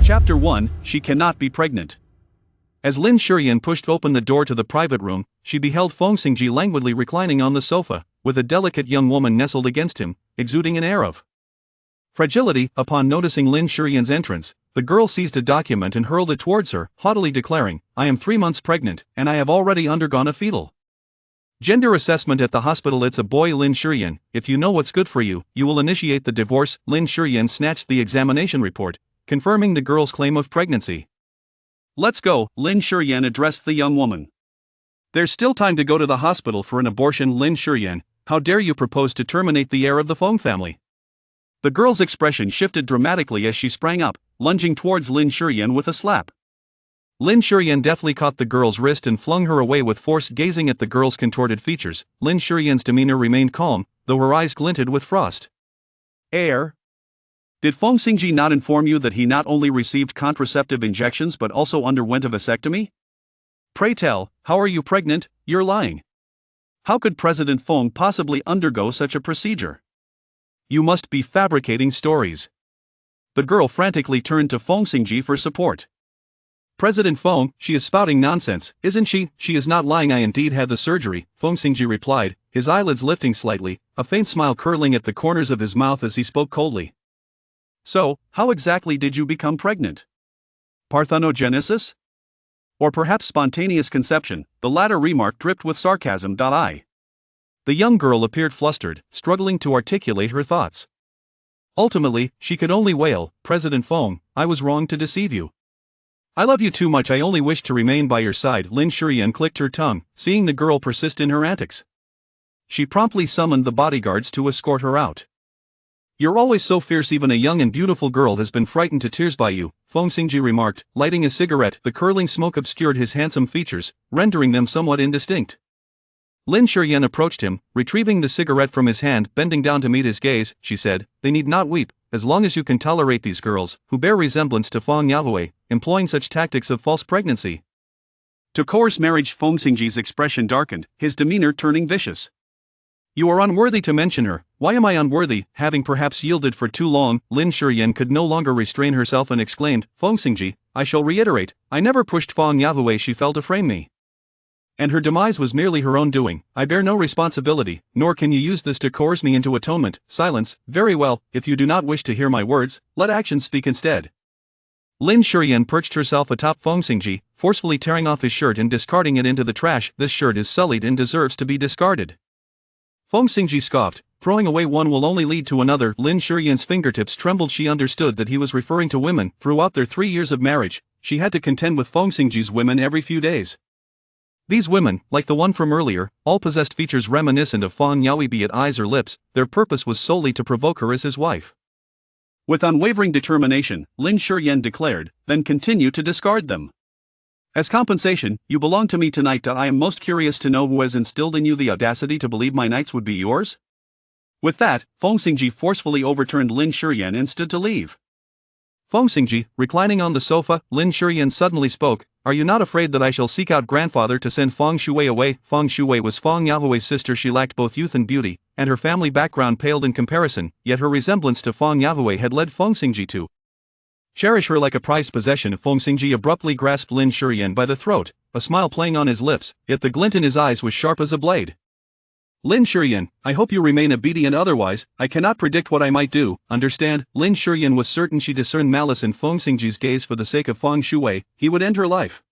Chapter 1, She Cannot Be Pregnant. As Lin Shiyan pushed open the door to the private room, she beheld Feng Xingzhi languidly reclining on the sofa, with a delicate young woman nestled against him, exuding an air of fragility. Upon noticing Lin Shiyan's entrance, the girl seized a document and hurled it towards her, haughtily declaring, "I am 3 months pregnant, and I have already undergone a fetal gender assessment at the hospital. It's a boy, Lin Shiyan. If you know what's good for you, you will initiate the divorce." Lin Shiyan snatched the examination report, confirming the girl's claim of pregnancy. "Let's go," Lin Shiyan addressed the young woman. "There's still time to go to the hospital for an abortion." "Lin Shiyan, how dare you propose to terminate the heir of the Feng family?" The girl's expression shifted dramatically as she sprang up, lunging towards Lin Shiyan with a slap. Lin Shiyan deftly caught the girl's wrist and flung her away with force. Gazing at the girl's contorted features, Lin Shiyan's demeanor remained calm, though her eyes glinted with frost. "Heir? Did Feng Xingzhi not inform you that he not only received contraceptive injections but also underwent a vasectomy? Pray tell, how are you pregnant? You're lying. How could President Feng possibly undergo such a procedure? You must be fabricating stories." The girl frantically turned to Feng Xingzhi for support. "President Feng, she is spouting nonsense, isn't she?" "She is not lying. I indeed had the surgery," Feng Xingzhi replied, his eyelids lifting slightly, a faint smile curling at the corners of his mouth as he spoke coldly. "So, how exactly did you become pregnant? Parthenogenesis? Or perhaps spontaneous conception?" The latter remark dripped with sarcasm. The young girl appeared flustered, struggling to articulate her thoughts. Ultimately, she could only wail, "President Feng, I was wrong to deceive you. I love you too much. I only wish to remain by your side." Lin Shiyan clicked her tongue, seeing the girl persist in her antics. She promptly summoned the bodyguards to escort her out. "You're always so fierce. Even a young and beautiful girl has been frightened to tears by you," Feng Xingzhi remarked, lighting a cigarette. The curling smoke obscured his handsome features, rendering them somewhat indistinct. Lin Shiyan approached him, retrieving the cigarette from his hand. Bending down to meet his gaze, she said, "They need not weep, as long as you can tolerate these girls, who bear resemblance to Feng Yahweh, employing such tactics of false pregnancy to coerce marriage." Feng Xingzhi's expression darkened, his demeanor turning vicious. "You are unworthy to mention her." "Why am I unworthy, having perhaps yielded for too long?" Lin Shiyan could no longer restrain herself and exclaimed, "Feng Xingzhi, I shall reiterate, I never pushed Feng Yahweh. She fell to frame me. And her demise was merely her own doing. I bear no responsibility, nor can you use this to coerce me into atonement." "Silence. Very well, if you do not wish to hear my words, let actions speak instead." Lin Shiyan perched herself atop Feng Xingzhi, forcefully tearing off his shirt and discarding it into the trash. "This shirt is sullied and deserves to be discarded." Feng Xingzhi scoffed, "Throwing away one will only lead to another." Lin Shiyan's fingertips trembled. She understood that he was referring to women. Throughout their 3 years of marriage, she had to contend with Feng Xingzhi's women every few days. These women, like the one from earlier, all possessed features reminiscent of Feng Yahweh, be it eyes or lips. Their purpose was solely to provoke her as his wife. With unwavering determination, Lin Shiyan declared, "Then continue to discard them. As compensation, you belong to me tonight. I am most curious to know who has instilled in you the audacity to believe my nights would be yours." With that, Feng Xingzhi forcefully overturned Lin Shiyan and stood to leave. Feng Xingzhi, reclining on the sofa, Lin Shiyan suddenly spoke, "Are you not afraid that I shall seek out grandfather to send Feng Shui away?" Feng Shui was Feng Yahweh's sister. She lacked both youth and beauty, and her family background paled in comparison, yet her resemblance to Feng Yahweh had led Feng Xingzhi to cherish her like a prized possession. Feng Xingzhi abruptly grasped Lin Shiyan by the throat, a smile playing on his lips, yet the glint in his eyes was sharp as a blade. "Lin Shiyan, I hope you remain obedient, otherwise, I cannot predict what I might do, understand?" Lin Shiyan was certain she discerned malice in Feng Xingzhi's gaze. For the sake of Feng Shui, he would end her life.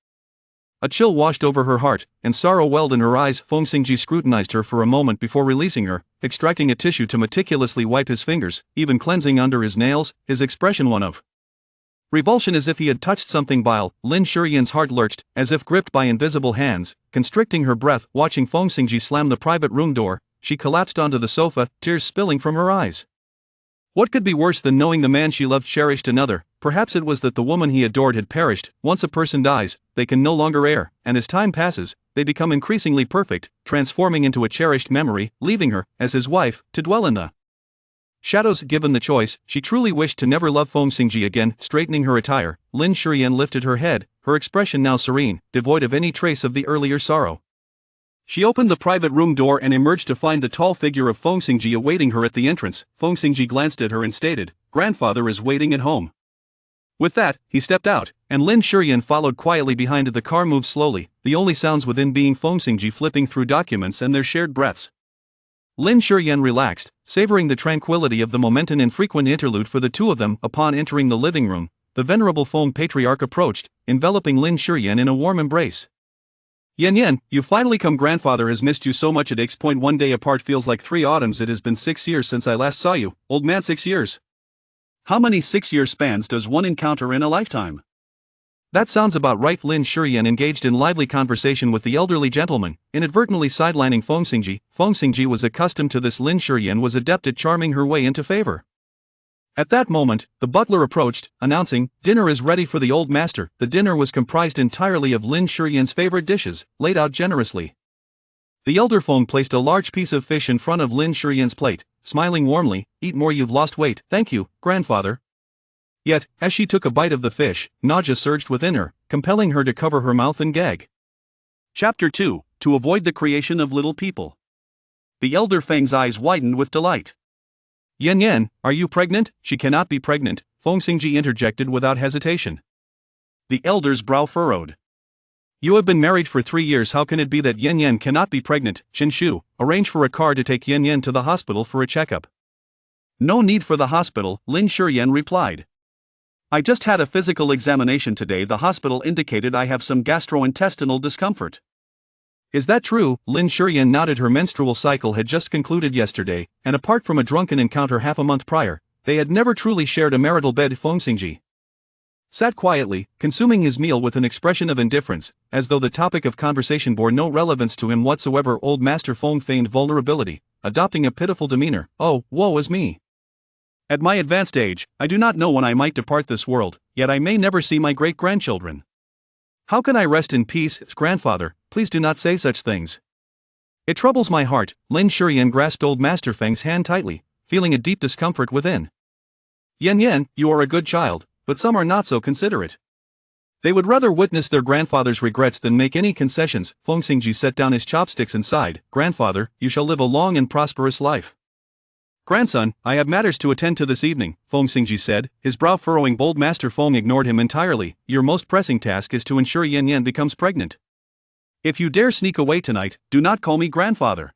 A chill washed over her heart, and sorrow welled in her eyes. Feng Xingzhi scrutinized her for a moment before releasing her, extracting a tissue to meticulously wipe his fingers, even cleansing under his nails, his expression one of revulsion as if he had touched something vile. Lin Shiyan's heart lurched, as if gripped by invisible hands, constricting her breath. Watching Feng Xingzhi slam the private room door, she collapsed onto the sofa, tears spilling from her eyes. What could be worse than knowing the man she loved cherished another? Perhaps it was that the woman he adored had perished. Once a person dies, they can no longer err, and as time passes, they become increasingly perfect, transforming into a cherished memory, leaving her, as his wife, to dwell in the shadows. Given the choice, she truly wished to never love Feng Xingzhi again. Straightening her attire, Lin Shiyan lifted her head, her expression now serene, devoid of any trace of the earlier sorrow. She opened the private room door and emerged to find the tall figure of Feng Xingzhi awaiting her at the entrance. Feng Xingzhi glanced at her and stated, "Grandfather is waiting at home." With that, he stepped out, and Lin Shiyan followed quietly behind. The car moved slowly, the only sounds within being Feng Xingzhi flipping through documents and their shared breaths. Lin Shiyan relaxed, savoring the tranquility of the moment. An infrequent interlude for the two of them. Upon entering the living room, the venerable Feng patriarch approached, enveloping Lin Shiyan in a warm embrace. Yan, you've finally come. Grandfather has missed you so much. At X.1 day apart feels like 3 autumns. It has been 6 years since I last saw you, old man. 6 years? How many 6-year spans does one encounter in a lifetime? That sounds about right. Lin Shiyan engaged in lively conversation with the elderly gentleman, inadvertently sidelining Feng Xingzhi. Feng Xingzhi was accustomed to this. Lin Shiyan was adept at charming her way into favor. At that moment, the butler approached, announcing, "Dinner is ready for the old master." The dinner was comprised entirely of Lin Shiyan's favorite dishes, laid out generously. The elder Feng placed a large piece of fish in front of Lin Shiyan's plate, smiling warmly. "Eat more, you've lost weight." "Thank you, grandfather." Yet, as she took a bite of the fish, nausea surged within her, compelling her to cover her mouth and gag. Chapter 2: To avoid the creation of little people. The elder Feng's eyes widened with delight. Yan, are you pregnant?" "She cannot be pregnant," Feng Xingzhi interjected without hesitation. The elder's brow furrowed. "You have been married for 3 years. How can it be that Yan cannot be pregnant?" "Chen Shu, arrange for a car to take Yan to the hospital for a checkup." "No need for the hospital," Lin Shiyan replied. "I just had a physical examination today. The hospital indicated I have some gastrointestinal discomfort." "Is that true?" Lin Shiyan nodded. Her menstrual cycle had just concluded yesterday, and apart from a drunken encounter half a month prior, they had never truly shared a marital bed. Feng Xingzhi sat quietly, consuming his meal with an expression of indifference, as though the topic of conversation bore no relevance to him whatsoever. Old Master Feng feigned vulnerability, adopting a pitiful demeanor. "Oh, woe is me. At my advanced age, I do not know when I might depart this world, yet I may never see my great-grandchildren. How can I rest in peace?" "Grandfather, please do not say such things. It troubles my heart." Lin Shiyan grasped Old Master Feng's hand tightly, feeling a deep discomfort within. Yan, you are a good child, but some are not so considerate. They would rather witness their grandfather's regrets than make any concessions. Feng Xingzhi set down his chopsticks and sighed. "Grandfather, you shall live a long and prosperous life." "Grandson, I have matters to attend to this evening," Feng Xingzhi said, his brow furrowing. Old Master Feng ignored him entirely. "Your most pressing task is to ensure Yan becomes pregnant. If you dare sneak away tonight, do not call me grandfather."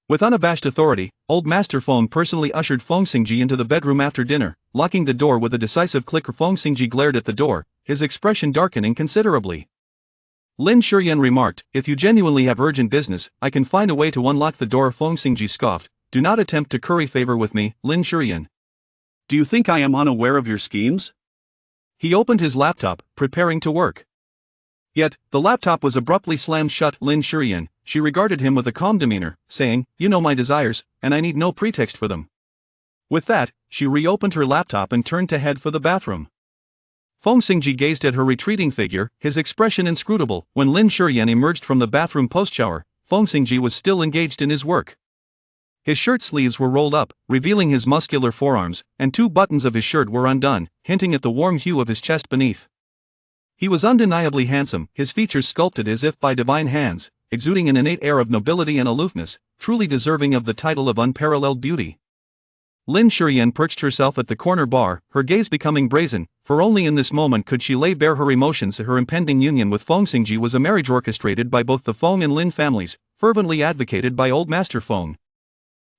With unabashed authority, Old Master Feng personally ushered Feng Xingzhi into the bedroom after dinner, locking the door with a decisive click. Feng Xingzhi glared at the door, his expression darkening considerably. Lin Shiyan remarked, "If you genuinely have urgent business, I can find a way to unlock the door." Feng Xingzhi scoffed. "Do not attempt to curry favor with me, Lin Shiyan. Do you think I am unaware of your schemes?" He opened his laptop, preparing to work. Yet, the laptop was abruptly slammed shut. Lin Shiyan, she regarded him with a calm demeanor, saying, "You know my desires, and I need no pretext for them." With that, she reopened her laptop and turned to head for the bathroom. Feng Xingzhi gazed at her retreating figure, his expression inscrutable. When Lin Shiyan emerged from the bathroom post-shower, Feng Xingzhi was still engaged in his work. His shirt sleeves were rolled up, revealing his muscular forearms, and 2 buttons of his shirt were undone, hinting at the warm hue of his chest beneath. He was undeniably handsome, his features sculpted as if by divine hands, exuding an innate air of nobility and aloofness, truly deserving of the title of unparalleled beauty. Lin Shiyan perched herself at the corner bar, her gaze becoming brazen, for only in this moment could she lay bare her emotions. Her impending union with Feng Xingzhi was a marriage orchestrated by both the Feng and Lin families, fervently advocated by Old Master Feng.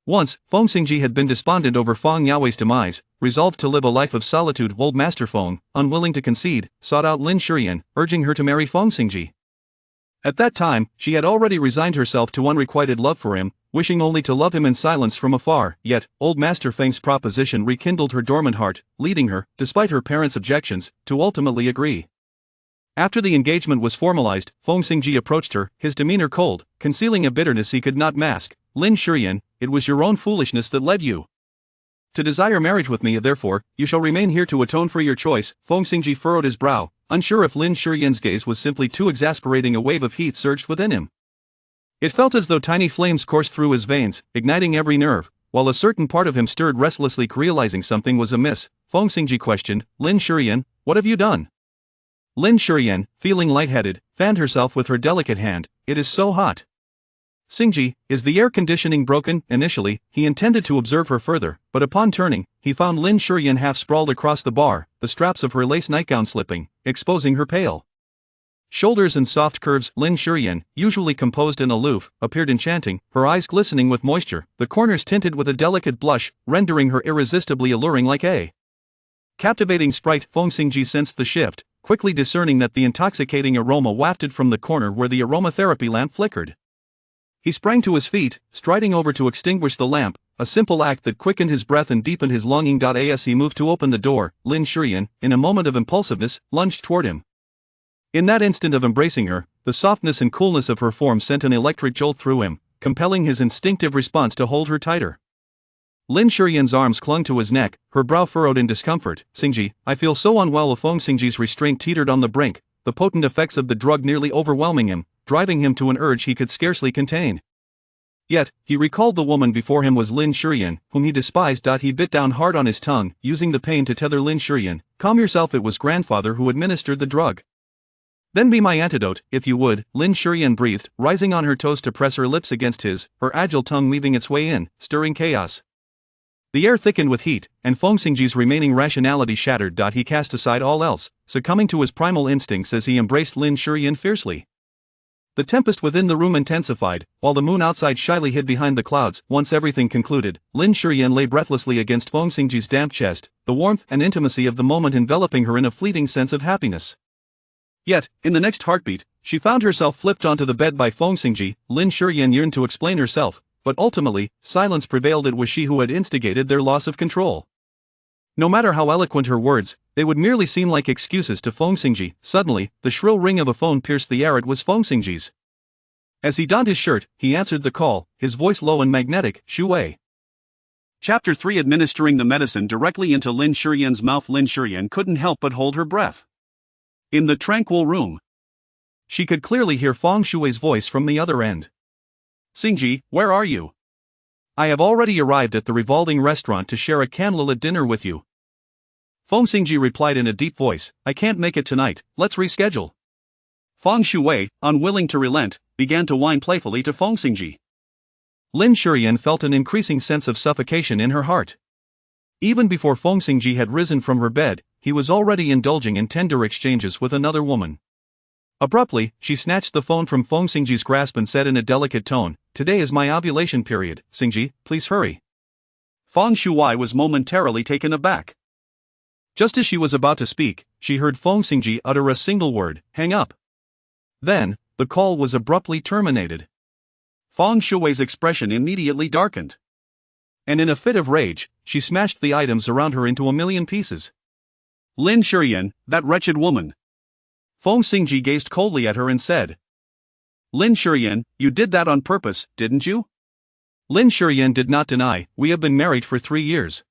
Once, Feng Xingzhi had been despondent over Feng Yaoi's demise, resolved to live a life of solitude. Old Master Feng, unwilling to concede, sought out Lin Shiyan, urging her to marry Feng Xingzhi. At that time, she had already resigned herself to unrequited love for him, wishing only to love him in silence from afar. Yet, Old Master Feng's proposition rekindled her dormant heart, leading her, despite her parents' objections, to ultimately agree. After the engagement was formalized, Feng Xingzhi approached her, his demeanor cold, concealing a bitterness he could not mask. "Lin Shiyan, it was your own foolishness that led you to desire marriage with me. Therefore, you shall remain here to atone for your choice." Feng Xingzhi furrowed his brow, unsure if Lin Shiyan's gaze was simply too exasperating. A wave of heat surged within him. It felt as though tiny flames coursed through his veins, igniting every nerve, while a certain part of him stirred restlessly. Realizing something was amiss, Feng Xingzhi questioned, "Lin Shiyan, what have you done?" Lin Shiyan, feeling lightheaded, fanned herself with her delicate hand. "It is so hot." Xingzhi, is the air conditioning broken? Initially, he intended to observe her further, but upon turning, he found Lin Shiyan half sprawled across the bar, the straps of her lace nightgown slipping, exposing her pale shoulders and soft curves. Lin Shiyan, usually composed and aloof, appeared enchanting, her eyes glistening with moisture, the corners tinted with a delicate blush, rendering her irresistibly alluring like a captivating sprite. Feng Xingzhi sensed the shift, quickly discerning that the intoxicating aroma wafted from the corner where the aromatherapy lamp flickered. He sprang to his feet, striding over to extinguish the lamp, a simple act that quickened his breath and deepened his longing. As he moved to open the door, Lin Shiyan, in a moment of impulsiveness, lunged toward him. In that instant of embracing her, the softness and coolness of her form sent an electric jolt through him, compelling his instinctive response to hold her tighter. Lin Shiyan's arms clung to his neck, her brow furrowed in discomfort. Xingzhi, I feel so unwell. Feng Xingzhi's restraint teetered on the brink, the potent effects of the drug nearly overwhelming him, driving him to an urge he could scarcely contain. Yet, he recalled the woman before him was Lin Shiyan, whom he despised. He bit down hard on his tongue, using the pain to tether Lin Shiyan. Calm yourself, it was grandfather who administered the drug. Then be my antidote, if you would, Lin Shiyan breathed, rising on her toes to press her lips against his, her agile tongue weaving its way in, stirring chaos. The air thickened with heat, and Feng Xingzhi's remaining rationality shattered. He cast aside all else, succumbing to his primal instincts as he embraced Lin Shiyan fiercely. The tempest within the room intensified, while the moon outside shyly hid behind the clouds. Once everything concluded, Lin Shiyan lay breathlessly against Feng Xingzhi's damp chest, the warmth and intimacy of the moment enveloping her in a fleeting sense of happiness. Yet, in the next heartbeat, she found herself flipped onto the bed by Feng Xingzhi. Lin Shiyan yearned to explain herself, but ultimately, silence prevailed. It was she who had instigated their loss of control. No matter how eloquent her words, they would merely seem like excuses to Feng Xingzhi. Suddenly, the shrill ring of a phone pierced the air. It was Feng Xingzhi's. As he donned his shirt, he answered the call, his voice low and magnetic. Shu Wei. Chapter 3. Administering the medicine directly into Lin Shiyan's mouth. Lin Shiyan couldn't help but hold her breath. In the tranquil room, she could clearly hear Feng Shui's voice from the other end. Xingzhi, where are you? I have already arrived at the revolving restaurant to share a candlelit dinner with you. Feng Xingzhi replied in a deep voice, I can't make it tonight, let's reschedule. Feng Shui, unwilling to relent, began to whine playfully to Feng Xingzhi. Lin Shiyan felt an increasing sense of suffocation in her heart. Even before Feng Xingzhi had risen from her bed, he was already indulging in tender exchanges with another woman. Abruptly, she snatched the phone from Feng Xingzhi's grasp and said in a delicate tone, Today is my ovulation period, Xingzhi, please hurry. Feng Shui was momentarily taken aback. Just as she was about to speak, she heard Feng Xingzhi utter a single word, hang up. Then, the call was abruptly terminated. Feng Shui's expression immediately darkened. And in a fit of rage, she smashed the items around her into a million pieces. Lin Shiyan, that wretched woman. Feng Xingzhi gazed coldly at her and said, Lin Shiyan, you did that on purpose, didn't you? Lin Shiyan did not deny, we have been married for 3 years.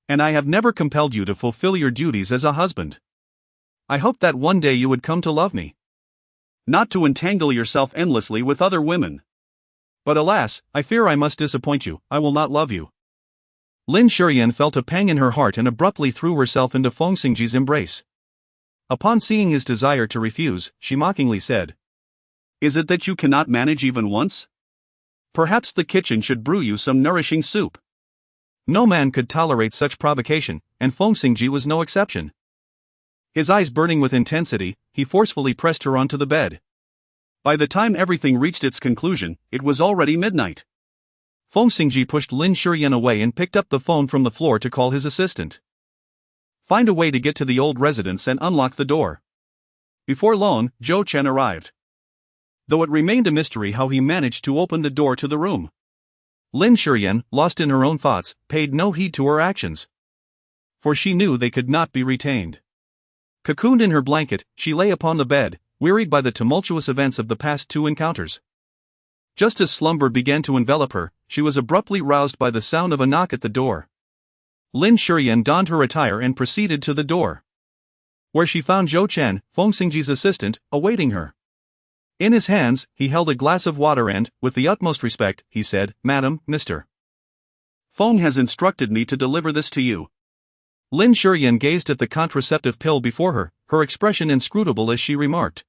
And I have never compelled you to fulfill your duties as a husband. I hoped that one day you would come to love me. Not to entangle yourself endlessly with other women. But alas, I fear I must disappoint you, I will not love you. Lin Shiyan felt a pang in her heart and abruptly threw herself into Feng Xingzhi's embrace. Upon seeing his desire to refuse, she mockingly said, Is it that you cannot manage even once? Perhaps the kitchen should brew you some nourishing soup. No man could tolerate such provocation, and Feng Xingzhi was no exception. His eyes burning with intensity, he forcefully pressed her onto the bed. By the time everything reached its conclusion, it was already midnight. Feng Xingzhi pushed Lin Shiyan away and picked up the phone from the floor to call his assistant. Find a way to get to the old residence and unlock the door. Before long, Zhou Chen arrived. Though it remained a mystery how he managed to open the door to the room. Lin Shiyan, lost in her own thoughts, paid no heed to her actions. For she knew they could not be retained. Cocooned in her blanket, she lay upon the bed, wearied by the tumultuous events of the past 2 encounters. Just as slumber began to envelop her, she was abruptly roused by the sound of a knock at the door. Lin Shiyan donned her attire and proceeded to the door, where she found Zhou Chen, Feng Xingzhi's assistant, awaiting her. In his hands, he held a glass of water and, with the utmost respect, he said, Madam, Mr. Feng has instructed me to deliver this to you. Lin Shiyan gazed at the contraceptive pill before her, her expression inscrutable as she remarked,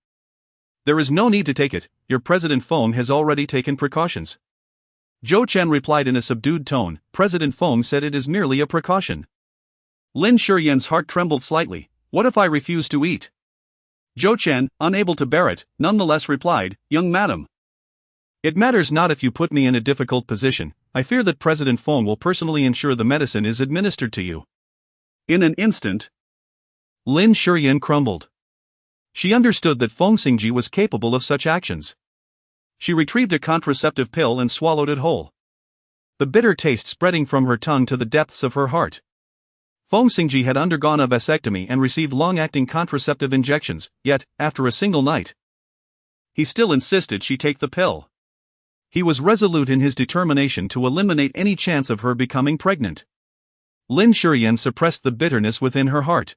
There is no need to take it, your President Feng has already taken precautions. Zhou Chen replied in a subdued tone, President Feng said it is merely a precaution. Lin Shiyan's heart trembled slightly. What if I refuse to eat? Zhou Chen, unable to bear it, nonetheless replied, Young madam. It matters not if you put me in a difficult position, I fear that President Feng will personally ensure the medicine is administered to you. In an instant, Lin Shiyan crumbled. She understood that Feng Xingzhi was capable of such actions. She retrieved a contraceptive pill and swallowed it whole. The bitter taste spreading from her tongue to the depths of her heart. Feng Xingzhi had undergone a vasectomy and received long-acting contraceptive injections, yet, after a single night, he still insisted she take the pill. He was resolute in his determination to eliminate any chance of her becoming pregnant. Lin Shiyan suppressed the bitterness within her heart.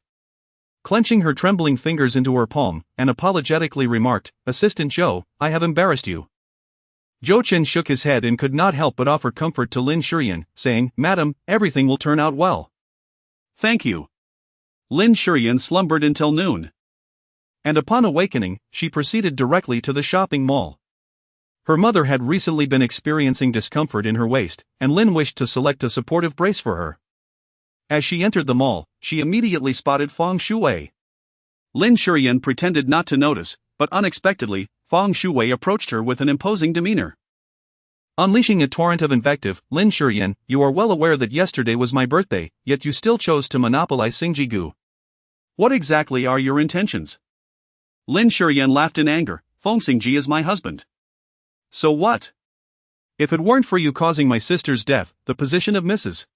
Clenching her trembling fingers into her palm, and apologetically remarked, Assistant Zhou, I have embarrassed you. Zhou Chen shook his head and could not help but offer comfort to Lin Shiyan, saying, Madam, everything will turn out well. Thank you. Lin Shiyan slumbered until noon. And upon awakening, she proceeded directly to the shopping mall. Her mother had recently been experiencing discomfort in her waist, and Lin wished to select a supportive brace for her. As she entered the mall, she immediately spotted Feng Shuwei. Lin Shiyan pretended not to notice, but unexpectedly, Feng Shuwei approached her with an imposing demeanor. Unleashing a torrent of invective, Lin Shiyan, you are well aware that yesterday was my birthday, yet you still chose to monopolize Xingji. What exactly are your intentions? Lin Shiyan laughed in anger, Feng Xingzhi is my husband. So what? If it weren't for you causing my sister's death, the position of Mrs.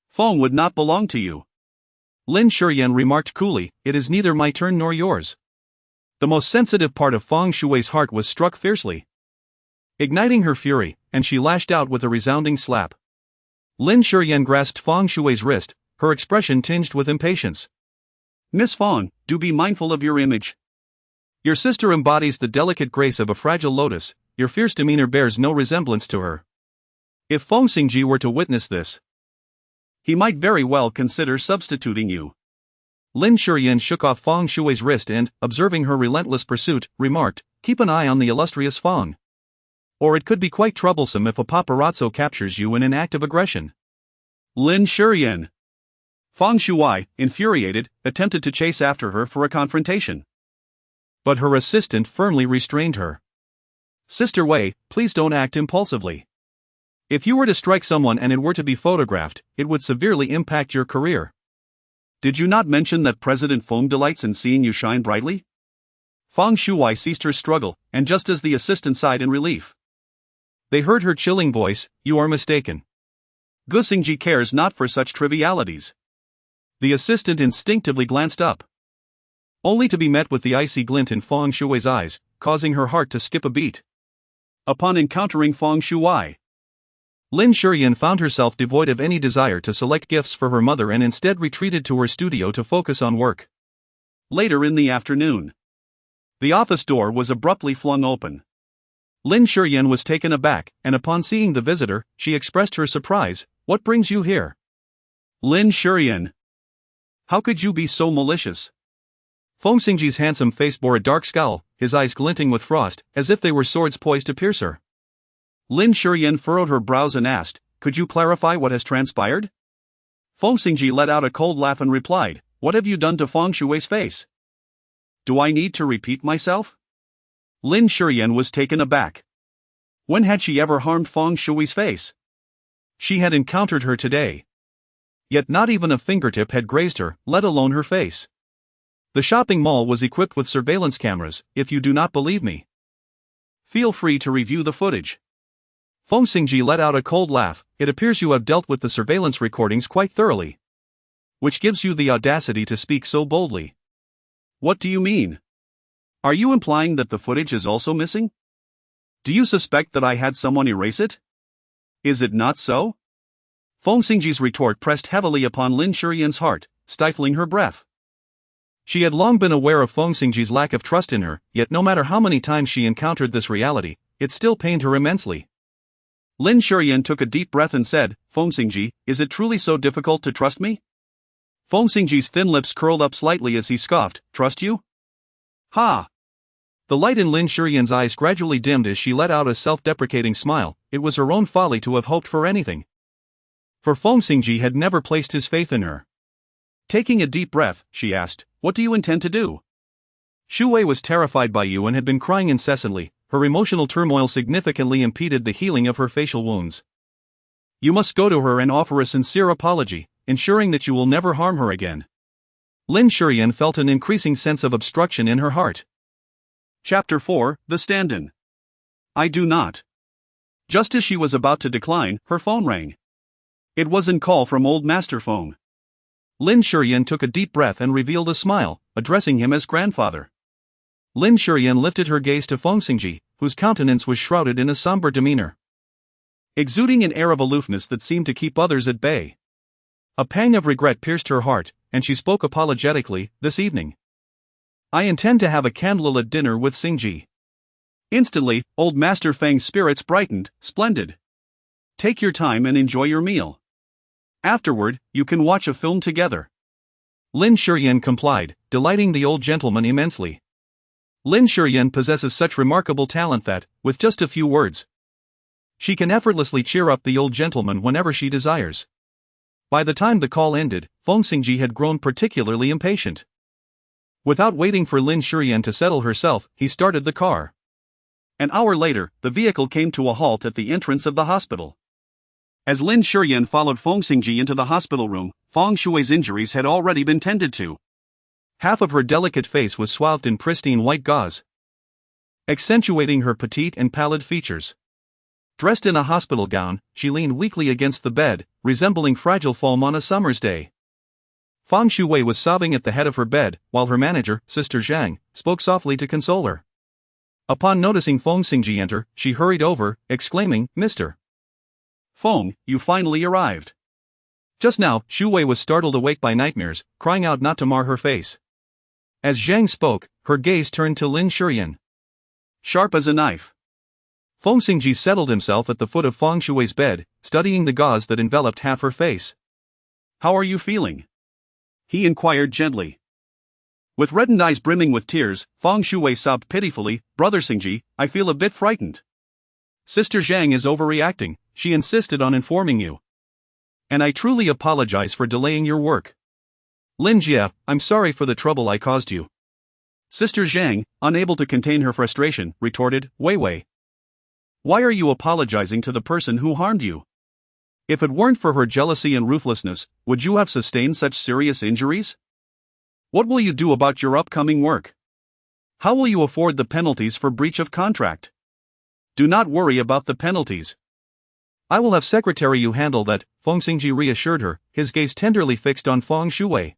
Feng would not belong to you. Lin Shiyan remarked coolly, it is neither my turn nor yours. The most sensitive part of Feng Shuwei's heart was struck fiercely, igniting her fury, and she lashed out with a resounding slap. Lin Shiyan grasped Feng Shuwei's wrist, her expression tinged with impatience. Miss Feng, do be mindful of your image. Your sister embodies the delicate grace of a fragile lotus, your fierce demeanor bears no resemblance to her. If Feng Xingzhi were to witness this, he might very well consider substituting you. Lin Shiyan shook off Feng Shuwei's wrist and, observing her relentless pursuit, remarked, keep an eye on the illustrious Feng. Or it could be quite troublesome if a paparazzo captures you in an act of aggression. Lin Shiyan. Feng Shuwei, infuriated, attempted to chase after her for a confrontation. But her assistant firmly restrained her. Sister Wei, please don't act impulsively. If you were to strike someone and it were to be photographed, it would severely impact your career. Did you not mention that President Feng delights in seeing you shine brightly? Feng Shuwei ceased her struggle, and just as the assistant sighed in relief, they heard her chilling voice, you are mistaken. Gu Xingji cares not for such trivialities. The assistant instinctively glanced up, only to be met with the icy glint in Feng Shuwei's eyes, causing her heart to skip a beat. Upon encountering Feng Shuwei, Lin Shiyan found herself devoid of any desire to select gifts for her mother and instead retreated to her studio to focus on work. Later in the afternoon, the office door was abruptly flung open. Lin Shiyan was taken aback, and upon seeing the visitor, she expressed her surprise, what brings you here? Lin Shiyan. How could you be so malicious? Feng Xingzhi's handsome face bore a dark scowl, his eyes glinting with frost, as if they were swords poised to pierce her. Lin Shiyan furrowed her brows and asked, could you clarify what has transpired? Feng Xingzhi let out a cold laugh and replied, what have you done to Feng Shuwei's face? Do I need to repeat myself? Lin Shiyan was taken aback. When had she ever harmed Feng Shuwei's face? She had encountered her today. Yet not even a fingertip had grazed her, let alone her face. The shopping mall was equipped with surveillance cameras, if you do not believe me, feel free to review the footage. Feng Xingzhi let out a cold laugh, it appears you have dealt with the surveillance recordings quite thoroughly. Which gives you the audacity to speak so boldly. What do you mean? Are you implying that the footage is also missing? Do you suspect that I had someone erase it? Is it not so? Feng Xingzhi's retort pressed heavily upon Lin Shiyan's heart, stifling her breath. She had long been aware of Feng Xingzhi's lack of trust in her, yet no matter how many times she encountered this reality, it still pained her immensely. Lin Shiyan took a deep breath and said, Feng Xingzhi, is it truly so difficult to trust me? Feng Xingzhi's thin lips curled up slightly as he scoffed, trust you? Ha! The light in Lin Shiyan's eyes gradually dimmed as she let out a self-deprecating smile. It was her own folly to have hoped for anything. For Feng Xingzhi had never placed his faith in her. Taking a deep breath, she asked, "What do you intend to do?" Shu Wei was terrified by you and had been crying incessantly. Her emotional turmoil significantly impeded the healing of her facial wounds. You must go to her and offer a sincere apology, ensuring that you will never harm her again. Lin Shiyan felt an increasing sense of obstruction in her heart. Chapter 4, The Stand-in. I do not. Just as she was about to decline, her phone rang. It was a call from old Master Feng. Lin Shiyan took a deep breath and revealed a smile, addressing him as grandfather. Lin Shiyan lifted her gaze to Feng Xingzhi, whose countenance was shrouded in a somber demeanor, exuding an air of aloofness that seemed to keep others at bay. A pang of regret pierced her heart, and she spoke apologetically, "This evening I intend to have a candlelit dinner with Xingzhi." Instantly, old Master Feng's spirits brightened. "Splendid. Take your time and enjoy your meal. Afterward, you can watch a film together." Lin Shiyan complied, delighting the old gentleman immensely. Lin Shiyan possesses such remarkable talent that, with just a few words, she can effortlessly cheer up the old gentleman whenever she desires. By the time the call ended, Feng Xingzhi had grown particularly impatient. Without waiting for Lin Shiyan to settle herself, he started the car. An hour later, the vehicle came to a halt at the entrance of the hospital. As Lin Shiyan followed Feng Xingzhi into the hospital room, Feng Shui's injuries had already been tended to. Half of her delicate face was swathed in pristine white gauze, accentuating her petite and pallid features. Dressed in a hospital gown, she leaned weakly against the bed, resembling fragile foam on a summer's day. Feng Shui was sobbing at the head of her bed, while her manager, Sister Zhang, spoke softly to console her. Upon noticing Feng Xingzhi enter, she hurried over, exclaiming, "Mr. Feng, you finally arrived." Just now, Shu Wei was startled awake by nightmares, crying out not to mar her face. As Zhang spoke, her gaze turned to Lin Shiyan. Sharp as a knife. Feng Xingzhi settled himself at the foot of Feng Shui's bed, studying the gauze that enveloped half her face. "How are you feeling?" he inquired gently. With reddened eyes brimming with tears, Feng Shui sobbed pitifully, "Brother Xingzhi, I feel a bit frightened. Sister Zhang is overreacting, she insisted on informing you. And I truly apologize for delaying your work. Lin Jie, I'm sorry for the trouble I caused you." Sister Zhang, unable to contain her frustration, retorted, "Wei Wei. Why are you apologizing to the person who harmed you? If it weren't for her jealousy and ruthlessness, would you have sustained such serious injuries? What will you do about your upcoming work? How will you afford the penalties for breach of contract? Do not worry about the penalties. I will have Secretary Yu handle that," Feng Xingzhi reassured her, his gaze tenderly fixed on Feng Shui.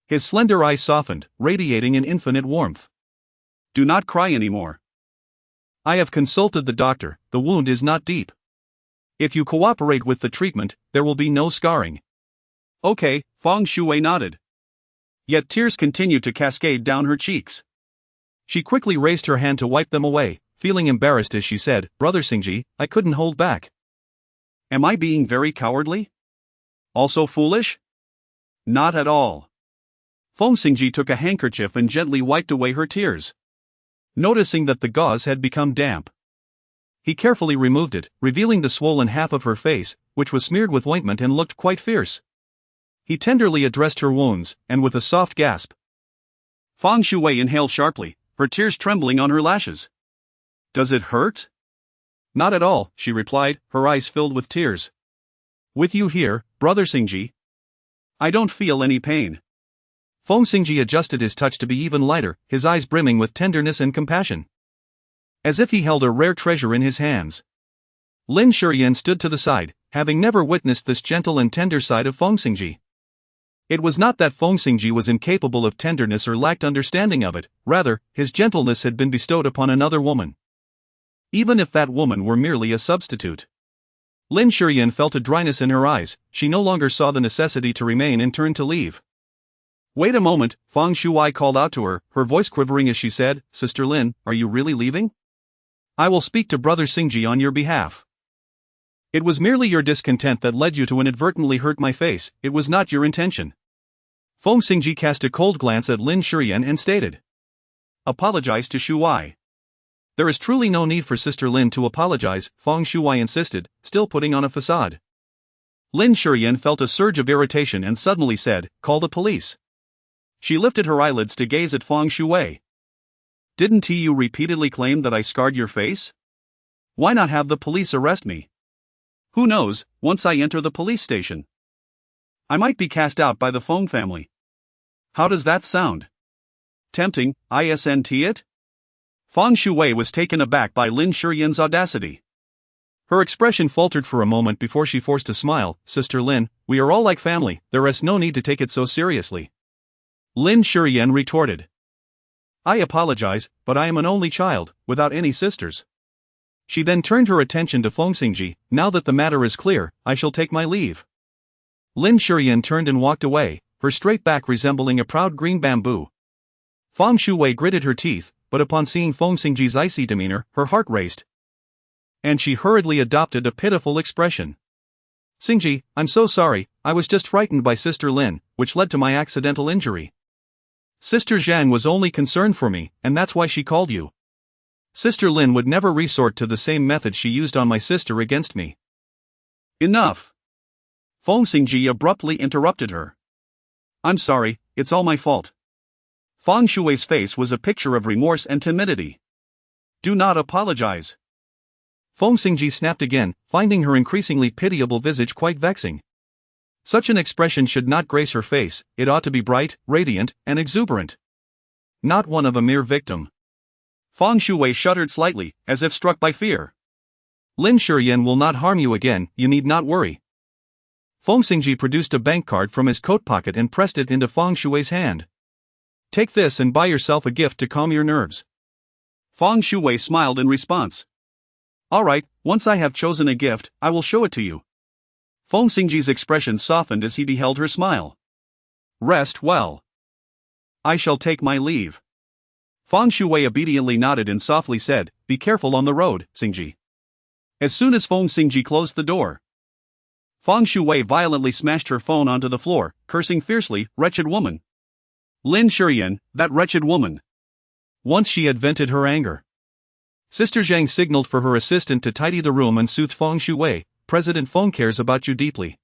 His slender eyes softened, radiating an infinite warmth. "Do not cry anymore. I have consulted the doctor, the wound is not deep. If you cooperate with the treatment, there will be no scarring." "Okay," Feng Shui nodded. Yet tears continued to cascade down her cheeks. She quickly raised her hand to wipe them away, feeling embarrassed as she said, "Brother Xingzhi, I couldn't hold back. Am I being very cowardly? Also foolish?" "Not at all." Feng Xingzhi took a handkerchief and gently wiped away her tears, noticing that the gauze had become damp. He carefully removed it, revealing the swollen half of her face, which was smeared with ointment and looked quite fierce. He tenderly addressed her wounds, and with a soft gasp, Feng Shui inhaled sharply, her tears trembling on her lashes. "Does it hurt?" "Not at all," she replied, her eyes filled with tears. "With you here, Brother Xingzhi, I don't feel any pain." Feng Xingzhi adjusted his touch to be even lighter, his eyes brimming with tenderness and compassion, as if he held a rare treasure in his hands. Lin Shiyan stood to the side, having never witnessed this gentle and tender side of Feng Xingzhi. It was not that Feng Xingzhi was incapable of tenderness or lacked understanding of it, rather, his gentleness had been bestowed upon another woman, even if that woman were merely a substitute. Lin Shiyan felt a dryness in her eyes, she no longer saw the necessity to remain and turned to leave. "Wait a moment," Feng Shui called out to her, her voice quivering as she said, "Sister Lin, are you really leaving? I will speak to Brother Xingzhi on your behalf. It was merely your discontent that led you to inadvertently hurt my face, it was not your intention." Feng Xingzhi cast a cold glance at Lin Shiyan and stated, Apologize to Shuai. There is truly no need for Sister Lin to apologize, Feng Shuai insisted, still putting on a facade. Lin Shiyan felt a surge of irritation and suddenly said, "Call the police." She lifted her eyelids to gaze at Feng Shuai. "Didn't you repeatedly claim that I scarred your face? Why not have the police arrest me? Who knows, once I enter the police station, I might be cast out by the Feng family. How does that sound? Tempting, isn't it?" Feng Shuai was taken aback by Lin Shiyan's audacity. Her expression faltered for a moment before she forced a smile. "Sister Lin, we are all like family, there is no need to take it so seriously." Lin Shiyan retorted. "I apologize, but I am an only child, without any sisters." She then turned her attention to Feng Xingzhi. "Now that the matter is clear, I shall take my leave." Lin Shiyan turned and walked away, her straight back resembling a proud green bamboo. Feng Shuai gritted her teeth, but upon seeing Feng Xingzhi's icy demeanor, her heart raced. And she hurriedly adopted a pitiful expression. "Xingzhi, I'm so sorry, I was just frightened by Sister Lin, which led to my accidental injury. Sister Zhang was only concerned for me, and that's why she called you. Sister Lin would never resort to the same method she used on my sister against me." "Enough!" Feng Xingzhi abruptly interrupted her. "I'm sorry, it's all my fault." Feng Shuai's face was a picture of remorse and timidity. "Do not apologize." Feng Xingzhi snapped again, finding her increasingly pitiable visage quite vexing. Such an expression should not grace her face, it ought to be bright, radiant, and exuberant. Not one of a mere victim. Feng Shuai shuddered slightly, as if struck by fear. "Lin Shiyan will not harm you again, you need not worry." Feng Xingzhi produced a bank card from his coat pocket and pressed it into Feng Shuai's hand. "Take this and buy yourself a gift to calm your nerves." Feng Shuai smiled in response. "All right, once I have chosen a gift, I will show it to you." Feng Xingzhi's expression softened as he beheld her smile. "Rest well. I shall take my leave." Feng Shuai obediently nodded and softly said, "Be careful on the road, Xingzhi." As soon as Feng Xingzhi closed the door, Feng Shuai violently smashed her phone onto the floor, cursing fiercely, "Wretched woman! Lin Shiyan, that wretched woman!" Once she had vented her anger. Sister Zhang signaled for her assistant to tidy the room and soothed Feng Shuai. "President Feng cares about you deeply.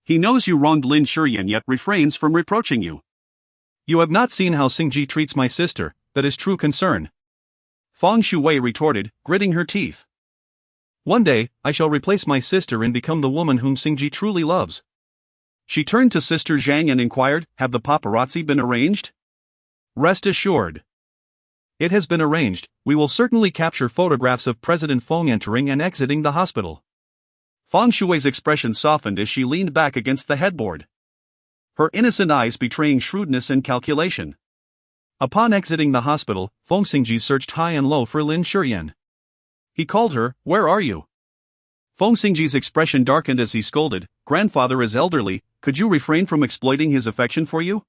He knows you wronged Lin Shiyan yet refrains from reproaching you. You have not seen how Xingzhi treats my sister, that is true concern." Feng Shuai retorted, gritting her teeth. "One day, I shall replace my sister and become the woman whom Xingzhi truly loves." She turned to Sister Zhang and inquired, "Have the paparazzi been arranged?" "Rest assured. It has been arranged, we will certainly capture photographs of President Feng entering and exiting the hospital." Feng Shuai's expression softened as she leaned back against the headboard, her innocent eyes betraying shrewdness and calculation. Upon exiting the hospital, Feng Xingzhi searched high and low for Lin Shiyan. He called her, "Where are you?" Feng Xingzhi's expression darkened as he scolded, "Grandfather is elderly, could you refrain from exploiting his affection for you?"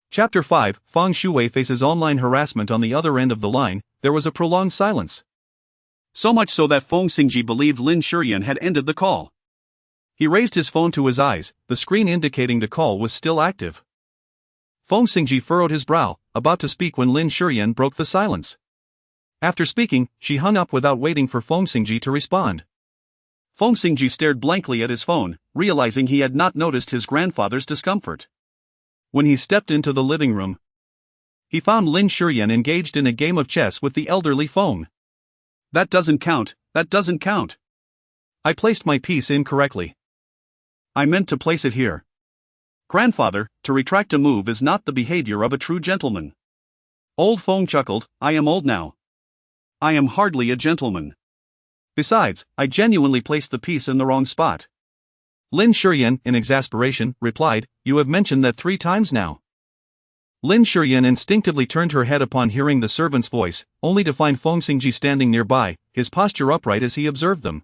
Chapter 5, Feng Shuai faces online harassment. On the other end of the line, there was a prolonged silence. So much so that Feng Xingzhi believed Lin Shiyan had ended the call. He raised his phone to his eyes, the screen indicating the call was still active. Feng Xingzhi furrowed his brow, about to speak when Lin Shiyan broke the silence. After speaking, she hung up without waiting for Feng Xingzhi to respond. Feng Xingzhi stared blankly at his phone, realizing he had not noticed his grandfather's discomfort. When he stepped into the living room, he found Lin Shiyan engaged in a game of chess with the elderly Feng. "That doesn't count, that doesn't count. I placed my piece incorrectly. I meant to place it here. Grandfather, to retract a move is not the behavior of a true gentleman." Old Feng chuckled, "I am old now. I am hardly a gentleman. Besides, I genuinely placed the piece in the wrong spot." Lin Shiyan, in exasperation, replied, "You have mentioned that 3 times now." Lin Shiyan instinctively turned her head upon hearing the servant's voice, only to find Feng Xingzhi standing nearby, his posture upright as he observed them.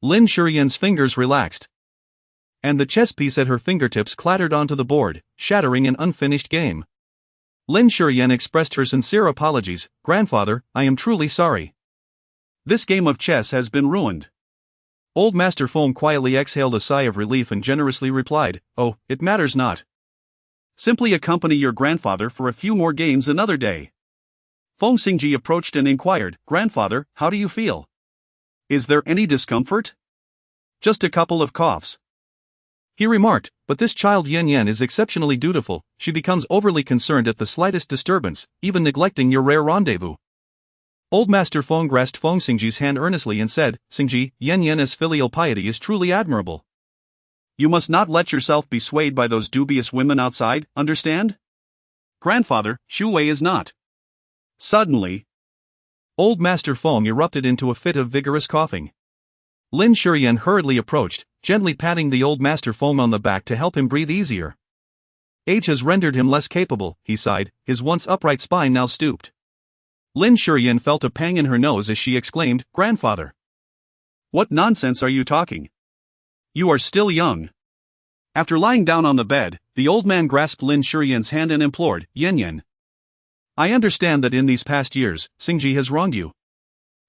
Lin Shiyan's fingers relaxed, and the chess piece at her fingertips clattered onto the board, shattering an unfinished game. Lin Shiyan expressed her sincere apologies. "Grandfather, I am truly sorry. This game of chess has been ruined." Old Master Feng quietly exhaled a sigh of relief and generously replied, "Oh, it matters not. Simply accompany your grandfather for a few more games another day." Feng Xingzhi approached and inquired, "Grandfather, how do you feel? Is there any discomfort?" "Just a couple of coughs," he remarked, "but this child Yan Yan is exceptionally dutiful. She becomes overly concerned at the slightest disturbance, even neglecting your rare rendezvous." Old Master Feng grasped Feng Xingji's hand earnestly and said, "Xingji, Yan Yan's filial piety is truly admirable. You must not let yourself be swayed by those dubious women outside, understand? Grandfather, Shu Wei is not." Suddenly, Old Master Feng erupted into a fit of vigorous coughing. Lin Shiyan hurriedly approached, gently patting the Old Master Feng on the back to help him breathe easier. "Age has rendered him less capable," he sighed, his once upright spine now stooped. Lin Shiyan felt a pang in her nose as she exclaimed, "Grandfather! What nonsense are you talking? You are still young." After lying down on the bed, the old man grasped Lin Shiyan's hand and implored, "Yan Yan, I understand that in these past years, Xingji has wronged you.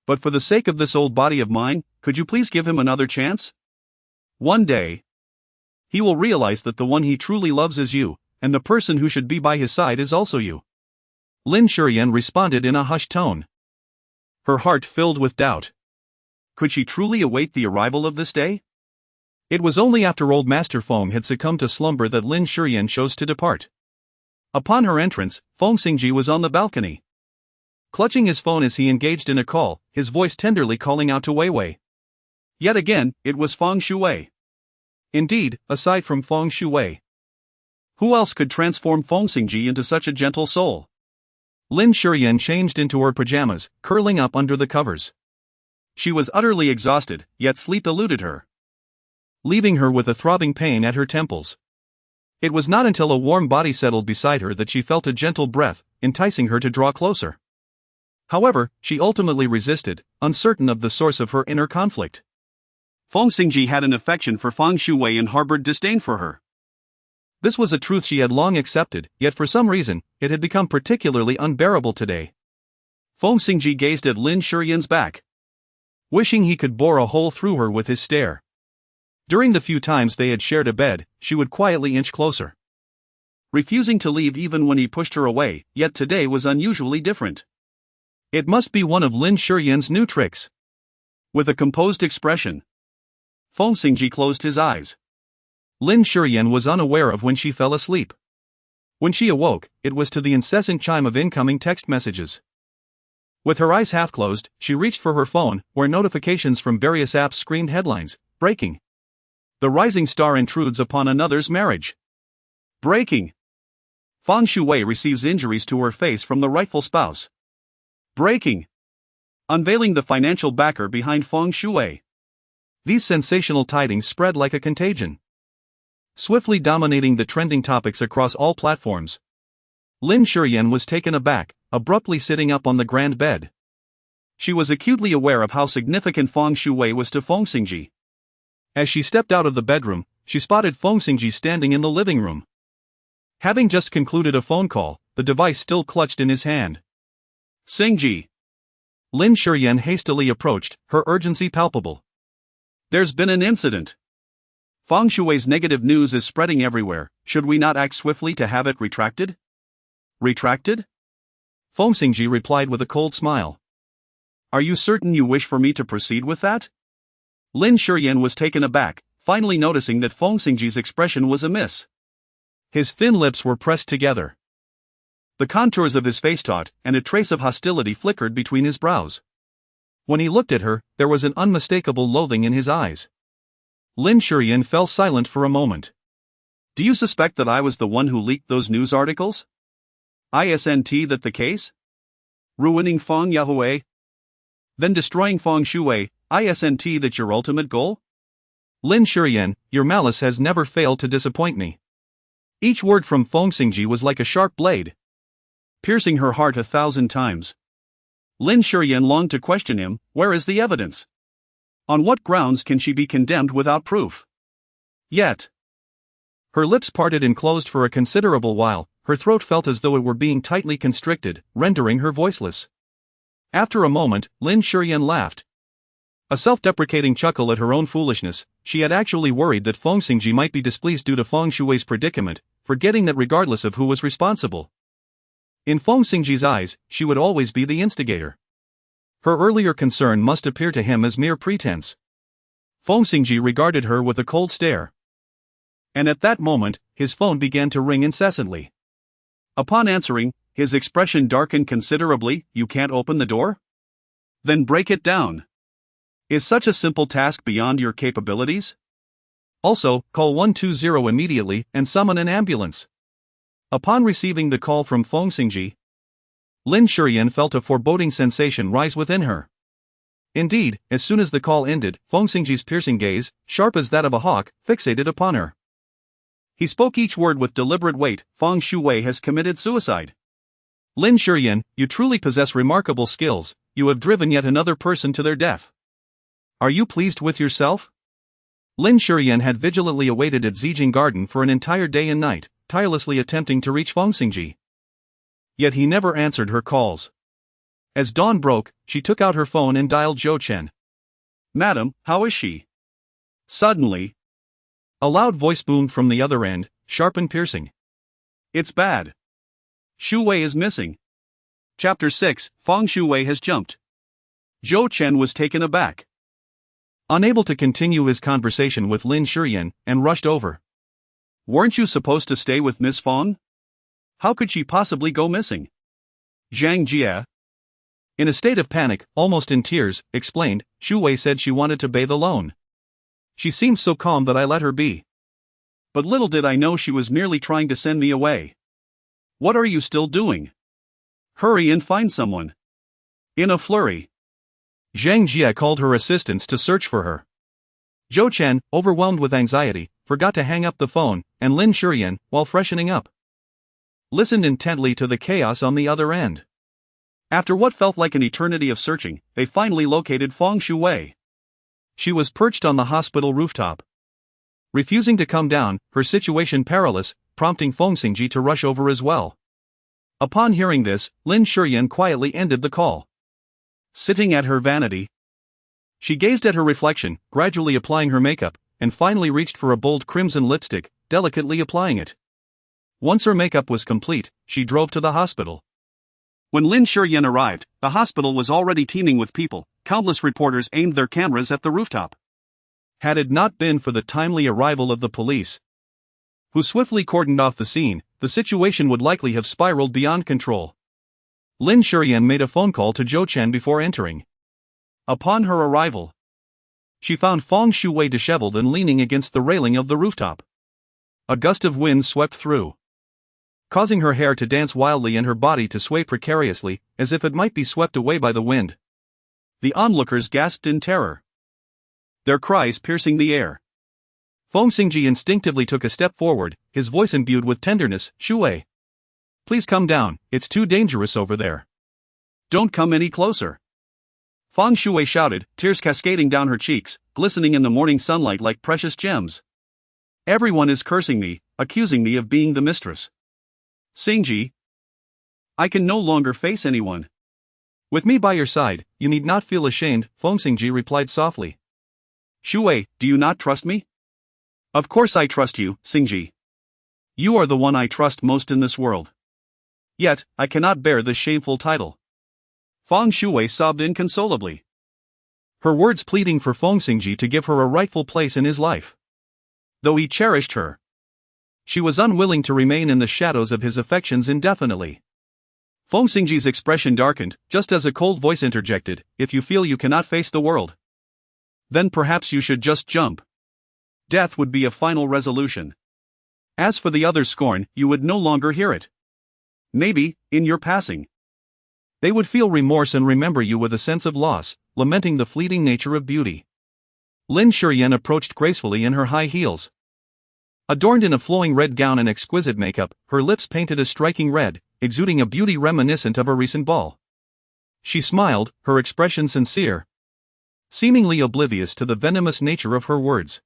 But for the sake of this old body of mine, could you please give him another chance? One day, he will realize that the one he truly loves is you, and the person who should be by his side is also you." Lin Shiyan responded in a hushed tone. Her heart filled with doubt. Could she truly await the arrival of this day? It was only after Old Master Feng had succumbed to slumber that Lin Shiyan chose to depart. Upon her entrance, Feng Xingzhi was on the balcony. Clutching his phone as he engaged in a call, his voice tenderly calling out to Wei Wei. Yet again, it was Feng Shui. Indeed, aside from Feng Shui, who else could transform Feng Xingzhi into such a gentle soul? Lin Shiyan changed into her pajamas, curling up under the covers. She was utterly exhausted, yet sleep eluded her, leaving her with a throbbing pain at her temples. It was not until a warm body settled beside her that she felt a gentle breath, enticing her to draw closer. However, she ultimately resisted, uncertain of the source of her inner conflict. Feng Xingzhi had an affection for Feng Shui and harbored disdain for her. This was a truth she had long accepted, yet for some reason, it had become particularly unbearable today. Feng Xingzhi gazed at Lin Shiyan's back, wishing he could bore a hole through her with his stare. During the few times they had shared a bed, she would quietly inch closer, refusing to leave even when he pushed her away, yet today was unusually different. It must be one of Lin Shiyan's new tricks. With a composed expression, Feng Xingzhi closed his eyes. Lin Shiyan was unaware of when she fell asleep. When she awoke, it was to the incessant chime of incoming text messages. With her eyes half closed, she reached for her phone, where notifications from various apps screamed headlines. Breaking. The rising star intrudes upon another's marriage. Breaking. Feng Shui receives injuries to her face from the rightful spouse. Breaking. Unveiling the financial backer behind Feng Shui. These sensational tidings spread like a contagion, swiftly dominating the trending topics across all platforms. Lin Shiyan was taken aback, abruptly sitting up on the grand bed. She was acutely aware of how significant Feng Shui was to Feng Xingzhi. As she stepped out of the bedroom, she spotted Feng Xingzhi standing in the living room. Having just concluded a phone call, the device still clutched in his hand. Xingzhi. Lin Shiyan hastily approached, her urgency palpable. There's been an incident. Feng Shui's negative news is spreading everywhere. Should we not act swiftly to have it retracted? Retracted? Feng Xingzhi replied with a cold smile. Are you certain you wish for me to proceed with that? Lin Shiyan was taken aback, finally noticing that Feng Xingzhi's expression was amiss. His thin lips were pressed together. The contours of his face taut, and a trace of hostility flickered between his brows. When he looked at her, there was an unmistakable loathing in his eyes. Lin Shiyan fell silent for a moment. Do you suspect that I was the one who leaked those news articles? Isn't that the case? Ruining Feng Yahweh? Then destroying Feng Shui, isn't that your ultimate goal? Lin Shiyan, your malice has never failed to disappoint me. Each word from Feng Xingzhi was like a sharp blade, piercing her heart 1,000 times. Lin Shiyan longed to question him. Where is the evidence? On what grounds can she be condemned without proof? Yet, her lips parted and closed for a considerable while, her throat felt as though it were being tightly constricted, rendering her voiceless. After a moment, Lin Shiyan laughed. A self-deprecating chuckle at her own foolishness. She had actually worried that Feng Xingzhi might be displeased due to Feng Shui's predicament, forgetting that regardless of who was responsible, In Feng Xingzhi's eyes, she would always be the instigator. Her earlier concern must appear to him as mere pretense. Feng Xingzhi regarded her with a cold stare. And at that moment, his phone began to ring incessantly. Upon answering, his expression darkened considerably. "You can't open the door? Then break it down. Is such a simple task beyond your capabilities? Also, call 120 immediately and summon an ambulance." Upon receiving the call from Feng Xingzhi, Lin Shiyan felt a foreboding sensation rise within her. Indeed, as soon as the call ended, Feng Xingzhi's piercing gaze, sharp as that of a hawk, fixated upon her. He spoke each word with deliberate weight. "Feng Shuwei has committed suicide. Lin Shiyan, you truly possess remarkable skills. You have driven yet another person to their death. Are you pleased with yourself?" Lin Shiyan had vigilantly awaited at Zijing Garden for an entire day and night, tirelessly attempting to reach Feng Xingzhi. Yet he never answered her calls. As dawn broke, she took out her phone and dialed Zhou Chen. "Madam, how is she?" Suddenly, a loud voice boomed from the other end, sharp and piercing. "It's bad. Shu Wei is missing." Chapter 6, Feng Shuwei has jumped. Zhou Chen was taken aback. Unable to continue his conversation with Lin Shiyan, and rushed over. "Weren't you supposed to stay with Miss Feng? How could she possibly go missing?" Zhang Jie, in a state of panic, almost in tears, explained, "Shu Wei said she wanted to bathe alone. She seemed so calm that I let her be. But little did I know she was merely trying to send me away. What are you still doing? Hurry and find someone." In a flurry, Zhang Jie called her assistants to search for her. Zhou Chen, overwhelmed with anxiety, forgot to hang up the phone, and Lin Shiyan, while freshening up, listened intently to the chaos on the other end. After what felt like an eternity of searching, they finally located Feng Shuwei. She was perched on the hospital rooftop, refusing to come down, her situation perilous, prompting Feng Xingzhi to rush over as well. Upon hearing this, Lin Shiyan quietly ended the call. Sitting at her vanity, she gazed at her reflection, gradually applying her makeup, and finally reached for a bold crimson lipstick, delicately applying it. Once her makeup was complete, she drove to the hospital. When Lin Shiyan arrived, the hospital was already teeming with people. Countless reporters aimed their cameras at the rooftop. Had it not been for the timely arrival of the police, who swiftly cordoned off the scene, the situation would likely have spiraled beyond control. Lin Shiyan made a phone call to Zhou Chen before entering. Upon her arrival, she found Feng Shuwei disheveled and leaning against the railing of the rooftop. A gust of wind swept through, causing her hair to dance wildly and her body to sway precariously, as if it might be swept away by the wind. The onlookers gasped in terror, their cries piercing the air. Feng Xingzhi instinctively took a step forward, his voice imbued with tenderness. "Shuwei, please come down, it's too dangerous over there. Don't come any closer." Feng Shuwei shouted, tears cascading down her cheeks, glistening in the morning sunlight like precious gems. "Everyone is cursing me, accusing me of being the mistress. Xingzhi, I can no longer face anyone. With me by your side, you need not feel ashamed," Feng Xingzhi replied softly. "Shuwei, do you not trust me?" "Of course I trust you, Xingzhi. You are the one I trust most in this world. Yet, I cannot bear this shameful title." Feng Shuwei sobbed inconsolably, her words pleading for Feng Xingzhi to give her a rightful place in his life. Though he cherished her, she was unwilling to remain in the shadows of his affections indefinitely. Feng Xingzhi's expression darkened, just as a cold voice interjected, "If you feel you cannot face the world, then perhaps you should just jump. Death would be a final resolution. As for the others' scorn, you would no longer hear it. Maybe, in your passing, they would feel remorse and remember you with a sense of loss, lamenting the fleeting nature of beauty." Lin Shiyan approached gracefully in her high heels. Adorned in a flowing red gown and exquisite makeup, her lips painted a striking red, exuding a beauty reminiscent of a recent ball. She smiled, her expression sincere, seemingly oblivious to the venomous nature of her words.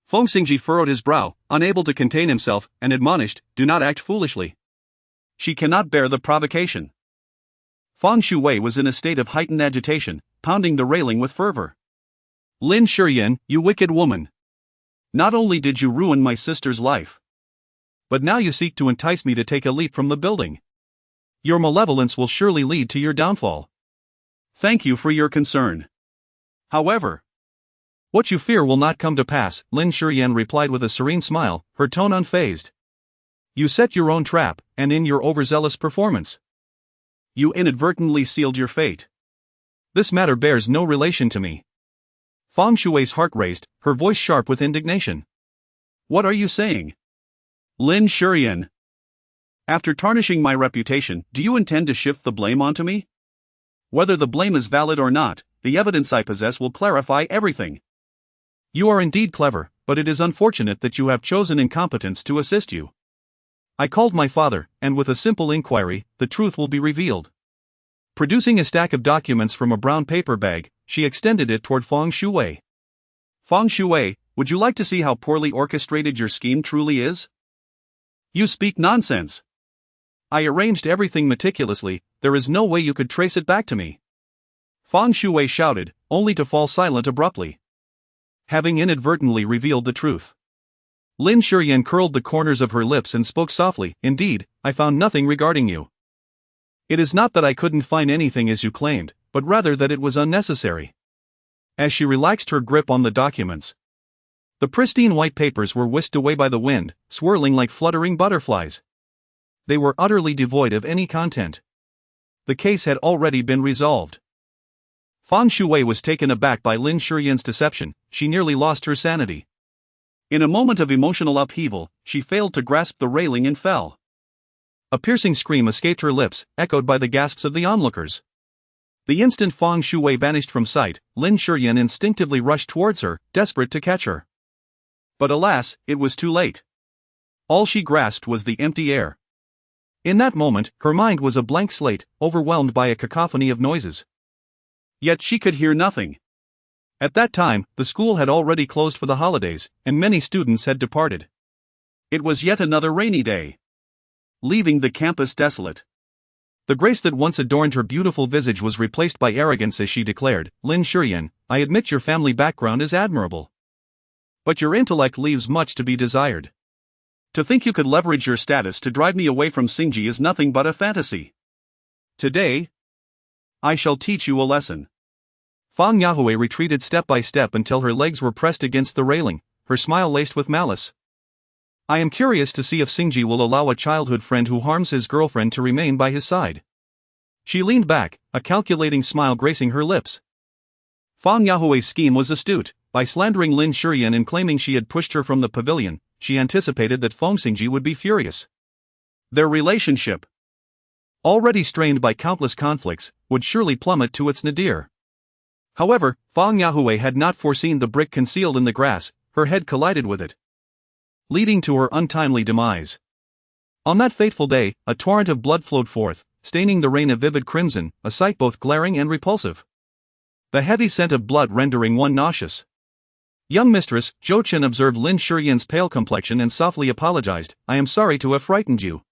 Feng Xingzhi furrowed his brow, unable to contain himself, and admonished, "Do not act foolishly. She cannot bear the provocation." Feng Shuwei was in a state of heightened agitation, pounding the railing with fervor. "Lin Shiyan, you wicked woman! Not only did you ruin my sister's life, but now you seek to entice me to take a leap from the building. Your malevolence will surely lead to your downfall. Thank you for your concern. However, what you fear will not come to pass, Lin Shiyan replied with a serene smile, her tone unfazed. You set your own trap, and in your overzealous performance, you inadvertently sealed your fate. This matter bears no relation to me. Feng Shui's heart raced, her voice sharp with indignation. What are you saying? Lin Shiyan. After tarnishing my reputation, do you intend to shift the blame onto me? Whether the blame is valid or not, the evidence I possess will clarify everything. You are indeed clever, but it is unfortunate that you have chosen incompetence to assist you. I called my father, and with a simple inquiry, the truth will be revealed. Producing a stack of documents from a brown paper bag, she extended it toward Feng Shui. Feng Shui, would you like to see how poorly orchestrated your scheme truly is? You speak nonsense. I arranged everything meticulously, there is no way you could trace it back to me. Feng Shui shouted, only to fall silent abruptly, having inadvertently revealed the truth. Lin Shiyan curled the corners of her lips and spoke softly, indeed, I found nothing regarding you. It is not that I couldn't find anything as you claimed, but rather that it was unnecessary. As she relaxed her grip on the documents, the pristine white papers were whisked away by the wind, swirling like fluttering butterflies. They were utterly devoid of any content. The case had already been resolved. Feng Shui was taken aback by Lin Shiyan's deception, she nearly lost her sanity. In a moment of emotional upheaval, she failed to grasp the railing and fell. A piercing scream escaped her lips, echoed by the gasps of the onlookers. The instant Feng Shui vanished from sight, Lin Shiyan instinctively rushed towards her, desperate to catch her. But alas, it was too late. All she grasped was the empty air. In that moment, her mind was a blank slate, overwhelmed by a cacophony of noises. Yet she could hear nothing. At that time, the school had already closed for the holidays, and many students had departed. It was yet another rainy day, leaving the campus desolate. The grace that once adorned her beautiful visage was replaced by arrogance as she declared, Lin Shiyan, I admit your family background is admirable. But your intellect leaves much to be desired. To think you could leverage your status to drive me away from Xingzhi is nothing but a fantasy. Today, I shall teach you a lesson. Feng Yahui retreated step by step until her legs were pressed against the railing, her smile laced with malice. I am curious to see if Xingzhi will allow a childhood friend who harms his girlfriend to remain by his side. She leaned back, a calculating smile gracing her lips. Feng Yahui's scheme was astute. By slandering Lin Shiyan and claiming she had pushed her from the pavilion, she anticipated that Feng Xingzhi would be furious. Their relationship, already strained by countless conflicts, would surely plummet to its nadir. However, Feng Yahui had not foreseen the brick concealed in the grass, her head collided with it, leading to her untimely demise. On that fateful day, a torrent of blood flowed forth, staining the rain a vivid crimson, a sight both glaring and repulsive. The heavy scent of blood rendering one nauseous. Young mistress, Zhou Chen observed Lin Shiyan's pale complexion and softly apologized, I am sorry to have frightened you.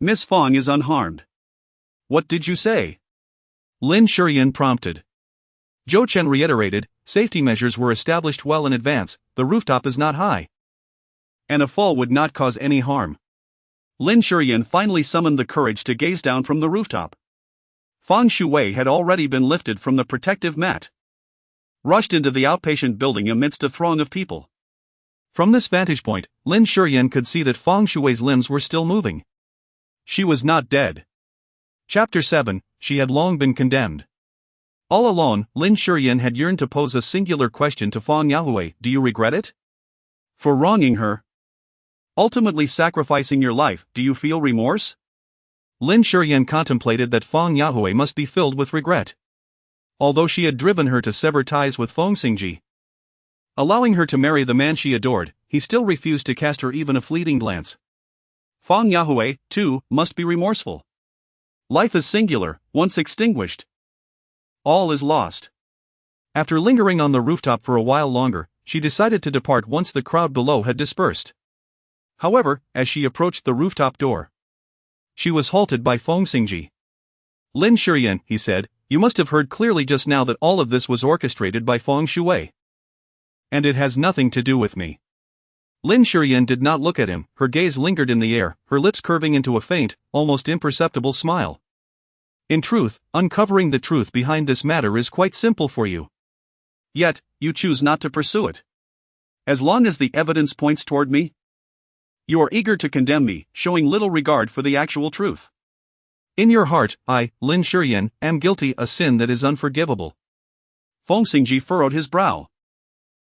Miss Feng is unharmed. What did you say? Lin Shiyan prompted. Zhou Chen reiterated, safety measures were established well in advance, the rooftop is not high, and a fall would not cause any harm. Lin Shiyan finally summoned the courage to gaze down from the rooftop. Feng Shui had already been lifted from the protective mat, rushed into the outpatient building amidst a throng of people. From this vantage point, Lin Shiyan could see that Feng Shui's limbs were still moving. She was not dead. Chapter 7, she had long been condemned. All alone, Lin Shiyan had yearned to pose a singular question to Feng Yahui, do you regret it? For wronging her? Ultimately sacrificing your life, do you feel remorse? Lin Shiyan contemplated that Feng Yahui must be filled with regret. Although she had driven her to sever ties with Feng Xingzhi, allowing her to marry the man she adored, he still refused to cast her even a fleeting glance. Feng Yahui, too, must be remorseful. Life is singular, once extinguished, all is lost. After lingering on the rooftop for a while longer, she decided to depart once the crowd below had dispersed. However, as she approached the rooftop door, she was halted by Feng Xingzhi. Lin Shiyan, he said, you must have heard clearly just now that all of this was orchestrated by Feng Shui. And it has nothing to do with me. Lin Shiyan did not look at him, her gaze lingered in the air, her lips curving into a faint, almost imperceptible smile. In truth, uncovering the truth behind this matter is quite simple for you. Yet, you choose not to pursue it. As long as the evidence points toward me, you are eager to condemn me, showing little regard for the actual truth. In your heart, I, Lin Shiyan, am guilty, a sin that is unforgivable. Feng Xingzhi furrowed his brow.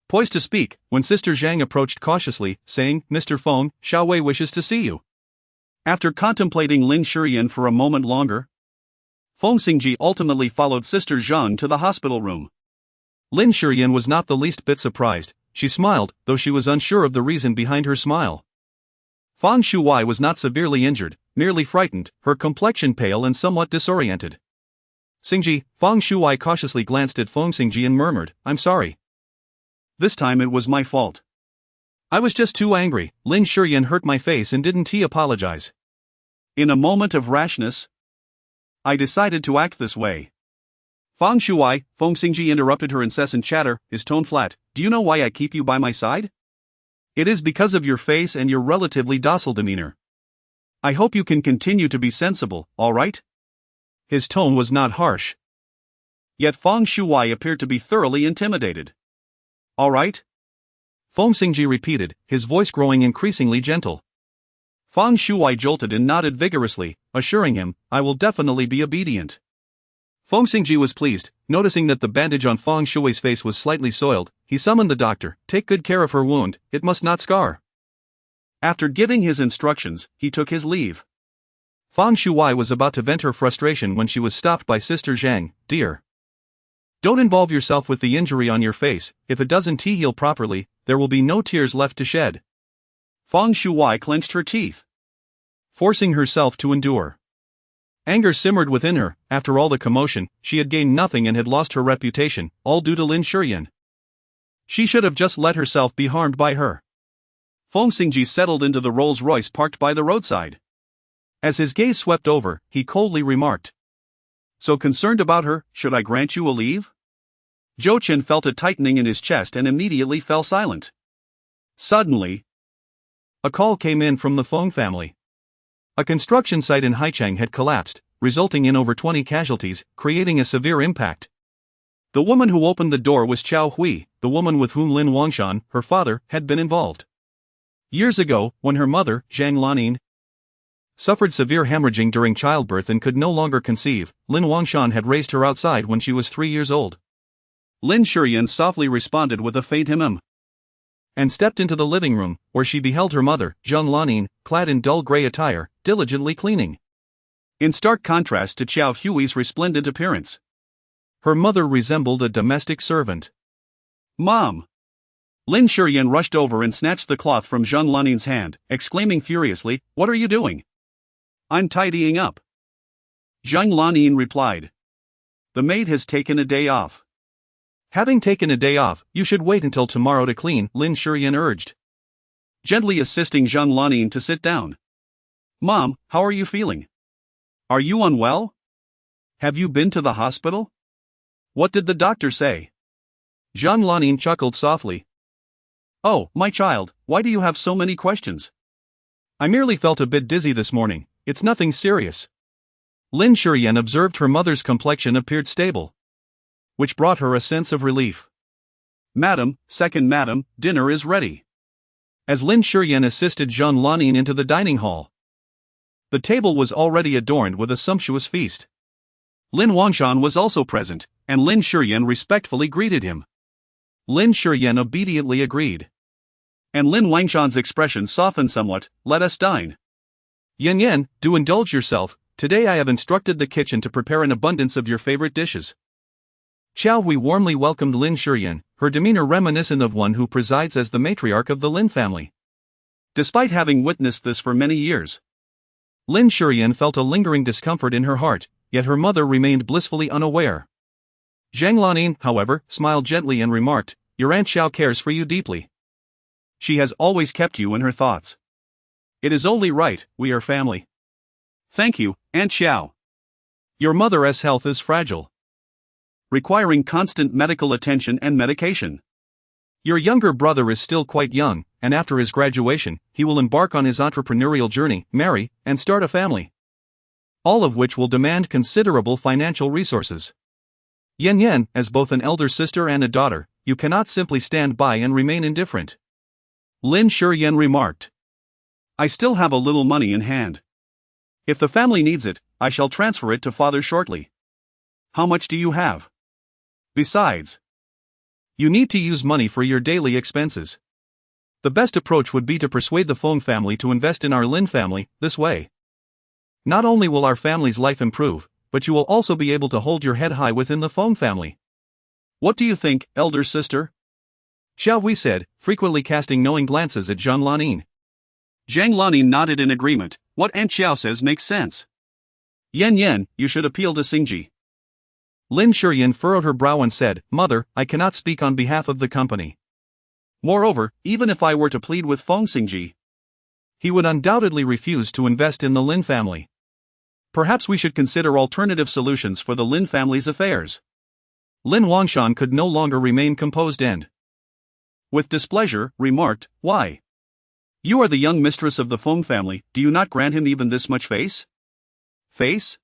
Poised to speak, when Sister Zhang approached cautiously, saying, Mr. Feng, Xiao Wei wishes to see you. After contemplating Lin Shiyan for a moment longer, Feng Xingzhi ultimately followed Sister Zhang to the hospital room. Lin Shiyan was not the least bit surprised. She smiled, though she was unsure of the reason behind her smile. Fang Shuai was not severely injured, merely frightened, her complexion pale and somewhat disoriented. Xingzhi, Fang Shuai cautiously glanced at Feng Xingzhi and murmured, I'm sorry. This time it was my fault. I was just too angry. Lin Shiyan hurt my face and didn't he apologize. In a moment of rashness, I decided to act this way. Fang Shuai, Feng Xingzhi interrupted her incessant chatter, his tone flat. Do you know why I keep you by my side? It is because of your face and your relatively docile demeanor. I hope you can continue to be sensible, all right? His tone was not harsh. Yet Feng Shuai appeared to be thoroughly intimidated. All right? Feng Xingzhi repeated, his voice growing increasingly gentle. Feng Shuai jolted and nodded vigorously, assuring him, I will definitely be obedient. Feng Xingzhi was pleased, noticing that the bandage on Feng Shuai's face was slightly soiled. He summoned the doctor. Take good care of her wound, it must not scar. After giving his instructions, he took his leave. Feng Shuai was about to vent her frustration when she was stopped by Sister Zhang. Dear, don't involve yourself with the injury on your face. If it doesn't heal properly, there will be no tears left to shed. Feng Shuai clenched her teeth, forcing herself to endure. Anger simmered within her. After all the commotion, she had gained nothing and had lost her reputation, all due to Lin Shiyan. She should have just let herself be harmed by her. Feng Xingzhi settled into the Rolls-Royce parked by the roadside. As his gaze swept over, he coldly remarked, So concerned about her, should I grant you a leave? Zhou Chen felt a tightening in his chest and immediately fell silent. Suddenly, a call came in from the Feng family. A construction site in Haicheng had collapsed, resulting in over 20 casualties, creating a severe impact. The woman who opened the door was Chao Hui, the woman with whom Lin Wangshan, her father, had been involved. Years ago, when her mother, Zhang Lanin, suffered severe hemorrhaging during childbirth and could no longer conceive, Lin Wangshan had raised her outside when she was 3 years old. Lin Shiyan softly responded with a faint and stepped into the living room, where she beheld her mother, Zhang Lanin, clad in dull gray attire, diligently cleaning. In stark contrast to Chao Hui's resplendent appearance, her mother resembled a domestic servant. Mom! Lin Shiyan rushed over and snatched the cloth from Zhang Lanin's hand, exclaiming furiously, What are you doing? I'm tidying up. Zhang Lanin replied. The maid has taken a day off. Having taken a day off, you should wait until tomorrow to clean, Lin Shiyan urged, gently assisting Zhang Lanin to sit down. Mom, how are you feeling? Are you unwell? Have you been to the hospital? What did the doctor say? Zhang Lanin chuckled softly. Oh, my child, why do you have so many questions? I merely felt a bit dizzy this morning, it's nothing serious. Lin Shiyan observed her mother's complexion appeared stable, which brought her a sense of relief. Madam, dinner is ready. As Lin Shiyan assisted Zhang Lanin into the dining hall, the table was already adorned with a sumptuous feast. Lin Wangshan was also present, and Lin Shiyan respectfully greeted him. Lin Shiyan obediently agreed. And Lin Wangshan's expression softened somewhat. Let us dine. Yan, do indulge yourself. Today I have instructed the kitchen to prepare an abundance of your favorite dishes. Chao Hui warmly welcomed Lin Shiyan, her demeanor reminiscent of one who presides as the matriarch of the Lin family. Despite having witnessed this for many years, Lin Shiyan felt a lingering discomfort in her heart, yet her mother remained blissfully unaware. Zhang Lanin, however, smiled gently and remarked, Your Aunt Xiao cares for you deeply. She has always kept you in her thoughts. It is only right, we are family. Thank you, Aunt Xiao. Your mother's health is fragile, requiring constant medical attention and medication. Your younger brother is still quite young, and after his graduation, he will embark on his entrepreneurial journey, marry, and start a family. All of which will demand considerable financial resources. Yan, as both an elder sister and a daughter, you cannot simply stand by and remain indifferent. Lin Shiyan remarked. I still have a little money in hand. If the family needs it, I shall transfer it to father shortly. How much do you have? Besides, you need to use money for your daily expenses. The best approach would be to persuade the Feng family to invest in our Lin family. This way, not only will our family's life improve, but you will also be able to hold your head high within the Feng family. What do you think, elder sister? Xiao Hui said, frequently casting knowing glances at Zhang Lanin. Zhang Lanin nodded in agreement. What Aunt Xiao says makes sense. Yan, you should appeal to Xingzhi. Lin Shiyan furrowed her brow and said, Mother, I cannot speak on behalf of the company. Moreover, even if I were to plead with Feng Xingzhi, he would undoubtedly refuse to invest in the Lin family. Perhaps we should consider alternative solutions for the Lin family's affairs. Lin Wangshan could no longer remain composed and, with displeasure, remarked, Why? You are the young mistress of the Feng family, do you not grant him even this much face? Face?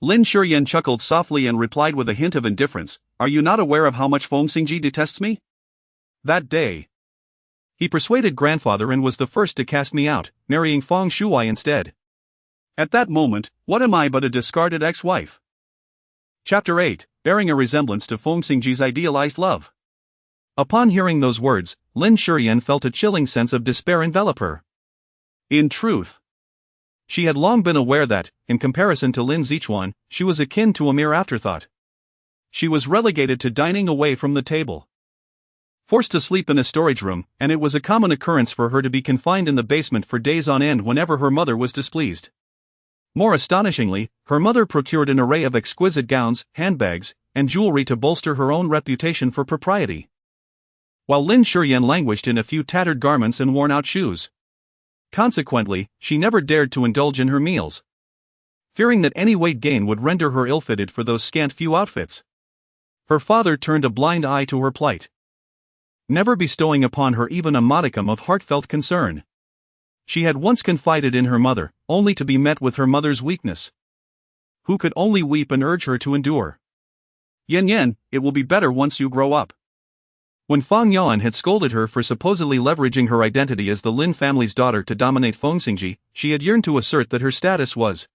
Lin Shiyan chuckled softly and replied with a hint of indifference, Are you not aware of how much Feng Xingzhi detests me? That day, he persuaded grandfather and was the first to cast me out, marrying Feng Shuai instead. At that moment, what am I but a discarded ex-wife? Chapter 8, bearing a resemblance to Feng Xingzhi's idealized love. Upon hearing those words, Lin Shiyan felt a chilling sense of despair envelop her. In truth, she had long been aware that, in comparison to Lin Zichuan, she was akin to a mere afterthought. She was relegated to dining away from the table, forced to sleep in a storage room, and it was a common occurrence for her to be confined in the basement for days on end whenever her mother was displeased. More astonishingly, her mother procured an array of exquisite gowns, handbags, and jewelry to bolster her own reputation for propriety, while Lin Shiyan languished in a few tattered garments and worn-out shoes. Consequently, she never dared to indulge in her meals, fearing that any weight gain would render her ill-fitted for those scant few outfits. Her father turned a blind eye to her plight, never bestowing upon her even a modicum of heartfelt concern. She had once confided in her mother, only to be met with her mother's weakness, who could only weep and urge her to endure. Yan, it will be better once you grow up. When Fang Yuan had scolded her for supposedly leveraging her identity as the Lin family's daughter to dominate Feng Xingzhi, she had yearned to assert that her status was,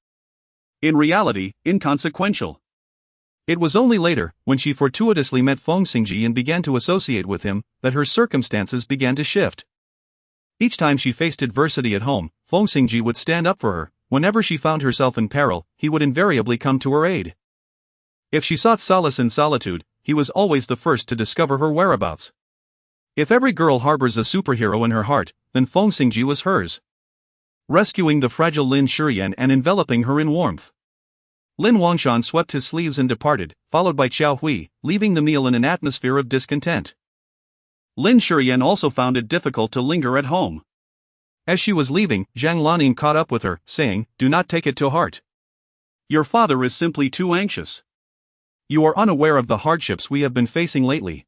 in reality, inconsequential. It was only later, when she fortuitously met Feng Xingzhi and began to associate with him, that her circumstances began to shift. Each time she faced adversity at home, Feng Xingzhi would stand up for her. Whenever she found herself in peril, he would invariably come to her aid. If she sought solace in solitude, he was always the first to discover her whereabouts. If every girl harbors a superhero in her heart, then Feng Xingzhi was hers, rescuing the fragile Lin Shiyan and enveloping her in warmth. Lin Wangshan swept his sleeves and departed, followed by Xiao Hui, leaving the meal in an atmosphere of discontent. Lin Shiyan also found it difficult to linger at home. As she was leaving, Zhang Lanin caught up with her, saying, Do not take it to heart. Your father is simply too anxious. You are unaware of the hardships we have been facing lately.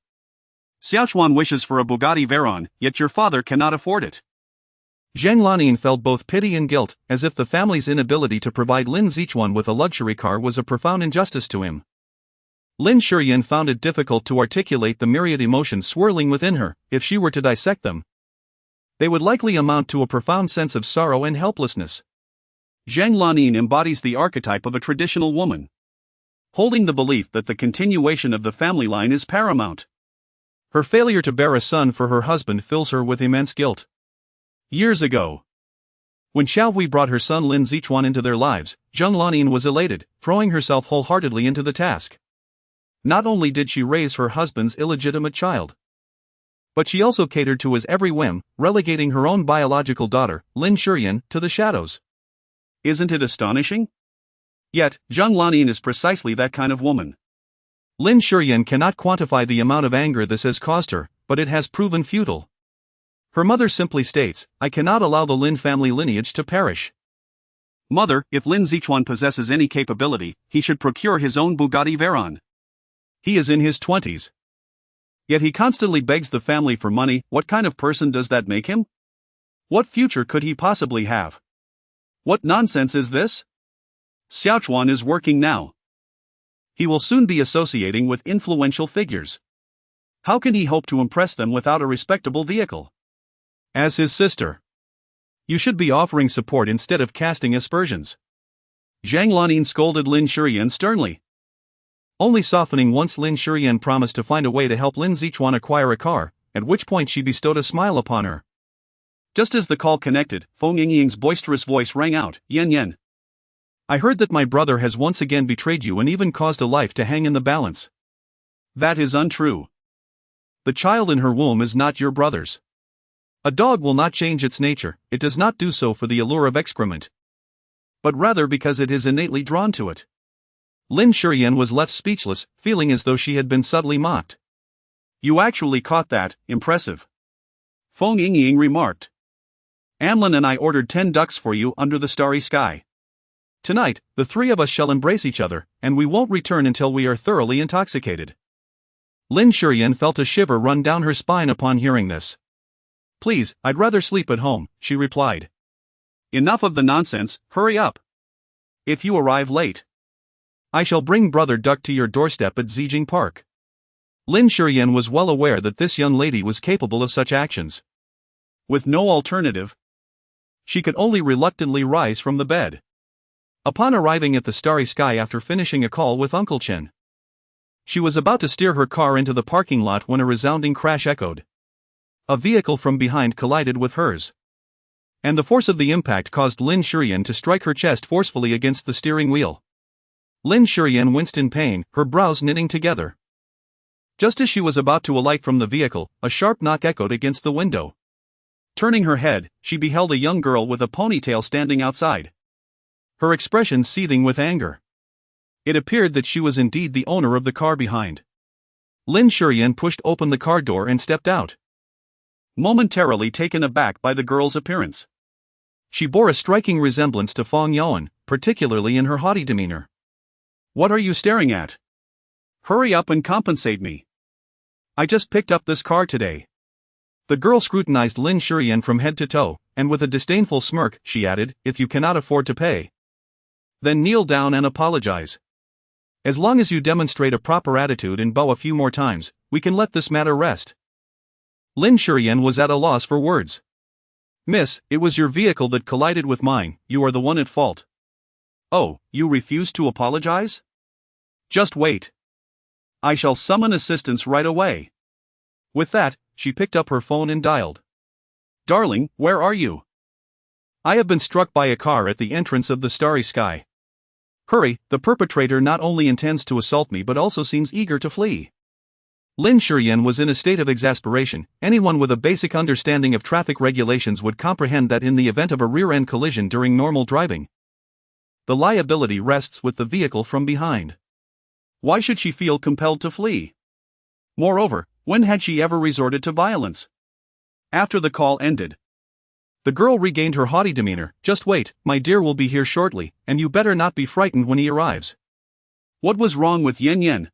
Xiaochuan wishes for a Bugatti Veyron, yet your father cannot afford it. Zhang Lanin felt both pity and guilt, as if the family's inability to provide Lin Zichuan with a luxury car was a profound injustice to him. Lin Shiyan found it difficult to articulate the myriad emotions swirling within her. If she were to dissect them, they would likely amount to a profound sense of sorrow and helplessness. Zhang Lanin embodies the archetype of a traditional woman, holding the belief that the continuation of the family line is paramount. Her failure to bear a son for her husband fills her with immense guilt. Years ago, when Xiao Hui brought her son Lin Zichuan into their lives, Zhang Lanin was elated, throwing herself wholeheartedly into the task. Not only did she raise her husband's illegitimate child, but she also catered to his every whim, relegating her own biological daughter, Lin Shiyan, to the shadows. Isn't it astonishing? Yet, Zhang Lanin is precisely that kind of woman. Lin Shiyan cannot quantify the amount of anger this has caused her, but it has proven futile. Her mother simply states, I cannot allow the Lin family lineage to perish. Mother, if Lin Zichuan possesses any capability, he should procure his own Bugatti Veyron. He is in his 20s. Yet he constantly begs the family for money. What kind of person does that make him? What future could he possibly have? What nonsense is this? Xiaochuan is working now. He will soon be associating with influential figures. How can he hope to impress them without a respectable vehicle? As his sister, you should be offering support instead of casting aspersions. Zhang Lanin scolded Lin Shiyan sternly, only softening once Lin Shiyan promised to find a way to help Lin Zichuan acquire a car, at which point she bestowed a smile upon her. Just as the call connected, Feng Xingzhi's boisterous voice rang out, "Yan Yan. I heard that my brother has once again betrayed you and even caused a life to hang in the balance." "That is untrue. The child in her womb is not your brother's. A dog will not change its nature, it does not do so for the allure of excrement, but rather because it is innately drawn to it." Lin Shiyan was left speechless, feeling as though she had been subtly mocked. "You actually caught that, impressive," Feng Xingzhi remarked. "Anlin and I ordered 10 ducks for you under the starry sky. Tonight, the three of us shall embrace each other, and we won't return until we are thoroughly intoxicated." Lin Shiyan felt a shiver run down her spine upon hearing this. "Please, I'd rather sleep at home," she replied. "Enough of the nonsense, hurry up. If you arrive late, I shall bring Brother Duck to your doorstep at Zijing Park." Lin Shiyan was well aware that this young lady was capable of such actions. With no alternative, she could only reluctantly rise from the bed. Upon arriving at the starry sky after finishing a call with Uncle Chen, she was about to steer her car into the parking lot when a resounding crash echoed. A vehicle from behind collided with hers, and the force of the impact caused Lin Shiyan to strike her chest forcefully against the steering wheel. Lin Shiyan winced in pain, her brows knitting together. Just as she was about to alight from the vehicle, a sharp knock echoed against the window. Turning her head, she beheld a young girl with a ponytail standing outside, her expression seething with anger. It appeared that she was indeed the owner of the car behind. Lin Shiyan pushed open the car door and stepped out, momentarily taken aback by the girl's appearance. She bore a striking resemblance to Feng Yuan, particularly in her haughty demeanor. "What are you staring at? Hurry up and compensate me. I just picked up this car today." The girl scrutinized Lin Shiyan from head to toe, and with a disdainful smirk, she added, "If you cannot afford to pay, then kneel down and apologize. As long as you demonstrate a proper attitude and bow a few more times, we can let this matter rest." Lin Shiyan was at a loss for words. "Miss, it was your vehicle that collided with mine, you are the one at fault." "Oh, you refuse to apologize? Just wait. I shall summon assistance right away." With that, she picked up her phone and dialed. "Darling, where are you? I have been struck by a car at the entrance of the starry sky. Hurry, the perpetrator not only intends to assault me but also seems eager to flee." Lin Shiyan was in a state of exasperation. Anyone with a basic understanding of traffic regulations would comprehend that in the event of a rear-end collision during normal driving, the liability rests with the vehicle from behind. Why should she feel compelled to flee? Moreover, when had she ever resorted to violence? After the call ended, the girl regained her haughty demeanor. "Just wait, my dear will be here shortly, and you better not be frightened when he arrives." What was wrong with Yan Yan?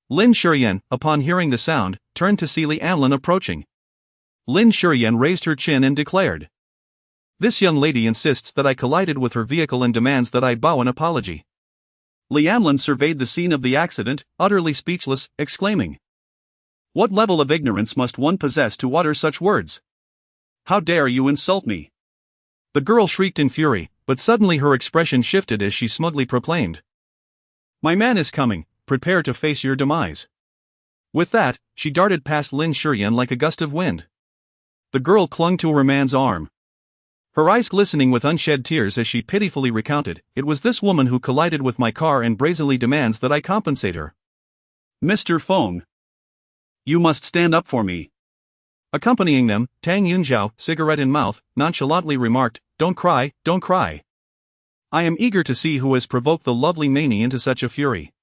Lin Shiyan, upon hearing the sound, turned to see Li Anlin approaching. Lin Shiyan raised her chin and declared, "This young lady insists that I collided with her vehicle and demands that I bow an apology." Li Anlin surveyed the scene of the accident, utterly speechless, exclaiming, "What level of ignorance must one possess to utter such words? How dare you insult me?" The girl shrieked in fury, but suddenly her expression shifted as she smugly proclaimed, "My man is coming, prepare to face your demise." With that, she darted past Lin Shiyan like a gust of wind. The girl clung to her man's arm, her eyes glistening with unshed tears as she pitifully recounted, "It was this woman who collided with my car and brazenly demands that I compensate her." "Mr. Feng, you must stand up for me." Accompanying them, Tang Yunzhao, cigarette in mouth, nonchalantly remarked, don't cry. I am eager to see who has provoked the lovely Mani into such a fury."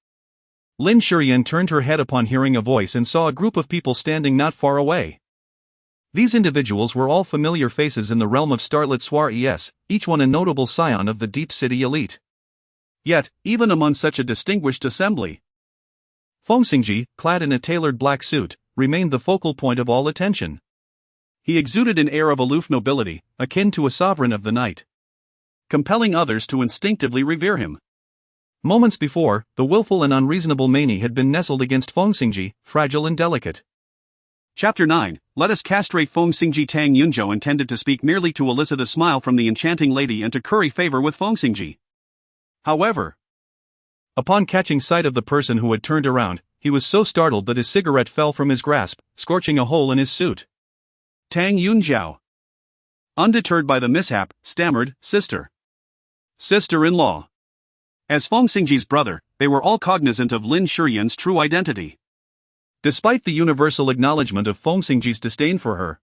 Lin Shiyan turned her head upon hearing a voice and saw a group of people standing not far away. These individuals were all familiar faces in the realm of starlit soirees, each one a notable scion of the deep city elite. Yet, even among such a distinguished assembly, Feng Xingzhi, clad in a tailored black suit, remained the focal point of all attention. He exuded an air of aloof nobility, akin to a sovereign of the night, compelling others to instinctively revere him. Moments before, the willful and unreasonable Mani had been nestled against Feng Xingzhi, fragile and delicate. Chapter 9. Let us castrate Feng Xingzhi. Tang Yunzhou intended to speak merely to elicit a smile from the enchanting lady and to curry favor with Feng Xingzhi. However, upon catching sight of the person who had turned around, he was so startled that his cigarette fell from his grasp, scorching a hole in his suit. Tang Yunzhou, undeterred by the mishap, stammered, "Sister. Sister-in-law." As Feng Xingzhi's brother, they were all cognizant of Lin Shiyan's true identity. Despite the universal acknowledgement of Feng Xingzhi's disdain for her,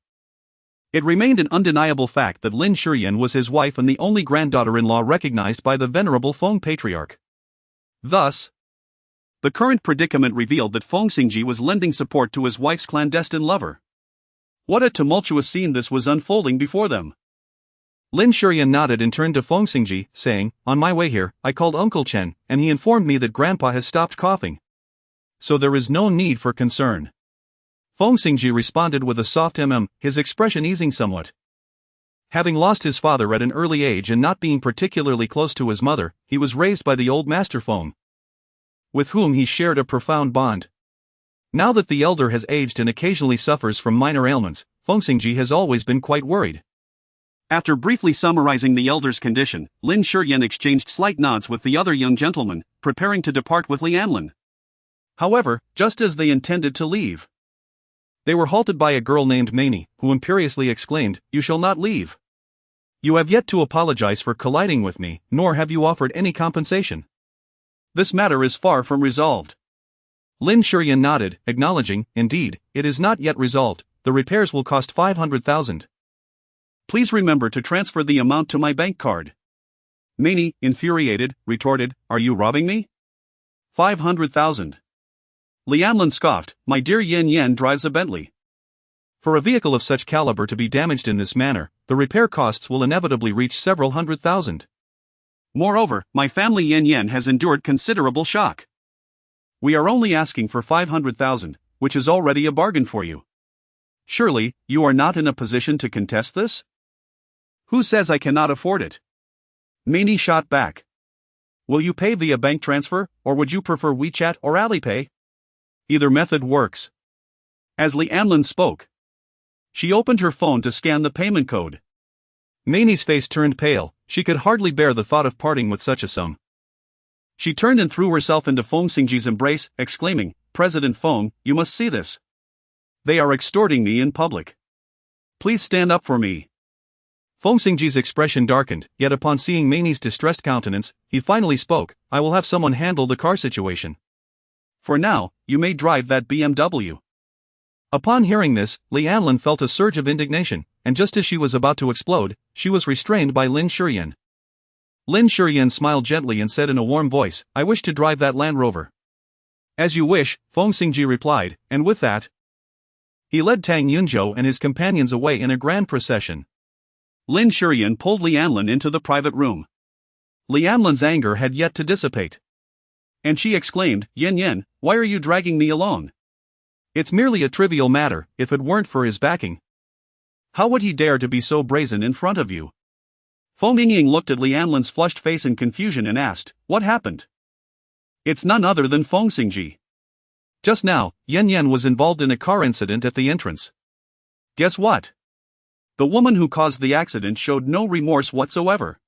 it remained an undeniable fact that Lin Shiyan was his wife and the only granddaughter-in-law recognized by the venerable Feng patriarch. Thus, the current predicament revealed that Feng Xingzhi was lending support to his wife's clandestine lover. What a tumultuous scene this was unfolding before them. Lin Shiyan nodded and turned to Feng Xingzhi, saying, "On my way here, I called Uncle Chen, and he informed me that Grandpa has stopped coughing. So there is no need for concern." Feng Xingzhi responded with a soft his expression easing somewhat. Having lost his father at an early age and not being particularly close to his mother, he was raised by the old master Feng, with whom he shared a profound bond. Now that the elder has aged and occasionally suffers from minor ailments, Feng Xingzhi has always been quite worried. After briefly summarizing the elder's condition, Lin Shiyan exchanged slight nods with the other young gentleman, preparing to depart with Lianlin. However, just as they intended to leave, they were halted by a girl named Mani, who imperiously exclaimed, "You shall not leave. You have yet to apologize for colliding with me, nor have you offered any compensation. This matter is far from resolved." Lin Shiyan nodded, acknowledging, "Indeed, it is not yet resolved. The repairs will cost 500,000. Please remember to transfer the amount to my bank card." Mani, infuriated, retorted, "Are you robbing me? 500,000. Lianlin scoffed, "My dear Yan drives a Bentley. For a vehicle of such caliber to be damaged in this manner, the repair costs will inevitably reach several 100,000. Moreover, my family Yan has endured considerable shock. We are only asking for 500,000, which is already a bargain for you. Surely, you are not in a position to contest this? Who says I cannot afford it?" Mani shot back. "Will you pay via bank transfer, or would you prefer WeChat or Alipay? Either method works." As Lianlin spoke, she opened her phone to scan the payment code. Mani's face turned pale. She could hardly bear the thought of parting with such a sum. She turned and threw herself into Feng Xingzhi's embrace, exclaiming, "President Feng, you must see this. They are extorting me in public. Please stand up for me." Feng Xingzhi's expression darkened, yet upon seeing Mani's distressed countenance, he finally spoke, "I will have someone handle the car situation. For now, you may drive that BMW." Upon hearing this, Lianlin felt a surge of indignation, and just as she was about to explode, she was restrained by Lin Shiyan. Lin Shiyan smiled gently and said in a warm voice, "I wish to drive that Land Rover." "As you wish," Feng Xingzhi replied, and with that, he led Tang Yunzhou and his companions away in a grand procession. Lin Shiyan pulled Lianlin into the private room. Lianlin's anger had yet to dissipate, and she exclaimed, Yan, why are you dragging me along? It's merely a trivial matter. If it weren't for his backing, how would he dare to be so brazen in front of you?" Feng Xingzhi looked at Lianlin's flushed face in confusion and asked, "What happened?" "It's none other than Feng Xingzhi. Just now, Yan was involved in a car incident at the entrance. Guess what? The woman who caused the accident showed no remorse whatsoever.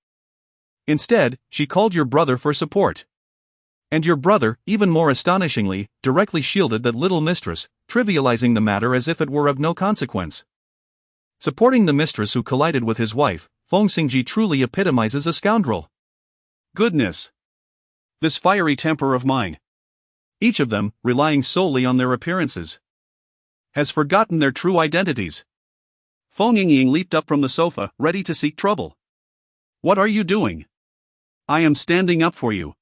Instead, she called your brother for support. And your brother, even more astonishingly, directly shielded that little mistress, trivializing the matter as if it were of no consequence. Supporting the mistress who collided with his wife, Feng Xingzhi truly epitomizes a scoundrel. Goodness! This fiery temper of mine. Each of them, relying solely on their appearances, has forgotten their true identities." Feng Xingzhi leaped up from the sofa, ready to seek trouble. "What are you doing?" "I am standing up for you."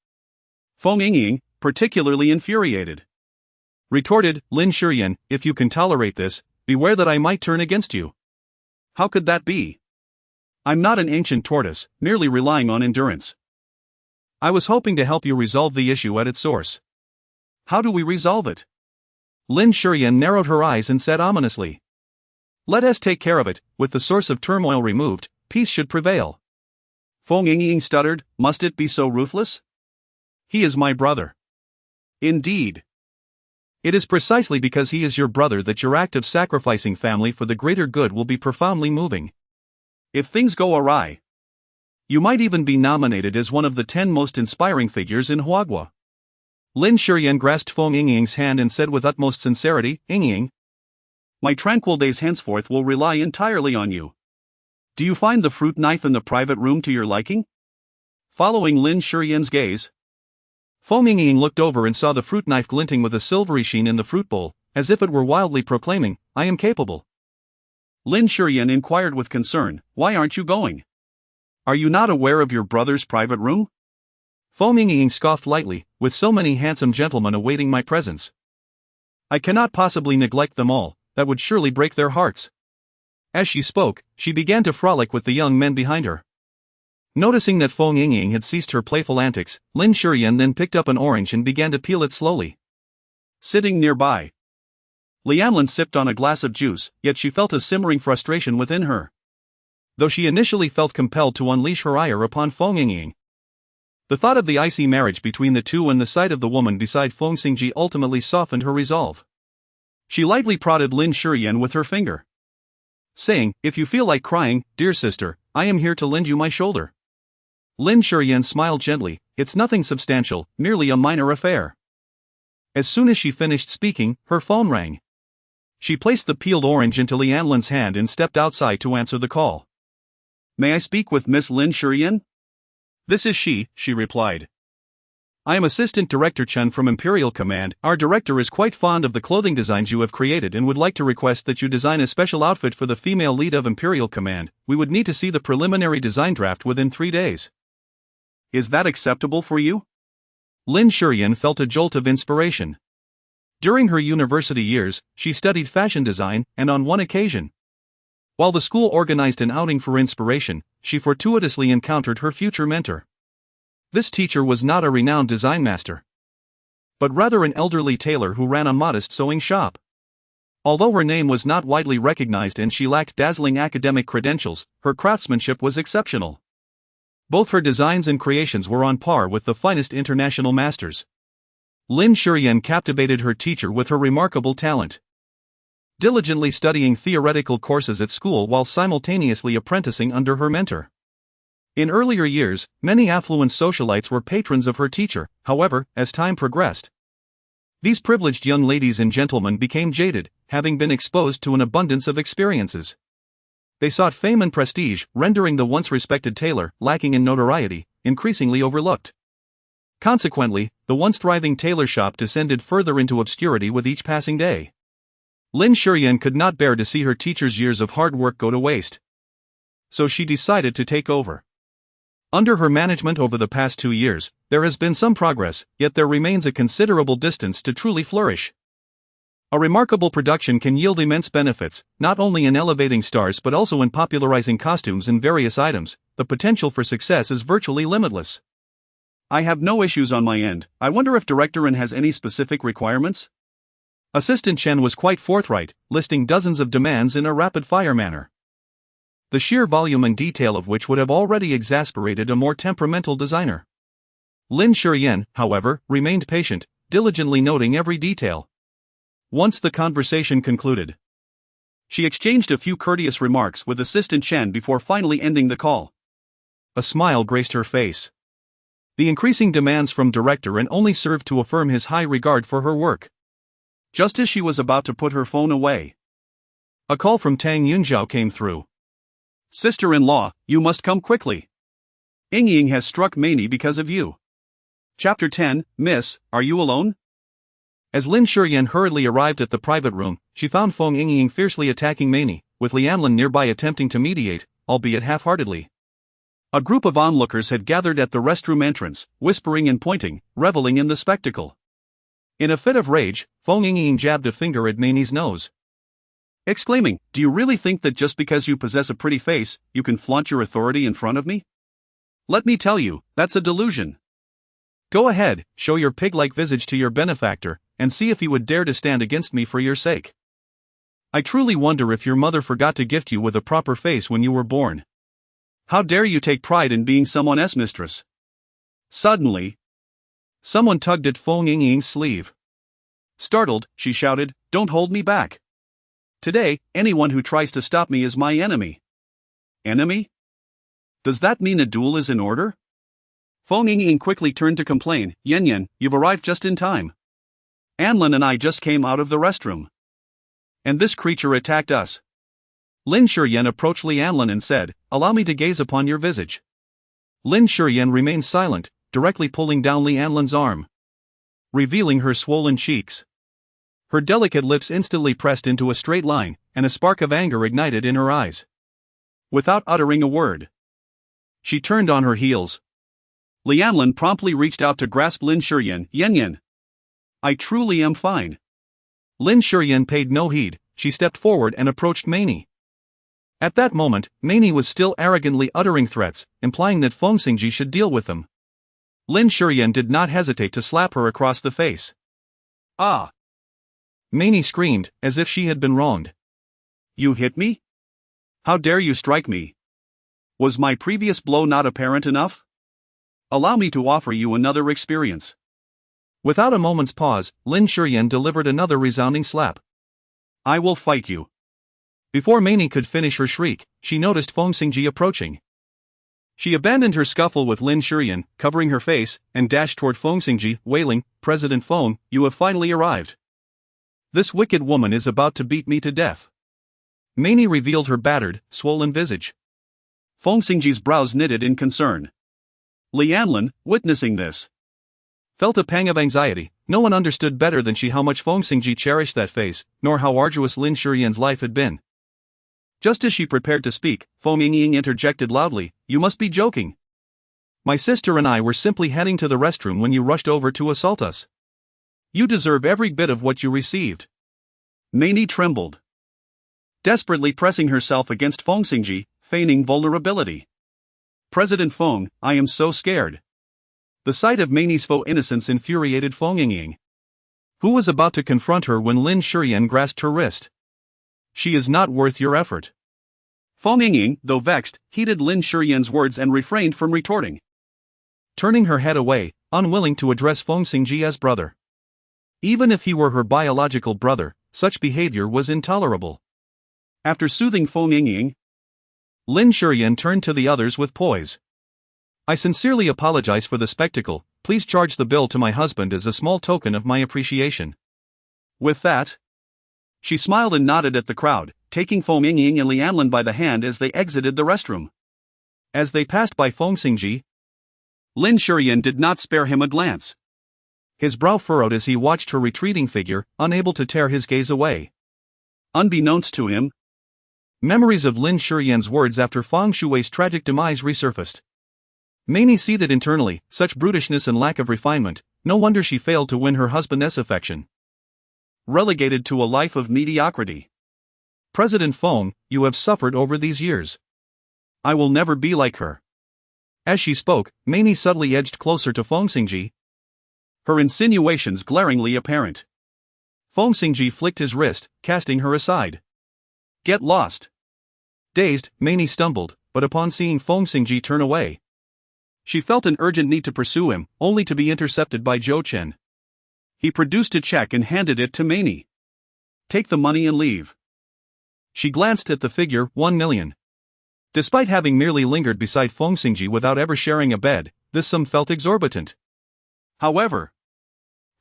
Feng Xingzhi, particularly infuriated, retorted, Lin Shiyan, "If you can tolerate this, beware that I might turn against you." "How could that be? I'm not an ancient tortoise, merely relying on endurance. I was hoping to help you resolve the issue at its source." "How do we resolve it?" Lin Shiyan narrowed her eyes and said ominously. Let us take care of it, with the source of turmoil removed, peace should prevail. Feng Xingzhi stuttered, must it be so ruthless? He is my brother. Indeed. It is precisely because he is your brother that your act of sacrificing family for the greater good will be profoundly moving. If things go awry, you might even be nominated as one of the 10 most inspiring figures in Huagua. Lin Shiyan grasped Feng Xingzhi's hand and said with utmost sincerity, Xingzhi, my tranquil days henceforth will rely entirely on you. Do you find the fruit knife in the private room to your liking? Following Lin Shiyan's gaze, Feng Xingzhi looked over and saw the fruit knife glinting with a silvery sheen in the fruit bowl, as if it were wildly proclaiming, I am capable. Lin Shiyan inquired with concern, why aren't you going? Are you not aware of your brother's private room? Feng Xingzhi scoffed lightly, with so many handsome gentlemen awaiting my presence. I cannot possibly neglect them all, that would surely break their hearts. As she spoke, she began to frolic with the young men behind her. Noticing that Feng Xingzhi had ceased her playful antics, Lin Shiyan then picked up an orange and began to peel it slowly. Sitting nearby, Lianlin sipped on a glass of juice, yet she felt a simmering frustration within her. Though she initially felt compelled to unleash her ire upon Feng Xingzhi, the thought of the icy marriage between the two and the sight of the woman beside Feng Xingzhi ultimately softened her resolve. She lightly prodded Lin Shiyan with her finger, saying, if you feel like crying, dear sister, I am here to lend you my shoulder. Lin Shiyan smiled gently, it's nothing substantial, merely a minor affair. As soon as she finished speaking, her phone rang. She placed the peeled orange into Lianlin's hand and stepped outside to answer the call. May I speak with Miss Lin Shiyan? This is she replied. I am Assistant Director Chen from Imperial Command. Our director is quite fond of the clothing designs you have created and would like to request that you design a special outfit for the female lead of Imperial Command. We would need to see the preliminary design draft within 3 days. Is that acceptable for you? Lin Shiyan felt a jolt of inspiration. During her university years, she studied fashion design, and on one occasion, while the school organized an outing for inspiration, she fortuitously encountered her future mentor. This teacher was not a renowned design master, but rather an elderly tailor who ran a modest sewing shop. Although her name was not widely recognized and she lacked dazzling academic credentials, her craftsmanship was exceptional. Both her designs and creations were on par with the finest international masters. Lin Shiyan captivated her teacher with her remarkable talent, diligently studying theoretical courses at school while simultaneously apprenticing under her mentor. In earlier years, many affluent socialites were patrons of her teacher. However, as time progressed, these privileged young ladies and gentlemen became jaded, having been exposed to an abundance of experiences. They sought fame and prestige, rendering the once respected tailor, lacking in notoriety, increasingly overlooked. Consequently, the once thriving tailor shop descended further into obscurity with each passing day. Lin Shiyan could not bear to see her teacher's years of hard work go to waste, so she decided to take over. Under her management over the past 2 years, there has been some progress, yet there remains a considerable distance to truly flourish. A remarkable production can yield immense benefits, not only in elevating stars but also in popularizing costumes and various items. The potential for success is virtually limitless. I have no issues on my end. I wonder if Director Ren has any specific requirements? Assistant Chen was quite forthright, listing dozens of demands in a rapid-fire manner, the sheer volume and detail of which would have already exasperated a more temperamental designer. Lin Shiyan, however, remained patient, diligently noting every detail. Once the conversation concluded, she exchanged a few courteous remarks with Assistant Chen before finally ending the call. A smile graced her face. The increasing demands from Director Ren only served to affirm his high regard for her work. Just as she was about to put her phone away, a call from Tang Yunzhao came through. Sister-in-law, you must come quickly. Xingzhi has struck Manny because of you. Chapter 10, Miss, are you alone? As Lin Shiyan hurriedly arrived at the private room, she found Feng Xingzhi fiercely attacking Manny, with Lianlin nearby attempting to mediate, albeit half-heartedly. A group of onlookers had gathered at the restroom entrance, whispering and pointing, reveling in the spectacle. In a fit of rage, Feng Xingzhi jabbed a finger at Manny's nose, exclaiming, do you really think that just because you possess a pretty face, you can flaunt your authority in front of me? Let me tell you, that's a delusion. Go ahead, show your pig-like visage to your benefactor, and see if he would dare to stand against me for your sake. I truly wonder if your mother forgot to gift you with a proper face when you were born. How dare you take pride in being someone's mistress? Suddenly, someone tugged at Feng Xingzi's sleeve. Startled, she shouted, "Don't hold me back. Today, anyone who tries to stop me is my enemy." Enemy? Does that mean a duel is in order? Feng Xingzi quickly turned to complain, "Yan, you've arrived just in time. Anlin and I just came out of the restroom. And this creature attacked us." Lin Shiyan approached Li Anlin and said, "Allow me to gaze upon your visage." Lin Shiyan remained silent, directly pulling down Li Anlin's arm, revealing her swollen cheeks. Her delicate lips instantly pressed into a straight line, and a spark of anger ignited in her eyes. Without uttering a word, she turned on her heels. Li Anlin promptly reached out to grasp Lin Shiyan. "Yan, I truly am fine." Lin Shiyan paid no heed. She stepped forward and approached Mani. At that moment, Mani was still arrogantly uttering threats, implying that Feng Xingzhi should deal with them. Lin Shiyan did not hesitate to slap her across the face. "Ah!" Mani screamed, as if she had been wronged. "You hit me? How dare you strike me? Was my previous blow not apparent enough? Allow me to offer you another experience." Without a moment's pause, Lin Shiyan delivered another resounding slap. "I will fight you." Before Mani could finish her shriek, she noticed Feng Xingzhi approaching. She abandoned her scuffle with Lin Shiyan, covering her face, and dashed toward Feng Xingzhi, wailing, "President Feng, you have finally arrived. This wicked woman is about to beat me to death." Mani revealed her battered, swollen visage. Feng Xingzhi's brows knitted in concern. Li Anlin, witnessing this, felt a pang of anxiety. No one understood better than she how much Feng Xingzhi cherished that face, nor how arduous Lin Shiyan's life had been. Just as she prepared to speak, Feng Xingzhi interjected loudly, "You must be joking. My sister and I were simply heading to the restroom when you rushed over to assault us. You deserve every bit of what you received." Mani trembled, desperately pressing herself against Feng Xingzhi, feigning vulnerability. "President Feng, I am so scared." The sight of Mani's faux innocence infuriated Feng Xingzhi, who was about to confront her when Lin Shiyan grasped her wrist. "She is not worth your effort." Feng Xingzhi, though vexed, heeded Lin Shiyan's words and refrained from retorting, turning her head away, unwilling to address Feng Xingzhi as brother. Even if he were her biological brother, such behavior was intolerable. After soothing Feng Xingzhi, Lin Shiyan turned to the others with poise. "I sincerely apologize for the spectacle. Please charge the bill to my husband as a small token of my appreciation." With that, she smiled and nodded at the crowd, taking Feng Xingzhi and Li Anlin by the hand as they exited the restroom. As they passed by Feng Xingzhi, Lin Shiyan did not spare him a glance. His brow furrowed as he watched her retreating figure, unable to tear his gaze away. Unbeknownst to him, memories of Lin Shiyan's words after Feng Shui's tragic demise resurfaced. Mani seethed internally, such brutishness and lack of refinement, no wonder she failed to win her husband's affection. Relegated to a life of mediocrity. "President Feng, you have suffered over these years. I will never be like her." As she spoke, Mani subtly edged closer to Feng Xingzhi, her insinuations glaringly apparent. Feng Xingzhi flicked his wrist, casting her aside. "Get lost." Dazed, Mani stumbled, but upon seeing Feng Xingzhi turn away, she felt an urgent need to pursue him, only to be intercepted by Zhou Chen. He produced a check and handed it to Mani. "Take the money and leave." She glanced at the figure, 1 million. Despite having merely lingered beside Feng Xingzhi without ever sharing a bed, this sum felt exorbitant. However,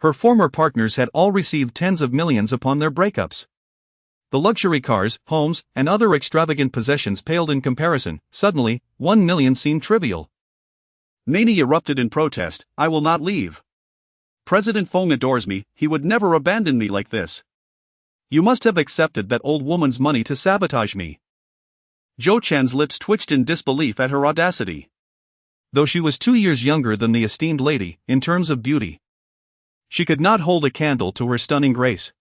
her former partners had all received tens of millions upon their breakups. The luxury cars, homes, and other extravagant possessions paled in comparison. Suddenly, 1 million seemed trivial. Mani erupted in protest, "I will not leave. President Feng adores me, he would never abandon me like this. You must have accepted that old woman's money to sabotage me." Zhou Chen's lips twitched in disbelief at her audacity. Though she was 2 years younger than the esteemed lady, in terms of beauty, she could not hold a candle to her stunning grace.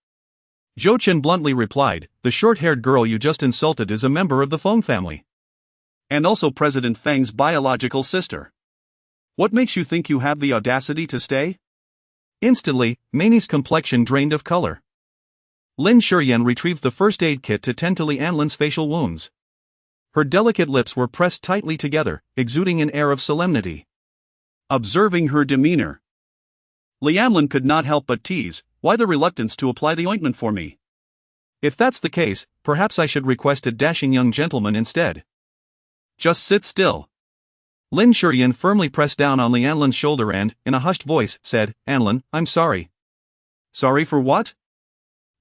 Zhou Chen bluntly replied, "The short-haired girl you just insulted is a member of the Feng family. And also President Feng's biological sister. What makes you think you have the audacity to stay?" Instantly, Mainy's complexion drained of color. Lin Shiyan retrieved the first aid kit to tend to Lianlin's facial wounds. Her delicate lips were pressed tightly together, exuding an air of solemnity. Observing her demeanor, Lianlin could not help but tease, "Why the reluctance to apply the ointment for me?" If that's the case, perhaps I should request a dashing young gentleman instead. Just sit still. Lin Shiyan firmly pressed down on Lianlin's shoulder and, in a hushed voice, said, "Anlin, I'm sorry." Sorry for what?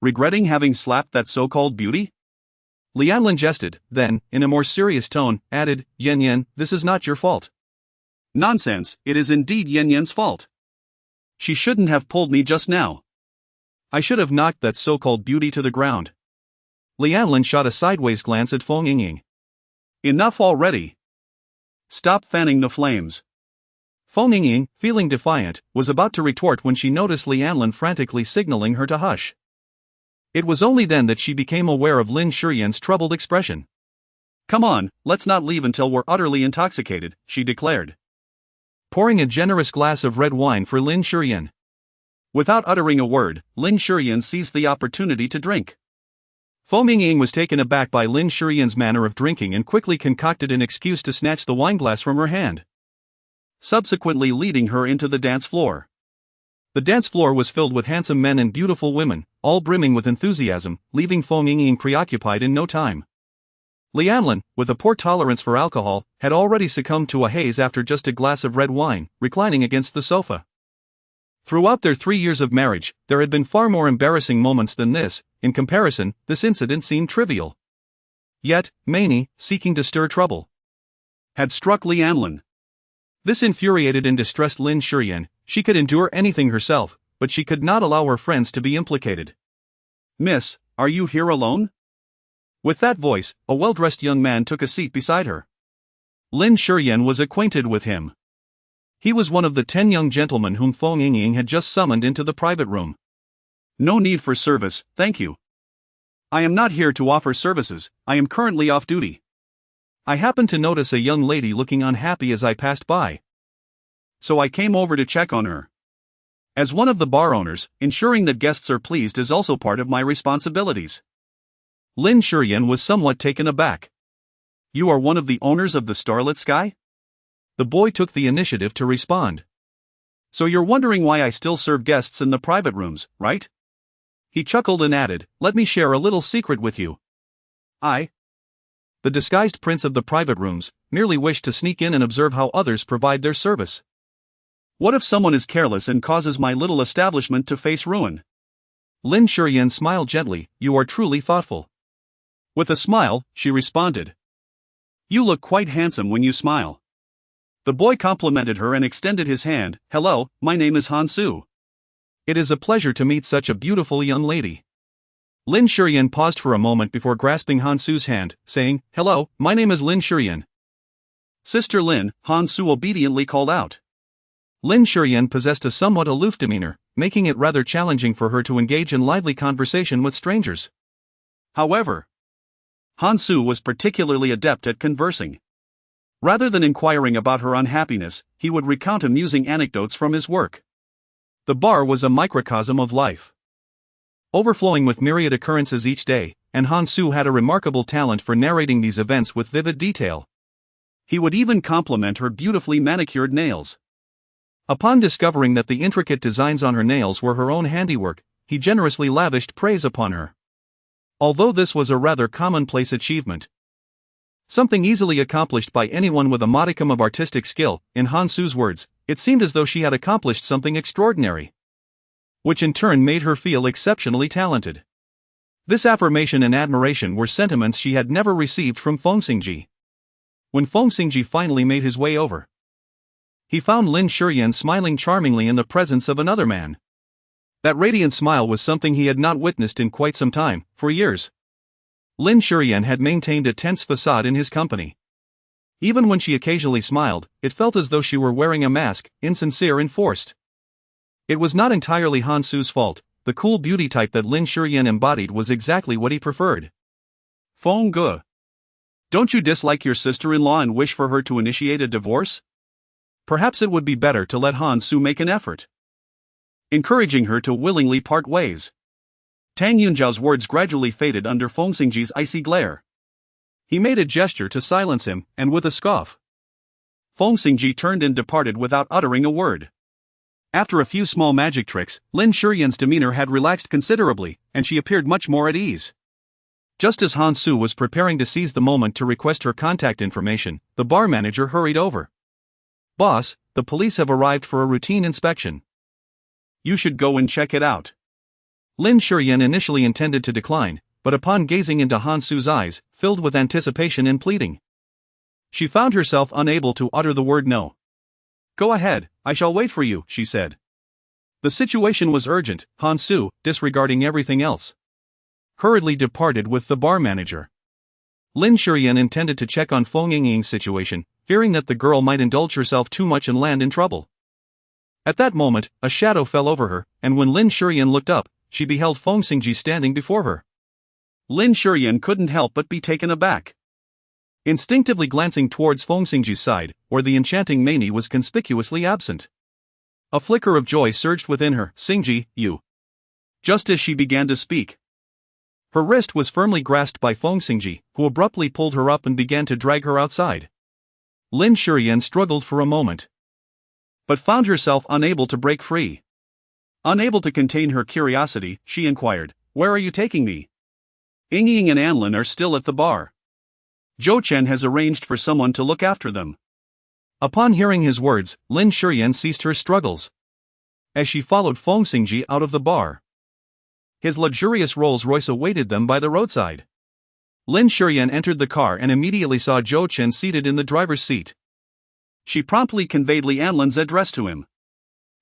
Regretting having slapped that so-called beauty? Lianlin jested, then, in a more serious tone, added, "Yan, this is not your fault." Nonsense, it is indeed Yan's fault. She shouldn't have pulled me just now. I should have knocked that so-called beauty to the ground. Lianlin shot a sideways glance at Feng Xingzhi. Enough already. Stop fanning the flames. Feng Xingzhi, feeling defiant, was about to retort when she noticed Lianlin frantically signaling her to hush. It was only then that she became aware of Lin Shiyan's troubled expression. "Come on, let's not leave until we're utterly intoxicated," she declared, pouring a generous glass of red wine for Lin Shiyan. Without uttering a word, Lin Shiyan seized the opportunity to drink. Feng Xingzhi was taken aback by Lin Shiyan's manner of drinking and quickly concocted an excuse to snatch the wineglass from her hand, subsequently leading her into the dance floor. The dance floor was filled with handsome men and beautiful women, all brimming with enthusiasm, leaving Feng Xingzhi preoccupied in no time. Lianlin, with a poor tolerance for alcohol, had already succumbed to a haze after just a glass of red wine, reclining against the sofa. Throughout their 3 years of marriage, there had been far more embarrassing moments than this. In comparison, this incident seemed trivial. Yet, Mainy, seeking to stir trouble, had struck Lianlin. This infuriated and distressed Lin Shiyan. She could endure anything herself, but she could not allow her friends to be implicated. "Miss, are you here alone?" With that voice, a well-dressed young man took a seat beside her. Lin Shiyan was acquainted with him. He was one of the 10 young gentlemen whom Feng Xingzhi had just summoned into the private room. "No need for service, thank you. I am not here to offer services, I am currently off duty. I happened to notice a young lady looking unhappy as I passed by, so I came over to check on her. As one of the bar owners, ensuring that guests are pleased is also part of my responsibilities." Lin Shiyan was somewhat taken aback. "You are one of the owners of the Starlit Sky?" The boy took the initiative to respond. "So you're wondering why I still serve guests in the private rooms, right?" He chuckled and added, "Let me share a little secret with you. I, the disguised prince of the private rooms, merely wish to sneak in and observe how others provide their service. What if someone is careless and causes my little establishment to face ruin?" Lin Shiyan smiled gently, "You are truly thoughtful." With a smile, she responded, "You look quite handsome when you smile." The boy complimented her and extended his hand. "Hello, my name is Hansu." It is a pleasure to meet such a beautiful young lady. Lin Shiyan paused for a moment before grasping Hansu's hand, saying, "Hello, my name is Lin Shiyan." "Sister Lin," Hansu obediently called out. Lin Shiyan possessed a somewhat aloof demeanor, making it rather challenging for her to engage in lively conversation with strangers. However, Hansu was particularly adept at conversing. Rather than inquiring about her unhappiness, he would recount amusing anecdotes from his work. The bar was a microcosm of life, overflowing with myriad occurrences each day, and Hansu had a remarkable talent for narrating these events with vivid detail. He would even compliment her beautifully manicured nails. Upon discovering that the intricate designs on her nails were her own handiwork, he generously lavished praise upon her. Although this was a rather commonplace achievement, something easily accomplished by anyone with a modicum of artistic skill, in Hansu's words, it seemed as though she had accomplished something extraordinary, which in turn made her feel exceptionally talented. This affirmation and admiration were sentiments she had never received from Feng Xingzhi. When Feng Xingzhi finally made his way over, he found Lin Shiyan smiling charmingly in the presence of another man. That radiant smile was something he had not witnessed in quite some time. For years, Lin Shiyan had maintained a tense facade in his company. Even when she occasionally smiled, it felt as though she were wearing a mask, insincere and forced. It was not entirely Hansu's fault. The cool beauty type that Lin Shiyan embodied was exactly what he preferred. "Feng Ge, don't you dislike your sister-in-law and wish for her to initiate a divorce? Perhaps it would be better to let Hansu make an effort." encouraging her to willingly part ways. Tang Yunjiao's words gradually faded under Feng Xingzhi's icy glare. He made a gesture to silence him, and with a scoff, Feng Xingzhi turned and departed without uttering a word. After a few small magic tricks, Lin Shiyan's demeanor had relaxed considerably, and she appeared much more at ease. Just as Han Su was preparing to seize the moment to request her contact information, the bar manager hurried over. "Boss, the police have arrived for a routine inspection. You should go and check it out." Lin Shiyan initially intended to decline, but upon gazing into Han Su's eyes, filled with anticipation and pleading, she found herself unable to utter the word no. "Go ahead, I shall wait for you," she said. The situation was urgent. Han Su, disregarding everything else, hurriedly departed with the bar manager. Lin Shiyan intended to check on Feng Yingying's situation, fearing that the girl might indulge herself too much and land in trouble. At that moment, a shadow fell over her, and when Lin Shiyan looked up, she beheld Feng Xingzhi standing before her. Lin Shiyan couldn't help but be taken aback. Instinctively glancing towards Feng Xingzhi's side, where the enchanting Mani was conspicuously absent, a flicker of joy surged within her. "Xingzhi, you." Just as she began to speak, her wrist was firmly grasped by Feng Xingzhi, who abruptly pulled her up and began to drag her outside. Lin Shiyan struggled for a moment, but found herself unable to break free. Unable to contain her curiosity, she inquired, "Where are you taking me?" "Yingying and Anlin are still at the bar. Zhou Chen has arranged for someone to look after them." Upon hearing his words, Lin Shiyan ceased her struggles, as she followed Feng Xingzhi out of the bar. His luxurious Rolls-Royce awaited them by the roadside. Lin Shiyan entered the car and immediately saw Zhou Chen seated in the driver's seat. She promptly conveyed Li Anlin's address to him.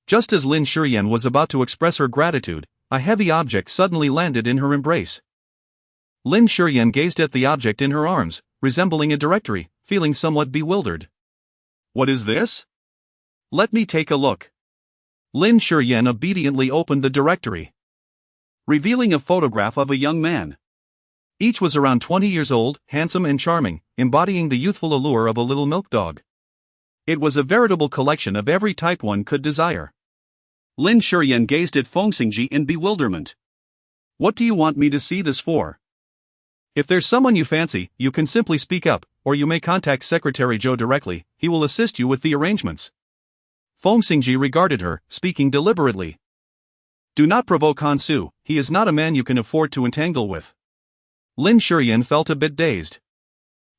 Just as Lin Shiyan was about to express her gratitude, a heavy object suddenly landed in her embrace. Lin Shiyan gazed at the object in her arms, resembling a directory, feeling somewhat bewildered. "What is this? Let me take a look." Lin Shiyan obediently opened the directory, revealing a photograph of a young man. Each was around 20 years old, handsome and charming, embodying the youthful allure of a little milk dog. It was a veritable collection of every type one could desire. Lin Shiyan gazed at Feng Xingzhi in bewilderment. "What do you want me to see this for? If there's someone you fancy, you can simply speak up, or you may contact Secretary Zhou directly, he will assist you with the arrangements." Feng Xingzhi regarded her, speaking deliberately. "Do not provoke Han Su, he is not a man you can afford to entangle with." Lin Shiyan felt a bit dazed.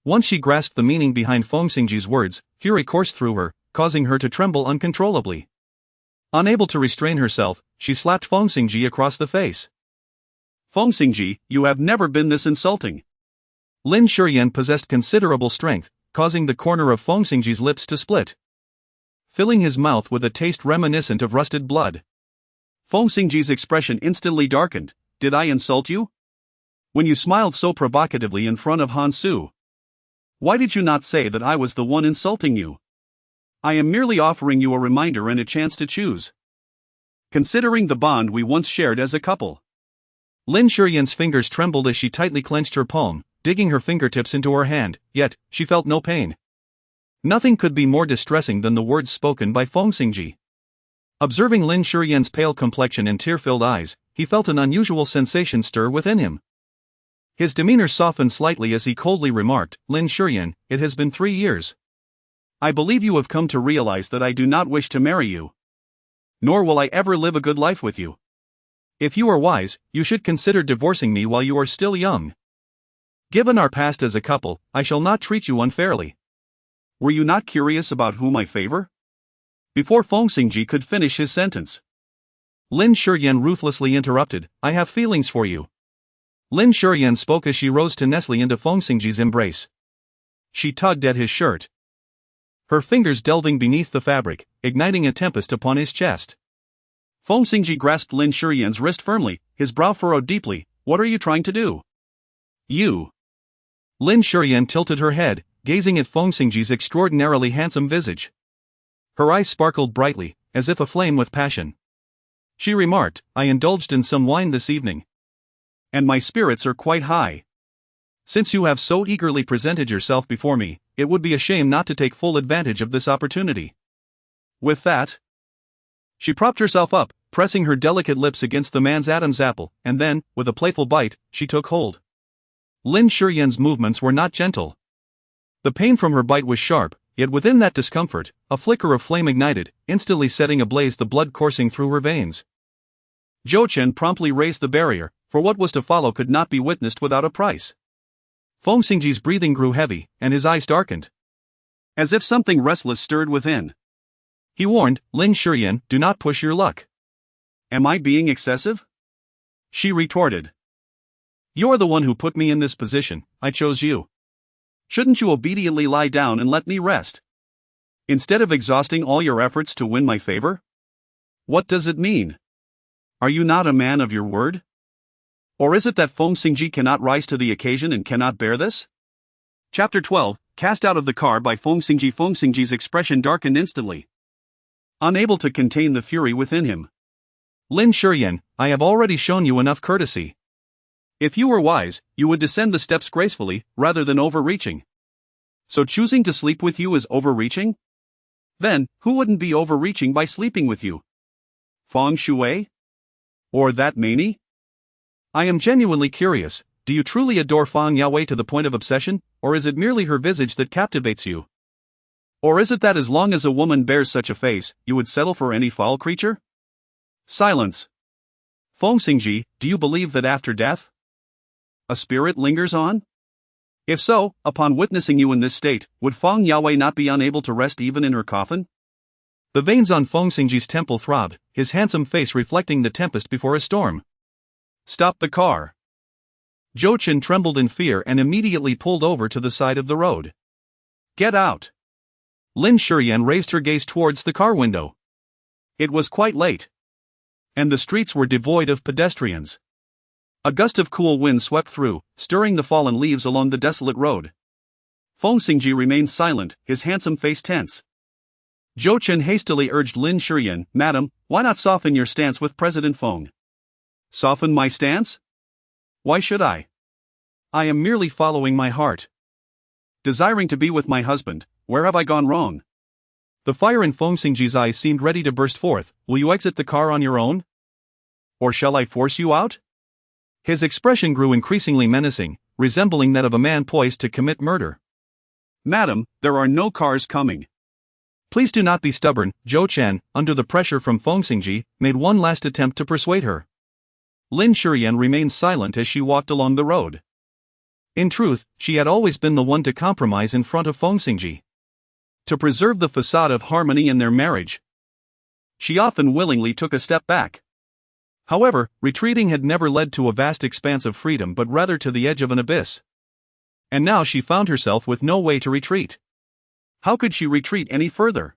Once she grasped the meaning behind Feng Xingzhi's words, fury coursed through her, causing her to tremble uncontrollably. Unable to restrain herself, she slapped Feng Xingzhi across the face. "Feng Xingzhi, you have never been this insulting." Lin Shiyan possessed considerable strength, causing the corner of Feng Xingzhi's lips to split, filling his mouth with a taste reminiscent of rusted blood. Feng Xingzhi's expression instantly darkened. "Did I insult you? When you smiled so provocatively in front of Han Su, why did you not say that I was the one insulting you? I am merely offering you a reminder and a chance to choose, considering the bond we once shared as a couple." Lin Shiyan's fingers trembled as she tightly clenched her palm, digging her fingertips into her hand, yet she felt no pain. Nothing could be more distressing than the words spoken by Feng Xingzhi. Observing Lin Shiyan's pale complexion and tear-filled eyes, he felt an unusual sensation stir within him. His demeanor softened slightly as he coldly remarked, "Lin Shiyan, it has been 3 years. I believe you have come to realize that I do not wish to marry you. Nor will I ever live a good life with you. If you are wise, you should consider divorcing me while you are still young. Given our past as a couple, I shall not treat you unfairly." "Were you not curious about whom I favor?" Before Feng Xingzhi could finish his sentence, Lin Shiyan ruthlessly interrupted, "I have feelings for you." Lin Shiyan spoke as she rose to nestle into Feng Xingzhi's embrace. She tugged at his shirt, her fingers delving beneath the fabric, igniting a tempest upon his chest. Feng Xingzhi grasped Lin Shiyan's wrist firmly, his brow furrowed deeply. "What are you trying to do?" "You." Lin Shiyan tilted her head, gazing at Feng Xingzhi's extraordinarily handsome visage. Her eyes sparkled brightly, as if aflame with passion. She remarked, "I indulged in some wine this evening, and my spirits are quite high. Since you have so eagerly presented yourself before me, it would be a shame not to take full advantage of this opportunity." With that, She propped herself up, pressing her delicate lips against the man's Adam's apple, and then, with a playful bite, she took hold. Lin Shiyan's movements were not gentle. The pain from her bite was sharp, yet within that discomfort, a flicker of flame ignited, instantly setting ablaze the blood coursing through her veins. Zhou Chen promptly raised the barrier, for what was to follow could not be witnessed without a price. Feng Xingzhi's breathing grew heavy, and his eyes darkened, as if something restless stirred within. He warned, Lin Shiyan, do not push your luck. Am I being excessive? She retorted. You're the one who put me in this position, I chose you. Shouldn't you obediently lie down and let me rest? Instead of exhausting all your efforts to win my favor? What does it mean? Are you not a man of your word? Or is it that Feng Xingzhi cannot rise to the occasion and cannot bear this? Chapter 12, cast out of the car by Feng Xingzhi. Feng Xingzhi's expression darkened instantly, unable to contain the fury within him. Lin Shiyan, I have already shown you enough courtesy. If you were wise, you would descend the steps gracefully, rather than overreaching. So choosing to sleep with you is overreaching? Then, who wouldn't be overreaching by sleeping with you? Feng Shui? Or that Mani? I am genuinely curious, do you truly adore Feng Yue to the point of obsession, or is it merely her visage that captivates you? Or is it that as long as a woman bears such a face, you would settle for any foul creature? Silence. Feng Xingzhi, do you believe that after death, a spirit lingers on? If so, upon witnessing you in this state, would Feng Yue not be unable to rest even in her coffin? The veins on Feng Xingzhi's temple throbbed, his handsome face reflecting the tempest before a storm. Stop the car. Zhou Chen trembled in fear and immediately pulled over to the side of the road. Get out. Lin Shiyan raised her gaze towards the car window. It was quite late, and the streets were devoid of pedestrians. A gust of cool wind swept through, stirring the fallen leaves along the desolate road. Feng Xingzhi remained silent, his handsome face tense. Zhou Chen hastily urged Lin Shiyan, Madam, why not soften your stance with President Feng? Soften my stance? Why should I? I am merely following my heart. Desiring to be with my husband, where have I gone wrong? The fire in Feng Xingzhi's eyes seemed ready to burst forth. Will you exit the car on your own? Or shall I force you out? His expression grew increasingly menacing, resembling that of a man poised to commit murder. Madam, there are no cars coming. Please do not be stubborn. Zhou Chen, under the pressure from Feng Xingzhi, made one last attempt to persuade her. Lin Shiyan remained silent as she walked along the road. In truth, she had always been the one to compromise in front of Feng Xingzhi, to preserve the facade of harmony in their marriage. She often willingly took a step back. However, retreating had never led to a vast expanse of freedom but rather to the edge of an abyss. And now she found herself with no way to retreat. How could she retreat any further?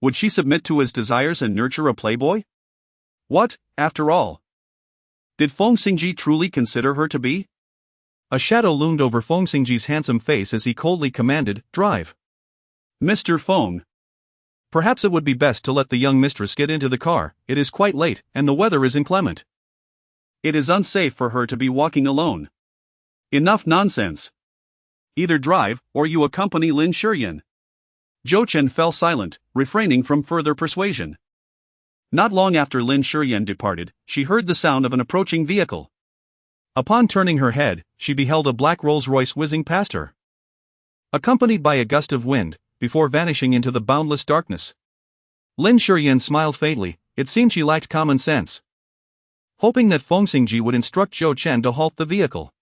Would she submit to his desires and nurture a playboy? What, after all, did Feng Xingzhi truly consider her to be? A shadow loomed over Feng Xingzhi's handsome face as he coldly commanded, drive. Mr. Feng. Perhaps it would be best to let the young mistress get into the car, it is quite late, and the weather is inclement. It is unsafe for her to be walking alone. Enough nonsense. Either drive, or you accompany Lin Shiyan. Zhou Chen fell silent, refraining from further persuasion. Not long after Lin Shiyan departed, she heard the sound of an approaching vehicle. Upon turning her head, she beheld a black Rolls-Royce whizzing past her, accompanied by a gust of wind, before vanishing into the boundless darkness. Lin Shiyan smiled faintly, it seemed she lacked common sense. Hoping that Feng Xingzhi would instruct Zhou Chen to halt the vehicle.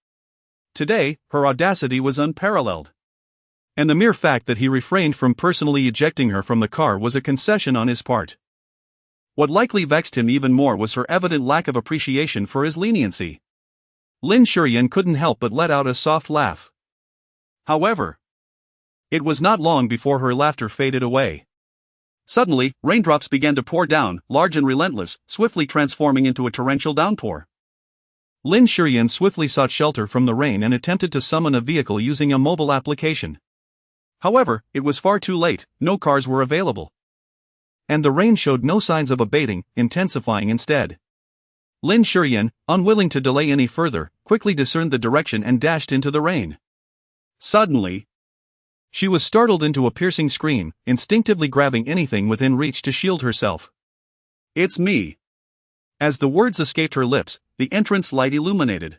Today, her audacity was unparalleled. And the mere fact that he refrained from personally ejecting her from the car was a concession on his part. What likely vexed him even more was her evident lack of appreciation for his leniency. Lin Shiyan couldn't help but let out a soft laugh. However, it was not long before her laughter faded away. Suddenly, raindrops began to pour down, large and relentless, swiftly transforming into a torrential downpour. Lin Shiyan swiftly sought shelter from the rain and attempted to summon a vehicle using a mobile application. However, it was far too late, no cars were available. And the rain showed no signs of abating, intensifying instead. Lin Shiyan, unwilling to delay any further, quickly discerned the direction and dashed into the rain. Suddenly, she was startled into a piercing scream, instinctively grabbing anything within reach to shield herself. It's me. As the words escaped her lips, the entrance light illuminated.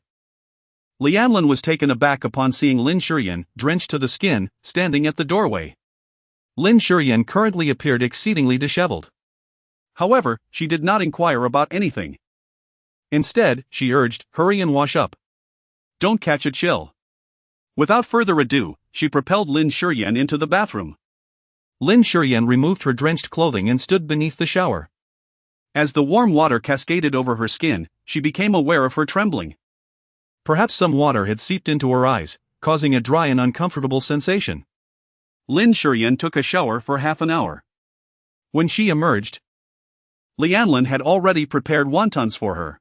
Lianlin was taken aback upon seeing Lin Shiyan, drenched to the skin, standing at the doorway. Lin Shiyan currently appeared exceedingly disheveled. However, she did not inquire about anything. Instead, she urged, "Hurry and wash up. Don't catch a chill." Without further ado, she propelled Lin Shiyan into the bathroom. Lin Shiyan removed her drenched clothing and stood beneath the shower. As the warm water cascaded over her skin, she became aware of her trembling. Perhaps some water had seeped into her eyes, causing a dry and uncomfortable sensation. Lin Shiyan took a shower for half an hour. When she emerged, Lianlin had already prepared wontons for her.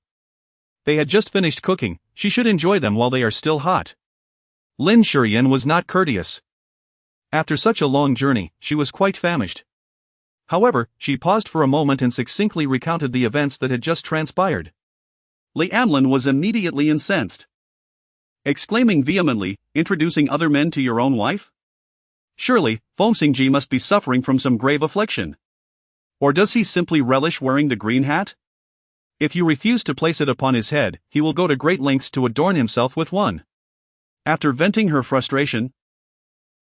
They had just finished cooking. She should enjoy them while they are still hot. Lin Shiyan was not courteous. After such a long journey, she was quite famished. However, she paused for a moment and succinctly recounted the events that had just transpired. Lianlin was immediately incensed, exclaiming vehemently, "Introducing other men to your own wife? Surely, Feng Xingzhi must be suffering from some grave affliction. Or does he simply relish wearing the green hat? If you refuse to place it upon his head, he will go to great lengths to adorn himself with one." After venting her frustration,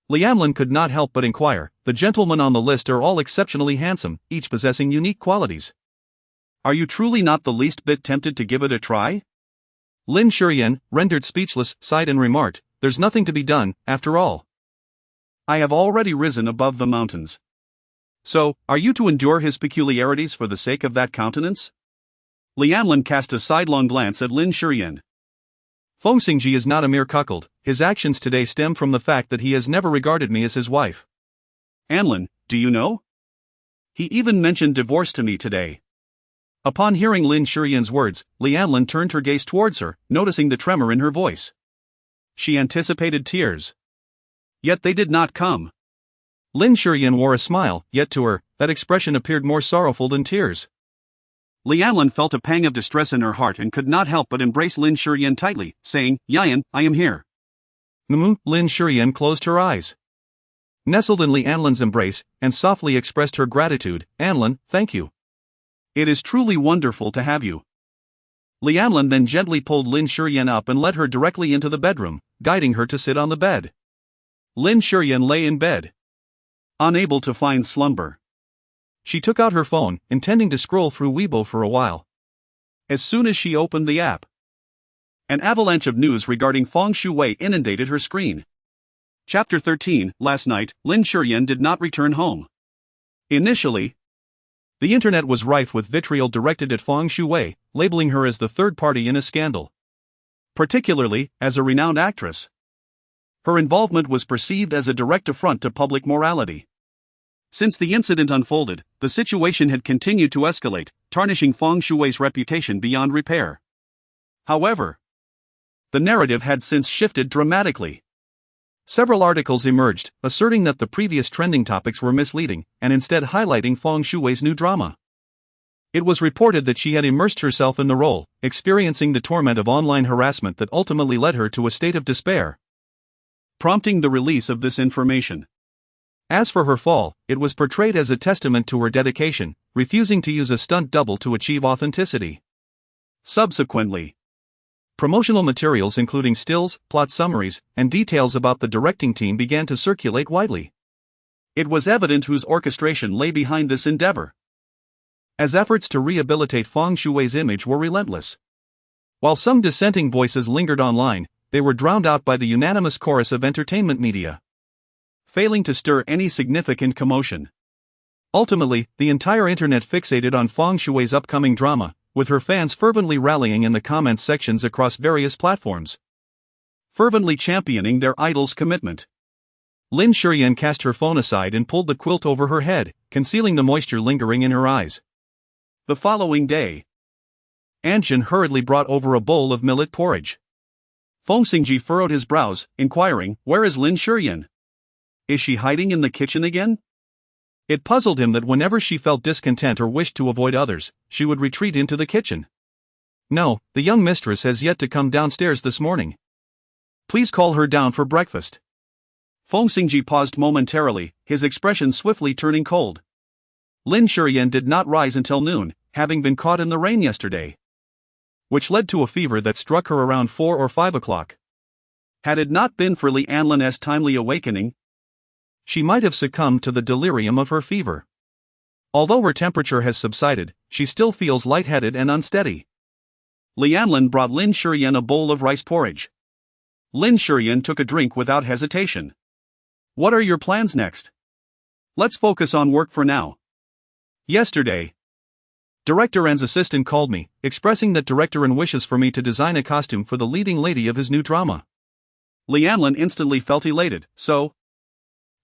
Lianlin could not help but inquire, "The gentlemen on the list are all exceptionally handsome, each possessing unique qualities. Are you truly not the least bit tempted to give it a try?" Lin Shiyan, rendered speechless, sighed and remarked, "There's nothing to be done, after all. I have already risen above the mountains. So, are you to endure his peculiarities for the sake of that countenance?" Lianlin cast a sidelong glance at Lin Shiyan. "Feng Xingzhi is not a mere cuckold. His actions today stem from the fact that he has never regarded me as his wife. Anlin, do you know? He even mentioned divorce to me today." Upon hearing Lin Shiyan's words, Lianlin turned her gaze towards her, noticing the tremor in her voice. She anticipated tears. Yet they did not come. Lin Shiyan wore a smile, yet to her, that expression appeared more sorrowful than tears. Lianlin felt a pang of distress in her heart and could not help but embrace Lin Shiyan tightly, saying, "Yan, I am here." Lin Shiyan closed her eyes, nestled in Lianlin's embrace, and softly expressed her gratitude. "Anlin, thank you. It is truly wonderful to have you." Lianlin then gently pulled Lin Shiyan up and led her directly into the bedroom, guiding her to sit on the bed. Lin Shiyan lay in bed, unable to find slumber. She took out her phone, intending to scroll through Weibo for a while. As soon as she opened the app, an avalanche of news regarding Feng Shui inundated her screen. Chapter 13. Last night, Lin Shiyan did not return home. Initially, the internet was rife with vitriol directed at Feng Shui, labeling her as the third party in a scandal. Particularly, as a renowned actress, her involvement was perceived as a direct affront to public morality. Since the incident unfolded, the situation had continued to escalate, tarnishing Feng Shui's reputation beyond repair. However, the narrative had since shifted dramatically. Several articles emerged, asserting that the previous trending topics were misleading, and instead highlighting Feng Shui's new drama. It was reported that she had immersed herself in the role, experiencing the torment of online harassment that ultimately led her to a state of despair, prompting the release of this information. As for her fall, it was portrayed as a testament to her dedication, refusing to use a stunt double to achieve authenticity. Subsequently, promotional materials including stills, plot summaries, and details about the directing team began to circulate widely. It was evident whose orchestration lay behind this endeavor, as efforts to rehabilitate Feng Shui's image were relentless. While some dissenting voices lingered online, they were drowned out by the unanimous chorus of entertainment media, failing to stir any significant commotion. Ultimately, the entire internet fixated on Feng Shui's upcoming drama, with her fans fervently rallying in the comments sections across various platforms, fervently championing their idol's commitment. Lin Shiyan cast her phone aside and pulled the quilt over her head, concealing the moisture lingering in her eyes. The following day, Anjin hurriedly brought over a bowl of millet porridge. Feng Xingzhi furrowed his brows, inquiring, "Where is Lin Shiyan? Is she hiding in the kitchen again?" It puzzled him that whenever she felt discontent or wished to avoid others, she would retreat into the kitchen. "No, the young mistress has yet to come downstairs this morning. Please call her down for breakfast." Feng Xingzhi paused momentarily, his expression swiftly turning cold. Lin Shiyan did not rise until noon, having been caught in the rain yesterday. Which led to a fever that struck her around 4 or 5 o'clock. Had it not been for Lianlin's timely awakening, she might have succumbed to the delirium of her fever. Although her temperature has subsided, she still feels lightheaded and unsteady. Lianlin brought Lin Shiyan a bowl of rice porridge. Lin Shiyan took a drink without hesitation. What are your plans next? Let's focus on work for now. Yesterday, Director N's assistant called me, expressing that Director N wishes for me to design a costume for the leading lady of his new drama. Lianlin instantly felt elated. So,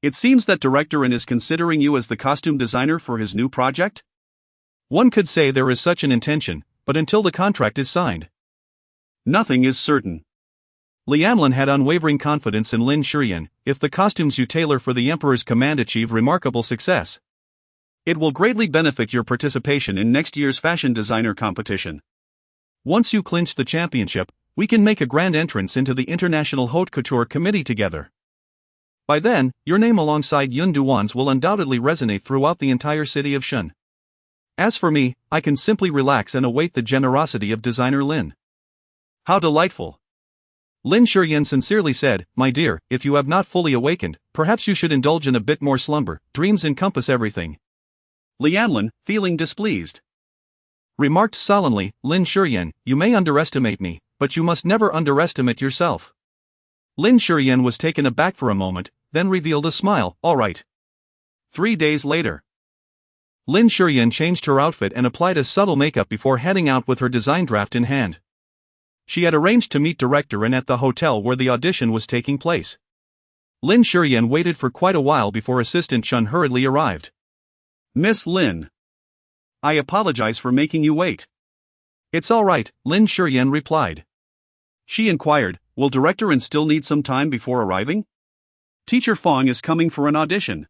it seems that Director N is considering you as the costume designer for his new project? One could say there is such an intention, but until the contract is signed, nothing is certain. Lianlin had unwavering confidence in Lin Shiyan. If the costumes you tailor for the Emperor's command achieve remarkable success, it will greatly benefit your participation in next year's fashion designer competition. Once you clinch the championship, we can make a grand entrance into the International Haute Couture Committee together. By then, your name alongside Yun Duan's will undoubtedly resonate throughout the entire city of Shun. As for me, I can simply relax and await the generosity of designer Lin. How delightful! Lin Shiyan sincerely said, "My dear, if you have not fully awakened, perhaps you should indulge in a bit more slumber. Dreams encompass everything." Lianlin, feeling displeased, remarked sullenly, "Lin Shiyan, you may underestimate me, but you must never underestimate yourself." Lin Shiyan was taken aback for a moment, then revealed a smile. "All right." 3 days later, Lin Shiyan changed her outfit and applied a subtle makeup before heading out with her design draft in hand. She had arranged to meet Director N at the hotel where the audition was taking place. Lin Shiyan waited for quite a while before Assistant Chun hurriedly arrived. "Miss Lin, I apologize for making you wait." "It's all right," Lin Shiyan replied. She inquired, "Will Director N still need some time before arriving? Teacher Feng is coming for an audition,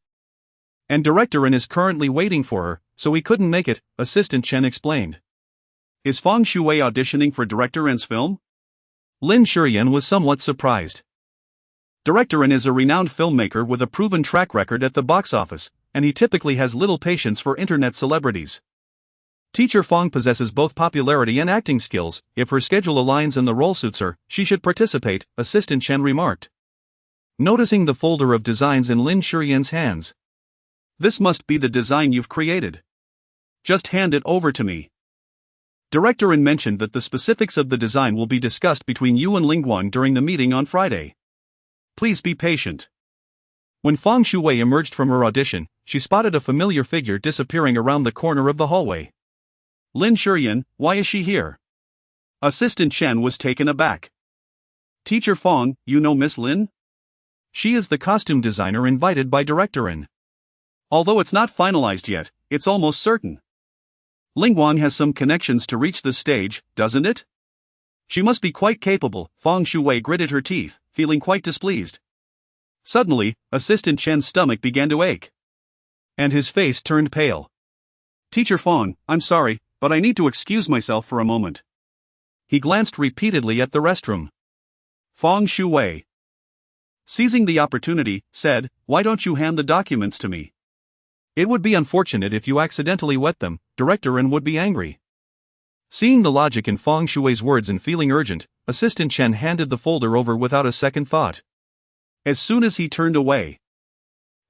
and Director N is currently waiting for her, so he couldn't make it," Assistant Chen explained. "Is Feng Shui auditioning for Director N's film?" Lin Shiyan was somewhat surprised. Director N is a renowned filmmaker with a proven track record at the box office, and he typically has little patience for internet celebrities. Teacher Feng possesses both popularity and acting skills. If her schedule aligns and the role suits her, she should participate, Assistant Chen remarked, noticing the folder of designs in Lin Shiyan's hands. "This must be the design you've created. Just hand it over to me." Director N mentioned that the specifics of the design will be discussed between you and Lingguang during the meeting on Friday. Please be patient. When Feng Shui emerged from her audition, she spotted a familiar figure disappearing around the corner of the hallway. "Lin Shiyan, why is she here?" Assistant Chen was taken aback. "Teacher Feng, you know Miss Lin? She is the costume designer invited by Director N. Although it's not finalized yet, it's almost certain. Lingguang has some connections to reach the stage, doesn't it? She must be quite capable." Feng Shui gritted her teeth, feeling quite displeased. Suddenly, Assistant Chen's stomach began to ache, and his face turned pale. "Teacher Feng, I'm sorry, but I need to excuse myself for a moment." He glanced repeatedly at the restroom. Feng Shui, seizing the opportunity, said, "Why don't you hand the documents to me? It would be unfortunate if you accidentally wet them, Director N would be angry." Seeing the logic in Feng Shui's words and feeling urgent, Assistant Chen handed the folder over without a second thought. As soon as he turned away,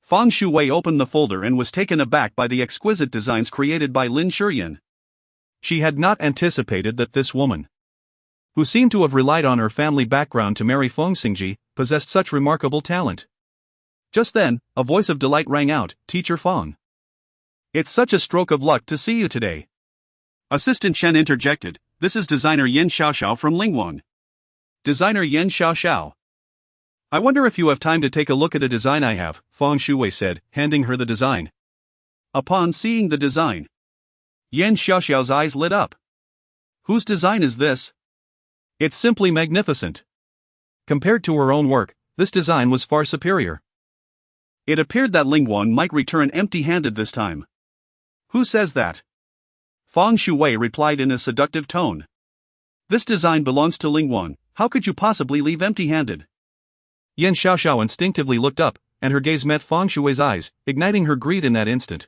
Feng Shui opened the folder and was taken aback by the exquisite designs created by Lin Shiyan. She had not anticipated that this woman, who seemed to have relied on her family background to marry Feng Xingzhi, possessed such remarkable talent. Just then, a voice of delight rang out, "Teacher Feng. It's such a stroke of luck to see you today." Assistant Chen interjected, "This is designer Yen Xiaoxiao from Lingguang." "Designer Yen Xiaoxiao. I wonder if you have time to take a look at a design I have," Feng Shui said, handing her the design. Upon seeing the design, Yen Xiaoxiao's eyes lit up. "Whose design is this? It's simply magnificent." Compared to her own work, this design was far superior. It appeared that Lingguang might return empty-handed this time. "Who says that?" Feng Shui replied in a seductive tone. "This design belongs to Lingguang, how could you possibly leave empty-handed?" Yen Xiaoxiao instinctively looked up, and her gaze met Feng Shui's eyes, igniting her greed in that instant.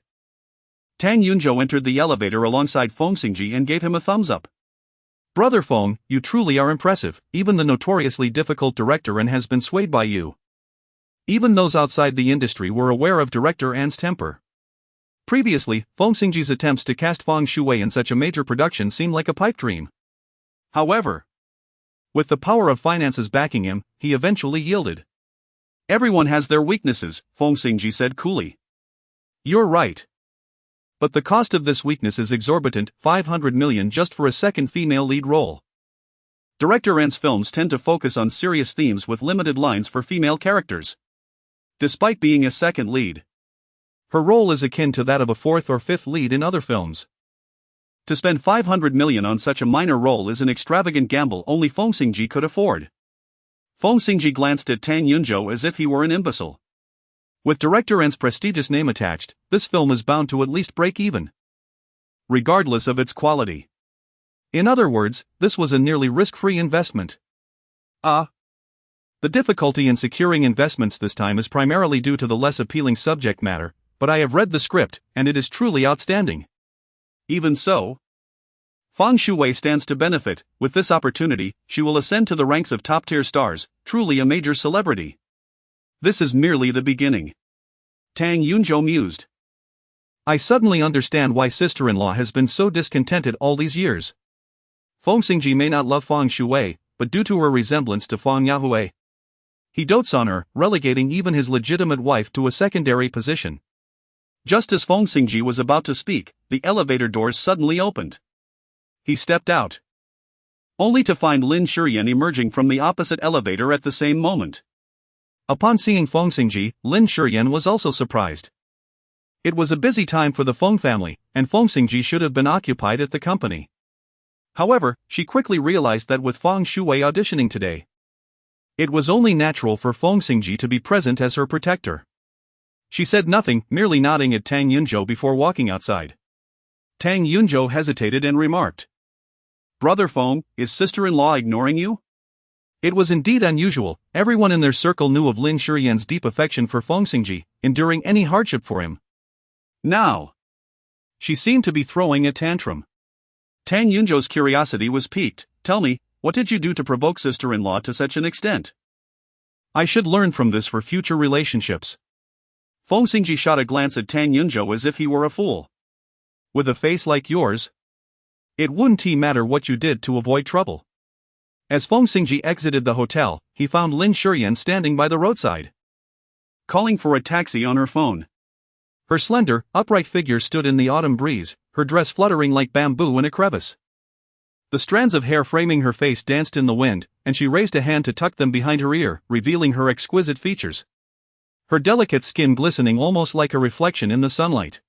Tang Yunzhou entered the elevator alongside Feng Xingzhi and gave him a thumbs up. Brother Feng, you truly are impressive. Even the notoriously difficult director An has been swayed by you. Even those outside the industry were aware of director An's temper. Previously, Feng Xingzhi's attempts to cast Feng Shui in such a major production seemed like a pipe dream. However, with the power of finances backing him, he eventually yielded. Everyone has their weaknesses, Feng Xingzhi said coolly. You're right. But the cost of this weakness is exorbitant, 500 million just for a second female lead role. Director An's films tend to focus on serious themes with limited lines for female characters. Despite being a second lead, her role is akin to that of a fourth or fifth lead in other films. To spend 500 million on such a minor role is an extravagant gamble only Feng Xingzhi could afford. Feng Xingzhi glanced at Tang Yunzhou as if he were an imbecile. With director An's prestigious name attached, this film is bound to at least break even, regardless of its quality. In other words, this was a nearly risk-free investment. The difficulty in securing investments this time is primarily due to the less appealing subject matter, but I have read the script, and it is truly outstanding. Even so, Feng Shui stands to benefit. With this opportunity, she will ascend to the ranks of top-tier stars, truly a major celebrity. This is merely the beginning. Tang Yunzhou mused. I suddenly understand why sister-in-law has been so discontented all these years. Feng Xingzhi may not love Feng Shui, but due to her resemblance to Feng Yahui, he dotes on her, relegating even his legitimate wife to a secondary position. Just as Feng Xingzhi was about to speak, the elevator doors suddenly opened. He stepped out, only to find Lin Shiyan emerging from the opposite elevator at the same moment. Upon seeing Feng Xingzhi, Lin Shiyan was also surprised. It was a busy time for the Feng family, and Feng Xingzhi should have been occupied at the company. However, she quickly realized that with Feng Shui auditioning today, it was only natural for Feng Xingzhi to be present as her protector. She said nothing, merely nodding at Tang Yunzhou before walking outside. Tang Yunzhou hesitated and remarked, "Brother Feng, is sister-in-law ignoring you?" It was indeed unusual. Everyone in their circle knew of Lin Shiyan's deep affection for Feng Xingzhi, enduring any hardship for him. Now, she seemed to be throwing a tantrum. Tang Yunzhou's curiosity was piqued. "Tell me, what did you do to provoke sister-in-law to such an extent?" I should learn from this for future relationships. Feng Xingzhi shot a glance at Tang Yunzhou as if he were a fool. With a face like yours, it wouldn't matter what you did to avoid trouble. As Feng Xingzhi exited the hotel, he found Lin Shiyan standing by the roadside, calling for a taxi on her phone. Her slender, upright figure stood in the autumn breeze, her dress fluttering like bamboo in a crevice. The strands of hair framing her face danced in the wind, and she raised a hand to tuck them behind her ear, revealing her exquisite features, her delicate skin glistening almost like a reflection in the sunlight.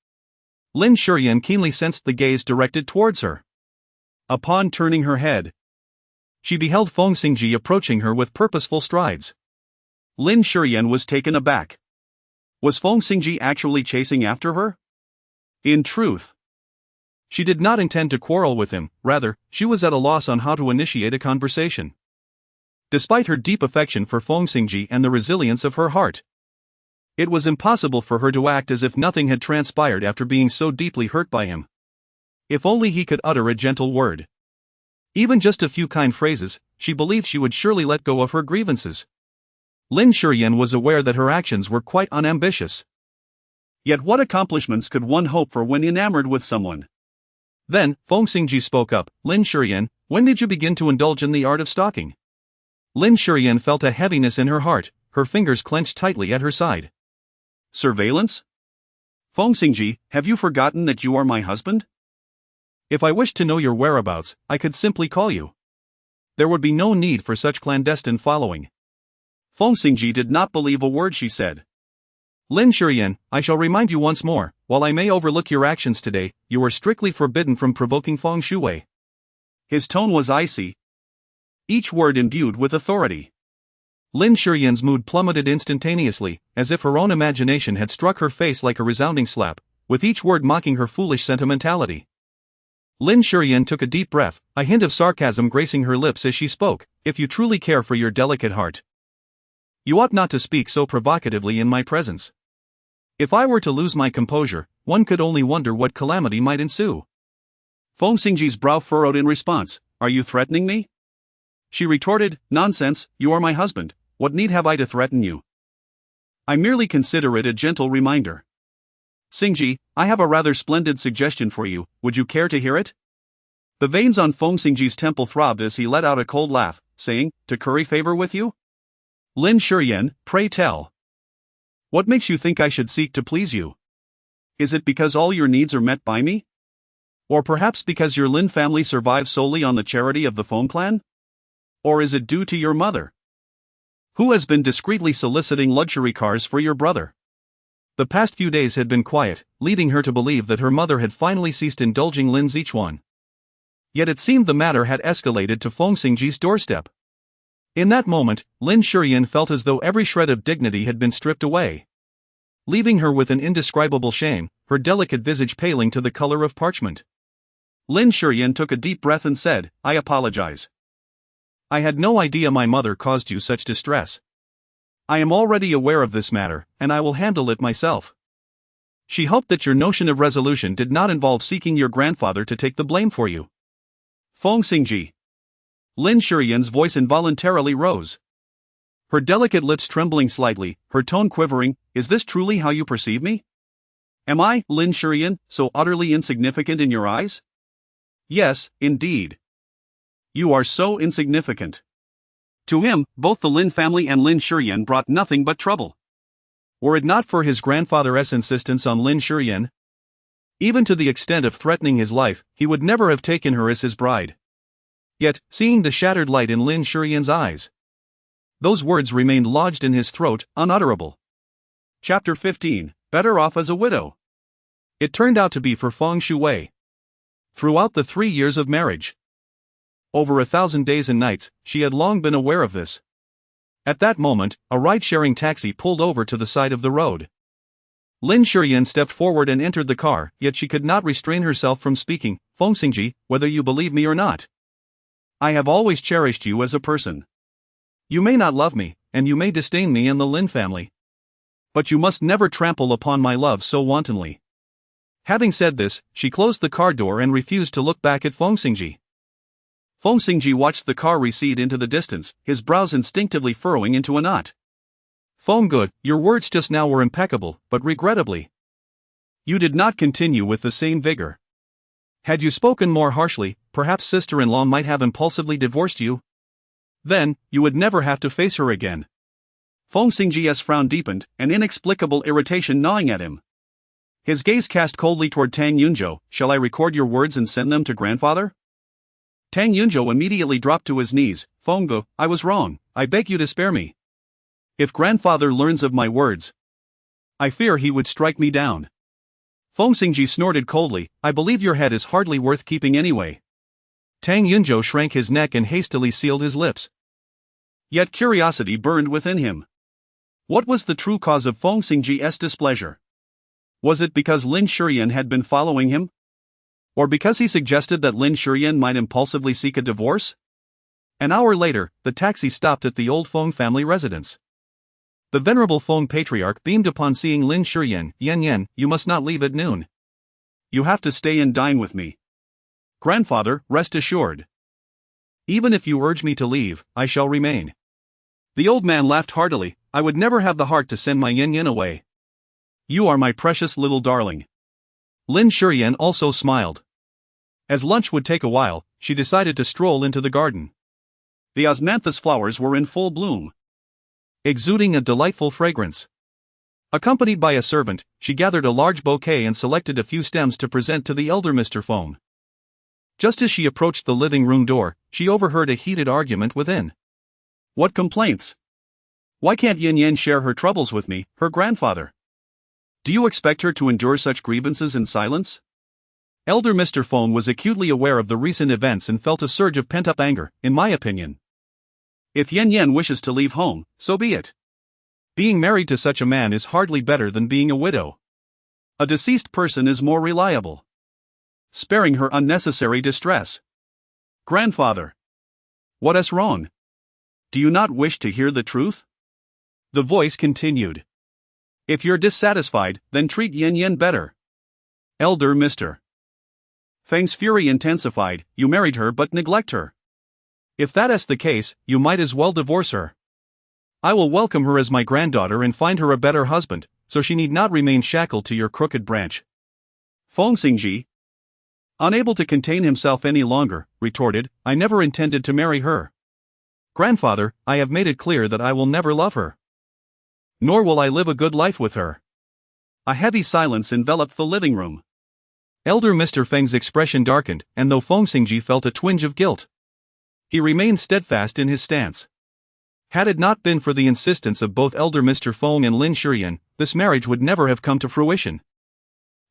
Lin Shiyan keenly sensed the gaze directed towards her. Upon turning her head, she beheld Feng Xingzhi approaching her with purposeful strides. Lin Shiyan was taken aback. Was Feng Xingzhi actually chasing after her? In truth, she did not intend to quarrel with him, rather, she was at a loss on how to initiate a conversation. Despite her deep affection for Feng Xingzhi and the resilience of her heart, it was impossible for her to act as if nothing had transpired after being so deeply hurt by him. If only he could utter a gentle word, even just a few kind phrases, she believed she would surely let go of her grievances. Lin Shiyan was aware that her actions were quite unambitious. Yet what accomplishments could one hope for when enamored with someone? Then, Feng Xingzhi spoke up. Lin Shiyan, when did you begin to indulge in the art of stalking? Lin Shiyan felt a heaviness in her heart, her fingers clenched tightly at her side. Surveillance? Feng Xingzhi, have you forgotten that you are my husband? If I wished to know your whereabouts, I could simply call you. There would be no need for such clandestine following. Feng Xingzhi did not believe a word she said. Lin Shiyan, I shall remind you once more, while I may overlook your actions today, you are strictly forbidden from provoking Feng Shui. His tone was icy, each word imbued with authority. Lin Shiyan's mood plummeted instantaneously, as if her own imagination had struck her face like a resounding slap, with each word mocking her foolish sentimentality. Lin Shiyan took a deep breath, a hint of sarcasm gracing her lips as she spoke. If you truly care for your delicate heart, you ought not to speak so provocatively in my presence. If I were to lose my composure, one could only wonder what calamity might ensue. Feng Xingzhi's brow furrowed in response. Are you threatening me? She retorted, nonsense, you are my husband, what need have I to threaten you? I merely consider it a gentle reminder. Xingzhi, I have a rather splendid suggestion for you, would you care to hear it? The veins on Feng Xingzhi's temple throbbed as he let out a cold laugh, saying, to curry favor with you? Lin Shiyan, pray tell. What makes you think I should seek to please you? Is it because all your needs are met by me? Or perhaps because your Lin family survives solely on the charity of the Feng clan? Or is it due to your mother, who has been discreetly soliciting luxury cars for your brother? The past few days had been quiet, leading her to believe that her mother had finally ceased indulging Lin Zichuan. Yet it seemed the matter had escalated to Feng Xingzhi's doorstep. In that moment, Lin Shiyan felt as though every shred of dignity had been stripped away, leaving her with an indescribable shame, her delicate visage paling to the color of parchment. Lin Shiyan took a deep breath and said, I apologize. I had no idea my mother caused you such distress. I am already aware of this matter, and I will handle it myself. She hoped that your notion of resolution did not involve seeking your grandfather to take the blame for you. Feng Xingzhi. Lin Shiyan's voice involuntarily rose, her delicate lips trembling slightly, her tone quivering. Is this truly how you perceive me? Am I, Lin Shiyan, so utterly insignificant in your eyes? Yes, indeed. You are so insignificant. To him, both the Lin family and Lin Shiyan brought nothing but trouble. Were it not for his grandfather's insistence on Lin Shiyan, even to the extent of threatening his life, he would never have taken her as his bride. Yet, seeing the shattered light in Lin Shiyan's eyes, those words remained lodged in his throat, unutterable. Chapter 15, Better Off as a Widow. It turned out to be for Feng Shuwei. Throughout the 3 years of marriage, over 1,000 days and nights, she had long been aware of this. At that moment, a ride-sharing taxi pulled over to the side of the road. Lin Shiyan stepped forward and entered the car, yet she could not restrain herself from speaking. Feng Xingzhi, whether you believe me or not, I have always cherished you as a person. You may not love me, and you may disdain me and the Lin family, but you must never trample upon my love so wantonly. Having said this, she closed the car door and refused to look back at Feng Xingzhi. Feng Xingzhi watched the car recede into the distance, his brows instinctively furrowing into a knot. Feng Ge, your words just now were impeccable, but regrettably, you did not continue with the same vigor. Had you spoken more harshly, perhaps sister-in-law might have impulsively divorced you. Then, you would never have to face her again. Feng Xingzhi's frown deepened, an inexplicable irritation gnawing at him. His gaze cast coldly toward Tang Yunzhou. Shall I record your words and send them to grandfather? Tang Yunzhou immediately dropped to his knees. Feng Ge, I was wrong, I beg you to spare me. If grandfather learns of my words, I fear he would strike me down. Feng Xingzhi snorted coldly. I believe your head is hardly worth keeping anyway. Tang Yunzhou shrank his neck and hastily sealed his lips. Yet curiosity burned within him. What was the true cause of Feng Xingzhi's displeasure? Was it because Lin Shiyan had been following him? Or because he suggested that Lin Shiyan might impulsively seek a divorce? An hour later, the taxi stopped at the old Feng family residence. The venerable Feng patriarch beamed upon seeing Lin Shiyan. Yan, you must not leave at noon. You have to stay and dine with me. Grandfather, rest assured. Even if you urge me to leave, I shall remain. The old man laughed heartily. I would never have the heart to send my Yan away. You are my precious little darling. Lin Shiyan also smiled. As lunch would take a while, she decided to stroll into the garden. The osmanthus flowers were in full bloom, exuding a delightful fragrance. Accompanied by a servant, she gathered a large bouquet and selected a few stems to present to the elder Mr. Feng. Just as she approached the living room door, she overheard a heated argument within. What complaints? Why can't Yan share her troubles with me, her grandfather? Do you expect her to endure such grievances in silence? Elder Mr. Feng was acutely aware of the recent events and felt a surge of pent-up anger. In my opinion, if Yan wishes to leave home, so be it. Being married to such a man is hardly better than being a widow. A deceased person is more reliable, sparing her unnecessary distress. Grandfather, what is wrong? Do you not wish to hear the truth? The voice continued. If you're dissatisfied, then treat Yan Yan better. Elder Mr. Feng's fury intensified. You married her but neglect her. If that is the case, you might as well divorce her. I will welcome her as my granddaughter and find her a better husband, so she need not remain shackled to your crooked branch. Feng Xingzhi, unable to contain himself any longer, retorted, I never intended to marry her. Grandfather, I have made it clear that I will never love her. Nor will I live a good life with her. A heavy silence enveloped the living room. Elder Mr. Feng's expression darkened, and though Feng Xingzhi felt a twinge of guilt, he remained steadfast in his stance. Had it not been for the insistence of both Elder Mr. Feng and Lin Shiyan, this marriage would never have come to fruition.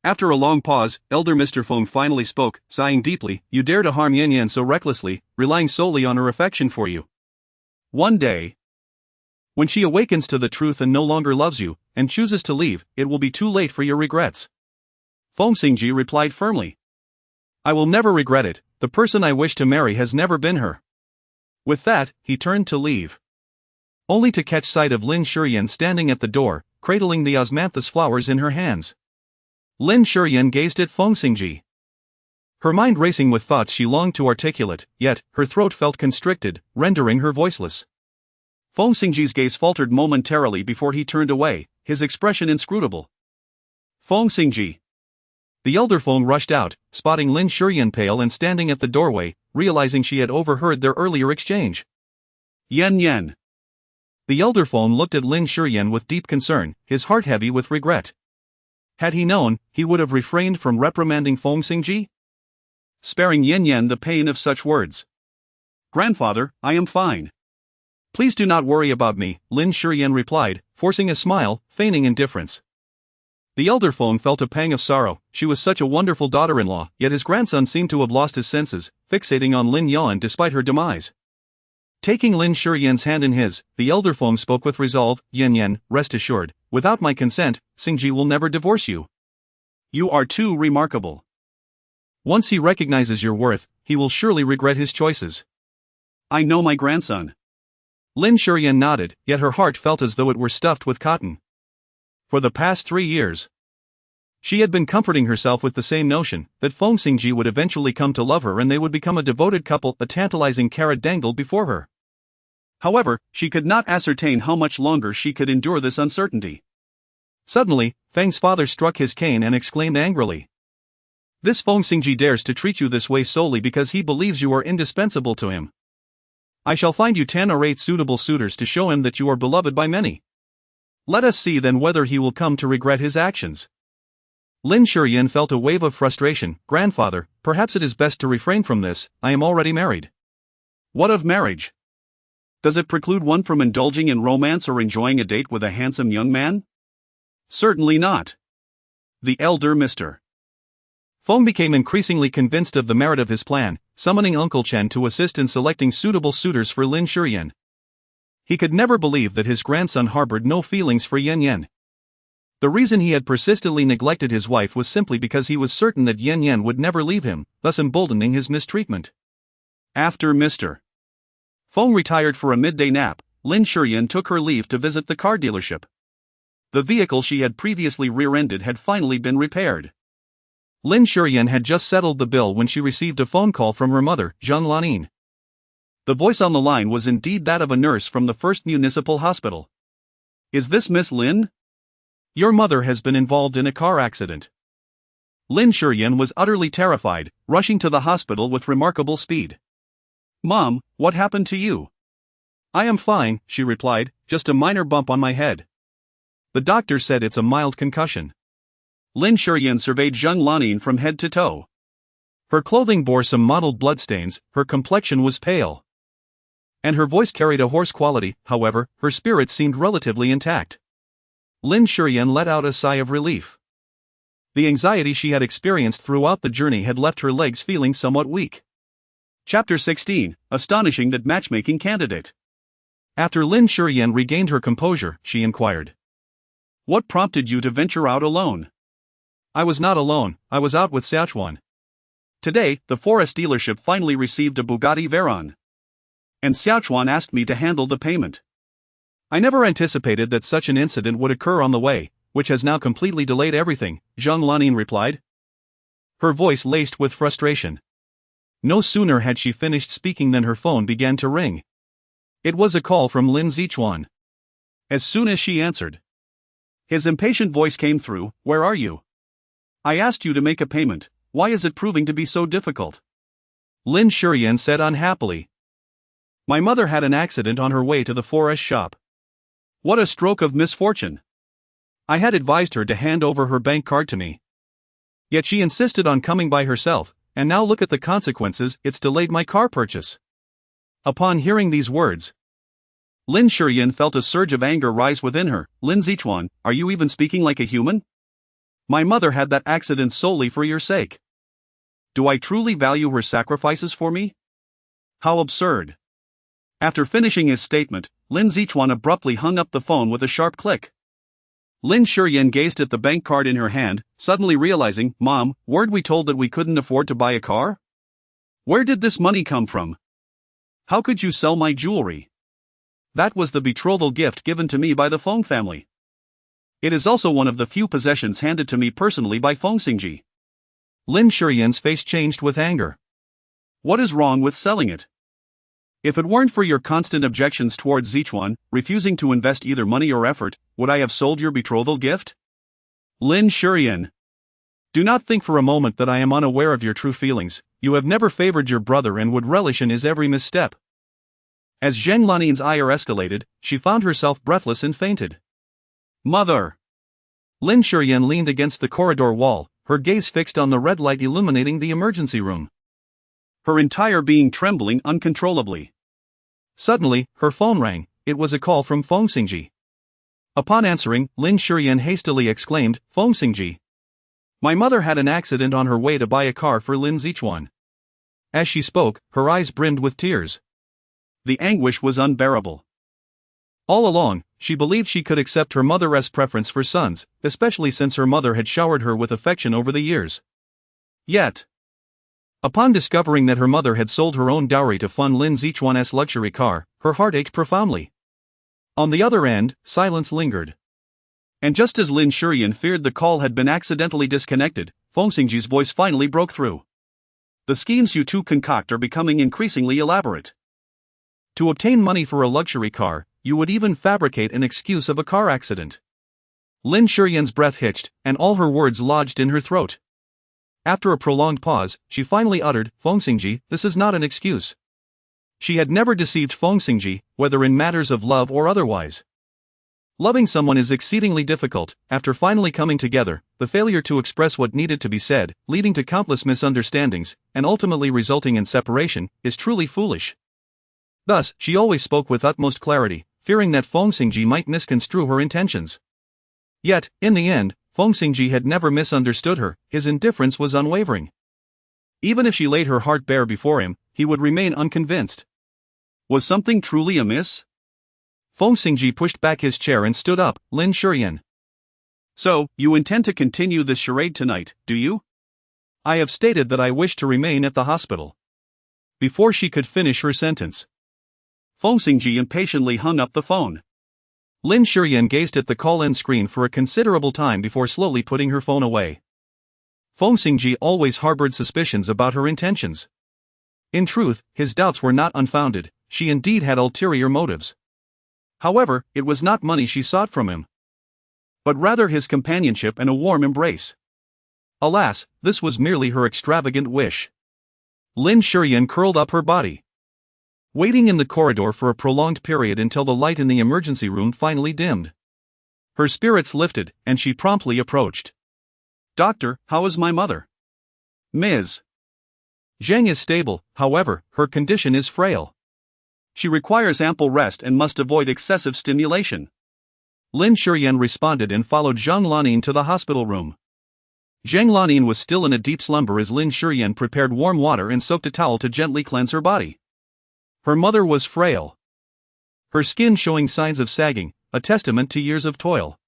After a long pause, Elder Mr. Feng finally spoke, sighing deeply, You dare to harm Yan Yan so recklessly, relying solely on her affection for you. One day, when she awakens to the truth and no longer loves you, and chooses to leave, it will be too late for your regrets. Feng Xingzhi replied firmly. I will never regret it, the person I wish to marry has never been her. With that, he turned to leave, only to catch sight of Lin Shiyan standing at the door, cradling the osmanthus flowers in her hands. Lin Shiyan gazed at Feng Xingzhi, her mind racing with thoughts she longed to articulate, yet, her throat felt constricted, rendering her voiceless. Feng Xingzhi's gaze faltered momentarily before he turned away, his expression inscrutable. Feng Xingzhi. The elder Feng rushed out, spotting Lin Shiyan pale and standing at the doorway, realizing she had overheard their earlier exchange. Yan Yan. The elder Feng looked at Lin Shiyan with deep concern, his heart heavy with regret. Had he known, he would have refrained from reprimanding Feng Xingzhi, sparing Yan Yan the pain of such words. Grandfather, I am fine. Please do not worry about me, Lin Shiyan replied, forcing a smile, feigning indifference. The elder Feng felt a pang of sorrow. She was such a wonderful daughter-in-law, yet his grandson seemed to have lost his senses, fixating on Lin Yan despite her demise. Taking Lin Shiyan's hand in his, the elder Feng spoke with resolve, Yan Yan, rest assured, without my consent, Xingzhi will never divorce you. You are too remarkable. Once he recognizes your worth, he will surely regret his choices. I know my grandson. Lin Shiyan nodded, yet her heart felt as though it were stuffed with cotton. For the past 3 years, she had been comforting herself with the same notion, that Feng Xingzhi would eventually come to love her and they would become a devoted couple, a tantalizing carrot dangled before her. However, she could not ascertain how much longer she could endure this uncertainty. Suddenly, Feng's father struck his cane and exclaimed angrily. This Feng Xingzhi dares to treat you this way solely because he believes you are indispensable to him. I shall find you 10 or 8 suitable suitors to show him that you are beloved by many. Let us see then whether he will come to regret his actions. Lin Shiyan felt a wave of frustration. Grandfather, perhaps it is best to refrain from this, I am already married. What of marriage? Does it preclude one from indulging in romance or enjoying a date with a handsome young man? Certainly not. The elder Mr. Feng became increasingly convinced of the merit of his plan, summoning Uncle Chen to assist in selecting suitable suitors for Lin Shiyan. He could never believe that his grandson harbored no feelings for Yan Yan. The reason he had persistently neglected his wife was simply because he was certain that Yan Yan would never leave him, thus emboldening his mistreatment. After Mr. Feng retired for a midday nap, Lin Shiyan took her leave to visit the car dealership. The vehicle she had previously rear-ended had finally been repaired. Lin Shiyan had just settled the bill when she received a phone call from her mother, Zhang Lanin. The voice on the line was indeed that of a nurse from the First Municipal Hospital. Is this Miss Lin? Your mother has been involved in a car accident. Lin Shiyan was utterly terrified, rushing to the hospital with remarkable speed. Mom, what happened to you? I am fine, she replied, just a minor bump on my head. The doctor said it's a mild concussion. Lin Shiyan surveyed Zhang Lanin from head to toe. Her clothing bore some mottled bloodstains, her complexion was pale, and her voice carried a hoarse quality. However, her spirits seemed relatively intact. Lin Shiyan let out a sigh of relief. The anxiety she had experienced throughout the journey had left her legs feeling somewhat weak. Chapter 16, Astonishing that Matchmaking Candidate. After Lin Shiyan regained her composure, she inquired. What prompted you to venture out alone? I was not alone, I was out with Xiaochuan. Today, the forest dealership finally received a Bugatti Veyron. And Xiaochuan asked me to handle the payment. I never anticipated that such an incident would occur on the way, which has now completely delayed everything, Zhang Lanin replied. Her voice laced with frustration. No sooner had she finished speaking than her phone began to ring. It was a call from Lin Shiyan. As soon as she answered, his impatient voice came through, "Where are you? I asked you to make a payment, why is it proving to be so difficult?" Lin Shiyan said unhappily. My mother had an accident on her way to the forest shop. What a stroke of misfortune. I had advised her to hand over her bank card to me. Yet she insisted on coming by herself, and now look at the consequences, it's delayed my car purchase. Upon hearing these words, Lin Shiyan felt a surge of anger rise within her. Lin Shiyan, are you even speaking like a human? My mother had that accident solely for your sake. Do I truly value her sacrifices for me? How absurd. After finishing his statement, Lin Shiyan abruptly hung up the phone with a sharp click. Lin Shiyan gazed at the bank card in her hand, suddenly realizing, Mom, weren't we told that we couldn't afford to buy a car? Where did this money come from? How could you sell my jewelry? That was the betrothal gift given to me by the Feng family. It is also one of the few possessions handed to me personally by Feng Xingzhi. Lin Shiyan's face changed with anger. What is wrong with selling it? If it weren't for your constant objections towards Zichuan, refusing to invest either money or effort, would I have sold your betrothal gift? Lin Shiyan. Do not think for a moment that I am unaware of your true feelings. You have never favored your brother and would relish in his every misstep. As Zhang Lanin's ire escalated, she found herself breathless and fainted. Mother! Lin Shiyan leaned against the corridor wall, her gaze fixed on the red light illuminating the emergency room. Her entire being trembling uncontrollably. Suddenly, her phone rang. It was a call from Feng Xingzhi. Upon answering, Lin Shiyan hastily exclaimed, Feng Xingzhi. My mother had an accident on her way to buy a car for Lin Shiyan. As she spoke, her eyes brimmed with tears. The anguish was unbearable. All along, she believed she could accept her mother's preference for sons, especially since her mother had showered her with affection over the years. Yet, upon discovering that her mother had sold her own dowry to fund Lin Shiyan's luxury car, her heart ached profoundly. On the other end, silence lingered. And just as Lin Shiyan feared the call had been accidentally disconnected, Feng Xingzhi's voice finally broke through. The schemes you two concoct are becoming increasingly elaborate. To obtain money for a luxury car, you would even fabricate an excuse of a car accident. Lin Shiyan's breath hitched, and all her words lodged in her throat. After a prolonged pause, she finally uttered, Feng Xingzhi, this is not an excuse. She had never deceived Feng Xingzhi, whether in matters of love or otherwise. Loving someone is exceedingly difficult. After finally coming together, the failure to express what needed to be said, leading to countless misunderstandings, and ultimately resulting in separation, is truly foolish. Thus, she always spoke with utmost clarity, fearing that Feng Xingzhi might misconstrue her intentions. Yet, in the end, Feng Xingzhi had never misunderstood her, his indifference was unwavering. Even if she laid her heart bare before him, he would remain unconvinced. Was something truly amiss? Feng Xingzhi pushed back his chair and stood up. Lin Shiyan. So, you intend to continue this charade tonight, do you? I have stated that I wish to remain at the hospital. Before she could finish her sentence, Feng Xingzhi impatiently hung up the phone. Lin Shiyan gazed at the call-in screen for a considerable time before slowly putting her phone away. Feng Xingzhi always harbored suspicions about her intentions. In truth, his doubts were not unfounded, she indeed had ulterior motives. However, it was not money she sought from him, but rather his companionship and a warm embrace. Alas, this was merely her extravagant wish. Lin Shiyan curled up her body, waiting in the corridor for a prolonged period until the light in the emergency room finally dimmed. Her spirits lifted, and she promptly approached. Doctor, how is my mother? Ms. Zhang is stable, however, her condition is frail. She requires ample rest and must avoid excessive stimulation. Lin Shiyan responded and followed Zhang Lanin to the hospital room. Zhang Lanin was still in a deep slumber as Lin Shiyan prepared warm water and soaked a towel to gently cleanse her body. Her mother was frail, her skin showing signs of sagging, a testament to years of toil.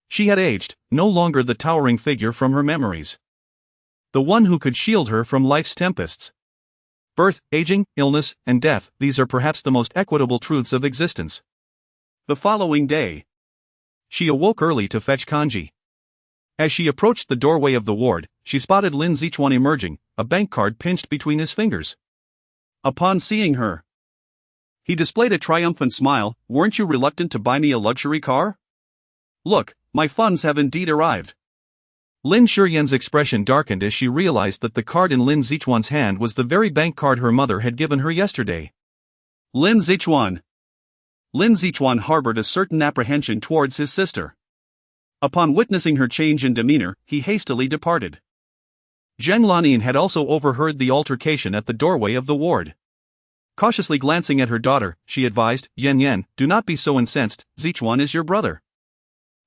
She had aged, no longer the towering figure from her memories, the one who could shield her from life's tempests. Birth, aging, illness, and death, these are perhaps the most equitable truths of existence. The following day, She awoke early to fetch kanji. As she approached the doorway of the ward, she spotted Lin Shiyan emerging, a bank card pinched between his fingers. Upon seeing her, he displayed a triumphant smile. Weren't you reluctant to buy me a luxury car? Look, my funds have indeed arrived. Lin Shiyan's expression darkened as she realized that the card in Lin Shiyan's hand was the very bank card her mother had given her yesterday. Lin Shiyan. Lin Shiyan harbored a certain apprehension towards his sister. Upon witnessing her change in demeanor, he hastily departed. Zheng Lanin had also overheard the altercation at the doorway of the ward. Cautiously glancing at her daughter, she advised, Yan, do not be so incensed, Zichuan is your brother.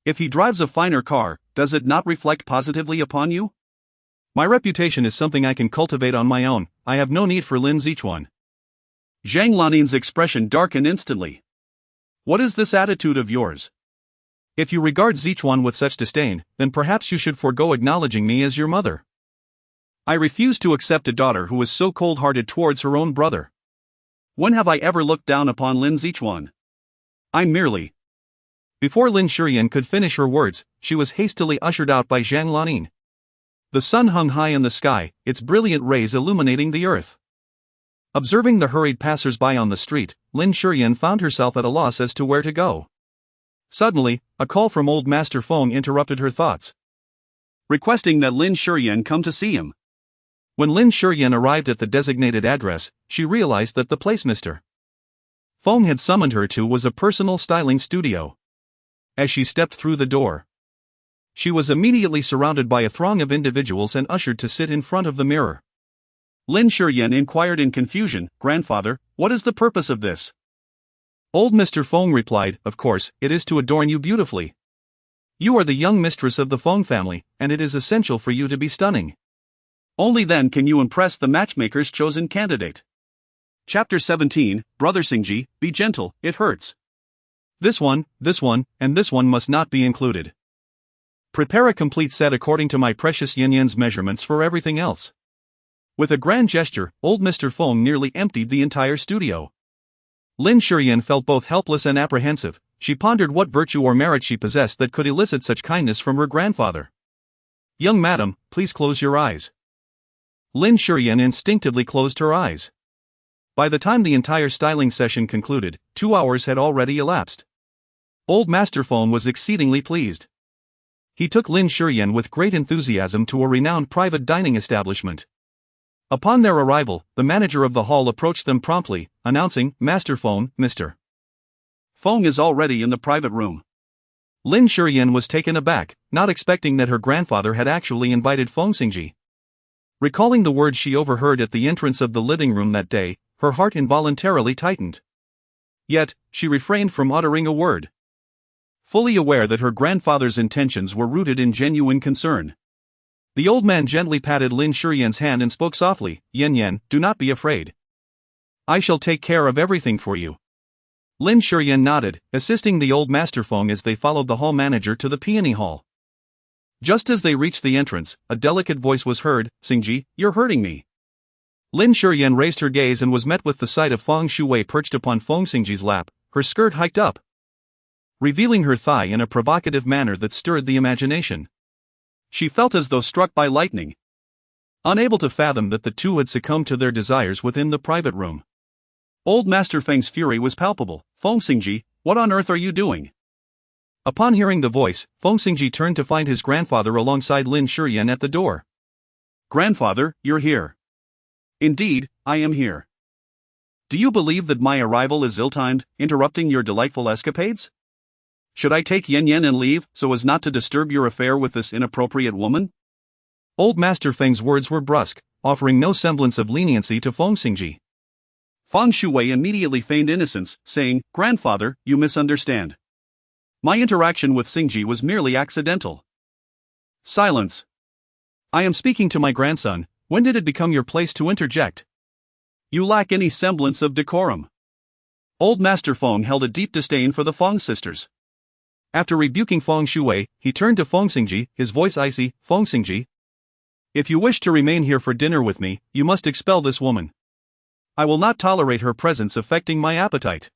If he drives a finer car, does it not reflect positively upon you? My reputation is something I can cultivate on my own, I have no need for Lin Shiyan. Zhang Lanin's expression darkened instantly. What is this attitude of yours? If you regard Zichuan with such disdain, then perhaps you should forego acknowledging me as your mother. I refuse to accept a daughter who is so cold-hearted towards her own brother. When have I ever looked down upon Lin Shiyan? I merely... Before Lin Shiyan could finish her words, she was hastily ushered out by Zhang Lanin. The sun hung high in the sky, its brilliant rays illuminating the earth. Observing the hurried passers-by on the street, Lin Shiyan found herself at a loss as to where to go. Suddenly, a call from old Master Feng interrupted her thoughts, requesting that Lin Shiyan come to see him. When Lin Shiyan arrived at the designated address, she realized that the place Mr. Feng had summoned her to was a personal styling studio. As she stepped through the door, she was immediately surrounded by a throng of individuals and ushered to sit in front of the mirror. Lin Shiyan inquired in confusion, "Grandfather, what is the purpose of this?" Old Mr. Feng replied, "Of course, it is to adorn you beautifully. You are the young mistress of the Feng family, and it is essential for you to be stunning. Only then can you impress the matchmaker's chosen candidate." Chapter 17, Brother Xingzhi, be gentle, it hurts. This one, and this one must not be included. Prepare a complete set according to my precious Yan's measurements for everything else. With a grand gesture, old Mr. Feng nearly emptied the entire studio. Lin Shiyan felt both helpless and apprehensive. She pondered what virtue or merit she possessed that could elicit such kindness from her grandfather. "Young madam, please close your eyes." Lin Shiyan instinctively closed her eyes. By the time the entire styling session concluded, 2 hours had already elapsed. Old Master Feng was exceedingly pleased. He took Lin Shiyan with great enthusiasm to a renowned private dining establishment. Upon their arrival, the manager of the hall approached them promptly, announcing, "Master Feng, Mr. Feng is already in the private room." Lin Shiyan was taken aback, not expecting that her grandfather had actually invited Feng Xingzhi. Recalling the words she overheard at the entrance of the living room that day, her heart involuntarily tightened. Yet, she refrained from uttering a word. Fully aware that her grandfather's intentions were rooted in genuine concern, the old man gently patted Lin Shiyan's hand and spoke softly, Yan, do not be afraid. I shall take care of everything for you." Lin Shiyan nodded, assisting the old Master Feng as they followed the hall manager to the peony hall. Just as they reached the entrance, a delicate voice was heard, "Xingzhi, you're hurting me." Lin Shiyan raised her gaze and was met with the sight of Feng Shuwei perched upon Feng Xingzhi's lap, her skirt hiked up, revealing her thigh in a provocative manner that stirred the imagination. She felt as though struck by lightning, unable to fathom that the two had succumbed to their desires within the private room. Old Master Feng's fury was palpable. "Feng Xingzhi, what on earth are you doing?" Upon hearing the voice, Feng Xingzhi turned to find his grandfather alongside Lin Shiyan at the door. "Grandfather, you're here." "Indeed, I am here. Do you believe that my arrival is ill-timed, interrupting your delightful escapades? Should I take Yan and leave, so as not to disturb your affair with this inappropriate woman?" Old Master Feng's words were brusque, offering no semblance of leniency to Feng Xingzhi. Feng Shuwei immediately feigned innocence, saying, "Grandfather, you misunderstand. My interaction with Xingzhi was merely accidental." "Silence. I am speaking to my grandson. When did it become your place to interject?" "You lack any semblance of decorum." Old Master Feng held a deep disdain for the Feng sisters. After rebuking Feng Shuwei, he turned to Feng Xingzhi, his voice icy, "Feng Xingzhi, if you wish to remain here for dinner with me, you must expel this woman. I will not tolerate her presence affecting my appetite."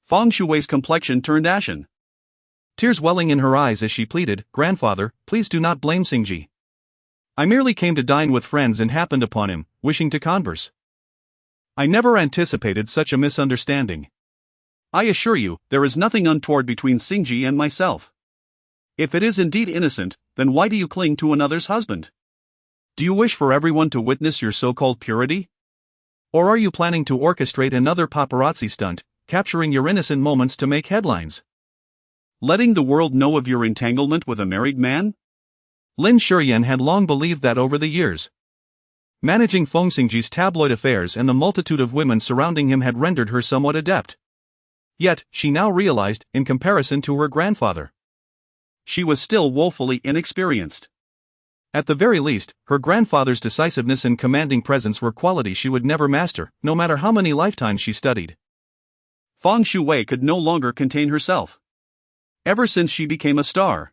Feng Shuwei's complexion turned ashen. tears welling in her eyes as she pleaded, "Grandfather, please do not blame Xingzhi. I merely came to dine with friends and happened upon him, wishing to converse. I never anticipated such a misunderstanding. I assure you, there is nothing untoward between Xingzhi and myself. If it is indeed innocent, then why do you cling to another's husband? Do you wish for everyone to witness your so-called purity? Or are you planning to orchestrate another paparazzi stunt, capturing your innocent moments to make headlines? Letting the world know of your entanglement with a married man?" Lin Shiyan had long believed that over the years. Managing Feng Xingzhi's tabloid affairs and the multitude of women surrounding him had rendered her somewhat adept. Yet, she now realized, in comparison to her grandfather, she was still woefully inexperienced. At the very least, her grandfather's decisiveness and commanding presence were qualities she would never master, no matter how many lifetimes she studied. Feng Shui could no longer contain herself. Ever since she became a star,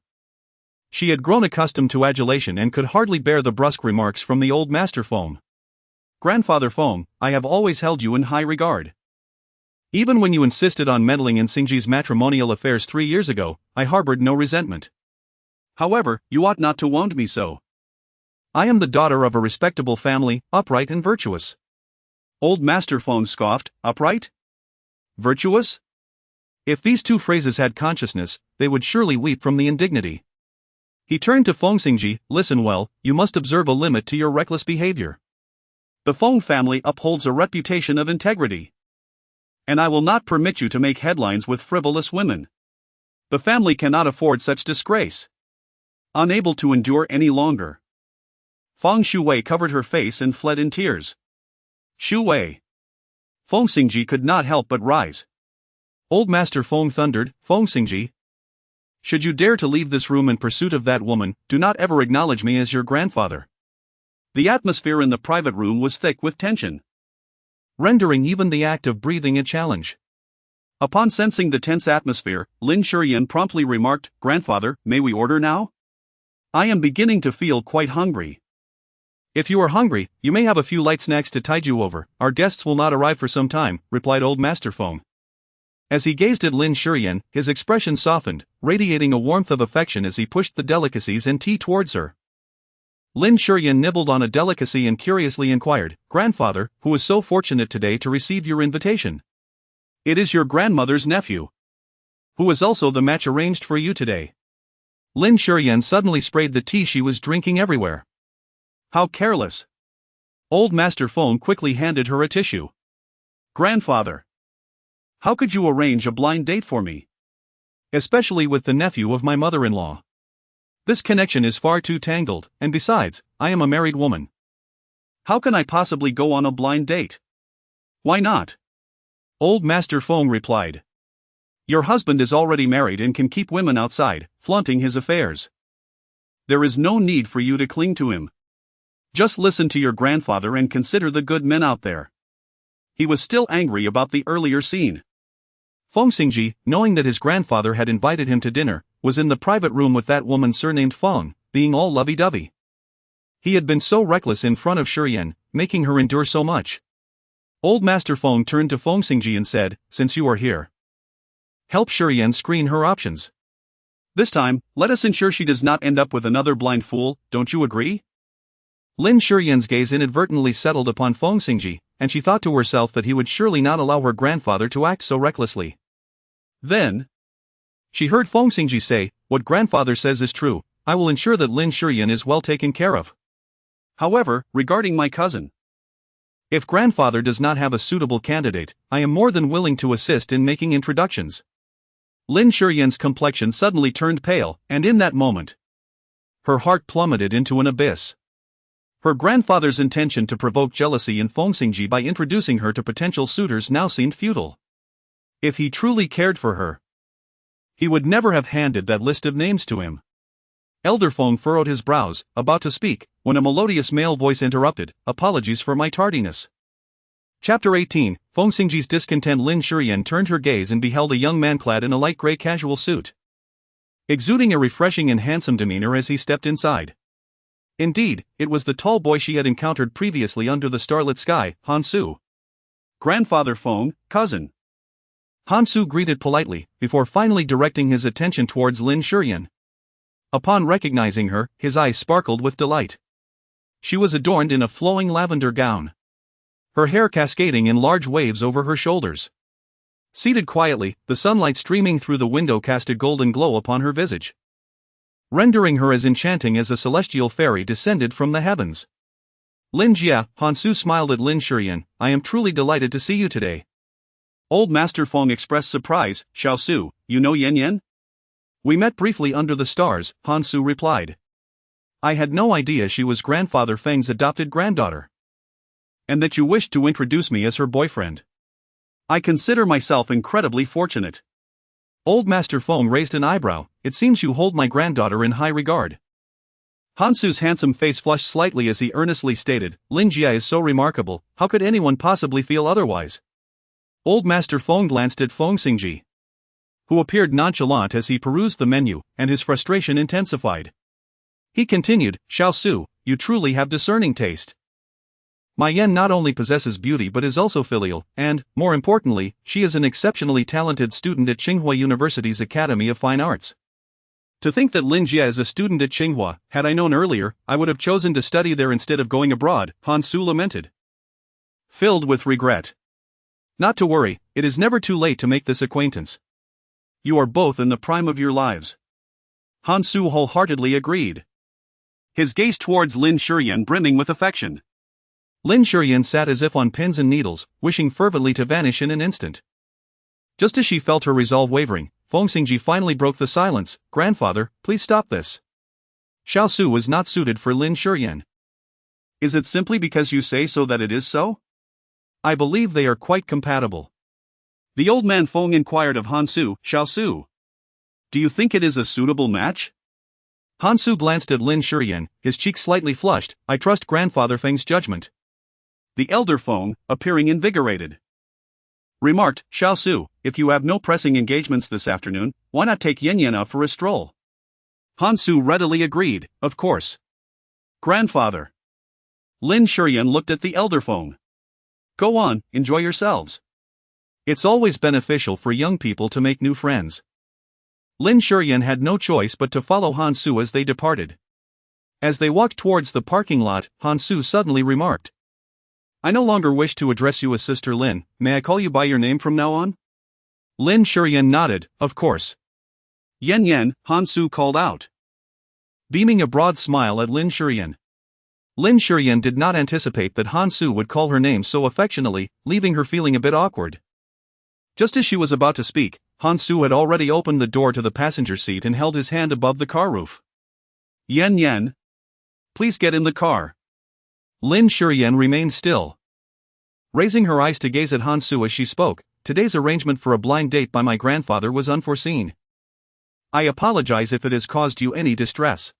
she had grown accustomed to adulation and could hardly bear the brusque remarks from the old master Feng. "Grandfather Feng, I have always held you in high regard. Even when you insisted on meddling in Xingzhi's matrimonial affairs 3 years ago, I harbored no resentment. However, you ought not to wound me so. I am the daughter of a respectable family, upright and virtuous." Old Master Feng scoffed, "Upright? Virtuous?" If these two phrases had consciousness, they would surely weep from the indignity. He turned to Feng Xingzhi, "Listen well, you must observe a limit to your reckless behavior. The Feng family upholds a reputation of integrity. And I will not permit you to make headlines with frivolous women. The family cannot afford such disgrace." Unable to endure any longer, Feng Shui covered her face and fled in tears. "Shui!" Feng Xingzhi could not help but rise. Old Master Feng thundered, "Feng Xingzhi, should you dare to leave this room in pursuit of that woman, do not ever acknowledge me as your grandfather." The atmosphere in the private room was thick with tension, rendering even the act of breathing a challenge. Upon sensing the tense atmosphere, Lin Shiyan promptly remarked, "Grandfather, may we order now? I am beginning to feel quite hungry." "If you are hungry, you may have a few light snacks to tide you over. Our guests will not arrive for some time," replied Old Master Feng. As he gazed at Lin Shiyan, his expression softened, radiating a warmth of affection as he pushed the delicacies and tea towards her. Lin Shiyan nibbled on a delicacy and curiously inquired, "Grandfather, who is so fortunate today to receive your invitation?" "It is your grandmother's nephew, who is also the match arranged for you today." Lin Shiyan suddenly sprayed the tea she was drinking everywhere. "How careless!" Old Master Feng quickly handed her a tissue. "Grandfather, how could you arrange a blind date for me? Especially with the nephew of my mother-in-law. This connection is far too tangled, and besides, I am a married woman. How can I possibly go on a blind date?" "Why not?" Old Master Feng replied. "Your husband is already married and can keep women outside, flaunting his affairs. There is no need for you to cling to him. Just listen to your grandfather and consider the good men out there." He was still angry about the earlier scene. Feng Xingzhi, knowing that his grandfather had invited him to dinner, was in the private room with that woman surnamed Feng, being all lovey-dovey. He had been so reckless in front of Shiyan, making her endure so much. Old Master Feng turned to Feng Xingzhi and said, "Since you are here, help Shiyan screen her options. This time, let us ensure she does not end up with another blind fool, don't you agree?" Lin Shiyan's gaze inadvertently settled upon Feng Xingzhi, and she thought to herself that he would surely not allow her grandfather to act so recklessly. Then she heard Feng Xingzhi say, "What grandfather says is true. I will ensure that Lin Shiyan is well taken care of. However, regarding my cousin, if grandfather does not have a suitable candidate, I am more than willing to assist in making introductions." Lin Shiyan's complexion suddenly turned pale, and in that moment, her heart plummeted into an abyss. Her grandfather's intention to provoke jealousy in Feng Xingzhi by introducing her to potential suitors now seemed futile. If he truly cared for her, he would never have handed that list of names to him. Elder Feng furrowed his brows, about to speak, when a melodious male voice interrupted, "Apologies for my tardiness." Chapter 18, Feng Xingzhi's discontent. Lin Shiyan turned her gaze and beheld a young man clad in a light gray casual suit, exuding a refreshing and handsome demeanor as he stepped inside. Indeed, it was the tall boy she had encountered previously under the starlit sky, Han Su. "Grandfather Feng, cousin. Han Su greeted politely, before finally directing his attention towards Lin Shiyan. Upon recognizing her, his eyes sparkled with delight. She was adorned in a flowing lavender gown, her hair cascading in large waves over her shoulders. Seated quietly, the sunlight streaming through the window cast a golden glow upon her visage, rendering her as enchanting as a celestial fairy descended from the heavens. Lin Jia, Han Su smiled at Lin Shiyan. I am truly delighted to see you today. Old Master Feng expressed surprise. Xiao Su, you know Yan Yan? We met briefly under the stars, Han Su replied. I had no idea she was Grandfather Feng's adopted granddaughter. And that you wished to introduce me as her boyfriend. I consider myself incredibly fortunate. Old Master Feng raised an eyebrow. It seems you hold my granddaughter in high regard. Han Su's handsome face flushed slightly as he earnestly stated, Lin Jia is so remarkable, how could anyone possibly feel otherwise? Old Master Feng glanced at Feng Xingzhi, who appeared nonchalant as he perused the menu, and his frustration intensified. He continued, Xiao Su, you truly have discerning taste. My Yan not only possesses beauty but is also filial, and, more importantly, she is an exceptionally talented student at Tsinghua University's Academy of Fine Arts. To think that Lin Jia is a student at Tsinghua, had I known earlier, I would have chosen to study there instead of going abroad, Han Su lamented, filled with regret. Not to worry, it is never too late to make this acquaintance. You are both in the prime of your lives. Han Su wholeheartedly agreed, his gaze towards Lin Shiyan brimming with affection. Lin Shiyan sat as if on pins and needles, wishing fervently to vanish in an instant. Just as she felt her resolve wavering, Feng Xingzhi finally broke the silence. Grandfather, please stop this. Xiao Su was not suited for Lin Shiyan. Is it simply because you say so that it is so? I believe they are quite compatible. The old man Feng inquired of Han Su. Xiao Su, do you think it is a suitable match? Han Su glanced at Lin Shiyan, his cheeks slightly flushed. I trust Grandfather Feng's judgment. The elder Feng, appearing invigorated, remarked, Xiao Su, if you have no pressing engagements this afternoon, why not take Yan Yan out for a stroll? Han Su readily agreed, of course. Grandfather. Lin Shiyan looked at the elder Feng. Go on, enjoy yourselves. It's always beneficial for young people to make new friends. Lin Shiyan had no choice but to follow Han Su as they departed. As they walked towards the parking lot, Han Su suddenly remarked, I no longer wish to address you as Sister Lin. May I call you by your name from now on? Lin Shiyan nodded, of course. Yan Yan, Han Su called out, beaming a broad smile at Lin Shiyan. Lin Shiyan did not anticipate that Han Su would call her name so affectionately, leaving her feeling a bit awkward. Just as she was about to speak, Han Su had already opened the door to the passenger seat and held his hand above the car roof. Yan Yan, please get in the car. Lin Shiyan remained still, raising her eyes to gaze at Han Su as she spoke. Today's arrangement for a blind date by my grandfather was unforeseen. I apologize if it has caused you any distress.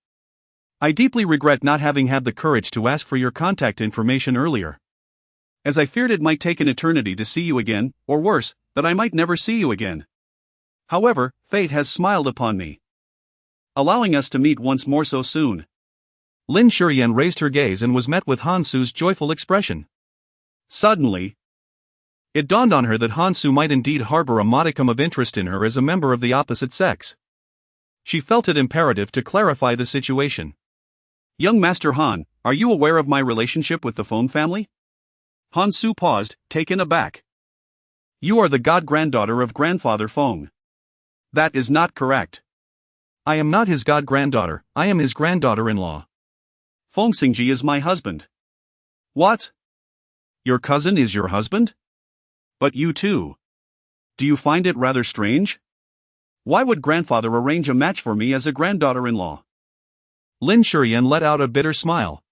I deeply regret not having had the courage to ask for your contact information earlier, as I feared it might take an eternity to see you again, or worse, that I might never see you again. However, fate has smiled upon me, allowing us to meet once more so soon. Lin Shiyan raised her gaze and was met with Han Su's joyful expression. Suddenly, it dawned on her that Han Su might indeed harbor a modicum of interest in her as a member of the opposite sex. She felt it imperative to clarify the situation. Young Master Han, are you aware of my relationship with the Feng family? Han Su paused, taken aback. You are the god-granddaughter of Grandfather Feng. That is not correct. I am not his god-granddaughter, I am his granddaughter-in-law. Feng Xingzhi is my husband. What? Your cousin is your husband? But you too. Do you find it rather strange? Why would grandfather arrange a match for me as a granddaughter-in-law? Lin Shiyan let out a bitter smile.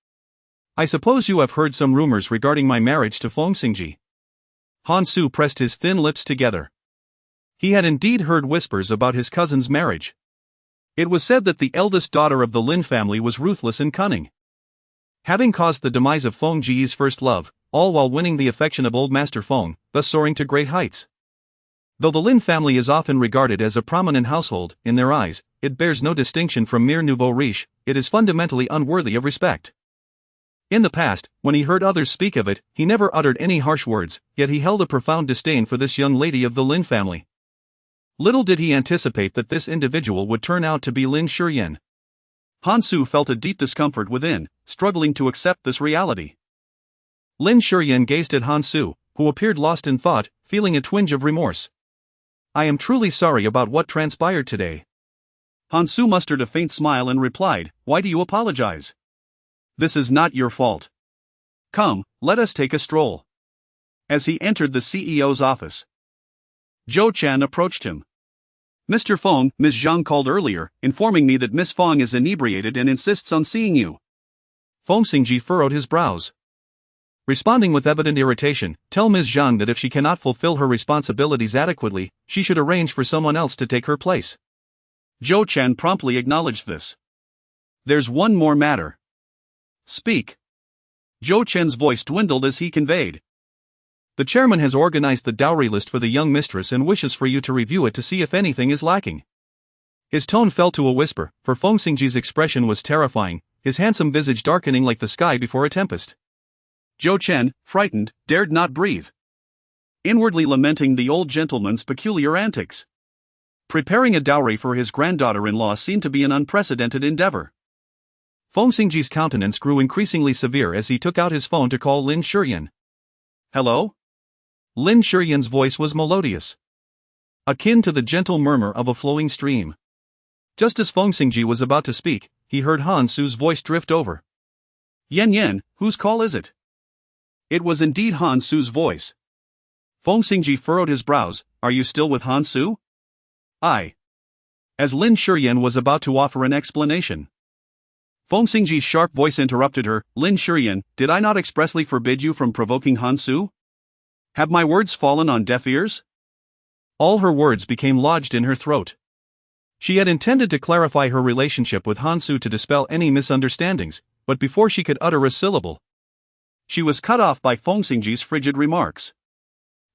I suppose you have heard some rumors regarding my marriage to Feng Xingzhi. Han Su pressed his thin lips together. He had indeed heard whispers about his cousin's marriage. It was said that the eldest daughter of the Lin family was ruthless and cunning, having caused the demise of Feng Ji's first love, all while winning the affection of old Master Feng, thus soaring to great heights. Though the Lin family is often regarded as a prominent household, in their eyes, it bears no distinction from mere nouveau riche, it is fundamentally unworthy of respect. In the past, when he heard others speak of it, he never uttered any harsh words, yet he held a profound disdain for this young lady of the Lin family. Little did he anticipate that this individual would turn out to be Lin Shiyan. Han Su felt a deep discomfort within, struggling to accept this reality. Lin Shiyan gazed at Han Su, who appeared lost in thought, feeling a twinge of remorse. "I am truly sorry about what transpired today." Han Su mustered a faint smile and replied, "Why do you apologize? This is not your fault. Come, let us take a stroll." As he entered the CEO's office, Zhou Chen approached him. "Mr. Feng, Ms. Zhang called earlier, informing me that Miss Feng is inebriated and insists on seeing you." Feng Xingzhi furrowed his brows. Responding with evident irritation, "Tell Ms. Zhang that if she cannot fulfill her responsibilities adequately, she should arrange for someone else to take her place." Zhou Chen promptly acknowledged this. "There's one more matter." "Speak." Zhou Chen's voice dwindled as he conveyed. "The chairman has organized the dowry list for the young mistress and wishes for you to review it to see if anything is lacking." His tone fell to a whisper, for Feng Xingzhi's expression was terrifying, his handsome visage darkening like the sky before a tempest. Zhou Chen, frightened, dared not breathe, inwardly lamenting the old gentleman's peculiar antics. Preparing a dowry for his granddaughter-in-law seemed to be an unprecedented endeavor. Feng Xingzhi's countenance grew increasingly severe as he took out his phone to call Lin Shiyan. "Hello?" Lin Shiyan's voice was melodious, akin to the gentle murmur of a flowing stream. Just as Feng Xingzhi was about to speak, he heard Han Su's voice drift over. "Yan, whose call is it?" It was indeed Han Su's voice. Feng Xingzhi furrowed his brows. "Are you still with Han Su?" "I." As Lin Shiyan was about to offer an explanation, Feng Xingzhi's sharp voice interrupted her. "Lin Shiyan, did I not expressly forbid you from provoking Han Su? Have my words fallen on deaf ears?" All her words became lodged in her throat. She had intended to clarify her relationship with Han Su to dispel any misunderstandings, but before she could utter a syllable, she was cut off by Feng Xingzhi's frigid remarks.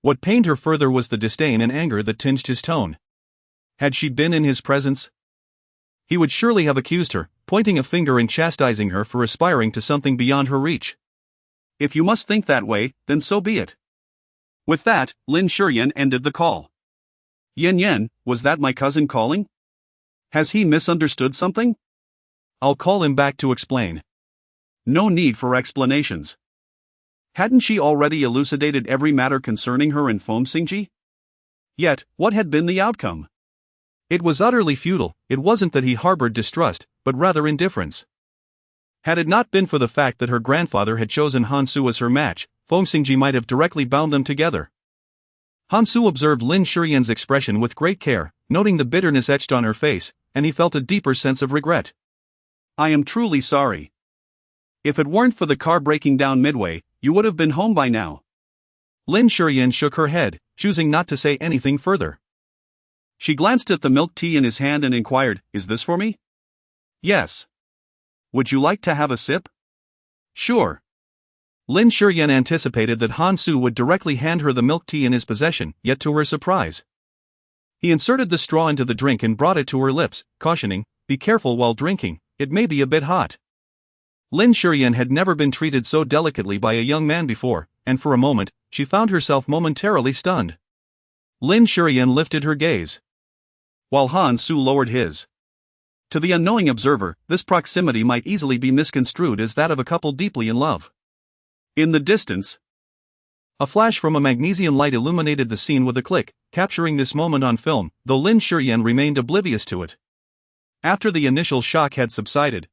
What pained her further was the disdain and anger that tinged his tone. Had she been in his presence, he would surely have accused her, pointing a finger and chastising her for aspiring to something beyond her reach. "If you must think that way, then so be it." With that, Lin Shiyan ended the call. "Yan, was that my cousin calling? Has he misunderstood something?" "I'll call him back to explain." No need for explanations. Hadn't she already elucidated every matter concerning her and Feng Xingzhi? Yet, what had been the outcome? It was utterly futile. It wasn't that he harbored distrust, but rather indifference. Had it not been for the fact that her grandfather had chosen Han Su as her match, Feng Xingzhi might have directly bound them together. Han Su observed Lin Shiyan's expression with great care, noting the bitterness etched on her face, and he felt a deeper sense of regret. "I am truly sorry. If it weren't for the car breaking down midway, you would have been home by now." Lin Shiyan shook her head, choosing not to say anything further. She glanced at the milk tea in his hand and inquired, "Is this for me?" "Yes." "Would you like to have a sip?" "Sure." Lin Shiyan anticipated that Han Su would directly hand her the milk tea in his possession, yet to her surprise, he inserted the straw into the drink and brought it to her lips, cautioning, "Be careful while drinking, it may be a bit hot." Lin Shiyan had never been treated so delicately by a young man before, and for a moment, she found herself momentarily stunned. Lin Shiyan lifted her gaze, while Han Su lowered his. To the unknowing observer, this proximity might easily be misconstrued as that of a couple deeply in love. In the distance, a flash from a magnesium light illuminated the scene with a click, capturing this moment on film, though Lin Shiyan remained oblivious to it. After the initial shock had subsided,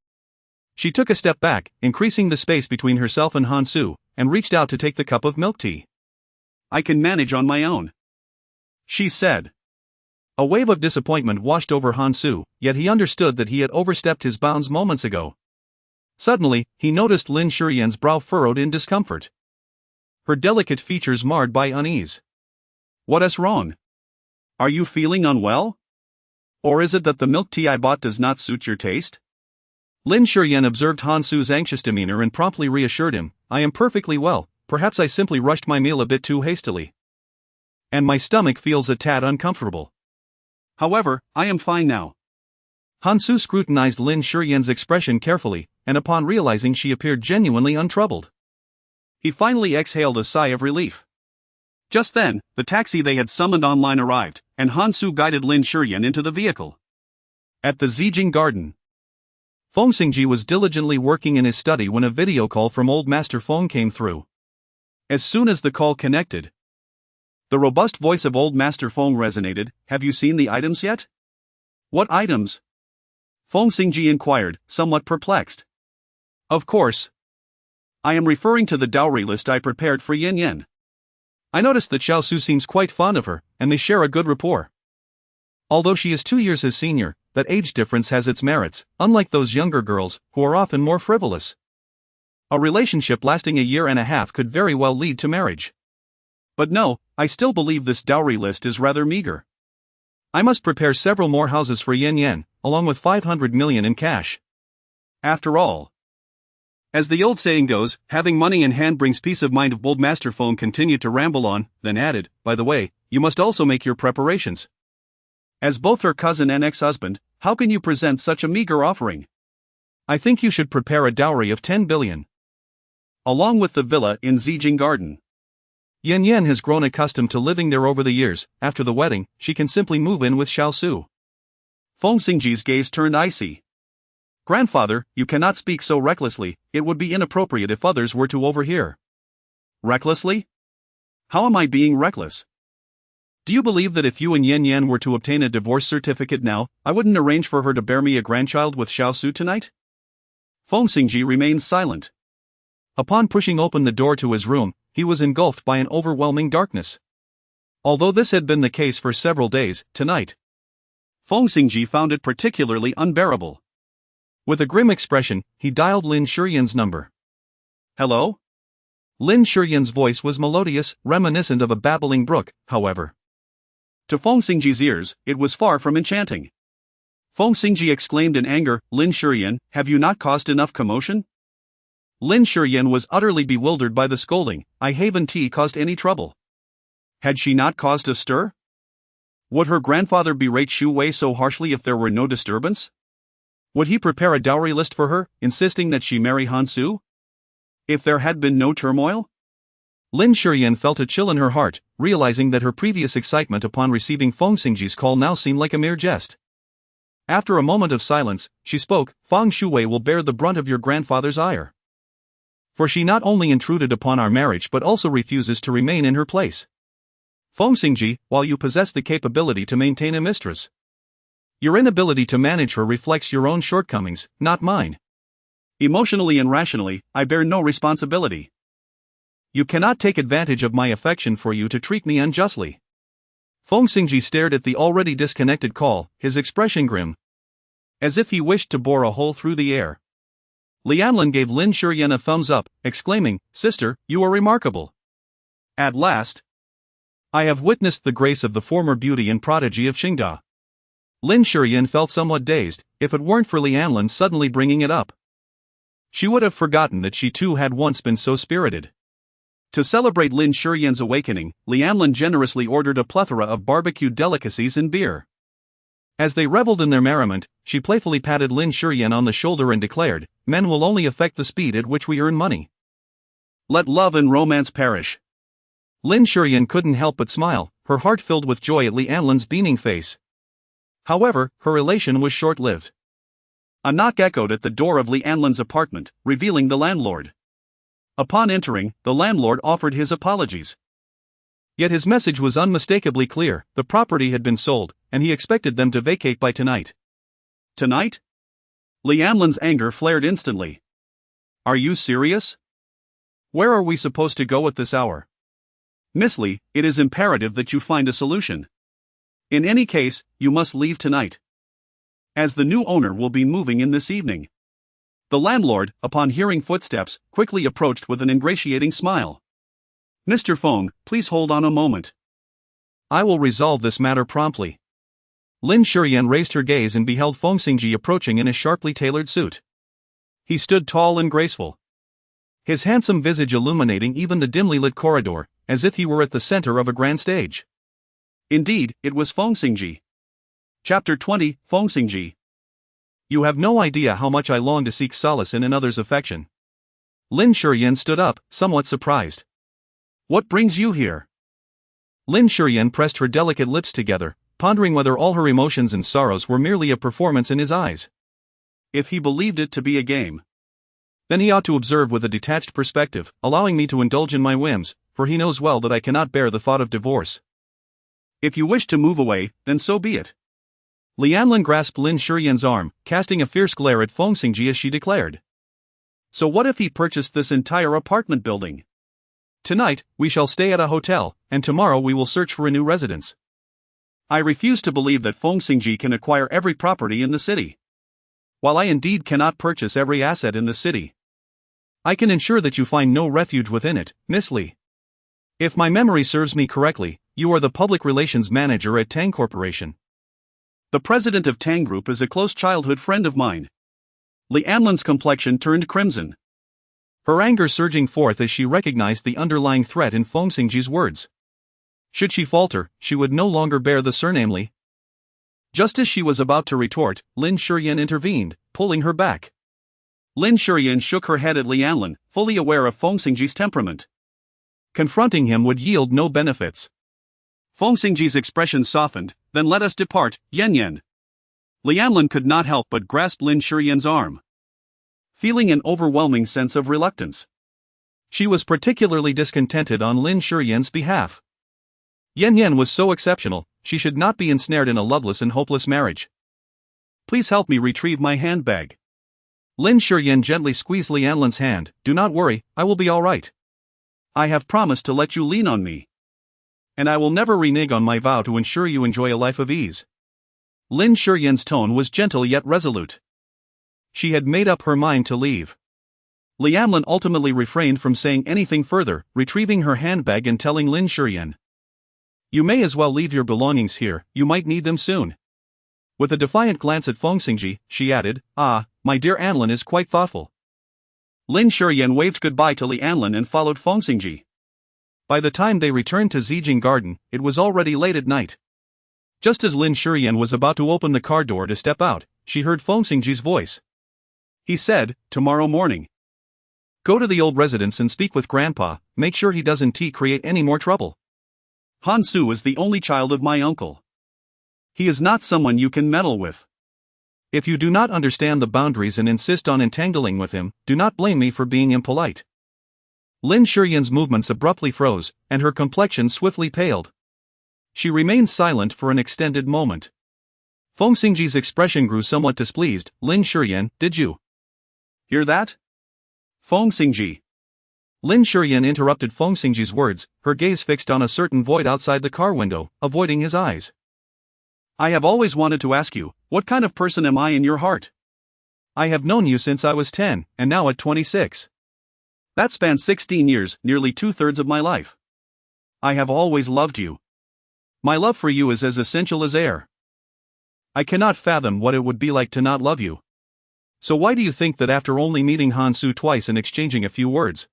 she took a step back, increasing the space between herself and Han Su, and reached out to take the cup of milk tea. "I can manage on my own," she said. A wave of disappointment washed over Han Su, yet he understood that he had overstepped his bounds moments ago. Suddenly, he noticed Lin Shiyan's brow furrowed in discomfort, her delicate features marred by unease. "What is wrong? Are you feeling unwell? Or is it that the milk tea I bought does not suit your taste?" Lin Shiyan observed Han Su's anxious demeanor and promptly reassured him, "I am perfectly well, perhaps I simply rushed my meal a bit too hastily. And my stomach feels a tad uncomfortable. However, I am fine now." Han Su scrutinized Lin Shiyan's expression carefully, and upon realizing she appeared genuinely untroubled, he finally exhaled a sigh of relief. Just then, the taxi they had summoned online arrived, and Han Su guided Lin Shiyan into the vehicle. At the Zhejiang garden, Feng Xingzhi was diligently working in his study when a video call from old Master Feng came through. As soon as the call connected, the robust voice of old Master Feng resonated. "Have you seen the items yet?" "What items?" Feng Xingzhi inquired, somewhat perplexed. "Of course. I am referring to the dowry list I prepared for Yin Yan. I noticed that Xiao Su seems quite fond of her, and they share a good rapport. Although she is 2 years his senior, that age difference has its merits, unlike those younger girls, who are often more frivolous. A relationship lasting a year and a half could very well lead to marriage. But no, I still believe this dowry list is rather meager. I must prepare several more houses for Yin Yan, along with 500 million in cash. After all, as the old saying goes, having money in hand brings peace of mind." Old Master Feng continued to ramble on, then added, "By the way, you must also make your preparations. As both her cousin and ex-husband, how can you present such a meager offering? I think you should prepare a dowry of 10 billion. Along with the villa in Zhejiang garden. Yin Yan has grown accustomed to living there over the years. After the wedding, she can simply move in with Xiao Su." Feng Xingzhi's gaze turned icy. "Grandfather, you cannot speak so recklessly. It would be inappropriate if others were to overhear." "Recklessly? How am I being reckless? Do you believe that if you and Yin Yan were to obtain a divorce certificate now, I wouldn't arrange for her to bear me a grandchild with Xiao Su tonight?" Feng Xingzhi remained silent. Upon pushing open the door to his room, he was engulfed by an overwhelming darkness. Although this had been the case for several days, tonight, Feng Xingzhi found it particularly unbearable. With a grim expression, he dialed Lin Shiyan's number. "Hello?" Lin Shiyan's voice was melodious, reminiscent of a babbling brook, however. To Feng Xingzhi's ears, it was far from enchanting. Feng Xingzhi exclaimed in anger, "Lin Shiyan, have you not caused enough commotion?" Lin Shiyan was utterly bewildered by the scolding. "I haven't caused any trouble." Had she not caused a stir? Would her grandfather berate Shu Wei so harshly if there were no disturbance? Would he prepare a dowry list for her, insisting that she marry Han Su? If there had been no turmoil? Lin Shiyan felt a chill in her heart, realizing that her previous excitement upon receiving Feng Xingzhi's call now seemed like a mere jest. After a moment of silence, she spoke, "Feng Shu Wei will bear the brunt of your grandfather's ire. For she not only intruded upon our marriage but also refuses to remain in her place. Feng Xingzhi, while you possess the capability to maintain a mistress, your inability to manage her reflects your own shortcomings, not mine. Emotionally and rationally, I bear no responsibility. You cannot take advantage of my affection for you to treat me unjustly." Feng Xingzhi stared at the already disconnected call, his expression grim, as if he wished to bore a hole through the air. Lianlin gave Lin Shiyan a thumbs up, exclaiming, "Sister, you are remarkable. At last, I have witnessed the grace of the former beauty and prodigy of Qingda." Lin Shiyan felt somewhat dazed, if it weren't for Lianlin suddenly bringing it up. She would have forgotten that she too had once been so spirited. To celebrate Lin Shiyan's awakening, Lianlin generously ordered a plethora of barbecued delicacies and beer. As they reveled in their merriment, she playfully patted Lin Shiyan on the shoulder and declared, "Men will only affect the speed at which we earn money. Let love and romance perish." Lin Shiyan couldn't help but smile, her heart filled with joy at Lianlin's beaming face. However, her elation was short-lived. A knock echoed at the door of Lianlin's apartment, revealing the landlord. Upon entering, the landlord offered his apologies. Yet his message was unmistakably clear: the property had been sold, and he expected them to vacate by tonight. Tonight? Lianlin's anger flared instantly. Are you serious? Where are we supposed to go at this hour? Miss Li, it is imperative that you find a solution. In any case, you must leave tonight, as the new owner will be moving in this evening. The landlord, upon hearing footsteps, quickly approached with an ingratiating smile. Mr. Feng, please hold on a moment. I will resolve this matter promptly. Lin Shiyan raised her gaze and beheld Feng Xingzhi approaching in a sharply tailored suit. He stood tall and graceful, his handsome visage illuminating even the dimly lit corridor, as if he were at the center of a grand stage. Indeed, it was Feng Xingzhi. Chapter 20, Feng Xingzhi. You have no idea how much I long to seek solace in another's affection. Lin Shiyan stood up, somewhat surprised. What brings you here? Lin Shiyan pressed her delicate lips together, pondering whether all her emotions and sorrows were merely a performance in his eyes. If he believed it to be a game, then he ought to observe with a detached perspective, allowing me to indulge in my whims, for he knows well that I cannot bear the thought of divorce. If you wish to move away, then so be it. Lianlin grasped Lin Shiyan's arm, casting a fierce glare at Feng Xingzhi as she declared. So what if he purchased this entire apartment building? Tonight, we shall stay at a hotel, and tomorrow we will search for a new residence. I refuse to believe that Feng Xingzhi can acquire every property in the city. While I indeed cannot purchase every asset in the city, I can ensure that you find no refuge within it, Miss Li. If my memory serves me correctly, you are the public relations manager at Tang Corporation. The president of Tang Group is a close childhood friend of mine. Lianlin's complexion turned crimson, her anger surging forth as she recognized the underlying threat in Feng Xingzhi's words. Should she falter, she would no longer bear the surname Li. Just as she was about to retort, Lin Shiyan intervened, pulling her back. Lin Shiyan shook her head at Lianlin, fully aware of Feng Xingzhi's temperament. Confronting him would yield no benefits. Feng Xingzhi's expression softened. Then let us depart, Yan. Lianlin could not help but grasp Lin Shiyan's arm, feeling an overwhelming sense of reluctance. She was particularly discontented on Lin Shiyan's behalf. Yan was so exceptional, she should not be ensnared in a loveless and hopeless marriage. Please help me retrieve my handbag. Lin Shiyan gently squeezed Lianlin's hand. Do not worry, I will be all right. I have promised to let you lean on me, and I will never renege on my vow to ensure you enjoy a life of ease. Lin Shiyan's tone was gentle yet resolute. She had made up her mind to leave. Lianlin ultimately refrained from saying anything further, retrieving her handbag and telling Lin Shiyan, You may as well leave your belongings here, you might need them soon. With a defiant glance at Feng Xingzhi, she added, My dear Anlin is quite thoughtful. Lin Shiyan waved goodbye to Lianlin and followed Feng Xingzhi. By the time they returned to Zijing Garden, it was already late at night. Just as Lin Shiyan was about to open the car door to step out, she heard Feng Xingzhi's voice. He said, Tomorrow morning. Go to the old residence and speak with Grandpa, make sure he doesn't create any more trouble. Han Su is the only child of my uncle. He is not someone you can meddle with. If you do not understand the boundaries and insist on entangling with him, do not blame me for being impolite. Lin Shiyan's movements abruptly froze, and her complexion swiftly paled. She remained silent for an extended moment. Feng Xingzhi's expression grew somewhat displeased. Lin Shiyan, did you hear that? Feng Xingzhi. Lin Shiyan interrupted Feng Xingzhi's words, her gaze fixed on a certain void outside the car window, avoiding his eyes. I have always wanted to ask you, what kind of person am I in your heart? I have known you since I was 10, and now at 26. That spans 16 years, nearly 2/3 of my life. I have always loved you. My love for you is as essential as air. I cannot fathom what it would be like to not love you. So why do you think that after only meeting Han Su twice and exchanging a few words,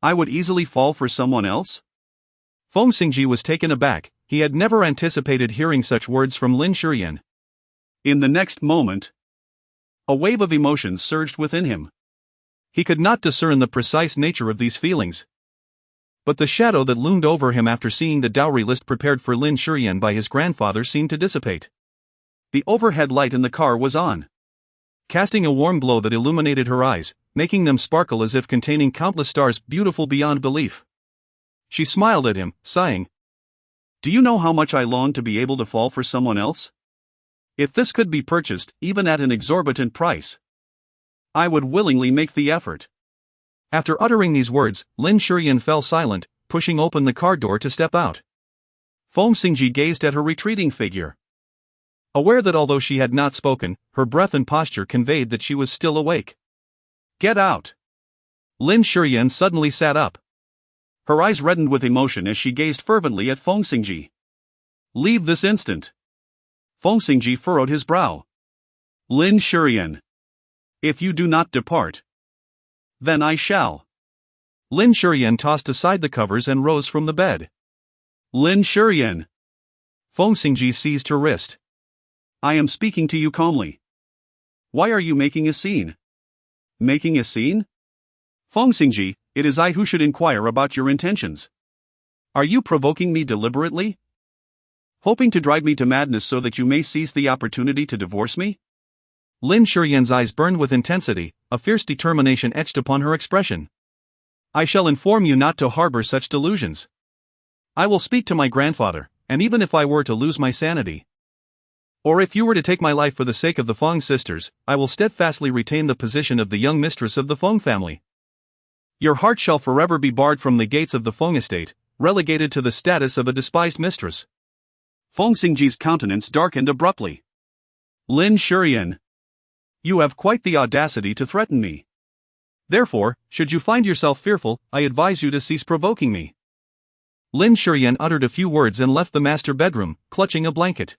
I would easily fall for someone else? Feng Xingzhi was taken aback. He had never anticipated hearing such words from Lin Shiyan. In the next moment, a wave of emotions surged within him. He could not discern the precise nature of these feelings. But the shadow that loomed over him after seeing the dowry list prepared for Lin Shiyan by his grandfather seemed to dissipate. The overhead light in the car was on, casting a warm glow that illuminated her eyes, making them sparkle as if containing countless stars beautiful beyond belief. She smiled at him, sighing. Do you know how much I long to be able to fall for someone else? If this could be purchased, even at an exorbitant price, I would willingly make the effort. After uttering these words, Lin Shiyan fell silent, pushing open the car door to step out. Feng Xingzhi gazed at her retreating figure, aware that although she had not spoken, her breath and posture conveyed that she was still awake. Get out! Lin Shiyan suddenly sat up. Her eyes reddened with emotion as she gazed fervently at Feng Xingzhi. Leave this instant. Feng Xingzhi furrowed his brow. Lin Shiyan. If you do not depart, then I shall. Lin Shiyan tossed aside the covers and rose from the bed. Lin Shiyan. Feng Xingzhi seized her wrist. I am speaking to you calmly. Why are you making a scene? Making a scene? Feng Xingzhi, it is I who should inquire about your intentions. Are you provoking me deliberately? Hoping to drive me to madness so that you may seize the opportunity to divorce me? Lin Shiyan's eyes burned with intensity, a fierce determination etched upon her expression. I shall inform you not to harbor such delusions. I will speak to my grandfather, and even if I were to lose my sanity, or if you were to take my life for the sake of the Feng sisters, I will steadfastly retain the position of the young mistress of the Feng family. Your heart shall forever be barred from the gates of the Feng estate, relegated to the status of a despised mistress. Feng Xingzhi's countenance darkened abruptly. Lin Shiyan, you have quite the audacity to threaten me. Therefore, should you find yourself fearful, I advise you to cease provoking me. Lin Shiyan uttered a few words and left the master bedroom, clutching a blanket.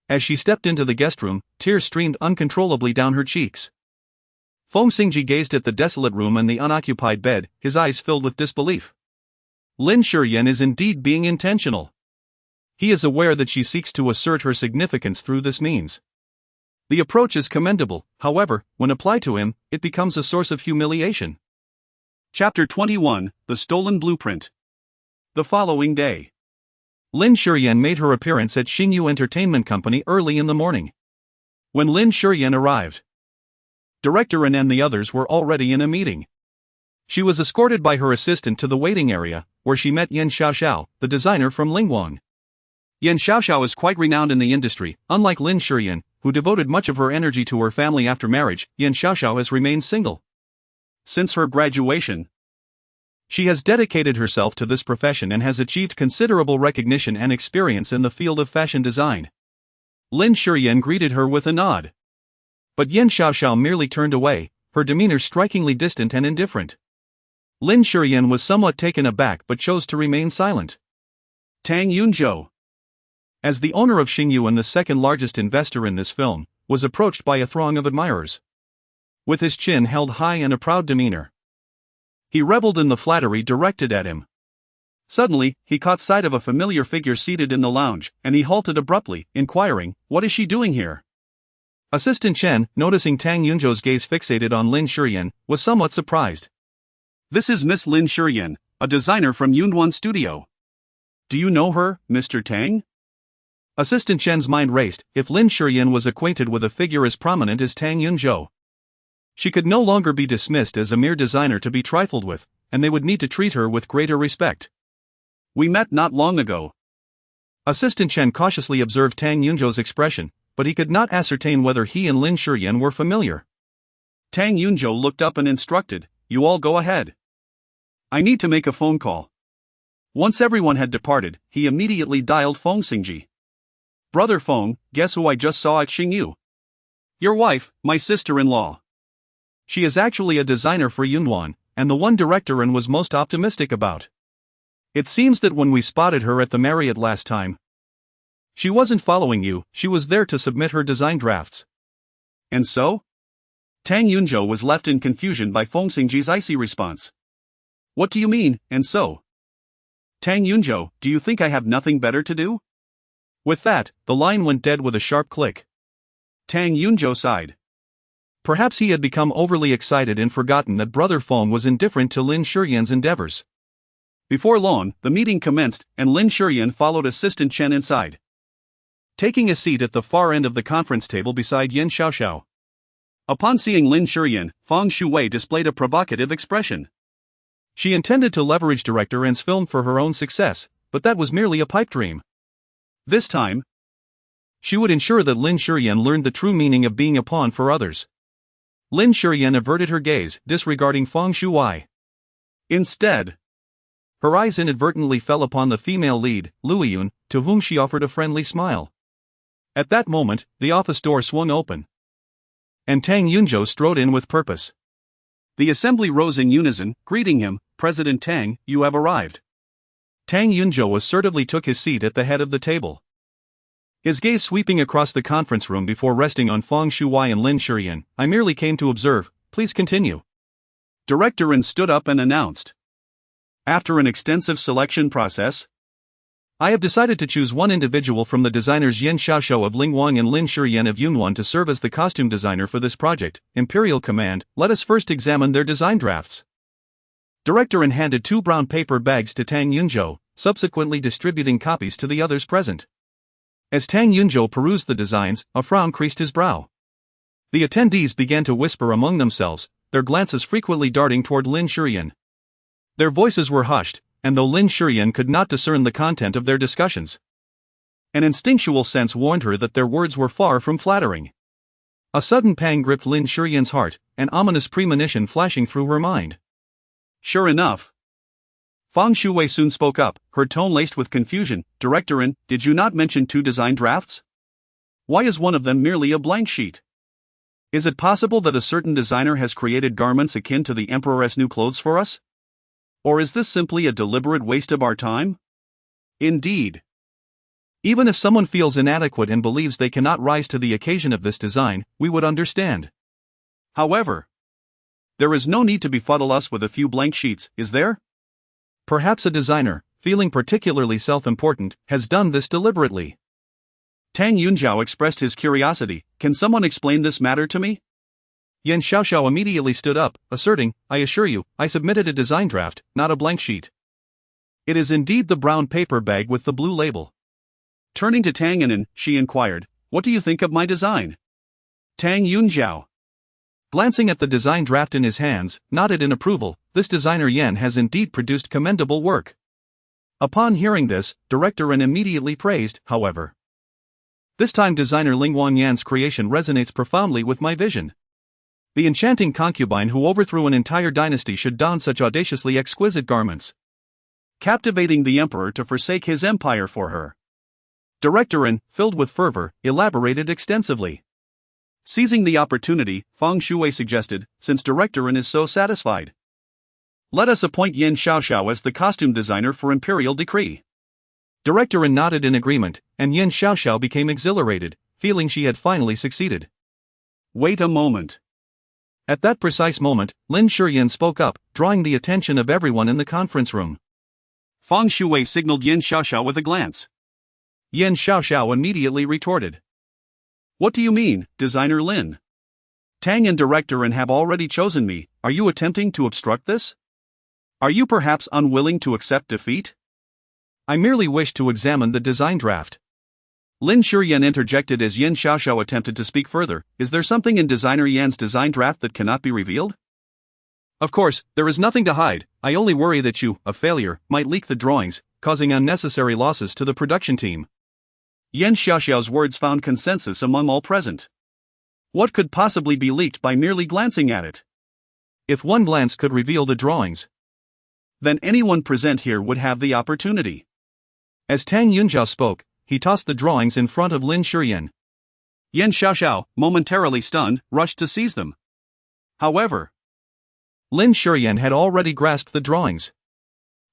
As she stepped into the guest room, tears streamed uncontrollably down her cheeks. Feng Xingzhi gazed at the desolate room and the unoccupied bed, his eyes filled with disbelief. Lin Shiyan is indeed being intentional. He is aware that she seeks to assert her significance through this means. The approach is commendable, however, when applied to him, it becomes a source of humiliation. Chapter 21, The Stolen Blueprint. The following day, Lin Shiyan made her appearance at Xingyu Entertainment Company early in the morning. When Lin Shiyan arrived, Director and the others were already in a meeting. She was escorted by her assistant to the waiting area, where she met Yan Xiaoxiao, the designer from Lingguang. Yan Xiaoxiao is quite renowned in the industry. Unlike Lin Shiyan, who devoted much of her energy to her family after marriage, Yan Xiaoxiao has remained single. Since her graduation, she has dedicated herself to this profession and has achieved considerable recognition and experience in the field of fashion design. Lin Shiyan greeted her with a nod. But Yan Xiaoxiao merely turned away, her demeanor strikingly distant and indifferent. Lin Shiyan was somewhat taken aback but chose to remain silent. Tang Yunzhou, as the owner of Xingyu and the second largest investor in this film, was approached by a throng of admirers. With his chin held high and a proud demeanor, he reveled in the flattery directed at him. Suddenly, he caught sight of a familiar figure seated in the lounge, and he halted abruptly, inquiring, "What is she doing here?" Assistant Chen, noticing Tang Yunzhou's gaze fixated on Lin Shiyan, was somewhat surprised. This is Miss Lin Shiyan, a designer from Yunwan Studio. Do you know her, Mr. Tang? Assistant Chen's mind raced. If Lin Shiyan was acquainted with a figure as prominent as Tang Yunzhou, she could no longer be dismissed as a mere designer to be trifled with, and they would need to treat her with greater respect. We met not long ago. Assistant Chen cautiously observed Tang Yunzhou's expression, but he could not ascertain whether he and Lin Shiyan were familiar. Tang Yunzhou looked up and instructed, "You all go ahead. I need to make a phone call." Once everyone had departed, he immediately dialed Feng Xingzhi. "Brother Feng, guess who I just saw at Xingyu? Your wife, my sister-in-law. She is actually a designer for Yunwan, and the one director and was most optimistic about. It seems that when we spotted her at the Marriott last time, she wasn't following you, she was there to submit her design drafts." And so? Tang Yunzhou was left in confusion by Feng Xingzhi's icy response. "What do you mean, and so? Tang Yunzhou, do you think I have nothing better to do?" With that, the line went dead with a sharp click. Tang Yunzhou sighed. Perhaps he had become overly excited and forgotten that Brother Feng was indifferent to Lin Shiyan's endeavors. Before long, the meeting commenced, and Lin Shiyan followed Assistant Chen inside, taking a seat at the far end of the conference table beside Yan Xiaoxiao. Upon seeing Lin Shiyan, Feng Shuwei displayed a provocative expression. She intended to leverage Director N's film for her own success, but that was merely a pipe dream. This time, she would ensure that Lin Shiyan learned the true meaning of being a pawn for others. Lin Shiyan averted her gaze, disregarding Feng Shuwei. Instead, her eyes inadvertently fell upon the female lead, Luiyun, to whom she offered a friendly smile. At that moment, the office door swung open, and Tang Yunzhou strode in with purpose. The assembly rose in unison, greeting him, "President Tang, you have arrived." Tang Yunzhou assertively took his seat at the head of the table, his gaze sweeping across the conference room before resting on Feng Shuwei and Lin Shiyan. "I merely came to observe, please continue." Director N stood up and announced, "After an extensive selection process, I have decided to choose one individual from the designers Yan Xiaoxiao of Lingwang and Lin Shiyan of Yunwan to serve as the costume designer for this project. Imperial Command, let us first examine their design drafts. Director handed 2 brown paper bags to Tang Yunzhou, subsequently distributing copies to the others present. As Tang Yunzhou perused the designs, a frown creased his brow. The attendees began to whisper among themselves, their glances frequently darting toward Lin Shiyan. Their voices were hushed, and though Lin Shiyan could not discern the content of their discussions, an instinctual sense warned her that their words were far from flattering. A sudden pang gripped Lin Shiyan's heart, an ominous premonition flashing through her mind. Sure enough. Feng Shui soon spoke up, her tone laced with confusion. Director, did you not mention 2 design drafts? Why is one of them merely a blank sheet? Is it possible that a certain designer has created garments akin to the Emperor's new clothes for us? Or is this simply a deliberate waste of our time? Indeed. Even if someone feels inadequate and believes they cannot rise to the occasion of this design, we would understand. However, there is no need to befuddle us with a few blank sheets, is there? Perhaps a designer, feeling particularly self-important, has done this deliberately. Tang Yunzhou expressed his curiosity. Can someone explain this matter to me? Yan Xiaoxiao immediately stood up, asserting, I assure you, I submitted a design draft, not a blank sheet. It is indeed the brown paper bag with the blue label. Turning to Tang Yanin, she inquired, what do you think of my design? Tang Yunzhou, glancing at the design draft in his hands, nodded in approval. This designer Yan has indeed produced commendable work. Upon hearing this, Director Ren immediately praised, however. This time designer Lingwang Yan's creation resonates profoundly with my vision. The enchanting concubine who overthrew an entire dynasty should don such audaciously exquisite garments, captivating the emperor to forsake his empire for her. Director Ren, filled with fervor, elaborated extensively. Seizing the opportunity, Feng Shui suggested, since Director Ren is so satisfied, let us appoint Yan Xiaoxiao as the costume designer for Imperial Decree. Director Ren nodded in agreement, and Yan Xiaoxiao became exhilarated, feeling she had finally succeeded. Wait a moment. At that precise moment, Lin Shiyan spoke up, drawing the attention of everyone in the conference room. Feng Shui signaled Yan Xiaoxiao with a glance. Yan Xiaoxiao immediately retorted. What do you mean, Designer Lin? Tang and Director Ren have already chosen me. Are you attempting to obstruct this? Are you perhaps unwilling to accept defeat? I merely wish to examine the design draft. Lin Shiyan interjected as Yan Xiaoxiao attempted to speak further. Is there something in designer Yan's design draft that cannot be revealed? Of course, there is nothing to hide. I only worry that you, a failure, might leak the drawings, causing unnecessary losses to the production team. Yan Xiaoxiao's words found consensus among all present. What could possibly be leaked by merely glancing at it? If one glance could reveal the drawings, then anyone present here would have the opportunity. As Tang Yunzhou spoke, he tossed the drawings in front of Lin Shiyan. Yan Xiaoxiao, momentarily stunned, rushed to seize them. However, Lin Shiyan had already grasped the drawings.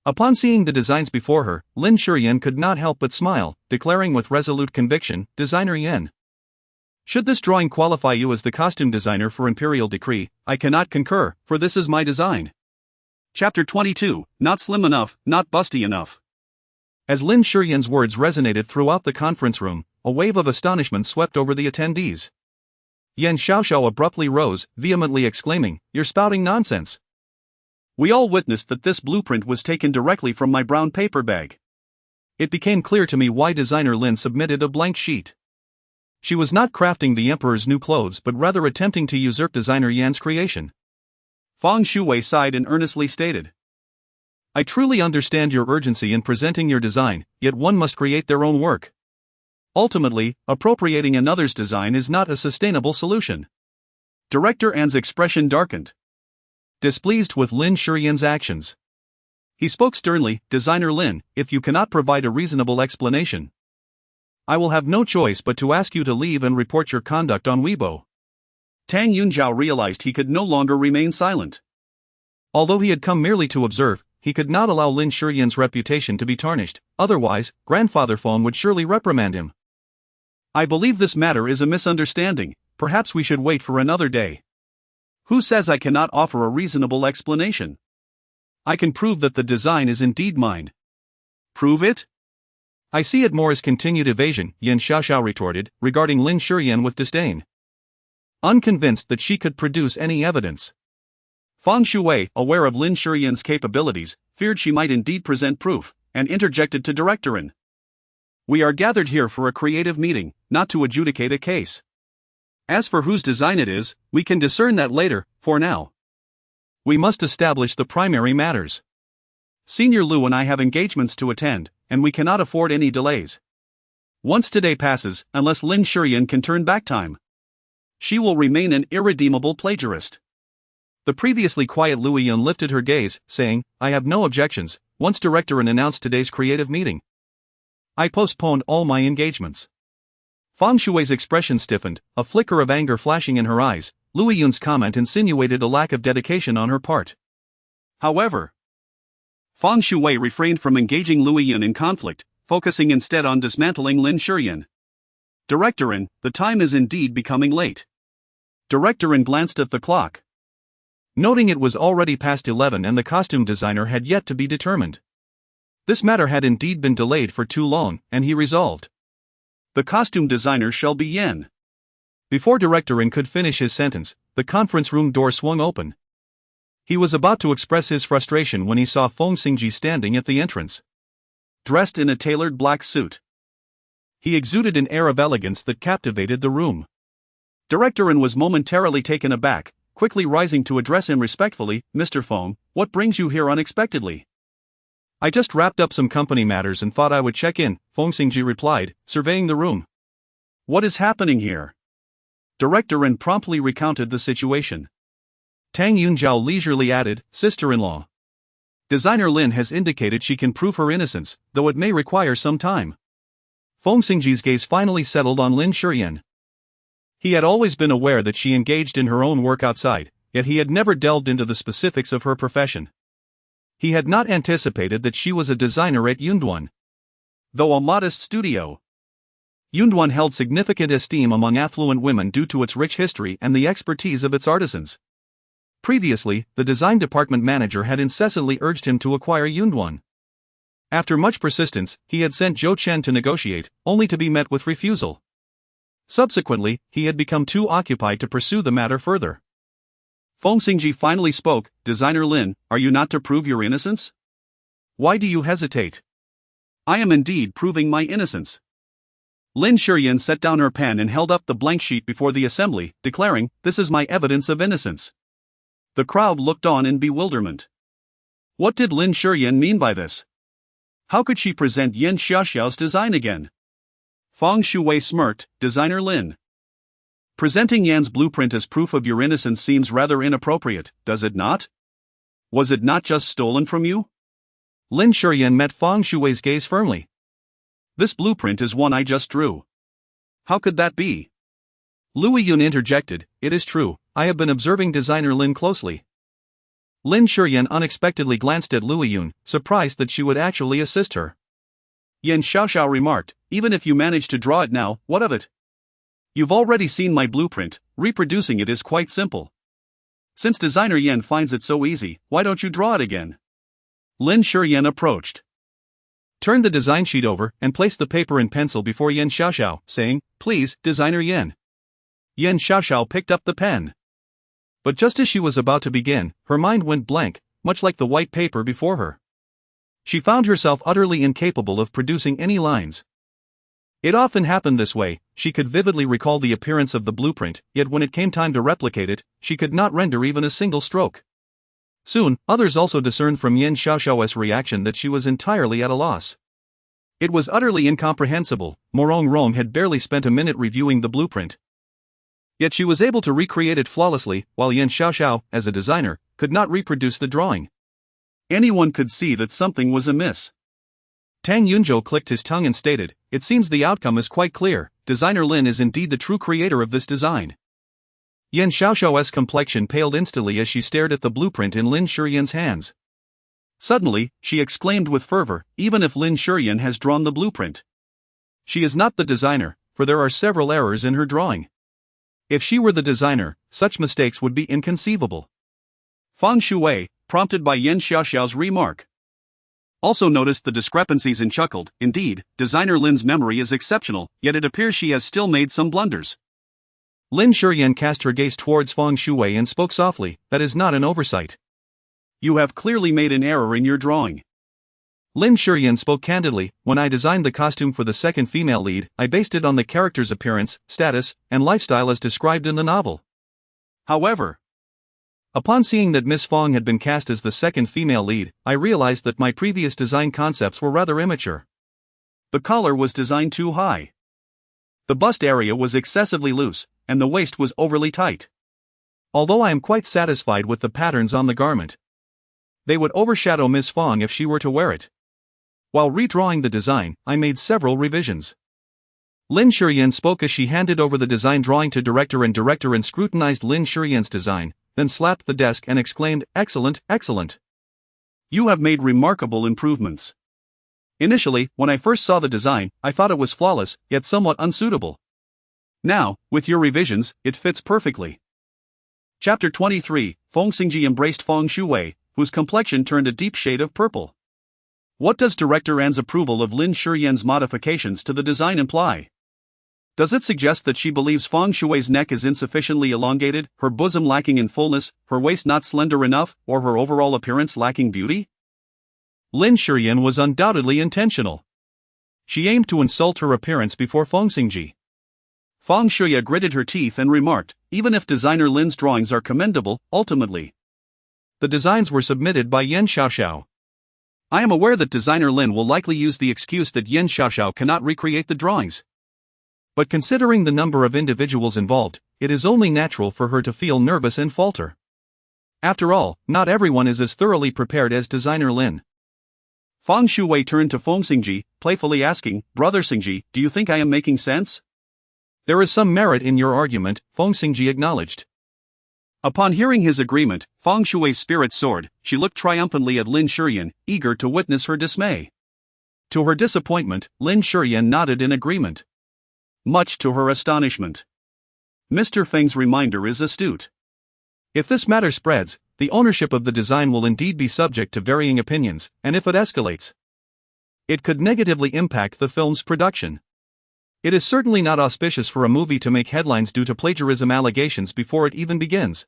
Upon seeing the designs before her, Lin Shiyan could not help but smile, declaring with resolute conviction, Designer Yan, should this drawing qualify you as the costume designer for Imperial Decree, I cannot concur, for this is my design. Chapter 22, Not Slim Enough, Not Busty Enough. As Lin Shiyan's words resonated throughout the conference room, a wave of astonishment swept over the attendees. Yan Xiaoxiao abruptly rose, vehemently exclaiming, You're spouting nonsense. We all witnessed that this blueprint was taken directly from my brown paper bag. It became clear to me why designer Lin submitted a blank sheet. She was not crafting the emperor's new clothes but rather attempting to usurp designer Yan's creation. Feng Shui sighed and earnestly stated, I truly understand your urgency in presenting your design, yet one must create their own work. Ultimately, appropriating another's design is not a sustainable solution. Director An's expression darkened, displeased with Lin Shiyan's actions. He spoke sternly, Designer Lin, if you cannot provide a reasonable explanation, I will have no choice but to ask you to leave and report your conduct on Weibo. Tang Yunzhou realized he could no longer remain silent. Although he had come merely to observe, he could not allow Lin Shiyan's reputation to be tarnished, otherwise, Grandfather Feng would surely reprimand him. I believe this matter is a misunderstanding, perhaps we should wait for another day. Who says I cannot offer a reasonable explanation? I can prove that the design is indeed mine. Prove it? I see it more as continued evasion, Yin Xiaoxiao retorted, regarding Lin Shiyan with disdain. Unconvinced that she could produce any evidence. Feng Shui, aware of Lin Shiyan's capabilities, feared she might indeed present proof, and interjected to Directorin. We are gathered here for a creative meeting, not to adjudicate a case. As for whose design it is, we can discern that later. For now, we must establish the primary matters. Senior Lu and I have engagements to attend, and we cannot afford any delays. Once today passes, unless Lin Shiyan can turn back time, she will remain an irredeemable plagiarist. The previously quiet Lu Yun lifted her gaze, saying, I have no objections. Once Directorin announced today's creative meeting, I postponed all my engagements. Feng Shui's expression stiffened, a flicker of anger flashing in her eyes. Lu Yun's comment insinuated a lack of dedication on her part. However, Feng Shui refrained from engaging Lu Yun in conflict, focusing instead on dismantling Lin Shiyan. Directorin, the time is indeed becoming late. Directorin glanced at the clock, noting it was already past 11 and the costume designer had yet to be determined. This matter had indeed been delayed for too long, and he resolved. The costume designer shall be Yen. Before Directorin could finish his sentence, the conference room door swung open. He was about to express his frustration when he saw Feng Xingzhi standing at the entrance, dressed in a tailored black suit. He exuded an air of elegance that captivated the room. Directorin was momentarily taken aback, quickly rising to address him respectfully. Mr. Feng, what brings you here unexpectedly? I just wrapped up some company matters and thought I would check in, Feng Xingzhi replied, surveying the room. What is happening here? Directorin promptly recounted the situation. Tang Yunjiao leisurely added, sister-in-law. Designer Lin has indicated she can prove her innocence, though it may require some time. Feng Xingzhi's gaze finally settled on Lin Shiyan. He had always been aware that she engaged in her own work outside, yet he had never delved into the specifics of her profession. He had not anticipated that she was a designer at Yunduan, though a modest studio. Yunduan held significant esteem among affluent women due to its rich history and the expertise of its artisans. Previously, the design department manager had incessantly urged him to acquire Yunduan. After much persistence, he had sent Zhou Chen to negotiate, only to be met with refusal. Subsequently, he had become too occupied to pursue the matter further. Feng Xingzhi finally spoke. Designer Lin, are you not to prove your innocence? Why do you hesitate? I am indeed proving my innocence. Lin Shiyan set down her pen and held up the blank sheet before the assembly, declaring, this is my evidence of innocence. The crowd looked on in bewilderment. What did Lin Shiyan mean by this? How could she present Yin Xiaoxiao's design again? Feng Shui smirked. Designer Lin, presenting Yan's blueprint as proof of your innocence seems rather inappropriate, does it not? Was it not just stolen from you? Lin Shiyan met Feng Shui's gaze firmly. This blueprint is one I just drew. How could that be? Lu Yun interjected, it is true, I have been observing designer Lin closely. Lin Shiyan unexpectedly glanced at Lu Yun, surprised that she would actually assist her. Yin Xiaoxiao remarked, even if you manage to draw it now, what of it? You've already seen my blueprint, reproducing it is quite simple. Since designer Yen finds it so easy, why don't you draw it again? Lin Shiyan approached, turned the design sheet over, and placed the paper and pencil before Yin Xiaoxiao, saying, please, designer Yen. Yin Xiaoxiao picked up the pen. But just as she was about to begin, her mind went blank, much like the white paper before her. She found herself utterly incapable of producing any lines. It often happened this way, she could vividly recall the appearance of the blueprint, yet when it came time to replicate it, she could not render even a single stroke. Soon, others also discerned from Yin Xiaoxiao's reaction that she was entirely at a loss. It was utterly incomprehensible. Morong Rong had barely spent a minute reviewing the blueprint, yet she was able to recreate it flawlessly, while Yin Xiaoxiao, as a designer, could not reproduce the drawing. Anyone could see that something was amiss. Tang Yunjiao clicked his tongue and stated, it seems the outcome is quite clear, designer Lin is indeed the true creator of this design. Yin Xiaoxiao's complexion paled instantly as she stared at the blueprint in Lin Shiyan's hands. Suddenly, she exclaimed with fervor, even if Lin Shiyan has drawn the blueprint, she is not the designer, for there are several errors in her drawing. If she were the designer, such mistakes would be inconceivable. Feng Shui, prompted by Yin Xiaoxiao's remark, Also noticed the discrepancies and chuckled. Indeed, designer Lin's memory is exceptional, yet it appears she has still made some blunders. Lin Shiyan cast her gaze towards Feng Xingzhi and spoke softly, "That is not an oversight. You have clearly made an error in your drawing." Lin Shiyan spoke candidly, "When I designed the costume for the second female lead, I based it on the character's appearance, status, and lifestyle as described in the novel. However, upon seeing that Miss Feng had been cast as the second female lead, I realized that my previous design concepts were rather immature. the collar was designed too high. The bust area was excessively loose, and the waist was overly tight. Although I am quite satisfied with the patterns on the garment, they would overshadow Miss Feng if she were to wear it. While redrawing the design, I made several revisions." Lin Shiyan spoke as she handed over the design drawing to director and scrutinized Lin Shiyan's design, then slapped the desk and exclaimed, "Excellent, excellent. You have made remarkable improvements. Initially, when I first saw the design, I thought it was flawless, yet somewhat unsuitable. Now, with your revisions, it fits perfectly." Chapter 23, Feng Xingzhi embraced Feng Xingzhi, whose complexion turned a deep shade of purple. What does Director An's approval of Lin Shiyan's modifications to the design imply? Does it suggest that she believes Feng Xingzhi's neck is insufficiently elongated, her bosom lacking in fullness, her waist not slender enough, or her overall appearance lacking beauty? Lin Shiyan was undoubtedly intentional. She aimed to insult her appearance before Feng Xingzhi. Feng Xingzhi gritted her teeth and remarked, "Even if designer Lin's drawings are commendable, ultimately, the designs were submitted by Yan Xiaoxiao. I am aware that designer Lin will likely use the excuse that Yan Xiaoxiao cannot recreate the drawings. But considering the number of individuals involved, it is only natural for her to feel nervous and falter. After all, not everyone is as thoroughly prepared as designer Lin." Feng Xingzhi turned to Feng Xingzhi, playfully asking, "Brother Xingzhi, do you think I am making sense?" "There is some merit in your argument," Feng Xingzhi acknowledged. Upon hearing his agreement, Feng Shui's spirit soared. She looked triumphantly at Lin Shiyan, eager to witness her dismay. To her disappointment, Lin Shiyan nodded in agreement. Much to her astonishment, Mr. Feng's reminder is astute. If this matter spreads, the ownership of the design will indeed be subject to varying opinions, and if it escalates, it could negatively impact the film's production. It is certainly not auspicious for a movie to make headlines due to plagiarism allegations before it even begins.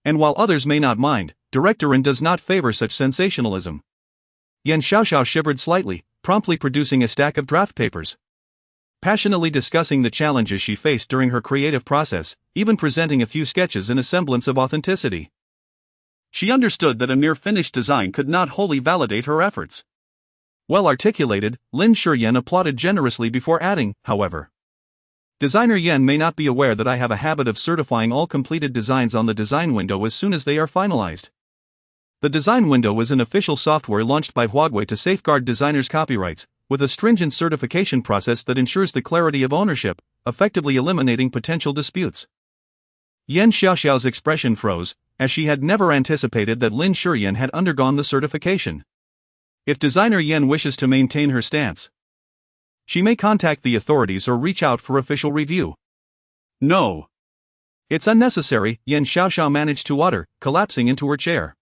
And while others may not mind, Director An does not favor such sensationalism. Yan Xiaoxiao shivered slightly, promptly producing a stack of draft papers. Passionately discussing the challenges she faced during her creative process, even presenting a few sketches in a semblance of authenticity. She understood that a mere finished design could not wholly validate her efforts. Well articulated, Lin Shiyan applauded generously before adding, however, "Designer Yan may not be aware that I have a habit of certifying all completed designs on the design window as soon as they are finalized. The design window is an official software launched by Huawei to safeguard designers' copyrights, with a stringent certification process that ensures the clarity of ownership, effectively eliminating potential disputes." Yan Xiaoxiao's expression froze, as she had never anticipated that Lin Shiyan had undergone the certification. If designer Yan wishes to maintain her stance, she may contact the authorities or reach out for official review. "No. It's unnecessary," Yan Xiaoxiao managed to utter, collapsing into her chair.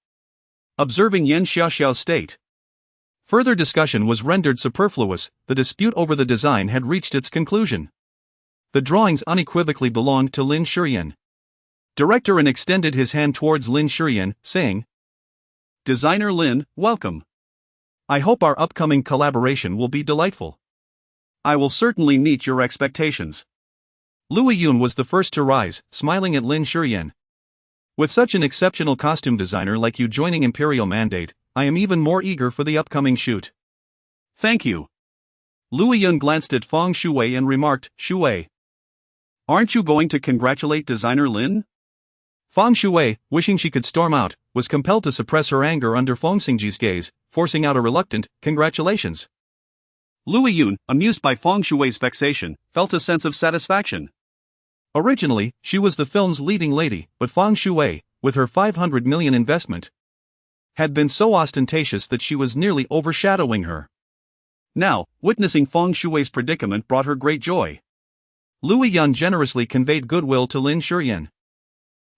Observing Yan Xiaoxiao's state, further discussion was rendered superfluous. The dispute over the design had reached its conclusion. The drawings unequivocally belonged to Lin Shiyan. Director An extended his hand towards Lin Shiyan, saying, "Designer Lin, welcome. I hope our upcoming collaboration will be delightful." "I will certainly meet your expectations." Lu Yun was the first to rise, smiling at Lin Shiyan. "With such an exceptional costume designer like you joining Imperial Mandate, I am even more eager for the upcoming shoot." "Thank you." Lu Yun glanced at Feng Xingzhi and remarked, "Xingzhi, aren't you going to congratulate designer Lin?" Feng Xingzhi, wishing she could storm out, was compelled to suppress her anger under Feng Xingzhi's gaze, forcing out a reluctant, "Congratulations." Lu Yun, amused by Feng Xingzhi's vexation, felt a sense of satisfaction. Originally, she was the film's leading lady, but Feng Xingzhi, with her 500 million investment, had been so ostentatious that she was nearly overshadowing her. Now, witnessing Feng Xingzhi's predicament brought her great joy. Lu Yun generously conveyed goodwill to Lin Shiyan.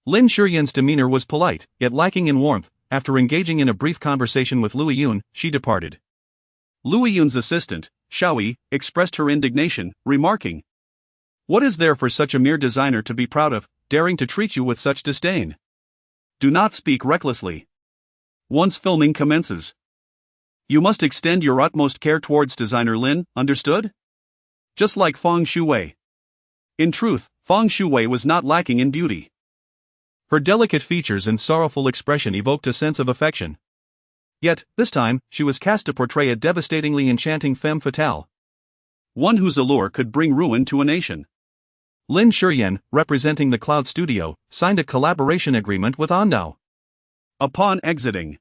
Lin Shiyan's demeanor was polite, yet lacking in warmth, after engaging in a brief conversation with Liu Yun, she departed. Liu Yun's assistant, Xiaoyi, expressed her indignation, remarking, "What is there for such a mere designer to be proud of, daring to treat you with such disdain? Do not speak recklessly. Once filming commences, you must extend your utmost care towards designer Lin, understood? Just like Feng Xingzhi." In truth, Feng Xingzhi was not lacking in beauty. Her delicate features and sorrowful expression evoked a sense of affection. Yet, this time, she was cast to portray a devastatingly enchanting femme fatale. One whose allure could bring ruin to a nation. Lin Shiyan, representing the Cloud Studio, signed a collaboration agreement with Andao. Upon exiting,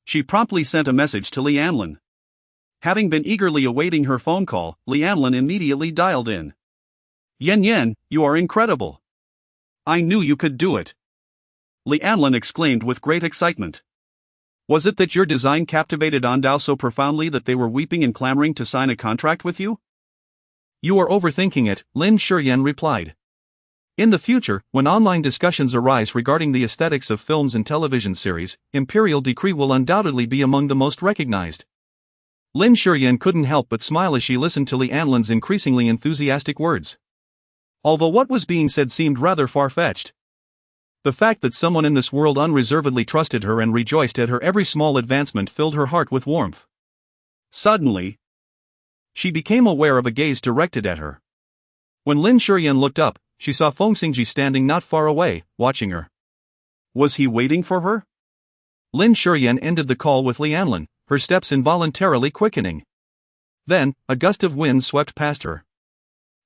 she promptly sent a message to Lianlin. Having been eagerly awaiting her phone call, Lianlin immediately dialed in. "Yan, you are incredible. I knew you could do it," Lianlin exclaimed with great excitement. "Was it that your design captivated Andao so profoundly that they were weeping and clamoring to sign a contract with you?" "You are overthinking it," Lin Shiyan replied. "In the future, when online discussions arise regarding the aesthetics of films and television series, Imperial Decree will undoubtedly be among the most recognized." Lin Shiyan couldn't help but smile as she listened to Lianlin's increasingly enthusiastic words. Although what was being said seemed rather far-fetched, the fact that someone in this world unreservedly trusted her and rejoiced at her every small advancement filled her heart with warmth. Suddenly, she became aware of a gaze directed at her. When Lin Shiyan looked up, she saw Feng Xingzhi standing not far away, watching her. Was he waiting for her? Lin Shiyan ended the call with Lianlin, her steps involuntarily quickening. Then, a gust of wind swept past her.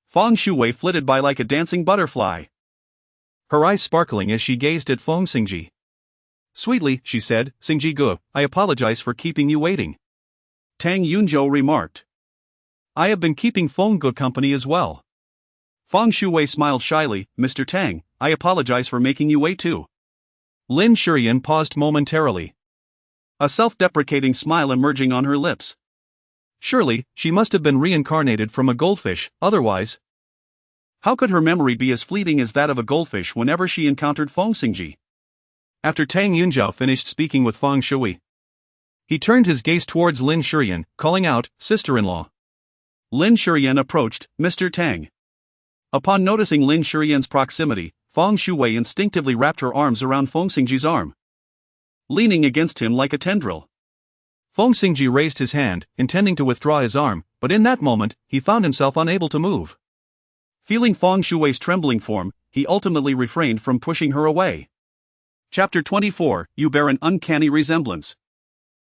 Feng Xingzhi flitted by like a dancing butterfly, her eyes sparkling as she gazed at Feng Xingzhi. "Sweetly," she said, "Xingzhi Gu, I apologize for keeping you waiting." Tang Yunzhou remarked. "I have been keeping Feng Gu company as well." Feng Xingzhi smiled shyly. "Mr. Tang, I apologize for making you wait too." Lin Shiyan paused momentarily, a self-deprecating smile emerging on her lips. Surely, she must have been reincarnated from a goldfish, otherwise, how could her memory be as fleeting as that of a goldfish whenever she encountered Feng Xingzhi? After Tang Yunzhou finished speaking with Feng Xingzhi, he turned his gaze towards Lin Shiyan, calling out, "Sister-in-law." Lin Shiyan approached. "Mr. Tang." Upon noticing Lin Shiyan's proximity, Feng Xingzhi instinctively wrapped her arms around Feng Xingzhi's arm, leaning against him like a tendril. Feng Xingzhi raised his hand, intending to withdraw his arm, but in that moment, he found himself unable to move. Feeling Feng Xingzhi's trembling form, he ultimately refrained from pushing her away. Chapter 24, You Bear an Uncanny Resemblance.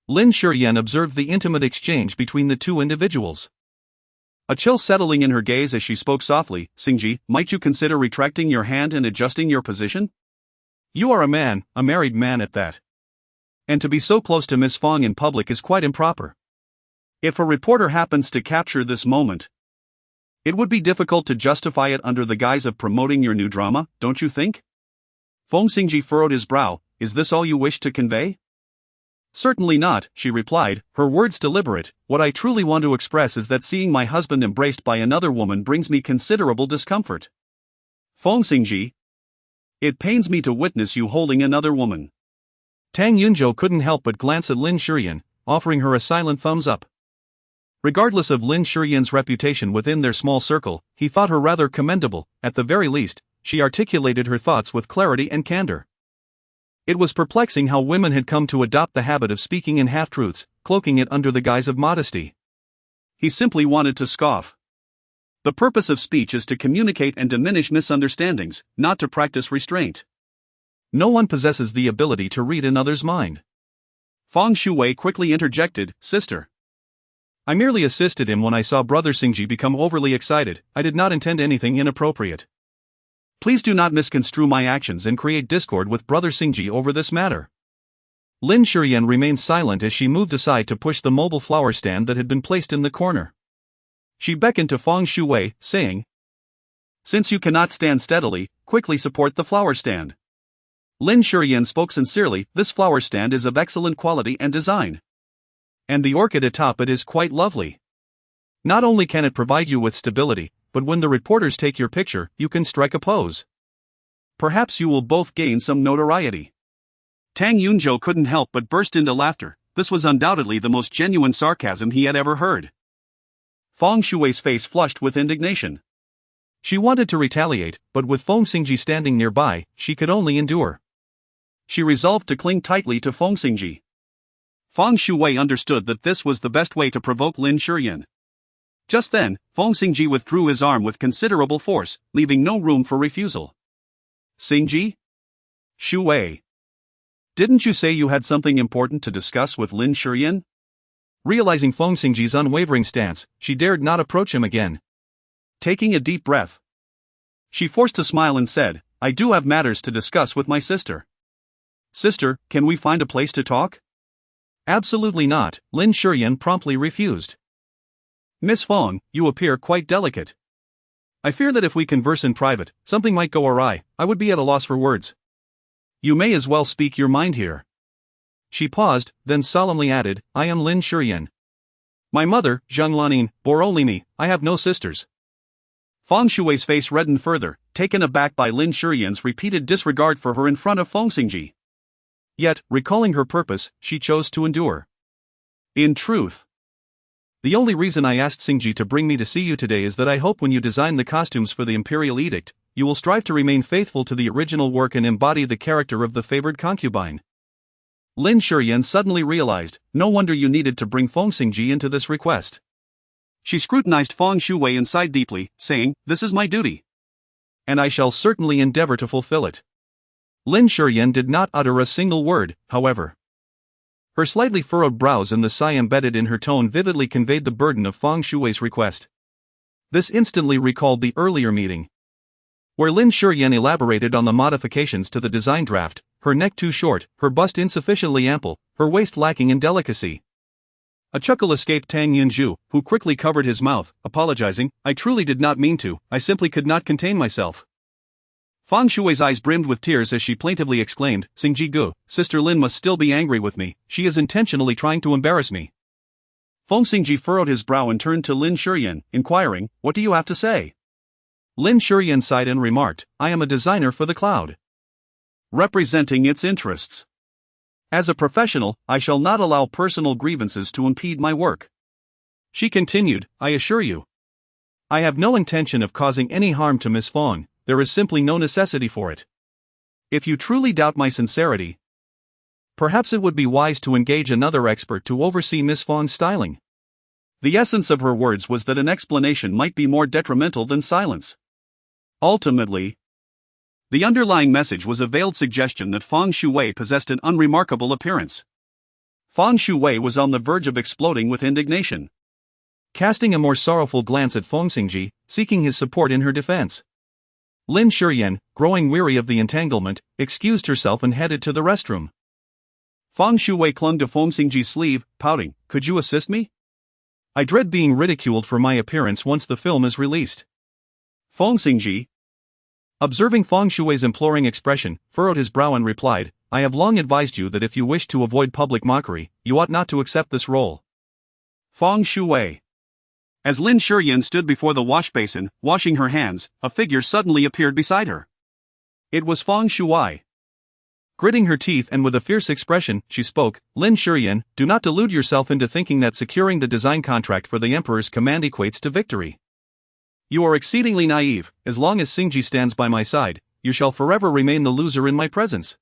Lin Shiyan observed the intimate exchange between the two individuals, a chill settling in her gaze as she spoke softly. "Xingzhi, might you consider retracting your hand and adjusting your position? You are a man, a married man at that. And to be so close to Miss Feng in public is quite improper. If a reporter happens to capture this moment, it would be difficult to justify it under the guise of promoting your new drama, don't you think?" Feng Xingzhi furrowed his brow. "Is this all you wish to convey?" "Certainly not," she replied, her words deliberate. "What I truly want to express is that seeing my husband embraced by another woman brings me considerable discomfort." "Feng Xingzhi, it pains me to witness you holding another woman." Tang Yunzhou couldn't help but glance at Lin Shiyan, offering her a silent thumbs up. Regardless of Lin Shiyan's reputation within their small circle, he thought her rather commendable. At the very least, she articulated her thoughts with clarity and candor. It was perplexing how women had come to adopt the habit of speaking in half-truths, cloaking it under the guise of modesty. He simply wanted to scoff. The purpose of speech is to communicate and diminish misunderstandings, not to practice restraint. No one possesses the ability to read another's mind. Feng Xingzhi quickly interjected. "Sister, I merely assisted him when I saw Brother Xingzhi become overly excited. I did not intend anything inappropriate. Please do not misconstrue my actions and create discord with Brother Xingzhi over this matter." Lin Shiyan remained silent as she moved aside to push the mobile flower stand that had been placed in the corner. She beckoned to Feng Xingzhi, saying, "Since you cannot stand steadily, quickly support the flower stand." Lin Shiyan spoke sincerely. "This flower stand is of excellent quality and design. And the orchid atop it is quite lovely. Not only can it provide you with stability, but when the reporters take your picture, you can strike a pose. Perhaps you will both gain some notoriety." Tang Yunzhou couldn't help but burst into laughter. This was undoubtedly the most genuine sarcasm he had ever heard. Feng Shui's face flushed with indignation. She wanted to retaliate, but with Feng Xingzhi standing nearby, she could only endure. She resolved to cling tightly to Feng Xingzhi. Feng Shui understood that this was the best way to provoke Lin Shiyan. Just then, Feng Xingzhi withdrew his arm with considerable force, leaving no room for refusal. Xingzhi? Shui. Didn't you say you had something important to discuss with Lin Shiyan? Realizing Feng Xingzhi's unwavering stance, she dared not approach him again. Taking a deep breath, she forced a smile and said, I do have matters to discuss with my sister. Sister, can we find a place to talk? Absolutely not, Lin Shiyan promptly refused. Miss Feng, you appear quite delicate. I fear that if we converse in private, something might go awry. I would be at a loss for words. You may as well speak your mind here. She paused, then solemnly added, I am Lin Shiyan. My mother, Zheng Lanin, bore only me. I have no sisters. Feng Shui's face reddened further, taken aback by Lin Shiyan's repeated disregard for her in front of Feng Xingzhi. Yet, recalling her purpose, she chose to endure. In truth, the only reason I asked Xingzhi to bring me to see you today is that I hope when you design the costumes for the imperial edict, you will strive to remain faithful to the original work and embody the character of the favored concubine. Lin Shiyan suddenly realized, no wonder you needed to bring Feng Xingzhi into this request. She scrutinized Feng Shui and sighed deeply, saying, this is my duty. And I shall certainly endeavor to fulfill it. Lin Shiyan did not utter a single word, however. Her slightly furrowed brows and the sigh embedded in her tone vividly conveyed the burden of Feng Shui's request. This instantly recalled the earlier meeting, where Lin Shiyan elaborated on the modifications to the design draft, her neck too short, her bust insufficiently ample, her waist lacking in delicacy. A chuckle escaped Tang Yunzhu, who quickly covered his mouth, apologizing, I truly did not mean to, I simply could not contain myself. Feng Shui's eyes brimmed with tears as she plaintively exclaimed, Xingzhi Gu, Sister Lin must still be angry with me, she is intentionally trying to embarrass me. Feng Xingzhi furrowed his brow and turned to Lin Shiyan, inquiring, what do you have to say? Lin Shiyan sighed and remarked, I am a designer for the cloud, representing its interests. As a professional, I shall not allow personal grievances to impede my work. She continued, I assure you, I have no intention of causing any harm to Miss Feng, there is simply no necessity for it. If you truly doubt my sincerity, perhaps it would be wise to engage another expert to oversee Miss Feng's styling. The essence of her words was that an explanation might be more detrimental than silence. Ultimately, the underlying message was a veiled suggestion that Feng Shui possessed an unremarkable appearance. Feng Shui was on the verge of exploding with indignation. Casting a more sorrowful glance at Feng Xingzhi, seeking his support in her defense, Lin Shiyan, growing weary of the entanglement, excused herself and headed to the restroom. Feng Shui clung to Feng Xingzhi's sleeve, pouting, could you assist me? I dread being ridiculed for my appearance once the film is released. Feng Xingzhi, observing Feng Shui's imploring expression, furrowed his brow and replied, I have long advised you that if you wish to avoid public mockery, you ought not to accept this role. Feng Shui. As Lin Shiyan stood before the wash basin, washing her hands, a figure suddenly appeared beside her. It was Feng Shui. Gritting her teeth and with a fierce expression, she spoke, Lin Shiyan, do not delude yourself into thinking that securing the design contract for the Emperor's command equates to victory. You are exceedingly naive, as long as Xingzhi stands by my side, you shall forever remain the loser in my presence.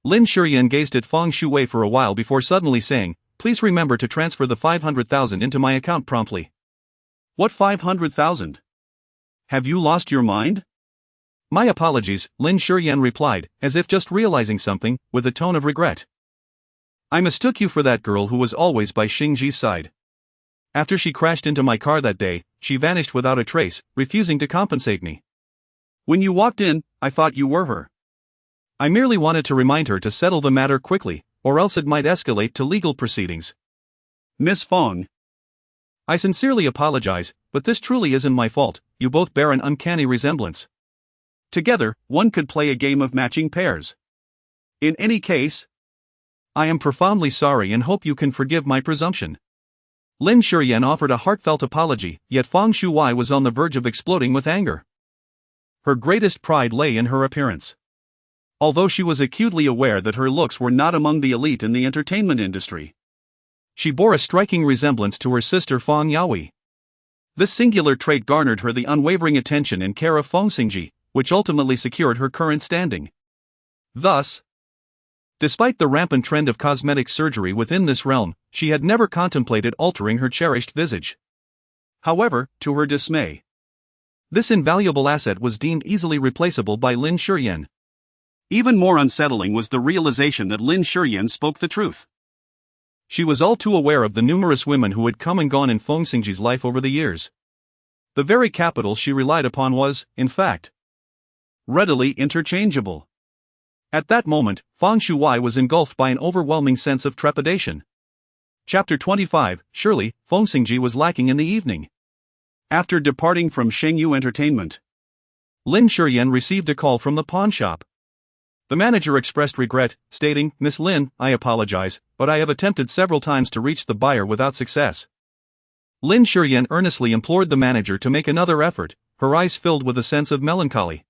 Lin Shiyan gazed at Feng Shui for a while before suddenly saying, please remember to transfer the 500,000 into my account promptly. What 500,000? Have you lost your mind? My apologies, Lin Shiyan replied, as if just realizing something, with a tone of regret. I mistook you for that girl who was always by Xingzhi's side. After she crashed into my car that day, she vanished without a trace, refusing to compensate me. When you walked in, I thought you were her. I merely wanted to remind her to settle the matter quickly, or else it might escalate to legal proceedings. Miss Feng. I sincerely apologize, but this truly isn't my fault, you both bear an uncanny resemblance. Together, one could play a game of matching pairs. In any case, I am profoundly sorry and hope you can forgive my presumption. Lin Shiyan offered a heartfelt apology, yet Feng Shui was on the verge of exploding with anger. Her greatest pride lay in her appearance. although she was acutely aware that her looks were not among the elite in the entertainment industry. She bore a striking resemblance to her sister Feng Yaoi. This singular trait garnered her the unwavering attention and care of Feng Xingzhi, which ultimately secured her current standing. Thus, despite the rampant trend of cosmetic surgery within this realm, she had never contemplated altering her cherished visage. However, to her dismay, this invaluable asset was deemed easily replaceable by Lin Shiyan. Even more unsettling was the realization that Lin Shiyan spoke the truth. She was all too aware of the numerous women who had come and gone in Feng Xingzhi's life over the years. The very capital she relied upon was, in fact, readily interchangeable. At that moment, Feng Shuai was engulfed by an overwhelming sense of trepidation. Chapter 25. Surely, Feng Xingzhi was lacking in the evening. After departing from Shengyu Entertainment, Lin Shiyan received a call from the pawn shop. The manager expressed regret, stating, "Miss Lin, I apologize, but I have attempted several times to reach the buyer without success." Lin Shiyan earnestly implored the manager to make another effort, her eyes filled with a sense of melancholy.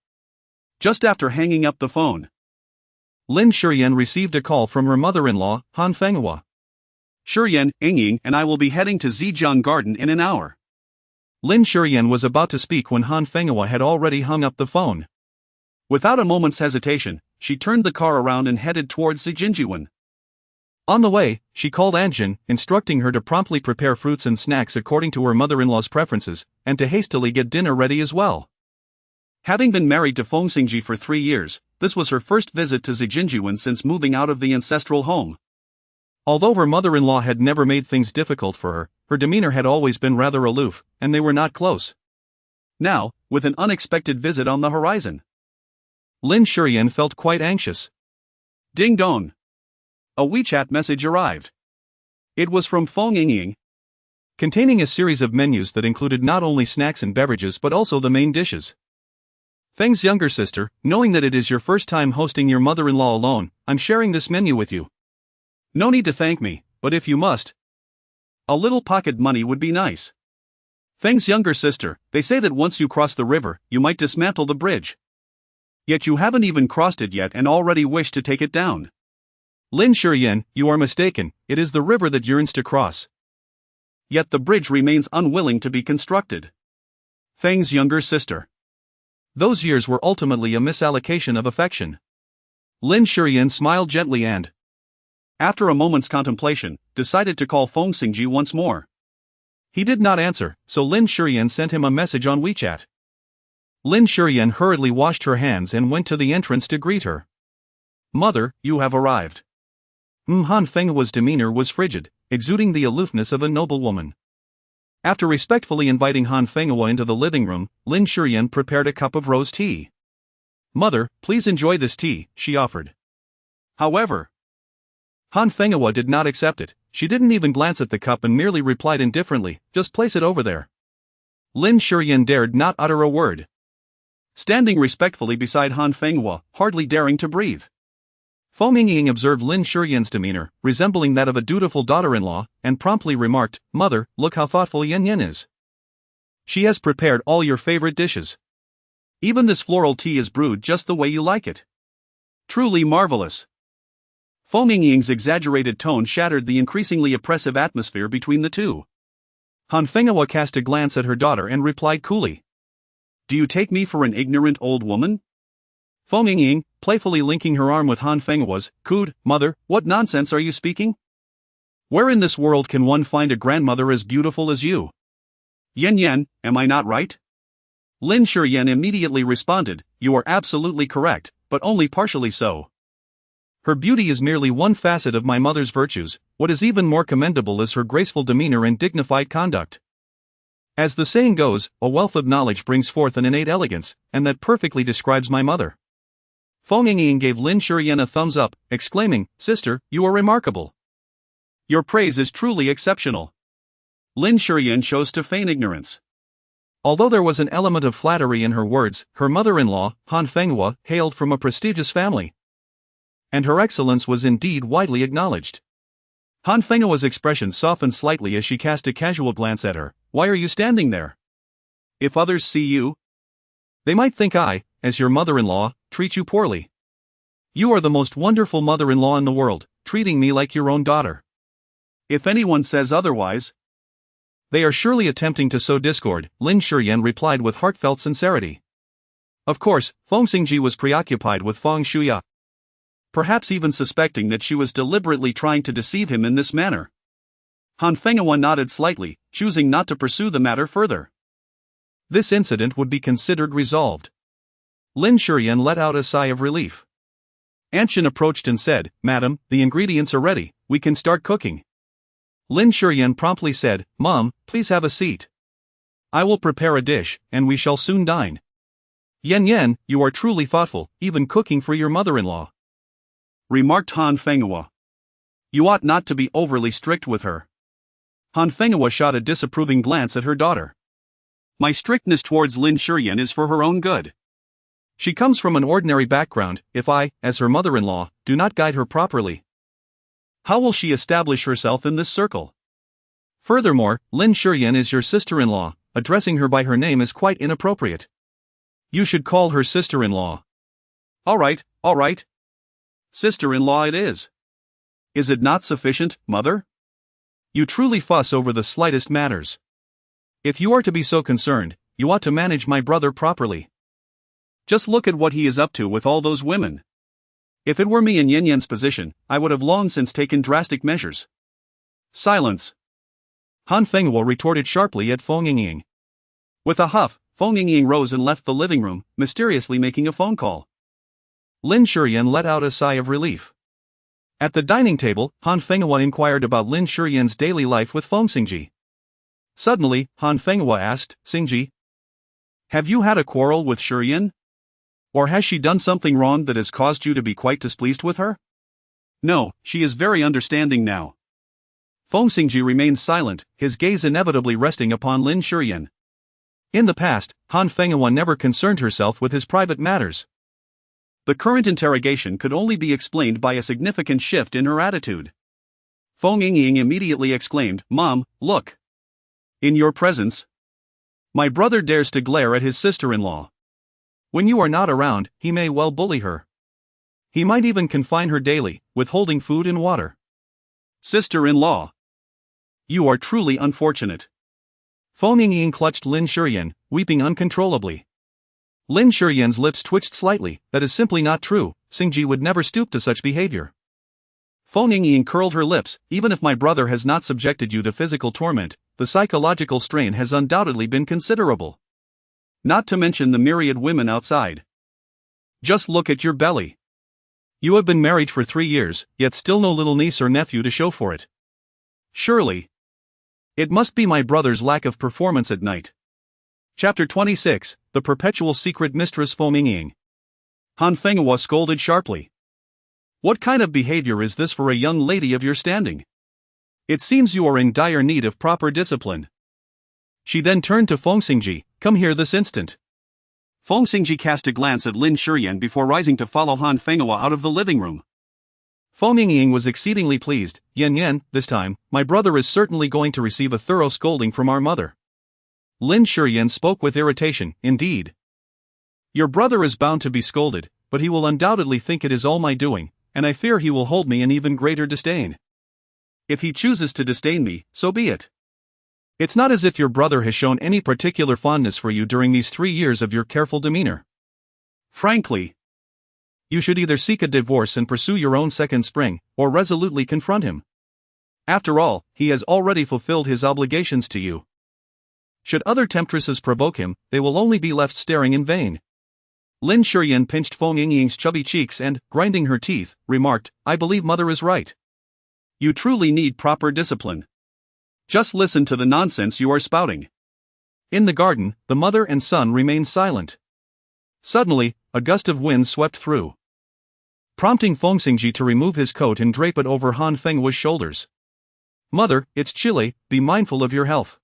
Just after hanging up the phone, Lin Shiyan received a call from her mother-in-law, Han Fenghua. "Shiyan, Ying and I will be heading to Zhejiang Garden in an hour." Lin Shiyan was about to speak when Han Fenghua had already hung up the phone. Without a moment's hesitation, she turned the car around and headed towards Zhejiang. On the way, she called Anjin, instructing her to promptly prepare fruits and snacks according to her mother-in-law's preferences, and to hastily get dinner ready as well. Having been married to Feng Xingzhi for 3 years, this was her first visit to Zhejiang since moving out of the ancestral home. Although her mother-in-law had never made things difficult for her, her demeanor had always been rather aloof, and they were not close. Now, with an unexpected visit on the horizon, Lin Shiyan felt quite anxious. Ding dong! A WeChat message arrived. It was from Feng Ying, containing a series of menus that included not only snacks and beverages but also the main dishes. "Feng's younger sister, knowing that it is your first time hosting your mother-in-law alone, I'm sharing this menu with you. No need to thank me, but if you must, a little pocket money would be nice. Feng's younger sister, they say that once you cross the river, you might dismantle the bridge. Yet you haven't even crossed it yet and already wish to take it down." Lin Shiyan, you are mistaken, it is the river that yearns to cross. Yet the bridge remains unwilling to be constructed. Feng's younger sister. Those years were ultimately a misallocation of affection. Lin Shiyan smiled gently and, after a moment's contemplation, decided to call Feng Xingzhi once more. He did not answer, so Lin Shiyan sent him a message on WeChat. Lin Shiyan hurriedly washed her hands and went to the entrance to greet her. "Mother, you have arrived." Han Fenghua's demeanor was frigid, exuding the aloofness of a noblewoman. After respectfully inviting Han Fenghua into the living room, Lin Shiyan prepared a cup of rose tea. "Mother, please enjoy this tea," she offered. However, Han Fenghua did not accept it. She didn't even glance at the cup and merely replied indifferently, "Just place it over there." Lin Shiyan dared not utter a word, standing respectfully beside Han Fenghua, hardly daring to breathe. Feng Ying observed Lin Shiyan's demeanor, resembling that of a dutiful daughter-in-law, and promptly remarked, "Mother, look how thoughtful Yan Yan is. She has prepared all your favorite dishes. Even this floral tea is brewed just the way you like it. Truly marvelous." Feng Ying's exaggerated tone shattered the increasingly oppressive atmosphere between the two. Han Fenghua cast a glance at her daughter and replied coolly, "Do you take me for an ignorant old woman?" Feng Ying, playfully linking her arm with Han Fenghua's, cooed, "Mother, what nonsense are you speaking? Where in this world can one find a grandmother as beautiful as you?" "Yan Yan, am I not right?" Lin Shiyan immediately responded, "You are absolutely correct, but only partially so. Her beauty is merely one facet of my mother's virtues. What is even more commendable is her graceful demeanor and dignified conduct. As the saying goes, a wealth of knowledge brings forth an innate elegance, and that perfectly describes my mother." Feng Ying gave Lin Shiyan a thumbs up, exclaiming, "Sister, you are remarkable. Your praise is truly exceptional." Lin Shiyan chose to feign ignorance. Although there was an element of flattery in her words, her mother-in-law, Han Fenghua, hailed from a prestigious family, and her excellence was indeed widely acknowledged. Han Fenghua's expression softened slightly as she cast a casual glance at her. "Why are you standing there? If others see you, they might think I, as your mother-in-law, treat you poorly." You are the most wonderful mother-in-law in the world, treating me like your own daughter. If anyone says otherwise, they are surely attempting to sow discord, Lin Shiyan replied with heartfelt sincerity. Of course, Feng Xingzhi was preoccupied with Feng Shuya, perhaps even suspecting that she was deliberately trying to deceive him in this manner. Han Fengwa nodded slightly, choosing not to pursue the matter further. This incident would be considered resolved. Lin Shiyan let out a sigh of relief. Anshin approached and said, "Madam, the ingredients are ready, we can start cooking." Lin Shiyan promptly said, "Mom, please have a seat. I will prepare a dish, and we shall soon dine." "Yen, you are truly thoughtful, even cooking for your mother-in-law," remarked Han Fengwa. "You ought not to be overly strict with her." Han Fengwa shot a disapproving glance at her daughter. "My strictness towards Lin Shiyan is for her own good. She comes from an ordinary background. If I, as her mother-in-law, do not guide her properly, how will she establish herself in this circle? Furthermore, Lin Shiyan is your sister-in-law, addressing her by her name is quite inappropriate. You should call her sister-in-law." All right. Sister-in-law it is. Is it not sufficient, mother?" You truly fuss over the slightest matters. If you are to be so concerned, you ought to manage my brother properly. Just look at what he is up to with all those women. If it were me in Yan's position, I would have long since taken drastic measures. Silence. Han Fengwa retorted sharply at Feng Xingzhi. With a huff, Feng Xingzhi rose and left the living room, mysteriously making a phone call. Lin Shiyan let out a sigh of relief. At the dining table, Han Fengwa inquired about Lin Shiyan's daily life with Feng Xingzhi. Suddenly, Han Fengwa asked, "Xingzhi, have you had a quarrel with Shiyan? Or has she done something wrong that has caused you to be quite displeased with her?" "No, she is very understanding now." Feng Xingzhi remained silent, his gaze inevitably resting upon Lin Shiyan. In the past, Han Fengwa never concerned herself with his private matters. The current interrogation could only be explained by a significant shift in her attitude. Feng Xingzhi immediately exclaimed, "Mom, look! In your presence, my brother dares to glare at his sister-in-law. When you are not around, he may well bully her. He might even confine her daily, withholding food and water." "Sister-in-law! You are truly unfortunate." Feng Xingzhi clutched Lin Shiyan, weeping uncontrollably. Lin Shiyan's lips twitched slightly. "That is simply not true, Xingzhi would never stoop to such behavior." Feng Xingzhi curled her lips. "Even if my brother has not subjected you to physical torment, the psychological strain has undoubtedly been considerable. Not to mention the myriad women outside. Just look at your belly. You have been married for 3 years, yet still no little niece or nephew to show for it. Surely. It must be my brother's lack of performance at night." Chapter 26, The Perpetual Secret Mistress Feng Xingzhi. Han Fengwa scolded sharply. "What kind of behavior is this for a young lady of your standing? It seems you are in dire need of proper discipline." She then turned to Feng Xingzhi, "Come here this instant." Feng Xingzhi cast a glance at Lin Shiyan before rising to follow Han Fengwa out of the living room. Feng Xingzhi was exceedingly pleased. Yen, this time, my brother is certainly going to receive a thorough scolding from our mother." Lin Shiyan spoke with irritation. "Indeed. Your brother is bound to be scolded, but he will undoubtedly think it is all my doing, and I fear he will hold me in even greater disdain." "If he chooses to disdain me, so be it. It's not as if your brother has shown any particular fondness for you during these 3 years of your careful demeanor. Frankly, you should either seek a divorce and pursue your own second spring, or resolutely confront him. After all, he has already fulfilled his obligations to you. Should other temptresses provoke him, they will only be left staring in vain." Lin Shiyan pinched Feng Xingzhi's chubby cheeks and, grinding her teeth, remarked, "I believe mother is right. You truly need proper discipline. Just listen to the nonsense you are spouting." In the garden, the mother and son remained silent. Suddenly, a gust of wind swept through, prompting Feng Xingzhi to remove his coat and drape it over Han Fengwa's shoulders. "Mother, it's chilly, be mindful of your health."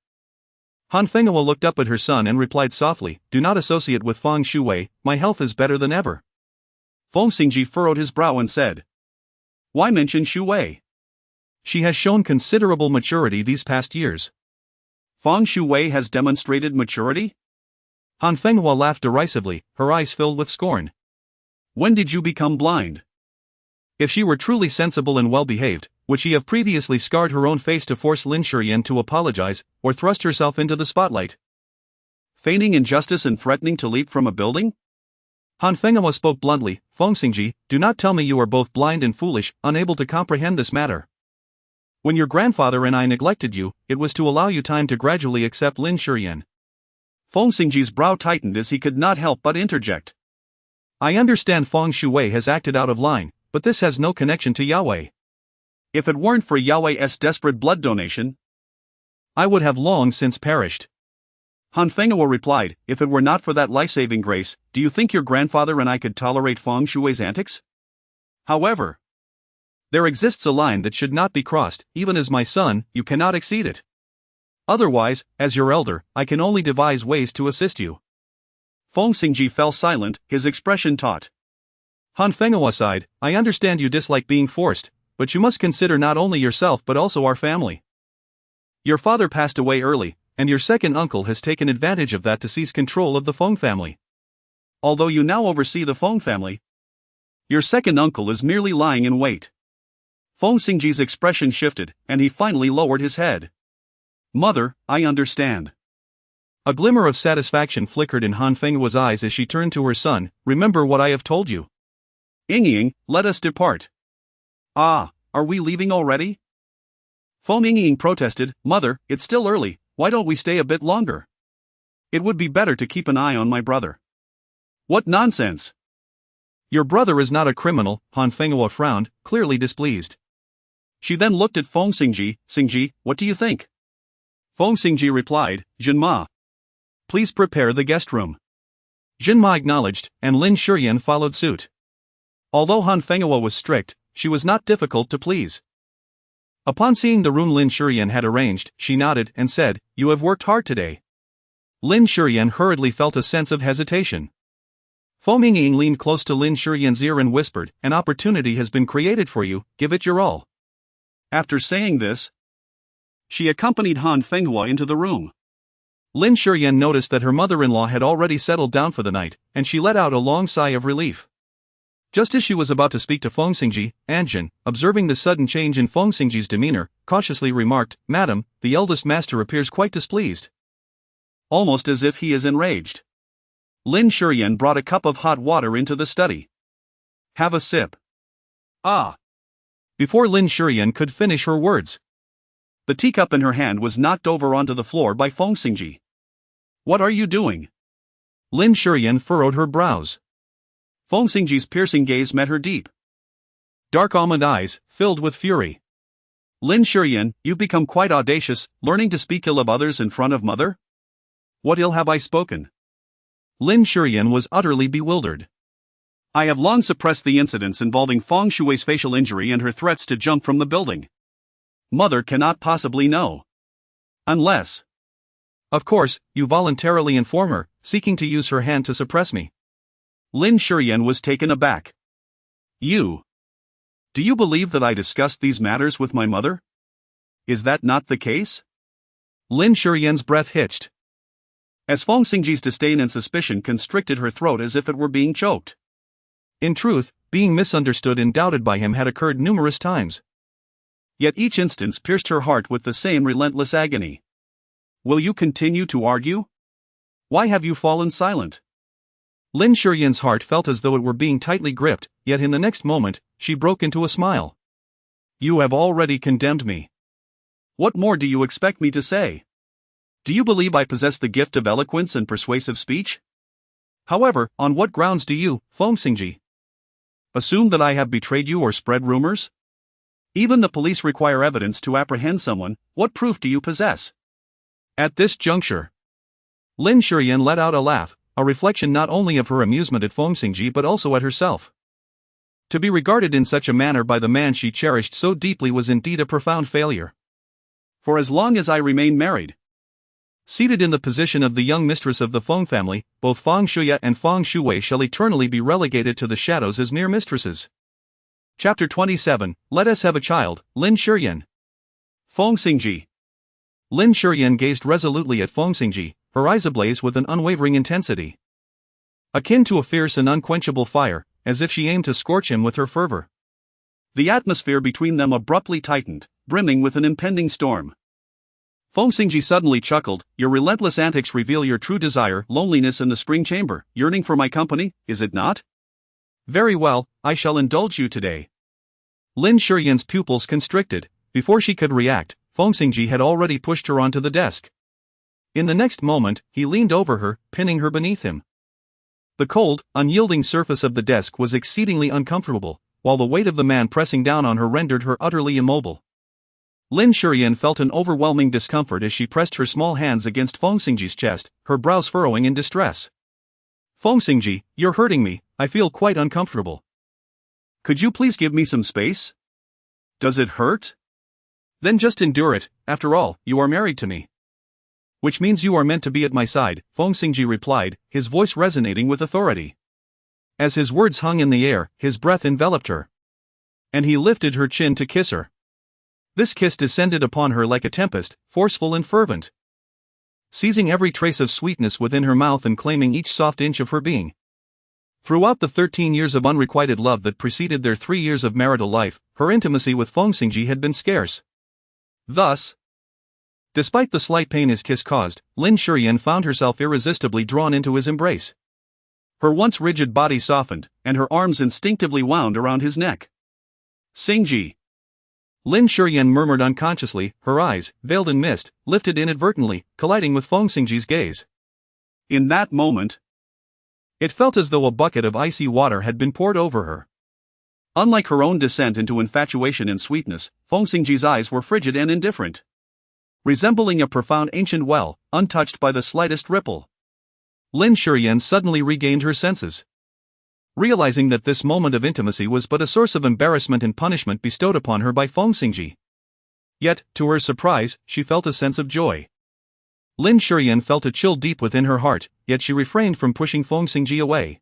Han Fengwa looked up at her son and replied softly, "Do not associate with Feng Shuwei, my health is better than ever." Feng Xingzhi furrowed his brow and said, "Why mention Shuwei? She has shown considerable maturity these past years." Feng Shuwei has demonstrated maturity? Han Fengwa laughed derisively, her eyes filled with scorn. "When did you become blind?" If she were truly sensible and well-behaved, would she have previously scarred her own face to force Lin Shiyan to apologize, or thrust herself into the spotlight? Feigning injustice and threatening to leap from a building? Han Fenghua spoke bluntly. Feng Xingzhi, do not tell me you are both blind and foolish, unable to comprehend this matter. When your grandfather and I neglected you, it was to allow you time to gradually accept Lin Shiyan. Feng Xingzhi's brow tightened as he could not help but interject. I understand Feng Shui has acted out of line, but this has no connection to Yahweh. If it weren't for Yahweh's desperate blood donation, I would have long since perished. Han Fenghua replied, if it were not for that life-saving grace, do you think your grandfather and I could tolerate Feng Shui's antics? However, there exists a line that should not be crossed. Even as my son, you cannot exceed it. Otherwise, as your elder, I can only devise ways to assist you. Feng Xingzhi fell silent, his expression taut. Han Fenghua sighed, I understand you dislike being forced, but you must consider not only yourself but also our family. Your father passed away early, and your second uncle has taken advantage of that to seize control of the Feng family. Although you now oversee the Feng family, your second uncle is merely lying in wait. Feng Xingzhi's expression shifted, and he finally lowered his head. Mother, I understand. A glimmer of satisfaction flickered in Han Fenghua's eyes as she turned to her son. Remember what I have told you. Yingying, let us depart. Ah, are we leaving already? Feng Yingying protested, Mother, it's still early, why don't we stay a bit longer? It would be better to keep an eye on my brother. What nonsense! Your brother is not a criminal, Han Fenghua frowned, clearly displeased. She then looked at Feng Xingzhi. Xingzhi, what do you think? Feng Xingzhi replied, Jinma. Please prepare the guest room. Jinma acknowledged, and Lin Shiyan followed suit. Although Han Fenghua was strict, she was not difficult to please. Upon seeing the room Lin Shiyan had arranged, she nodded and said, You have worked hard today. Lin Shiyan hurriedly felt a sense of hesitation. Feng Yingying leaned close to Lin Shiyan's ear and whispered, An opportunity has been created for you, give it your all. After saying this, she accompanied Han Fenghua into the room. Lin Shiyan noticed that her mother-in-law had already settled down for the night, and she let out a long sigh of relief. Just as she was about to speak to Feng Xingzhi, Anjin, observing the sudden change in Feng Xingzhi's demeanor, cautiously remarked, Madam, the eldest master appears quite displeased. Almost as if he is enraged. Lin Shiyan brought a cup of hot water into the study. Have a sip. Ah! Before Lin Shiyan could finish her words, the teacup in her hand was knocked over onto the floor by Feng Xingzhi. What are you doing? Lin Shiyan furrowed her brows. Feng Xingzhi's piercing gaze met her deep, dark almond eyes, filled with fury. Lin Shiyan, you've become quite audacious, learning to speak ill of others in front of mother? What ill have I spoken? Lin Shiyan was utterly bewildered. I have long suppressed the incidents involving Feng Shui's facial injury and her threats to jump from the building. Mother cannot possibly know. Unless. Of course, you voluntarily inform her, seeking to use her hand to suppress me. Lin Shiyan was taken aback. You. Do you believe that I discussed these matters with my mother? Is that not the case? Lin Shiyan's breath hitched. As Feng Xingzhi's disdain and suspicion constricted her throat as if it were being choked. In truth, being misunderstood and doubted by him had occurred numerous times. Yet each instance pierced her heart with the same relentless agony. Will you continue to argue? Why have you fallen silent? Lin Shiyan's heart felt as though it were being tightly gripped, yet in the next moment, she broke into a smile. You have already condemned me. What more do you expect me to say? Do you believe I possess the gift of eloquence and persuasive speech? However, on what grounds do you, Feng Xingzhi, assume that I have betrayed you or spread rumors? Even the police require evidence to apprehend someone. What proof do you possess? At this juncture, Lin Shiyan let out a laugh, a reflection not only of her amusement at Feng Xingzhi but also at herself. To be regarded in such a manner by the man she cherished so deeply was indeed a profound failure. For as long as I remain married, seated in the position of the young mistress of the Feng family, both Feng Shuya and Feng Shui shall eternally be relegated to the shadows as mere mistresses. Chapter 27, Let Us Have a Child, Lin Shiyan. Feng Xingzhi. Lin Shiyan gazed resolutely at Feng Xingzhi, her eyes ablaze with an unwavering intensity, akin to a fierce and unquenchable fire, as if she aimed to scorch him with her fervor. The atmosphere between them abruptly tightened, brimming with an impending storm. Feng Xingzhi suddenly chuckled. Your relentless antics reveal your true desire, loneliness in the spring chamber, yearning for my company, is it not? Very well, I shall indulge you today. Lin Shiyan's pupils constricted. Before she could react, Feng Xingzhi had already pushed her onto the desk. In the next moment, he leaned over her, pinning her beneath him. The cold, unyielding surface of the desk was exceedingly uncomfortable, while the weight of the man pressing down on her rendered her utterly immobile. Lin Shiyan felt an overwhelming discomfort as she pressed her small hands against Feng Xingzhi's chest, her brows furrowing in distress. Feng Xingzhi, you're hurting me, I feel quite uncomfortable. Could you please give me some space? Does it hurt? Then just endure it, after all, you are married to me. Which means you are meant to be at my side, Feng Xingzhi replied, his voice resonating with authority. As his words hung in the air, his breath enveloped her. And he lifted her chin to kiss her. This kiss descended upon her like a tempest, forceful and fervent. Seizing every trace of sweetness within her mouth and claiming each soft inch of her being. Throughout the 13 years of unrequited love that preceded their 3 years of marital life, her intimacy with Feng Xingzhi had been scarce. Thus, despite the slight pain his kiss caused, Lin Shiyan found herself irresistibly drawn into his embrace. Her once rigid body softened, and her arms instinctively wound around his neck. Xingzhi. Lin Shiyan murmured unconsciously, her eyes, veiled in mist, lifted inadvertently, colliding with Feng Xingzhi's gaze. In that moment, it felt as though a bucket of icy water had been poured over her. Unlike her own descent into infatuation and sweetness, Feng Xingzhi's eyes were frigid and indifferent. Resembling a profound ancient well, untouched by the slightest ripple. Lin Shiyan suddenly regained her senses. Realizing that this moment of intimacy was but a source of embarrassment and punishment bestowed upon her by Feng Xingzhi. Yet, to her surprise, she felt a sense of joy. Lin Shiyan felt a chill deep within her heart, yet she refrained from pushing Feng Xingzhi away.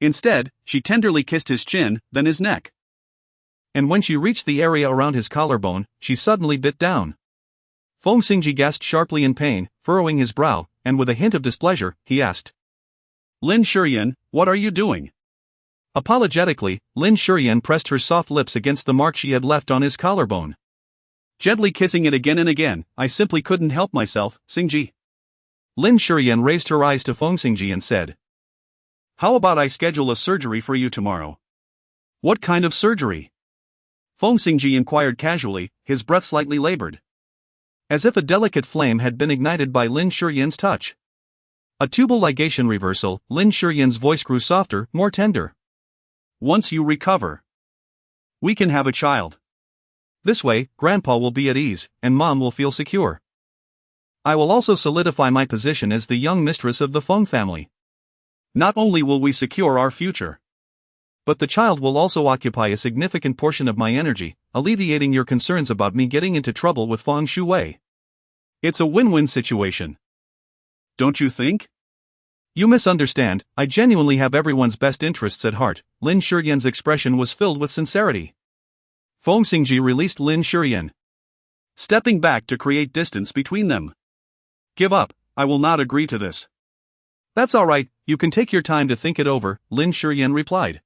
Instead, she tenderly kissed his chin, then his neck. And when she reached the area around his collarbone, she suddenly bit down. Feng Xingzhi gasped sharply in pain, furrowing his brow, and with a hint of displeasure, he asked, Lin Shiyan, what are you doing? Apologetically, Lin Shiyan pressed her soft lips against the mark she had left on his collarbone. Gently kissing it again and again, I simply couldn't help myself, Xingzhi. Lin Shiyan raised her eyes to Feng Xingzhi and said, How about I schedule a surgery for you tomorrow? What kind of surgery? Feng Xingzhi inquired casually, his breath slightly labored. As if a delicate flame had been ignited by Lin Shiyan's touch. A tubal ligation reversal, Lin Shiyan's voice grew softer, more tender. Once you recover, we can have a child. This way, Grandpa will be at ease, and Mom will feel secure. I will also solidify my position as the young mistress of the Feng family. Not only will we secure our future, but the child will also occupy a significant portion of my energy, alleviating your concerns about me getting into trouble with Feng Shuwei. It's a win-win situation. Don't you think? You misunderstand, I genuinely have everyone's best interests at heart. Lin Shiyan's expression was filled with sincerity. Feng Xingzhi released Lin Shiyan, stepping back to create distance between them. Give up, I will not agree to this. That's all right, you can take your time to think it over, Lin Shiyan replied.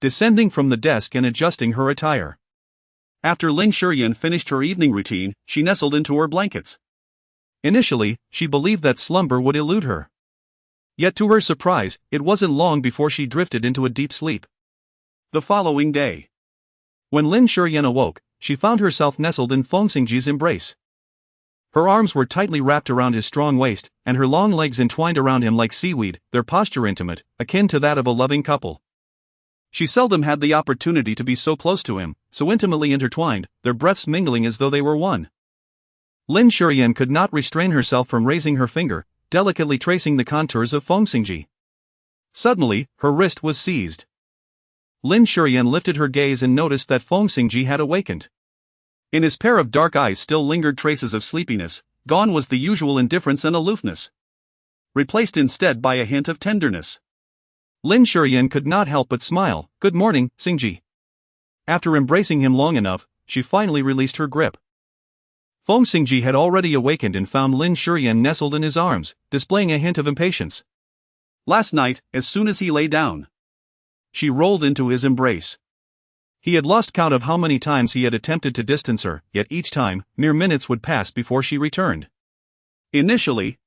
Descending from the desk and adjusting her attire. After Lin Shiyan finished her evening routine, she nestled into her blankets. Initially, she believed that slumber would elude her. Yet to her surprise, it wasn't long before she drifted into a deep sleep. The following day, when Lin Shiyan awoke, she found herself nestled in Feng Xingzhi's embrace. Her arms were tightly wrapped around his strong waist, and her long legs entwined around him like seaweed, their posture intimate, akin to that of a loving couple. She seldom had the opportunity to be so close to him, so intimately intertwined, their breaths mingling as though they were one. Lin Shiyan could not restrain herself from raising her finger, delicately tracing the contours of Feng Xingzhi. Suddenly, her wrist was seized. Lin Shiyan lifted her gaze and noticed that Feng Xingzhi had awakened. In his pair of dark eyes still lingered traces of sleepiness, gone was the usual indifference and aloofness. Replaced instead by a hint of tenderness. Lin Shiyan could not help but smile. Good morning, Xingzhi. After embracing him long enough, she finally released her grip. Feng Xingzhi had already awakened and found Lin Shiyan nestled in his arms, displaying a hint of impatience. Last night, as soon as he lay down, she rolled into his embrace. He had lost count of how many times he had attempted to distance her, yet each time, mere minutes would pass before she returned. Initially,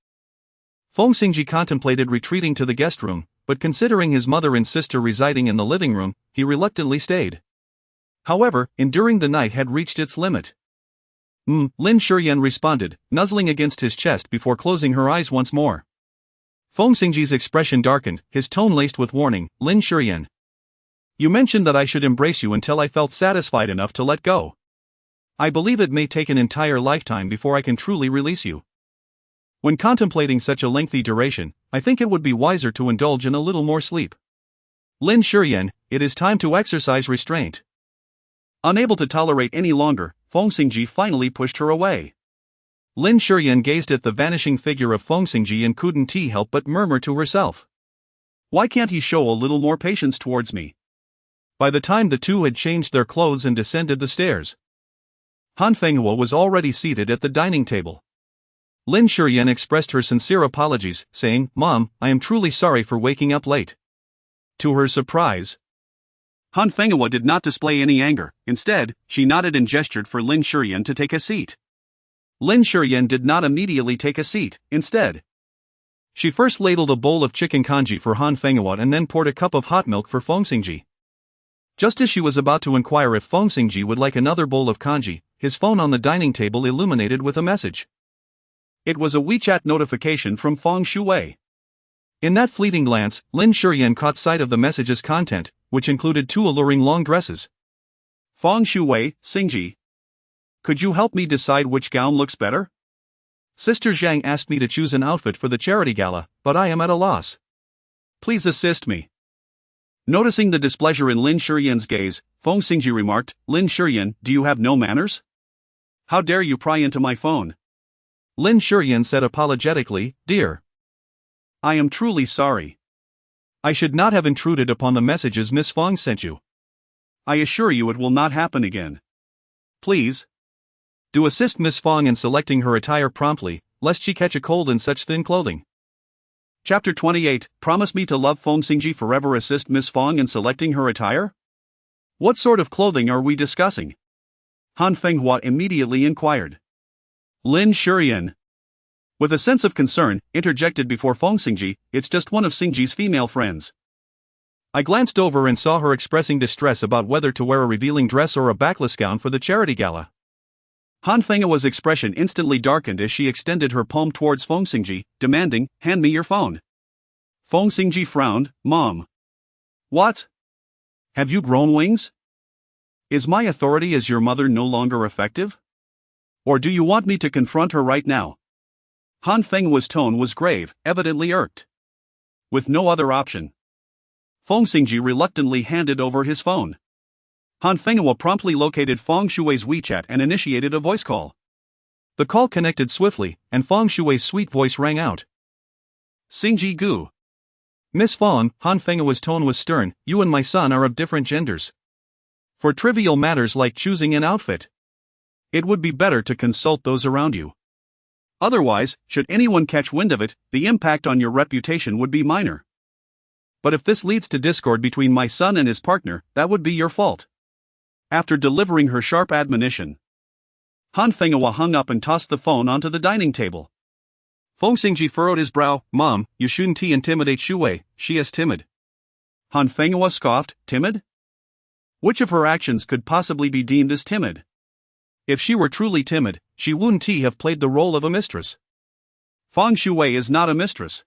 Feng Xingzhi contemplated retreating to the guest room, but considering his mother and sister residing in the living room, he reluctantly stayed. However, enduring the night had reached its limit. Lin Shiyan responded, nuzzling against his chest before closing her eyes once more. Feng Xingzhi's expression darkened, his tone laced with warning. Lin Shiyan, you mentioned that I should embrace you until I felt satisfied enough to let go. I believe it may take an entire lifetime before I can truly release you. When contemplating such a lengthy duration, I think it would be wiser to indulge in a little more sleep. Lin Shiyan, it is time to exercise restraint. Unable to tolerate any longer, Feng Xingzhi finally pushed her away. Lin Shiyan gazed at the vanishing figure of Feng Xingzhi and couldn't help but murmur to herself. Why can't he show a little more patience towards me? By the time the two had changed their clothes and descended the stairs, Han Fenghua was already seated at the dining table. Lin Shiyan expressed her sincere apologies, saying, "Mom, I am truly sorry for waking up late." To her surprise, Han Fenghua did not display any anger. Instead, she nodded and gestured for Lin Shiyan to take a seat. Lin Shiyan did not immediately take a seat. Instead, she first ladled a bowl of chicken congee for Han Fenghua and then poured a cup of hot milk for Feng Xingzhi. Just as she was about to inquire if Feng Xingzhi would like another bowl of congee, his phone on the dining table illuminated with a message. It was a WeChat notification from Feng Shui. In that fleeting glance, Lin Shiyan caught sight of the message's content, which included 2 alluring long dresses. Feng Shui, Xingzhi. Could you help me decide which gown looks better? Sister Zhang asked me to choose an outfit for the charity gala, but I am at a loss. Please assist me. Noticing the displeasure in Lin Shiyan's gaze, Feng Xingzhi remarked, Lin Shiyan, do you have no manners? How dare you pry into my phone? Lin Shiyan said apologetically, Dear, I am truly sorry. I should not have intruded upon the messages Miss Feng sent you. I assure you it will not happen again. Please do assist Miss Feng in selecting her attire promptly, lest she catch a cold in such thin clothing. Chapter 28, Promise me to love Feng Xingzhi forever. Assist Miss Feng in selecting her attire? What sort of clothing are we discussing? Han Fenghua immediately inquired. Lin Shiyan, with a sense of concern, interjected before Feng Xingzhi, it's just one of Xingzhi's female friends. I glanced over and saw her expressing distress about whether to wear a revealing dress or a backless gown for the charity gala. Han Fenghua's expression instantly darkened as she extended her palm towards Feng Xingzhi, demanding, Hand me your phone. Feng Xingzhi frowned, Mom. What? Have you grown wings? Is my authority as your mother no longer effective? Or do you want me to confront her right now? Han Fenghua's tone was grave, evidently irked. With no other option, Feng Xingzhi reluctantly handed over his phone. Han Fenghua promptly located Feng Shui's WeChat and initiated a voice call. The call connected swiftly, and Feng Shui's sweet voice rang out. Xingzhi Gu. Miss Feng, Han Fenghua's tone was stern, you and my son are of different genders. For trivial matters like choosing an outfit, it would be better to consult those around you. Otherwise, should anyone catch wind of it, the impact on your reputation would be minor. But if this leads to discord between my son and his partner, that would be your fault. After delivering her sharp admonition, Han Fenghua hung up and tossed the phone onto the dining table. Feng Xingzhi furrowed his brow. Mom, you shouldn't intimidate Shui, she is timid. Han Fenghua scoffed, Timid? Which of her actions could possibly be deemed as timid? If she were truly timid, she wouldn't have played the role of a mistress. Feng Shui is not a mistress.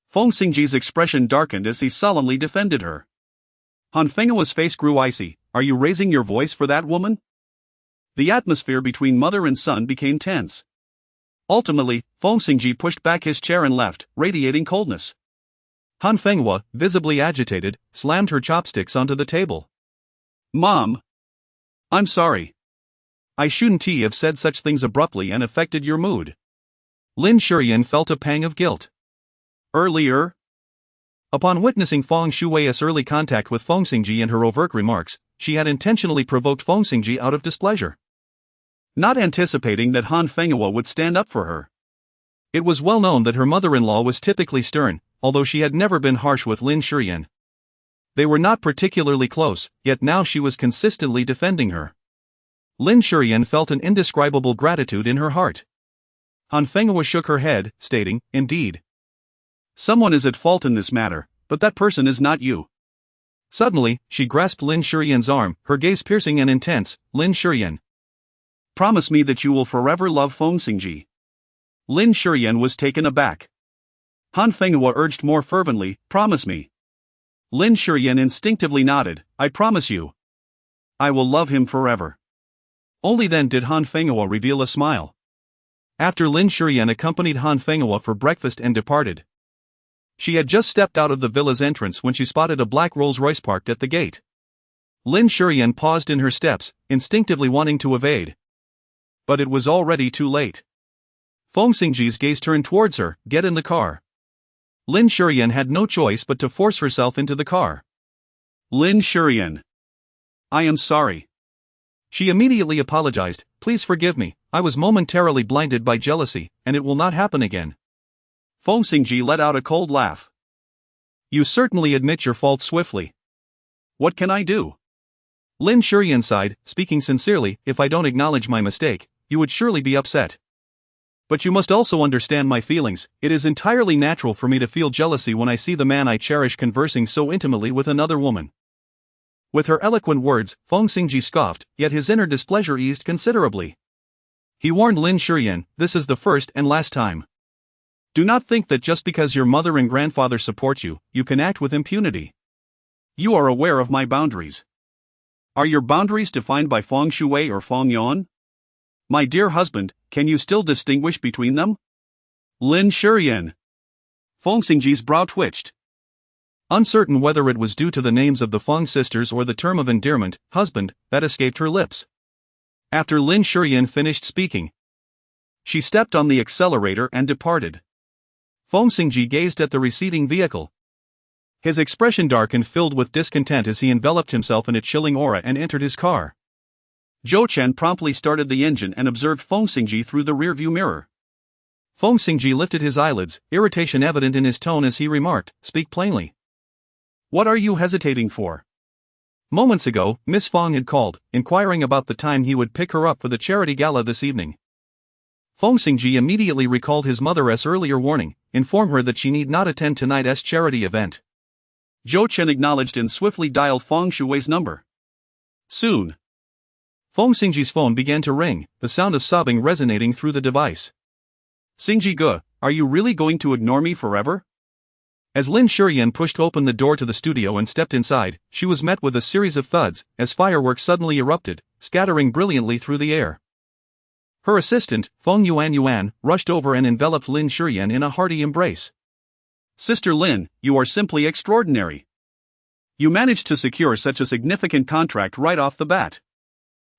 Feng Xingzhi's expression darkened as he solemnly defended her. Han Fenghua's face grew icy. Are you raising your voice for that woman? The atmosphere between mother and son became tense. Ultimately, Feng Xingzhi pushed back his chair and left, radiating coldness. Han Fenghua, visibly agitated, slammed her chopsticks onto the table. Mom! I'm sorry. I shouldn't have said such things abruptly and affected your mood. Lin Shiyan felt a pang of guilt. Earlier, upon witnessing Feng Shui's early contact with Feng Xingzhi and her overt remarks, she had intentionally provoked Feng Xingzhi out of displeasure, not anticipating that Han Fenghua would stand up for her. It was well known that her mother-in-law was typically stern, although she had never been harsh with Lin Shiyan. They were not particularly close, yet now she was consistently defending her. Lin Shiyan felt an indescribable gratitude in her heart. Han Fenghua shook her head, stating, "Indeed. Someone is at fault in this matter, but that person is not you." Suddenly, she grasped Lin Shiyan's arm, her gaze piercing and intense. "Lin Shiyan. Promise me that you will forever love Feng Xingzhi." Lin Shiyan was taken aback. Han Fenghua urged more fervently, "Promise me." Lin Shiyan instinctively nodded, "I promise you. I will love him forever." Only then did Han Fenghua reveal a smile. After Lin Shiyan accompanied Han Fenghua for breakfast and departed. She had just stepped out of the villa's entrance when she spotted a black Rolls-Royce parked at the gate. Lin Shiyan paused in her steps, instinctively wanting to evade. But it was already too late. Feng Xingzhi's gaze turned towards her. "Get in the car." Lin Shiyan had no choice but to force herself into the car. "Lin Shiyan. I am sorry." She immediately apologized. "Please forgive me, I was momentarily blinded by jealousy, and it will not happen again." Feng Xingzhi let out a cold laugh. "You certainly admit your fault swiftly." "What can I do?" Lin Shiyan sighed, speaking sincerely. "If I don't acknowledge my mistake, you would surely be upset. But you must also understand my feelings. It is entirely natural for me to feel jealousy when I see the man I cherish conversing so intimately with another woman." With her eloquent words, Feng Xingzhi scoffed, yet his inner displeasure eased considerably. He warned Lin Shiyan, "This is the first and last time. Do not think that just because your mother and grandfather support you, you can act with impunity. You are aware of my boundaries. Are your boundaries defined by Feng Shui or Feng Yuan? My dear husband, can you still distinguish between them?" "Lin Shiyan." Feng Xingzhi's brow twitched. Uncertain whether it was due to the names of the Feng sisters or the term of endearment, husband, that escaped her lips. After Lin Shiyan finished speaking, she stepped on the accelerator and departed. Feng Xingzhi gazed at the receding vehicle. His expression dark and filled with discontent as he enveloped himself in a chilling aura and entered his car. Zhou Chen promptly started the engine and observed Feng Xingzhi through the rearview mirror. Feng Xingzhi lifted his eyelids, irritation evident in his tone as he remarked, "Speak plainly. What are you hesitating for?" Moments ago, Miss Feng had called, inquiring about the time he would pick her up for the charity gala this evening. Feng Xingzhi immediately recalled his mother's earlier warning, informed her that she need not attend tonight's charity event. Zhou Chen acknowledged and swiftly dialed Feng Shui's number. Soon, Feng Xingzhi's phone began to ring, the sound of sobbing resonating through the device. "Xingzhi Ge, are you really going to ignore me forever?" As Lin Shiyan pushed open the door to the studio and stepped inside, she was met with a series of thuds, as fireworks suddenly erupted, scattering brilliantly through the air. Her assistant, Feng Yuan, rushed over and enveloped Lin Shiyan in a hearty embrace. "Sister Lin, you are simply extraordinary. You managed to secure such a significant contract right off the bat.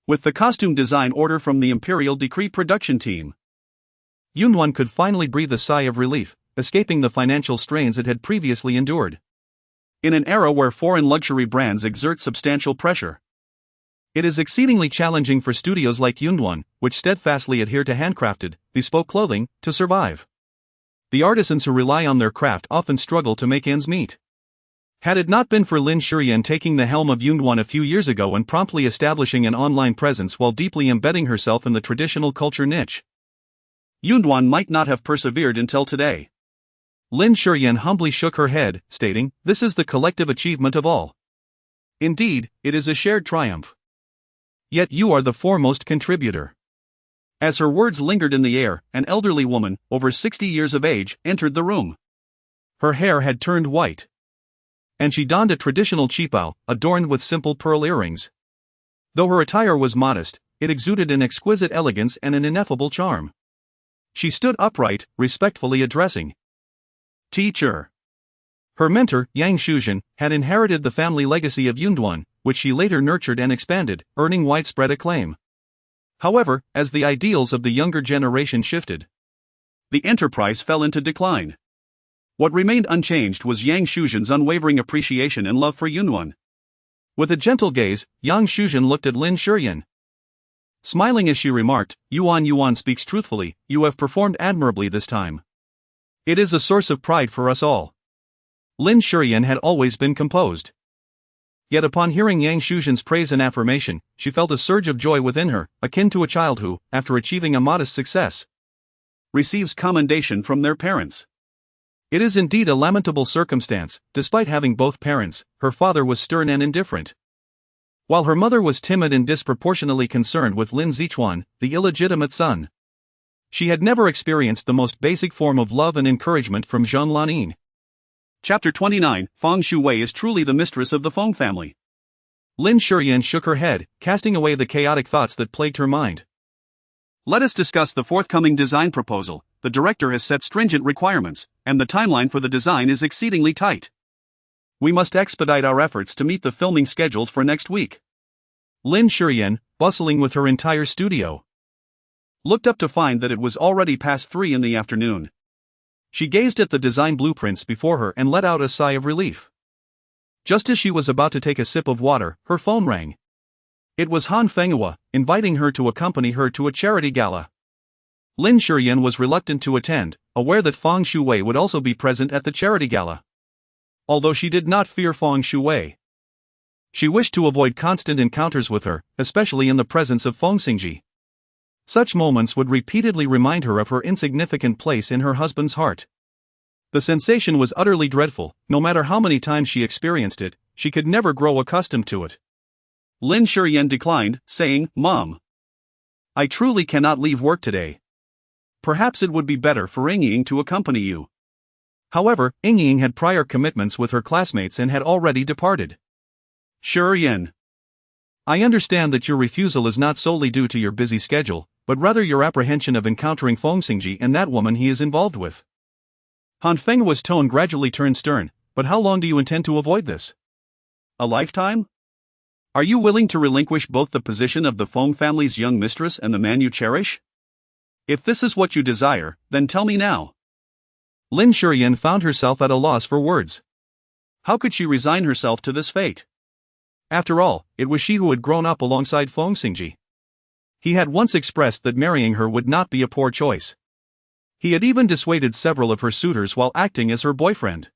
With the costume design order from the Imperial Decree production team." Yunwan could finally breathe a sigh of relief, escaping the financial strains it had previously endured. In an era where foreign luxury brands exert substantial pressure, it is exceedingly challenging for studios like Yunwan, which steadfastly adhere to handcrafted, bespoke clothing, to survive. The artisans who rely on their craft often struggle to make ends meet. Had it not been for Lin Shiyan taking the helm of Yunwan a few years ago and promptly establishing an online presence while deeply embedding herself in the traditional culture niche, Yunwan might not have persevered until today. Lin Shiyan humbly shook her head, stating, "This is the collective achievement of all. Indeed, it is a shared triumph. Yet you are the foremost contributor." As her words lingered in the air, an elderly woman, over 60 years of age, entered the room. Her hair had turned white, and she donned a traditional qipao, adorned with simple pearl earrings. Though her attire was modest, it exuded an exquisite elegance and an ineffable charm. She stood upright, respectfully addressing Teacher. Her mentor, Yang Shuzhen, had inherited the family legacy of Yunduan, which she later nurtured and expanded, earning widespread acclaim. However, as the ideals of the younger generation shifted, the enterprise fell into decline. What remained unchanged was Yang Shuzhen's unwavering appreciation and love for Yunduan. With a gentle gaze, Yang Shuzhen looked at Lin Shiyan. Smiling as she remarked, Yuan speaks truthfully, you have performed admirably this time. It is a source of pride for us all. Lin Shiyan had always been composed. Yet upon hearing Yang Shuzhen's praise and affirmation, she felt a surge of joy within her, akin to a child who, after achieving a modest success, receives commendation from their parents. It is indeed a lamentable circumstance. Despite having both parents, her father was stern and indifferent, while her mother was timid and disproportionately concerned with Lin Shiyan, the illegitimate son. She had never experienced the most basic form of love and encouragement from Zhang Lanin. Chapter 29, Feng Xingzhi is truly the mistress of the Feng family. Lin Shiyan shook her head, casting away the chaotic thoughts that plagued her mind. Let us discuss the forthcoming design proposal. The director has set stringent requirements, and the timeline for the design is exceedingly tight. We must expedite our efforts to meet the filming scheduled for next week. Lin Shiyan, bustling with her entire studio, looked up to find that it was already past 3 in the afternoon. She gazed at the design blueprints before her and let out a sigh of relief. Just as she was about to take a sip of water, her phone rang. It was Han Fenghua, inviting her to accompany her to a charity gala. Lin Shiyan was reluctant to attend, aware that Feng Xingzhi would also be present at the charity gala. Although she did not fear Feng Xingzhi, she wished to avoid constant encounters with her, especially in the presence of Feng Xingzhi. Such moments would repeatedly remind her of her insignificant place in her husband's heart. The sensation was utterly dreadful. No matter how many times she experienced it, she could never grow accustomed to it. Lin Shiyan declined, saying, "Mom, I truly cannot leave work today. Perhaps it would be better for Ying to accompany you." However, Ying had prior commitments with her classmates and had already departed. "Shiyan, I understand that your refusal is not solely due to your busy schedule, but rather your apprehension of encountering Feng Xingzhi and that woman he is involved with." Han Fenghua's tone gradually turned stern. "But how long do you intend to avoid this?" "A lifetime? Are you willing to relinquish both the position of the Feng family's young mistress and the man you cherish? If this is what you desire, then tell me now." Lin Shiyan found herself at a loss for words. How could she resign herself to this fate? After all, it was she who had grown up alongside Feng Xingzhi. He had once expressed that marrying her would not be a poor choice. He had even dissuaded several of her suitors while acting as her boyfriend.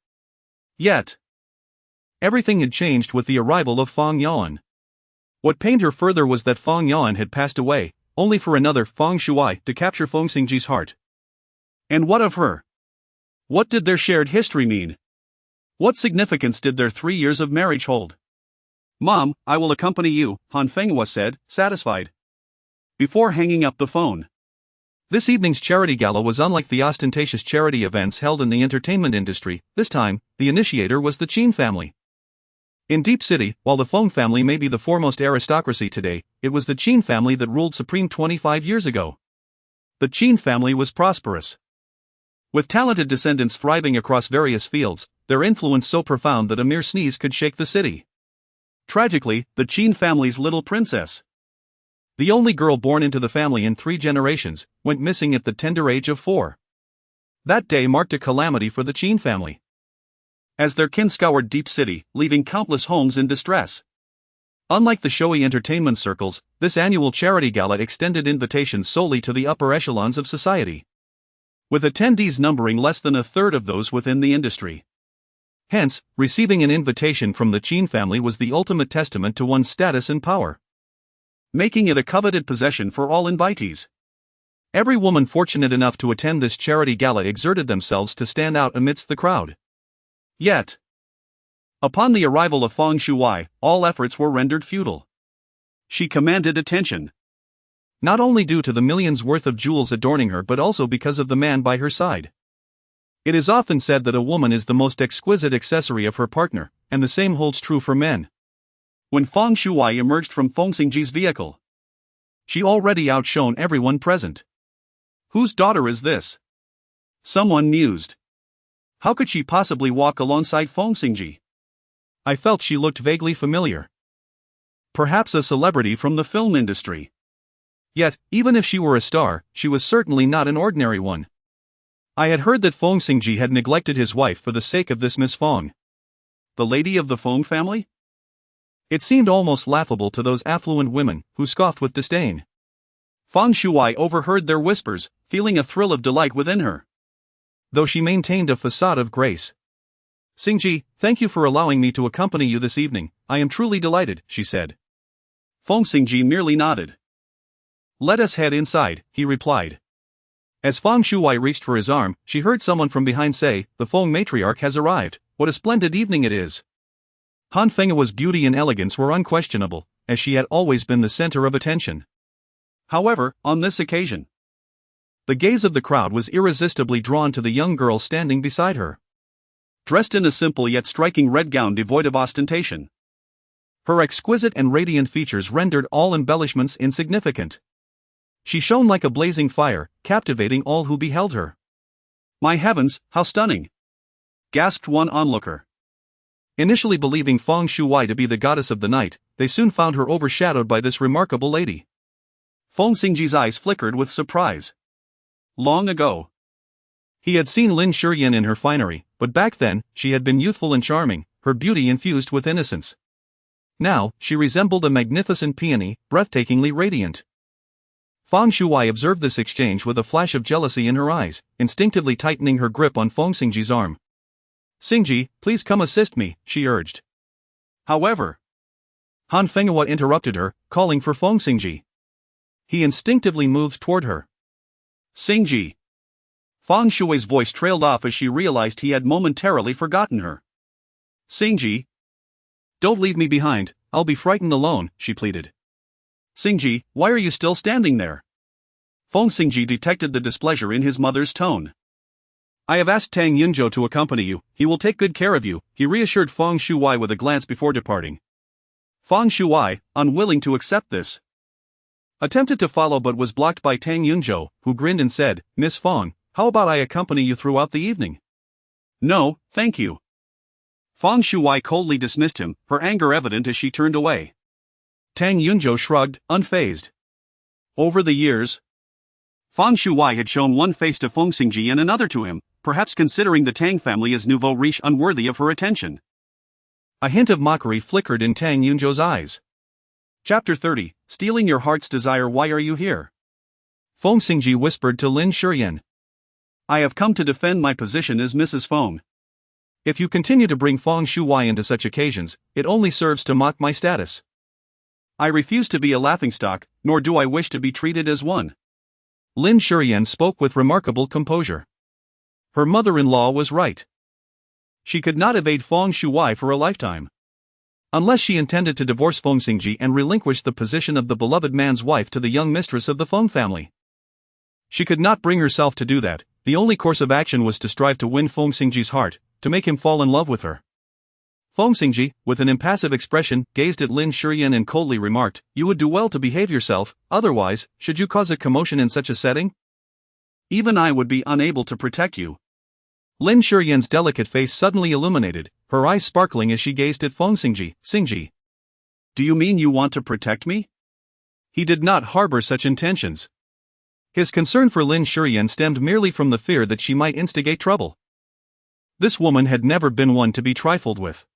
Yet, everything had changed with the arrival of Feng Yuan. What pained her further was that Feng Yuan had passed away, only for another Feng Shuai to capture Feng Xingzhi's heart. And what of her? What did their shared history mean? What significance did their 3 years of marriage hold? "Mom, I will accompany you," Han Fenghua said, satisfied, before hanging up the phone. This evening's charity gala was unlike the ostentatious charity events held in the entertainment industry. This time, the initiator was the Qin family. In Deep City, while the Feng family may be the foremost aristocracy today, it was the Qin family that ruled supreme 25 years ago. The Qin family was prosperous, with talented descendants thriving across various fields, their influence so profound that a mere sneeze could shake the city. Tragically, the Qin family's little princess, the only girl born into the family in 3 generations, went missing at the tender age of 4. That day marked a calamity for the Qin family, as their kin scoured Deep City, leaving countless homes in distress. Unlike the showy entertainment circles, this annual charity gala extended invitations solely to the upper echelons of society, with attendees numbering less than a third of those within the industry. Hence, receiving an invitation from the Qin family was the ultimate testament to one's status and power, making it a coveted possession for all invitees. Every woman fortunate enough to attend this charity gala exerted themselves to stand out amidst the crowd. Yet, upon the arrival of Feng Xingzhi, all efforts were rendered futile. She commanded attention, not only due to the millions worth of jewels adorning her but also because of the man by her side. It is often said that a woman is the most exquisite accessory of her partner, and the same holds true for men. When Feng Xingzhi emerged from Feng Xingzhi's vehicle, she already outshone everyone present. "Whose daughter is this?" someone mused. "How could she possibly walk alongside Feng Xingzhi?" I felt she looked vaguely familiar. Perhaps a celebrity from the film industry. Yet, even if she were a star, she was certainly not an ordinary one. I had heard that Feng Xingzhi had neglected his wife for the sake of this Miss Feng, the lady of the Feng family. It seemed almost laughable to those affluent women, who scoffed with disdain. Feng Xingzhi overheard their whispers, feeling a thrill of delight within her. Though she maintained a facade of grace, Xingzhi, thank you for allowing me to accompany you this evening. I am truly delighted, she said. Feng Xingzhi merely nodded. Let us head inside, he replied. As Feng Shuai reached for his arm, she heard someone from behind say, the Feng matriarch has arrived. What a splendid evening it is. Han Fenghua's beauty and elegance were unquestionable, as she had always been the center of attention. However, on this occasion, the gaze of the crowd was irresistibly drawn to the young girl standing beside her. Dressed in a simple yet striking red gown devoid of ostentation, her exquisite and radiant features rendered all embellishments insignificant. She shone like a blazing fire, captivating all who beheld her. My heavens, how stunning! Gasped one onlooker. Initially believing Feng Shuai to be the goddess of the night, they soon found her overshadowed by this remarkable lady. Feng Xingzhi's eyes flickered with surprise. Long ago, he had seen Lin Shiyan in her finery, but back then, she had been youthful and charming, her beauty infused with innocence. Now, she resembled a magnificent peony, breathtakingly radiant. Feng Shuai observed this exchange with a flash of jealousy in her eyes, instinctively tightening her grip on Feng Xingzhi's arm. Xingzhi, please come assist me, she urged. However, Han Fenghua interrupted her, calling for Feng Xingzhi. He instinctively moved toward her. Xingzhi. Feng Shui's voice trailed off as she realized he had momentarily forgotten her. Xingzhi. Don't leave me behind, I'll be frightened alone, she pleaded. Xingzhi, why are you still standing there? Feng Xingzhi detected the displeasure in his mother's tone. I have asked Tang Yunzhou to accompany you, he will take good care of you, he reassured Feng Shuai with a glance before departing. Feng Shuai, unwilling to accept this, attempted to follow but was blocked by Tang Yunzhou, who grinned and said, Miss Feng, how about I accompany you throughout the evening? No, thank you. Feng Shuai coldly dismissed him, her anger evident as she turned away. Tang Yunzhou shrugged, unfazed. Over the years, Feng Shuai had shown one face to Feng Xingzhi and another to him, perhaps considering the Tang family as nouveau riche unworthy of her attention. A hint of mockery flickered in Tang Yunzhou's eyes. Chapter 30, Stealing Your Heart's Desire. Why are you here? Feng Xingzhi whispered to Lin Shiyan. I have come to defend my position as Mrs. Feng. If you continue to bring Feng Shuai into such occasions, it only serves to mock my status. I refuse to be a laughingstock, nor do I wish to be treated as one. Lin Shiyan spoke with remarkable composure. Her mother-in-law was right. She could not evade Feng Shuai for a lifetime. Unless she intended to divorce Feng Xingzhi and relinquish the position of the beloved man's wife to the young mistress of the Feng family. She could not bring herself to do that. The only course of action was to strive to win Feng Xingzhi's heart, to make him fall in love with her. Feng Xingzhi, with an impassive expression, gazed at Lin Shiyan and coldly remarked, You would do well to behave yourself, otherwise, should you cause a commotion in such a setting? Even I would be unable to protect you. Lin Shiyan's delicate face suddenly illuminated, her eyes sparkling as she gazed at Feng Xingzhi. Xingzhi. Do you mean you want to protect me? He did not harbor such intentions. His concern for Lin Shiyan stemmed merely from the fear that she might instigate trouble. This woman had never been one to be trifled with.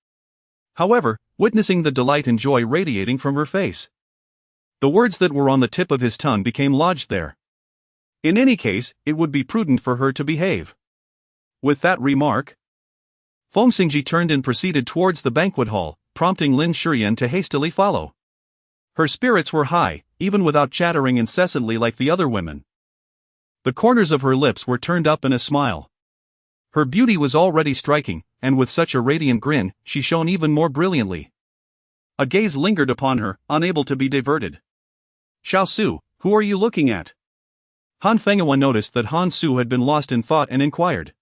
However, witnessing the delight and joy radiating from her face, the words that were on the tip of his tongue became lodged there. In any case, it would be prudent for her to behave. With that remark, Feng Xingzhi turned and proceeded towards the banquet hall, prompting Lin Shiyan to hastily follow. Her spirits were high, even without chattering incessantly like the other women. The corners of her lips were turned up in a smile. Her beauty was already striking, and with such a radiant grin, she shone even more brilliantly. A gaze lingered upon her, unable to be diverted. Xiao Su, who are you looking at? Han Fenghua noticed that Han Su had been lost in thought and inquired.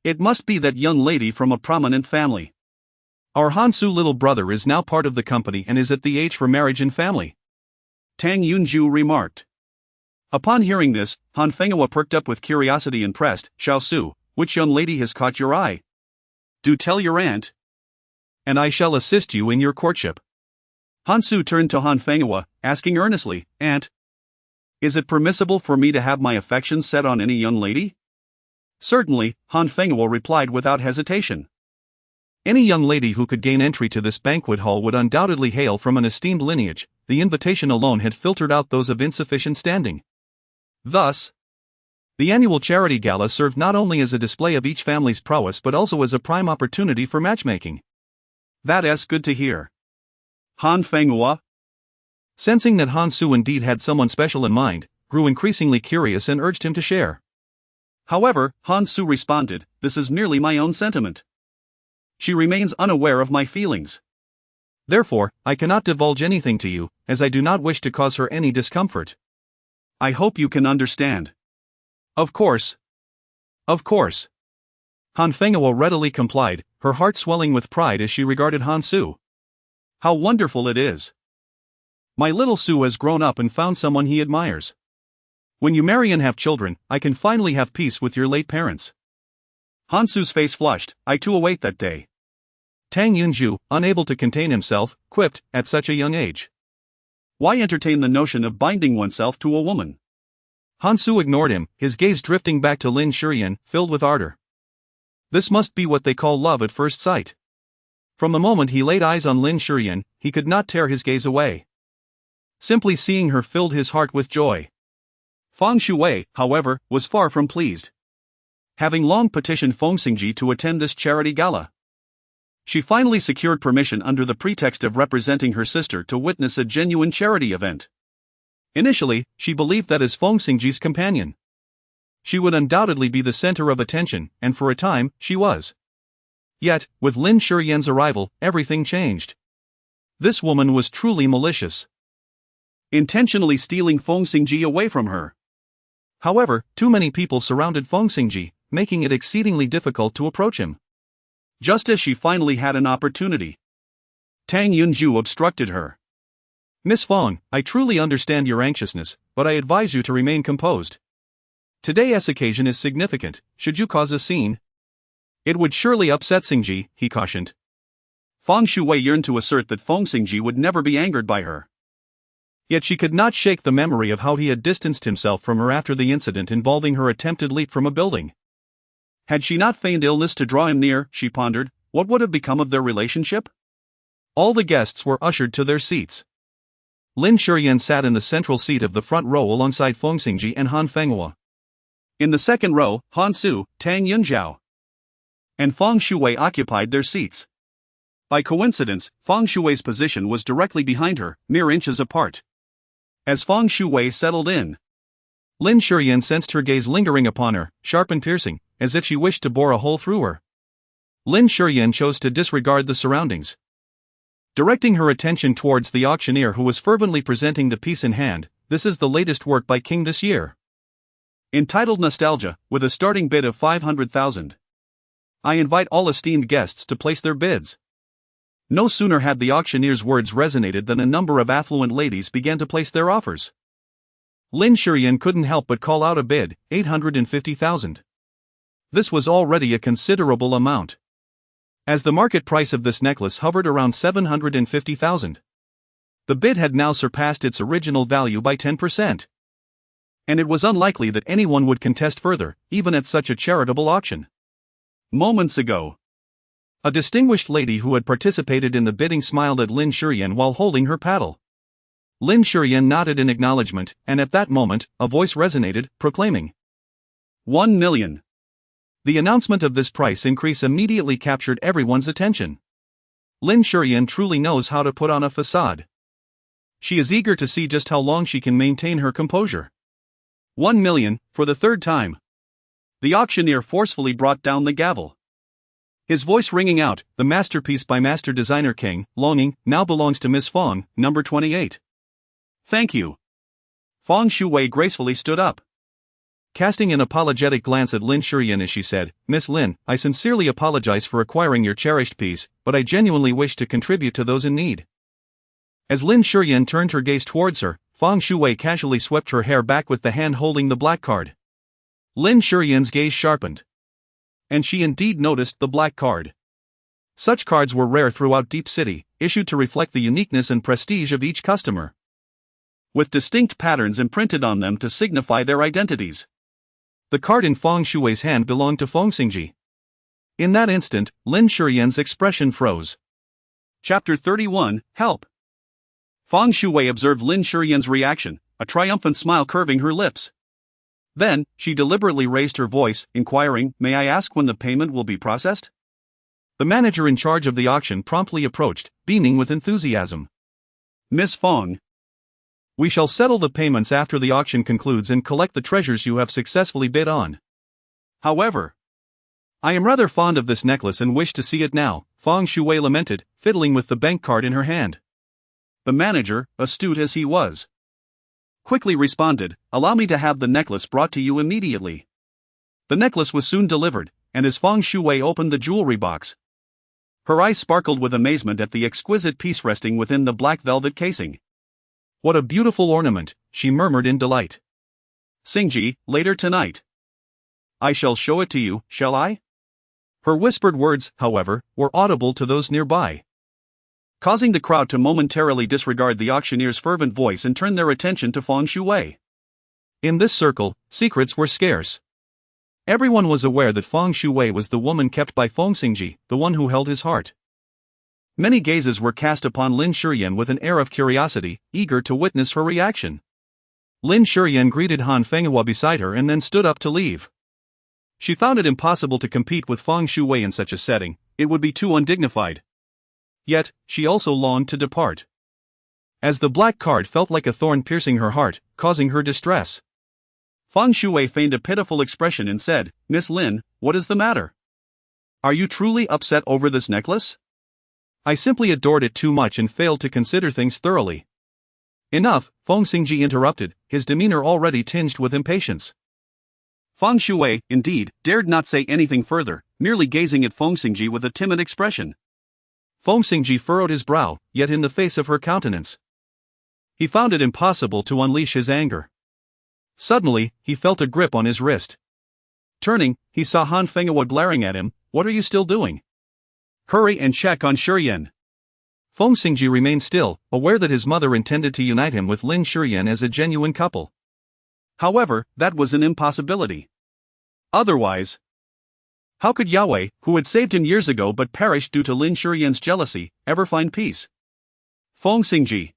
It must be that young lady from a prominent family. Our Han Su little brother is now part of the company and is at the age for marriage and family, Tang Yunzhou remarked. Upon hearing this, Han Fenghua perked up with curiosity and pressed, Xiao Su, which young lady has caught your eye? Do tell your aunt, and I shall assist you in your courtship. Han Su turned to Han Fenghua, asking earnestly, Aunt, is it permissible for me to have my affections set on any young lady? Certainly, Han Fenghua replied without hesitation. Any young lady who could gain entry to this banquet hall would undoubtedly hail from an esteemed lineage. The invitation alone had filtered out those of insufficient standing. Thus, The annual charity gala served not only as a display of each family's prowess but also as a prime opportunity for matchmaking. That's good to hear. Han Fenghua, sensing that Han Su indeed had someone special in mind, grew increasingly curious and urged him to share. However, Han Su responded, "This is merely my own sentiment. She remains unaware of my feelings. Therefore, I cannot divulge anything to you, as I do not wish to cause her any discomfort." I hope you can understand. Of course. Of course. Han Fenghua readily complied, her heart swelling with pride as she regarded Han Su. How wonderful it is. My little Su has grown up and found someone he admires. When you marry and have children, I can finally have peace with your late parents. Han Su's face flushed. I too await that day. Tang Yunju, unable to contain himself, quipped, at such a young age. Why entertain the notion of binding oneself to a woman? Han Su ignored him, his gaze drifting back to Lin Shiyan, filled with ardor. This must be what they call love at first sight. From the moment he laid eyes on Lin Shiyan, he could not tear his gaze away. Simply seeing her filled his heart with joy. Feng Shui, however, was far from pleased. Having long petitioned Feng Xingzhi to attend this charity gala, she finally secured permission under the pretext of representing her sister to witness a genuine charity event. Initially, she believed that as Feng Xingzhi's companion, she would undoubtedly be the center of attention, and for a time, she was. Yet, with Lin Shiyan's arrival, everything changed. This woman was truly malicious, intentionally stealing Feng Xingzhi away from her. However, too many people surrounded Feng Xingzhi, making it exceedingly difficult to approach him. Just as she finally had an opportunity, Tang Yunju obstructed her. Miss Feng, I truly understand your anxiousness, but I advise you to remain composed. Today's occasion is significant. Should you cause a scene, it would surely upset Xingzhi, he cautioned. Feng Shui yearned to assert that Feng Xingzhi would never be angered by her. Yet she could not shake the memory of how he had distanced himself from her after the incident involving her attempted leap from a building. Had she not feigned illness to draw him near, she pondered, what would have become of their relationship? All the guests were ushered to their seats. Lin Shiyan sat in the central seat of the front row alongside Feng Xingzhi and Han Fenghua. In the second row, Han Su, Tang Yunjiao, and Feng Shui occupied their seats. By coincidence, Feng Shui's position was directly behind her, mere inches apart. As Feng Shui settled in, Lin Shiyan sensed her gaze lingering upon her, sharp and piercing, as if she wished to bore a hole through her. Lin Shiyan chose to disregard the surroundings. Directing her attention towards the auctioneer who was fervently presenting the piece in hand, "This is the latest work by King this year, entitled Nostalgia, with a starting bid of 500,000. I invite all esteemed guests to place their bids." No sooner had the auctioneer's words resonated than a number of affluent ladies began to place their offers. Lin Shiyan couldn't help but call out a bid, 850,000. This was already a considerable amount, as the market price of this necklace hovered around 750,000. The bid had now surpassed its original value by 10%. And it was unlikely that anyone would contest further, even at such a charitable auction. Moments ago, a distinguished lady who had participated in the bidding smiled at Lin Shiyan while holding her paddle. Lin Shiyan nodded in acknowledgement, and at that moment, a voice resonated, proclaiming 1 million. The announcement of this price increase immediately captured everyone's attention. Lin Shiyan truly knows how to put on a facade. She is eager to see just how long she can maintain her composure. 1 million, for the third time. The auctioneer forcefully brought down the gavel, his voice ringing out, "The masterpiece by master designer King, Longing, now belongs to Miss Feng, number 28. Thank you." Feng Shui gracefully stood up, casting an apologetic glance at Lin Shiyan as she said, "Miss Lin, I sincerely apologize for acquiring your cherished piece, but I genuinely wish to contribute to those in need." As Lin Shiyan turned her gaze towards her, Feng Shui casually swept her hair back with the hand holding the black card. Lin Shiyan's gaze sharpened, and she indeed noticed the black card. Such cards were rare throughout Deep City, issued to reflect the uniqueness and prestige of each customer, with distinct patterns imprinted on them to signify their identities. The card in Feng Shui's hand belonged to Feng Xingzhi. In that instant, Lin Shiyan's expression froze. Chapter 31, Help. Feng Shui observed Lin Shiyan's reaction, a triumphant smile curving her lips. Then, she deliberately raised her voice, inquiring, "May I ask when the payment will be processed?" The manager in charge of the auction promptly approached, beaming with enthusiasm. "Miss Feng, We shall settle the payments after the auction concludes and collect the treasures you have successfully bid on. However, I am rather fond of this necklace and wish to see it now," Feng Xingzhi lamented, fiddling with the bank card in her hand. the manager, astute as he was, quickly responded, "Allow me to have the necklace brought to you immediately." The necklace was soon delivered, and as Feng Xingzhi opened the jewelry box, her eyes sparkled with amazement at the exquisite piece resting within the black velvet casing. "What a beautiful ornament," she murmured in delight. "Xingzhi, later tonight. I shall show it to you, shall I?" Her whispered words, however, were audible to those nearby, causing the crowd to momentarily disregard the auctioneer's fervent voice and turn their attention to Feng Xingzhi. In this circle, secrets were scarce. Everyone was aware that Feng Xingzhi was the woman kept by Feng Xingzhi, the one who held his heart. Many gazes were cast upon Lin Shiyan with an air of curiosity, eager to witness her reaction. Lin Shiyan greeted Han Fenghua beside her and then stood up to leave. She found it impossible to compete with Feng Xingzhi in such a setting, it would be too undignified. Yet, she also longed to depart, as the black card felt like a thorn piercing her heart, causing her distress. Feng Xingzhi feigned a pitiful expression and said, "Miss Lin, what is the matter? Are you truly upset over this necklace?" "I simply adored it too much and failed to consider things thoroughly." "Enough," Feng Xingzhi interrupted, his demeanor already tinged with impatience. Feng Xingzhi, indeed, dared not say anything further, merely gazing at Feng Xingzhi with a timid expression. Feng Xingzhi furrowed his brow, yet in the face of her countenance, he found it impossible to unleash his anger. Suddenly, he felt a grip on his wrist. Turning, he saw Han Fenghua glaring at him. "What are you still doing? Hurry and check on Shiyan." Feng Xingzhi remained still, aware that his mother intended to unite him with Lin Shiyan as a genuine couple. However, that was an impossibility. Otherwise, how could Yahweh, who had saved him years ago but perished due to Lin Shiyan's jealousy, ever find peace? "Feng Xingzhi,"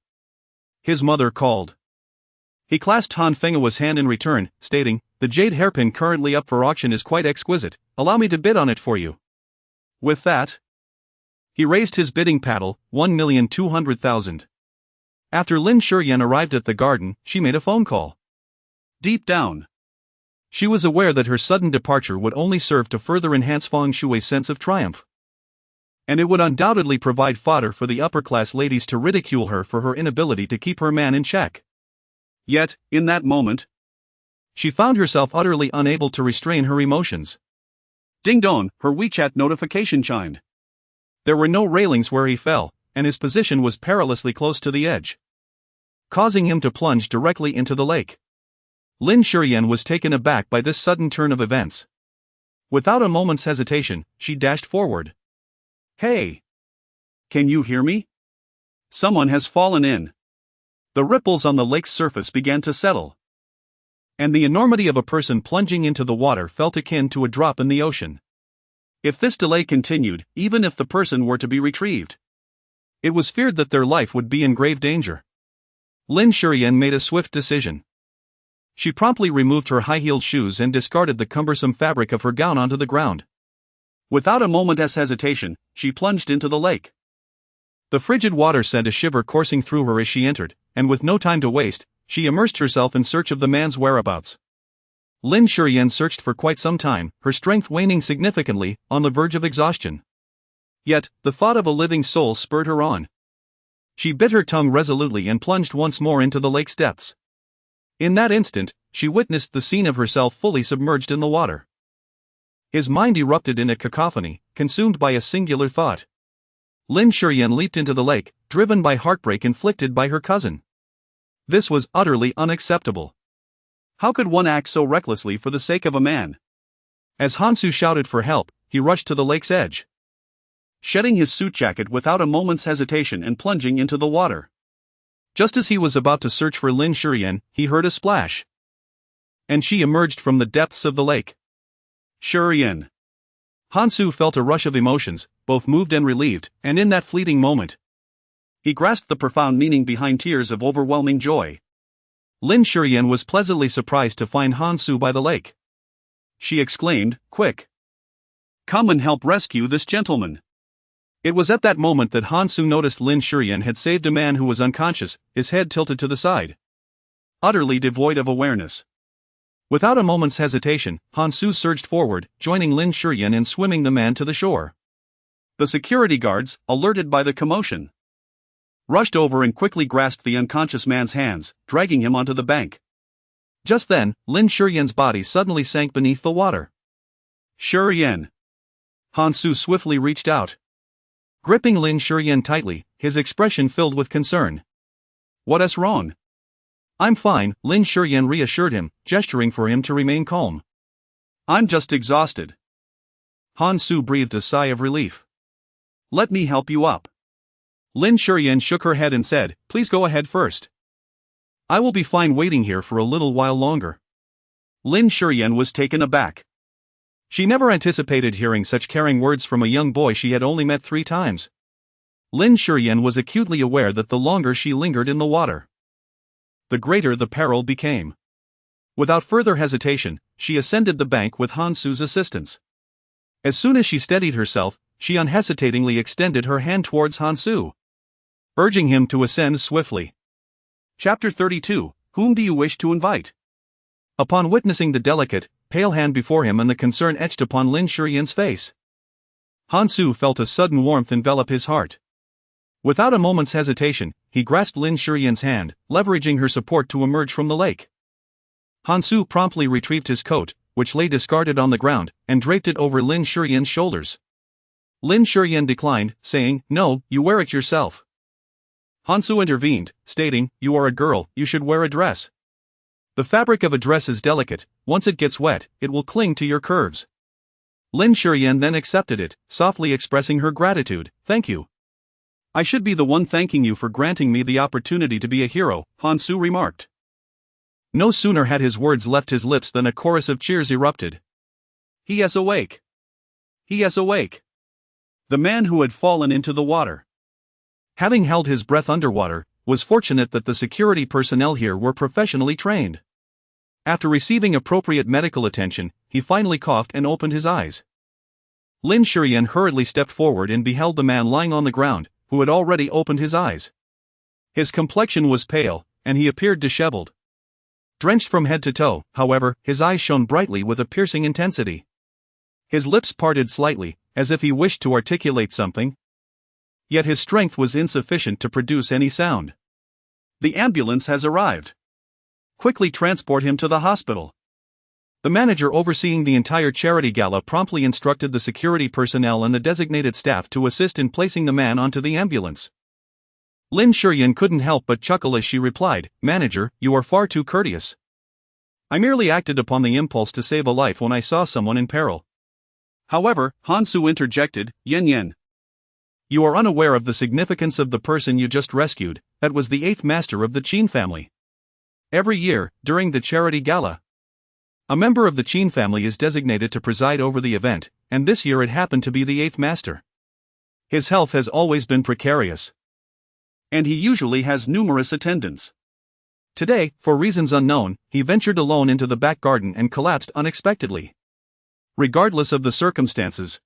his mother called. He clasped Han Fenghua's hand in return, stating, "The jade hairpin currently up for auction is quite exquisite, allow me to bid on it for you." With that, he raised his bidding paddle, 1,200,000. After Lin Shiyan arrived at the garden, she made a phone call. Deep down, she was aware that her sudden departure would only serve to further enhance Feng Shui's sense of triumph, and it would undoubtedly provide fodder for the upper-class ladies to ridicule her for her inability to keep her man in check. Yet, in that moment, she found herself utterly unable to restrain her emotions. Ding dong, her WeChat notification chimed. There were no railings where he fell, and his position was perilously close to the edge, causing him to plunge directly into the lake. Lin Shiyan was taken aback by this sudden turn of events. Without a moment's hesitation, she dashed forward. "Hey! Can you hear me? Someone has fallen in." The ripples on the lake's surface began to settle, and the enormity of a person plunging into the water felt akin to a drop in the ocean. If this delay continued, even if the person were to be retrieved, it was feared that their life would be in grave danger. Lin Shiyan made a swift decision. She promptly removed her high-heeled shoes and discarded the cumbersome fabric of her gown onto the ground. Without a moment's hesitation, she plunged into the lake. The frigid water sent a shiver coursing through her as she entered, and with no time to waste, she immersed herself in search of the man's whereabouts. Lin Shiyan searched for quite some time, her strength waning significantly, on the verge of exhaustion. Yet, the thought of a living soul spurred her on. She bit her tongue resolutely and plunged once more into the lake's depths. In that instant, she witnessed the scene of herself fully submerged in the water. His mind erupted in a cacophony, consumed by a singular thought. Lin Shiyan leaped into the lake, driven by heartbreak inflicted by her cousin. This was utterly unacceptable. How could one act so recklessly for the sake of a man? As Hansu shouted for help, he rushed to the lake's edge, shedding his suit jacket without a moment's hesitation and plunging into the water. Just as he was about to search for Lin Shiyan, he heard a splash, and she emerged from the depths of the lake. Shiyan. Hansu felt a rush of emotions, both moved and relieved, and in that fleeting moment, he grasped the profound meaning behind tears of overwhelming joy. Lin Shiyan was pleasantly surprised to find Han Su by the lake. She exclaimed, "Quick! Come and help rescue this gentleman." It was at that moment that Han Su noticed Lin Shiyan had saved a man who was unconscious, his head tilted to the side, utterly devoid of awareness. Without a moment's hesitation, Han Su surged forward, joining Lin Shiyan in swimming the man to the shore. The security guards, alerted by the commotion, rushed over and quickly grasped the unconscious man's hands, dragging him onto the bank. Just then, Lin Shiyan's body suddenly sank beneath the water. Shiyan! Han Su swiftly reached out, gripping Lin Shiyan tightly, his expression filled with concern. "What's wrong?" "I'm fine," Lin Shiyan reassured him, gesturing for him to remain calm. "I'm just exhausted." Han Su breathed a sigh of relief. "Let me help you up." Lin Shiyan shook her head and said, "Please go ahead first. I will be fine waiting here for a little while longer." Lin Shiyan was taken aback. She never anticipated hearing such caring words from a young boy she had only met 3 times. Lin Shiyan was acutely aware that the longer she lingered in the water, the greater the peril became. Without further hesitation, she ascended the bank with Han Su's assistance. As soon as she steadied herself, she unhesitatingly extended her hand towards Han Su, urging him to ascend swiftly. Chapter 32, Whom do you wish to invite? Upon witnessing the delicate, pale hand before him and the concern etched upon Lin Shiyan's face, Han Su felt a sudden warmth envelop his heart. Without a moment's hesitation, he grasped Lin Shiyan's hand, leveraging her support to emerge from the lake. Han Su promptly retrieved his coat, which lay discarded on the ground, and draped it over Lin Shiyan's shoulders. Lin Shiyan declined, saying, "No, you wear it yourself." Han Su intervened, stating, "You are a girl, you should wear a dress. The fabric of a dress is delicate, once it gets wet, it will cling to your curves." Lin Shiyan then accepted it, softly expressing her gratitude. "Thank you." "I should be the one thanking you for granting me the opportunity to be a hero," Han Su remarked. No sooner had his words left his lips than a chorus of cheers erupted. "He is awake! He is awake!" The man who had fallen into the water, having held his breath underwater, was fortunate that the security personnel here were professionally trained. After receiving appropriate medical attention, he finally coughed and opened his eyes. Lin Shiyan hurriedly stepped forward and beheld the man lying on the ground, who had already opened his eyes. His complexion was pale, and he appeared disheveled. Drenched from head to toe, however, his eyes shone brightly with a piercing intensity. His lips parted slightly, as if he wished to articulate something. Yet his strength was insufficient to produce any sound. "The ambulance has arrived. Quickly transport him to the hospital." The manager overseeing the entire charity gala promptly instructed the security personnel and the designated staff to assist in placing the man onto the ambulance. Lin Shiyan couldn't help but chuckle as she replied, "Manager, you are far too courteous. I merely acted upon the impulse to save a life when I saw someone in peril." However, Han Su interjected, Yen. "You are unaware of the significance of the person you just rescued, that was the 8th master of the Qin family. Every year, during the charity gala, a member of the Qin family is designated to preside over the event, and this year it happened to be the 8th master. His health has always been precarious, and he usually has numerous attendants. Today, for reasons unknown, he ventured alone into the back garden and collapsed unexpectedly. Regardless of the circumstances,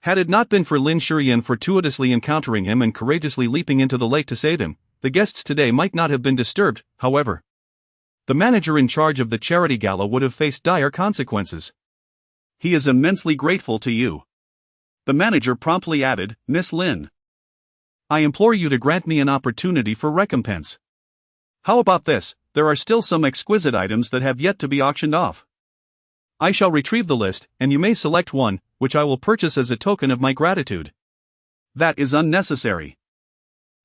had it not been for Lin Shiyan fortuitously encountering him and courageously leaping into the lake to save him, the guests today might not have been disturbed. However, the manager in charge of the charity gala would have faced dire consequences. "He is immensely grateful to you," the manager promptly added, "Miss Lin. I implore you to grant me an opportunity for recompense. How about this? There are still some exquisite items that have yet to be auctioned off. I shall retrieve the list, and you may select one, which I will purchase as a token of my gratitude." "That is unnecessary.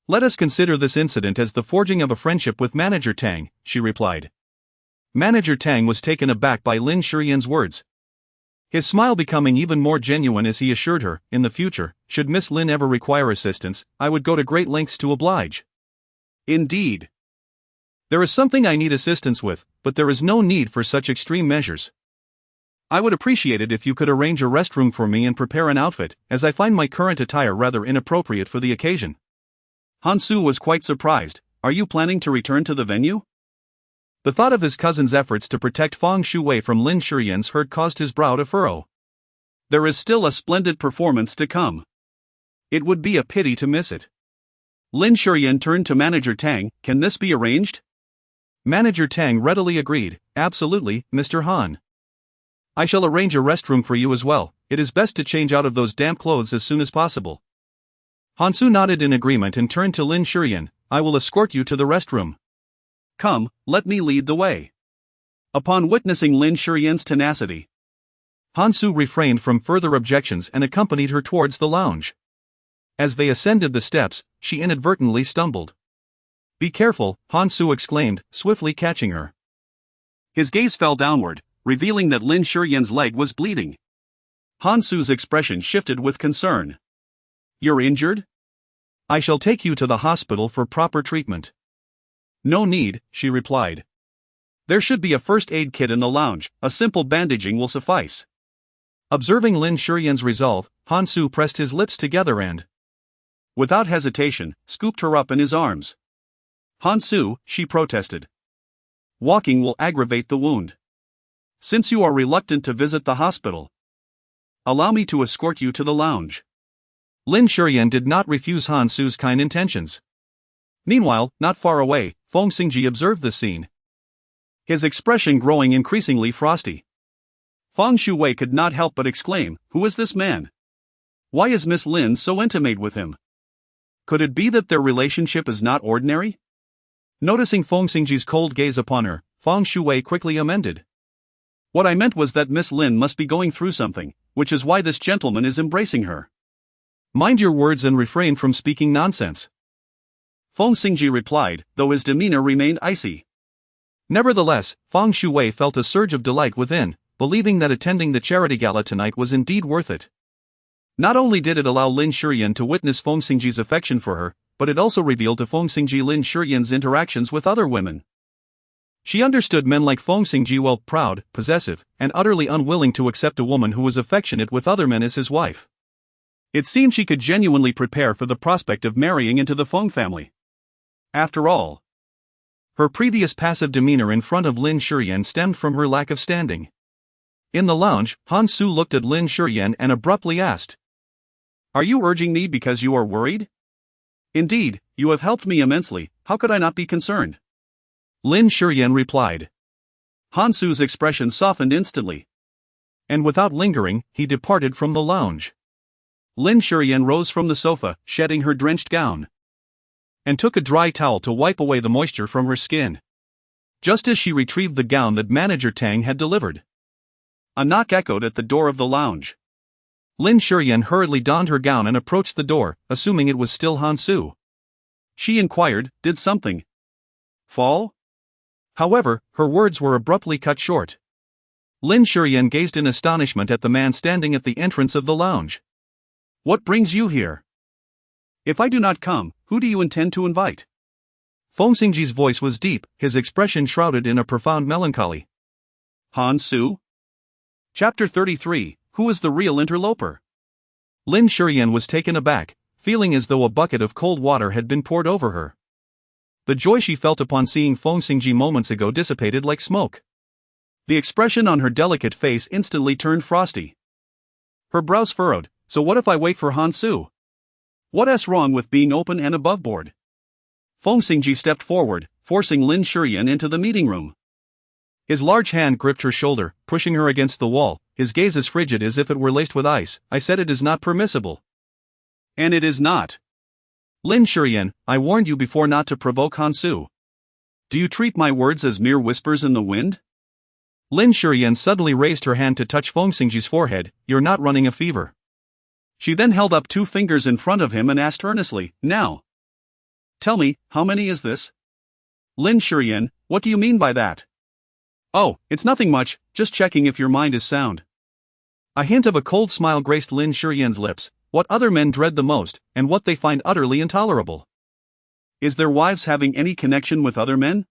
Let us consider this incident as the forging of a friendship with Manager Tang," she replied. Manager Tang was taken aback by Lin Shiyan's words, his smile becoming even more genuine as he assured her, "In the future, should Miss Lin ever require assistance, I would go to great lengths to oblige." "Indeed. There is something I need assistance with, but there is no need for such extreme measures. I would appreciate it if you could arrange a restroom for me and prepare an outfit, as I find my current attire rather inappropriate for the occasion." Han Su was quite surprised. "Are you planning to return to the venue?" The thought of his cousin's efforts to protect Feng Shui from Lin Shiyan's hurt caused his brow to furrow. There is still a splendid performance to come. It would be a pity to miss it. Lin Shiyan turned to Manager Tang. Can this be arranged? Manager Tang readily agreed. Absolutely, Mr. Han. I shall arrange a restroom for you as well. It is best to change out of those damp clothes as soon as possible. Hansu nodded in agreement and turned to Lin Shiyan. I will escort you to the restroom. Come, let me lead the way. Upon witnessing Lin Shiyan's tenacity, Hansu refrained from further objections and accompanied her towards the lounge. As they ascended the steps, she inadvertently stumbled. Be careful, Hansu exclaimed, swiftly catching her. His gaze fell downward, revealing that Lin Shiyan's leg was bleeding. Hansu's expression shifted with concern. You're injured? I shall take you to the hospital for proper treatment. No need, she replied. There should be a first aid kit in the lounge. A simple bandaging will suffice. Observing Lin Shiyan's resolve, Hansu pressed his lips together and, without hesitation, scooped her up in his arms. Hansu, she protested. Walking will aggravate the wound. Since you are reluctant to visit the hospital, allow me to escort you to the lounge. Lin Shiyan did not refuse Hansu's kind intentions. Meanwhile, not far away, Feng Xingzhi observed the scene, his expression growing increasingly frosty. Feng Shui could not help but exclaim, who is this man? Why is Miss Lin so intimate with him? Could it be that their relationship is not ordinary? Noticing Feng Xingzhi's cold gaze upon her, Feng Shui quickly amended. What I meant was that Miss Lin must be going through something, which is why this gentleman is embracing her. Mind your words and refrain from speaking nonsense. Feng Xingzhi replied, though his demeanor remained icy. Nevertheless, Feng Shui felt a surge of delight within, believing that attending the charity gala tonight was indeed worth it. Not only did it allow Lin Shiyan to witness Feng Xingzhi's affection for her, but it also revealed to Feng Xingzhi Lin Shiyan's interactions with other women. She understood men like Feng Xingzhi well, proud, possessive, and utterly unwilling to accept a woman who was affectionate with other men as his wife. It seemed she could genuinely prepare for the prospect of marrying into the Feng family. After all, her previous passive demeanor in front of Lin Shiyan stemmed from her lack of standing. In the lounge, Hansu looked at Lin Shiyan and abruptly asked, Are you urging me because you are worried? Indeed, you have helped me immensely, how could I not be concerned? Lin Shiyan replied. Hansu's expression softened instantly. And without lingering, he departed from the lounge. Lin Shiyan rose from the sofa, shedding her drenched gown, and took a dry towel to wipe away the moisture from her skin. Just as she retrieved the gown that Manager Tang had delivered, a knock echoed at the door of the lounge. Lin Shiyan hurriedly donned her gown and approached the door, assuming it was still Hansu. She inquired, did something fall? However, her words were abruptly cut short. Lin Shiyan gazed in astonishment at the man standing at the entrance of the lounge. What brings you here? If I do not come, who do you intend to invite? Feng Xingzhi's voice was deep, his expression shrouded in a profound melancholy. Hansu? Chapter 33, Who is the real interloper? Lin Shiyan was taken aback, feeling as though a bucket of cold water had been poured over her. The joy she felt upon seeing Feng Xingzhi moments ago dissipated like smoke. The expression on her delicate face instantly turned frosty. Her brows furrowed. So what if I wait for Hansu? What's wrong with being open and aboveboard? Feng Xingzhi stepped forward, forcing Lin Shiyan into the meeting room. His large hand gripped her shoulder, pushing her against the wall, his gaze as frigid as if it were laced with ice. I said it is not permissible. And it is not. Lin Shiyan, I warned you before not to provoke Hansu. Do you treat my words as mere whispers in the wind? Lin Shiyan suddenly raised her hand to touch Feng Xingzhi's forehead. You're not running a fever. She then held up 2 fingers in front of him and asked earnestly, now. Tell me, how many is this? Lin Shiyan, what do you mean by that? Oh, it's nothing much, just checking if your mind is sound. A hint of a cold smile graced Lin Shiyan's lips. What other men dread the most, and what they find utterly intolerable. Is their wives having any connection with other men?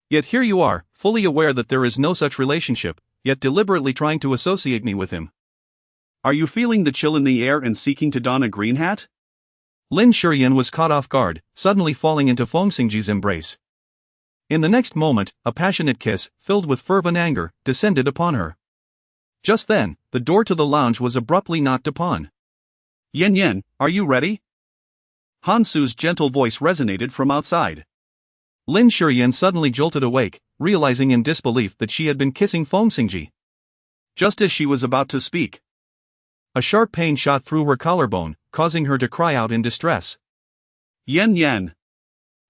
Yet here you are, fully aware that there is no such relationship, yet deliberately trying to associate me with him. Are you feeling the chill in the air and seeking to don a green hat? Lin Shiyan was caught off guard, suddenly falling into Feng Xingzhi's embrace. In the next moment, a passionate kiss, filled with fervent anger, descended upon her. Just then, the door to the lounge was abruptly knocked upon. Yen Yen, are you ready? Han Su's gentle voice resonated from outside. Lin Shiyan suddenly jolted awake, realizing in disbelief that she had been kissing Feng Xingzhi. Just as she was about to speak, a sharp pain shot through her collarbone, causing her to cry out in distress. Yen Yen.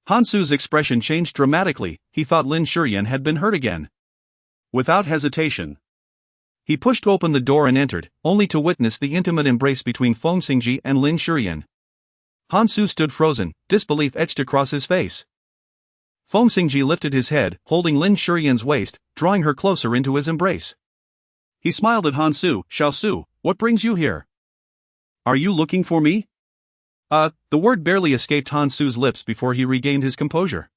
Han Su's expression changed dramatically. He thought Lin Shiyan had been hurt again. Without hesitation, he pushed open the door and entered, only to witness the intimate embrace between Feng Xingzhi and Lin Shiyan. Han Su stood frozen, disbelief etched across his face. Feng Xingzhi lifted his head, holding Lin Shiyan's waist, drawing her closer into his embrace. He smiled at Han Su. Xiao Su, what brings you here? Are you looking for me? The word barely escaped Han Su's lips before he regained his composure.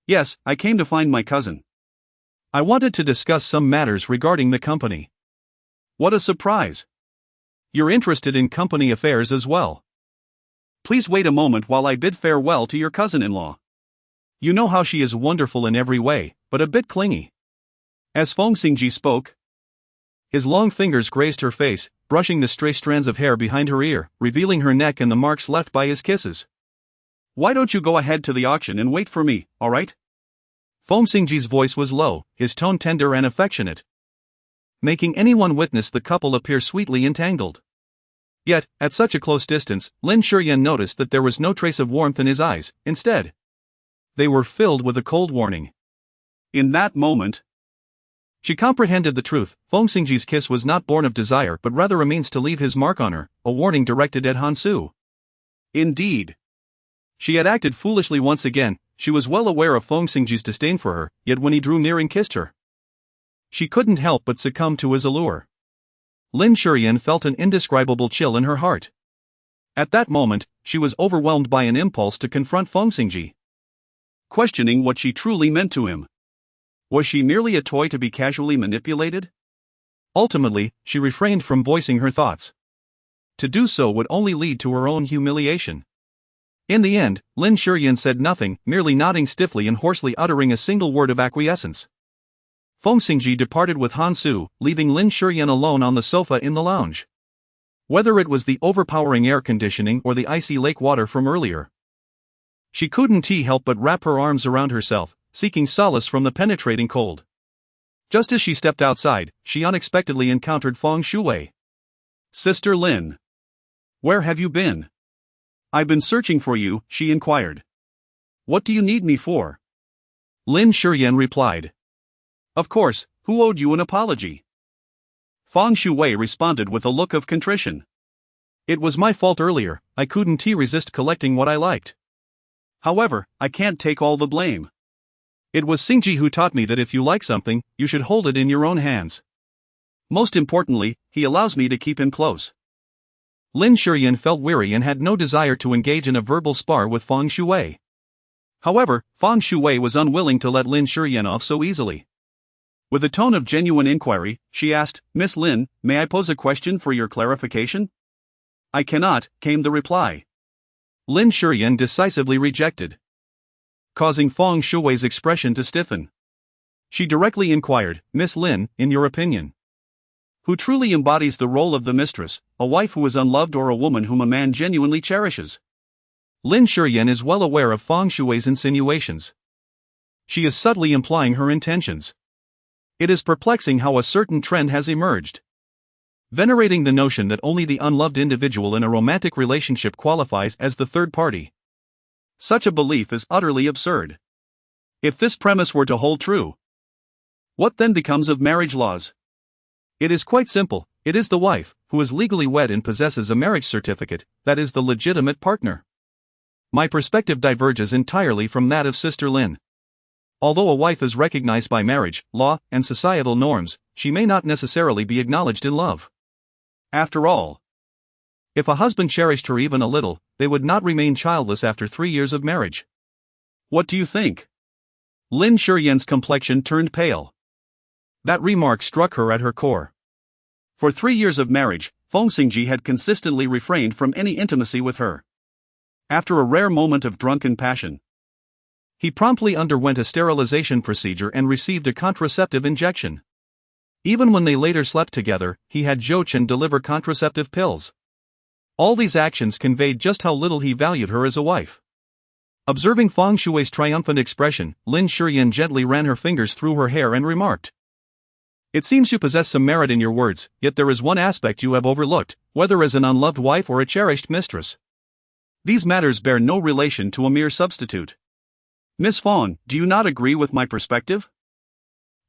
Yes, I came to find my cousin. I wanted to discuss some matters regarding the company. What a surprise. You're interested in company affairs as well. Please wait a moment while I bid farewell to your cousin-in-law. You know how she is wonderful in every way, but a bit clingy. As Feng Xingzhi spoke, his long fingers grazed her face, brushing the stray strands of hair behind her ear, revealing her neck and the marks left by his kisses. Why don't you go ahead to the auction and wait for me, alright? Feng Xingzhi's voice was low, his tone tender and affectionate, making anyone witness the couple appear sweetly entangled. Yet, at such a close distance, Lin Shiyan noticed that there was no trace of warmth in his eyes. Instead, they were filled with a cold warning. In that moment, she comprehended the truth. Feng Xingzhi's kiss was not born of desire but rather a means to leave his mark on her, a warning directed at Han Su. Indeed, she had acted foolishly once again. She was well aware of Feng Xingzhi's disdain for her, yet when he drew near and kissed her, she couldn't help but succumb to his allure. Lin Shiyan felt an indescribable chill in her heart. At that moment, she was overwhelmed by an impulse to confront Feng Xingzhi, questioning what she truly meant to him. Was she merely a toy to be casually manipulated? Ultimately, she refrained from voicing her thoughts. To do so would only lead to her own humiliation. In the end, Lin Shiyan said nothing, merely nodding stiffly and hoarsely uttering a single word of acquiescence. Feng Xingzhi departed with Han Su, leaving Lin Shiyan alone on the sofa in the lounge. Whether it was the overpowering air conditioning or the icy lake water from earlier, she couldn't help but wrap her arms around herself, seeking solace from the penetrating cold. Just as she stepped outside, she unexpectedly encountered Feng Shui. Sister Lin. Where have you been? I've been searching for you, she inquired. What do you need me for? Lin Shiyan replied. Of course, who owed you an apology? Feng Shui responded with a look of contrition. It was my fault earlier, I couldn't resist collecting what I liked. However, I can't take all the blame. It was Xingzhi who taught me that if you like something, you should hold it in your own hands. Most importantly, he allows me to keep him close. Lin Shiyan felt weary and had no desire to engage in a verbal spar with Feng Shui. However, Feng Shui was unwilling to let Lin Shiyan off so easily. With a tone of genuine inquiry, she asked, Miss Lin, may I pose a question for your clarification? I cannot, came the reply. Lin Shiyan decisively rejected, causing Feng Shui's expression to stiffen. She directly inquired, Miss Lin, in your opinion, who truly embodies the role of the mistress, a wife who is unloved or a woman whom a man genuinely cherishes? Lin Shiyan is well aware of Feng Shui's insinuations. She is subtly implying her intentions. It is perplexing how a certain trend has emerged, venerating the notion that only the unloved individual in a romantic relationship qualifies as the third party. Such a belief is utterly absurd. If this premise were to hold true, what then becomes of marriage laws? It is quite simple. It is the wife, who is legally wed and possesses a marriage certificate, that is the legitimate partner. My perspective diverges entirely from that of Sister Lin. Although a wife is recognized by marriage, law, and societal norms, she may not necessarily be acknowledged in love. After all, if a husband cherished her even a little, they would not remain childless after 3 years of marriage. What do you think? Lin Shiyan's complexion turned pale. That remark struck her at her core. For 3 years of marriage, Feng Xingzhi had consistently refrained from any intimacy with her. After a rare moment of drunken passion, He promptly underwent a sterilization procedure and received a contraceptive injection. Even when they later slept together, he had Zhou Chen deliver contraceptive pills. All these actions conveyed just how little he valued her as a wife. Observing Feng Shui's triumphant expression, Lin Shiyan gently ran her fingers through her hair and remarked, "It seems you possess some merit in your words, yet there is one aspect you have overlooked, whether as an unloved wife or a cherished mistress. These matters bear no relation to a mere substitute. Miss Feng, do you not agree with my perspective?"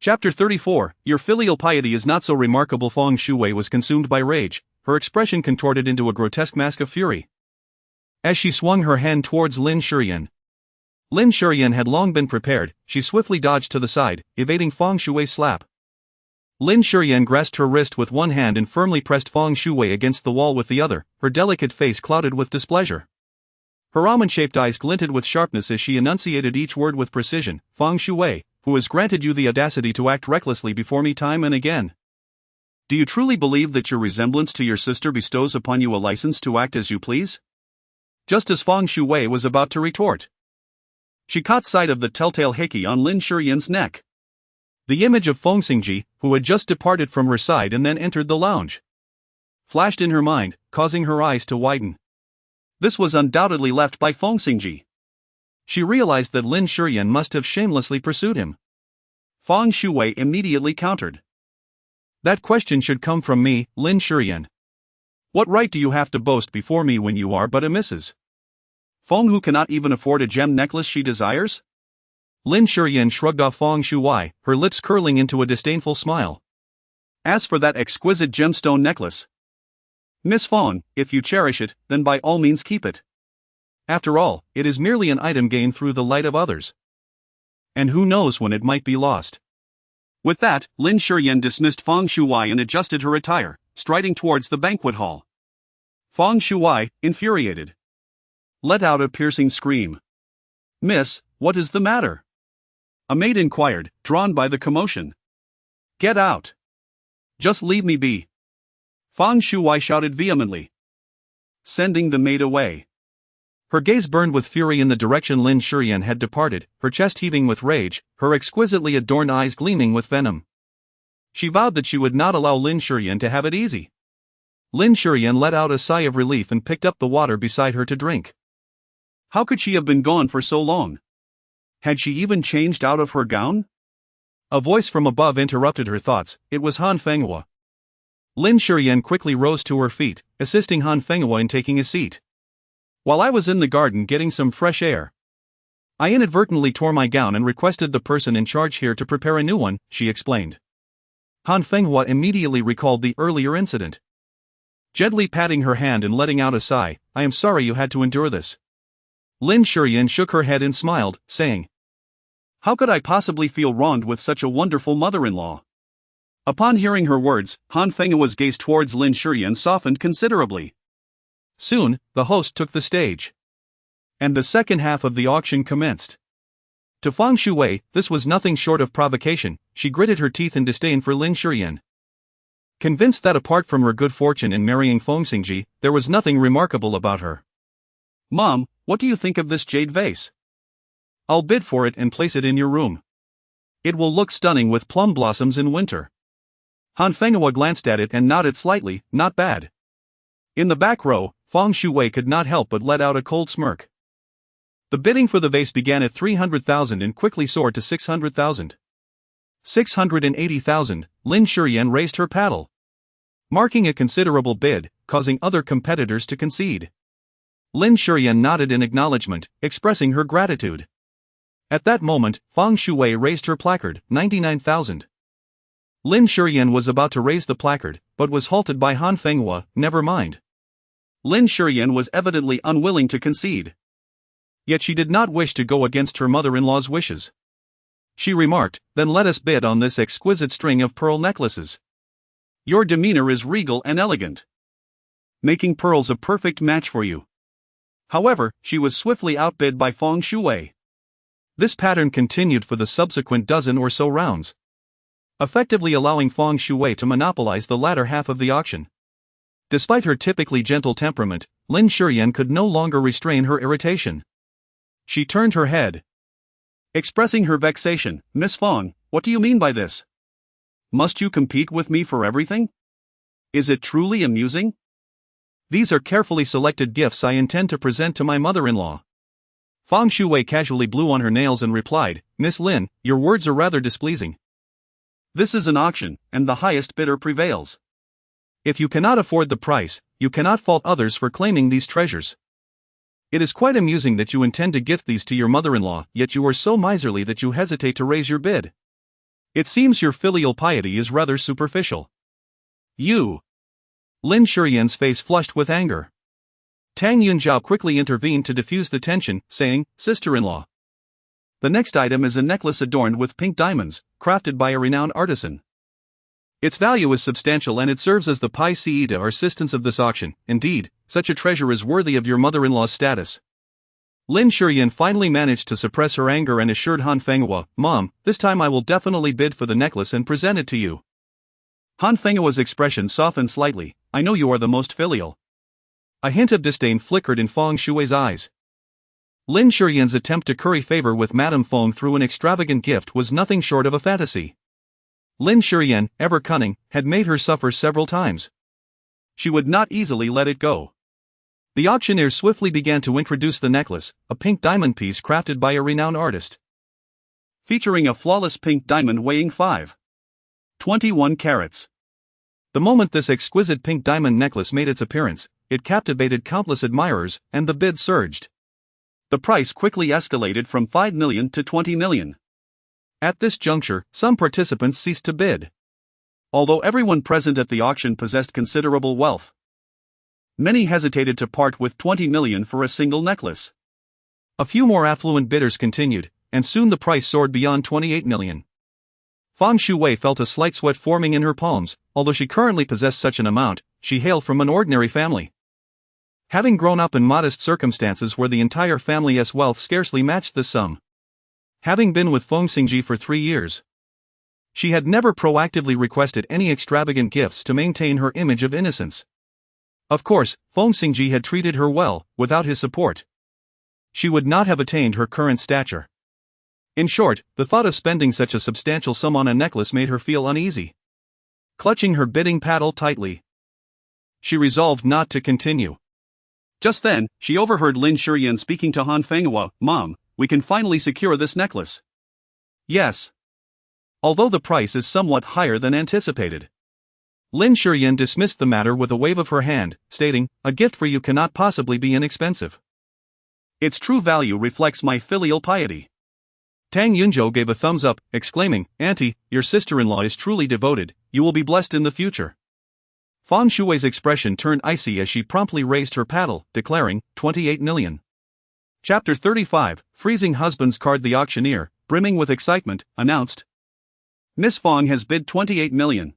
Chapter 34, Your filial piety is not so remarkable. Feng Shui was consumed by rage, her expression contorted into a grotesque mask of fury. As she swung her hand towards Lin Shiyan had long been prepared. She swiftly dodged to the side, evading Feng Shui's slap. Lin Shiyan grasped her wrist with one hand and firmly pressed Feng Shui against the wall with the other, her delicate face clouded with displeasure. Her almond-shaped eyes glinted with sharpness as she enunciated each word with precision. "Feng Shui, who has granted you the audacity to act recklessly before me time and again. Do you truly believe that your resemblance to your sister bestows upon you a license to act as you please?" Just as Feng Shui was about to retort, she caught sight of the telltale hickey on Lin Shiyan's neck. The image of Feng Xingzhi, who had just departed from her side and then entered the lounge, flashed in her mind, causing her eyes to widen. This was undoubtedly left by Feng Xingzhi. She realized that Lin Shiyan must have shamelessly pursued him. Feng Shui immediately countered, "That question should come from me, Lin Shiyan. What right do you have to boast before me when you are but a Mrs. Feng who cannot even afford a gem necklace she desires?" Lin Shiyan shrugged off Feng Shui, her lips curling into a disdainful smile. "As for that exquisite gemstone necklace, Miss Feng, if you cherish it, then by all means keep it. After all, it is merely an item gained through the light of others. And who knows when it might be lost." With that, Lin Shiyan dismissed Feng Shui and adjusted her attire, striding towards the banquet hall. Feng Shui, infuriated, let out a piercing scream. "Miss, what is the matter?" a maid inquired, drawn by the commotion. "Get out! Just leave me be!" Feng Shui shouted vehemently, sending the maid away. Her gaze burned with fury in the direction Lin Shiyan had departed, her chest heaving with rage, her exquisitely adorned eyes gleaming with venom. She vowed that she would not allow Lin Shiyan to have it easy. Lin Shiyan let out a sigh of relief and picked up the water beside her to drink. How could she have been gone for so long? Had she even changed out of her gown? A voice from above interrupted her thoughts. It was Han Fenghua. Lin Shiyan quickly rose to her feet, assisting Han Fenghua in taking a seat. "While I was in the garden getting some fresh air, I inadvertently tore my gown and requested the person in charge here to prepare a new one," she explained. Han Fenghua immediately recalled the earlier incident. Gently patting her hand and letting out a sigh, "I am sorry you had to endure this." Lin Shiyan shook her head and smiled, saying, "How could I possibly feel wronged with such a wonderful mother-in-law?" Upon hearing her words, Han Fenghua's gaze towards Lin Shiyan softened considerably. Soon, the host took the stage, and the second half of the auction commenced. To Feng Shui, this was nothing short of provocation. She gritted her teeth in disdain for Lin Shiyan. Convinced that apart from her good fortune in marrying Feng Xingzhi, there was nothing remarkable about her. "Mom, what do you think of this jade vase? I'll bid for it and place it in your room. It will look stunning with plum blossoms in winter." Han Fenghua glanced at it and nodded slightly. "Not bad." In the back row, Feng Shui could not help but let out a cold smirk. The bidding for the vase began at 300,000 and quickly soared to 600,000. 680,000, Lin Shiyan raised her paddle, marking a considerable bid, causing other competitors to concede. Lin Shiyan nodded in acknowledgement, expressing her gratitude. At that moment, Feng Shui raised her placard, 99,000. Lin Shiyan was about to raise the placard, but was halted by Han Fenghua. "Never mind." Lin Shiyan was evidently unwilling to concede. Yet she did not wish to go against her mother-in-law's wishes. She remarked, "Then let us bid on this exquisite string of pearl necklaces. Your demeanor is regal and elegant, making pearls a perfect match for you." However, she was swiftly outbid by Feng Shui. This pattern continued for the subsequent dozen or so rounds, effectively allowing Feng Shui to monopolize the latter half of the auction. Despite her typically gentle temperament, Lin Shiyan could no longer restrain her irritation. She turned her head Expressing her vexation, Miss Feng, what do you mean by this? Must you compete with me for everything? Is it truly amusing? These are carefully selected gifts I intend to present to my mother-in-law. Feng Shui casually blew on her nails and replied, Miss Lin, your words are rather displeasing. This is an auction, and the highest bidder prevails. If you cannot afford the price, you cannot fault others for claiming these treasures. It is quite amusing that you intend to gift these to your mother-in-law, yet you are so miserly that you hesitate to raise your bid. It seems your filial piety is rather superficial. You! Lin Shiyan's face flushed with anger. Tang Yunzhao quickly intervened to diffuse the tension, saying, Sister-in-law. The next item is a necklace adorned with pink diamonds, crafted by a renowned artisan. Its value is substantial and it serves as the pai to or assistance of this auction. Indeed, such a treasure is worthy of your mother-in-law's status. Lin Shiyan finally managed to suppress her anger and assured Han Fenghua, Mom, this time I will definitely bid for the necklace and present it to you. Han Fenghua's expression softened slightly. I know you are the most filial. A hint of disdain flickered in Feng Shui's eyes. Lin Shiyan's attempt to curry favor with Madame Feng through an extravagant gift was nothing short of a fantasy. Lin Shiyan, ever cunning, had made her suffer several times. She would not easily let it go. The auctioneer swiftly began to introduce the necklace, a pink diamond piece crafted by a renowned artist. Featuring a flawless pink diamond weighing 5.21 carats. The moment this exquisite pink diamond necklace made its appearance, it captivated countless admirers, and the bid surged. The price quickly escalated from 5 million to 20 million. At this juncture, some participants ceased to bid. Although everyone present at the auction possessed considerable wealth, many hesitated to part with 20 million for a single necklace. A few more affluent bidders continued, and soon the price soared beyond 28 million. Feng Shui felt a slight sweat forming in her palms. Although she currently possessed such an amount, she hailed from an ordinary family. Having grown up in modest circumstances where the entire family's wealth scarcely matched this sum. Having been with Feng Xingzhi for 3 years, she had never proactively requested any extravagant gifts to maintain her image of innocence. Of course, Feng Xingzhi had treated her well. Without his support, she would not have attained her current stature. In short, the thought of spending such a substantial sum on a necklace made her feel uneasy. Clutching her bidding paddle tightly, she resolved not to continue. Just then, she overheard Lin Shiyan speaking to Han Fenghua, Mom, we can finally secure this necklace. Yes. Although the price is somewhat higher than anticipated. Lin Shiyan dismissed the matter with a wave of her hand, stating, a gift for you cannot possibly be inexpensive. Its true value reflects my filial piety. Tang Yunzhou gave a thumbs up, exclaiming, Auntie, your sister-in-law is truly devoted, you will be blessed in the future. Feng Shui's expression turned icy as she promptly raised her paddle, declaring, 28 million. Chapter 35, Freezing Husband's Card. The auctioneer, brimming with excitement, announced, Miss Feng has bid 28 million.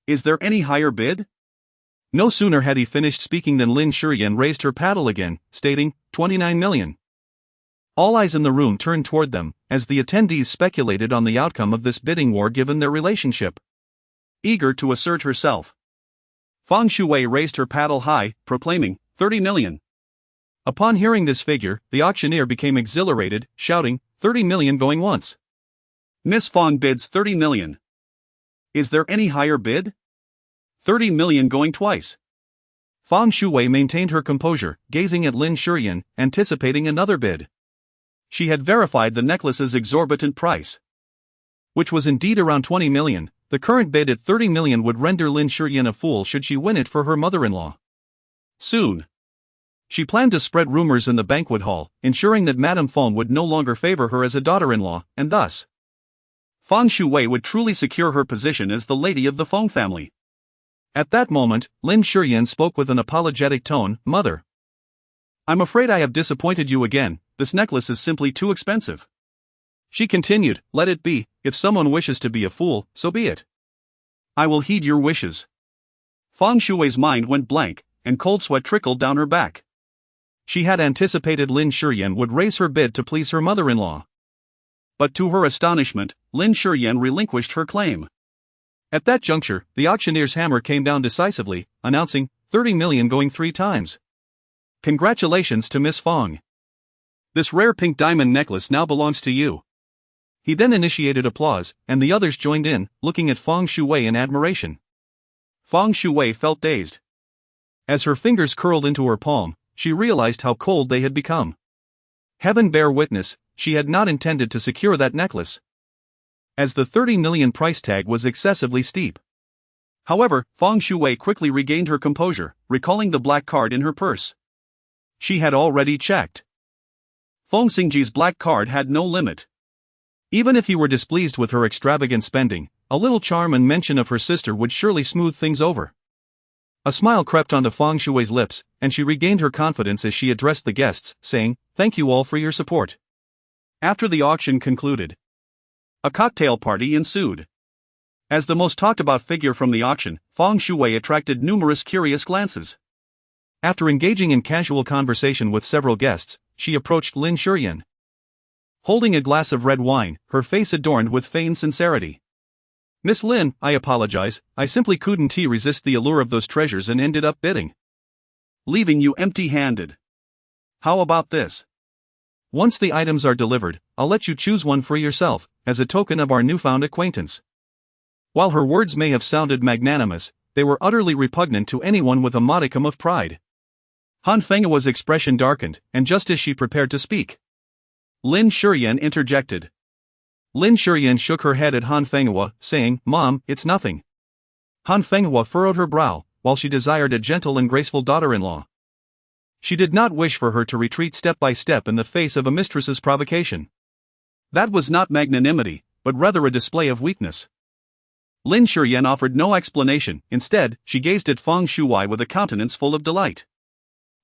Is there any higher bid? No sooner had he finished speaking than Lin Shiyan raised her paddle again, stating, 29 million. All eyes in the room turned toward them, as the attendees speculated on the outcome of this bidding war given their relationship. Eager to assert herself, Feng Shui raised her paddle high, proclaiming, 30 million. Upon hearing this figure, the auctioneer became exhilarated, shouting, 30 million going once. Miss Feng bids 30 million. Is there any higher bid? 30 million going twice. Feng Shui maintained her composure, gazing at Lin Shiyan, anticipating another bid. She had verified the necklace's exorbitant price, which was indeed around 20 million. The current bid at 30 million would render Lin Shiyan a fool should she win it for her mother-in-law. Soon, she planned to spread rumors in the banquet hall, ensuring that Madame Feng would no longer favor her as a daughter-in-law, and thus, Feng Shui would truly secure her position as the lady of the Feng family. At that moment, Lin Shiyan spoke with an apologetic tone, Mother, I'm afraid I have disappointed you again. This necklace is simply too expensive. She continued, Let it be, if someone wishes to be a fool, so be it. I will heed your wishes. Feng Shui's mind went blank, and cold sweat trickled down her back. She had anticipated Lin Shiyan would raise her bid to please her mother-in-law. But to her astonishment, Lin Shiyan relinquished her claim. At that juncture, the auctioneer's hammer came down decisively, announcing, 30 million going 3 times. Congratulations to Miss Feng. This rare pink diamond necklace now belongs to you. He then initiated applause, and the others joined in, looking at Feng Shui in admiration. Feng Shui felt dazed. As her fingers curled into her palm, she realized how cold they had become. Heaven bear witness, she had not intended to secure that necklace, as the 30 million price tag was excessively steep. However, Feng Shui quickly regained her composure, recalling the black card in her purse. She had already checked. Feng Xingzhi's black card had no limit. Even if he were displeased with her extravagant spending, a little charm and mention of her sister would surely smooth things over. A smile crept onto Feng Shui's lips, and she regained her confidence as she addressed the guests, saying, "Thank you all for your support." After the auction concluded, a cocktail party ensued. As the most talked about figure from the auction, Feng Shui attracted numerous curious glances. After engaging in casual conversation with several guests, she approached Lin Shiyan. Holding a glass of red wine, her face adorned with feigned sincerity. "Miss Lin, I apologize, I simply couldn't resist the allure of those treasures and ended up bidding, leaving you empty-handed. How about this? Once the items are delivered, I'll let you choose one for yourself, as a token of our newfound acquaintance." While her words may have sounded magnanimous, they were utterly repugnant to anyone with a modicum of pride. Han Fenghua's expression darkened, and just as she prepared to speak, Lin Shiyan interjected. Lin Shiyan shook her head at Han Fenghua, saying, "Mom, it's nothing." Han Fenghua furrowed her brow, while she desired a gentle and graceful daughter-in-law. She did not wish for her to retreat step by step in the face of a mistress's provocation. That was not magnanimity, but rather a display of weakness. Lin Shiyan offered no explanation. Instead, she gazed at Feng Shui with a countenance full of delight.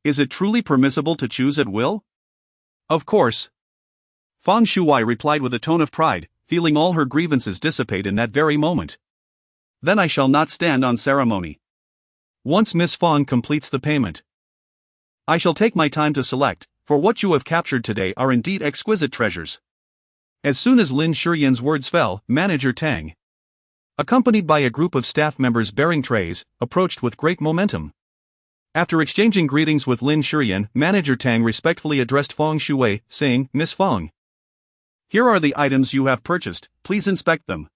Is it truly permissible to choose at will? Of course. Feng Shui replied with a tone of pride, feeling all her grievances dissipate in that very moment. Then I shall not stand on ceremony. Once Miss Feng completes the payment, I shall take my time to select, for what you have captured today are indeed exquisite treasures. As soon as Lin Shiyan's words fell, Manager Tang, accompanied by a group of staff members bearing trays, approached with great momentum. After exchanging greetings with Lin Shiyan, Manager Tang respectfully addressed Feng Shui, saying, "Miss Feng, here are the items you have purchased, please inspect them."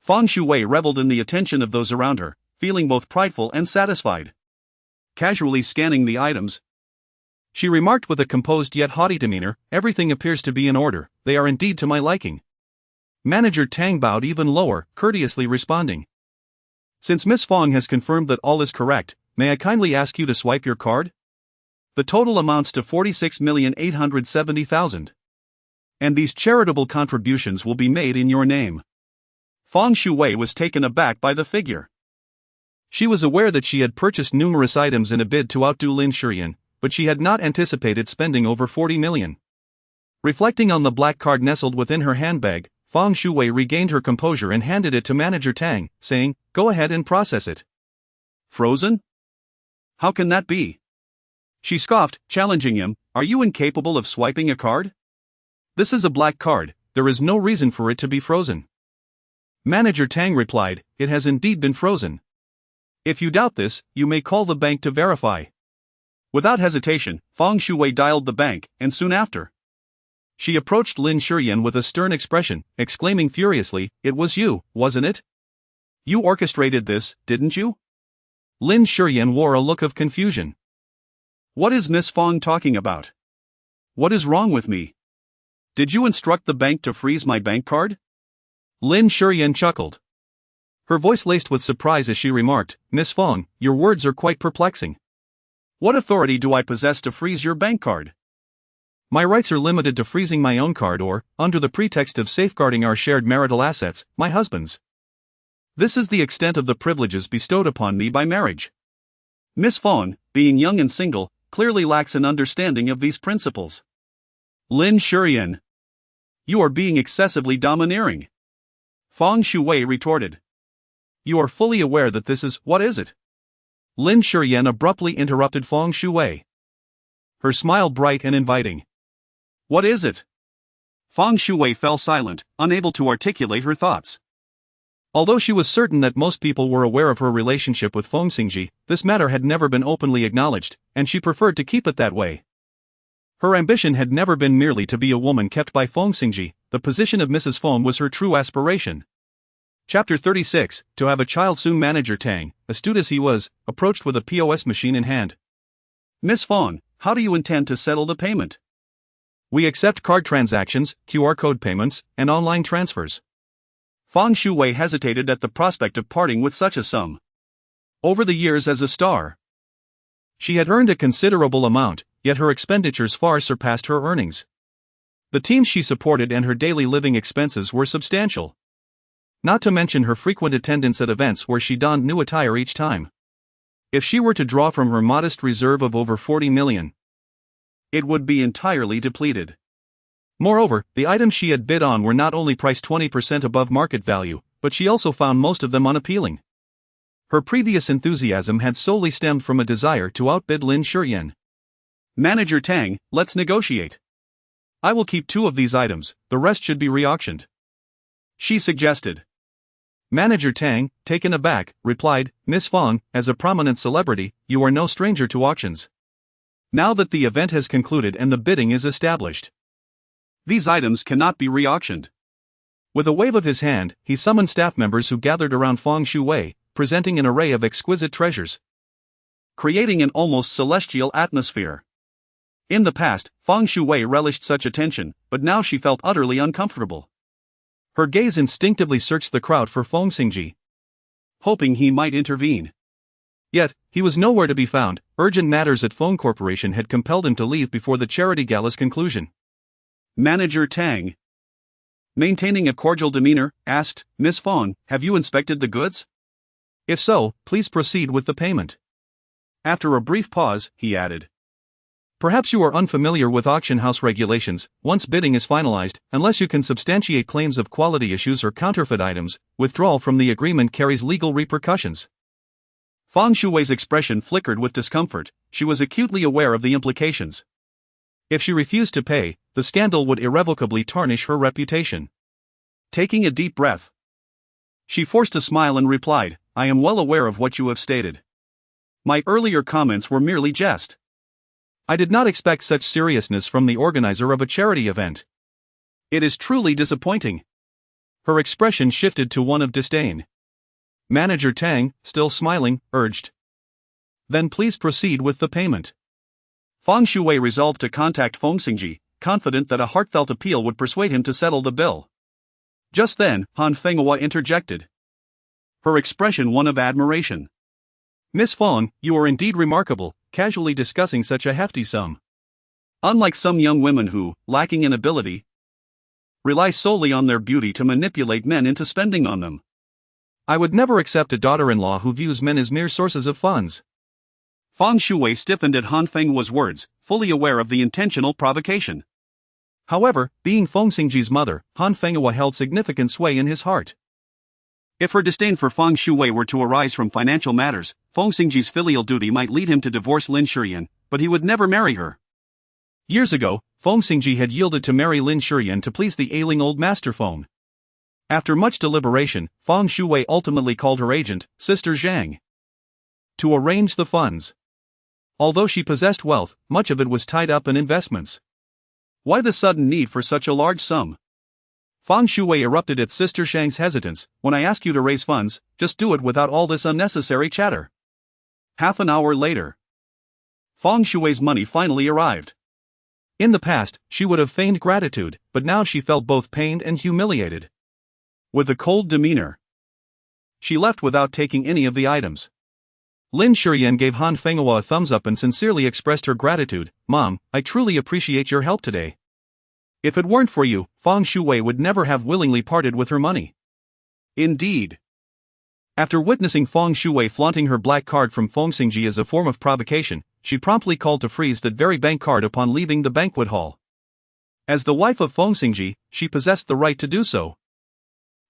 Feng Shui reveled in the attention of those around her, feeling both prideful and satisfied. Casually scanning the items, she remarked with a composed yet haughty demeanor, "Everything appears to be in order, they are indeed to my liking." Manager Tang bowed even lower, courteously responding, "Since Miss Feng has confirmed that all is correct, may I kindly ask you to swipe your card? The total amounts to 46,870,000. And these charitable contributions will be made in your name." Feng Shui was taken aback by the figure. She was aware that she had purchased numerous items in a bid to outdo Lin Shiyan, but she had not anticipated spending over 40 million. Reflecting on the black card nestled within her handbag, Feng Shui regained her composure and handed it to Manager Tang, saying, "Go ahead and process it." Frozen? How can that be? She scoffed, challenging him, "Are you incapable of swiping a card? This is a black card, there is no reason for it to be frozen." Manager Tang replied, "It has indeed been frozen. If you doubt this, you may call the bank to verify." Without hesitation, Feng Shui dialed the bank, and soon after, she approached Lin Shiyan with a stern expression, exclaiming furiously, "It was you, wasn't it? You orchestrated this, didn't you?" Lin Shiyan wore a look of confusion. What is Miss Feng talking about? What is wrong with me? Did you instruct the bank to freeze my bank card? Lin Shiyan chuckled, her voice laced with surprise as she remarked, "Miss Feng, your words are quite perplexing. What authority do I possess to freeze your bank card? My rights are limited to freezing my own card or, under the pretext of safeguarding our shared marital assets, my husband's. This is the extent of the privileges bestowed upon me by marriage." Miss Feng, being young and single, clearly lacks an understanding of these principles. Lin Shiyan, you are being excessively domineering. Feng Shui retorted. You are fully aware that this is, what is it? Lin Shiyan abruptly interrupted Feng Shui, her smile bright and inviting. What is it? Feng Shui fell silent, unable to articulate her thoughts. Although she was certain that most people were aware of her relationship with Feng Xingzhi, this matter had never been openly acknowledged, and she preferred to keep it that way. Her ambition had never been merely to be a woman kept by Feng Xingzhi. The position of Mrs. Feng was her true aspiration. Chapter 36. To have a child soon. Manager Tang, astute as he was, approached with a POS machine in hand. Miss Feng, how do you intend to settle the payment? We accept card transactions, QR code payments, and online transfers. Feng Shuwei hesitated at the prospect of parting with such a sum. Over the years as a star, she had earned a considerable amount, yet her expenditures far surpassed her earnings. The teams she supported and her daily living expenses were substantial. Not to mention her frequent attendance at events where she donned new attire each time. If she were to draw from her modest reserve of over 40 million, it would be entirely depleted. Moreover, the items she had bid on were not only priced 20% above market value, but she also found most of them unappealing. Her previous enthusiasm had solely stemmed from a desire to outbid Lin Shiyan. Manager Tang, let's negotiate. I will keep 2 of these items, the rest should be re-auctioned, she suggested. Manager Tang, taken aback, replied, Miss Feng, as a prominent celebrity, you are no stranger to auctions. Now that the event has concluded and the bidding is established, these items cannot be re-auctioned. With a wave of his hand, he summoned staff members who gathered around Feng Shuwei, presenting an array of exquisite treasures, creating an almost celestial atmosphere. In the past, Feng Shuwei relished such attention, but now she felt utterly uncomfortable. Her gaze instinctively searched the crowd for Feng Xingzhi, hoping he might intervene. Yet, he was nowhere to be found. Urgent matters at Feng Corporation had compelled him to leave before the charity gala's conclusion. Manager Tang, maintaining a cordial demeanor, asked, Miss Feng, have you inspected the goods? If so, please proceed with the payment. After a brief pause, he added, perhaps you are unfamiliar with auction house regulations. Once bidding is finalized, unless you can substantiate claims of quality issues or counterfeit items, withdrawal from the agreement carries legal repercussions. Feng Shuwei's expression flickered with discomfort. She was acutely aware of the implications. If she refused to pay, the scandal would irrevocably tarnish her reputation. Taking a deep breath, she forced a smile and replied, I am well aware of what you have stated. My earlier comments were merely jest. I did not expect such seriousness from the organizer of a charity event. It is truly disappointing. Her expression shifted to one of disdain. Manager Tang, still smiling, urged, then please proceed with the payment. Feng Shuwei resolved to contact Feng Xingzhi, confident that a heartfelt appeal would persuade him to settle the bill. Just then, Han Fenghua interjected, her expression one of admiration. Miss Feng, you are indeed remarkable, casually discussing such a hefty sum. Unlike some young women who, lacking in ability, rely solely on their beauty to manipulate men into spending on them. I would never accept a daughter-in-law who views men as mere sources of funds. Feng Shuwei stiffened at Han Fenghua's words, fully aware of the intentional provocation. However, being Feng Xingzhi's mother, Han Fenghua held significant sway in his heart. If her disdain for Feng Shuwei were to arise from financial matters, Feng Xingzhi's filial duty might lead him to divorce Lin Shiyan, but he would never marry her. Years ago, Feng Xingzhi had yielded to marry Lin Shiyan to please the ailing old master Feng. After much deliberation, Feng Shuwei ultimately called her agent, Sister Zhang, to arrange the funds. Although she possessed wealth, much of it was tied up in investments. Why the sudden need for such a large sum? Feng Shuwei erupted at Sister Zhang's hesitance. When I ask you to raise funds, just do it without all this unnecessary chatter. Half an hour later, Feng Shuwei's money finally arrived. In the past, she would have feigned gratitude, but now she felt both pained and humiliated. With a cold demeanor, she left without taking any of the items. Lin Shiyan gave Han Fenghua a thumbs up and sincerely expressed her gratitude. Mom, I truly appreciate your help today. If it weren't for you, Feng Shuwei would never have willingly parted with her money. Indeed. After witnessing Feng Shuwei flaunting her black card from Feng Xingzhi as a form of provocation, she promptly called to freeze that very bank card upon leaving the banquet hall. As the wife of Feng Xingzhi, she possessed the right to do so.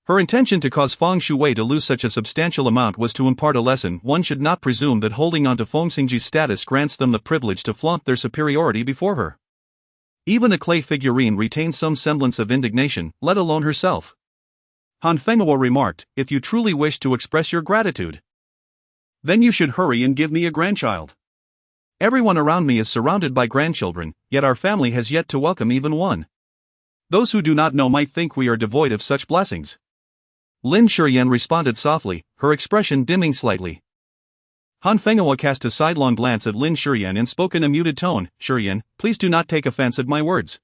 Her intention to cause Feng Shuwei to lose such a substantial amount was to impart a lesson. One should not presume that holding on to Feng Xingzhi's status grants them the privilege to flaunt their superiority before her. Even a clay figurine retains some semblance of indignation, let alone herself. Han Fenghua remarked, if you truly wish to express your gratitude, then you should hurry and give me a grandchild. Everyone around me is surrounded by grandchildren, yet our family has yet to welcome even one. Those who do not know might think we are devoid of such blessings. Lin Shiyan responded softly, her expression dimming slightly. Han Fengwa cast a sidelong glance at Lin Shiyan and spoke in a muted tone. Shiyan, please do not take offense at my words.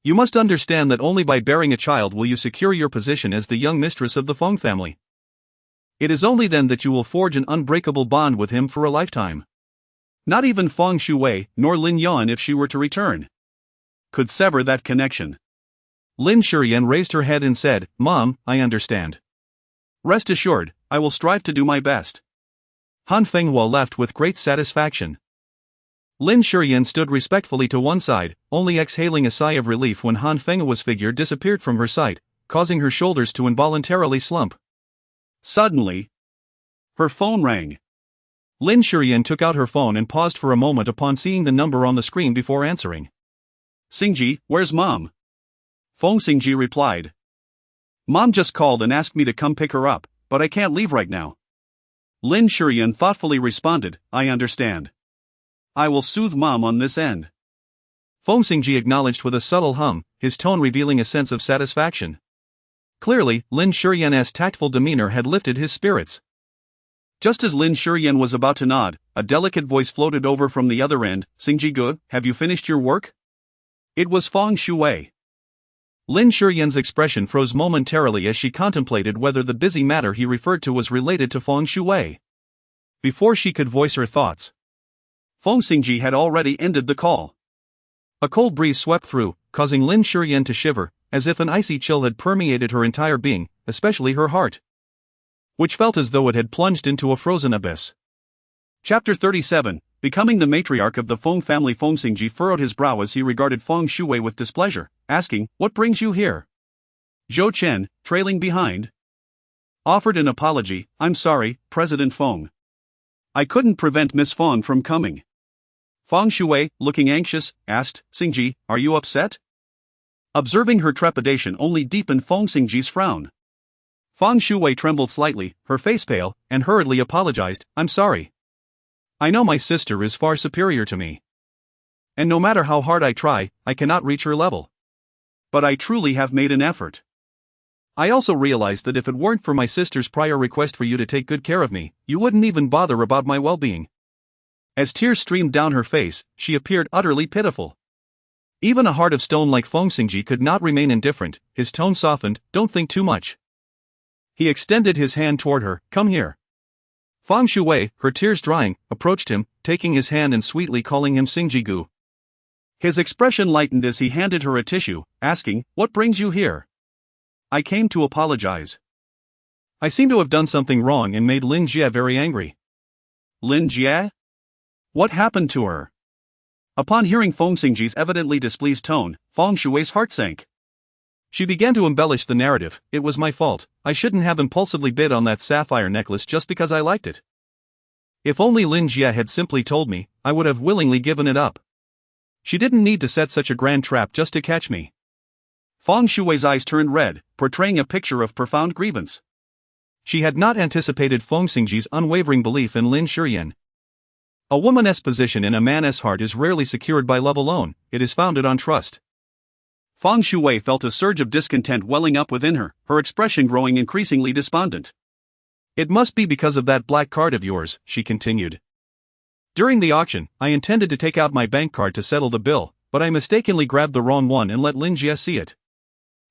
You must understand that only by bearing a child will you secure your position as the young mistress of the Feng family. It is only then that you will forge an unbreakable bond with him for a lifetime. Not even Feng Xingzhi, nor Lin Yan if she were to return, could sever that connection. Lin Shiyan raised her head and said, Mom, I understand. Rest assured, I will strive to do my best. Han Fengwa left with great satisfaction. Lin Shiyan stood respectfully to one side, only exhaling a sigh of relief when Han Fengwa's figure disappeared from her sight, causing her shoulders to involuntarily slump. Suddenly, her phone rang. Lin Shiyan took out her phone and paused for a moment upon seeing the number on the screen before answering. Xingzhi, where's Mom? Feng Xingzhi replied. Mom just called and asked me to come pick her up, but I can't leave right now. Lin Shiyan thoughtfully responded, I understand. I will soothe Mom on this end. Feng Xingzhi acknowledged with a subtle hum, his tone revealing a sense of satisfaction. Clearly, Lin Shiyan's tactful demeanor had lifted his spirits. Just as Lin Shiyan was about to nod, a delicate voice floated over from the other end. Xingzhi, have you finished your work? It was Feng Xingzhi. Lin Shiyan's expression froze momentarily as she contemplated whether the busy matter he referred to was related to Feng Xingzhi. Before she could voice her thoughts, Feng Xingzhi had already ended the call. A cold breeze swept through, causing Lin Shiyan to shiver, as if an icy chill had permeated her entire being, especially her heart, which felt as though it had plunged into a frozen abyss. Chapter 37, Becoming the matriarch of the Feng family. Feng Xingzhi furrowed his brow as he regarded Feng Xingzhi with displeasure, asking, What brings you here? Zhou Chen, trailing behind, offered an apology. I'm sorry, President Feng. I couldn't prevent Miss Feng from coming. Feng Xingzhi, looking anxious, asked, Xingzhi, are you upset? Observing her trepidation only deepened Feng Xingzhi's frown. Feng Xingzhi trembled slightly, her face pale, and hurriedly apologized, I'm sorry. I know my sister is far superior to me. And no matter how hard I try, I cannot reach her level. But I truly have made an effort. I also realized that if it weren't for my sister's prior request for you to take good care of me, you wouldn't even bother about my well-being. As tears streamed down her face, she appeared utterly pitiful. Even a heart of stone like Feng Xingzhi could not remain indifferent. His tone softened, don't think too much. He extended his hand toward her, come here. Feng Xingzhi, her tears drying, approached him, taking his hand and sweetly calling him Xingzhi. His expression lightened as he handed her a tissue, asking, What brings you here? I came to apologize. I seem to have done something wrong and made Lin Jie very angry. Lin Jie? What happened to her? Upon hearing Feng Xingzhi's evidently displeased tone, Feng Xingzhi's heart sank. She began to embellish the narrative. It was my fault. I shouldn't have impulsively bid on that sapphire necklace just because I liked it. If only Lin Jie had simply told me, I would have willingly given it up. She didn't need to set such a grand trap just to catch me. Feng Xingzhi's eyes turned red, portraying a picture of profound grievance. She had not anticipated Feng Xingzhi's unwavering belief in Lin Shiyan. A woman's position in a man's heart is rarely secured by love alone, it is founded on trust. Feng Xingzhi felt a surge of discontent welling up within her, her expression growing increasingly despondent. It must be because of that black card of yours, she continued. During the auction, I intended to take out my bank card to settle the bill, but I mistakenly grabbed the wrong one and let Lin Jie see it.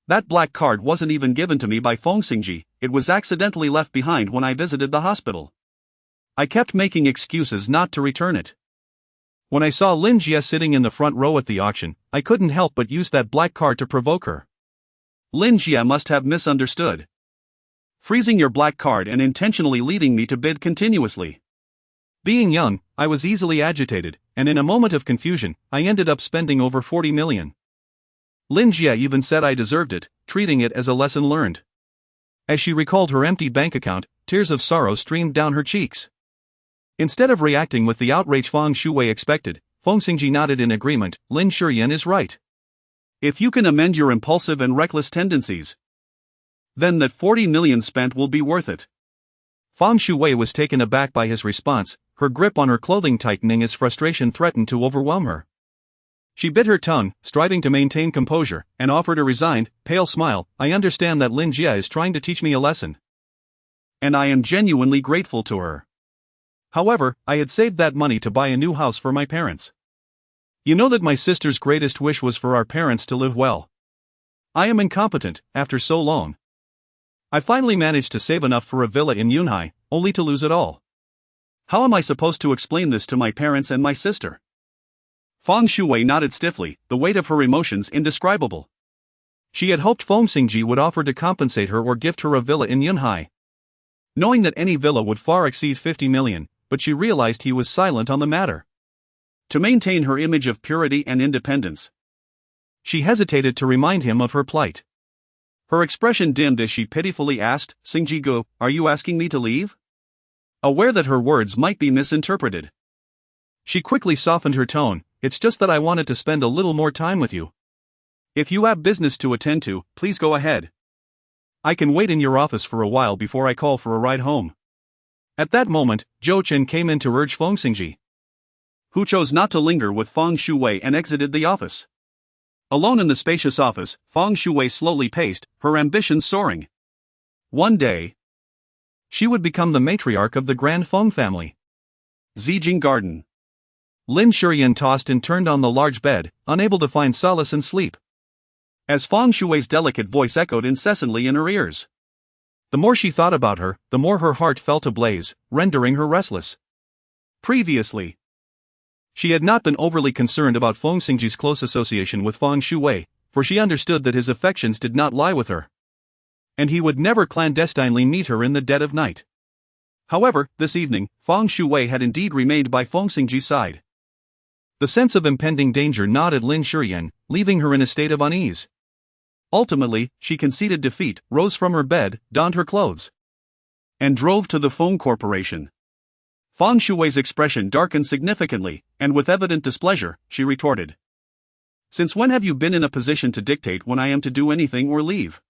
That black card wasn't even given to me by Feng Xingzhi, it was accidentally left behind when I visited the hospital. I kept making excuses not to return it. When I saw Lin Jie sitting in the front row at the auction, I couldn't help but use that black card to provoke her. Lin Jie must have misunderstood. Freezing your black card and intentionally leading me to bid continuously. Being young, I was easily agitated, and in a moment of confusion, I ended up spending over 40 million. Lin Jie even said I deserved it, treating it as a lesson learned. As she recalled her empty bank account, tears of sorrow streamed down her cheeks. Instead of reacting with the outrage Feng Xingzhi expected, Feng Xingzhi nodded in agreement. Lin Shiyan is right. If you can amend your impulsive and reckless tendencies, then that 40 million spent will be worth it. Feng Xingzhi was taken aback by his response, her grip on her clothing tightening as frustration threatened to overwhelm her. She bit her tongue, striving to maintain composure, and offered a resigned, pale smile. I understand that Lin Jie is trying to teach me a lesson. And I am genuinely grateful to her. However, I had saved that money to buy a new house for my parents. You know that my sister's greatest wish was for our parents to live well. I am incompetent, after so long. I finally managed to save enough for a villa in Yunhai, only to lose it all. How am I supposed to explain this to my parents and my sister? Feng Shui nodded stiffly, the weight of her emotions indescribable. She had hoped Feng Xingzhi would offer to compensate her or gift her a villa in Yunhai, knowing that any villa would far exceed 50 million, but she realized he was silent on the matter. To maintain her image of purity and independence, she hesitated to remind him of her plight. Her expression dimmed as she pitifully asked, Xingzhi-gu, are you asking me to leave? Aware that her words might be misinterpreted, she quickly softened her tone. It's just that I wanted to spend a little more time with you. If you have business to attend to, please go ahead. I can wait in your office for a while before I call for a ride home. At that moment, Zhou Chen came in to urge Feng Xingzhi, who chose not to linger with Feng Shui and exited the office. Alone in the spacious office, Feng Shui slowly paced, her ambitions soaring. One day, she would become the matriarch of the Grand Feng family. Zijing Garden. Lin Shiyan tossed and turned on the large bed, unable to find solace in sleep, as Feng Shui's delicate voice echoed incessantly in her ears. The more she thought about her, the more her heart felt ablaze, rendering her restless. Previously, she had not been overly concerned about Feng Xingzhi's close association with Feng Shui, for she understood that his affections did not lie with her, and he would never clandestinely meet her in the dead of night. However, this evening, Feng Shui had indeed remained by Feng Xingzhi's side. The sense of impending danger gnawed at Lin Shiyan, leaving her in a state of unease. Ultimately, she conceded defeat, rose from her bed, donned her clothes, and drove to the Feng Corporation. Feng Shui's expression darkened significantly, and with evident displeasure, she retorted, Since when have you been in a position to dictate when I am to do anything or leave?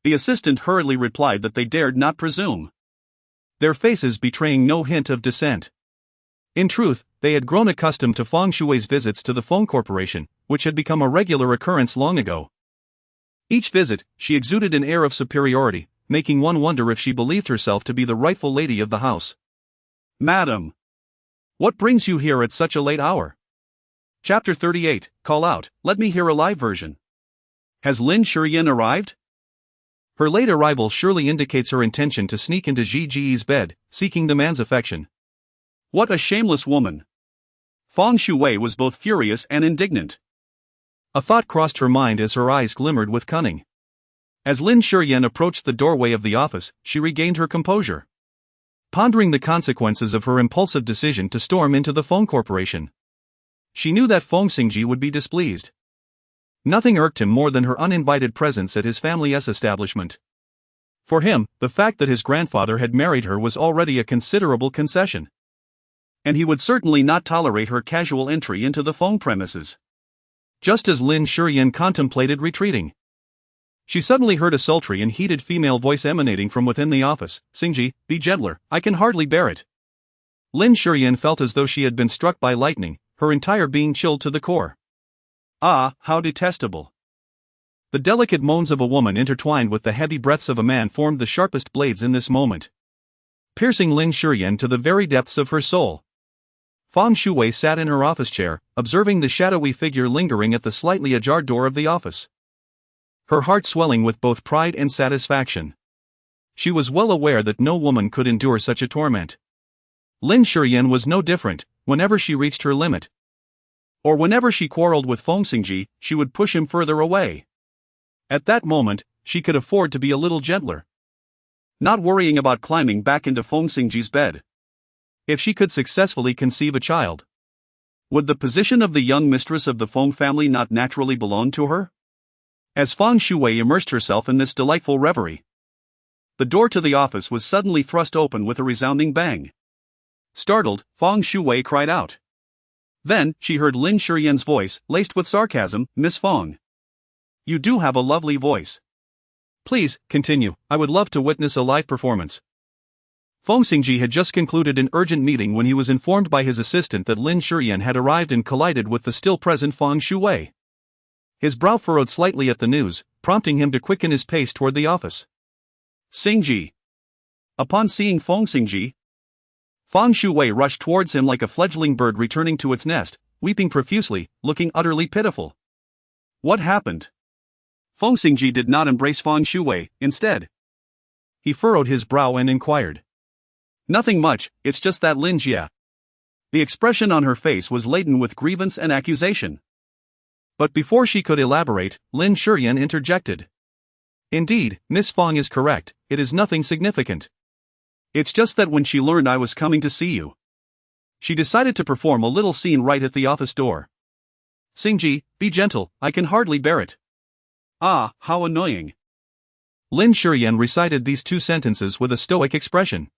The assistant hurriedly replied that they dared not presume, their faces betraying no hint of dissent. In truth, they had grown accustomed to Feng Shui's visits to the Feng Corporation, which had become a regular occurrence long ago. Each visit, she exuded an air of superiority, making one wonder if she believed herself to be the rightful lady of the house. Madam, what brings you here at such a late hour? Chapter 38, Call Out, let me hear a live version. Has Lin Shiyan arrived? Her late arrival surely indicates her intention to sneak into Ji Ji's bed, seeking the man's affection. What a shameless woman! Feng Shui was both furious and indignant. A thought crossed her mind as her eyes glimmered with cunning. As Lin Shiyan approached the doorway of the office, she regained her composure, pondering the consequences of her impulsive decision to storm into the Feng Corporation. She knew that Feng Xingzhi would be displeased. Nothing irked him more than her uninvited presence at his family's establishment. For him, the fact that his grandfather had married her was already a considerable concession, and he would certainly not tolerate her casual entry into the Feng premises. Just as Lin Shiyan contemplated retreating, she suddenly heard a sultry and heated female voice emanating from within the office. Xingzhi, be gentler, I can hardly bear it. Lin Shiyan felt as though she had been struck by lightning, her entire being chilled to the core. Ah, how detestable. The delicate moans of a woman intertwined with the heavy breaths of a man formed the sharpest blades in this moment, piercing Lin Shiyan to the very depths of her soul. Feng Shui sat in her office chair, observing the shadowy figure lingering at the slightly ajar door of the office, her heart swelling with both pride and satisfaction. She was well aware that no woman could endure such a torment. Lin Shiyan was no different. Whenever she reached her limit, or whenever she quarreled with Feng Xingzhi, she would push him further away. At that moment, she could afford to be a little gentler, not worrying about climbing back into Feng Xingzhi's bed. If she could successfully conceive a child, would the position of the young mistress of the Feng family not naturally belong to her? As Feng Shui immersed herself in this delightful reverie, the door to the office was suddenly thrust open with a resounding bang. Startled, Feng Shui cried out. Then, she heard Lin Shiyan's voice, laced with sarcasm, Miss Feng, you do have a lovely voice. Please, continue, I would love to witness a live performance. Feng Xingzhi had just concluded an urgent meeting when he was informed by his assistant that Lin Shiyan had arrived and collided with the still present Feng Shuwei. His brow furrowed slightly at the news, prompting him to quicken his pace toward the office. Xingzhi. Upon seeing Feng Xingzhi, Feng Shuwei rushed towards him like a fledgling bird returning to its nest, weeping profusely, looking utterly pitiful. What happened? Feng Xingzhi did not embrace Feng Shuwei, instead. He furrowed his brow and inquired. Nothing much, it's just that Lin Jia. The expression on her face was laden with grievance and accusation. But before she could elaborate, Lin Shiyan interjected. Indeed, Miss Feng is correct, it is nothing significant. It's just that when she learned I was coming to see you, she decided to perform a little scene right at the office door. Xingzhi, be gentle, I can hardly bear it. Ah, how annoying. Lin Shiyan recited these two sentences with a stoic expression.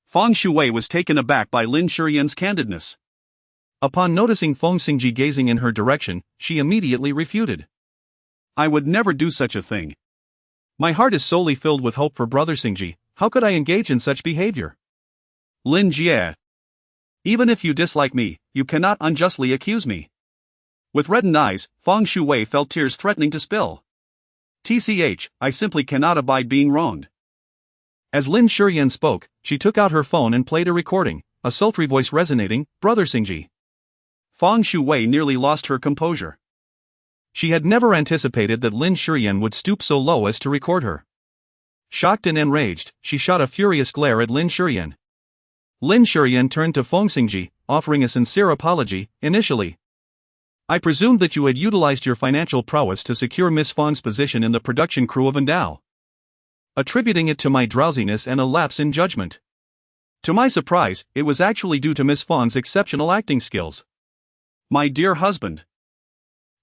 Feng Shuwei was taken aback by Lin Shiyan's candidness. Upon noticing Feng Xingzhi gazing in her direction, she immediately refuted. I would never do such a thing. My heart is solely filled with hope for Brother Xingzhi, how could I engage in such behavior? Lin Jia. Even if you dislike me, you cannot unjustly accuse me. With reddened eyes, Feng Shuwei felt tears threatening to spill. TCH, I simply cannot abide being wronged. As Lin Shiyan spoke, she took out her phone and played a recording, a sultry voice resonating, Brother Xingzhi. Feng Shuwei nearly lost her composure. She had never anticipated that Lin Shiyan would stoop so low as to record her. Shocked and enraged, she shot a furious glare at Lin Shiyan. Lin Shiyan turned to Feng Xingzhi, offering a sincere apology. Initially, I presumed that you had utilized your financial prowess to secure Miss Feng's position in the production crew of Endao, attributing it to my drowsiness and a lapse in judgment. To my surprise, it was actually due to Miss Feng's exceptional acting skills. My dear husband,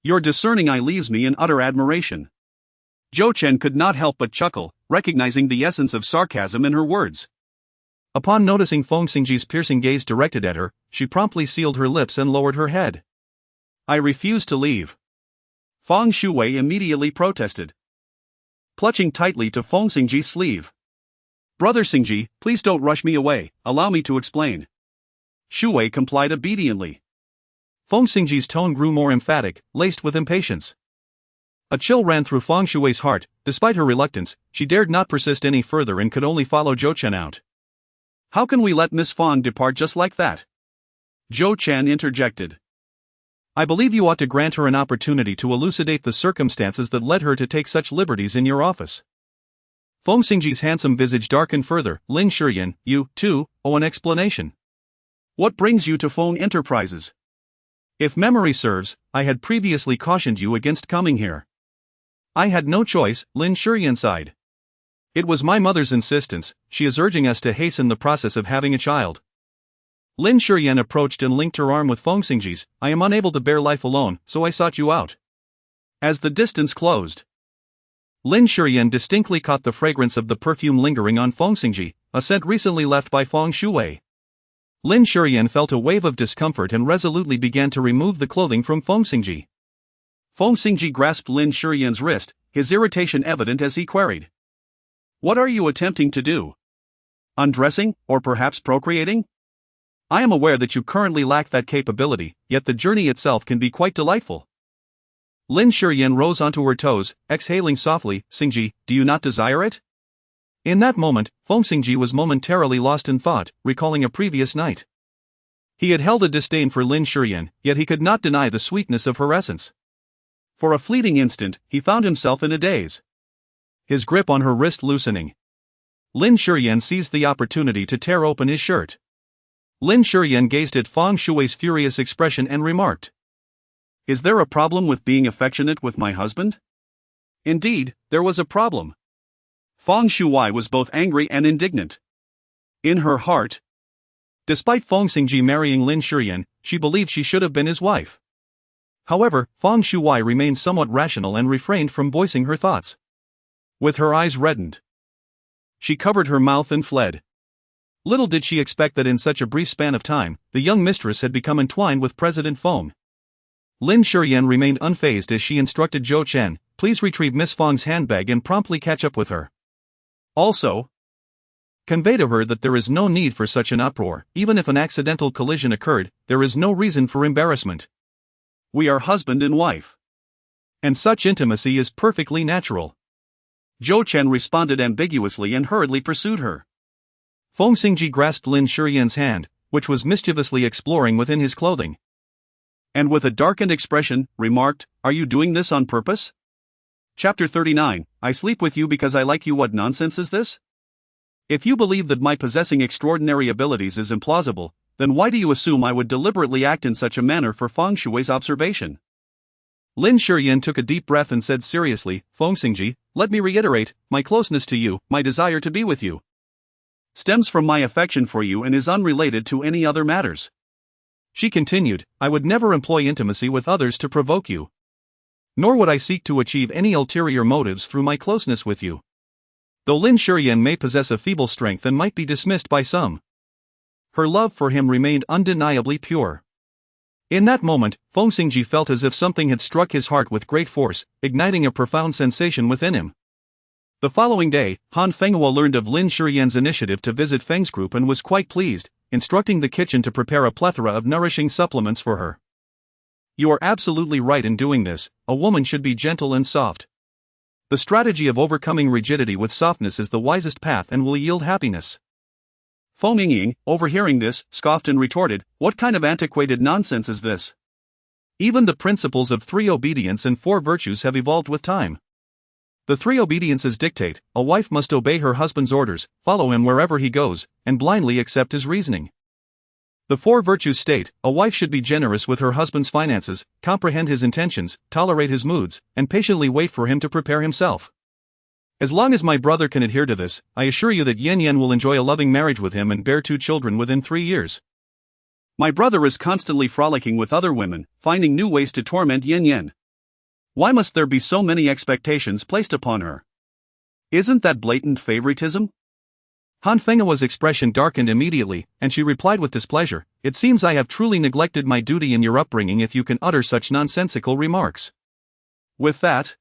your discerning eye leaves me in utter admiration. Zhou Chen could not help but chuckle, recognizing the essence of sarcasm in her words. Upon noticing Feng Xingzhi's piercing gaze directed at her, she promptly sealed her lips and lowered her head. I refuse to leave. Feng Shuwei immediately protested, clutching tightly to Feng Xingzhi's sleeve. Brother Xingzhi, please don't rush me away, allow me to explain. Shuwei complied obediently. Feng Xingzhi's tone grew more emphatic, laced with impatience. A chill ran through Feng Shuwei's heart. Despite her reluctance, she dared not persist any further and could only follow Zhou Chen out. How can we let Miss Feng depart just like that? Zhou Chen interjected. I believe you ought to grant her an opportunity to elucidate the circumstances that led her to take such liberties in your office. Feng Xingzhi's handsome visage darkened further. Lin Shiyan, you, too, owe an explanation. What brings you to Feng Enterprises? If memory serves, I had previously cautioned you against coming here. I had no choice, Lin Shiyan sighed. It was my mother's insistence, she is urging us to hasten the process of having a child. Lin Shiyan approached and linked her arm with Feng Xingzhi's. I am unable to bear life alone, so I sought you out. As the distance closed, Lin Shiyan distinctly caught the fragrance of the perfume lingering on Feng Xingzhi, a scent recently left by Feng Shuwei. Lin Shiyan felt a wave of discomfort and resolutely began to remove the clothing from Feng Xingzhi. Feng Xingzhi grasped Lin Shiyan's wrist, his irritation evident as he queried. What are you attempting to do? Undressing, or perhaps procreating? I am aware that you currently lack that capability, yet the journey itself can be quite delightful. Lin Shiyan rose onto her toes, exhaling softly. Xingzhi, do you not desire it? In that moment, Feng Xingzhi was momentarily lost in thought, recalling a previous night. He had held a disdain for Lin Shiyan, yet he could not deny the sweetness of her essence. For a fleeting instant, he found himself in a daze, his grip on her wrist loosening. Lin Shiyan seized the opportunity to tear open his shirt. Lin Shiyan gazed at Feng Shuwei's furious expression and remarked, Is there a problem with being affectionate with my husband? Indeed, there was a problem. Feng Shuwei was both angry and indignant. In her heart, despite Feng Xingzhi marrying Lin Shiyan, she believed she should have been his wife. However, Feng Shuwei remained somewhat rational and refrained from voicing her thoughts. With her eyes reddened, she covered her mouth and fled. Little did she expect that in such a brief span of time, the young mistress had become entwined with President Feng. Lin Shiyan remained unfazed as she instructed Zhou Chen, please retrieve Miss Feng's handbag and promptly catch up with her. Also, Convey to her that there is no need for such an uproar. Even if an accidental collision occurred, there is no reason for embarrassment. We are husband and wife. And such intimacy is perfectly natural. Zhou Chen responded ambiguously and hurriedly pursued her. Feng Xingzhi grasped Lin Shiyan's hand, which was mischievously exploring within his clothing. And with a darkened expression, remarked, "Are you doing this on purpose?" Chapter 39, I sleep with you because I like you. What nonsense is this? If you believe that my possessing extraordinary abilities is implausible, then why do you assume I would deliberately act in such a manner for Feng Shui's observation? Lin Shiyan took a deep breath and said seriously, Feng Xingzhi, let me reiterate, my closeness to you, my desire to be with you, stems from my affection for you and is unrelated to any other matters. She continued, I would never employ intimacy with others to provoke you. Nor would I seek to achieve any ulterior motives through my closeness with you. Though Lin Shiyan may possess a feeble strength and might be dismissed by some, her love for him remained undeniably pure. In that moment, Feng Xingzhi felt as if something had struck his heart with great force, igniting a profound sensation within him. The following day, Han Fenghua learned of Lin Shiyan's initiative to visit Feng's group and was quite pleased, instructing the kitchen to prepare a plethora of nourishing supplements for her. You are absolutely right in doing this. A woman should be gentle and soft. The strategy of overcoming rigidity with softness is the wisest path and will yield happiness. Feng Ying, overhearing this, scoffed and retorted, what kind of antiquated nonsense is this? Even the principles of 3 obedience and 4 virtues have evolved with time. The 3 obediences dictate, a wife must obey her husband's orders, follow him wherever he goes, and blindly accept his reasoning. The 4 virtues state, a wife should be generous with her husband's finances, comprehend his intentions, tolerate his moods, and patiently wait for him to prepare himself. As long as my brother can adhere to this, I assure you that Yan Yan will enjoy a loving marriage with him and bear 2 children within 3 years. My brother is constantly frolicking with other women, finding new ways to torment Yan Yan. Why must there be so many expectations placed upon her? Isn't that blatant favoritism? Han Fenghua's expression darkened immediately, and she replied with displeasure, it seems I have truly neglected my duty in your upbringing if you can utter such nonsensical remarks. With that,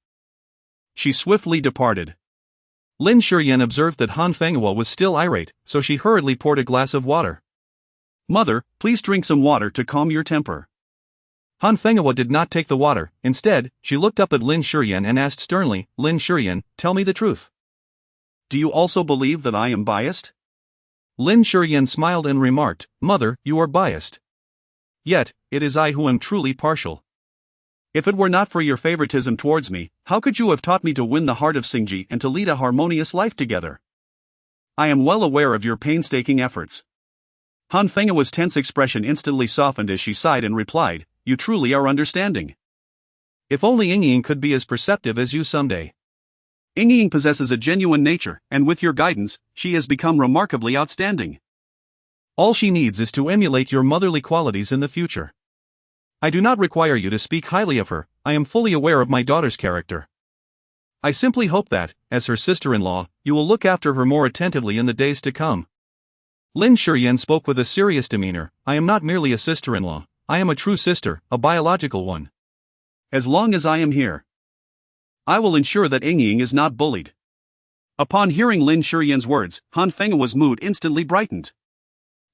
she swiftly departed. Lin Shiyan observed that Han Fenghua was still irate, so she hurriedly poured a glass of water. Mother, please drink some water to calm your temper. Han Fenghua did not take the water. Instead, she looked up at Lin Shiyan and asked sternly, Lin Shiyan, tell me the truth. Do you also believe that I am biased? Lin Shiyan smiled and remarked, Mother, you are biased. Yet, it is I who am truly partial. If it were not for your favoritism towards me, how could you have taught me to win the heart of Xingzhi and to lead a harmonious life together? I am well aware of your painstaking efforts. Han Fenghua's tense expression instantly softened as she sighed and replied, you truly are understanding. If only Yingying could be as perceptive as you someday. Yingying possesses a genuine nature, and with your guidance, she has become remarkably outstanding. All she needs is to emulate your motherly qualities in the future. I do not require you to speak highly of her, I am fully aware of my daughter's character. I simply hope that, as her sister-in-law, you will look after her more attentively in the days to come. Lin Shiyan spoke with a serious demeanor, I am not merely a sister-in-law, I am a true sister, a biological one. As long as I am here, I will ensure that Yingying is not bullied. Upon hearing Lin Shiyan's words, Han Fenghua's mood instantly brightened.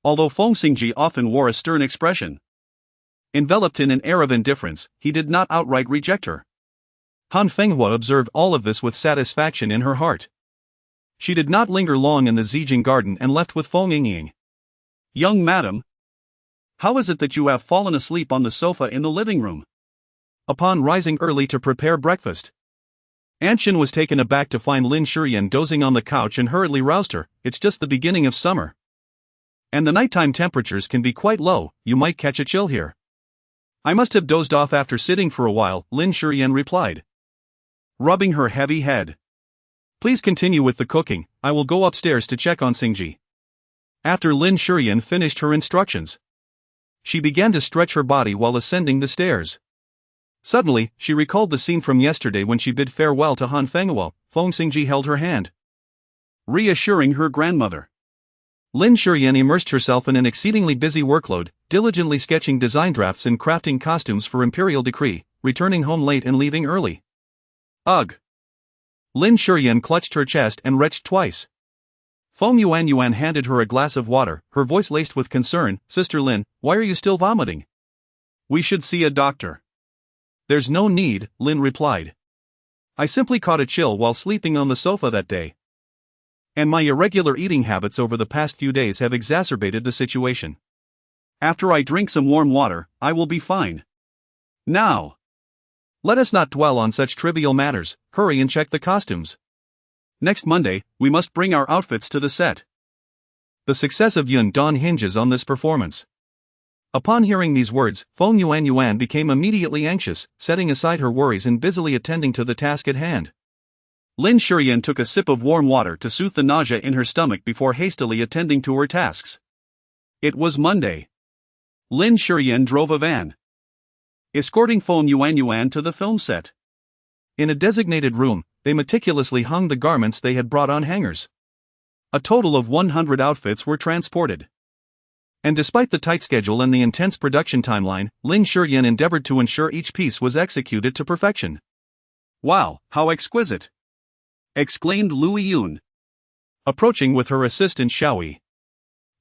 Although Feng Xingzhi often wore a stern expression, enveloped in an air of indifference, he did not outright reject her. Han Fenghua observed all of this with satisfaction in her heart. She did not linger long in the Zijing garden and left with Feng Yingying. Young madam, how is it that you have fallen asleep on the sofa in the living room? Upon rising early to prepare breakfast, Anshin was taken aback to find Lin Shiyan dozing on the couch and hurriedly roused her, it's just the beginning of summer. And the nighttime temperatures can be quite low, you might catch a chill here. I must have dozed off after sitting for a while, Lin Shiyan replied, rubbing her heavy head. Please continue with the cooking, I will go upstairs to check on Xingzhi. After Lin Shiyan finished her instructions, she began to stretch her body while ascending the stairs. Suddenly, she recalled the scene from yesterday when she bid farewell to Han Fenghua. Feng Xingzhi held her hand, reassuring her grandmother. Lin Shiyan immersed herself in an exceedingly busy workload, diligently sketching design drafts and crafting costumes for imperial decree, returning home late and leaving early. Ugh! Lin Shiyan clutched her chest and retched twice. Feng Yuan handed her a glass of water, her voice laced with concern. Sister Lin, why are you still vomiting? We should see a doctor. There's no need, Lin replied. I simply caught a chill while sleeping on the sofa that day. And my irregular eating habits over the past few days have exacerbated the situation. After I drink some warm water, I will be fine. Now, let us not dwell on such trivial matters. Hurry and check the costumes. Next Monday, we must bring our outfits to the set. The success of Yun Dawn hinges on this performance. Upon hearing these words, Feng Yuan became immediately anxious, setting aside her worries and busily attending to the task at hand. Lin Shiyan took a sip of warm water to soothe the nausea in her stomach before hastily attending to her tasks. It was Monday. Lin Shiyan drove a van, escorting Feng Yuan to the film set. In a designated room, they meticulously hung the garments they had brought on hangers. A total of 100 outfits were transported. And despite the tight schedule and the intense production timeline, Lin Shiyan endeavored to ensure each piece was executed to perfection. Wow, how exquisite! Exclaimed Lu Yun, approaching with her assistant Xiaoyi.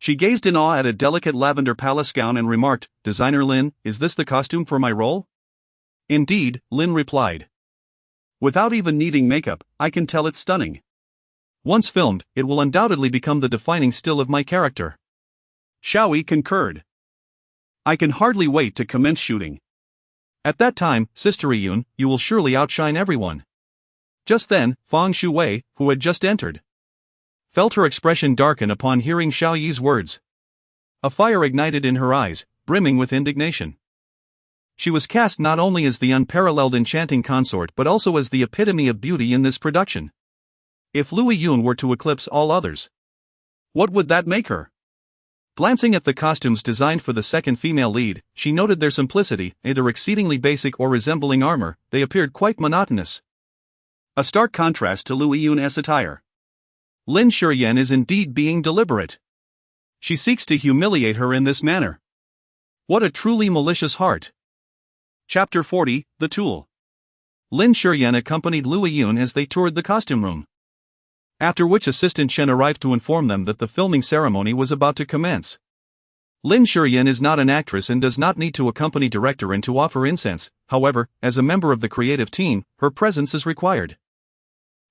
She gazed in awe at a delicate lavender palace gown and remarked, Designer Lin, is this the costume for my role? Indeed, Lin replied. Without even needing makeup, I can tell it's stunning. Once filmed, it will undoubtedly become the defining still of my character. Xiaoyi concurred. I can hardly wait to commence shooting. At that time, Sister Yun, you will surely outshine everyone. Just then, Feng Shuwei, who had just entered, felt her expression darken upon hearing Xiaoyi's words. A fire ignited in her eyes, brimming with indignation. She was cast not only as the unparalleled enchanting consort but also as the epitome of beauty in this production. If Lu Yun were to eclipse all others, what would that make her? Glancing at the costumes designed for the second female lead, she noted their simplicity, either exceedingly basic or resembling armor. They appeared quite monotonous. A stark contrast to Lu Yun's attire. Lin Shiyan is indeed being deliberate. She seeks to humiliate her in this manner. What a truly malicious heart. Chapter 40, The Tool. Lin Shiyan accompanied Lu Yun as they toured the costume room. After which Assistant Chen arrived to inform them that the filming ceremony was about to commence. Lin Shiyan is not an actress and does not need to accompany director and to offer incense, however, as a member of the creative team, her presence is required.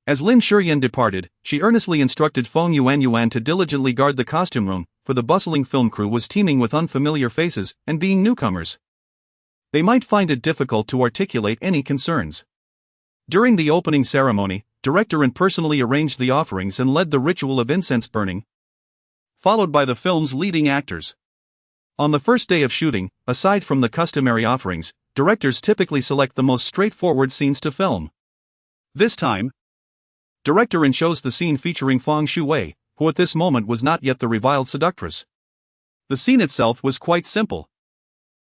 As Lin Shiyan departed, she earnestly instructed Feng Yuan to diligently guard the costume room, for the bustling film crew was teeming with unfamiliar faces, and being newcomers, they might find it difficult to articulate any concerns. During the opening ceremony, director personally arranged the offerings and led the ritual of incense burning, followed by the film's leading actors. On the first day of shooting, aside from the customary offerings, directors typically select the most straightforward scenes to film. This time, director chose the scene featuring Feng Shuwei, who at this moment was not yet the reviled seductress. The scene itself was quite simple,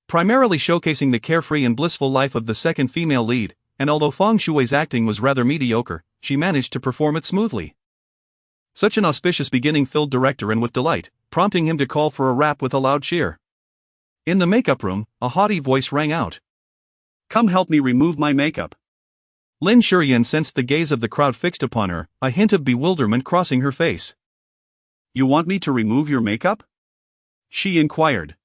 primarily showcasing the carefree and blissful life of the second female lead, and although Feng Shuwei's acting was rather mediocre, she managed to perform it smoothly. Such an auspicious beginning filled director with delight, prompting him to call for a rap with a loud cheer. In the makeup room, a haughty voice rang out. Come help me remove my makeup. Lin Shiyan sensed the gaze of the crowd fixed upon her, a hint of bewilderment crossing her face. You want me to remove your makeup? She inquired.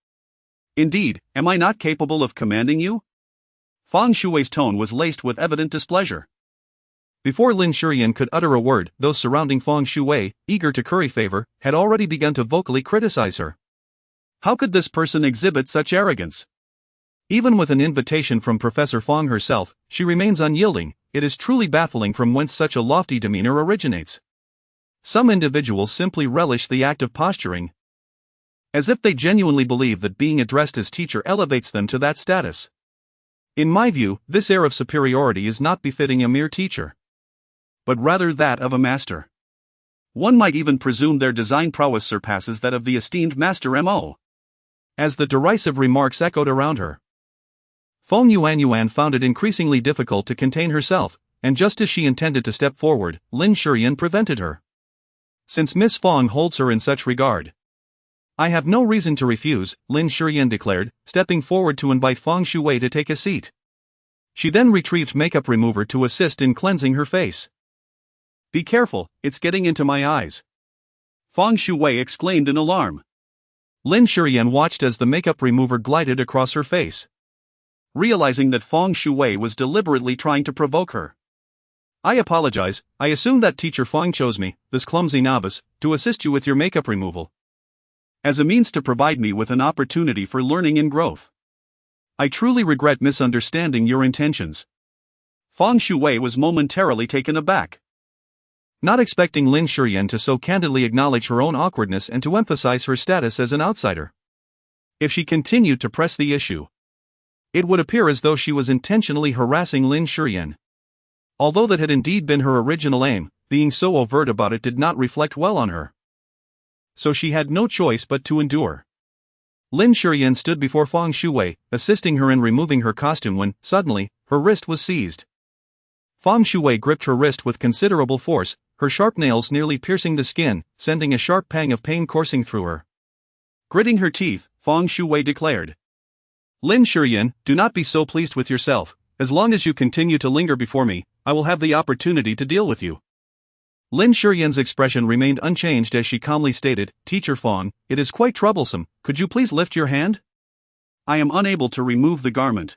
Indeed, am I not capable of commanding you? Feng Shuwei's tone was laced with evident displeasure. Before Lin Shiyan could utter a word, those surrounding Feng Shuwei, eager to curry favor, had already begun to vocally criticize her. How could this person exhibit such arrogance? Even with an invitation from Professor Feng herself, she remains unyielding. It is truly baffling from whence such a lofty demeanor originates. Some individuals simply relish the act of posturing, as if they genuinely believe that being addressed as teacher elevates them to that status. In my view, this air of superiority is not befitting a mere teacher, but rather that of a master. One might even presume their design prowess surpasses that of the esteemed Master Mo. As the derisive remarks echoed around her, Feng Yuan found it increasingly difficult to contain herself, and just as she intended to step forward, Lin Shiyan prevented her. Since Miss Feng holds her in such regard, I have no reason to refuse, Lin Shiyan declared, stepping forward to invite Feng Shuwei to take a seat. She then retrieved makeup remover to assist in cleansing her face. Be careful, it's getting into my eyes. Feng Shui exclaimed in alarm. Lin Shiyan watched as the makeup remover glided across her face. Realizing that Feng Shui was deliberately trying to provoke her. I apologize, I assumed that teacher Feng chose me, this clumsy novice, to assist you with your makeup removal. As a means to provide me with an opportunity for learning and growth. I truly regret misunderstanding your intentions. Feng Shui was momentarily taken aback. Not expecting Lin Shiyan to so candidly acknowledge her own awkwardness and to emphasize her status as an outsider. If she continued to press the issue, it would appear as though she was intentionally harassing Lin Shiyan. Although that had indeed been her original aim, being so overt about it did not reflect well on her. So she had no choice but to endure. Lin Shiyan stood before Feng Shui, assisting her in removing her costume when, suddenly, her wrist was seized. Feng Shui gripped her wrist with considerable force, her sharp nails nearly piercing the skin, sending a sharp pang of pain coursing through her. Gritting her teeth, Feng Shui declared. Lin Shiyan, do not be so pleased with yourself. As long as you continue to linger before me, I will have the opportunity to deal with you. Lin Shiyan's expression remained unchanged as she calmly stated, Teacher Feng, it is quite troublesome, could you please lift your hand? I am unable to remove the garment.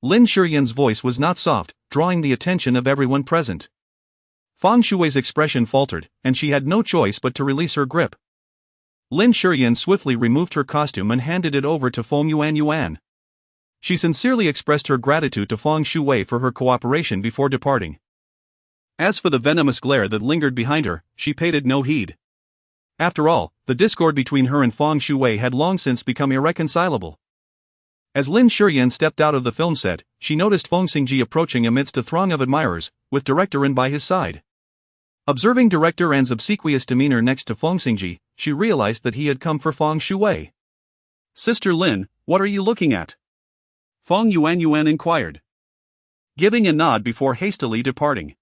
Lin Shiyan's voice was not soft, drawing the attention of everyone present. Feng Shui's expression faltered, and she had no choice but to release her grip. Lin Shiyan swiftly removed her costume and handed it over to Feng Yuan. She sincerely expressed her gratitude to Feng Shui for her cooperation before departing. As for the venomous glare that lingered behind her, she paid it no heed. After all, the discord between her and Feng Shui had long since become irreconcilable. As Lin Shiyan stepped out of the film set, she noticed Feng Xingzhi approaching amidst a throng of admirers, with Director An by his side. Observing Director An's obsequious demeanor next to Feng Xingzhi, she realized that he had come for Feng Shui. Sister Lin, what are you looking at? Feng Yuan inquired, giving a nod before hastily departing.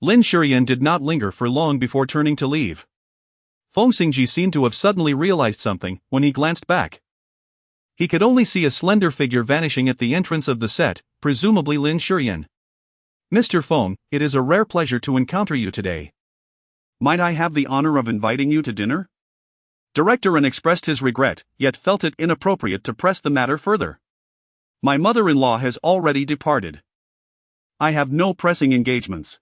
Lin Shiyan did not linger for long before turning to leave. Feng Xingzhi seemed to have suddenly realized something when he glanced back. He could only see a slender figure vanishing at the entrance of the set, presumably Lin Shiyan. Mr. Feng, it is a rare pleasure to encounter you today. Might I have the honor of inviting you to dinner? Director An expressed his regret, yet felt it inappropriate to press the matter further. My mother-in-law has already departed. I have no pressing engagements.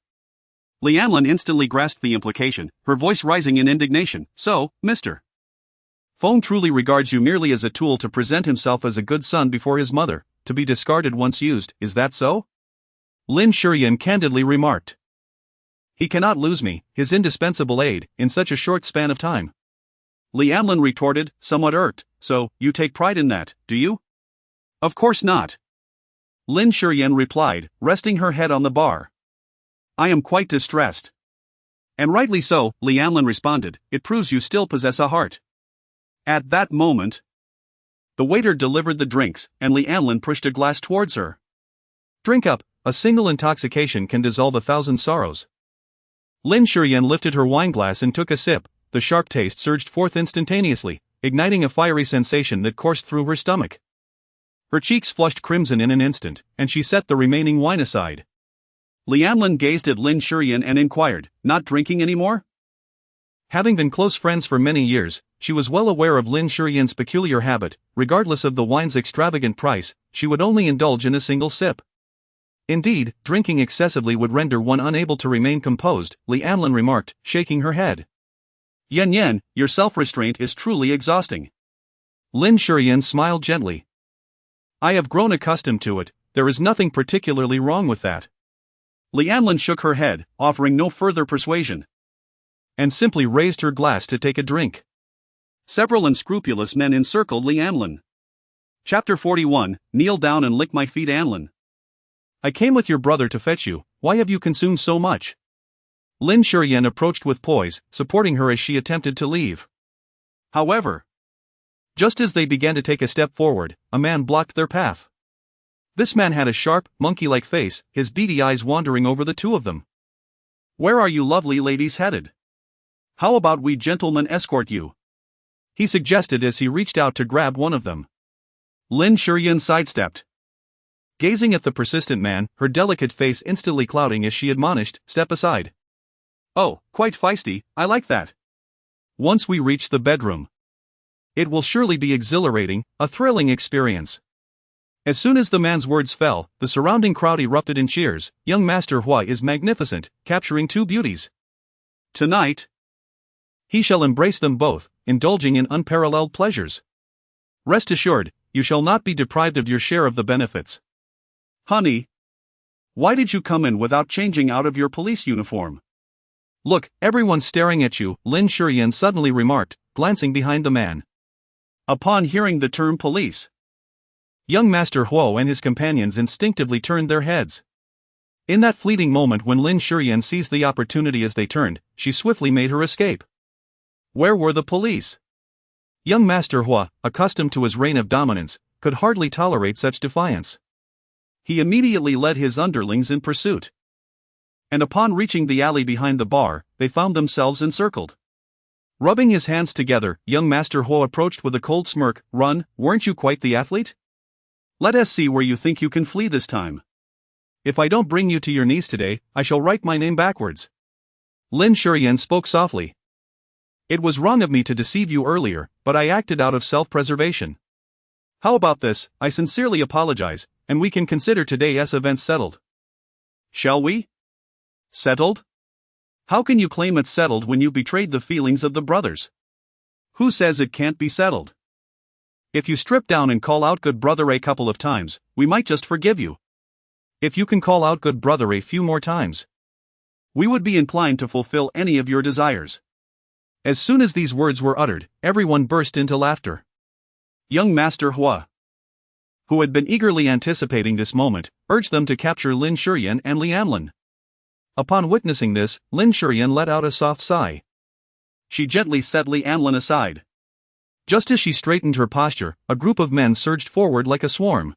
Lianlin instantly grasped the implication, her voice rising in indignation. So, Mr. Feng truly regards you merely as a tool to present himself as a good son before his mother, to be discarded once used, is that so? Lin Shiyan candidly remarked. He cannot lose me, his indispensable aid, in such a short span of time. Lianlin retorted, somewhat irked, so, you take pride in that, do you? Of course not. Lin Shiyan replied, resting her head on the bar. I am quite distressed. And rightly so, Lianlin responded, it proves you still possess a heart. At that moment, the waiter delivered the drinks, and Lianlin pushed a glass towards her. Drink up, a single intoxication can dissolve 1,000 sorrows. Lin Shiyan lifted her wineglass and took a sip, the sharp taste surged forth instantaneously, igniting a fiery sensation that coursed through her stomach. Her cheeks flushed crimson in an instant, and she set the remaining wine aside. Lianlin gazed at Lin Shiyan and inquired, not drinking anymore? Having been close friends for many years, she was well aware of Lin Shiyan's peculiar habit. Regardless of the wine's extravagant price, she would only indulge in a single sip. Indeed, drinking excessively would render one unable to remain composed, Lianlin remarked, shaking her head. Yan, your self-restraint is truly exhausting. Lin Shiyan smiled gently. I have grown accustomed to it, there is nothing particularly wrong with that. Lianlin shook her head, offering no further persuasion. And simply raised her glass to take a drink. Several unscrupulous men encircled Lianlin. Chapter 41, Kneel down and lick my feet, Anlin. I came with your brother to fetch you, why have you consumed so much? Lin Shiyan approached with poise, supporting her as she attempted to leave. However, just as they began to take a step forward, a man blocked their path. This man had a sharp, monkey-like face, his beady eyes wandering over the two of them. Where are you lovely ladies headed? How about we gentlemen escort you? He suggested as he reached out to grab one of them. Lin Shiyan sidestepped. Gazing at the persistent man, her delicate face instantly clouding as she admonished, step aside. Oh, quite feisty, I like that. Once we reach the bedroom, it will surely be exhilarating, a thrilling experience. As soon as the man's words fell, the surrounding crowd erupted in cheers. Young Master Hua is magnificent, capturing two beauties. Tonight, he shall embrace them both, indulging in unparalleled pleasures. Rest assured, you shall not be deprived of your share of the benefits. Honey, why did you come in without changing out of your police uniform? Look, everyone's staring at you, Lin Shiyan suddenly remarked, glancing behind the man. Upon hearing the term police, young Master Huo and his companions instinctively turned their heads. In that fleeting moment when Lin Shiyan seized the opportunity as they turned, she swiftly made her escape. Where were the police? Young Master Hua, accustomed to his reign of dominance, could hardly tolerate such defiance. He immediately led his underlings in pursuit. And upon reaching the alley behind the bar, they found themselves encircled. Rubbing his hands together, young Master Hua approached with a cold smirk. Run, weren't you quite the athlete? Let us see where you think you can flee this time. If I don't bring you to your knees today, I shall write my name backwards. Lin Shiyan spoke softly. It was wrong of me to deceive you earlier, but I acted out of self-preservation. How about this? I sincerely apologize, and we can consider today's events settled. Shall we? Settled? How can you claim it's settled when you betrayed the feelings of the brothers? Who says it can't be settled? If you strip down and call out good brother a couple of times, we might just forgive you. If you can call out good brother a few more times, we would be inclined to fulfill any of your desires. As soon as these words were uttered, everyone burst into laughter. Young Master Hua, who had been eagerly anticipating this moment, urged them to capture Lin Shiyan and Lianlin. Upon witnessing this, Lin Shiyan let out a soft sigh. She gently set Lianlin aside. Just as she straightened her posture, a group of men surged forward like a swarm.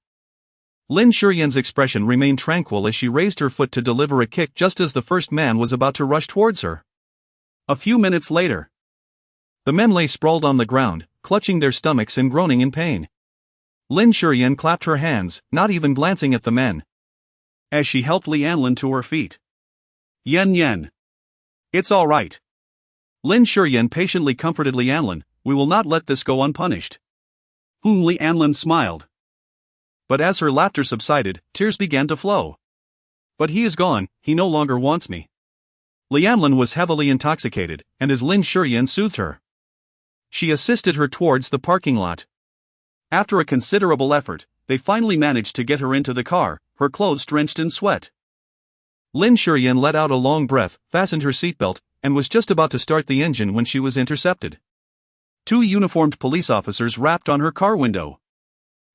Lin Shiyan's expression remained tranquil as she raised her foot to deliver a kick just as the first man was about to rush towards her. A few minutes later, the men lay sprawled on the ground, clutching their stomachs and groaning in pain. Lin Shiyan clapped her hands, not even glancing at the men, as she helped Lianlin to her feet. Yen. It's all right. Lin Shiyan patiently comforted Lianlin. We will not let this go unpunished. Lianlin smiled. But as her laughter subsided, tears began to flow. But he is gone, he no longer wants me. Lianlin was heavily intoxicated, and as Lin Shiyan soothed her, she assisted her towards the parking lot. After a considerable effort, they finally managed to get her into the car, her clothes drenched in sweat. Lin Shiyan let out a long breath, fastened her seatbelt, and was just about to start the engine when she was intercepted. Two uniformed police officers rapped on her car window.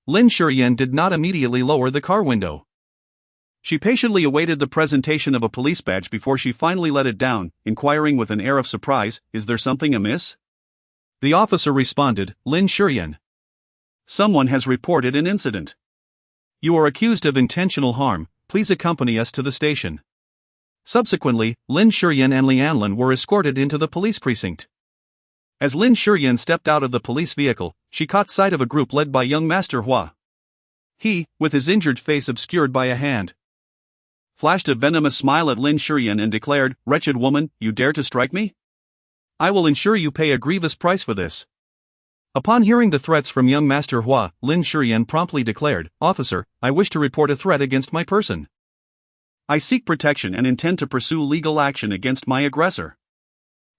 Lin Shiyan did not immediately lower the car window. She patiently awaited the presentation of a police badge before she finally let it down, inquiring with an air of surprise, "Is there something amiss?" The officer responded, "Lin Shiyan, someone has reported an incident. You are accused of intentional harm, please accompany us to the station." Subsequently, Lin Shiyan and Lianlin were escorted into the police precinct. As Lin Shiyan stepped out of the police vehicle, she caught sight of a group led by young Master Hua. He, with his injured face obscured by a hand, flashed a venomous smile at Lin Shiyan and declared, "Wretched woman, you dare to strike me? I will ensure you pay a grievous price for this." Upon hearing the threats from young Master Hua, Lin Shiyan promptly declared, "Officer, I wish to report a threat against my person. I seek protection and intend to pursue legal action against my aggressor.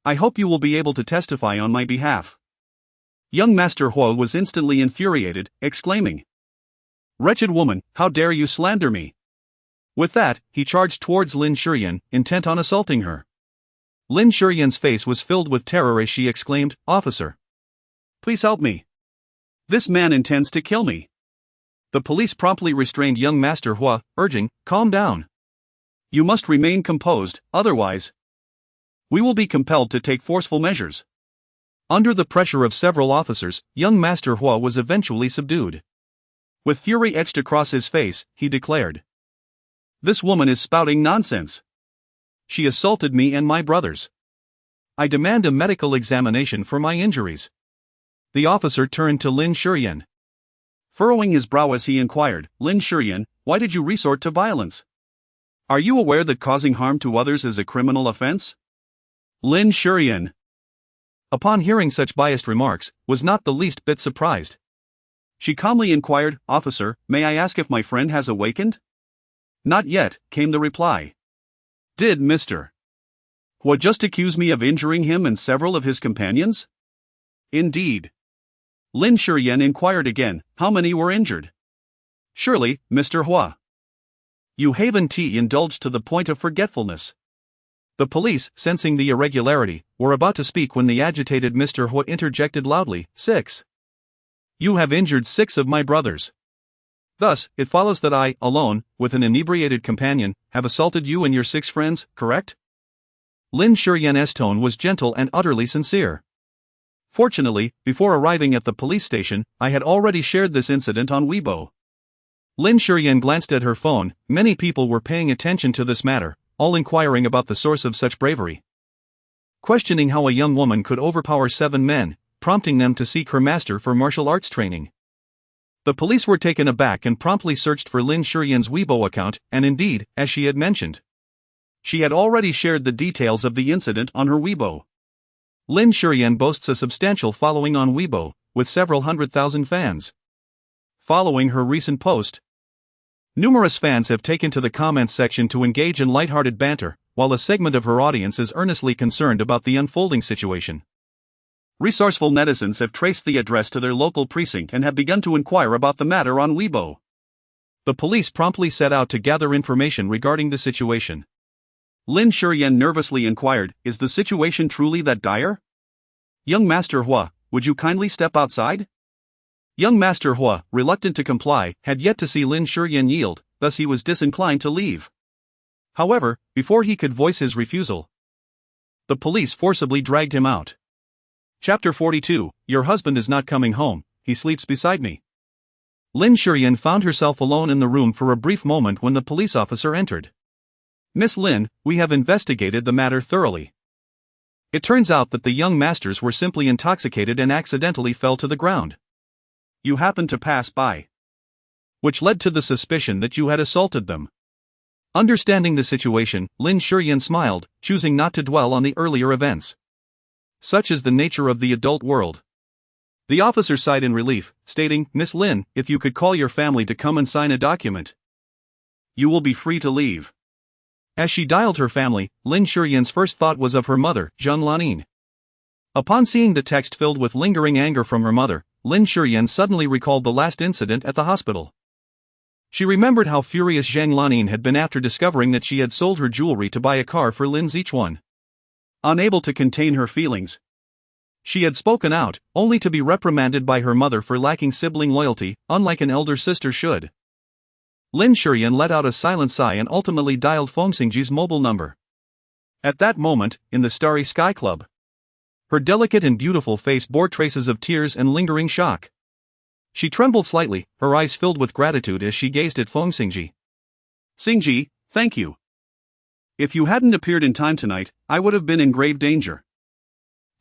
I hope you will be able to testify on my behalf." Young Master Hua was instantly infuriated, exclaiming, "Wretched woman, how dare you slander me?" With that, he charged towards Lin Shiyan, intent on assaulting her. Lin Shiyan's face was filled with terror as she exclaimed, "Officer, please help me. This man intends to kill me." The police promptly restrained young Master Hua, urging, "Calm down. You must remain composed, otherwise we will be compelled to take forceful measures." Under the pressure of several officers, young Master Hua was eventually subdued. With fury etched across his face, he declared, "This woman is spouting nonsense. She assaulted me and my brothers. I demand a medical examination for my injuries." The officer turned to Lin Shiyan. Furrowing his brow as he inquired, "Lin Shiyan, why did you resort to violence? Are you aware that causing harm to others is a criminal offense?" Lin Shiyan, upon hearing such biased remarks, was not the least bit surprised. She calmly inquired, "Officer, may I ask if my friend has awakened?" "Not yet," came the reply. "Did Mr. Hua just accuse me of injuring him and several of his companions?" "Indeed." Lin Shiyan inquired again, "How many were injured?" "Surely, Mr. Hua. You haven't indulged to the point of forgetfulness." The police, sensing the irregularity, were about to speak when the agitated Mr. Hua interjected loudly, "6. You have injured 6 of my brothers. Thus, it follows that I, alone, with an inebriated companion, have assaulted you and your 6 friends, correct?" Lin Shiyan's tone was gentle and utterly sincere. Fortunately, before arriving at the police station, I had already shared this incident on Weibo. Lin Shiyan glanced at her phone. Many people were paying attention to this matter, all inquiring about the source of such bravery. Questioning how a young woman could overpower 7 men, prompting them to seek her master for martial arts training. The police were taken aback and promptly searched for Lin Shiyan's Weibo account, and indeed, as she had mentioned, she had already shared the details of the incident on her Weibo. Lin Shiyan boasts a substantial following on Weibo, with several 100,000 fans. Following her recent post, numerous fans have taken to the comments section to engage in lighthearted banter, while a segment of her audience is earnestly concerned about the unfolding situation. Resourceful netizens have traced the address to their local precinct and have begun to inquire about the matter on Weibo. The police promptly set out to gather information regarding the situation. Lin Shiyan nervously inquired, "Is the situation truly that dire? Young Master Hua, would you kindly step outside?" Young Master Hua, reluctant to comply, had yet to see Lin Shiyan yield, thus he was disinclined to leave. However, before he could voice his refusal, the police forcibly dragged him out. Chapter 42, Your husband is not coming home, he sleeps beside me. Lin Shiyan found herself alone in the room for a brief moment when the police officer entered. "Miss Lin, we have investigated the matter thoroughly. It turns out that the young masters were simply intoxicated and accidentally fell to the ground. You happened to pass by, which led to the suspicion that you had assaulted them." Understanding the situation, Lin Shiyan smiled, choosing not to dwell on the earlier events. Such is the nature of the adult world. The officer sighed in relief, stating, "Miss Lin, if you could call your family to come and sign a document, you will be free to leave." As she dialed her family, Lin Shiyan's first thought was of her mother, Zheng Lanin. Upon seeing the text filled with lingering anger from her mother, Lin Shiyan suddenly recalled the last incident at the hospital. She remembered how furious Zheng Lanin had been after discovering that she had sold her jewelry to buy a car for Lin Zichuan. Unable to contain her feelings, she had spoken out, only to be reprimanded by her mother for lacking sibling loyalty, unlike an elder sister should. Lin Shiyan let out a silent sigh and ultimately dialed Feng Xingzhi's mobile number. At that moment, in the Starry Sky Club, her delicate and beautiful face bore traces of tears and lingering shock. She trembled slightly, her eyes filled with gratitude as she gazed at Feng Xingzhi. "Xingzhi, thank you. If you hadn't appeared in time tonight, I would have been in grave danger."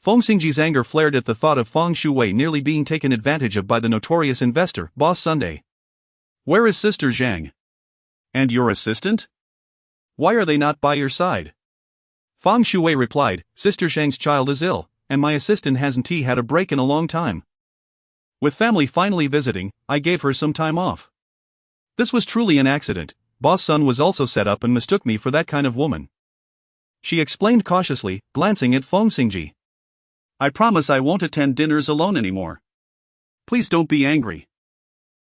Feng Xingzhi's anger flared at the thought of Feng Shuwei nearly being taken advantage of by the notorious investor, Boss Sunday. "Where is Sister Zhang? And your assistant? Why are they not by your side?" Feng Shuwei replied, "Sister Zhang's child is ill, and my assistant hasn't had a break in a long time. With family finally visiting, I gave her some time off. This was truly an accident. Boss Sun was also set up and mistook me for that kind of woman," she explained cautiously, glancing at Feng Xingzhi. "I promise I won't attend dinners alone anymore. Please don't be angry."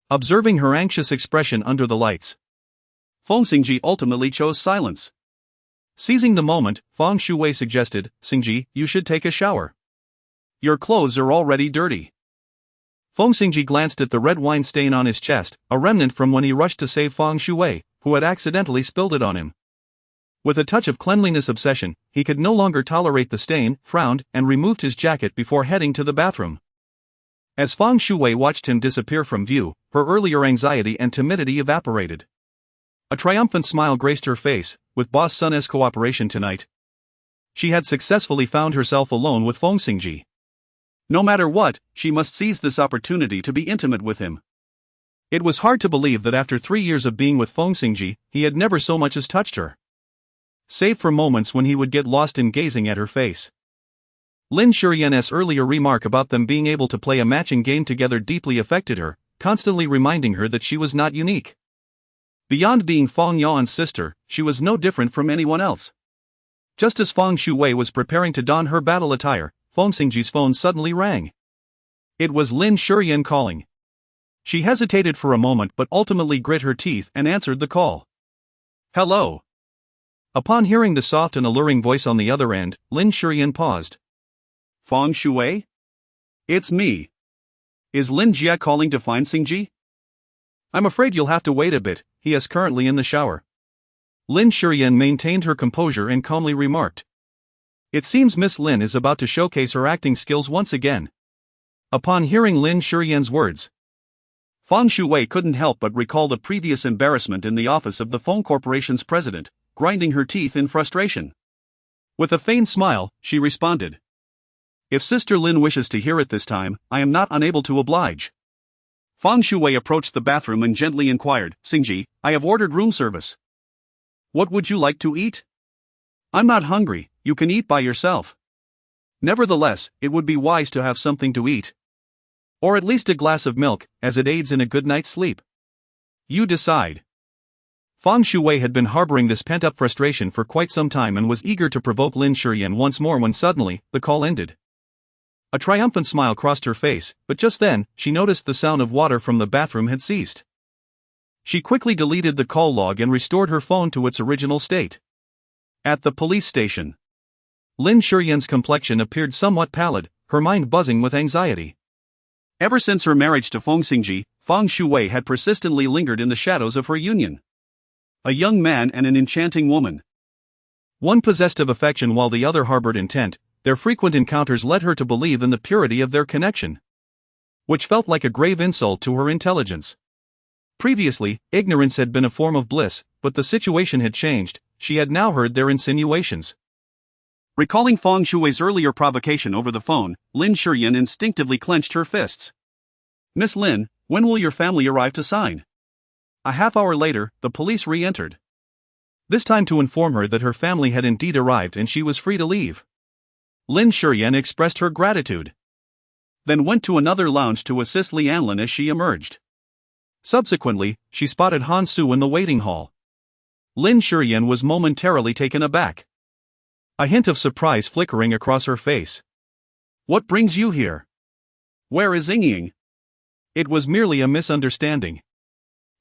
Observing her anxious expression under the lights, Feng Xingzhi ultimately chose silence. Seizing the moment, Feng Shuwei suggested, "Xingzhi, you should take a shower. Your clothes are already dirty." Feng Xingzhi glanced at the red wine stain on his chest, a remnant from when he rushed to save Feng Shuwei, who had accidentally spilled it on him. With a touch of cleanliness obsession, he could no longer tolerate the stain, frowned, and removed his jacket before heading to the bathroom. As Feng Shuwei watched him disappear from view, her earlier anxiety and timidity evaporated. A triumphant smile graced her face. With Boss Sun's cooperation tonight, she had successfully found herself alone with Feng Xingzhi. No matter what, she must seize this opportunity to be intimate with him. It was hard to believe that after 3 years of being with Feng Xingzhi, he had never so much as touched her, save for moments when he would get lost in gazing at her face. Lin Shiyan's earlier remark about them being able to play a matching game together deeply affected her, constantly reminding her that she was not unique. Beyond being Feng Yan's sister, she was no different from anyone else. Just as Feng Shuwei was preparing to don her battle attire, Feng Xingzhi's phone suddenly rang. It was Lin Shiyan calling. She hesitated for a moment but ultimately grit her teeth and answered the call. "Hello." Upon hearing the soft and alluring voice on the other end, Lin Shiyan paused. "Feng Shuwei? It's me. Is Lin Jia calling to find Xingzhi?" "I'm afraid you'll have to wait a bit, he is currently in the shower." Lin Shiyan maintained her composure and calmly remarked. "It seems Miss Lin is about to showcase her acting skills once again." Upon hearing Lin Shiyan's words, Feng Shuwei couldn't help but recall the previous embarrassment in the office of the Feng Corporation's president, grinding her teeth in frustration. With a feigned smile, she responded. "If Sister Lin wishes to hear it this time, I am not unable to oblige." Feng Shuwei approached the bathroom and gently inquired, "Xingzhi, I have ordered room service. What would you like to eat?" "I'm not hungry, you can eat by yourself." "Nevertheless, it would be wise to have something to eat. Or at least a glass of milk, as it aids in a good night's sleep. You decide." Feng Shuwei had been harboring this pent-up frustration for quite some time and was eager to provoke Lin Shiyan once more when suddenly, the call ended. A triumphant smile crossed her face, but just then, she noticed the sound of water from the bathroom had ceased. She quickly deleted the call log and restored her phone to its original state. At the police station, Lin Shiyan's complexion appeared somewhat pallid, her mind buzzing with anxiety. Ever since her marriage to Feng Xingzhi, Feng Shuwei had persistently lingered in the shadows of her union. A young man and an enchanting woman. One possessed of affection while the other harbored intent. Their frequent encounters led her to believe in the purity of their connection, which felt like a grave insult to her intelligence. Previously, ignorance had been a form of bliss, but the situation had changed. She had now heard their insinuations. Recalling Feng Shuwei's earlier provocation over the phone, Lin Shiyan instinctively clenched her fists. "Miss Lin, when will your family arrive to sign?" A half hour later, the police re-entered. This time to inform her that her family had indeed arrived and she was free to leave. Lin Shiyan expressed her gratitude, then went to another lounge to assist Lianlin as she emerged. Subsequently, she spotted Han Su in the waiting hall. Lin Shiyan was momentarily taken aback, a hint of surprise flickering across her face. "What brings you here? Where is Yingying?" It was merely a misunderstanding.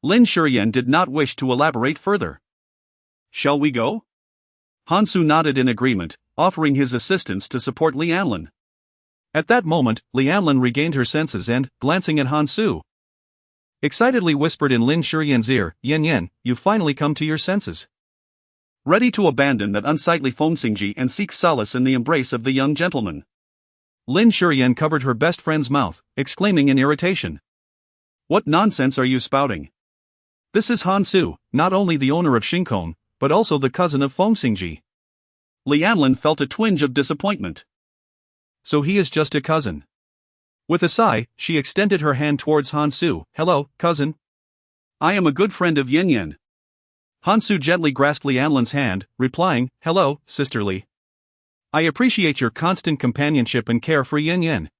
Lin Shiyan did not wish to elaborate further. "Shall we go?" Han Su nodded in agreement, offering his assistance to support Lianlin. At that moment, Lianlin regained her senses and, glancing at Han Su, excitedly whispered in Lin Shiyan's ear, "Yen Yen, you've finally come to your senses." Ready to abandon that unsightly Feng Xingzhi and seek solace in the embrace of the young gentleman, Lin Shiyan covered her best friend's mouth, exclaiming in irritation. "What nonsense are you spouting? This is Han Su, not only the owner of Xingkong, but also the cousin of Feng Xingzhi." Lianlin felt a twinge of disappointment. "So he is just a cousin." With a sigh, she extended her hand towards Han Su. "Hello, cousin." "I am a good friend of Yen Yen." Han Su gently grasped Lianlin's hand, replying, "Hello, sisterly. I appreciate your constant companionship and care for Yen Yen."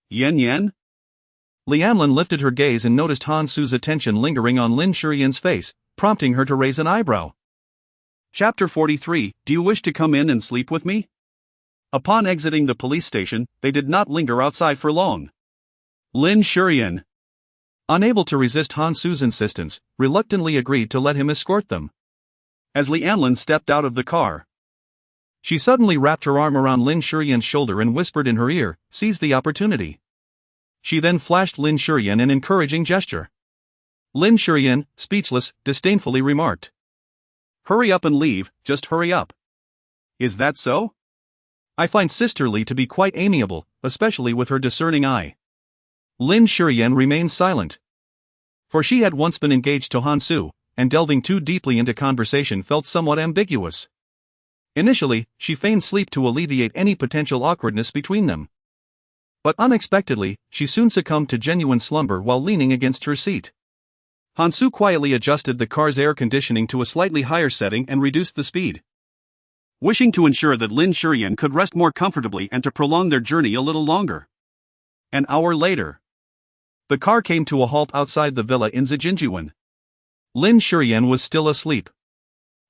"Yen Yen?" Lianlin lifted her gaze and noticed Han Su's attention lingering on Lin Shiyan's face, prompting her to raise an eyebrow. Chapter 43, Do you wish to come in and sleep with me? Upon exiting the police station, they did not linger outside for long. Lin Shiyan, unable to resist Han Su's insistence, reluctantly agreed to let him escort them. As Lianlin stepped out of the car, she suddenly wrapped her arm around Lin Shiyan's shoulder and whispered in her ear, "Seize the opportunity." She then flashed Lin Shiyan an encouraging gesture. Lin Shiyan, speechless, disdainfully remarked, "Hurry up and leave, just hurry up." "Is that so?" "I find sisterly to be quite amiable, especially with her discerning eye." Lin Shiyan remained silent. For she had once been engaged to Han Su, and delving too deeply into conversation felt somewhat ambiguous. Initially, she feigned sleep to alleviate any potential awkwardness between them. But unexpectedly, she soon succumbed to genuine slumber while leaning against her seat. Han Su quietly adjusted the car's air conditioning to a slightly higher setting and reduced the speed. wishing to ensure that Lin Shiyan could rest more comfortably and to prolong their journey a little longer. An hour later, the car came to a halt outside the villa in Zijinjuan. Lin Shiyan was still asleep.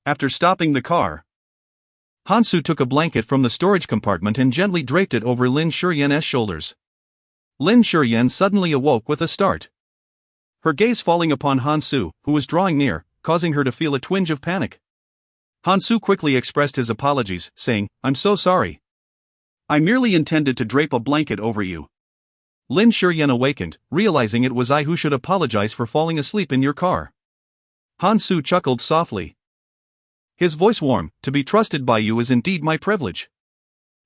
After stopping the car, Hansu took a blanket from the storage compartment and gently draped it over Lin Shiyan's shoulders. Lin Shiyan suddenly awoke with a start, her gaze falling upon Hansu, who was drawing near, causing her to feel a twinge of panic. Hansu quickly expressed his apologies, saying, "I'm so sorry. I merely intended to drape a blanket over you." Lin Shiyan awakened, realizing it was I who should apologize for falling asleep in your car. Hansu chuckled softly, his voice warm. "To be trusted by you is indeed my privilege."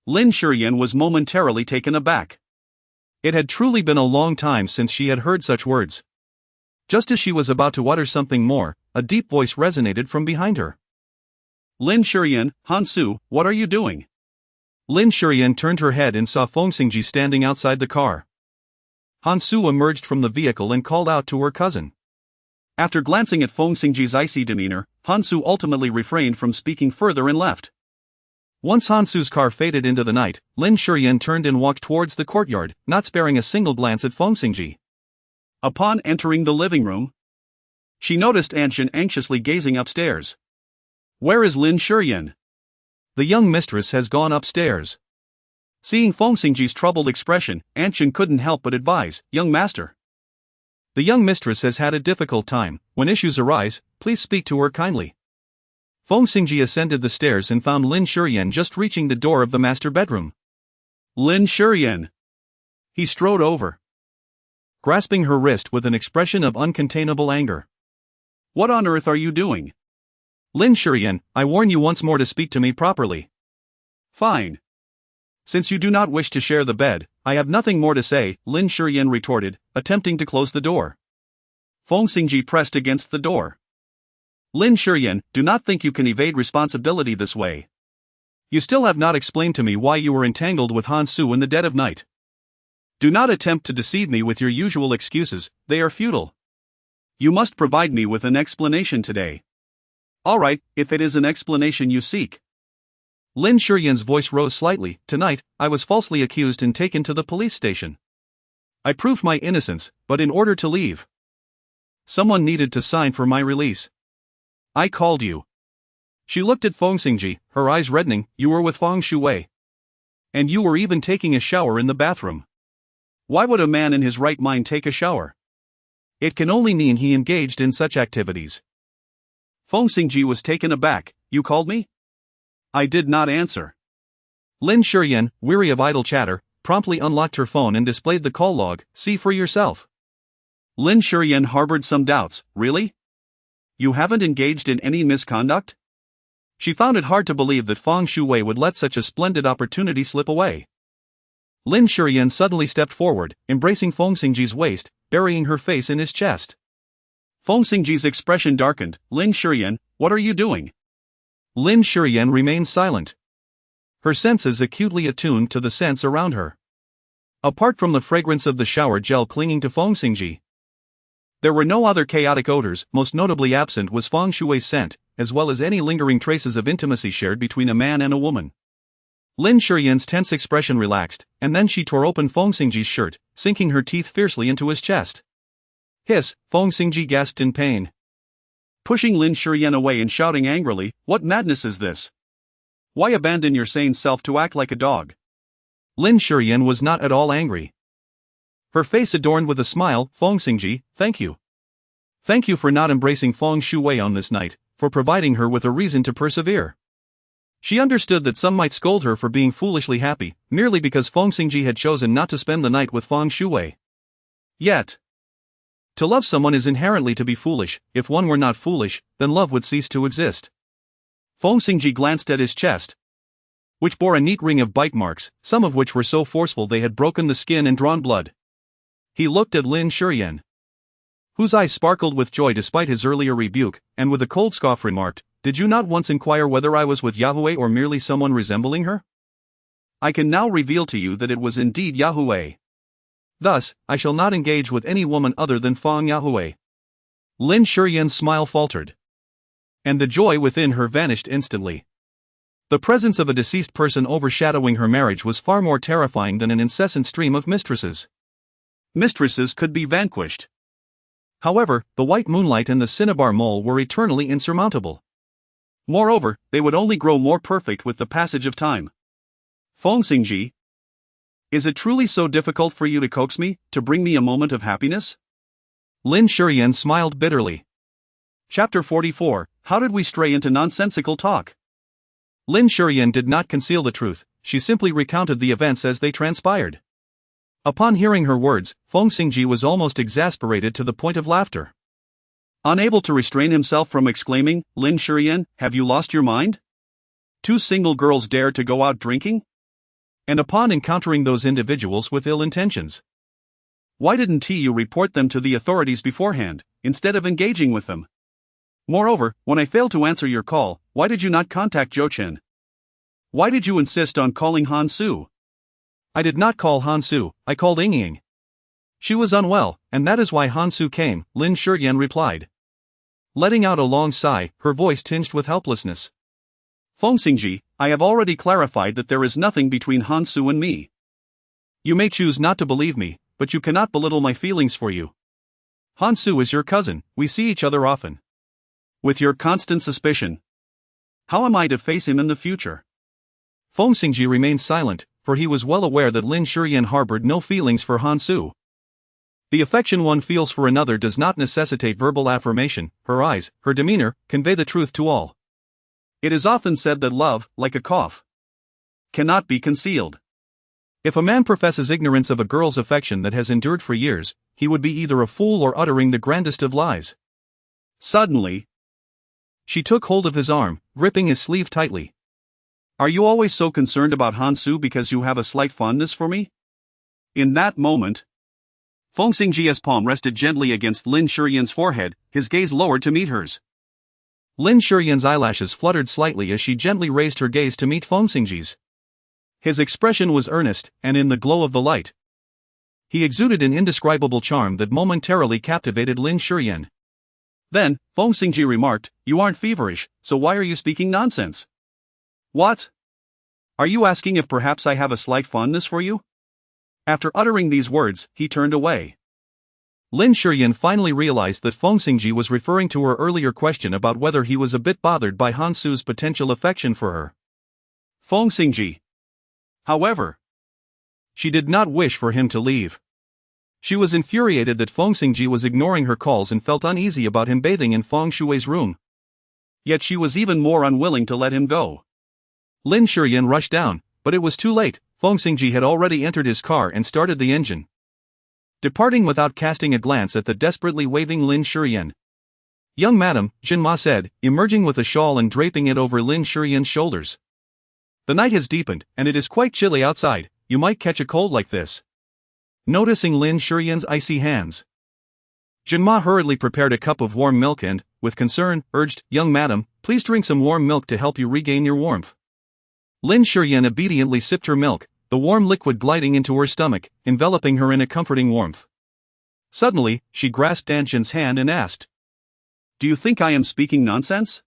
Lin Shiyan was momentarily taken aback. It had truly been a long time since she had heard such words. Just as she was about to utter something more, a deep voice resonated from behind her. "Lin Shiyan, Hansu, what are you doing?" Lin Shiyan turned her head and saw Feng Xingzhi standing outside the car. Hansu emerged from the vehicle and called out to her cousin. After glancing at Feng Xingzhi's icy demeanor, Hansu ultimately refrained from speaking further and left. Once Hansu's car faded into the night, Lin Shiyan turned and walked towards the courtyard, not sparing a single glance at Feng Xingzhi. Upon entering the living room, she noticed Anshin anxiously gazing upstairs. "Where is Lin Shiyan?" "The young mistress has gone upstairs." Seeing Feng Xingzhi's troubled expression, Anshin couldn't help but advise, "Young master, the young mistress has had a difficult time. When issues arise, please speak to her kindly." Feng Xingzhi ascended the stairs and found Lin Shiyan just reaching the door of the master bedroom. "Lin Shiyan!" He strode over, grasping her wrist with an expression of uncontainable anger. "What on earth are you doing?" "Lin Shiyan, I warn you once more to speak to me properly." "Fine. Since you do not wish to share the bed, I have nothing more to say," Lin Shiyan retorted, attempting to close the door. Feng Xingzhi pressed against the door. "Lin Shiyan, do not think you can evade responsibility this way. You still have not explained to me why you were entangled with Hansu in the dead of night. Do not attempt to deceive me with your usual excuses, they are futile. You must provide me with an explanation today." "All right, if it is an explanation you seek." Lin Shiyan's voice rose slightly. "Tonight, I was falsely accused and taken to the police station. I proved my innocence, but in order to leave, someone needed to sign for my release. I called you." She looked at Feng Xingzhi, her eyes reddening. "You were with Feng Shuwei. And you were even taking a shower in the bathroom. Why would a man in his right mind take a shower? It can only mean he engaged in such activities." Feng Xingzhi was taken aback. "You called me?" I did not answer. Lin Shiyan, weary of idle chatter, promptly unlocked her phone and displayed the call log. "See for yourself." Lin Shiyan harbored some doubts. "Really? You haven't engaged in any misconduct?" She found it hard to believe that Feng Shuwei would let such a splendid opportunity slip away. Lin Shiyan suddenly stepped forward, embracing Feng Xingzhi's waist, burying her face in his chest. Feng Xingzhi's expression darkened. "Lin Shiyan, what are you doing?" Lin Shiyan remained silent, her senses acutely attuned to the scents around her. Apart from the fragrance of the shower gel clinging to Feng Xingzhi, there were no other chaotic odors. Most notably absent was Feng Shui's scent, as well as any lingering traces of intimacy shared between a man and a woman. Lin Shiyan's tense expression relaxed, and then she tore open Feng Xingzhi's shirt, sinking her teeth fiercely into his chest. "Hiss!" Feng Xingzhi gasped in pain, pushing Lin Shiyan away and shouting angrily, "What madness is this? Why abandon your sane self to act like a dog?" Lin Shiyan was not at all angry, her face adorned with a smile. "Feng Xingzhi, thank you. Thank you for not embracing Feng Shuwei on this night, for providing her with a reason to persevere." She understood that some might scold her for being foolishly happy, merely because Feng Xingzhi had chosen not to spend the night with Feng Shuwei. Yet, to love someone is inherently to be foolish. If one were not foolish, then love would cease to exist. Feng Xingzhi glanced at his chest, which bore a neat ring of bite marks, some of which were so forceful they had broken the skin and drawn blood. He looked at Lin Shiyan, whose eyes sparkled with joy despite his earlier rebuke, and with a cold scoff remarked, "Did you not once inquire whether I was with Yahweh or merely someone resembling her? I can now reveal to you that it was indeed Yahweh. Thus, I shall not engage with any woman other than Feng Yahweh." Lin Shiyan's smile faltered, and the joy within her vanished instantly. The presence of a deceased person overshadowing her marriage was far more terrifying than an incessant stream of mistresses. Mistresses could be vanquished. However, the white moonlight and the cinnabar mole were eternally insurmountable. Moreover, they would only grow more perfect with the passage of time. Feng Xingzhi, is it truly so difficult for you to coax me, to bring me a moment of happiness? Lin Shiyan smiled bitterly. Chapter 44, How did we stray into nonsensical talk? Lin Shiyan did not conceal the truth, she simply recounted the events as they transpired. Upon hearing her words, Feng Xingzhi was almost exasperated to the point of laughter. Unable to restrain himself from exclaiming, Lin Shiyan, have you lost your mind? Two single girls dare to go out drinking? And upon encountering those individuals with ill intentions, why didn't you report them to the authorities beforehand, instead of engaging with them? Moreover, when I failed to answer your call, why did you not contact Zhou Chen? Why did you insist on calling Han Su? I did not call Han Su, I called Ying. She was unwell, and that is why Han Su came, Lin Shiyan replied. Letting out a long sigh, her voice tinged with helplessness. Feng Xingzhi, I have already clarified that there is nothing between Han Su and me. You may choose not to believe me, but you cannot belittle my feelings for you. Han Su is your cousin, we see each other often. With your constant suspicion, how am I to face him in the future? Feng Xingzhi remained silent, for he was well aware that Lin Shiyan harbored no feelings for Han Su. The affection one feels for another does not necessitate verbal affirmation, her eyes, her demeanor, convey the truth to all. It is often said that love, like a cough, cannot be concealed. If a man professes ignorance of a girl's affection that has endured for years, he would be either a fool or uttering the grandest of lies. Suddenly, she took hold of his arm, gripping his sleeve tightly. Are you always so concerned about Han Su because you have a slight fondness for me? In that moment, Feng Xingzhi's palm rested gently against Lin Shiyan's forehead, his gaze lowered to meet hers. Lin Shiyan's eyelashes fluttered slightly as she gently raised her gaze to meet Feng Xingzhi's. His expression was earnest, and in the glow of the light, he exuded an indescribable charm that momentarily captivated Lin Shiyan. Then, Feng Xingzhi remarked, You aren't feverish, so why are you speaking nonsense? What? Are you asking if perhaps I have a slight fondness for you? After uttering these words, he turned away. Lin Shiyan finally realized that Feng Xingzhi was referring to her earlier question about whether he was a bit bothered by Han Su's potential affection for her. Feng Xingzhi, however, she did not wish for him to leave. She was infuriated that Feng Xingzhi was ignoring her calls and felt uneasy about him bathing in Feng Shui's room. Yet she was even more unwilling to let him go. Lin Shiyan rushed down, but it was too late. Feng Xingzhi had already entered his car and started the engine, departing without casting a glance at the desperately waving Lin Shiyan. Young madam, Jin Ma said, emerging with a shawl and draping it over Lin Shiyan's shoulders. The night has deepened, and it is quite chilly outside, you might catch a cold like this. Noticing Lin Shiyan's icy hands, Jin Ma hurriedly prepared a cup of warm milk and, with concern, urged, Young madam, please drink some warm milk to help you regain your warmth. Lin Shiyan obediently sipped her milk, the warm liquid gliding into her stomach, enveloping her in a comforting warmth. Suddenly, she grasped Anjin's hand and asked, Do you think I am speaking nonsense?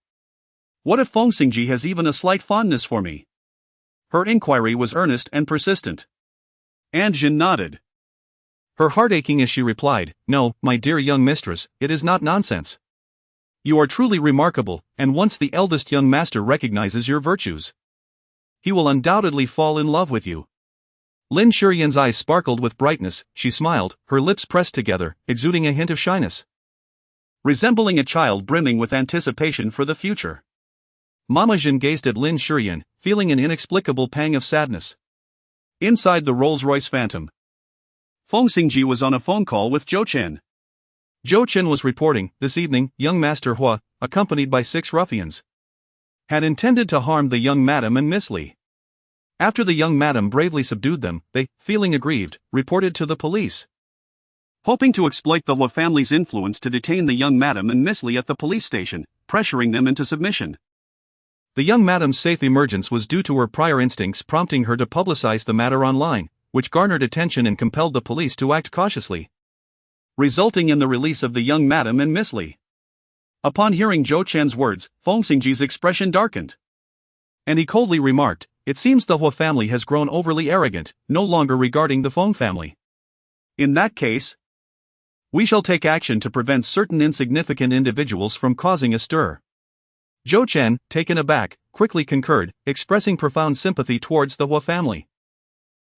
What if Feng Xingzhi has even a slight fondness for me? Her inquiry was earnest and persistent. Anjin nodded, her heart aching as she replied, No, my dear young mistress, it is not nonsense. You are truly remarkable, and once the eldest young master recognizes your virtues, he will undoubtedly fall in love with you. Lin Shiyan's eyes sparkled with brightness, she smiled, her lips pressed together, exuding a hint of shyness, resembling a child brimming with anticipation for the future. Mama Jin gazed at Lin Shiyan, feeling an inexplicable pang of sadness. Inside the Rolls-Royce Phantom, Feng Xingzhi was on a phone call with Zhou Chen. Zhou Chen was reporting, this evening, young Master Hua, accompanied by 6 ruffians, had intended to harm the young madam and Miss Li. After the young madam bravely subdued them, they, feeling aggrieved, reported to the police, hoping to exploit the Hua family's influence to detain the young madam and Miss Li at the police station, pressuring them into submission. The young madam's safe emergence was due to her prior instincts prompting her to publicize the matter online, which garnered attention and compelled the police to act cautiously, resulting in the release of the young madam and Miss Li. Upon hearing Zhou Chen's words, Feng Xingzhi's expression darkened. And he coldly remarked, "It seems the Hua family has grown overly arrogant, no longer regarding the Feng family. In that case, we shall take action to prevent certain insignificant individuals from causing a stir." Zhou Chen, taken aback, quickly concurred, expressing profound sympathy towards the Hua family.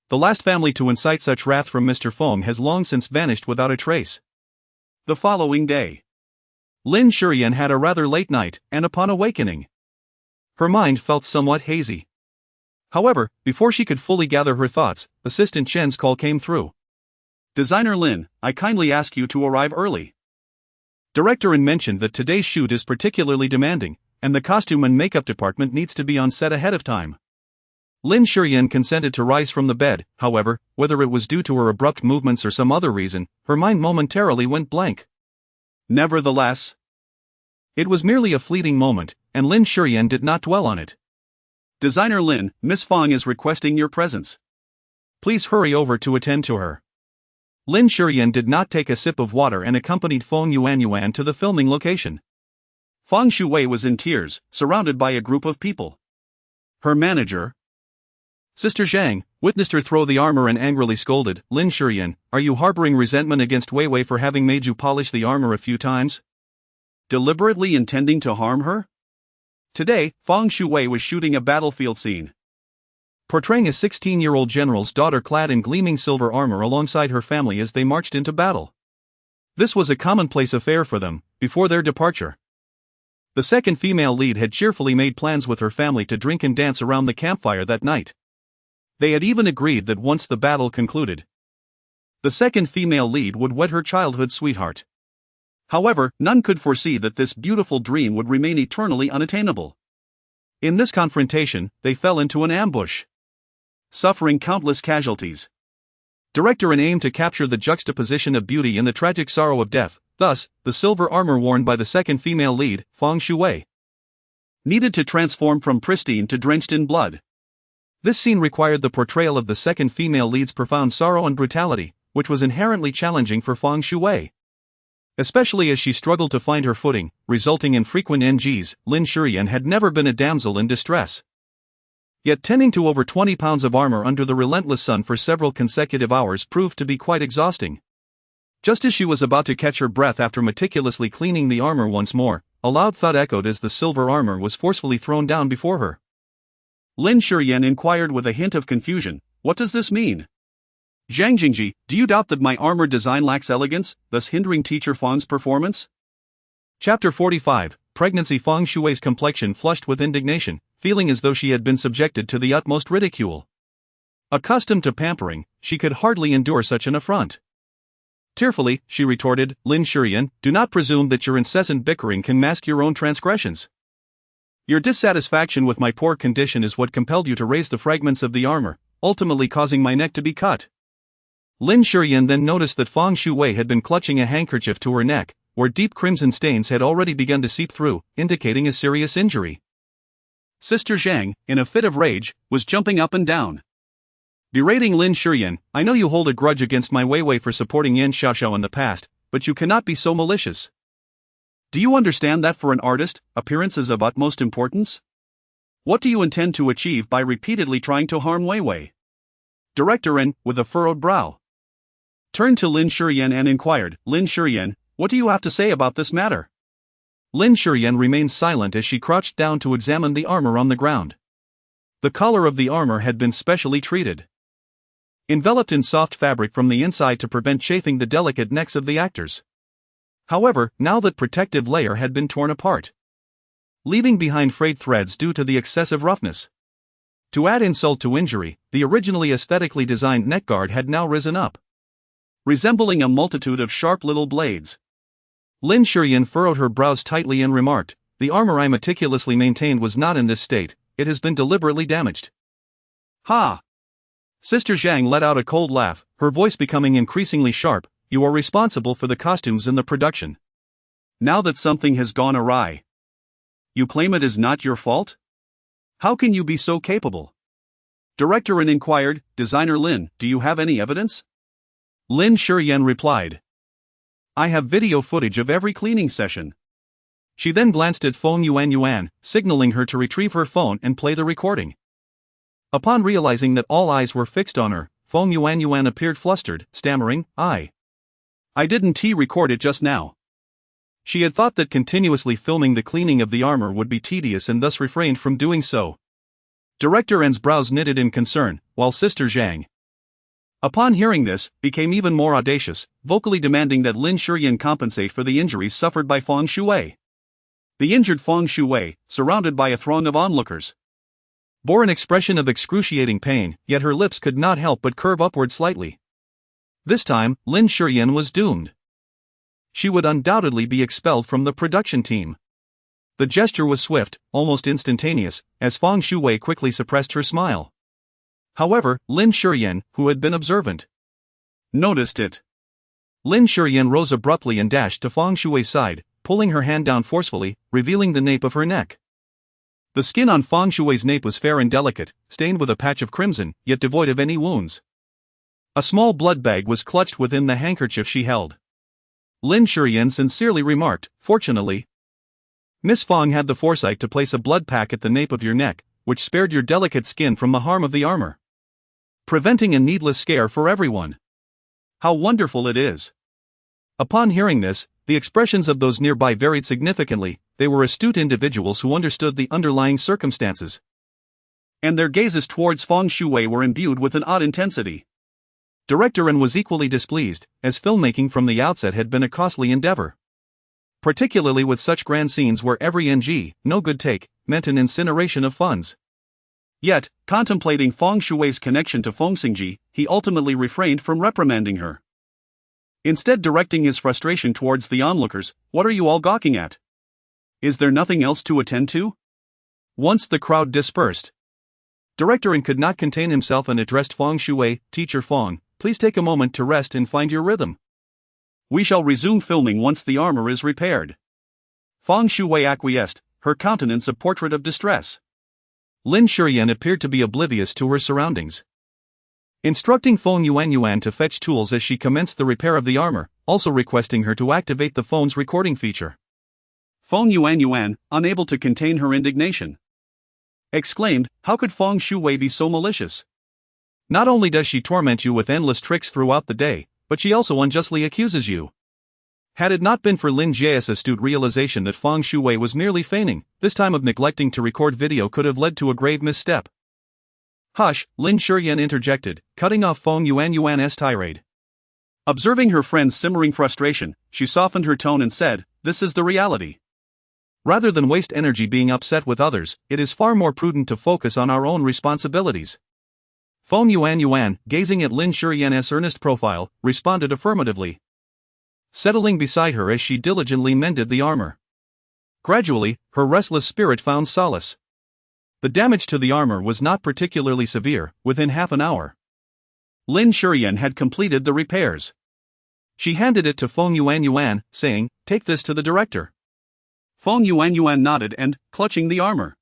The last family to incite such wrath from Mr. Feng has long since vanished without a trace. The following day, Lin Shiyan had a rather late night, and upon awakening, her mind felt somewhat hazy. However, before she could fully gather her thoughts, Assistant Chen's call came through. "Designer Lin, I kindly ask you to arrive early." Director Lin mentioned that today's shoot is particularly demanding, and the costume and makeup department needs to be on set ahead of time. Lin Shiyan consented to rise from the bed. However, whether it was due to her abrupt movements or some other reason, her mind momentarily went blank. Nevertheless, it was merely a fleeting moment, and Lin Shiyan did not dwell on it. "Designer Lin, Miss Feng is requesting your presence. Please hurry over to attend to her." Lin Shiyan did not take a sip of water and accompanied Feng Yuan to the filming location. Feng Shuwei was in tears, surrounded by a group of people. Her manager, Sister Zhang, witnessed her throw the armor and angrily scolded, "Lin Shiyan, are you harboring resentment against Wei Wei for having made you polish the armor a few times? Deliberately intending to harm her?" Today, Feng Shuwei was shooting a battlefield scene, portraying a 16-year-old general's daughter clad in gleaming silver armor alongside her family as they marched into battle. This was a commonplace affair for them, before their departure. The second female lead had cheerfully made plans with her family to drink and dance around the campfire that night. They had even agreed that once the battle concluded, the second female lead would wed her childhood sweetheart. However, none could foresee that this beautiful dream would remain eternally unattainable. In this confrontation, they fell into an ambush, suffering countless casualties. Director Lin aimed to capture the juxtaposition of beauty in the tragic sorrow of death. Thus, the silver armor worn by the second female lead, Feng Shuwei, needed to transform from pristine to drenched in blood. This scene required the portrayal of the second female lead's profound sorrow and brutality, which was inherently challenging for Feng Shuwei, especially as she struggled to find her footing, resulting in frequent NGs. Lin Shiyan had never been a damsel in distress. Yet tending to over 20 pounds of armor under the relentless sun for several consecutive hours proved to be quite exhausting. Just as she was about to catch her breath after meticulously cleaning the armor once more, a loud thud echoed as the silver armor was forcefully thrown down before her. Lin Shiyan inquired with a hint of confusion, "What does this mean? Zhang Jingji, do you doubt that my armor design lacks elegance, thus hindering teacher Feng's performance?" Chapter 45, Pregnancy. Feng Shuwei's complexion flushed with indignation, feeling as though she had been subjected to the utmost ridicule. Accustomed to pampering, she could hardly endure such an affront. Tearfully, she retorted, "Lin Shiyan, do not presume that your incessant bickering can mask your own transgressions. Your dissatisfaction with my poor condition is what compelled you to raise the fragments of the armor, ultimately causing my neck to be cut." Lin Shiyan then noticed that Feng Shuwei had been clutching a handkerchief to her neck, where deep crimson stains had already begun to seep through, indicating a serious injury. Sister Zhang, in a fit of rage, was jumping up and down, berating Lin Shiyan. "I know you hold a grudge against my Wei Wei for supporting Yan Xiaoxiao in the past, but you cannot be so malicious. Do you understand that for an artist, appearance is of utmost importance? What do you intend to achieve by repeatedly trying to harm Wei Wei?" Director Lin, with a furrowed brow, turned to Lin Shiyan and inquired, "Lin Shiyan, what do you have to say about this matter?" Lin Shiyan remained silent as she crouched down to examine the armor on the ground. The collar of the armor had been specially treated, enveloped in soft fabric from the inside to prevent chafing the delicate necks of the actors. However, now that protective layer had been torn apart, leaving behind frayed threads due to the excessive roughness. To add insult to injury, the originally aesthetically designed neckguard had now risen up, resembling a multitude of sharp little blades. Lin Shiyan furrowed her brows tightly and remarked, "The armor I meticulously maintained was not in this state, it has been deliberately damaged." "Ha!" Sister Zhang let out a cold laugh, her voice becoming increasingly sharp. "You are responsible for the costumes in the production. Now that something has gone awry, you claim it is not your fault? How can you be so capable?" Director Lin inquired, "Designer Lin, do you have any evidence?" Lin Shiyan replied, "I have video footage of every cleaning session. She then glanced at Feng Yuan, signaling her to retrieve her phone and play the recording. Upon realizing that all eyes were fixed on her, Feng Yuan appeared flustered, stammering, I didn't record it just now. She had thought that continuously filming the cleaning of the armor would be tedious and thus refrained from doing so. Director N's brows knitted in concern, while Sister Zhang, upon hearing this, became even more audacious, vocally demanding that Lin Shiyan compensate for the injuries suffered by Feng Shui. The injured Feng Shui, surrounded by a throng of onlookers, bore an expression of excruciating pain, yet her lips could not help but curve upward slightly. This time, Lin Shiyan was doomed. She would undoubtedly be expelled from the production team. The gesture was swift, almost instantaneous, as Feng Shui quickly suppressed her smile. However, Lin Shiyan, who had been observant, noticed it. Lin Shiyan rose abruptly and dashed to Feng Shui's side, pulling her hand down forcefully, revealing the nape of her neck. The skin on Feng Shui's nape was fair and delicate, stained with a patch of crimson, yet devoid of any wounds. A small blood bag was clutched within the handkerchief she held. Lin Shiyan sincerely remarked, fortunately, Miss Feng had the foresight to place a blood pack at the nape of your neck, which spared your delicate skin from the harm of the armor, preventing a needless scare for everyone. How wonderful it is! Upon hearing this, the expressions of those nearby varied significantly. They were astute individuals who understood the underlying circumstances, and their gazes towards Feng Shui were imbued with an odd intensity. Director N was equally displeased, as filmmaking from the outset had been a costly endeavor, particularly with such grand scenes where every no good take, meant an incineration of funds. Yet, contemplating Feng Shui's connection to Feng Xingzhi, he ultimately refrained from reprimanding her, instead directing his frustration towards the onlookers. What are you all gawking at? Is there nothing else to attend to? Once the crowd dispersed, Director N could not contain himself and addressed Feng Shui, Teacher Feng, please take a moment to rest and find your rhythm. We shall resume filming once the armor is repaired. Feng Shui acquiesced, her countenance a portrait of distress. Lin Shiyan appeared to be oblivious to her surroundings, instructing Feng Yuan to fetch tools as she commenced the repair of the armor, also requesting her to activate the phone's recording feature. Feng Yuan, unable to contain her indignation, exclaimed, how could Feng Shui be so malicious? Not only does she torment you with endless tricks throughout the day, but she also unjustly accuses you. Had it not been for Lin Jia's astute realization that Feng Shui was merely feigning, this time of neglecting to record video could have led to a grave misstep. Hush, Lin Shiyan interjected, cutting off Feng Yuan's tirade. Observing her friend's simmering frustration, she softened her tone and said, this is the reality. Rather than waste energy being upset with others, it is far more prudent to focus on our own responsibilities. Feng Yuan, gazing at Lin Shiyan's earnest profile, responded affirmatively, settling beside her as she diligently mended the armor. Gradually, her restless spirit found solace. The damage to the armor was not particularly severe. Within half an hour, Lin Shiyan had completed the repairs. She handed it to Feng Yuan, saying, take this to the director. Feng Yuan nodded and, clutching the armor,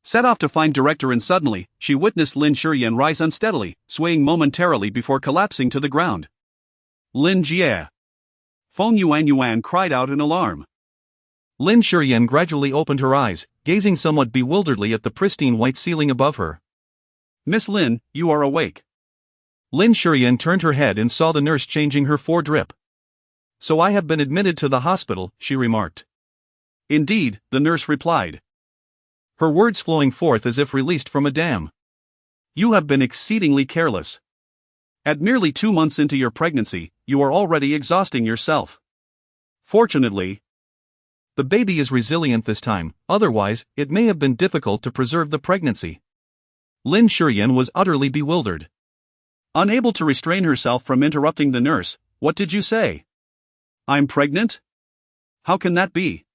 set off to find Director N. Suddenly, she witnessed Lin Shiyan rise unsteadily, swaying momentarily before collapsing to the ground. Lin Jie! Feng Yuan cried out in alarm. Lin Shiyan gradually opened her eyes, gazing somewhat bewilderedly at the pristine white ceiling above her. Miss Lin, you are awake. Lin Shiyan turned her head and saw the nurse changing her drip. So I have been admitted to the hospital, she remarked. Indeed, the nurse replied, her words flowing forth as if released from a dam. You have been exceedingly careless. At merely 2 months into your pregnancy, you are already exhausting yourself. Fortunately, the baby is resilient this time, otherwise, it may have been difficult to preserve the pregnancy. Lin Shiyan was utterly bewildered. Unable to restrain herself from interrupting the nurse, what did you say? I'm pregnant? How can that be?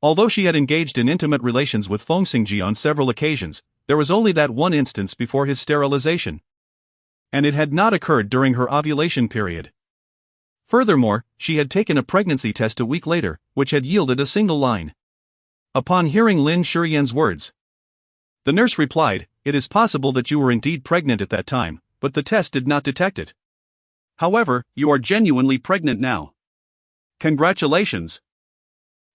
Although she had engaged in intimate relations with Feng Xingzhi on several occasions, there was only that one instance before his sterilization, and it had not occurred during her ovulation period. Furthermore, she had taken a pregnancy test a week later, which had yielded a single line. Upon hearing Lin Shiyan's words, the nurse replied, it is possible that you were indeed pregnant at that time, but the test did not detect it. However, you are genuinely pregnant now. Congratulations!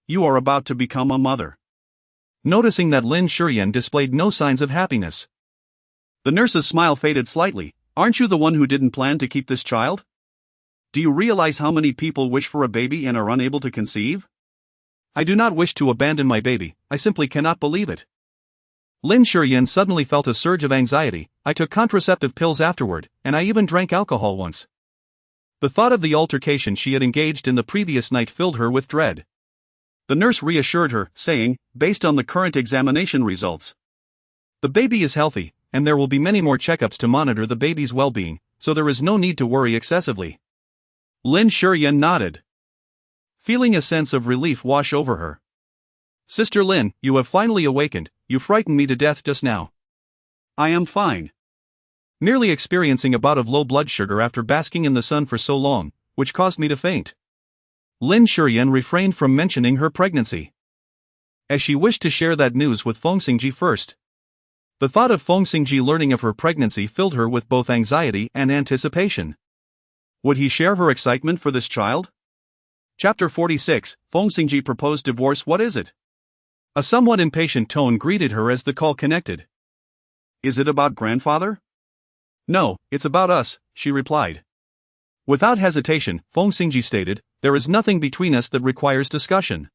You are about to become a mother. Noticing that Lin Shiyan displayed no signs of happiness, The nurse's smile faded slightly. Aren't you the one who didn't plan to keep this child? Do you realize how many people wish for a baby and are unable to conceive? I do not wish to abandon my baby, I simply cannot believe it. Lin Shiyan suddenly felt a surge of anxiety. I took contraceptive pills afterward, and I even drank alcohol once. The thought of the altercation she had engaged in the previous night filled her with dread. The nurse reassured her, saying, based on the current examination results, the baby is healthy, and there will be many more checkups to monitor the baby's well-being, so there is no need to worry excessively. Lin Shiyan nodded, feeling a sense of relief wash over her. Sister Lin, you have finally awakened. You frightened me to death just now. I am fine. Merely experiencing a bout of low blood sugar after basking in the sun for so long, which caused me to faint. Lin Shiyan refrained from mentioning her pregnancy, as she wished to share that news with Feng Xingzhi first. The thought of Feng Xingzhi learning of her pregnancy filled her with both anxiety and anticipation. Would he share her excitement for this child? Chapter 46, Feng Xingzhi proposed divorce. What is it? A somewhat impatient tone greeted her as the call connected. Is it about grandfather? No, it's about us, she replied. Without hesitation, Feng Xingzhi stated, there is nothing between us that requires discussion.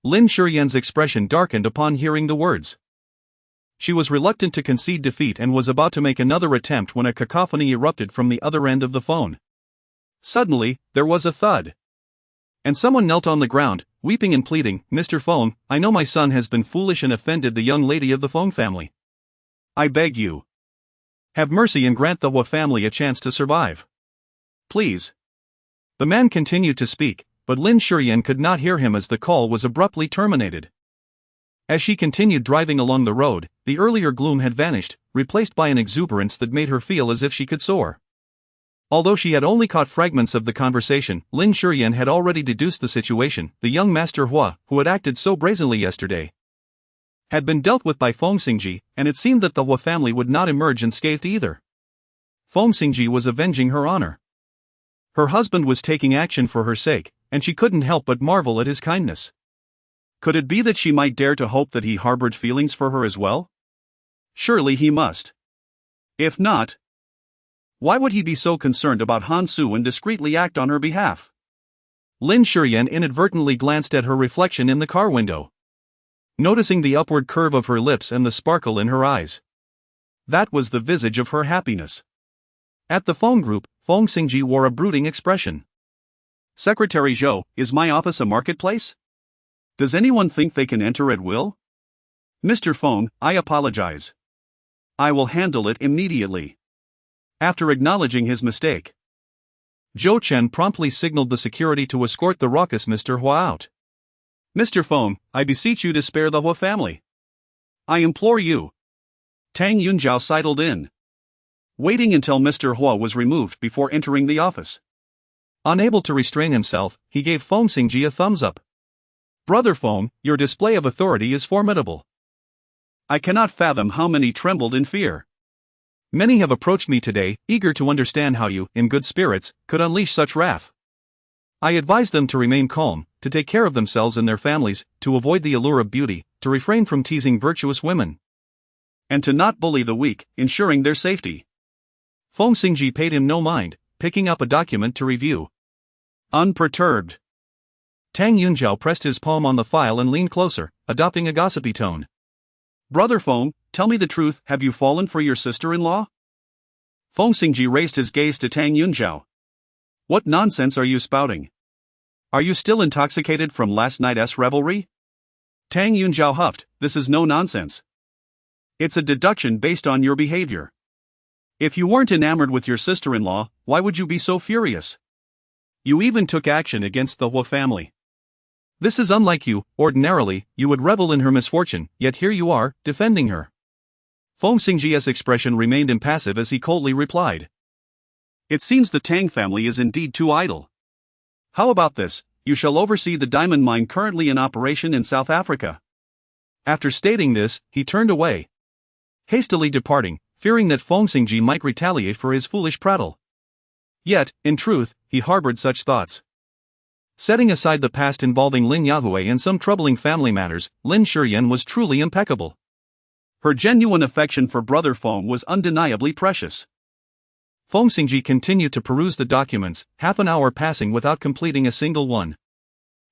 Lin Shiyan's expression darkened upon hearing the words. She was reluctant to concede defeat and was about to make another attempt when a cacophony erupted from the other end of the phone. Suddenly, there was a thud, and someone knelt on the ground, weeping and pleading, Mr. Feng, I know my son has been foolish and offended the young lady of the Feng family. I beg you, have mercy and grant the Hua family a chance to survive. Please. The man continued to speak, but Lin Shiyan could not hear him as the call was abruptly terminated. As she continued driving along the road, the earlier gloom had vanished, replaced by an exuberance that made her feel as if she could soar. Although she had only caught fragments of the conversation, Lin Shiyan had already deduced the situation. The young Master Hua, who had acted so brazenly yesterday, had been dealt with by Feng Xingzhi, and it seemed that the Hua family would not emerge unscathed either. Feng Xingzhi was avenging her honor. Her husband was taking action for her sake, and she couldn't help but marvel at his kindness. Could it be that she might dare to hope that he harbored feelings for her as well? Surely he must. If not, why would he be so concerned about Han Su and discreetly act on her behalf? Lin Shiyan inadvertently glanced at her reflection in the car window, noticing the upward curve of her lips and the sparkle in her eyes. That was the visage of her happiness. At the phone group, Feng Xingzhi wore a brooding expression. Secretary Zhou, is my office a marketplace? Does anyone think they can enter at will? Mr. Feng, I apologize. I will handle it immediately. After acknowledging his mistake, Zhou Chen promptly signaled the security to escort the raucous Mr. Hua out. Mr. Feng, I beseech you to spare the Hua family. I implore you. Tang Yunjiao sidled in, waiting until Mr. Hua was removed before entering the office. Unable to restrain himself, he gave Feng Xingzhi a thumbs up. Brother Feng, your display of authority is formidable. I cannot fathom how many trembled in fear. Many have approached me today, eager to understand how you, in good spirits, could unleash such wrath. I advised them to remain calm, to take care of themselves and their families, to avoid the allure of beauty, to refrain from teasing virtuous women, and to not bully the weak, ensuring their safety. Feng Xingzhi paid him no mind, picking up a document to review. Unperturbed, Tang Yunjiao pressed his palm on the file and leaned closer, adopting a gossipy tone. Brother Feng, tell me the truth, have you fallen for your sister-in-law? Feng Xingzhi raised his gaze to Tang Yunjiao. What nonsense are you spouting? Are you still intoxicated from last night's revelry? Tang Yunjiao huffed, this is no nonsense. It's a deduction based on your behavior. If you weren't enamored with your sister-in-law, why would you be so furious? You even took action against the Hua family. This is unlike you. Ordinarily, you would revel in her misfortune, yet here you are, defending her. Feng Xingzhi's expression remained impassive as he coldly replied. It seems the Tang family is indeed too idle. How about this, you shall oversee the diamond mine currently in operation in South Africa. After stating this, he turned away, hastily departing, fearing that Feng Xingzhi might retaliate for his foolish prattle. Yet, in truth, he harbored such thoughts. Setting aside the past involving Lin Yahue and some troubling family matters, Lin Shiyan was truly impeccable. Her genuine affection for brother Feng was undeniably precious. Feng Xingzhi continued to peruse the documents, half an hour passing without completing a single one.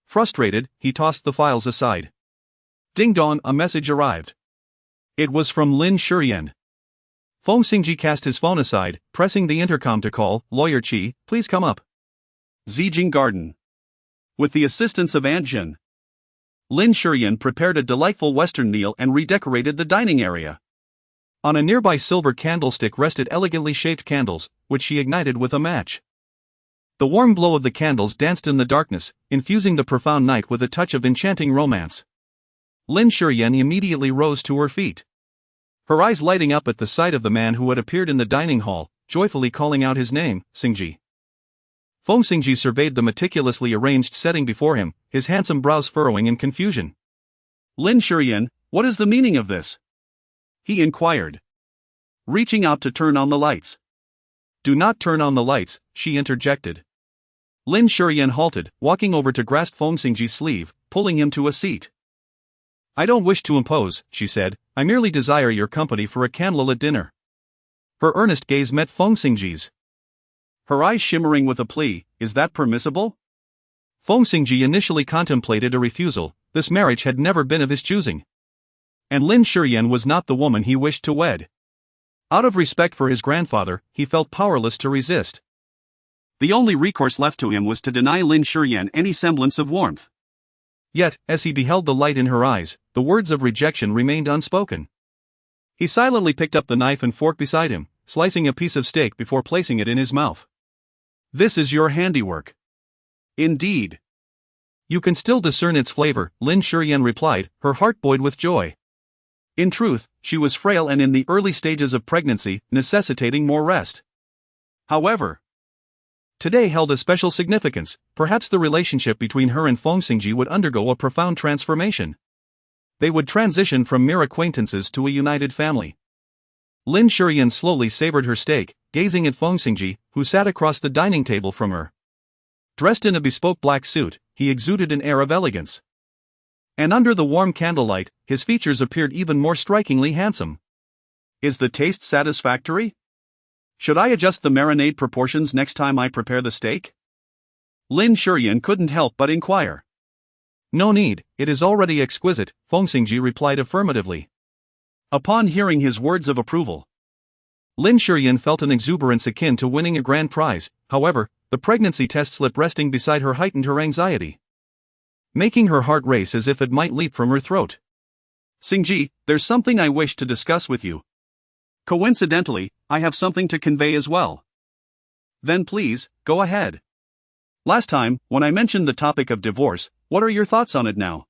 Frustrated, he tossed the files aside. Ding dong, a message arrived. It was from Lin Shiyan. Feng Xingzhi cast his phone aside, pressing the intercom to call, "Lawyer Qi, please come up." Zijing Garden. With the assistance of Aunt Jin, Lin Shiyan prepared a delightful Western meal and redecorated the dining area. On a nearby silver candlestick rested elegantly shaped candles, which she ignited with a match. The warm glow of the candles danced in the darkness, infusing the profound night with a touch of enchanting romance. Lin Shiyan immediately rose to her feet. Her eyes lighting up at the sight of the man who had appeared in the dining hall, joyfully calling out his name, Xingzhi. Feng Xingzhi surveyed the meticulously arranged setting before him, his handsome brows furrowing in confusion. Lin Shiyan, what is the meaning of this? He inquired, reaching out to turn on the lights. Do not turn on the lights, she interjected. Lin Shiyan halted, walking over to grasp Feng Xingzhi's sleeve, pulling him to a seat. I don't wish to impose, she said, I merely desire your company for a candlelit dinner. Her earnest gaze met Feng Xingzhi's. Her eyes shimmering with a plea, is that permissible? Feng Xingzhi initially contemplated a refusal, this marriage had never been of his choosing. And Lin Shiyan was not the woman he wished to wed. Out of respect for his grandfather, he felt powerless to resist. The only recourse left to him was to deny Lin Shiyan any semblance of warmth. Yet, as he beheld the light in her eyes, the words of rejection remained unspoken. He silently picked up the knife and fork beside him, slicing a piece of steak before placing it in his mouth. This is your handiwork. Indeed. You can still discern its flavor, Lin Shiyan replied, her heart buoyed with joy. In truth, she was frail and in the early stages of pregnancy, necessitating more rest. However, today held a special significance, perhaps the relationship between her and Feng Xingzhi would undergo a profound transformation. They would transition from mere acquaintances to a united family. Lin Shiyan slowly savored her steak, gazing at Feng Xingzhi, who sat across the dining table from her. Dressed in a bespoke black suit, he exuded an air of elegance. And under the warm candlelight, his features appeared even more strikingly handsome. Is the taste satisfactory? Should I adjust the marinade proportions next time I prepare the steak? Lin Shiyan couldn't help but inquire. No need, it is already exquisite, Feng Xingzhi replied affirmatively. Upon hearing his words of approval, Lin Shiyan felt an exuberance akin to winning a grand prize. However, the pregnancy test slip resting beside her heightened her anxiety, making her heart race as if it might leap from her throat. Xingzhi, there's something I wish to discuss with you. Coincidentally, I have something to convey as well. Then please, go ahead. Last time, when I mentioned the topic of divorce, what are your thoughts on it now?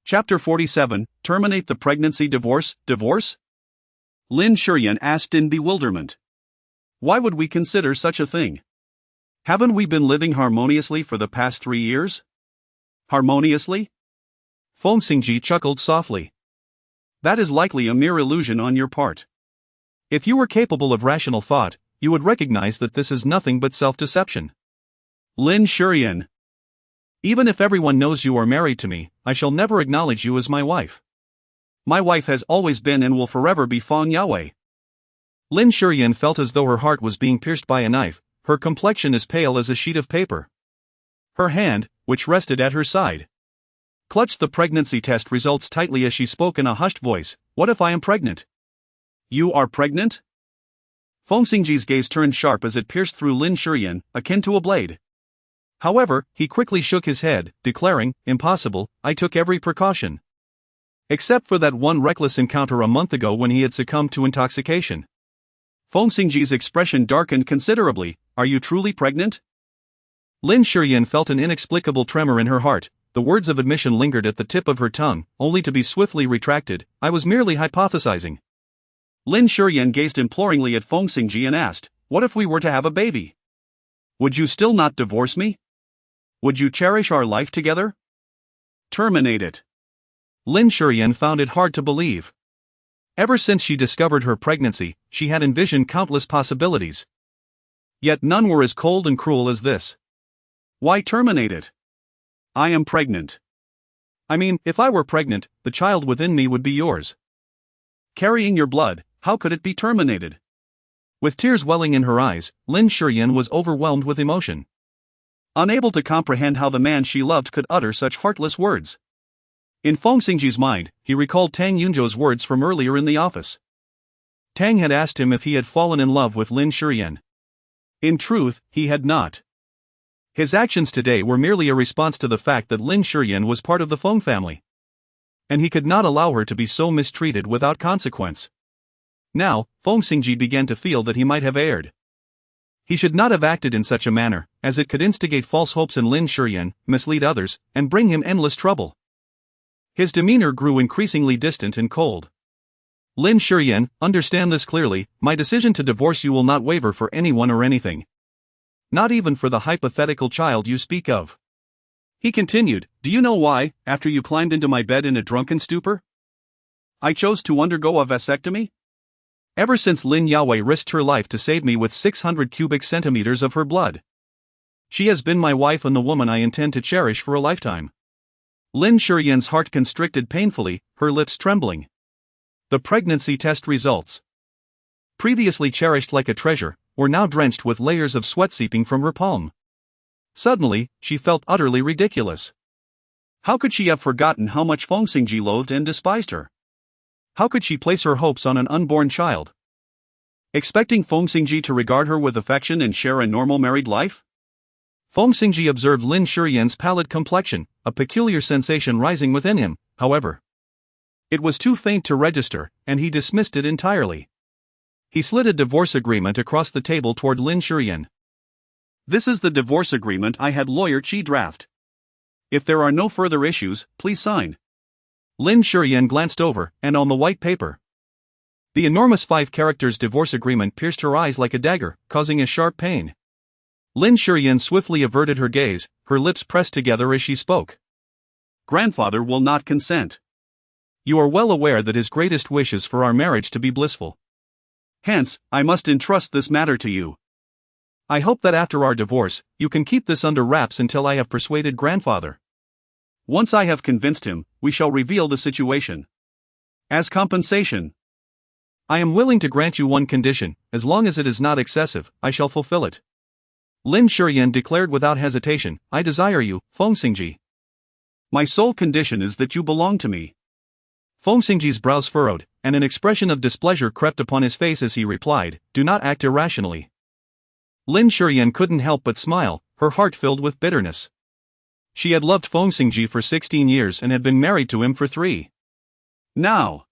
Chapter 47, Terminate the Pregnancy Divorce? Lin Shiyan asked in bewilderment. Why would we consider such a thing? Haven't we been living harmoniously for the past 3 years? Harmoniously? Feng Xingzhi chuckled softly. That is likely a mere illusion on your part. If you were capable of rational thought, you would recognize that this is nothing but self-deception. Lin Shiyan. Even if everyone knows you are married to me, I shall never acknowledge you as my wife. My wife has always been and will forever be Feng Yahue. Lin Shiyan felt as though her heart was being pierced by a knife, her complexion as pale as a sheet of paper. Her hand, which rested at her side, clutched the pregnancy test results tightly as she spoke in a hushed voice. What if I am pregnant? You are pregnant? Feng Xingzhi's gaze turned sharp as it pierced through Lin Shiyan, akin to a blade. However, he quickly shook his head, declaring, impossible, I took every precaution. Except for that one reckless encounter a month ago when he had succumbed to intoxication. Feng Xingzhi's expression darkened considerably. Are you truly pregnant? Lin Shiyan felt an inexplicable tremor in her heart. The words of admission lingered at the tip of her tongue, only to be swiftly retracted. I was merely hypothesizing. Lin Shiyan gazed imploringly at Feng Xingzhi and asked, what if we were to have a baby? Would you still not divorce me? Would you cherish our life together? Terminate it. Lin Shiyan found it hard to believe. Ever since she discovered her pregnancy, she had envisioned countless possibilities. Yet none were as cold and cruel as this. Why terminate it? I am pregnant. I mean, if I were pregnant, the child within me would be yours. Carrying your blood, how could it be terminated? With tears welling in her eyes, Lin Shiyan was overwhelmed with emotion. Unable to comprehend how the man she loved could utter such heartless words. In Feng Xingzhi's mind, he recalled Tang Yunzhou's words from earlier in the office. Tang had asked him if he had fallen in love with Lin Shiyan. In truth, he had not. His actions today were merely a response to the fact that Lin Shiyan was part of the Feng family. And he could not allow her to be so mistreated without consequence. Now, Feng Xingzhi began to feel that he might have erred. He should not have acted in such a manner, as it could instigate false hopes in Lin Shiyan, mislead others, and bring him endless trouble. His demeanor grew increasingly distant and cold. Lin Shiyan, understand this clearly, my decision to divorce you will not waver for anyone or anything. Not even for the hypothetical child you speak of. He continued, do you know why, after you climbed into my bed in a drunken stupor, I chose to undergo a vasectomy? Ever since Lin Yawei risked her life to save me with 600 cubic centimeters of her blood. She has been my wife and the woman I intend to cherish for a lifetime. Lin Shiyan's heart constricted painfully, her lips trembling. The pregnancy test results, previously cherished like a treasure, were now drenched with layers of sweat seeping from her palm. Suddenly, she felt utterly ridiculous. How could she have forgotten how much Feng Xingzhi loathed and despised her? How could she place her hopes on an unborn child? Expecting Feng Xingzhi to regard her with affection and share a normal married life? Feng Xingzhi observed Lin Shiyan's pallid complexion, a peculiar sensation rising within him, however. It was too faint to register, and he dismissed it entirely. He slid a divorce agreement across the table toward Lin Shiyan. This is the divorce agreement I had lawyer Chi draft. If there are no further issues, please sign. Lin Shiyan glanced over, and on the white paper. The enormous 5-characters divorce agreement pierced her eyes like a dagger, causing a sharp pain. Lin Shiyan swiftly averted her gaze, her lips pressed together as she spoke. Grandfather will not consent. You are well aware that his greatest wish is for our marriage to be blissful. Hence, I must entrust this matter to you. I hope that after our divorce, you can keep this under wraps until I have persuaded grandfather. Once I have convinced him, we shall reveal the situation. As compensation, I am willing to grant you one condition, as long as it is not excessive, I shall fulfill it. Lin Shiyan declared without hesitation, I desire you, Feng Xingzhi. My sole condition is that you belong to me. Feng Xingzhi's brows furrowed, and an expression of displeasure crept upon his face as he replied, do not act irrationally. Lin Shiyan couldn't help but smile, her heart filled with bitterness. She had loved Feng Xingzhi for 16 years and had been married to him for 3. Now,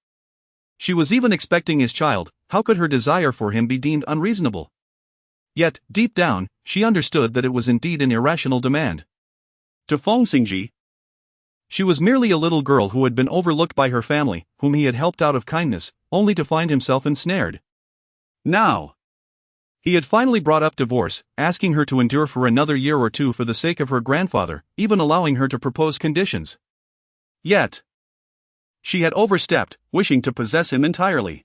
she was even expecting his child, how could her desire for him be deemed unreasonable? Yet, deep down, she understood that it was indeed an irrational demand. To Feng Xingzhi, she was merely a little girl who had been overlooked by her family, whom he had helped out of kindness, only to find himself ensnared. Now, he had finally brought up divorce, asking her to endure for another year or two for the sake of her grandfather, even allowing her to propose conditions. Yet, she had overstepped, wishing to possess him entirely.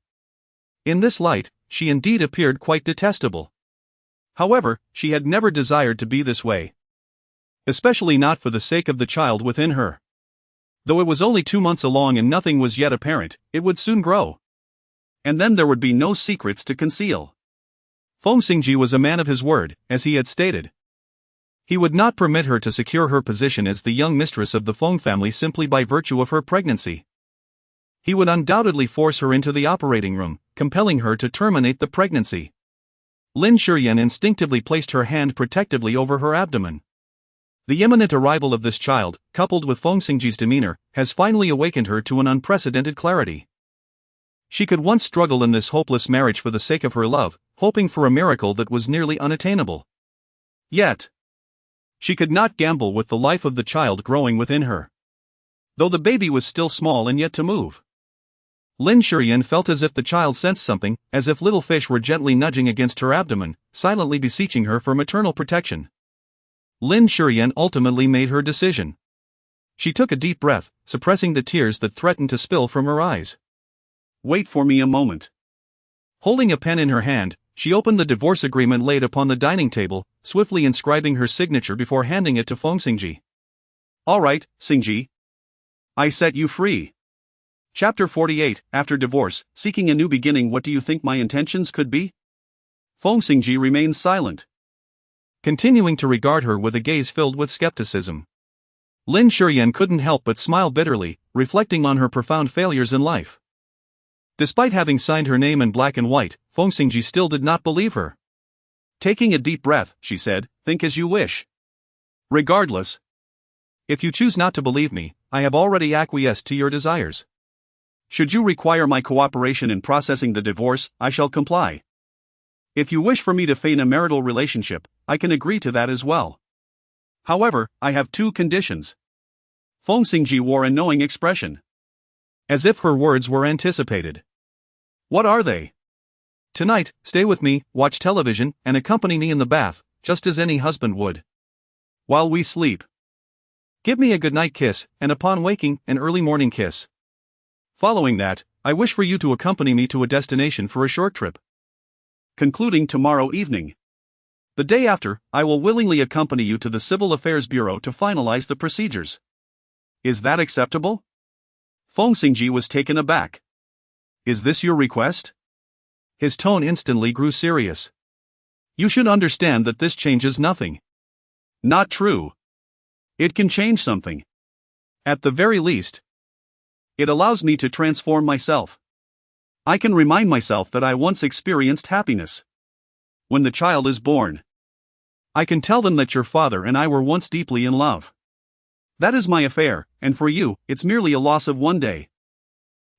In this light, she indeed appeared quite detestable. However, she had never desired to be this way. Especially not for the sake of the child within her. Though it was only 2 months along and nothing was yet apparent, it would soon grow. And then there would be no secrets to conceal. Feng Xingzhi was a man of his word, as he had stated. He would not permit her to secure her position as the young mistress of the Feng family simply by virtue of her pregnancy. He would undoubtedly force her into the operating room, compelling her to terminate the pregnancy. Lin Shiyan instinctively placed her hand protectively over her abdomen. The imminent arrival of this child, coupled with Feng Xingzhi's demeanor, has finally awakened her to an unprecedented clarity. She could once struggle in this hopeless marriage for the sake of her love, hoping for a miracle that was nearly unattainable. Yet, she could not gamble with the life of the child growing within her. Though the baby was still small and yet to move. Lin Shiyan felt as if the child sensed something, as if little fish were gently nudging against her abdomen, silently beseeching her for maternal protection. Lin Shiyan ultimately made her decision. She took a deep breath, suppressing the tears that threatened to spill from her eyes. Wait for me a moment. Holding a pen in her hand, she opened the divorce agreement laid upon the dining table, swiftly inscribing her signature before handing it to Feng Xingzhi. All right, Xingzhi. I set you free. Chapter 48, After Divorce, Seeking a New Beginning. What do you think my intentions could be? Feng Xingzhi remains silent, continuing to regard her with a gaze filled with skepticism. Lin Shiyan couldn't help but smile bitterly, reflecting on her profound failures in life. Despite having signed her name in black and white, Feng Xingzhi still did not believe her. Taking a deep breath, she said, think as you wish. Regardless, if you choose not to believe me, I have already acquiesced to your desires. Should you require my cooperation in processing the divorce, I shall comply. If you wish for me to feign a marital relationship, I can agree to that as well. However, I have two conditions. Feng Xingzhi wore a knowing expression, as if her words were anticipated. What are they? Tonight, stay with me, watch television, and accompany me in the bath, just as any husband would. While we sleep. Give me a goodnight kiss, and upon waking, an early morning kiss. Following that, I wish for you to accompany me to a destination for a short trip. Concluding tomorrow evening. The day after, I will willingly accompany you to the Civil Affairs Bureau to finalize the procedures. Is that acceptable? Feng Xingzhi was taken aback. Is this your request? His tone instantly grew serious. You should understand that this changes nothing. Not true. It can change something. At the very least, it allows me to transform myself. I can remind myself that I once experienced happiness. When the child is born, I can tell them that your father and I were once deeply in love. That is my affair, and for you, it's merely a loss of one day.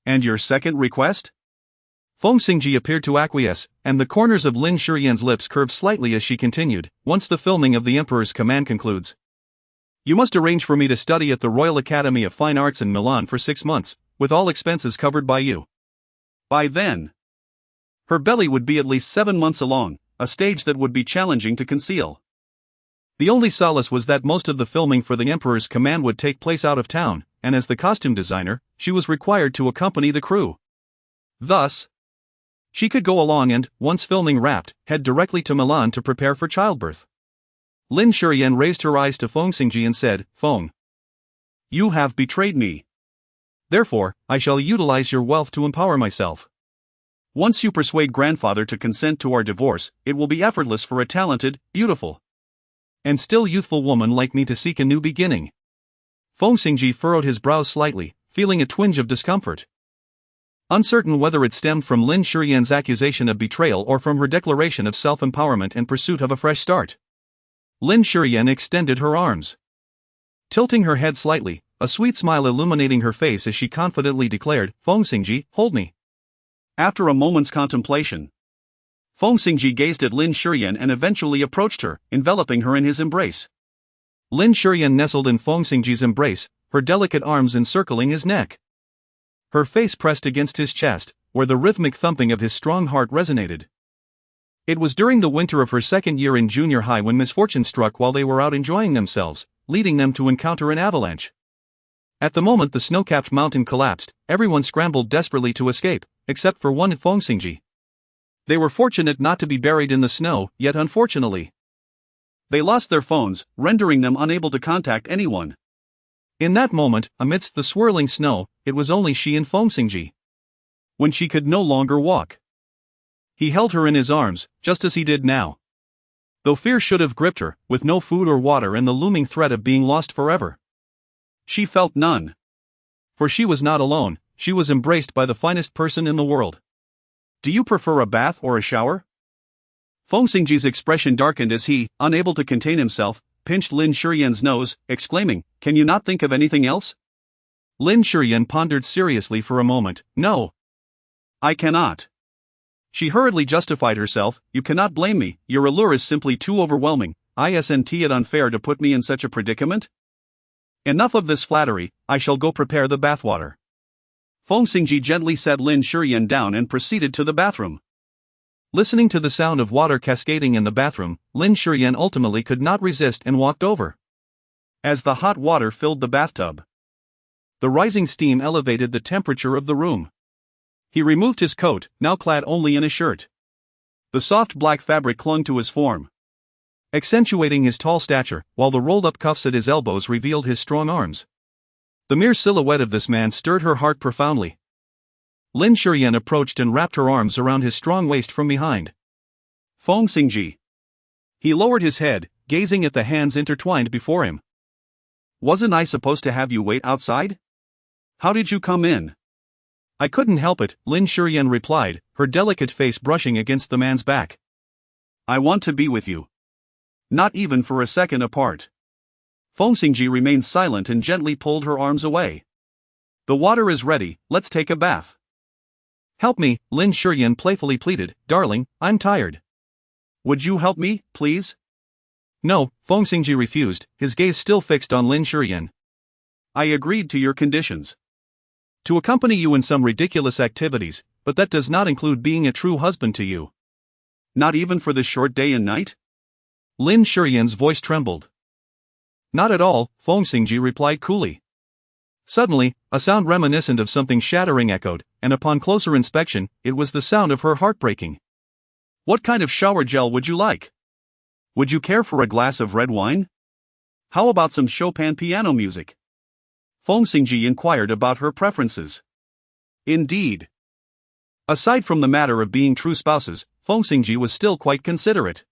And your second request? Feng Xingzhi appeared to acquiesce, and the corners of Lin Shiyan's lips curved slightly as she continued. Once the filming of The Emperor's Command concludes, you must arrange for me to study at the Royal Academy of Fine Arts in Milan for 6 months, with all expenses covered by you. By then, her belly would be at least 7 months along, a stage that would be challenging to conceal. The only solace was that most of the filming for The Emperor's Command would take place out of town, and as the costume designer, she was required to accompany the crew. Thus, she could go along and, once filming wrapped, head directly to Milan to prepare for childbirth. Lin Shiyan raised her eyes to Feng Xingzhi and said, Feng, you have betrayed me. Therefore, I shall utilize your wealth to empower myself. Once you persuade grandfather to consent to our divorce, it will be effortless for a talented, beautiful, and still youthful woman like me to seek a new beginning. Feng Xingzhi furrowed his brows slightly, feeling a twinge of discomfort. Uncertain whether it stemmed from Lin Shiyan's accusation of betrayal or from her declaration of self-empowerment and pursuit of a fresh start, Lin Shiyan extended her arms. Tilting her head slightly, a sweet smile illuminating her face as she confidently declared, Feng Xingzhi, hold me. After a moment's contemplation, Feng Xingzhi gazed at Lin Shiyan and eventually approached her, enveloping her in his embrace. Lin Shiyan nestled in Feng Xingzhi's embrace, her delicate arms encircling his neck. Her face pressed against his chest, where the rhythmic thumping of his strong heart resonated. It was during the winter of her second year in junior high when misfortune struck while they were out enjoying themselves, leading them to encounter an avalanche. At the moment the snow-capped mountain collapsed, everyone scrambled desperately to escape, except for one Feng Xingzhi. They were fortunate not to be buried in the snow, yet unfortunately, they lost their phones, rendering them unable to contact anyone. In that moment, amidst the swirling snow, it was only she and Feng Xingzhi. When she could no longer walk, he held her in his arms, just as he did now. Though fear should have gripped her, with no food or water and the looming threat of being lost forever, she felt none. For she was not alone, she was embraced by the finest person in the world. Do you prefer a bath or a shower? Feng Xingzhi's expression darkened as he, unable to contain himself, pinched Lin Shiyan's nose, exclaiming, Can you not think of anything else? Lin Shiyan pondered seriously for a moment. No. I cannot. She hurriedly justified herself, You cannot blame me, your allure is simply too overwhelming, isn't it unfair to put me in such a predicament? Enough of this flattery, I shall go prepare the bathwater. Feng Xingzhi gently set Lin Shiyan down and proceeded to the bathroom. Listening to the sound of water cascading in the bathroom, Lin Shiyan ultimately could not resist and walked over. As the hot water filled the bathtub, the rising steam elevated the temperature of the room. He removed his coat, now clad only in a shirt. The soft black fabric clung to his form. accentuating his tall stature, while the rolled-up cuffs at his elbows revealed his strong arms. The mere silhouette of this man stirred her heart profoundly. Lin Shiyan approached and wrapped her arms around his strong waist from behind. Feng Xingzhi. He lowered his head, gazing at the hands intertwined before him. Wasn't I supposed to have you wait outside? How did you come in? I couldn't help it, Lin Shiyan replied, her delicate face brushing against the man's back. I want to be with you. Not even for a second apart. Feng Xingzhi remained silent and gently pulled her arms away. The water is ready, let's take a bath. Help me, Lin Shiyan playfully pleaded, darling, I'm tired. Would you help me, please? No, Feng Xingzhi refused, his gaze still fixed on Lin Shiyan. I agreed to your conditions. To accompany you in some ridiculous activities, but that does not include being a true husband to you. Not even for this short day and night? Lin Shiyan's voice trembled. Not at all, Feng Xingzhi replied coolly. Suddenly, a sound reminiscent of something shattering echoed, and upon closer inspection, it was the sound of her heart breaking. What kind of shower gel would you like? Would you care for a glass of red wine? How about some Chopin piano music? Feng Xingzhi inquired about her preferences. Indeed. Aside from the matter of being true spouses, Feng Xingzhi was still quite considerate.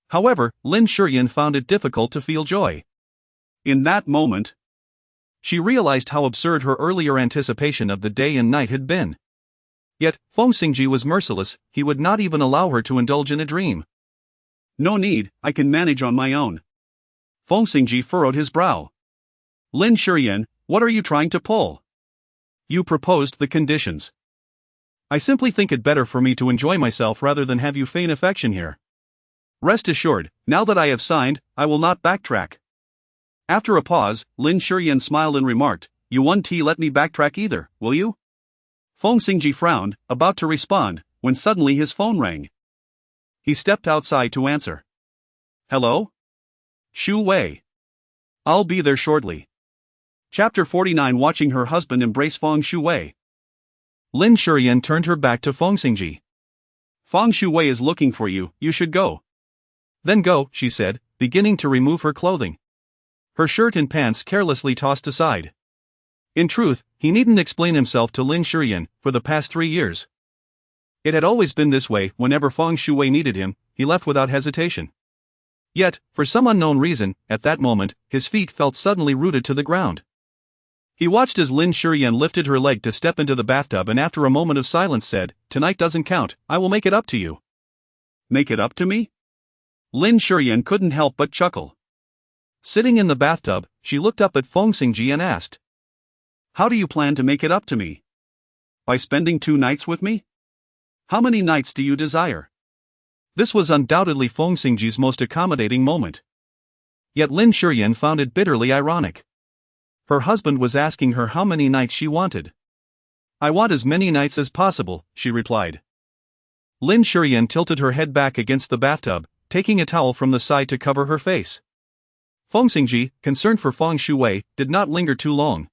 However, Lin Shiyan found it difficult to feel joy. In that moment, she realized how absurd her earlier anticipation of the day and night had been. Yet, Feng Xingzhi was merciless, he would not even allow her to indulge in a dream. No need, I can manage on my own. Feng Xingzhi furrowed his brow. Lin Shiyan, what are you trying to pull? You proposed the conditions. I simply think it better for me to enjoy myself rather than have you feign affection here. Rest assured, now that I have signed, I will not backtrack. After a pause, Lin Shiyan smiled and remarked, You won't let me backtrack either, will you? Feng Xingzhi frowned, about to respond, when suddenly his phone rang. He stepped outside to answer. Hello? Xu Wei. I'll be there shortly. Chapter 49. Watching her husband embrace Feng Shuwei. Lin Shiyan turned her back to Feng Xingzhi. Feng Shuwei is looking for you, you should go. Then go, she said, beginning to remove her clothing. Her shirt and pants carelessly tossed aside. In truth, he needn't explain himself to Lin Shiyan, for the past 3 years. It had always been this way, whenever Feng Shuwei needed him, he left without hesitation. Yet, for some unknown reason, at that moment, his feet felt suddenly rooted to the ground. He watched as Lin Shiyan lifted her leg to step into the bathtub and after a moment of silence said, Tonight doesn't count, I will make it up to you. Make it up to me? Lin Shiyan couldn't help but chuckle. Sitting in the bathtub, she looked up at Feng Xingzhi and asked, How do you plan to make it up to me? By spending 2 nights with me? How many nights do you desire? This was undoubtedly Feng Xingzhi's most accommodating moment. Yet Lin Shiyan found it bitterly ironic. Her husband was asking her how many nights she wanted. I want as many nights as possible, she replied. Lin Shiyan tilted her head back against the bathtub, taking a towel from the side to cover her face. Feng Xingzhi, concerned for Feng Shuwei, did not linger too long.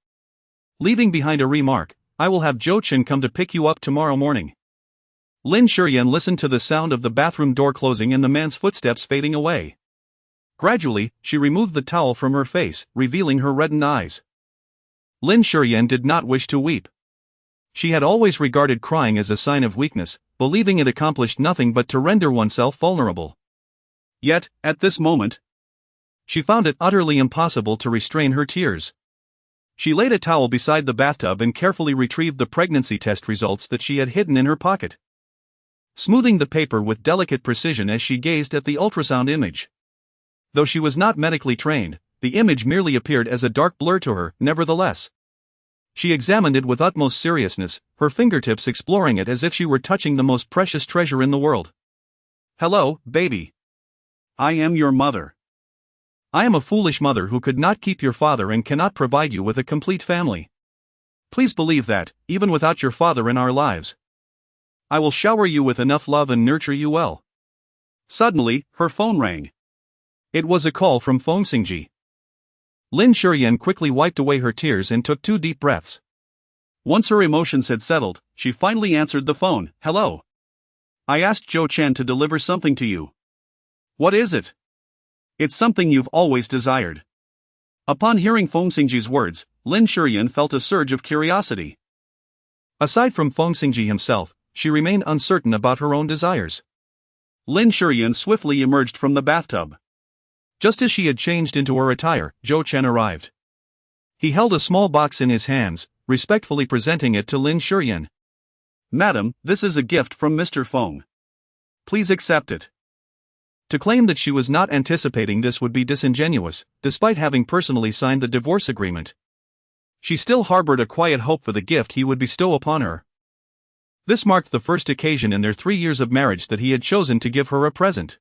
Leaving behind a remark, I will have Zhou Chen come to pick you up tomorrow morning. Lin Shiyan listened to the sound of the bathroom door closing and the man's footsteps fading away. Gradually, she removed the towel from her face, revealing her reddened eyes. Lin Shiyan did not wish to weep. She had always regarded crying as a sign of weakness, believing it accomplished nothing but to render oneself vulnerable. Yet, at this moment, she found it utterly impossible to restrain her tears. She laid a towel beside the bathtub and carefully retrieved the pregnancy test results that she had hidden in her pocket. Smoothing the paper with delicate precision as she gazed at the ultrasound image. Though she was not medically trained, the image merely appeared as a dark blur to her, nevertheless. She examined it with utmost seriousness, her fingertips exploring it as if she were touching the most precious treasure in the world. Hello, baby. I am your mother. I am a foolish mother who could not keep your father and cannot provide you with a complete family. Please believe that, even without your father in our lives, I will shower you with enough love and nurture you well. Suddenly, her phone rang. It was a call from Feng Xingzhi. Lin Shiyan quickly wiped away her tears and took 2 deep breaths. Once her emotions had settled, she finally answered the phone. Hello. I asked Zhou Chen to deliver something to you. What is it? It's something you've always desired. Upon hearing Feng Xingzhi's words, Lin Shiyan felt a surge of curiosity. Aside from Feng Xingzhi himself, she remained uncertain about her own desires. Lin Shiyan swiftly emerged from the bathtub. Just as she had changed into her attire, Zhou Chen arrived. He held a small box in his hands, respectfully presenting it to Lin Shiyan. "Madam, this is a gift from Mr. Feng. Please accept it." To claim that she was not anticipating this would be disingenuous, despite having personally signed the divorce agreement. She still harbored a quiet hope for the gift he would bestow upon her. This marked the first occasion in their 3 years of marriage that he had chosen to give her a present.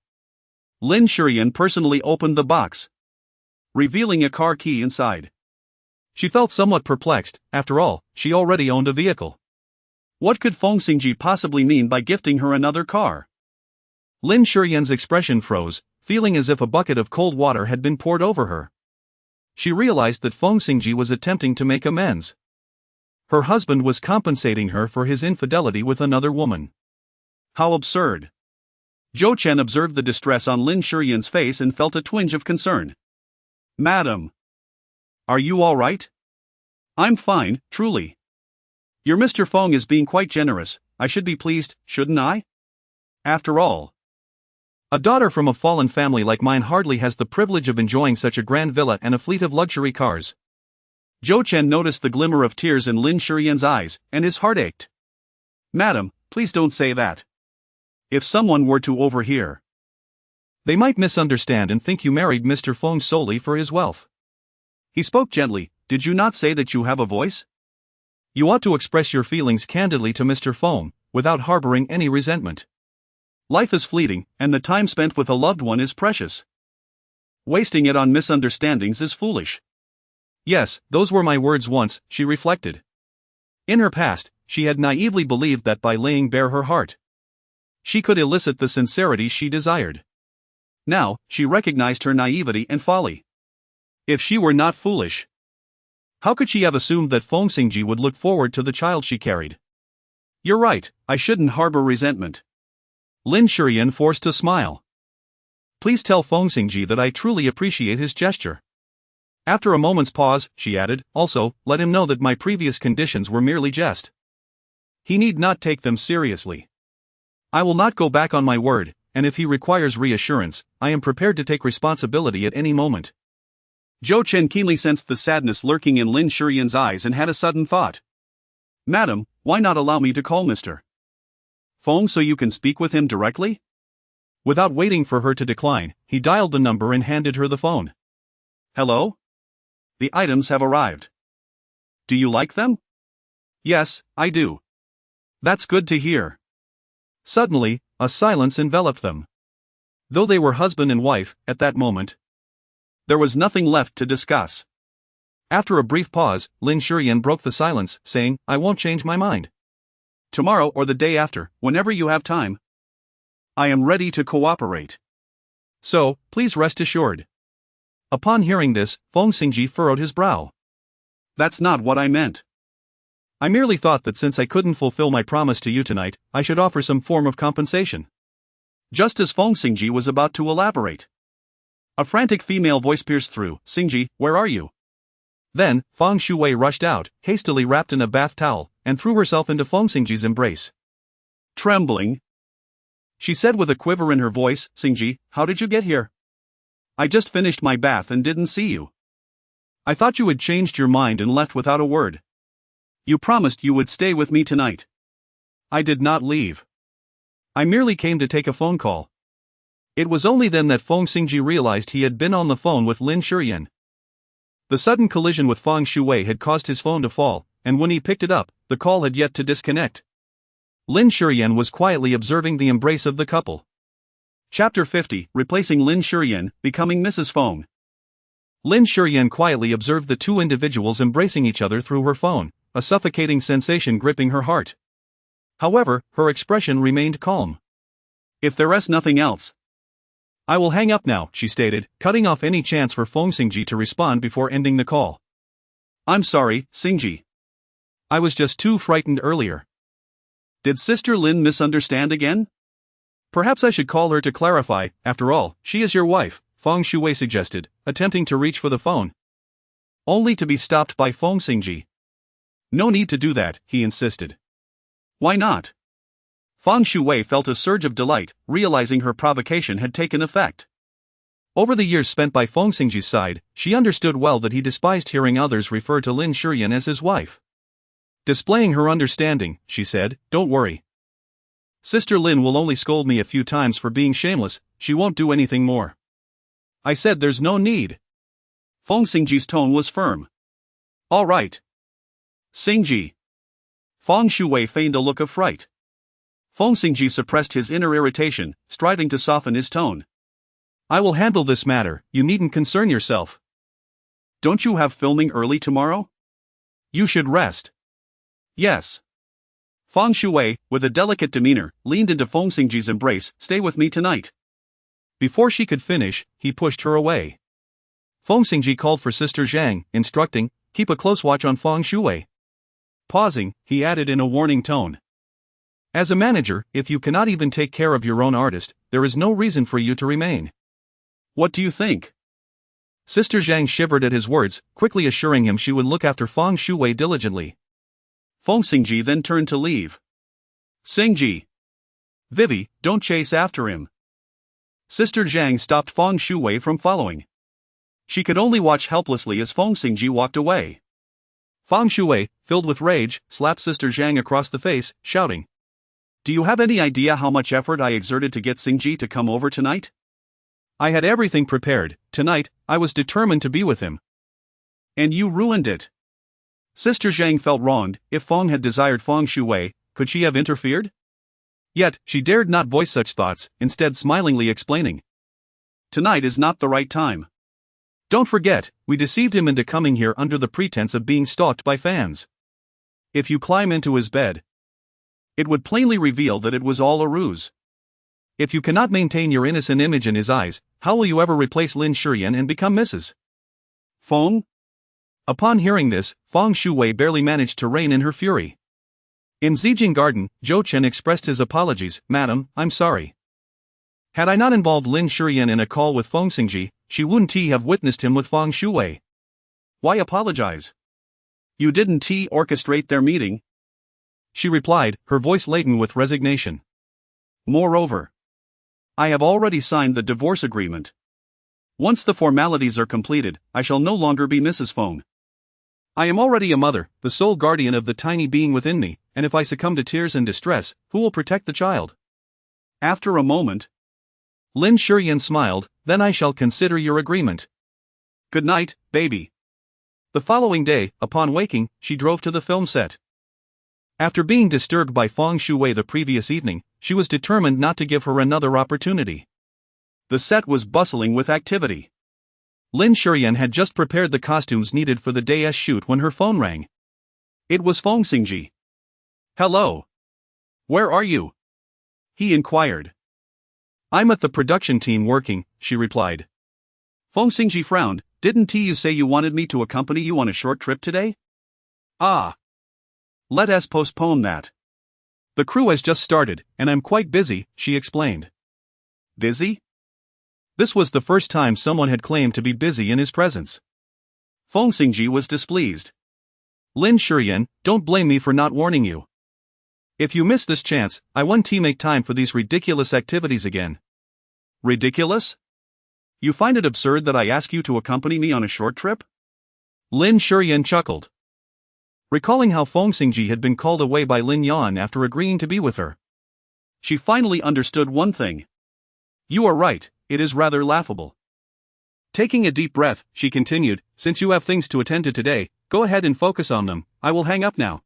Lin Shiyan personally opened the box, revealing a car key inside. She felt somewhat perplexed. After all, she already owned a vehicle. What could Feng Xingzhi possibly mean by gifting her another car? Lin Shiyan's expression froze, feeling as if a bucket of cold water had been poured over her. She realized that Feng Xingzhi was attempting to make amends. Her husband was compensating her for his infidelity with another woman. How absurd. Zhou Chen observed the distress on Lin Shiyan's face and felt a twinge of concern. "Madam, are you all right?" "I'm fine, truly. Your Mr. Feng is being quite generous. I should be pleased, shouldn't I? After all, a daughter from a fallen family like mine hardly has the privilege of enjoying such a grand villa and a fleet of luxury cars." Zhou Chen noticed the glimmer of tears in Lin Shiyan's eyes, and his heart ached. "Madam, please don't say that. If someone were to overhear, they might misunderstand and think you married Mr. Feng solely for his wealth." He spoke gently. "Did you not say that you have a voice? You ought to express your feelings candidly to Mr. Feng, without harboring any resentment. Life is fleeting, and the time spent with a loved one is precious. Wasting it on misunderstandings is foolish." Yes, those were my words once, she reflected. In her past, she had naively believed that by laying bare her heart, she could elicit the sincerity she desired. Now, she recognized her naivety and folly. If she were not foolish, how could she have assumed that Feng Xingzhi would look forward to the child she carried? "You're right, I shouldn't harbor resentment." Lin Shiyan forced a smile. "Please tell Feng Xingzhi that I truly appreciate his gesture." After a moment's pause, she added, "Also, let him know that my previous conditions were merely jest. He need not take them seriously. I will not go back on my word, and if he requires reassurance, I am prepared to take responsibility at any moment." Zhou Chen keenly sensed the sadness lurking in Lin Shiyan's eyes and had a sudden thought. "Madam, why not allow me to call Mr. Feng so you can speak with him directly?" Without waiting for her to decline, he dialed the number and handed her the phone. "Hello? The items have arrived. Do you like them?" "Yes, I do." "That's good to hear." Suddenly, a silence enveloped them. Though they were husband and wife, at that moment, there was nothing left to discuss. After a brief pause, Lin Shiyan broke the silence, saying, "I won't change my mind. Tomorrow or the day after, whenever you have time. I am ready to cooperate. So, please rest assured." Upon hearing this, Feng Xingzhi furrowed his brow. "That's not what I meant. I merely thought that since I couldn't fulfill my promise to you tonight, I should offer some form of compensation." Just as Feng Xingzhi was about to elaborate, a frantic female voice pierced through. "Xingzhi, where are you?" Then, Feng Shuwei rushed out, hastily wrapped in a bath towel, and threw herself into Feng Xingzhi's embrace. Trembling, she said with a quiver in her voice, "Xingzhi, how did you get here? I just finished my bath and didn't see you. I thought you had changed your mind and left without a word. You promised you would stay with me tonight." "I did not leave. I merely came to take a phone call." It was only then that Feng Xingzhi realized he had been on the phone with Lin Shiyan. The sudden collision with Feng Shuwei had caused his phone to fall, and when he picked it up, the call had yet to disconnect. Lin Shiyan was quietly observing the embrace of the couple. Chapter 50, Replacing Lin Shiyan, Becoming Mrs. Feng. Lin Shiyan quietly observed the two individuals embracing each other through her phone, a suffocating sensation gripping her heart. However, her expression remained calm. "If there is nothing else, I will hang up now," she stated, cutting off any chance for Feng Xingzhi to respond before ending the call. "I'm sorry, Xingzhi. I was just too frightened earlier." Did Sister Lin misunderstand again? Perhaps I should call her to clarify. After all, she is your wife, Feng Shui suggested, attempting to reach for the phone. Only to be stopped by Feng Xingzhi. No need to do that, he insisted. Why not? Feng Shui felt a surge of delight, realizing her provocation had taken effect. Over the years spent by Feng Xingzhi's side, she understood well that he despised hearing others refer to Lin Shiyan as his wife. Displaying her understanding, she said, "Don't worry. Sister Lin will only scold me a few times for being shameless, she won't do anything more." I said there's no need. Feng Xingzhi's tone was firm. All right. Xingzhi. Feng Shui feigned a look of fright. Feng Xingzhi suppressed his inner irritation, striving to soften his tone. "I will handle this matter, you needn't concern yourself." "Don't you have filming early tomorrow?" "You should rest." "Yes." Feng Shui, with a delicate demeanor, leaned into Feng Xingzhi's embrace. "Stay with me tonight." Before she could finish, he pushed her away. Feng Xingzhi called for Sister Zhang, instructing, "Keep a close watch on Feng Shui." Pausing, he added in a warning tone, "As a manager, if you cannot even take care of your own artist, there is no reason for you to remain." "What do you think?" Sister Zhang shivered at his words, quickly assuring him she would look after Feng Shui diligently. Feng Xingzhi then turned to leave. "Xingzhi. Vivi, don't chase after him." Sister Zhang stopped Feng Shui from following. She could only watch helplessly as Feng Xingzhi walked away. Feng Shui, filled with rage, slapped Sister Zhang across the face, shouting, "Do you have any idea how much effort I exerted to get Xingzhi to come over tonight? I had everything prepared. Tonight, I was determined to be with him." "And you ruined it." Sister Zhang felt wronged. If Feng had desired Feng Shui, could she have interfered? Yet, she dared not voice such thoughts, instead smilingly explaining, "Tonight is not the right time. Don't forget, we deceived him into coming here under the pretense of being stalked by fans. If you climb into his bed, it would plainly reveal that it was all a ruse. If you cannot maintain your innocent image in his eyes, how will you ever replace Lin Shiyan and become Mrs. Feng?" Upon hearing this, Feng Shui barely managed to rein in her fury. In Zijing Garden, Zhou Chen expressed his apologies. "Madam, I'm sorry. Had I not involved Lin Shiyan in a call with Feng Xingzhi, she wouldn't have witnessed him with Feng Shui." "Why apologize? You didn't orchestrate their meeting," she replied, her voice laden with resignation. "Moreover, I have already signed the divorce agreement. Once the formalities are completed, I shall no longer be Mrs. Feng. I am already a mother, the sole guardian of the tiny being within me, and if I succumb to tears and distress, who will protect the child?" After a moment, Lin Shiyan smiled. "Then I shall consider your agreement. Good night, baby." The following day, upon waking, she drove to the film set. After being disturbed by Feng Shui the previous evening, she was determined not to give her another opportunity. The set was bustling with activity. Lin Shiyan had just prepared the costumes needed for the day's shoot when her phone rang. It was Feng Xingzhi. "Hello. Where are you?" he inquired. "I'm at the production team working," she replied. Feng Xingzhi frowned. "Didn't you say you wanted me to accompany you on a short trip today?" "Ah. Let us postpone that. The crew has just started, and I'm quite busy," she explained. "Busy?" This was the first time someone had claimed to be busy in his presence. Feng Xingzhi was displeased. "Lin Shiyan, don't blame me for not warning you. If you miss this chance, I won't make time for these ridiculous activities again." "Ridiculous? You find it absurd that I ask you to accompany me on a short trip?" Lin Shiyan chuckled, recalling how Feng Xingzhi had been called away by Lin Yan after agreeing to be with her. She finally understood one thing. "You are right, it is rather laughable." Taking a deep breath, she continued, "Since you have things to attend to today, go ahead and focus on them. I will hang up now."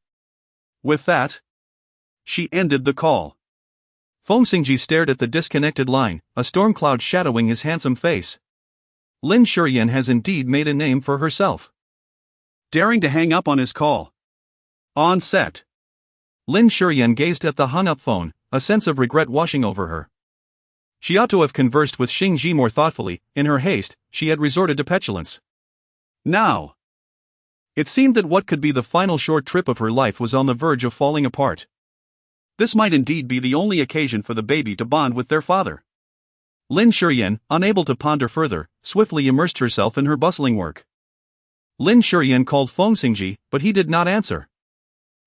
With that, she ended the call. Feng Xingzhi stared at the disconnected line, a storm cloud shadowing his handsome face. Lin Shiyan has indeed made a name for herself. Daring to hang up on his call. On set, Lin Shiyan gazed at the hung-up phone, a sense of regret washing over her. She ought to have conversed with Xingzhi more thoughtfully. In her haste, she had resorted to petulance. Now, it seemed that what could be the final short trip of her life was on the verge of falling apart. This might indeed be the only occasion for the baby to bond with their father. Lin Shiyan, unable to ponder further, swiftly immersed herself in her bustling work. Lin Shiyan called Feng Xingzhi, but he did not answer.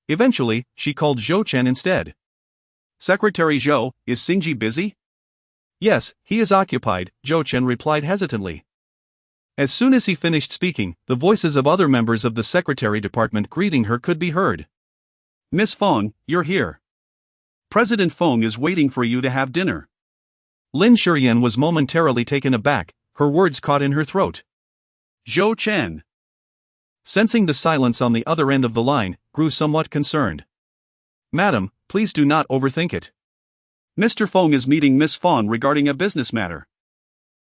Eventually, she called Zhou Chen instead. Secretary Zhou, is Xingzhi busy? Yes, he is occupied, Zhou Chen replied hesitantly. As soon as he finished speaking, the voices of other members of the secretary department greeting her could be heard. Miss Feng, you're here. President Feng is waiting for you to have dinner. Lin Shiyan was momentarily taken aback, her words caught in her throat. Zhou Chen, sensing the silence on the other end of the line, grew somewhat concerned. Madam, please do not overthink it. Mr. Feng is meeting Miss Feng regarding a business matter.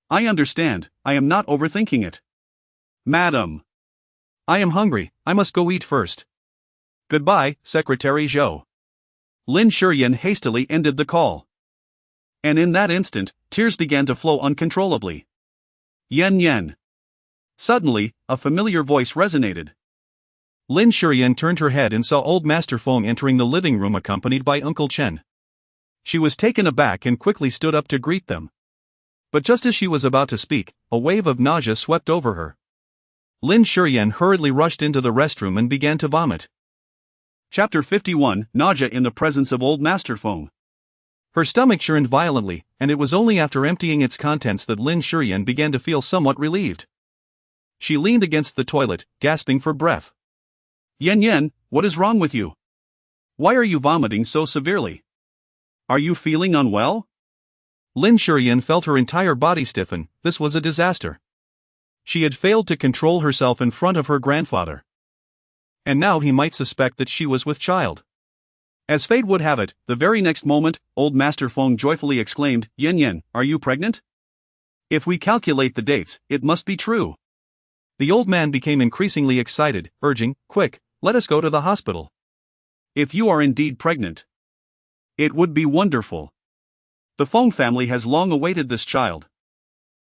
I understand, I am not overthinking it. Madam, I am hungry, I must go eat first. Goodbye, Secretary Zhou. Lin Shiyan hastily ended the call. And in that instant, tears began to flow uncontrollably. Yen. Suddenly, a familiar voice resonated. Lin Shiyan turned her head and saw old Master Feng entering the living room accompanied by Uncle Chen. She was taken aback and quickly stood up to greet them. But just as she was about to speak, a wave of nausea swept over her. Lin Shiyan hurriedly rushed into the restroom and began to vomit. Chapter 51, Nausea in the presence of old Master Feng. Her stomach churned violently, and it was only after emptying its contents that Lin Shiyan began to feel somewhat relieved. She leaned against the toilet, gasping for breath. Yen, what is wrong with you? Why are you vomiting so severely? Are you feeling unwell? Lin Shiyan felt her entire body stiffen. This was a disaster. She had failed to control herself in front of her grandfather. And now he might suspect that she was with child. As fate would have it, the very next moment, old Master Feng joyfully exclaimed, Yen, are you pregnant? If we calculate the dates, it must be true. The old man became increasingly excited, urging, quick, let us go to the hospital. If you are indeed pregnant, it would be wonderful. The Feng family has long awaited this child.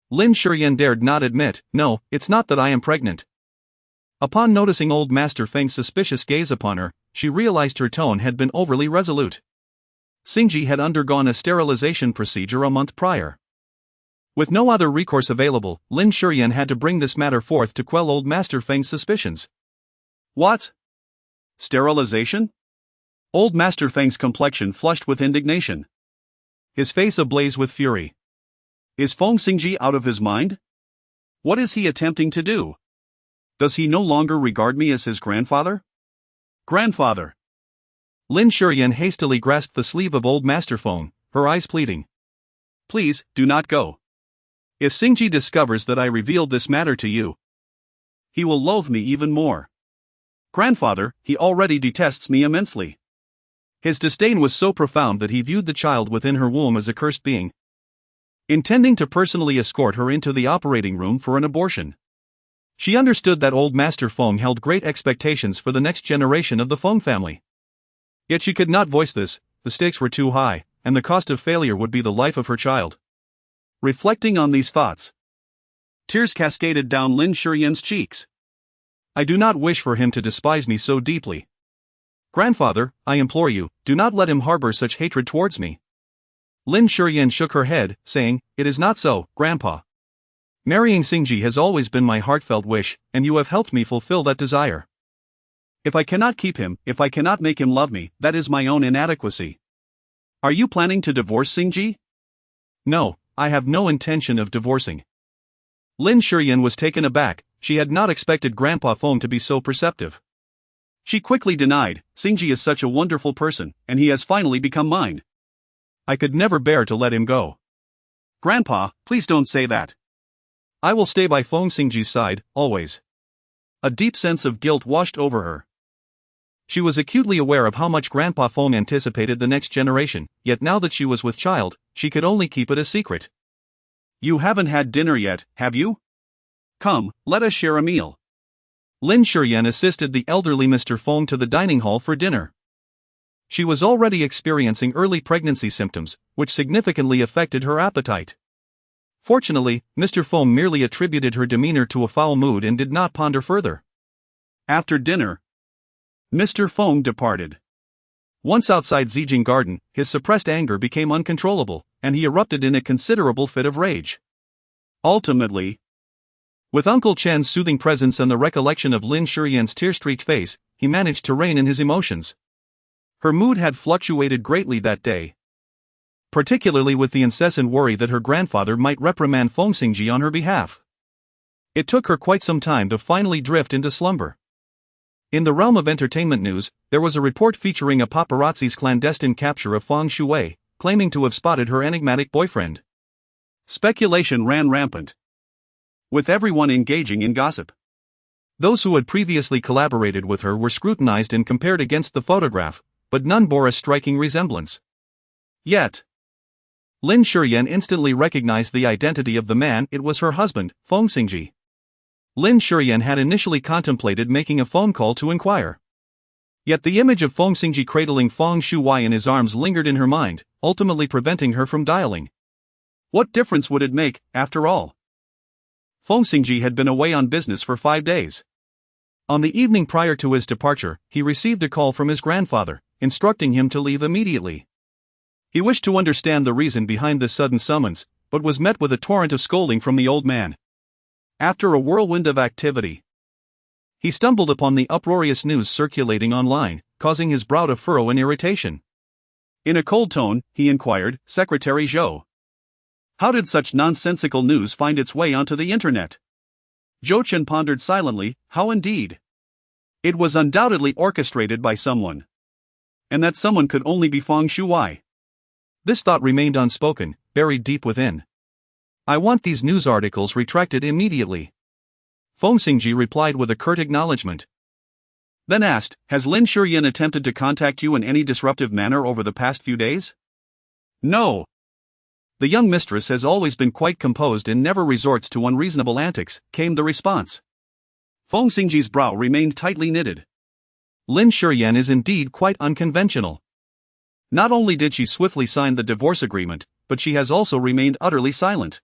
Lin Shiyan dared not admit, no, it's not that I am pregnant. Upon noticing old Master Feng's suspicious gaze upon her, she realized her tone had been overly resolute. Xingzhi had undergone a sterilization procedure a month prior. With no other recourse available, Lin Shiyan had to bring this matter forth to quell old Master Feng's suspicions. What? Sterilization? Old Master Feng's complexion flushed with indignation. His face ablaze with fury. Is Feng Xingzhi out of his mind? What is he attempting to do? Does he no longer regard me as his grandfather? Grandfather! Lin Shiyan hastily grasped the sleeve of old Master Feng, her eyes pleading. Please, do not go. If Xingzhi discovers that I revealed this matter to you, he will loathe me even more. Grandfather, he already detests me immensely. His disdain was so profound that he viewed the child within her womb as a cursed being, intending to personally escort her into the operating room for an abortion. She understood that old Master Feng held great expectations for the next generation of the Feng family. Yet she could not voice this, the stakes were too high, and the cost of failure would be the life of her child. Reflecting on these thoughts, tears cascaded down Lin Shiyan's cheeks. I do not wish for him to despise me so deeply. Grandfather, I implore you, do not let him harbor such hatred towards me. Lin Shiyan shook her head, saying, it is not so, Grandpa. Marrying Xingzhi has always been my heartfelt wish, and you have helped me fulfill that desire. If I cannot keep him, if I cannot make him love me, that is my own inadequacy. Are you planning to divorce Xingzhi? No, I have no intention of divorcing. Lin Shiyan was taken aback. She had not expected Grandpa Feng to be so perceptive. She quickly denied, Xingzhi is such a wonderful person, and he has finally become mine. I could never bear to let him go. Grandpa, please don't say that. I will stay by Feng Xingzhi's side, always. A deep sense of guilt washed over her. She was acutely aware of how much Grandpa Feng anticipated the next generation, yet now that she was with child, she could only keep it a secret. You haven't had dinner yet, have you? Come, let us share a meal. Lin Shiyan assisted the elderly Mr. Feng to the dining hall for dinner. She was already experiencing early pregnancy symptoms, which significantly affected her appetite. Fortunately, Mr. Feng merely attributed her demeanor to a foul mood and did not ponder further. After dinner, Mr. Feng departed. Once outside Zijing Garden, his suppressed anger became uncontrollable, and he erupted in a considerable fit of rage. Ultimately, with Uncle Chen's soothing presence and the recollection of Lin Shiyan's tear-streaked face, he managed to rein in his emotions. Her mood had fluctuated greatly that day, particularly with the incessant worry that her grandfather might reprimand Feng Xingzhi on her behalf. It took her quite some time to finally drift into slumber. In the realm of entertainment news, there was a report featuring a paparazzi's clandestine capture of Feng Shui, claiming to have spotted her enigmatic boyfriend. Speculation ran rampant, with everyone engaging in gossip. Those who had previously collaborated with her were scrutinized and compared against the photograph, but none bore a striking resemblance. Yet, Lin Shiyan instantly recognized the identity of the man. It was her husband, Feng Xingzhi. Lin Shiyan had initially contemplated making a phone call to inquire. Yet the image of Feng Xingzhi cradling Feng Shui in his arms lingered in her mind, ultimately preventing her from dialing. What difference would it make, after all? Feng Xingzhi had been away on business for 5 days. On the evening prior to his departure, he received a call from his grandfather, instructing him to leave immediately. He wished to understand the reason behind this sudden summons, but was met with a torrent of scolding from the old man. After a whirlwind of activity, he stumbled upon the uproarious news circulating online, causing his brow to furrow in irritation. In a cold tone, he inquired, "Secretary Zhou, how did such nonsensical news find its way onto the internet?" Zhou Chen pondered silently. How indeed? It was undoubtedly orchestrated by someone. And that someone could only be Feng Shui. This thought remained unspoken, buried deep within. "I want these news articles retracted immediately." Feng Xingzhi replied with a curt acknowledgement. Then asked, "Has Lin Shiyan attempted to contact you in any disruptive manner over the past few days?" "No. The young mistress has always been quite composed and never resorts to unreasonable antics," came the response. Feng Xingzhi's brow remained tightly knitted. Lin Shiyan is indeed quite unconventional. Not only did she swiftly sign the divorce agreement, but she has also remained utterly silent.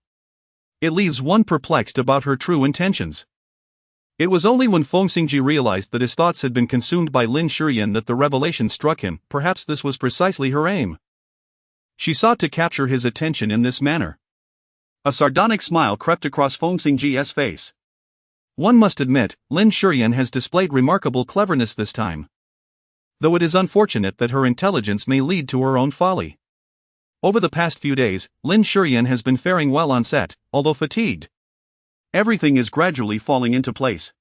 It leaves one perplexed about her true intentions. It was only when Feng Xingzhi realized that his thoughts had been consumed by Lin Shiyan that the revelation struck him. Perhaps this was precisely her aim. She sought to capture his attention in this manner. A sardonic smile crept across Feng Xingzhi's face. One must admit, Lin Shiyan has displayed remarkable cleverness this time. Though it is unfortunate that her intelligence may lead to her own folly. Over the past few days, Lin Shiyan has been faring well on set, although fatigued. Everything is gradually falling into place.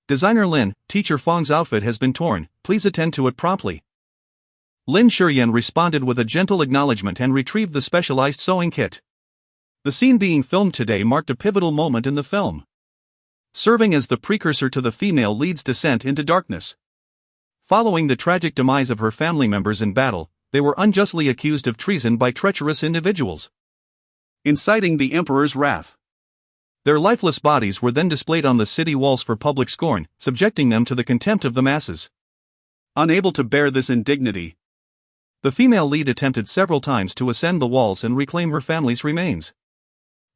"Designer Lin, Teacher Feng's outfit has been torn, please attend to it promptly." Lin Shiyan responded with a gentle acknowledgement and retrieved the specialized sewing kit. The scene being filmed today marked a pivotal moment in the film, serving as the precursor to the female lead's descent into darkness. Following the tragic demise of her family members in battle, they were unjustly accused of treason by treacherous individuals, inciting the emperor's wrath. Their lifeless bodies were then displayed on the city walls for public scorn, subjecting them to the contempt of the masses. Unable to bear this indignity, the female lead attempted several times to ascend the walls and reclaim her family's remains,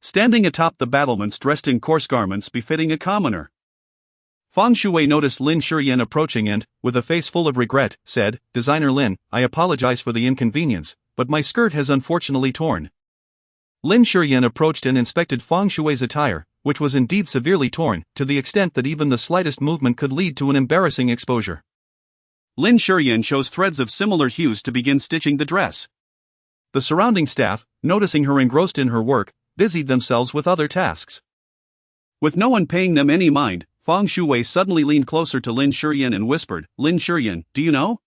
standing atop the battlements dressed in coarse garments befitting a commoner. Feng Shui noticed Lin Shiyan approaching and, with a face full of regret, said, "Designer Lin, I apologize for the inconvenience, but my skirt has unfortunately torn." Lin Shiyan approached and inspected Feng Shui's attire, which was indeed severely torn, to the extent that even the slightest movement could lead to an embarrassing exposure. Lin Shiyan chose threads of similar hues to begin stitching the dress. The surrounding staff, noticing her engrossed in her work, busied themselves with other tasks. With no one paying them any mind, Feng Shui suddenly leaned closer to Lin Shiyan and whispered, "Lin Shiyan, do you know?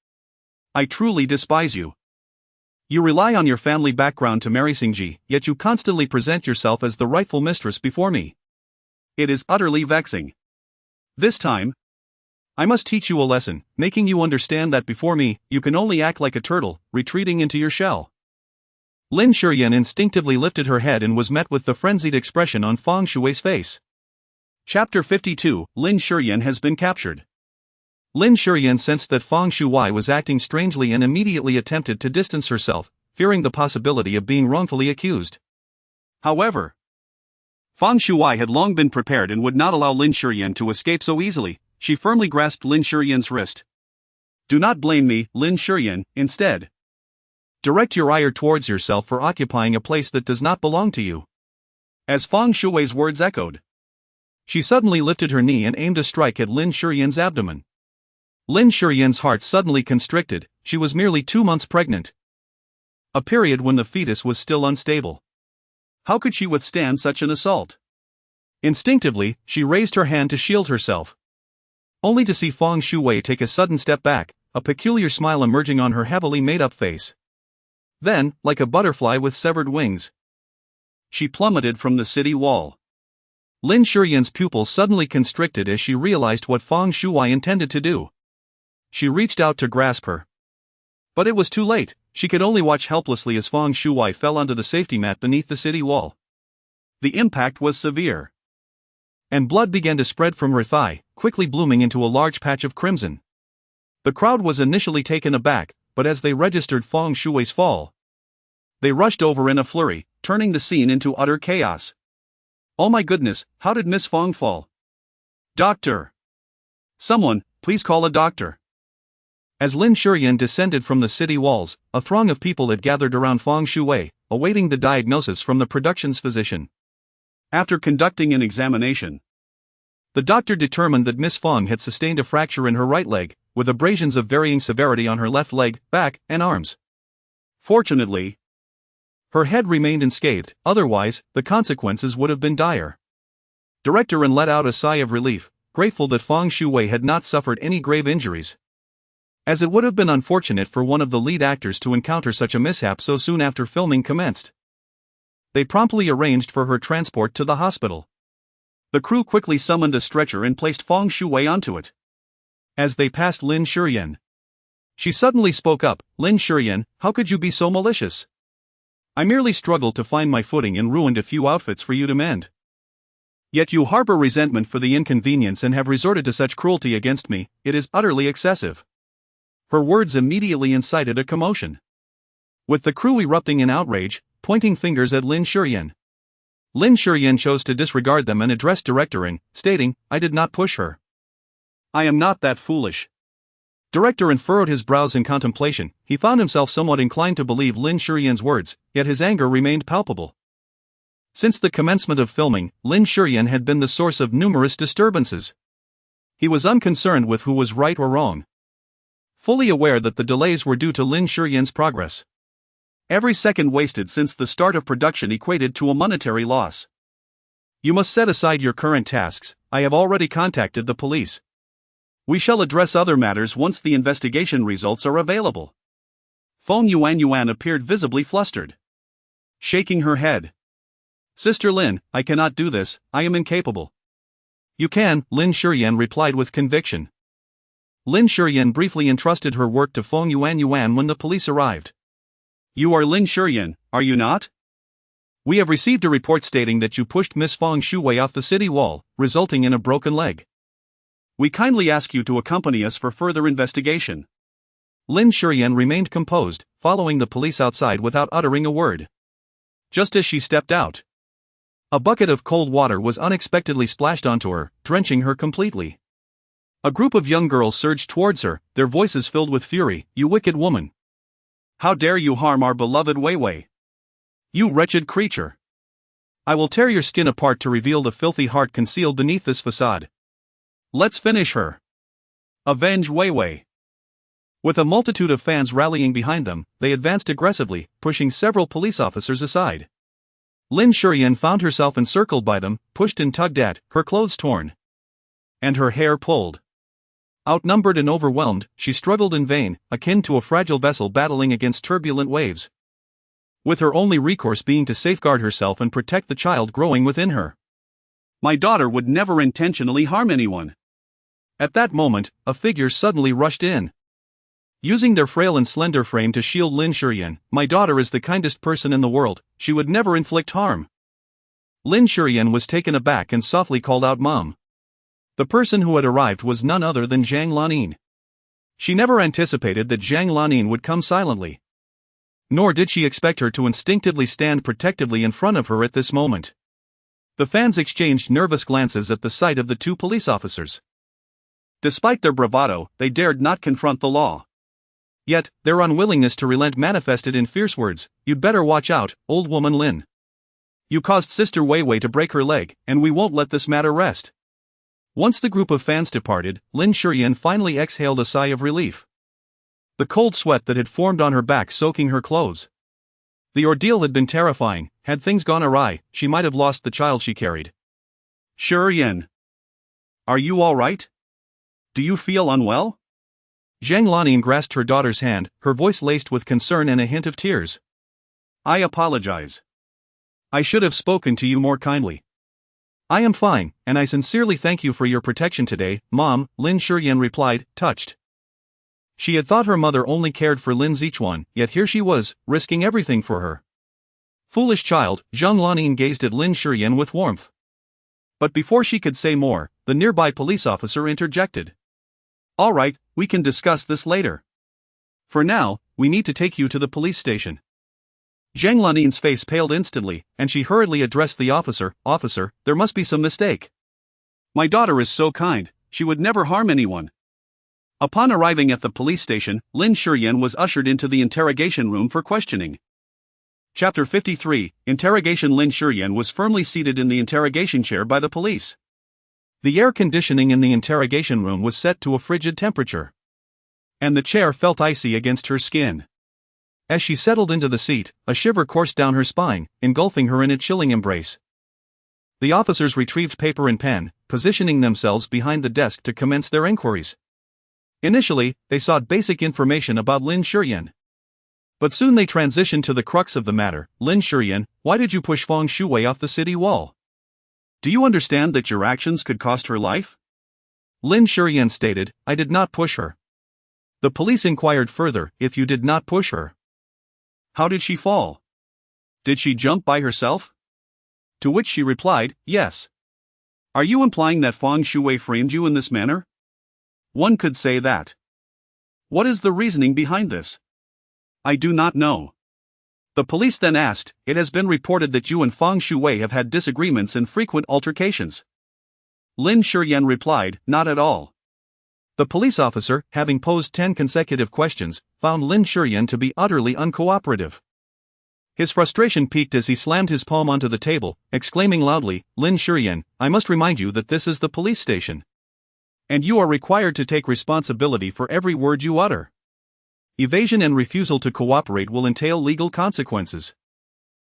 I truly despise you. You rely on your family background to marry Xingzhi, yet you constantly present yourself as the rightful mistress before me. It is utterly vexing. This time, I must teach you a lesson, making you understand that before me, you can only act like a turtle, retreating into your shell." Lin Shiyan instinctively lifted her head and was met with the frenzied expression on Feng Shui's face. Chapter 52, Lin Shiyan has been captured. Lin Shiyan sensed that Feng Shui was acting strangely and immediately attempted to distance herself, fearing the possibility of being wrongfully accused. However, Feng Shui had long been prepared and would not allow Lin Shiyan to escape so easily. She firmly grasped Lin Shiyan's wrist. Do not blame me, Lin Shiyan, instead. Direct your ire towards yourself for occupying a place that does not belong to you. As Feng Shui's words echoed, she suddenly lifted her knee and aimed a strike at Lin Shiyan's abdomen. Lin Shiyan's heart suddenly constricted. She was merely 2 months pregnant, a period when the fetus was still unstable. How could she withstand such an assault? Instinctively, she raised her hand to shield herself, only to see Feng Shui take a sudden step back, a peculiar smile emerging on her heavily made-up face. Then, like a butterfly with severed wings, she plummeted from the city wall. Lin Shiyan's pupils suddenly constricted as she realized what Feng Shui intended to do. She reached out to grasp her, but it was too late. She could only watch helplessly as Feng Shui fell onto the safety mat beneath the city wall. The impact was severe, and blood began to spread from her thigh, quickly blooming into a large patch of crimson. The crowd was initially taken aback, but as they registered Feng Shui's fall, they rushed over in a flurry, turning the scene into utter chaos. Oh my goodness, how did Miss Feng fall? Doctor! Someone, please call a doctor. As Lin Shiyan descended from the city walls, a throng of people had gathered around Feng Shui, awaiting the diagnosis from the production's physician. After conducting an examination, the doctor determined that Miss Feng had sustained a fracture in her right leg, with abrasions of varying severity on her left leg, back, and arms. Fortunately, her head remained unscathed, otherwise, the consequences would have been dire. Director Ren let out a sigh of relief, grateful that Feng Shui had not suffered any grave injuries, as it would have been unfortunate for one of the lead actors to encounter such a mishap so soon after filming commenced. They promptly arranged for her transport to the hospital. The crew quickly summoned a stretcher and placed Feng Shui onto it. As they passed Lin Shiyan, she suddenly spoke up. Lin Shiyan, how could you be so malicious? I merely struggled to find my footing and ruined a few outfits for you to mend. Yet you harbor resentment for the inconvenience and have resorted to such cruelty against me. It is utterly excessive. Her words immediately incited a commotion, with the crew erupting in outrage, pointing fingers at Lin Shiyan. Lin Shiyan chose to disregard them and addressed Director Ren, stating, I did not push her. I am not that foolish. Director Ren furrowed his brows in contemplation. He found himself somewhat inclined to believe Lin Shiyan's words, yet his anger remained palpable. Since the commencement of filming, Lin Shiyan had been the source of numerous disturbances. He was unconcerned with who was right or wrong, fully aware that the delays were due to Lin Shiyan's progress. Every second wasted since the start of production equated to a monetary loss. You must set aside your current tasks. I have already contacted the police. We shall address other matters once the investigation results are available. Feng Yuan appeared visibly flustered, shaking her head. Sister Lin, I cannot do this, I am incapable. You can, Lin Shiyan replied with conviction. Lin Shiyan briefly entrusted her work to Feng Yuan when the police arrived. You are Lin Shiyan, are you not? We have received a report stating that you pushed Miss Feng Shui off the city wall, resulting in a broken leg. We kindly ask you to accompany us for further investigation. Lin Shiyan remained composed, following the police outside without uttering a word. Just as she stepped out, a bucket of cold water was unexpectedly splashed onto her, drenching her completely. A group of young girls surged towards her, their voices filled with fury. You wicked woman! How dare you harm our beloved Wei Wei? You wretched creature! I will tear your skin apart to reveal the filthy heart concealed beneath this facade. Let's finish her. Avenge Wei Wei! With a multitude of fans rallying behind them, they advanced aggressively, pushing several police officers aside. Lin Shiyan found herself encircled by them, pushed and tugged at, her clothes torn, and her hair pulled. Outnumbered and overwhelmed, she struggled in vain, akin to a fragile vessel battling against turbulent waves, with her only recourse being to safeguard herself and protect the child growing within her. My daughter would never intentionally harm anyone. At that moment, a figure suddenly rushed in, using their frail and slender frame to shield Lin Shiyan. My daughter is the kindest person in the world, she would never inflict harm. Lin Shiyan was taken aback and softly called out Mom. The person who had arrived was none other than Zhang Lanin. She never anticipated that Zhang Lanin would come silently, nor did she expect her to instinctively stand protectively in front of her at this moment. The fans exchanged nervous glances at the sight of the two police officers. Despite their bravado, they dared not confront the law. Yet, their unwillingness to relent manifested in fierce words. "You'd better watch out, old woman Lin. You caused Sister Wei Wei to break her leg, and we won't let this matter rest." Once the group of fans departed, Lin Shiyan finally exhaled a sigh of relief. The cold sweat that had formed on her back soaking her clothes. The ordeal had been terrifying. Had things gone awry, she might have lost the child she carried. Shiyan. Are you all right? Do you feel unwell? Zhang Lanning grasped her daughter's hand, her voice laced with concern and a hint of tears. I apologize. I should have spoken to you more kindly. I am fine, and I sincerely thank you for your protection today, Mom, Lin Shiyan replied, touched. She had thought her mother only cared for Lin Zichuan, yet here she was, risking everything for her. Foolish child, Zhang Lanning gazed at Lin Shiyan with warmth. But before she could say more, the nearby police officer interjected. All right, we can discuss this later. For now, we need to take you to the police station. Zhang Laning's face paled instantly, and she hurriedly addressed the officer. Officer, there must be some mistake. My daughter is so kind, she would never harm anyone. Upon arriving at the police station, Lin Shiyan was ushered into the interrogation room for questioning. Chapter 53, Interrogation. Lin Shiyan was firmly seated in the interrogation chair by the police. The air conditioning in the interrogation room was set to a frigid temperature. And the chair felt icy against her skin. As she settled into the seat, a shiver coursed down her spine, engulfing her in a chilling embrace. The officers retrieved paper and pen, positioning themselves behind the desk to commence their inquiries. Initially, they sought basic information about Lin Shiyan. But soon they transitioned to the crux of the matter. Lin Shiyan, why did you push Feng Xingzhi off the city wall? Do you understand that your actions could cost her life? Lin Shiyan stated, I did not push her. The police inquired further, if you did not push her, how did she fall? Did she jump by herself? To which she replied, yes. Are you implying that Feng Xingzhi framed you in this manner? One could say that. What is the reasoning behind this? I do not know. The police then asked, it has been reported that you and Feng Xingzhi have had disagreements and frequent altercations. Lin Shiyan replied, not at all. The police officer, having posed 10 consecutive questions, found Lin Shiyan to be utterly uncooperative. His frustration peaked as he slammed his palm onto the table, exclaiming loudly, Lin Shiyan, I must remind you that this is the police station. And you are required to take responsibility for every word you utter. Evasion and refusal to cooperate will entail legal consequences.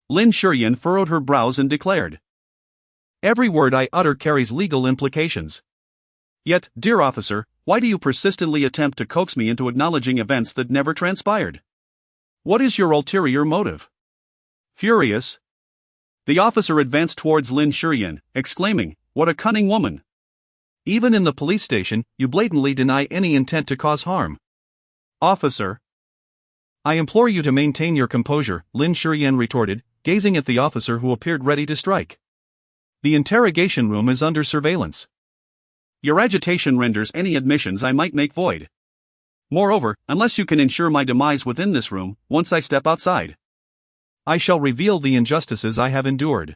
Lin Shiyan furrowed her brows and declared. Every word I utter carries legal implications. Yet, dear officer, why do you persistently attempt to coax me into acknowledging events that never transpired? What is your ulterior motive? Furious, the officer advanced towards Lin Shiyan, exclaiming, what a cunning woman! Even in the police station, you blatantly deny any intent to cause harm. Officer, I implore you to maintain your composure, Lin Shiyan retorted, gazing at the officer who appeared ready to strike. The interrogation room is under surveillance. Your agitation renders any admissions I might make void. Moreover, unless you can ensure my demise within this room, once I step outside, I shall reveal the injustices I have endured.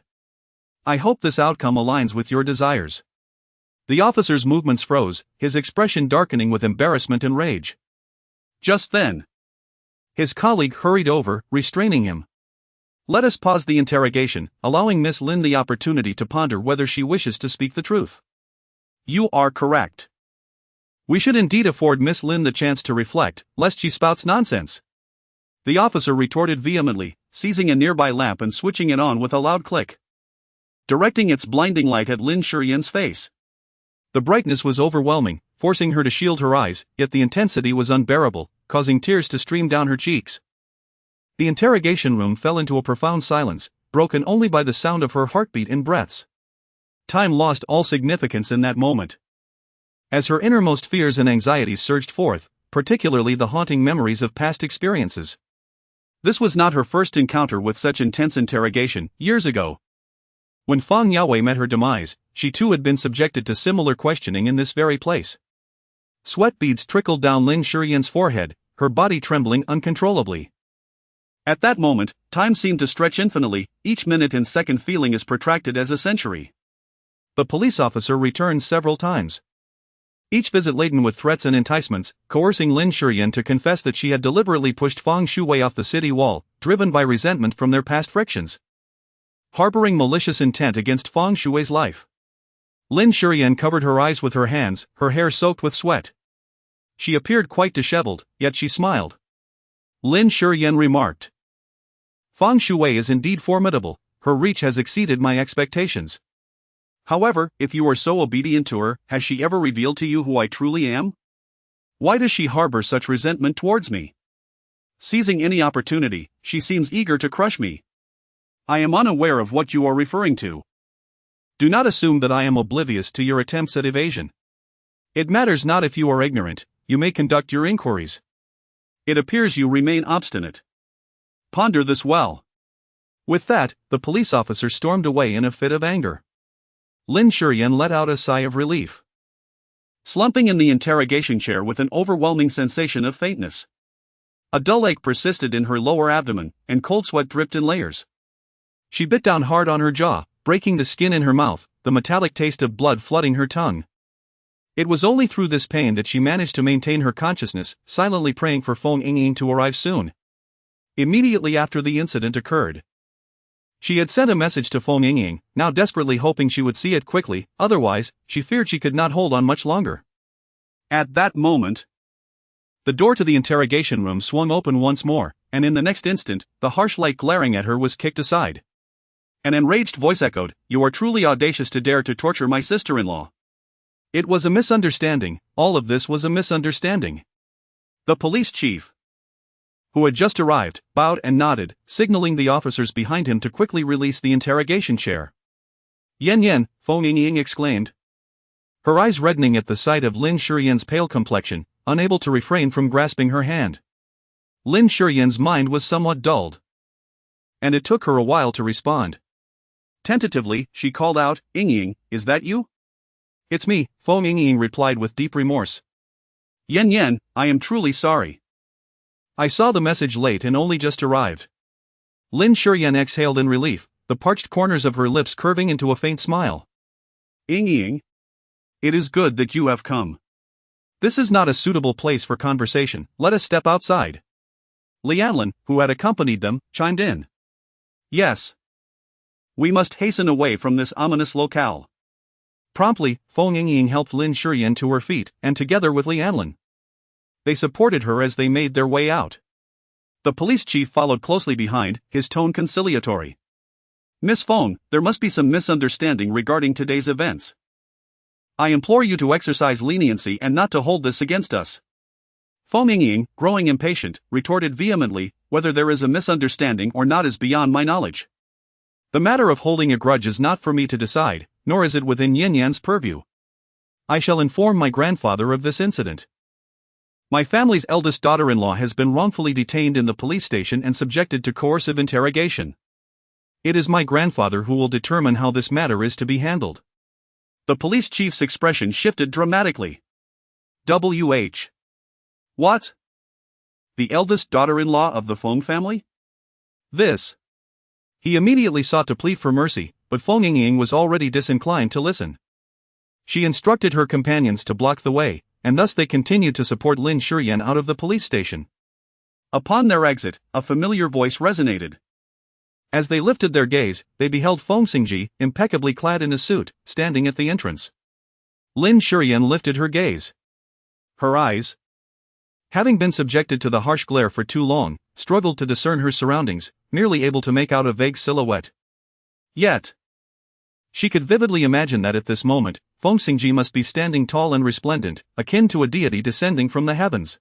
I hope this outcome aligns with your desires. The officer's movements froze, his expression darkening with embarrassment and rage. Just then, his colleague hurried over, restraining him. Let us pause the interrogation, allowing Miss Lin the opportunity to ponder whether she wishes to speak the truth. You are correct. We should indeed afford Miss Lin the chance to reflect, lest she spouts nonsense. The officer retorted vehemently, seizing a nearby lamp and switching it on with a loud click, directing its blinding light at Lin Shiyan's face. The brightness was overwhelming, forcing her to shield her eyes, yet the intensity was unbearable, causing tears to stream down her cheeks. The interrogation room fell into a profound silence, broken only by the sound of her heartbeat and breaths. Time lost all significance in that moment. As her innermost fears and anxieties surged forth, particularly the haunting memories of past experiences. This was not her first encounter with such intense interrogation. Years ago, when Feng Yawei met her demise, she too had been subjected to similar questioning in this very place. Sweat beads trickled down Lin Shiyan's forehead, her body trembling uncontrollably. At that moment, time seemed to stretch infinitely, each minute and second feeling as protracted as a century. The police officer returned several times. Each visit laden with threats and enticements, coercing Lin Shiyan to confess that she had deliberately pushed Feng Shui off the city wall, driven by resentment from their past frictions. Harboring malicious intent against Feng Shui's life. Lin Shiyan covered her eyes with her hands, her hair soaked with sweat. She appeared quite disheveled, yet she smiled. Lin Shiyan remarked. Feng Shui is indeed formidable, her reach has exceeded my expectations. However, if you are so obedient to her, has she ever revealed to you who I truly am? Why does she harbor such resentment towards me? Seizing any opportunity, she seems eager to crush me. I am unaware of what you are referring to. Do not assume that I am oblivious to your attempts at evasion. It matters not if you are ignorant, you may conduct your inquiries. It appears you remain obstinate. Ponder this well. With that, the police officer stormed away in a fit of anger. Lin Shiyan let out a sigh of relief. Slumping in the interrogation chair with an overwhelming sensation of faintness. A dull ache persisted in her lower abdomen, and cold sweat dripped in layers. She bit down hard on her jaw, breaking the skin in her mouth, the metallic taste of blood flooding her tongue. It was only through this pain that she managed to maintain her consciousness, silently praying for Feng Xingzhi to arrive soon. Immediately after the incident occurred, she had sent a message to Feng Xingzhi, now desperately hoping she would see it quickly, otherwise, she feared she could not hold on much longer. At that moment, the door to the interrogation room swung open once more, and in the next instant, the harsh light glaring at her was kicked aside. An enraged voice echoed, "You are truly audacious to dare to torture my sister-in-law." It was a misunderstanding, all of this was a misunderstanding. The police chief, who had just arrived, bowed and nodded, signaling the officers behind him to quickly release the interrogation chair. "Yen Yen," Feng Xingzhi exclaimed. Her eyes reddening at the sight of Lin Shiyan's pale complexion, unable to refrain from grasping her hand. Lin Shiyan's mind was somewhat dulled, and it took her a while to respond. Tentatively, she called out, "Xingzhi, is that you?" "It's me," Feng Xingzhi replied with deep remorse. "Yen Yen, I am truly sorry. I saw the message late and only just arrived." Lin Shiyan exhaled in relief, the parched corners of her lips curving into a faint smile. "Xingzhi, it is good that you have come. This is not a suitable place for conversation, let us step outside." Lianlin, who had accompanied them, chimed in. "Yes. We must hasten away from this ominous locale." Promptly, Feng Xingzhi helped Lin Shiyan to her feet, and together with Lianlin, they supported her as they made their way out. The police chief followed closely behind, his tone conciliatory. "Miss Feng, there must be some misunderstanding regarding today's events. I implore you to exercise leniency and not to hold this against us." Feng Xingzhi, growing impatient, retorted vehemently, "Whether there is a misunderstanding or not is beyond my knowledge. The matter of holding a grudge is not for me to decide, nor is it within Yin Yan's purview. I shall inform my grandfather of this incident. My family's eldest daughter-in-law has been wrongfully detained in the police station and subjected to coercive interrogation. It is my grandfather who will determine how this matter is to be handled." The police chief's expression shifted dramatically. "WH. What? The eldest daughter-in-law of the Feng family? This?" He immediately sought to plead for mercy, but Feng Xingzhi was already disinclined to listen. She instructed her companions to block the way, and thus they continued to support Lin Shiyan out of the police station. Upon their exit, a familiar voice resonated. As they lifted their gaze, they beheld Feng Xingzhi, impeccably clad in a suit, standing at the entrance. Lin Shiyan lifted her gaze. Her eyes, having been subjected to the harsh glare for too long, struggled to discern her surroundings, merely able to make out a vague silhouette. Yet, she could vividly imagine that at this moment, Feng Xingzhi must be standing tall and resplendent, akin to a deity descending from the heavens.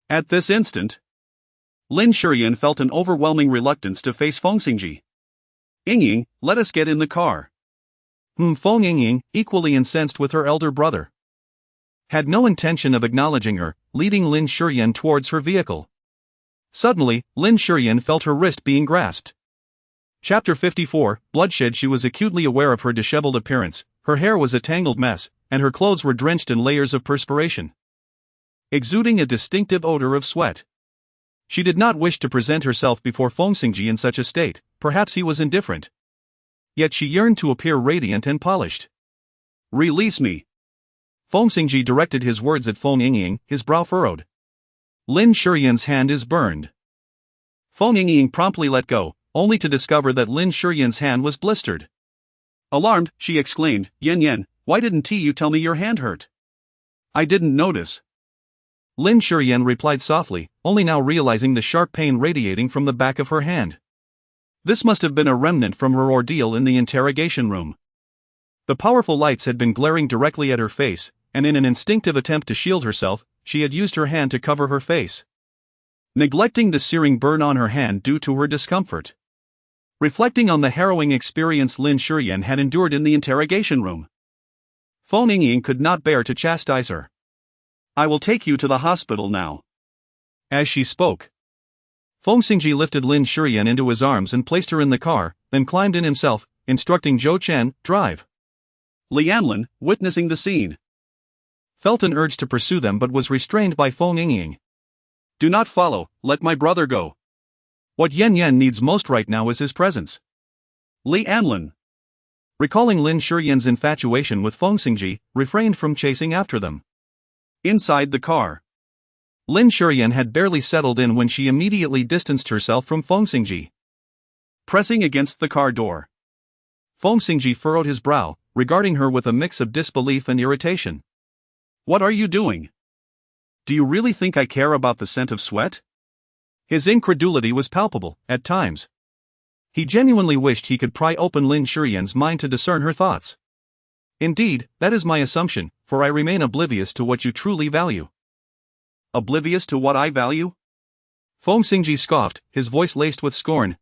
At this instant, Lin Shiyan felt an overwhelming reluctance to face Feng Xingzhi. "Xingzhi, let us get in the car." Feng Xingzhi, equally incensed with her elder brother, had no intention of acknowledging her, leading Lin Shiyan towards her vehicle. Suddenly, Lin Shiyan felt her wrist being grasped. Chapter 54, Bloodshed. She was acutely aware of her disheveled appearance, her hair was a tangled mess, and her clothes were drenched in layers of perspiration, exuding a distinctive odor of sweat. She did not wish to present herself before Feng Xingzhi in such a state, perhaps he was indifferent. Yet she yearned to appear radiant and polished. "Release me!" Feng Xingzhi directed his words at Feng Yingying, his brow furrowed. Lin Shiyan's hand is burned. Feng Yingying promptly let go, only to discover that Lin Shiyan's hand was blistered. Alarmed, she exclaimed, Yan, why didn't you tell me your hand hurt? I didn't notice. Lin Shiyan replied softly, only now realizing the sharp pain radiating from the back of her hand. This must have been a remnant from her ordeal in the interrogation room. The powerful lights had been glaring directly at her face, and in an instinctive attempt to shield herself, she had used her hand to cover her face, neglecting the searing burn on her hand due to her discomfort. Reflecting on the harrowing experience Lin Shiyan had endured in the interrogation room, Feng Yingying could not bear to chastise her. I will take you to the hospital now. As she spoke, Feng Xingzhi lifted Lin Shiyan into his arms and placed her in the car, then climbed in himself, instructing Zhou Chen, drive. Lin, witnessing the scene, felt an urge to pursue them but was restrained by Feng Yingying. Do not follow, let my brother go. What Yan needs most right now is his presence. Lin, recalling Lin Shiyan's infatuation with Feng Xingzhi, refrained from chasing after them. Inside the car, Lin Shiyan had barely settled in when she immediately distanced herself from Feng Xingzhi. Pressing against the car door, Feng Xingzhi furrowed his brow, regarding her with a mix of disbelief and irritation. What are you doing? Do you really think I care about the scent of sweat? His incredulity was palpable, at times. He genuinely wished he could pry open Lin Shiyan's mind to discern her thoughts. Indeed, that is my assumption, for I remain oblivious to what you truly value. Oblivious to what I value? Feng Xingzhi scoffed, his voice laced with scorn.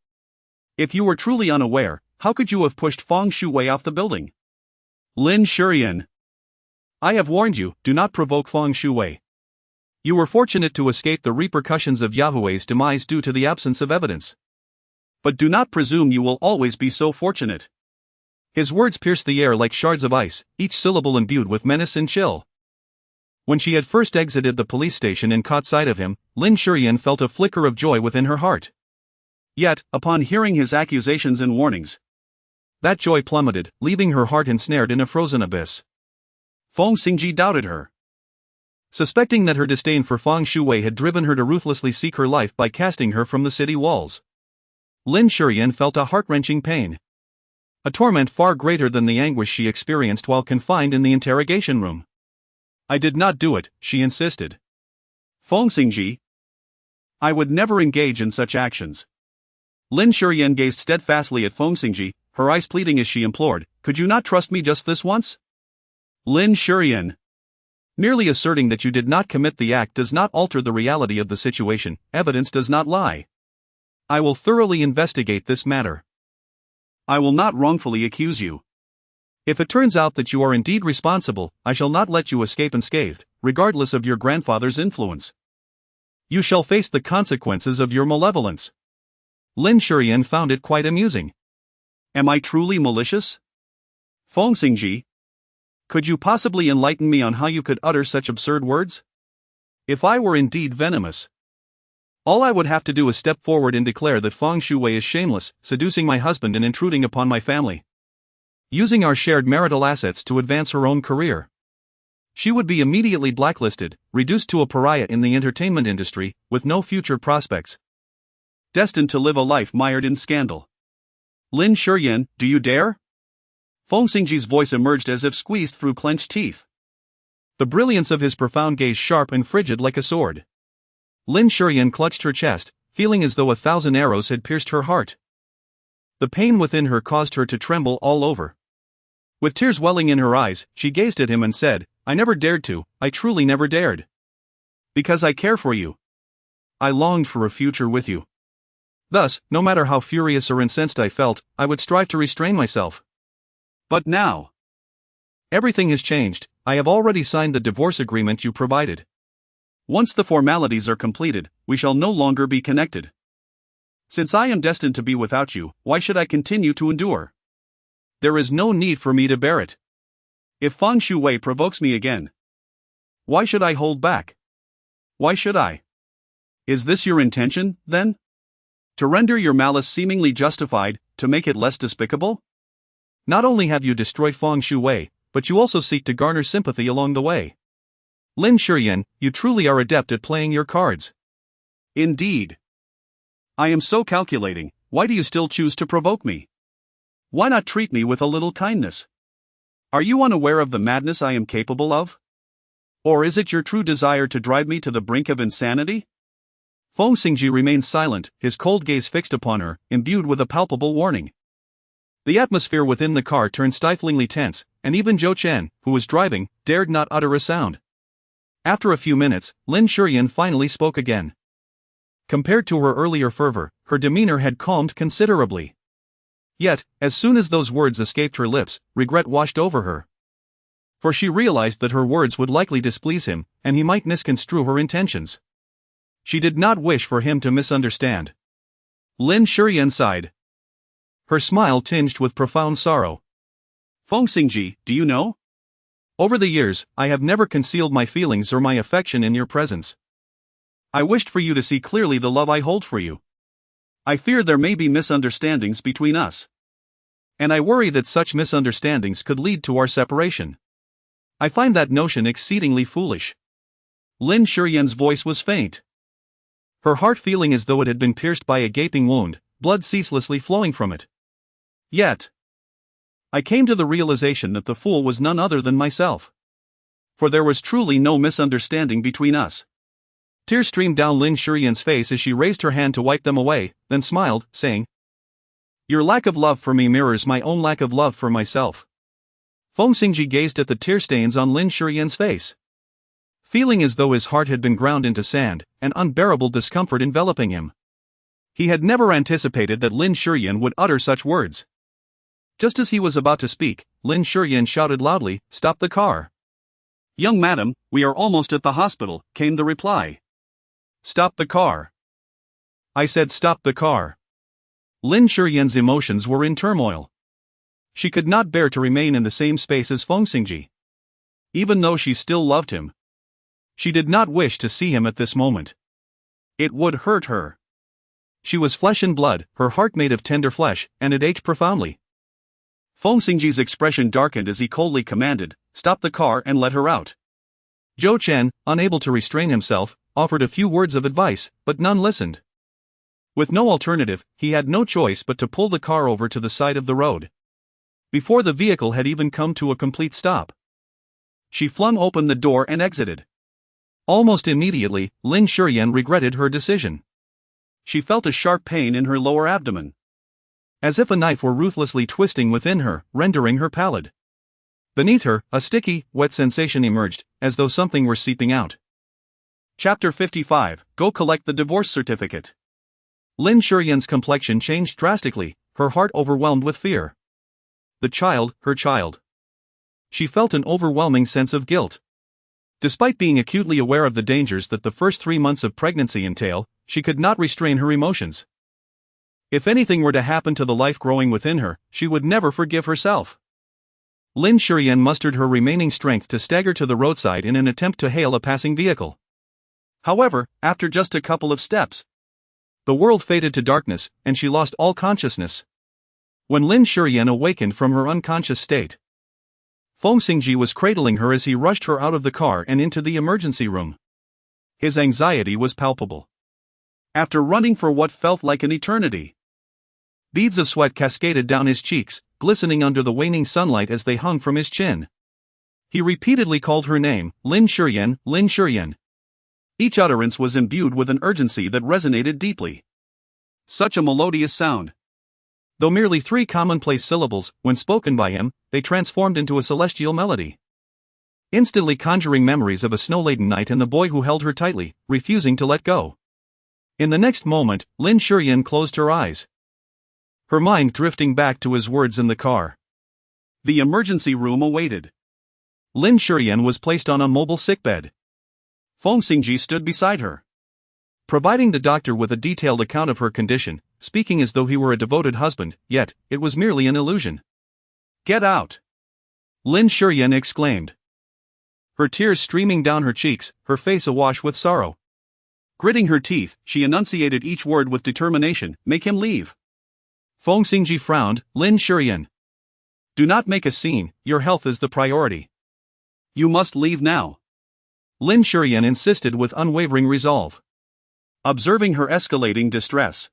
If you were truly unaware, how could you have pushed Feng Shuwei off the building? Lin Shiyan, I have warned you, do not provoke Feng Shuwei. You were fortunate to escape the repercussions of Yahuwei's demise due to the absence of evidence. But do not presume you will always be so fortunate. His words pierced the air like shards of ice, each syllable imbued with menace and chill. When she had first exited the police station and caught sight of him, Lin Shiyan felt a flicker of joy within her heart. Yet, upon hearing his accusations and warnings, that joy plummeted, leaving her heart ensnared in a frozen abyss. Feng Xingzhi doubted her. Suspecting that her disdain for Feng Shuwei had driven her to ruthlessly seek her life by casting her from the city walls, Lin Shiyan felt a heart-wrenching pain. A torment far greater than the anguish she experienced while confined in the interrogation room. I did not do it, she insisted. Feng Xingzhi, I would never engage in such actions. Lin Shiyan gazed steadfastly at Feng Xingzhi, her eyes pleading as she implored, could you not trust me just this once? Lin Shiyan, merely asserting that you did not commit the act does not alter the reality of the situation, evidence does not lie. I will thoroughly investigate this matter. I will not wrongfully accuse you. If it turns out that you are indeed responsible, I shall not let you escape unscathed, regardless of your grandfather's influence. You shall face the consequences of your malevolence. Lin Shiyan found it quite amusing. Am I truly malicious? Feng Xingzhi, could you possibly enlighten me on how you could utter such absurd words? If I were indeed venomous, all I would have to do is step forward and declare that Feng Shuwei is shameless, seducing my husband and intruding upon my family, using our shared marital assets to advance her own career. She would be immediately blacklisted, reduced to a pariah in the entertainment industry, with no future prospects, destined to live a life mired in scandal. Lin Shiyan, do you dare? Feng Xingzhi's voice emerged as if squeezed through clenched teeth. The brilliance of his profound gaze sharp and frigid like a sword. Lin Shiyan clutched her chest, feeling as though 1,000 arrows had pierced her heart. The pain within her caused her to tremble all over. With tears welling in her eyes, she gazed at him and said, I never dared to, I truly never dared. Because I care for you. I longed for a future with you. Thus, no matter how furious or incensed I felt, I would strive to restrain myself. But now, everything has changed. I have already signed the divorce agreement you provided. Once the formalities are completed, we shall no longer be connected. Since I am destined to be without you, why should I continue to endure? There is no need for me to bear it. If Feng Shuwei provokes me again, why should I hold back? Why should I? Is this your intention, then? To render your malice seemingly justified, to make it less despicable? Not only have you destroyed Feng Shuwei, but you also seek to garner sympathy along the way. Lin Shiyan, you truly are adept at playing your cards. Indeed. I am so calculating. Why do you still choose to provoke me? Why not treat me with a little kindness? Are you unaware of the madness I am capable of? Or is it your true desire to drive me to the brink of insanity? Feng Xingzhi remained silent, his cold gaze fixed upon her, imbued with a palpable warning. The atmosphere within the car turned stiflingly tense, and even Zhou Chen, who was driving, dared not utter a sound. After a few minutes, Lin Shiyan finally spoke again. Compared to her earlier fervor, her demeanor had calmed considerably. Yet, as soon as those words escaped her lips, regret washed over her. For she realized that her words would likely displease him, and he might misconstrue her intentions. She did not wish for him to misunderstand. Lin Shiyan sighed. Her smile tinged with profound sorrow. Feng Xingzhi, do you know? Over the years, I have never concealed my feelings or my affection in your presence. I wished for you to see clearly the love I hold for you. I fear there may be misunderstandings between us. And I worry that such misunderstandings could lead to our separation. I find that notion exceedingly foolish. Lin Shiyan's voice was faint. Her heart feeling as though it had been pierced by a gaping wound, blood ceaselessly flowing from it. Yet, I came to the realization that the fool was none other than myself. For there was truly no misunderstanding between us. Tears streamed down Lin Shiyan's face as she raised her hand to wipe them away, then smiled, saying, Your lack of love for me mirrors my own lack of love for myself. Feng Xingzhi gazed at the tear stains on Lin Shiyan's face. Feeling as though his heart had been ground into sand, an unbearable discomfort enveloping him. He had never anticipated that Lin Shiyan would utter such words. Just as he was about to speak, Lin Shiyan shouted loudly, Stop the car. Young madam, we are almost at the hospital, came the reply. Stop the car. I said stop the car. Lin Shiyan's emotions were in turmoil. She could not bear to remain in the same space as Feng Xingzhi. Even though she still loved him, she did not wish to see him at this moment. It would hurt her. She was flesh and blood, her heart made of tender flesh, and it ached profoundly. Feng Xingzhi's expression darkened as he coldly commanded, Stop the car and let her out. Zhou Chen, unable to restrain himself, offered a few words of advice, but none listened. With no alternative, he had no choice but to pull the car over to the side of the road. Before the vehicle had even come to a complete stop, she flung open the door and exited. Almost immediately, Lin Shiyan regretted her decision. She felt a sharp pain in her lower abdomen, as if a knife were ruthlessly twisting within her, rendering her pallid. Beneath her, a sticky, wet sensation emerged, as though something were seeping out. Chapter 55, Go collect the divorce certificate. Lin Shiyan's complexion changed drastically, her heart overwhelmed with fear. The child, her child. She felt an overwhelming sense of guilt. Despite being acutely aware of the dangers that the first 3 months of pregnancy entail, she could not restrain her emotions. If anything were to happen to the life growing within her, she would never forgive herself. Lin Shiyan mustered her remaining strength to stagger to the roadside in an attempt to hail a passing vehicle. However, after just a couple of steps, the world faded to darkness, and she lost all consciousness. When Lin Shiyan awakened from her unconscious state, Feng Xingzhi was cradling her as he rushed her out of the car and into the emergency room. His anxiety was palpable. After running for what felt like an eternity, beads of sweat cascaded down his cheeks, glistening under the waning sunlight as they hung from his chin. He repeatedly called her name, Lin Shiyan, Lin Shiyan. Each utterance was imbued with an urgency that resonated deeply. Such a melodious sound. Though merely 3 commonplace syllables, when spoken by him, they transformed into a celestial melody, instantly conjuring memories of a snow-laden night and the boy who held her tightly, refusing to let go. In the next moment, Lin Shiyan closed her eyes, her mind drifting back to his words in the car. The emergency room awaited. Lin Shiyan was placed on a mobile sickbed. Feng Xingzhi stood beside her, providing the doctor with a detailed account of her condition, speaking as though he were a devoted husband, yet, it was merely an illusion. Get out! Lin Shiyan exclaimed, her tears streaming down her cheeks, her face awash with sorrow. Gritting her teeth, she enunciated each word with determination, Make him leave. Feng Xingzhi frowned, Lin Shiyan, Do not make a scene, your health is the priority. You must leave now. Lin Shiyan insisted with unwavering resolve. Observing her escalating distress,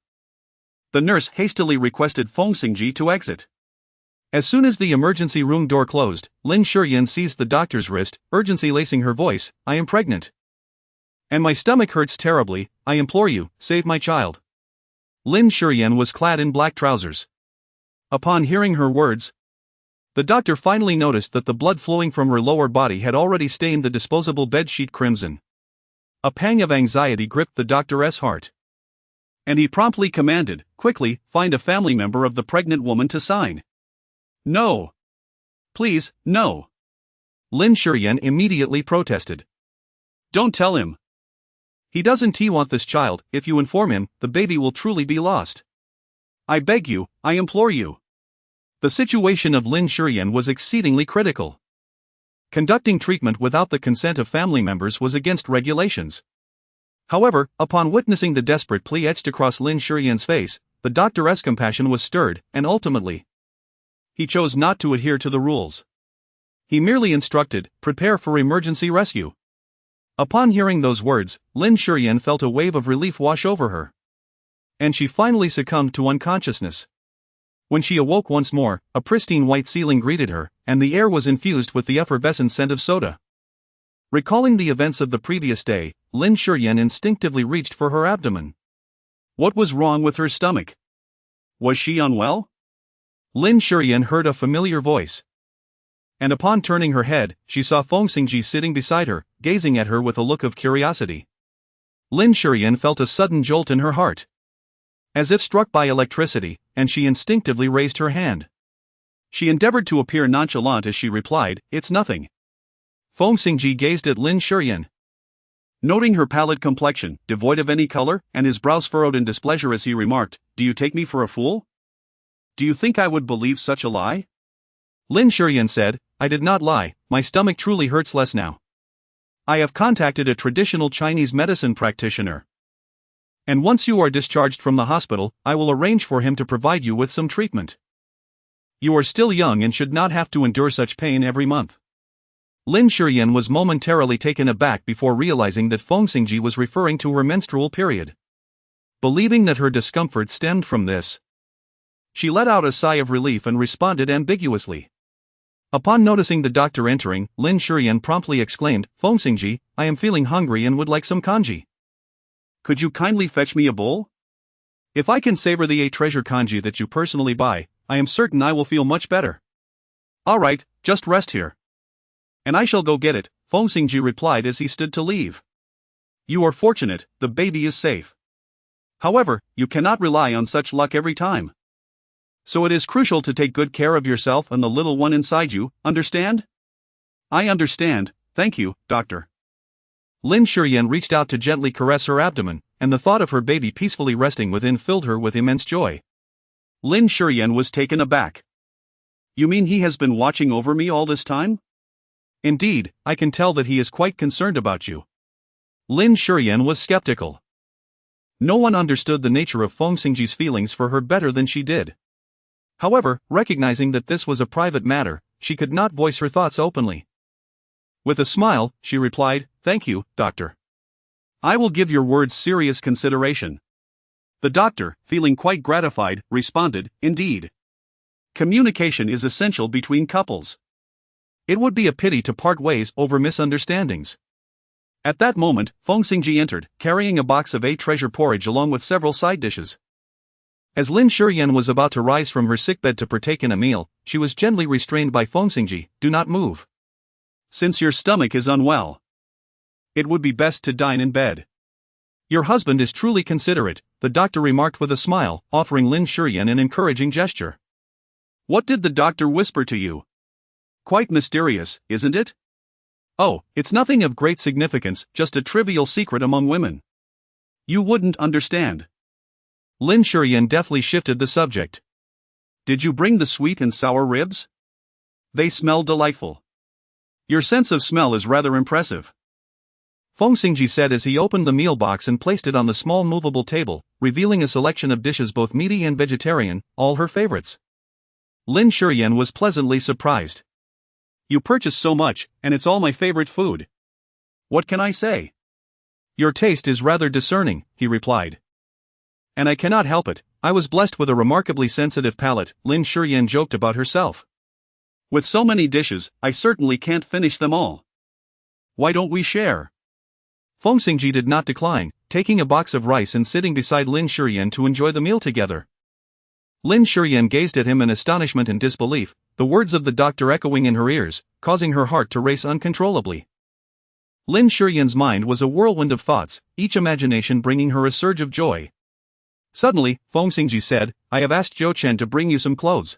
the nurse hastily requested Feng Xingzhi to exit. As soon as the emergency room door closed, Lin Shiyan seized the doctor's wrist, urgency lacing her voice, I am pregnant. And my stomach hurts terribly, I implore you, save my child. Lin Shiyan was clad in black trousers. Upon hearing her words, the doctor finally noticed that the blood flowing from her lower body had already stained the disposable bedsheet crimson. A pang of anxiety gripped the doctor's heart. And he promptly commanded, quickly, find a family member of the pregnant woman to sign. No. Please, no. Lin Shiyan immediately protested. Don't tell him. He doesn't want this child. If you inform him, the baby will truly be lost. I beg you, I implore you. The situation of Lin Shiyan was exceedingly critical. Conducting treatment without the consent of family members was against regulations. However, upon witnessing the desperate plea etched across Lin Shiyan's face, the doctor's compassion was stirred, and ultimately, he chose not to adhere to the rules. He merely instructed, prepare for emergency rescue. Upon hearing those words, Lin Shiyan felt a wave of relief wash over her. And she finally succumbed to unconsciousness. When she awoke once more, a pristine white ceiling greeted her, and the air was infused with the effervescent scent of soda. Recalling the events of the previous day, Lin Shiyan instinctively reached for her abdomen. What was wrong with her stomach? Was she unwell? Lin Shiyan heard a familiar voice. And upon turning her head, she saw Feng Xingzhi sitting beside her, gazing at her with a look of curiosity. Lin Shiyan felt a sudden jolt in her heart. As if struck by electricity, and she instinctively raised her hand. She endeavored to appear nonchalant as she replied, it's nothing. Feng Xingzhi gazed at Lin Shiyan. Noting her pallid complexion, devoid of any color, and his brows furrowed in displeasure as he remarked, do you take me for a fool? Do you think I would believe such a lie? Lin Shiyan said, I did not lie, my stomach truly hurts less now. I have contacted a traditional Chinese medicine practitioner. And once you are discharged from the hospital, I will arrange for him to provide you with some treatment. You are still young and should not have to endure such pain every month. Lin Shiyan was momentarily taken aback before realizing that Feng Xingzhi was referring to her menstrual period. Believing that her discomfort stemmed from this, she let out a sigh of relief and responded ambiguously. Upon noticing the doctor entering, Lin Shiyan promptly exclaimed, Feng Xingzhi, I am feeling hungry and would like some congee. Could you kindly fetch me a bowl? If I can savor the treasure congee that you personally buy, I am certain I will feel much better. All right, just rest here. And I shall go get it, Feng Xingzhi replied as he stood to leave. You are fortunate, the baby is safe. However, you cannot rely on such luck every time. So it is crucial to take good care of yourself and the little one inside you, understand? I understand, thank you, doctor. Lin Shiyan reached out to gently caress her abdomen, and the thought of her baby peacefully resting within filled her with immense joy. Lin Shiyan was taken aback. You mean he has been watching over me all this time? Indeed, I can tell that he is quite concerned about you. Lin Shiyan was skeptical. No one understood the nature of Feng Xingzhi's feelings for her better than she did. However, recognizing that this was a private matter, she could not voice her thoughts openly. With a smile, she replied, Thank you, doctor. I will give your words serious consideration. The doctor, feeling quite gratified, responded, Indeed. Communication is essential between couples. It would be a pity to part ways over misunderstandings. At that moment, Feng Xingzhi entered, carrying a box of treasure porridge along with several side dishes. As Lin Shiyan was about to rise from her sickbed to partake in a meal, she was gently restrained by Feng Xingzhi, Do not move. Since your stomach is unwell, it would be best to dine in bed. Your husband is truly considerate, the doctor remarked with a smile, offering Lin Shiyan an encouraging gesture. What did the doctor whisper to you? Quite mysterious, isn't it? Oh, it's nothing of great significance, just a trivial secret among women. You wouldn't understand. Lin Shiyan deftly shifted the subject. Did you bring the sweet and sour ribs? They smell delightful. Your sense of smell is rather impressive. Feng Xingzhi said as he opened the meal box and placed it on the small movable table, revealing a selection of dishes both meaty and vegetarian, all her favorites. Lin Shiyan was pleasantly surprised. You purchase so much, and it's all my favorite food. What can I say? Your taste is rather discerning, he replied. And I cannot help it, I was blessed with a remarkably sensitive palate, Lin Shiyan joked about herself. With so many dishes, I certainly can't finish them all. Why don't we share? Feng Xingzhi did not decline, taking a box of rice and sitting beside Lin Shiyan to enjoy the meal together. Lin Shiyan gazed at him in astonishment and disbelief, the words of the doctor echoing in her ears, causing her heart to race uncontrollably. Lin Shiyan's mind was a whirlwind of thoughts, each imagination bringing her a surge of joy. Suddenly, Feng Xingzhi said, I have asked Zhou Chen to bring you some clothes.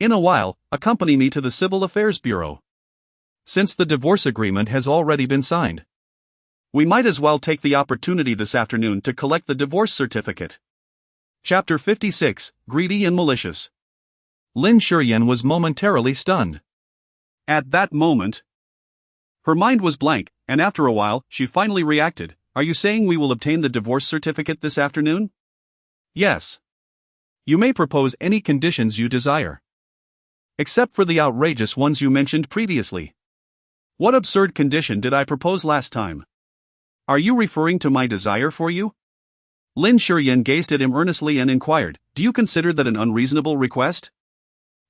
In a while, accompany me to the Civil Affairs Bureau. Since the divorce agreement has already been signed, we might as well take the opportunity this afternoon to collect the divorce certificate. Chapter 56, Greedy and Malicious. Lin Shiyan was momentarily stunned. At that moment, her mind was blank, and after a while, she finally reacted. Are you saying we will obtain the divorce certificate this afternoon? Yes. You may propose any conditions you desire. Except for the outrageous ones you mentioned previously. What absurd condition did I propose last time? Are you referring to my desire for you? Lin Shiyan gazed at him earnestly and inquired, do you consider that an unreasonable request?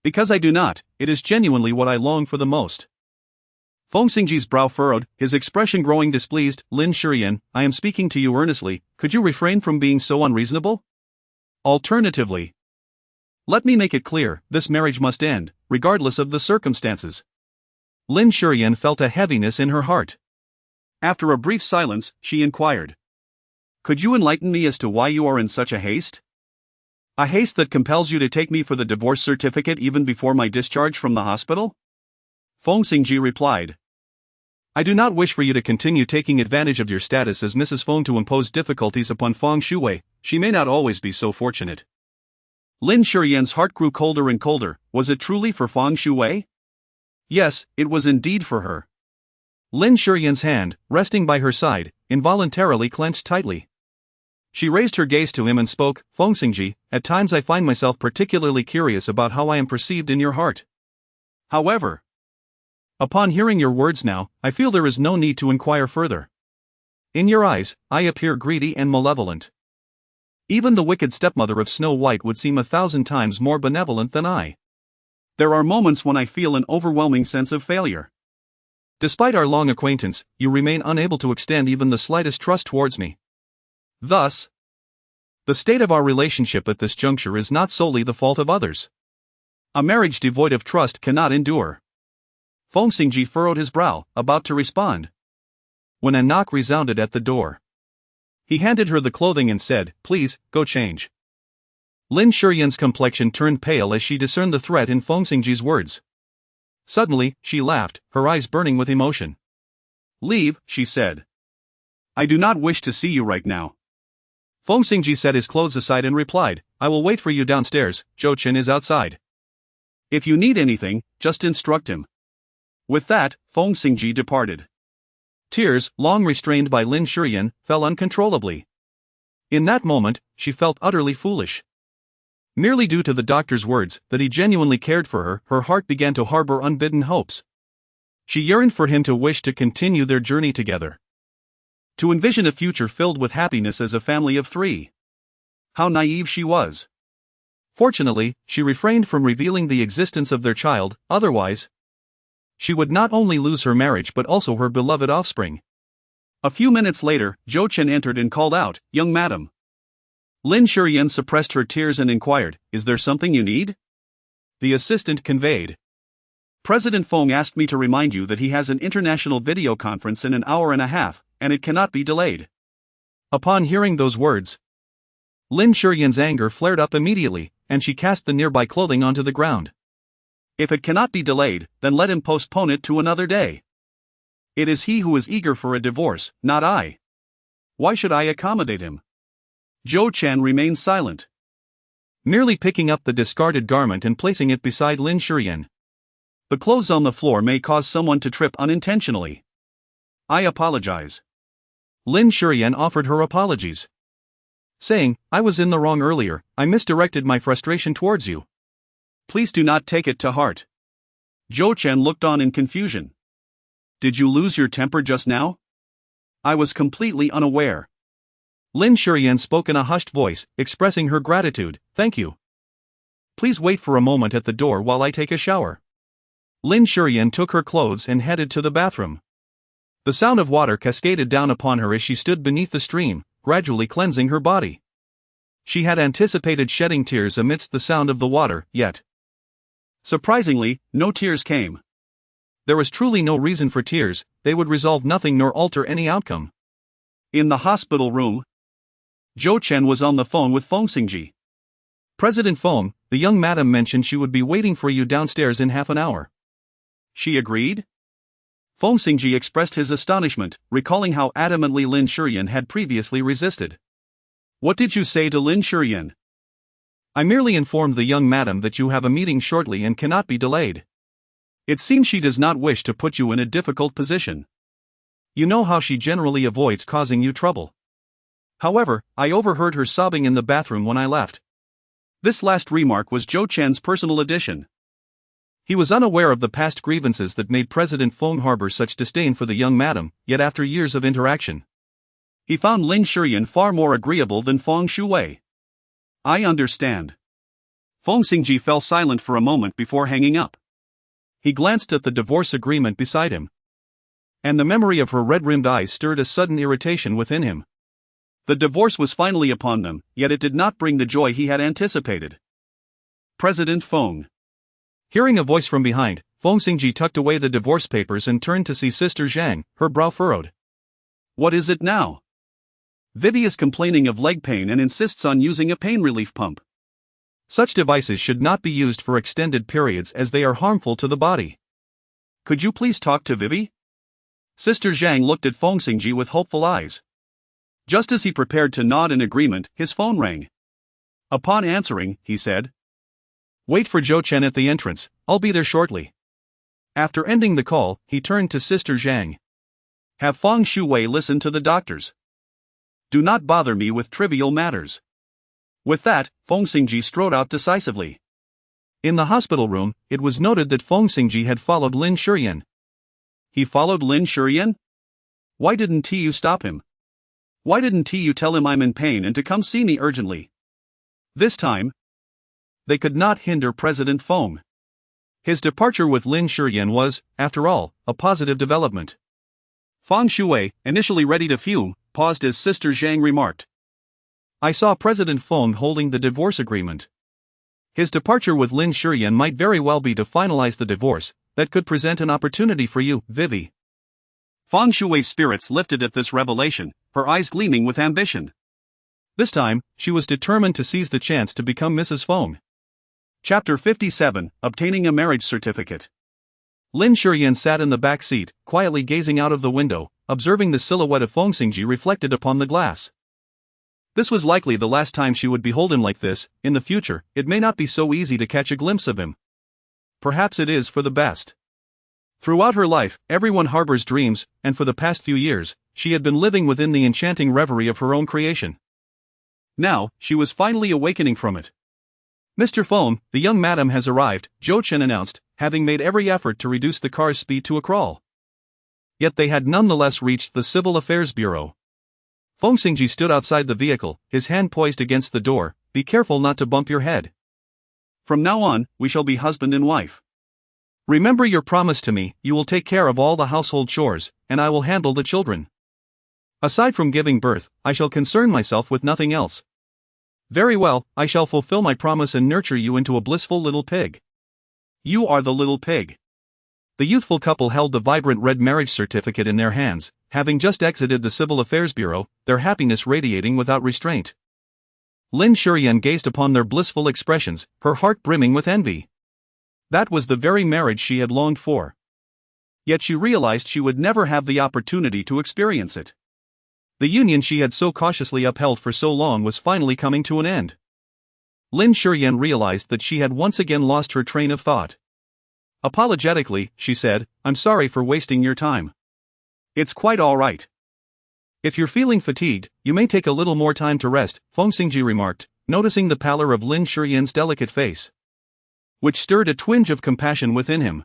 Because I do not, it is genuinely what I long for the most. Feng Xingzhi's brow furrowed, his expression growing displeased. Lin Shiyan, I am speaking to you earnestly, could you refrain from being so unreasonable? Alternatively, let me make it clear, this marriage must end, regardless of the circumstances. Lin Shiyan felt a heaviness in her heart. After a brief silence, she inquired. Could you enlighten me as to why you are in such a haste? A haste that compels you to take me for the divorce certificate even before my discharge from the hospital? Feng Xingzhi replied. I do not wish for you to continue taking advantage of your status as Mrs. Feng to impose difficulties upon Feng Shuwei, she may not always be so fortunate. Lin Shiyan's heart grew colder and colder. Was it truly for Feng Shuwei? Yes, it was indeed for her. Lin Shiyan's hand, resting by her side, involuntarily clenched tightly. She raised her gaze to him and spoke, Feng Xingzhi, at times I find myself particularly curious about how I am perceived in your heart. However, upon hearing your words now, I feel there is no need to inquire further. In your eyes, I appear greedy and malevolent. Even the wicked stepmother of Snow White would seem 1,000 times more benevolent than I. There are moments when I feel an overwhelming sense of failure. Despite our long acquaintance, you remain unable to extend even the slightest trust towards me. Thus, the state of our relationship at this juncture is not solely the fault of others. A marriage devoid of trust cannot endure. Feng Xingzhi furrowed his brow, about to respond, when a knock resounded at the door. He handed her the clothing and said, please, go change. Lin Shiyan's complexion turned pale as she discerned the threat in Feng Xingzhi's words. Suddenly, she laughed, her eyes burning with emotion. Leave, she said. I do not wish to see you right now. Feng Xingzhi set his clothes aside and replied, I will wait for you downstairs, Zhou Chen is outside. If you need anything, just instruct him. With that, Feng Xingzhi departed. Tears, long restrained by Lin Shiyan, fell uncontrollably. In that moment, she felt utterly foolish. Merely due to the doctor's words that he genuinely cared for her, her heart began to harbor unbidden hopes. She yearned for him to wish to continue their journey together. To envision a future filled with happiness as a family of 3. How naive she was. Fortunately, she refrained from revealing the existence of their child, otherwise, she would not only lose her marriage but also her beloved offspring. A few minutes later, Zhou Chen entered and called out, Young madam. Lin Shiyan suppressed her tears and inquired, Is there something you need? The assistant conveyed. President Feng asked me to remind you that he has an international video conference in an hour and a half, and it cannot be delayed. Upon hearing those words, Lin Shiyan's anger flared up immediately, and she cast the nearby clothing onto the ground. If it cannot be delayed, then let him postpone it to another day. It is he who is eager for a divorce, not I. Why should I accommodate him? Zhou Chen remained silent, merely picking up the discarded garment and placing it beside Lin Shiyan. The clothes on the floor may cause someone to trip unintentionally. I apologize. Lin Shiyan offered her apologies, saying, I was in the wrong earlier, I misdirected my frustration towards you. Please do not take it to heart. Zhou Chen looked on in confusion. Did you lose your temper just now? I was completely unaware. Lin Shiyan spoke in a hushed voice, expressing her gratitude. Thank you. Please wait for a moment at the door while I take a shower. Lin Shiyan took her clothes and headed to the bathroom. The sound of water cascaded down upon her as she stood beneath the stream, gradually cleansing her body. She had anticipated shedding tears amidst the sound of the water, yet, surprisingly, no tears came. There was truly no reason for tears, they would resolve nothing nor alter any outcome. In the hospital room, Zhou Chen was on the phone with Feng Xingzhi. President Feng, the young madam mentioned she would be waiting for you downstairs in half an hour. She agreed? Feng Xingzhi expressed his astonishment, recalling how adamantly Lin Shiyan had previously resisted. What did you say to Lin Shiyan? I merely informed the young madam that you have a meeting shortly and cannot be delayed. It seems she does not wish to put you in a difficult position. You know how she generally avoids causing you trouble. However, I overheard her sobbing in the bathroom when I left. This last remark was Zhou Chen's personal addition. He was unaware of the past grievances that made President Feng harbor such disdain for the young madam, yet after years of interaction, he found Lin Shiyan far more agreeable than Feng Shuwei. I understand. Feng Xingzhi fell silent for a moment before hanging up. He glanced at the divorce agreement beside him, and the memory of her red-rimmed eyes stirred a sudden irritation within him. The divorce was finally upon them, yet it did not bring the joy he had anticipated. President Feng. Hearing a voice from behind, Feng Xingzhi tucked away the divorce papers and turned to see Sister Zhang, her brow furrowed. What is it now? Vivi is complaining of leg pain and insists on using a pain relief pump. Such devices should not be used for extended periods as they are harmful to the body. Could you please talk to Vivi? Sister Zhang looked at Feng Xingzhi with hopeful eyes. Just as he prepared to nod in agreement, his phone rang. Upon answering, he said, Wait for Zhou Chen at the entrance, I'll be there shortly. After ending the call, he turned to Sister Zhang. Have Feng Shuwei listen to the doctors. Do not bother me with trivial matters. With that, Feng Xingzhi strode out decisively. In the hospital room, it was noted that Feng Xingzhi had followed Lin Shiyan. He followed Lin Shiyan? Why didn't you stop him? Why didn't you tell him I'm in pain and to come see me urgently? This time, they could not hinder President Feng. His departure with Lin Shiyan was, after all, a positive development. Feng Shuwei, initially ready to fume, paused as Sister Zhang remarked. I saw President Feng holding the divorce agreement. His departure with Lin Shiyan might very well be to finalize the divorce. That could present an opportunity for you, Vivi. Feng Shuwei's spirits lifted at this revelation, her eyes gleaming with ambition. This time, she was determined to seize the chance to become Mrs. Feng. Chapter 57, Obtaining a Marriage Certificate. Lin Shiyan sat in the back seat, quietly gazing out of the window, observing the silhouette of Feng Xingzhi reflected upon the glass. This was likely the last time she would behold him like this. In the future, it may not be so easy to catch a glimpse of him. Perhaps it is for the best. Throughout her life, everyone harbors dreams, and for the past few years, she had been living within the enchanting reverie of her own creation. Now, she was finally awakening from it. Mr. Feng, the young madam has arrived, Zhou Chen announced, having made every effort to reduce the car's speed to a crawl. Yet they had nonetheless reached the Civil Affairs Bureau. Feng Xingzhi stood outside the vehicle, his hand poised against the door. Be careful not to bump your head. From now on, we shall be husband and wife. Remember your promise to me, you will take care of all the household chores, and I will handle the children. Aside from giving birth, I shall concern myself with nothing else. Very well, I shall fulfill my promise and nurture you into a blissful little pig. You are the little pig. The youthful couple held the vibrant red marriage certificate in their hands, having just exited the Civil Affairs Bureau, their happiness radiating without restraint. Lin Shiyan gazed upon their blissful expressions, her heart brimming with envy. That was the very marriage she had longed for. Yet she realized she would never have the opportunity to experience it. The union she had so cautiously upheld for so long was finally coming to an end. Lin Shiyan realized that she had once again lost her train of thought. Apologetically, she said, I'm sorry for wasting your time. It's quite all right. If you're feeling fatigued, you may take a little more time to rest, Feng Xingzhi remarked, noticing the pallor of Lin Shiyan's delicate face. which stirred a twinge of compassion within him.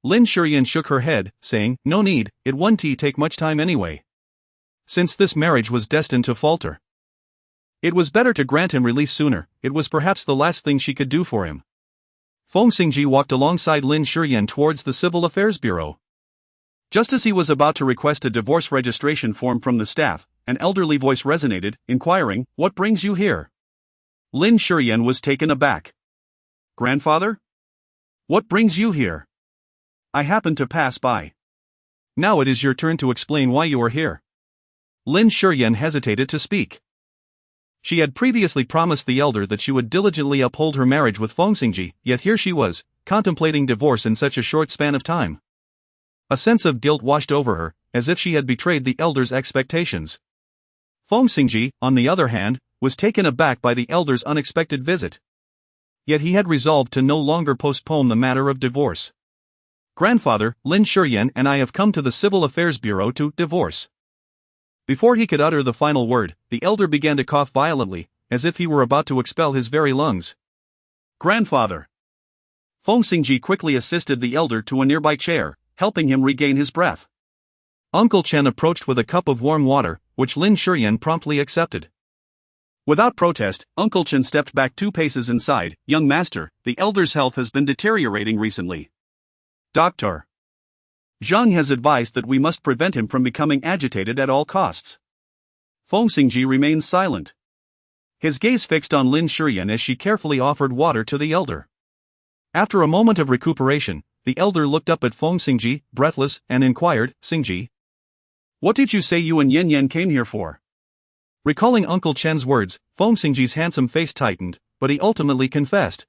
Lin Shiyan shook her head, saying, "No need, it won't take much time anyway. Since this marriage was destined to falter, it was better to grant him release sooner. It was perhaps the last thing she could do for him." Feng Xingzhi walked alongside Lin Shiyan towards the Civil Affairs Bureau. Just as he was about to request a divorce registration form from the staff, an elderly voice resonated, inquiring, "What brings you here?" Lin Shiyan was taken aback. "Grandfather? What brings you here?" "I happened to pass by." "Now it is your turn to explain why you are here." Lin Shiyan hesitated to speak. She had previously promised the elder that she would diligently uphold her marriage with Feng Xingzhi, yet here she was, contemplating divorce in such a short span of time. A sense of guilt washed over her, as if she had betrayed the elder's expectations. Feng Xingzhi, on the other hand, was taken aback by the elder's unexpected visit. Yet he had resolved to no longer postpone the matter of divorce. "Grandfather, Lin Shiyan and I have come to the Civil Affairs Bureau to divorce." Before he could utter the final word, the elder began to cough violently, as if he were about to expel his very lungs. "Grandfather!" Feng Xingzhi quickly assisted the elder to a nearby chair, helping him regain his breath. Uncle Chen approached with a cup of warm water, which Lin Shiyan promptly accepted. Without protest, Uncle Chen stepped back 2 paces inside. "Young master, the elder's health has been deteriorating recently. Dr. Zhang has advised that we must prevent him from becoming agitated at all costs." Feng Xingzhi remained silent, his gaze fixed on Lin Shiyan as she carefully offered water to the elder. After a moment of recuperation, the elder looked up at Feng Xingzhi, breathless, and inquired, "Xingzhi, what did you say you and Yan Yan came here for?" Recalling Uncle Chen's words, Feng Xingzhi's handsome face tightened, but he ultimately confessed.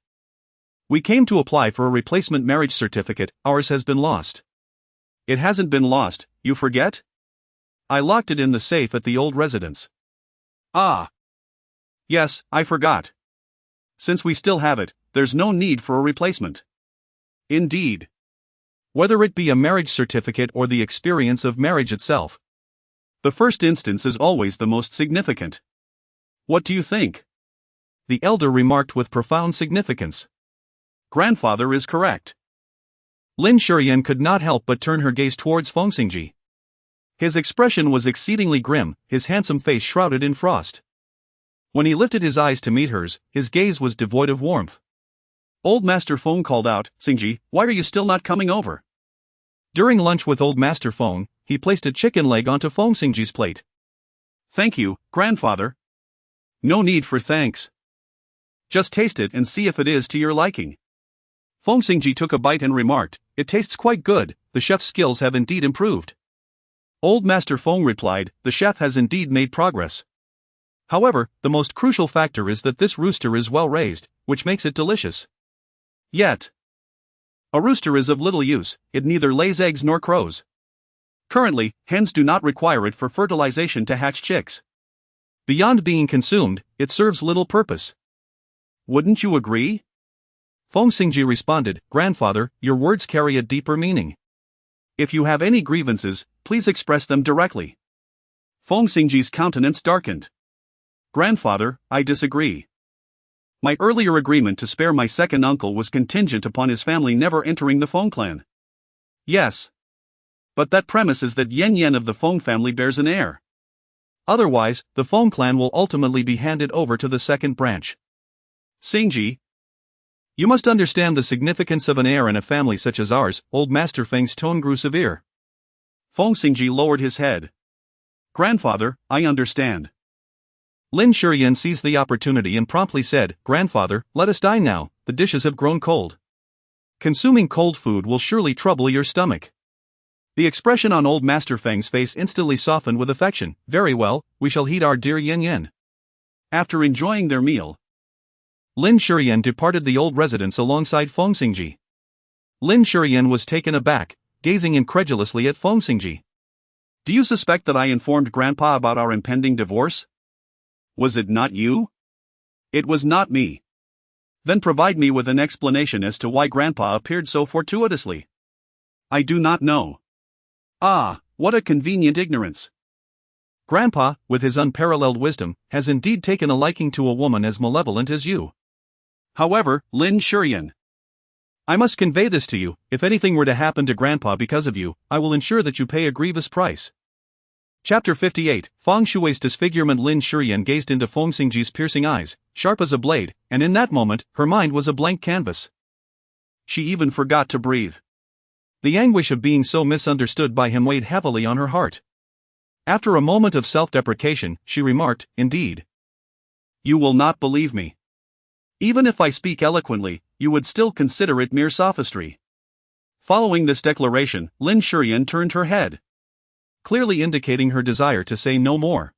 "We came to apply for a replacement marriage certificate. Ours has been lost." "It hasn't been lost, you forget? I locked it in the safe at the old residence." "Ah. Yes, I forgot. Since we still have it, there's no need for a replacement." "Indeed. Whether it be a marriage certificate or the experience of marriage itself, the first instance is always the most significant. What do you think?" The elder remarked with profound significance. "Grandfather is correct." Lin Shiyan could not help but turn her gaze towards Feng Xingzhi. His expression was exceedingly grim, his handsome face shrouded in frost. When he lifted his eyes to meet hers, his gaze was devoid of warmth. Old Master Feng called out, "Xingzhi, why are you still not coming over?" During lunch with Old Master Feng, he placed a chicken leg onto Feng Xingzhi's plate. "Thank you, grandfather." "No need for thanks. Just taste it and see if it is to your liking." Feng Xingzhi took a bite and remarked, "It tastes quite good, the chef's skills have indeed improved." Old Master Feng replied, "The chef has indeed made progress. However, the most crucial factor is that this rooster is well raised, which makes it delicious. Yet, a rooster is of little use, it neither lays eggs nor crows. Currently, hens do not require it for fertilization to hatch chicks. Beyond being consumed, it serves little purpose. Wouldn't you agree?" Feng Xingzhi responded, "Grandfather, your words carry a deeper meaning. If you have any grievances, please express them directly." Feng Xingzhi's countenance darkened. "Grandfather, I disagree. My earlier agreement to spare my second uncle was contingent upon his family never entering the Feng clan." "Yes. But that premise is that Yan Yan of the Feng family bears an heir. Otherwise, the Feng clan will ultimately be handed over to the second branch. Xingzhi, you must understand the significance of an heir in a family such as ours." Old Master Feng's tone grew severe. Feng Xingzhi lowered his head. "Grandfather, I understand." Lin Shiyan seized the opportunity and promptly said, "Grandfather, let us dine now, the dishes have grown cold. Consuming cold food will surely trouble your stomach." The expression on Old Master Feng's face instantly softened with affection. "Very well, we shall heat our dear Yan Yan." After enjoying their meal, Lin Shiyan departed the old residence alongside Feng Xingzhi. Lin Shiyan was taken aback, gazing incredulously at Feng Xingzhi. "Do you suspect that I informed Grandpa about our impending divorce? Was it not you?" "It was not me." "Then provide me with an explanation as to why Grandpa appeared so fortuitously." "I do not know." "Ah, what a convenient ignorance." "Grandpa, with his unparalleled wisdom, has indeed taken a liking to a woman as malevolent as you." "However, Lin Shiyan, I must convey this to you: if anything were to happen to Grandpa because of you, I will ensure that you pay a grievous price. Chapter 58. Feng Shui's disfigurement. Lin Shiyan gazed into Feng Xingzhi's piercing eyes, sharp as a blade, and in that moment, her mind was a blank canvas. She even forgot to breathe. The anguish of being so misunderstood by him weighed heavily on her heart. After a moment of self-deprecation, she remarked, "Indeed. You will not believe me. Even if I speak eloquently, you would still consider it mere sophistry." Following this declaration, Lin Shiyan turned her head, clearly indicating her desire to say no more.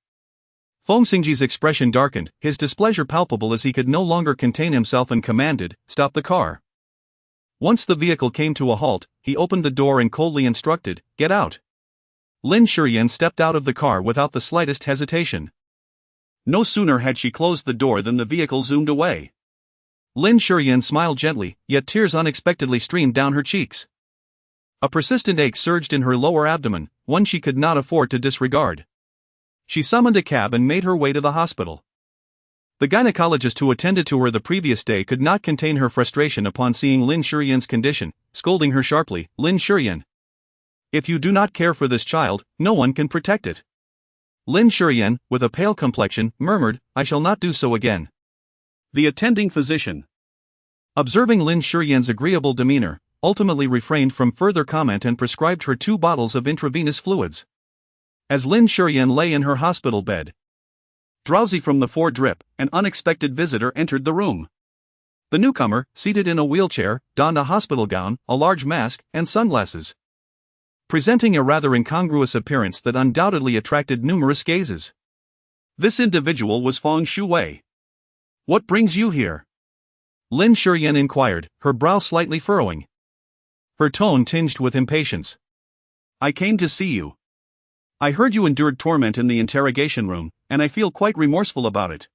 Feng Xingzhi's expression darkened, his displeasure palpable as he could no longer contain himself, and commanded, "Stop the car." Once the vehicle came to a halt, he opened the door and coldly instructed, "Get out." Lin Shiyan stepped out of the car without the slightest hesitation. No sooner had she closed the door than the vehicle zoomed away. Lin Shiyan smiled gently, yet tears unexpectedly streamed down her cheeks. A persistent ache surged in her lower abdomen, one she could not afford to disregard. She summoned a cab and made her way to the hospital. The gynecologist who attended to her the previous day could not contain her frustration upon seeing Lin Shiyan's condition, scolding her sharply, "Lin Shiyan, if you do not care for this child, no one can protect it." Lin Shiyan, with a pale complexion, murmured, "I shall not do so again." The attending physician, observing Lin Shiyan's agreeable demeanor, ultimately refrained from further comment and prescribed her 2 bottles of intravenous fluids. As Lin Shiyan lay in her hospital bed, drowsy from the 4 drip, an unexpected visitor entered the room. The newcomer, seated in a wheelchair, donned a hospital gown, a large mask, and sunglasses, presenting a rather incongruous appearance that undoubtedly attracted numerous gazes. This individual was Feng Shui. "What brings you here?" Lin Shiyan inquired, her brow slightly furrowing, her tone tinged with impatience. "I came to see you. I heard you endured torment in the interrogation room, and I feel quite remorseful about it.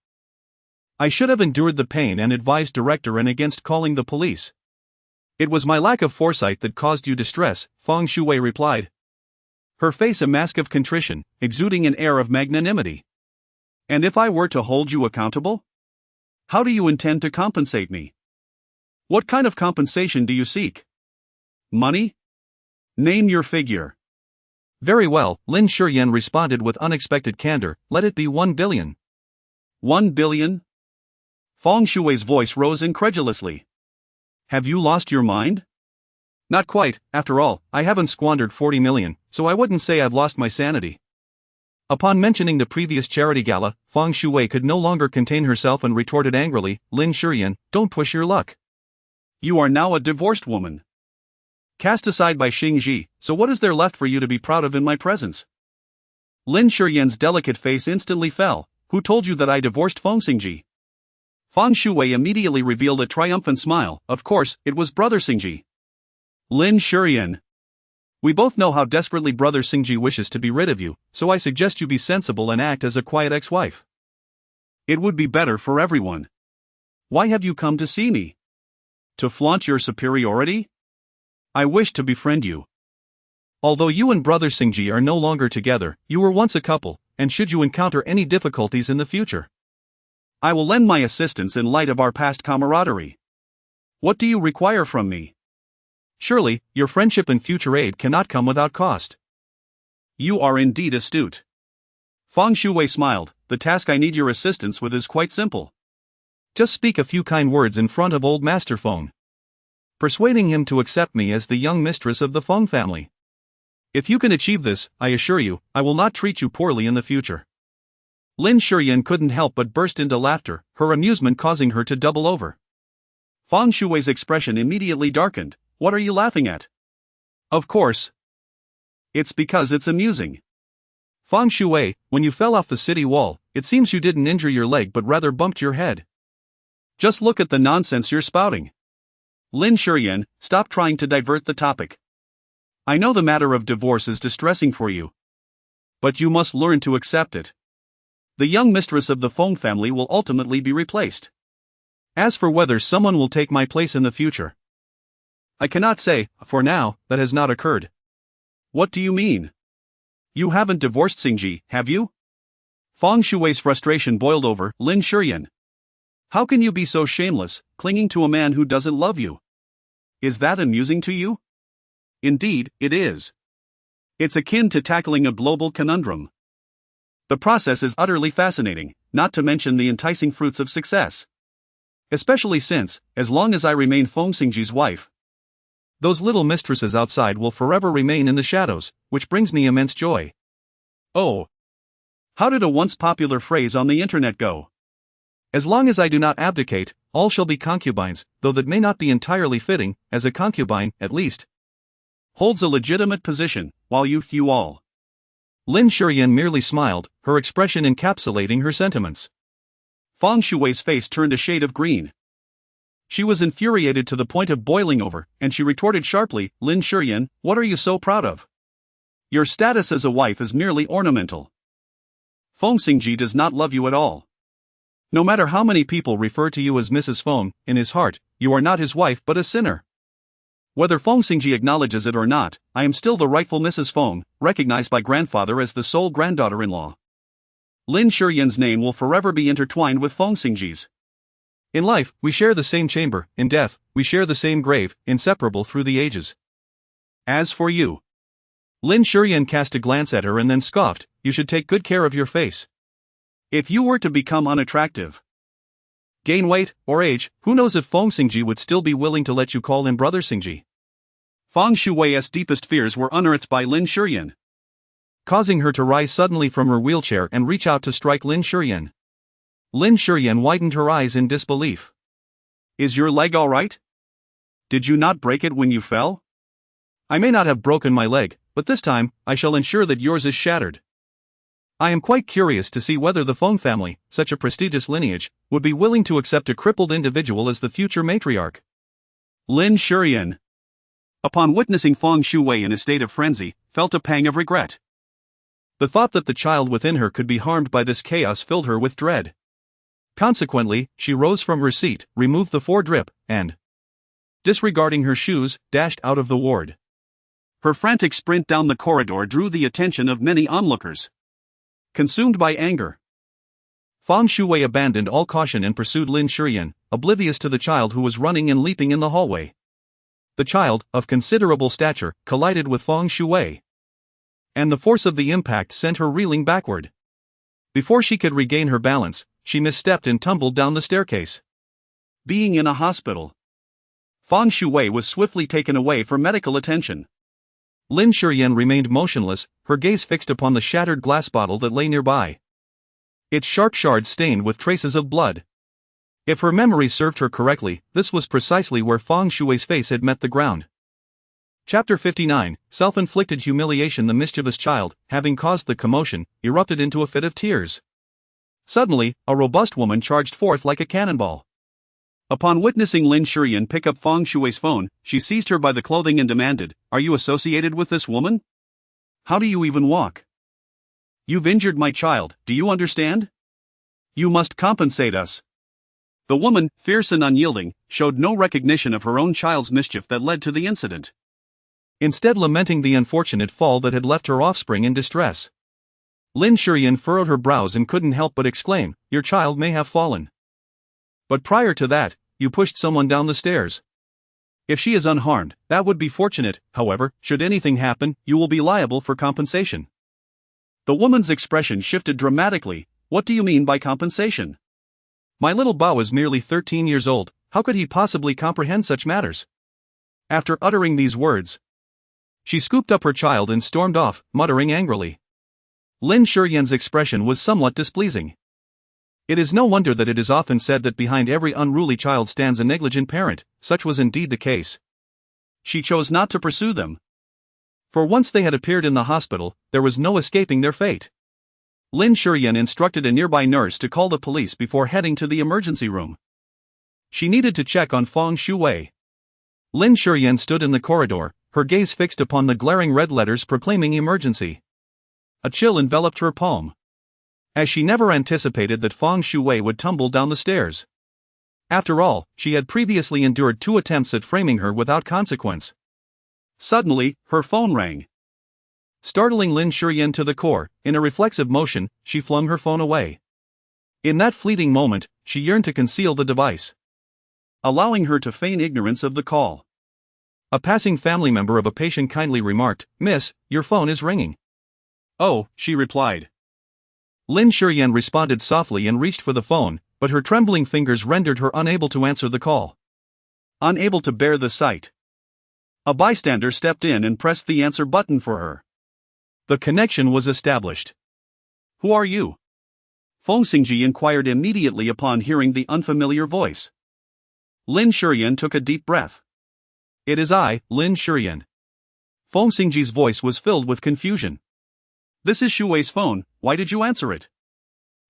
I should have endured the pain and advised director and against calling the police. It was my lack of foresight that caused you distress," Feng Shui replied, her face a mask of contrition, exuding an air of magnanimity. "And if I were to hold you accountable? How do you intend to compensate me? What kind of compensation do you seek? Money? Name your figure." "Very well," Lin Shiyan responded with unexpected candor, "let it be 1 billion. 1 billion? Feng Shui's voice rose incredulously. "Have you lost your mind?" "Not quite. After all, I haven't squandered 40 million, so I wouldn't say I've lost my sanity." Upon mentioning the previous charity gala, Feng Shui could no longer contain herself and retorted angrily, "Lin Shiyan, don't push your luck. You are now a divorced woman, cast aside by Xingzhi, so what is there left for you to be proud of in my presence?" Lin Shiyan's delicate face instantly fell. "Who told you that I divorced Feng Xingzhi?" Feng Shui immediately revealed a triumphant smile. "Of course, it was Brother Xingzhi." "Lin Shiyan, we both know how desperately Brother Xingzhi wishes to be rid of you, so I suggest you be sensible and act as a quiet ex-wife. It would be better for everyone. Why have you come to see me? To flaunt your superiority? I wish to befriend you. Although you and Brother Xingzhi are no longer together, you were once a couple, and should you encounter any difficulties in the future, I will lend my assistance in light of our past camaraderie. What do you require from me? Surely, your friendship and future aid cannot come without cost." "You are indeed astute." Feng Shui smiled. "The task I need your assistance with is quite simple. Just speak a few kind words in front of old Master Feng, persuading him to accept me as the young mistress of the Feng family. If you can achieve this, I assure you, I will not treat you poorly in the future." Lin Shiyan couldn't help but burst into laughter, her amusement causing her to double over. Feng Shui's expression immediately darkened. "What are you laughing at?" "Of course. It's because it's amusing. Feng Shui, when you fell off the city wall, it seems you didn't injure your leg but rather bumped your head. Just look at the nonsense you're spouting." "Lin Shiyan, stop trying to divert the topic. I know the matter of divorce is distressing for you, but you must learn to accept it. The young mistress of the Feng family will ultimately be replaced. As for whether someone will take my place in the future, I cannot say, for now, that has not occurred." "What do you mean? You haven't divorced Xingzhi, have you?" Feng Shui's frustration boiled over. "Lin Shiyan, how can you be so shameless, clinging to a man who doesn't love you? Is that amusing to you? Indeed, it is. It's akin to tackling a global conundrum. The process is utterly fascinating, not to mention the enticing fruits of success. Especially since, as long as I remain Feng Xingzhi's wife, those little mistresses outside will forever remain in the shadows, which brings me immense joy. Oh! How did a once popular phrase on the internet go? As long as I do not abdicate, all shall be concubines, though that may not be entirely fitting, as a concubine, at least, holds a legitimate position, while you all. Lin Shiyan merely smiled, her expression encapsulating her sentiments. Feng Shui's face turned a shade of green. She was infuriated to the point of boiling over, and she retorted sharply, Lin Shiyan, what are you so proud of? Your status as a wife is merely ornamental. Feng Xingzhi does not love you at all. No matter how many people refer to you as Mrs. Feng, in his heart, you are not his wife but a sinner. Whether Feng Xingzhi acknowledges it or not, I am still the rightful Mrs. Feng, recognized by grandfather as the sole granddaughter-in-law. Lin Shiyan's name will forever be intertwined with Feng Xingzhi's. In life, we share the same chamber; in death, we share the same grave, inseparable through the ages. As for you. Lin Shiyan cast a glance at her and then scoffed, you should take good care of your face. If you were to become unattractive, gain weight, or age, who knows if Feng Xingzhi would still be willing to let you call him Brother Xingzhi. Feng Shui's deepest fears were unearthed by Lin Shiyan, causing her to rise suddenly from her wheelchair and reach out to strike Lin Shiyan. Lin Shiyan widened her eyes in disbelief. Is your leg all right? Did you not break it when you fell? I may not have broken my leg, but this time, I shall ensure that yours is shattered. I am quite curious to see whether the Feng family, such a prestigious lineage, would be willing to accept a crippled individual as the future matriarch. Lin Shiyan, upon witnessing Feng Shui in a state of frenzy, felt a pang of regret. The thought that the child within her could be harmed by this chaos filled her with dread. Consequently, she rose from her seat, removed the foredrip, and, disregarding her shoes, dashed out of the ward. Her frantic sprint down the corridor drew the attention of many onlookers. Consumed by anger, Feng Shui abandoned all caution and pursued Lin Shiyan, oblivious to the child who was running and leaping in the hallway. The child, of considerable stature, collided with Feng Shui, and the force of the impact sent her reeling backward. Before she could regain her balance, she misstepped and tumbled down the staircase. Being in a hospital, Feng Shui was swiftly taken away for medical attention. Lin Shiyan remained motionless, her gaze fixed upon the shattered glass bottle that lay nearby, its sharp shards stained with traces of blood. If her memory served her correctly, this was precisely where Feng Shui's face had met the ground. Chapter 59, Self-inflicted humiliation. The mischievous child, having caused the commotion, erupted into a fit of tears. Suddenly, a robust woman charged forth like a cannonball. Upon witnessing Lin Shiyan pick up Feng Shui's phone, she seized her by the clothing and demanded, "Are you associated with this woman? How do you even walk? You've injured my child, do you understand? You must compensate us." The woman, fierce and unyielding, showed no recognition of her own child's mischief that led to the incident, instead lamenting the unfortunate fall that had left her offspring in distress. Lin Shiyan furrowed her brows and couldn't help but exclaim, "Your child may have fallen. But prior to that, you pushed someone down the stairs. If she is unharmed, that would be fortunate, however, should anything happen, you will be liable for compensation." The woman's expression shifted dramatically. "What do you mean by compensation? My little Bao is merely 13 years old, how could he possibly comprehend such matters?" After uttering these words, she scooped up her child and stormed off, muttering angrily. Lin Shiyan's expression was somewhat displeasing. It is no wonder that it is often said that behind every unruly child stands a negligent parent. Such was indeed the case. She chose not to pursue them. For once they had appeared in the hospital, there was no escaping their fate. Lin Shiyan instructed a nearby nurse to call the police before heading to the emergency room. She needed to check on Feng Shui. Lin Shiyan stood in the corridor, her gaze fixed upon the glaring red letters proclaiming emergency. A chill enveloped her palm, as she never anticipated that Feng Shui would tumble down the stairs. After all, she had previously endured 2 attempts at framing her without consequence. Suddenly, her phone rang. Startling Lin Shiyan to the core, in a reflexive motion, she flung her phone away. In that fleeting moment, she yearned to conceal the device, allowing her to feign ignorance of the call. A passing family member of a patient kindly remarked, "Miss, your phone is ringing." "Oh," she replied. Lin Shiyan responded softly and reached for the phone, but her trembling fingers rendered her unable to answer the call. Unable to bear the sight, a bystander stepped in and pressed the answer button for her. The connection was established. "Who are you?" Feng Xingzhi inquired immediately upon hearing the unfamiliar voice. Lin Shiyan took a deep breath. "It is I, Lin Shiyan." Feng Xingzhi's voice was filled with confusion. "This is Shu Wei's phone, why did you answer it?"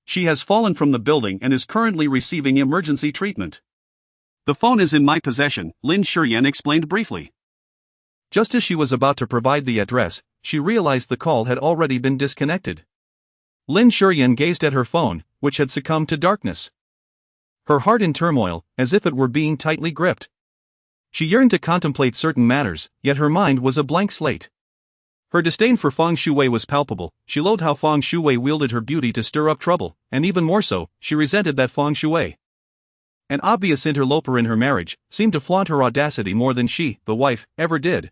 "She has fallen from the building and is currently receiving emergency treatment." "The phone is in my possession," Lin Shiyan explained briefly. Just as she was about to provide the address, she realized the call had already been disconnected. Lin Shiyan gazed at her phone, which had succumbed to darkness. Her heart in turmoil, as if it were being tightly gripped. She yearned to contemplate certain matters, yet her mind was a blank slate. Her disdain for Feng Shui was palpable. She loathed how Feng Shui wielded her beauty to stir up trouble, and even more so, she resented that Feng Shui, an obvious interloper in her marriage, seemed to flaunt her audacity more than she, the wife, ever did.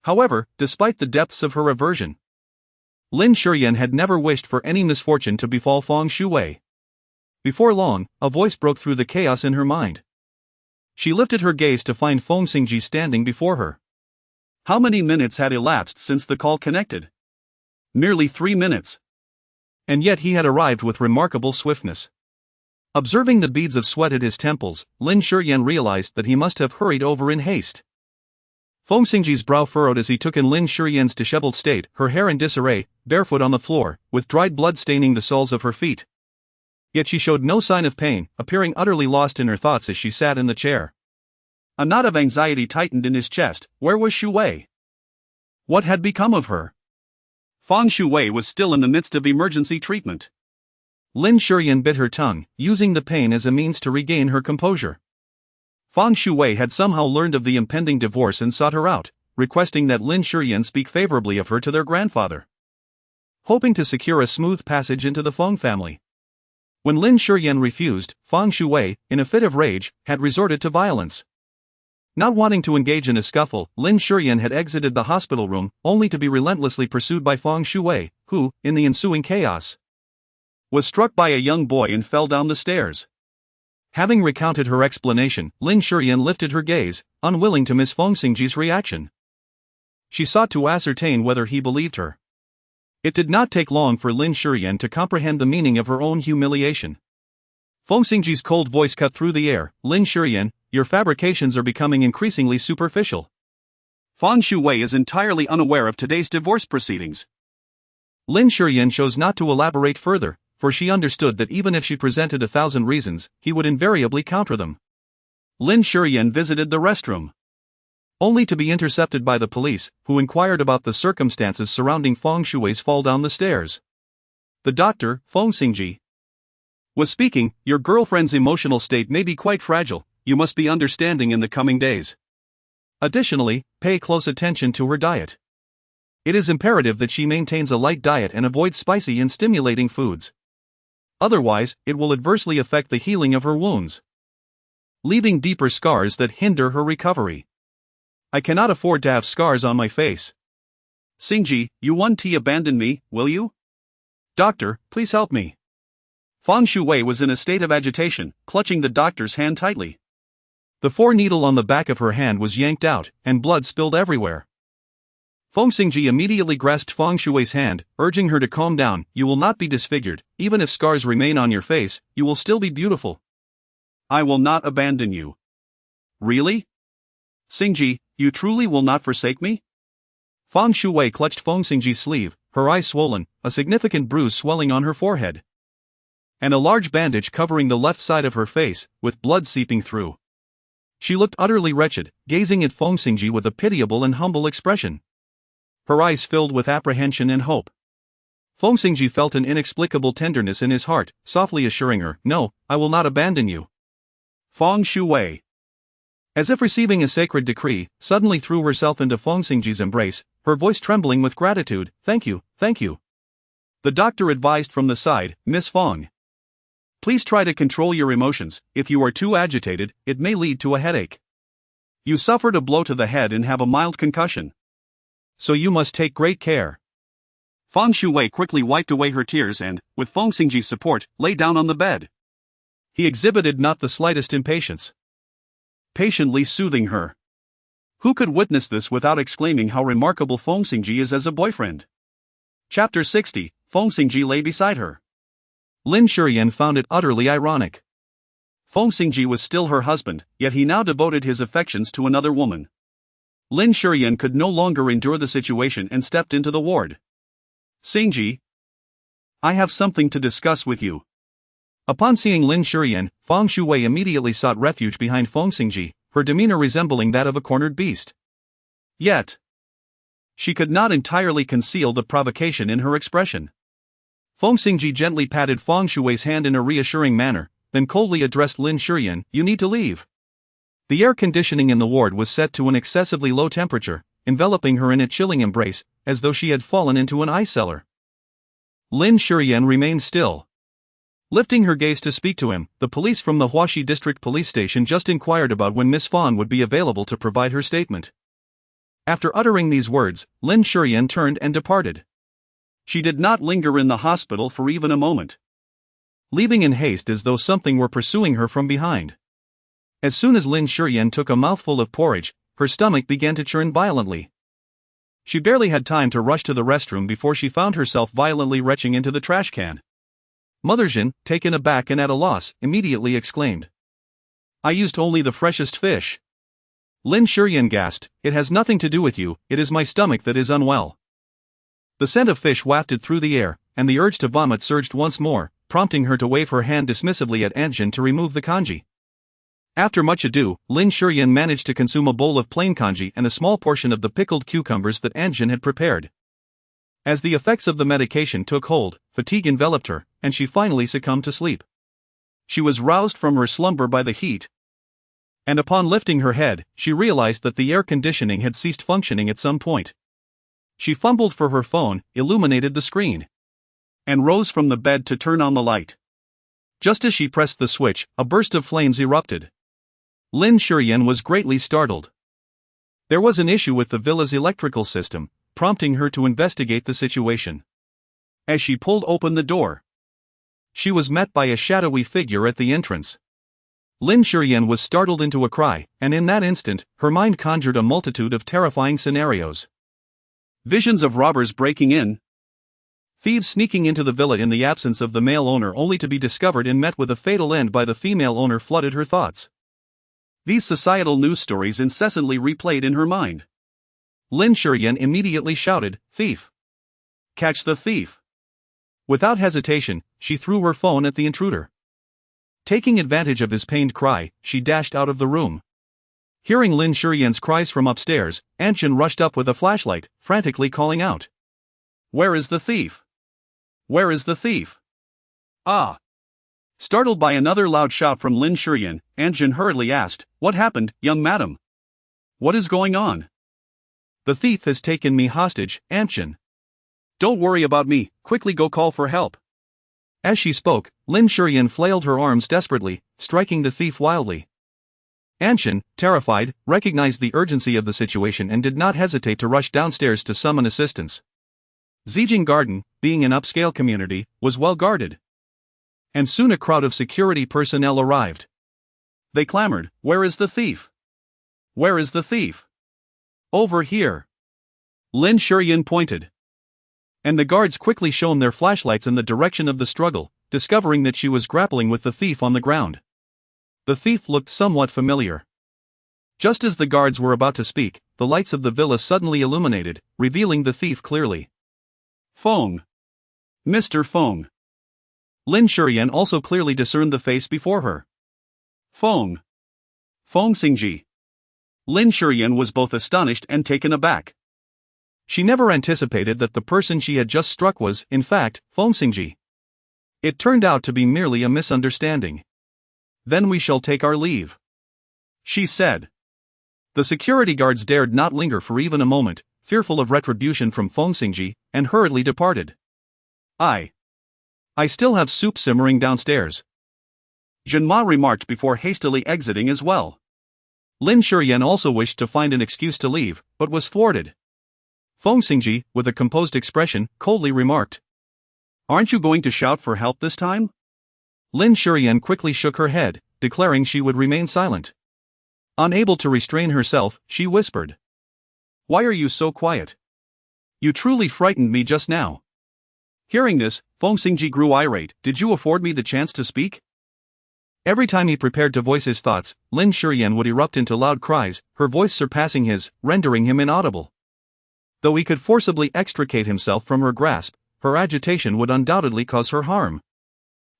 However, despite the depths of her aversion, Lin Shiyan had never wished for any misfortune to befall Feng Shui. Before long, a voice broke through the chaos in her mind. She lifted her gaze to find Feng Xingzhi standing before her. How many minutes had elapsed since the call connected? Merely 3 minutes. And yet he had arrived with remarkable swiftness. Observing the beads of sweat at his temples, Lin Shiyan realized that he must have hurried over in haste. Feng Xingzhi's brow furrowed as he took in Lin Shiyan's disheveled state, her hair in disarray, barefoot on the floor, with dried blood staining the soles of her feet. Yet she showed no sign of pain, appearing utterly lost in her thoughts as she sat in the chair. A knot of anxiety tightened in his chest. Where was Shu Wei? What had become of her? Feng Shui was still in the midst of emergency treatment. Lin Shiyan bit her tongue, using the pain as a means to regain her composure. Feng Shui had somehow learned of the impending divorce and sought her out, requesting that Lin Shiyan speak favorably of her to their grandfather, hoping to secure a smooth passage into the Feng family. When Lin Shiyan refused, Feng Shui, in a fit of rage, had resorted to violence. Not wanting to engage in a scuffle, Lin Shiyan had exited the hospital room, only to be relentlessly pursued by Feng Shui, who, in the ensuing chaos, was struck by a young boy and fell down the stairs. Having recounted her explanation, Lin Shiyan lifted her gaze, unwilling to miss Feng Xingzhi's reaction. She sought to ascertain whether he believed her. It did not take long for Lin Shiyan to comprehend the meaning of her own humiliation. Feng Xingzhi's cold voice cut through the air. "Lin Shiyan, your fabrications are becoming increasingly superficial." Feng Shui is entirely unaware of today's divorce proceedings. Lin Shiyan chose not to elaborate further, for she understood that even if she presented 1,000 reasons, he would invariably counter them. Lin Shiyan visited the restroom, only to be intercepted by the police, who inquired about the circumstances surrounding Feng Shui's fall down the stairs. The doctor, Feng Xingzhi, was speaking. "Your girlfriend's emotional state may be quite fragile. You must be understanding in the coming days. Additionally, pay close attention to her diet. It is imperative that she maintains a light diet and avoids spicy and stimulating foods. Otherwise, it will adversely affect the healing of her wounds, leaving deeper scars that hinder her recovery. I cannot afford to have scars on my face." "Xingzhi, you won't abandon me, will you?" "Doctor, please help me." Feng Shui was in a state of agitation, clutching the doctor's hand tightly. The 4-needle on the back of her hand was yanked out, and blood spilled everywhere. Feng Xingzhi immediately grasped Feng Shui's hand, urging her to calm down. "You will not be disfigured. Even if scars remain on your face, you will still be beautiful." "I will not abandon you." "Really? Xingzhi, you truly will not forsake me?" Feng Shui clutched Feng Xingzhi's sleeve, her eyes swollen, a significant bruise swelling on her forehead, and a large bandage covering the left side of her face, with blood seeping through. She looked utterly wretched, gazing at Feng Xingzhi with a pitiable and humble expression. Her eyes filled with apprehension and hope. Feng Xingzhi felt an inexplicable tenderness in his heart, softly assuring her, "No, I will not abandon you." Feng Shui, as if receiving a sacred decree, suddenly threw herself into Feng Xingzhi's embrace, her voice trembling with gratitude. "Thank you, thank you." The doctor advised from the side, "Miss Feng, please try to control your emotions. If you are too agitated, it may lead to a headache." You suffered a blow to the head and have a mild concussion. So you must take great care. Feng Shui quickly wiped away her tears and, with Feng Xingzhi's support, lay down on the bed. He exhibited not the slightest impatience, patiently soothing her. Who could witness this without exclaiming how remarkable Feng Xingzhi is as a boyfriend? Chapter 60, Feng Xingzhi lay beside her. Lin Shiyan found it utterly ironic. Feng Xingzhi was still her husband, yet he now devoted his affections to another woman. Lin Shiyan could no longer endure the situation and stepped into the ward. Xingzhi, I have something to discuss with you. Upon seeing Lin Shiyan, Feng Shui immediately sought refuge behind Feng Xingzhi, her demeanor resembling that of a cornered beast. Yet, she could not entirely conceal the provocation in her expression. Feng Xingzhi gently patted Feng Shui's hand in a reassuring manner, then coldly addressed Lin Shiyan, "You need to leave." The air conditioning in the ward was set to an excessively low temperature, enveloping her in a chilling embrace, as though she had fallen into an ice cellar. Lin Shiyan remained still. Lifting her gaze to speak to him, the police from the Huaxi District Police Station just inquired about when Miss Fan would be available to provide her statement. After uttering these words, Lin Shiyan turned and departed. She did not linger in the hospital for even a moment, leaving in haste as though something were pursuing her from behind. As soon as Lin Shiyan took a mouthful of porridge, her stomach began to churn violently. She barely had time to rush to the restroom before she found herself violently retching into the trash can. Mother Jin, taken aback and at a loss, immediately exclaimed, "I used only the freshest fish." Lin Shiyan gasped, "It has nothing to do with you, it is my stomach that is unwell." The scent of fish wafted through the air, and the urge to vomit surged once more, prompting her to wave her hand dismissively at Anjin to remove the kanji. After much ado, Lin Shiyan managed to consume a bowl of plain kanji and a small portion of the pickled cucumbers that Anjin had prepared. As the effects of the medication took hold, fatigue enveloped her, and she finally succumbed to sleep. She was roused from her slumber by the heat, and upon lifting her head, she realized that the air conditioning had ceased functioning at some point. She fumbled for her phone, illuminated the screen, and rose from the bed to turn on the light. Just as she pressed the switch, a burst of flames erupted. Lin Shiyan was greatly startled. There was an issue with the villa's electrical system, prompting her to investigate the situation. As she pulled open the door, she was met by a shadowy figure at the entrance. Lin Shiyan was startled into a cry, and in that instant, her mind conjured a multitude of terrifying scenarios. Visions of robbers breaking in, thieves sneaking into the villa in the absence of the male owner only to be discovered and met with a fatal end by the female owner flooded her thoughts. These societal news stories incessantly replayed in her mind. Lin Shiyan immediately shouted, "Thief! Catch the thief!" Without hesitation, she threw her phone at the intruder. Taking advantage of his pained cry, she dashed out of the room. Hearing Lin Shiyan's cries from upstairs, Anjin rushed up with a flashlight, frantically calling out, "Where is the thief? Where is the thief? Ah!" Startled by another loud shout from Lin Shiyan, Anjin hurriedly asked, "What happened, young madam? What is going on?" "The thief has taken me hostage, Anjin." "Don't worry about me, quickly go call for help." As she spoke, Lin Shiyan flailed her arms desperately, striking the thief wildly. Anjin, terrified, recognized the urgency of the situation and did not hesitate to rush downstairs to summon assistance. Zijing Garden, being an upscale community, was well guarded, and soon a crowd of security personnel arrived. They clamored, "Where is the thief? Where is the thief?" "Over here." Lin Shiyan pointed, and the guards quickly shone their flashlights in the direction of the struggle, discovering that she was grappling with the thief on the ground. The thief looked somewhat familiar. Just as the guards were about to speak, the lights of the villa suddenly illuminated, revealing the thief clearly. "Feng. Mr. Feng." Lin Shiyan also clearly discerned the face before her. "Feng. Feng Xingzhi." Lin Shiyan was both astonished and taken aback. She never anticipated that the person she had just struck was, in fact, Feng Xingzhi. It turned out to be merely a misunderstanding. "Then we shall take our leave," she said. The security guards dared not linger for even a moment, fearful of retribution from Feng Xingzhi, and hurriedly departed. I still have soup simmering downstairs," Jinma remarked before hastily exiting as well. Lin Shiyan also wished to find an excuse to leave, but was thwarted. Feng Xingzhi, with a composed expression, coldly remarked, "Aren't you going to shout for help this time?" Lin Shiyan quickly shook her head, declaring she would remain silent. Unable to restrain herself, she whispered, "Why are you so quiet? You truly frightened me just now." Hearing this, Feng Xingzhi grew irate. "Did you afford me the chance to speak?" Every time he prepared to voice his thoughts, Lin Shiyan would erupt into loud cries, her voice surpassing his, rendering him inaudible. Though he could forcibly extricate himself from her grasp, her agitation would undoubtedly cause her harm.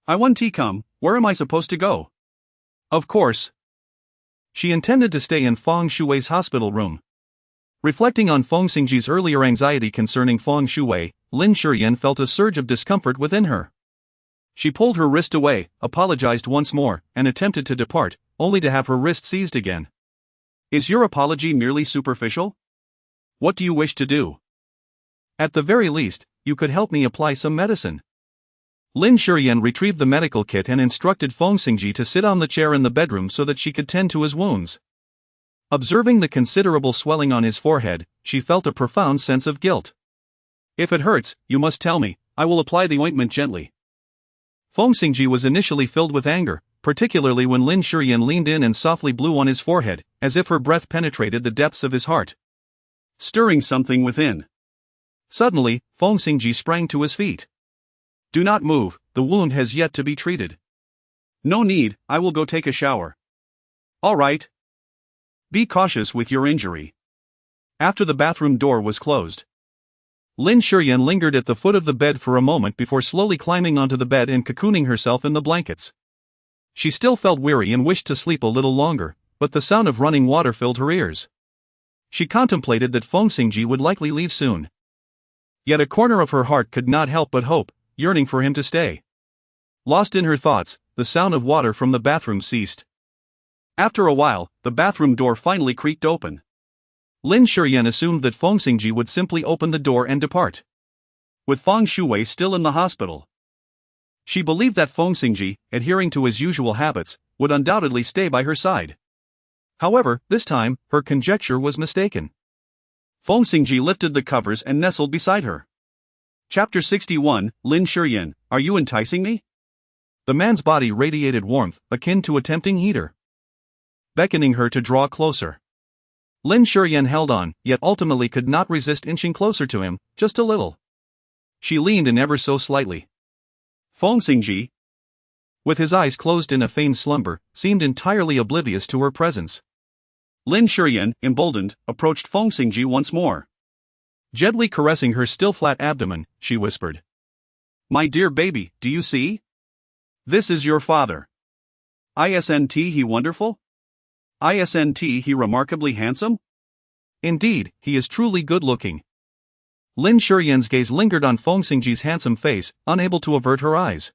"I want tea. Come, where am I supposed to go?" Of course. She intended to stay in Feng Shui's hospital room. Reflecting on Feng Xingzhi's earlier anxiety concerning Feng Shui, Lin Shiyan felt a surge of discomfort within her. She pulled her wrist away, apologized once more, and attempted to depart, only to have her wrist seized again. "Is your apology merely superficial? What do you wish to do?" "At the very least, you could help me apply some medicine." Lin Shiyan retrieved the medical kit and instructed Feng Xingzhi to sit on the chair in the bedroom so that she could tend to his wounds. Observing the considerable swelling on his forehead, she felt a profound sense of guilt. "If it hurts, you must tell me. I will apply the ointment gently." Feng Xingzhi was initially filled with anger, particularly when Lin Shiyan leaned in and softly blew on his forehead, as if her breath penetrated the depths of his heart, stirring something within. Suddenly, Feng Xingzhi sprang to his feet. "Do not move, the wound has yet to be treated." "No need, I will go take a shower." "All right. Be cautious with your injury." After the bathroom door was closed, Lin Shiyan lingered at the foot of the bed for a moment before slowly climbing onto the bed and cocooning herself in the blankets. She still felt weary and wished to sleep a little longer, but the sound of running water filled her ears. She contemplated that Feng Xingzhi would likely leave soon. Yet a corner of her heart could not help but hope, yearning for him to stay. Lost in her thoughts, the sound of water from the bathroom ceased. After a while, the bathroom door finally creaked open. Lin Shiyan assumed that Feng Xingzhi would simply open the door and depart. With Feng Shui still in the hospital, she believed that Feng Xingzhi, adhering to his usual habits, would undoubtedly stay by her side. However, this time, her conjecture was mistaken. Feng Xingzhi lifted the covers and nestled beside her. Chapter 61, Lin Shiyan, are you enticing me? The man's body radiated warmth, akin to a tempting heater, beckoning her to draw closer. Lin Shiyan held on, yet ultimately could not resist inching closer to him, just a little. She leaned in ever so slightly. Feng Xingzhi, with his eyes closed in a feigned slumber, seemed entirely oblivious to her presence. Lin Shiyan, emboldened, approached Feng Xingzhi once more. Gently caressing her still flat abdomen, she whispered, "My dear baby, do you see? This is your father. Isn't he wonderful? Isn't he remarkably handsome?" "Indeed, he is truly good-looking." Lin Shiyan's gaze lingered on Feng Xingzhi's handsome face, unable to avert her eyes.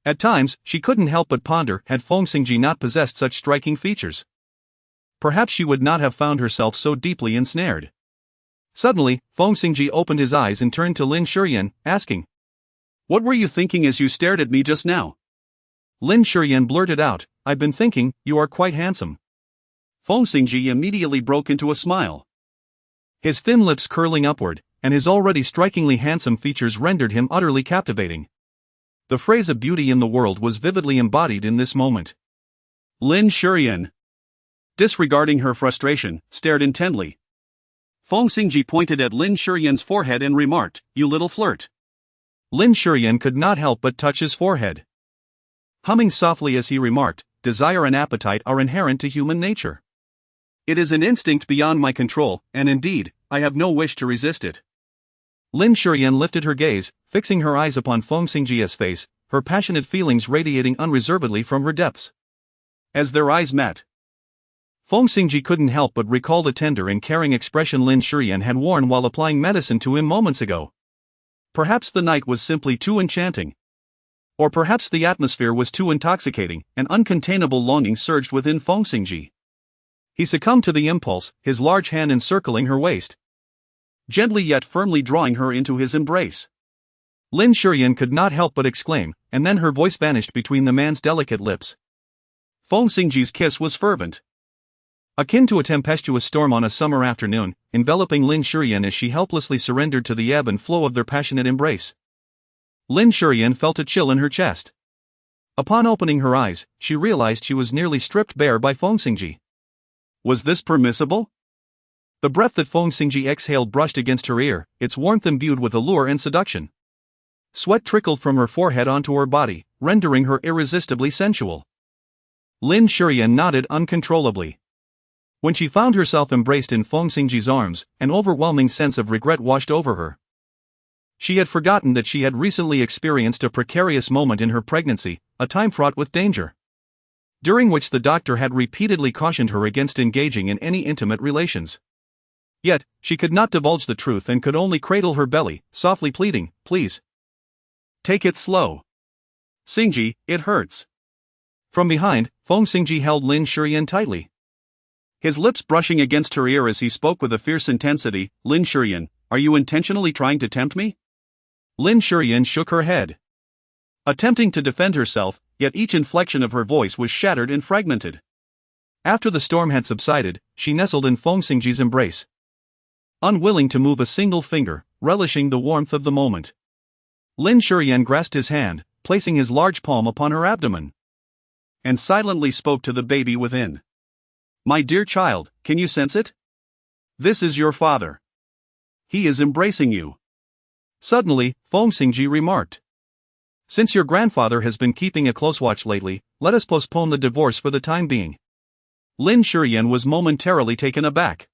At times, she couldn't help but ponder, had Feng Xingzhi not possessed such striking features, perhaps she would not have found herself so deeply ensnared. Suddenly, Feng Xingzhi opened his eyes and turned to Lin Shiyan, asking, "What were you thinking as you stared at me just now?" Lin Shiyan blurted out, "I've been thinking, you are quite handsome." Feng Xingzhi immediately broke into a smile, his thin lips curling upward, and his already strikingly handsome features rendered him utterly captivating. The phrase of beauty in the world was vividly embodied in this moment. Lin Shiyan, disregarding her frustration, stared intently. Feng Xingzhi pointed at Lin Shiyan's forehead and remarked, "You little flirt." Lin Shiyan could not help but touch his forehead, humming softly as he remarked, "Desire and appetite are inherent to human nature. It is an instinct beyond my control, and indeed, I have no wish to resist it." Lin Shiyan lifted her gaze, fixing her eyes upon Feng Xingzhi's face, her passionate feelings radiating unreservedly from her depths. As their eyes met, Feng Xingzhi couldn't help but recall the tender and caring expression Lin Shiyan had worn while applying medicine to him moments ago. Perhaps the night was simply too enchanting. Or perhaps the atmosphere was too intoxicating, an uncontainable longing surged within Feng Xingzhi. He succumbed to the impulse, his large hand encircling her waist, gently yet firmly drawing her into his embrace. Lin Shiyan could not help but exclaim, and then her voice vanished between the man's delicate lips. Feng Xingzhi's kiss was fervent. Akin to a tempestuous storm on a summer afternoon, enveloping Lin Shiyan as she helplessly surrendered to the ebb and flow of their passionate embrace. Lin Shiyan felt a chill in her chest. Upon opening her eyes, she realized she was nearly stripped bare by Feng Xingzhi. Was this permissible? The breath that Feng Xingzhi exhaled brushed against her ear, its warmth imbued with allure and seduction. Sweat trickled from her forehead onto her body, rendering her irresistibly sensual. Lin Shiyan nodded uncontrollably. When she found herself embraced in Feng Xingzhi's arms, an overwhelming sense of regret washed over her. She had forgotten that she had recently experienced a precarious moment in her pregnancy, a time fraught with danger, during which the doctor had repeatedly cautioned her against engaging in any intimate relations. Yet, she could not divulge the truth and could only cradle her belly, softly pleading, "Please. Take it slow. Xingzhi, it hurts." From behind, Feng Xingzhi held Lin Shiyan tightly, his lips brushing against her ear as he spoke with a fierce intensity. "Lin Shiyan, are you intentionally trying to tempt me?" Lin Shiyan shook her head, attempting to defend herself, yet each inflection of her voice was shattered and fragmented. After the storm had subsided, she nestled in Feng Xingzhi's embrace, unwilling to move a single finger, relishing the warmth of the moment. Lin Shiyan grasped his hand, placing his large palm upon her abdomen, and silently spoke to the baby within. "My dear child, can you sense it? This is your father. He is embracing you." Suddenly, Feng Xingzhi remarked, "Since your grandfather has been keeping a close watch lately, let us postpone the divorce for the time being." Lin Shiyan was momentarily taken aback,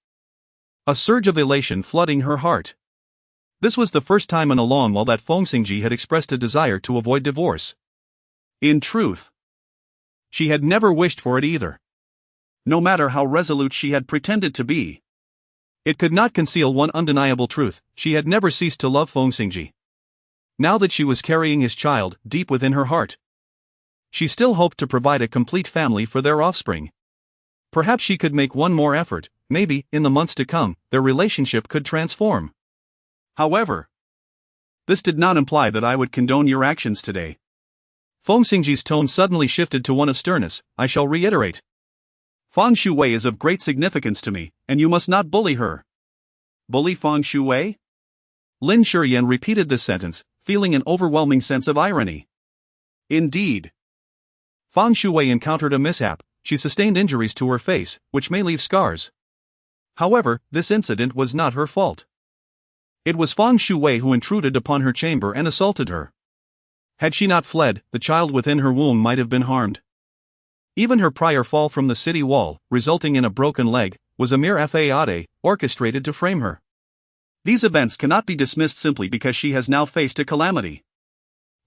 a surge of elation flooding her heart. This was the first time in a long while that Feng Xingzhi had expressed a desire to avoid divorce. In truth, she had never wished for it either, no matter how resolute she had pretended to be. It could not conceal one undeniable truth: she had never ceased to love Feng Xingzhi. Now that she was carrying his child deep within her heart, she still hoped to provide a complete family for their offspring. Perhaps she could make one more effort, maybe, in the months to come, their relationship could transform. However, this did not imply that I would condone your actions today. Feng Xingzhi's tone suddenly shifted to one of sternness. "I shall reiterate. Feng Shuwei is of great significance to me, and you must not bully her." "Bully Feng Shuwei?" Lin Shiyan repeated this sentence, feeling an overwhelming sense of irony. Indeed. Feng Shuwei encountered a mishap. She sustained injuries to her face, which may leave scars. However, this incident was not her fault. It was Feng Shuwei who intruded upon her chamber and assaulted her. Had she not fled, the child within her womb might have been harmed. Even her prior fall from the city wall, resulting in a broken leg, was a mere faade, orchestrated to frame her. These events cannot be dismissed simply because she has now faced a calamity.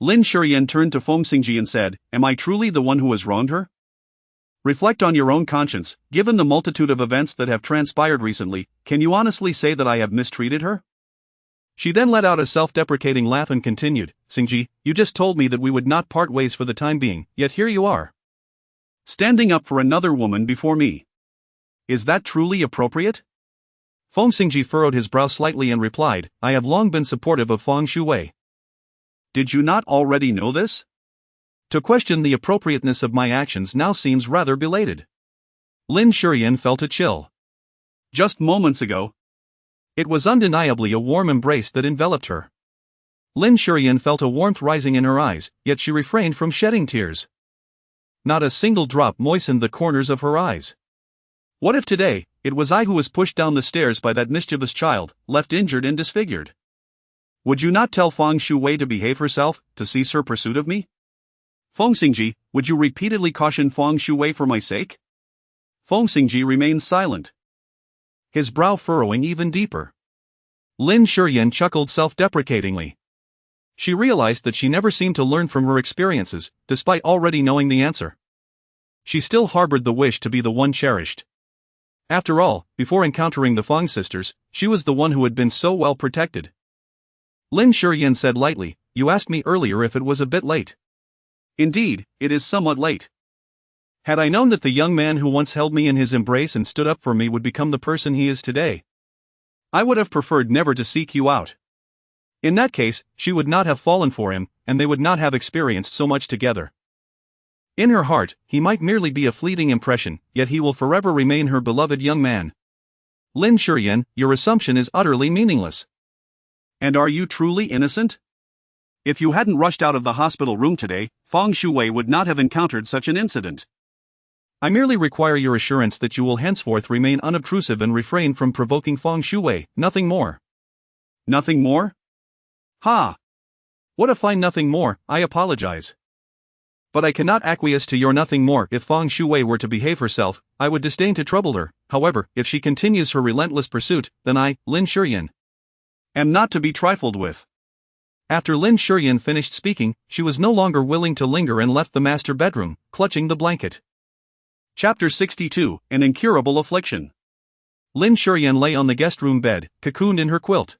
Lin Shiyan turned to Feng Xingzhi and said, "Am I truly the one who has wronged her? Reflect on your own conscience. Given the multitude of events that have transpired recently, can you honestly say that I have mistreated her?" She then let out a self-deprecating laugh and continued, "Xingzhi, you just told me that we would not part ways for the time being, yet here you are, standing up for another woman before me. Is that truly appropriate?" Feng Xingzhi furrowed his brow slightly and replied, "I have long been supportive of Feng Shuwei." "Did you not already know this?" "To question the appropriateness of my actions now seems rather belated." Lin Shiyan felt a chill. Just moments ago, it was undeniably a warm embrace that enveloped her. Lin Shiyan felt a warmth rising in her eyes, yet she refrained from shedding tears. Not a single drop moistened the corners of her eyes. What if today, it was I who was pushed down the stairs by that mischievous child, left injured and disfigured? Would you not tell Feng Shuwei to behave herself, to cease her pursuit of me? Feng Xingzhi, would you repeatedly caution Feng Shuwei for my sake?" Feng Xingzhi remained silent, his brow furrowing even deeper. Lin Shiyan chuckled self-deprecatingly. She realized that she never seemed to learn from her experiences, despite already knowing the answer. She still harbored the wish to be the one cherished. After all, before encountering the Feng sisters, she was the one who had been so well protected. Lin Shiyan said lightly, "You asked me earlier if it was a bit late." "Indeed, it is somewhat late. Had I known that the young man who once held me in his embrace and stood up for me would become the person he is today, I would have preferred never to seek you out. In that case, she would not have fallen for him, and they would not have experienced so much together." In her heart, he might merely be a fleeting impression, yet he will forever remain her beloved young man. Lin Shiyan, your assumption is utterly meaningless. And are you truly innocent? If you hadn't rushed out of the hospital room today, Feng Xingzhi would not have encountered such an incident. I merely require your assurance that you will henceforth remain unobtrusive and refrain from provoking Feng Xingzhi, nothing more. Nothing more? Ha! What a fine nothing more, I apologize. But I cannot acquiesce to your nothing more. If Feng Xingzhi were to behave herself, I would disdain to trouble her. However, if she continues her relentless pursuit, then I, Lin Shiyan, am not to be trifled with. After Lin Shiyan finished speaking, she was no longer willing to linger and left the master bedroom, clutching the blanket. Chapter 62, An Incurable Affliction. Lin Shiyan lay on the guest room bed, cocooned in her quilt.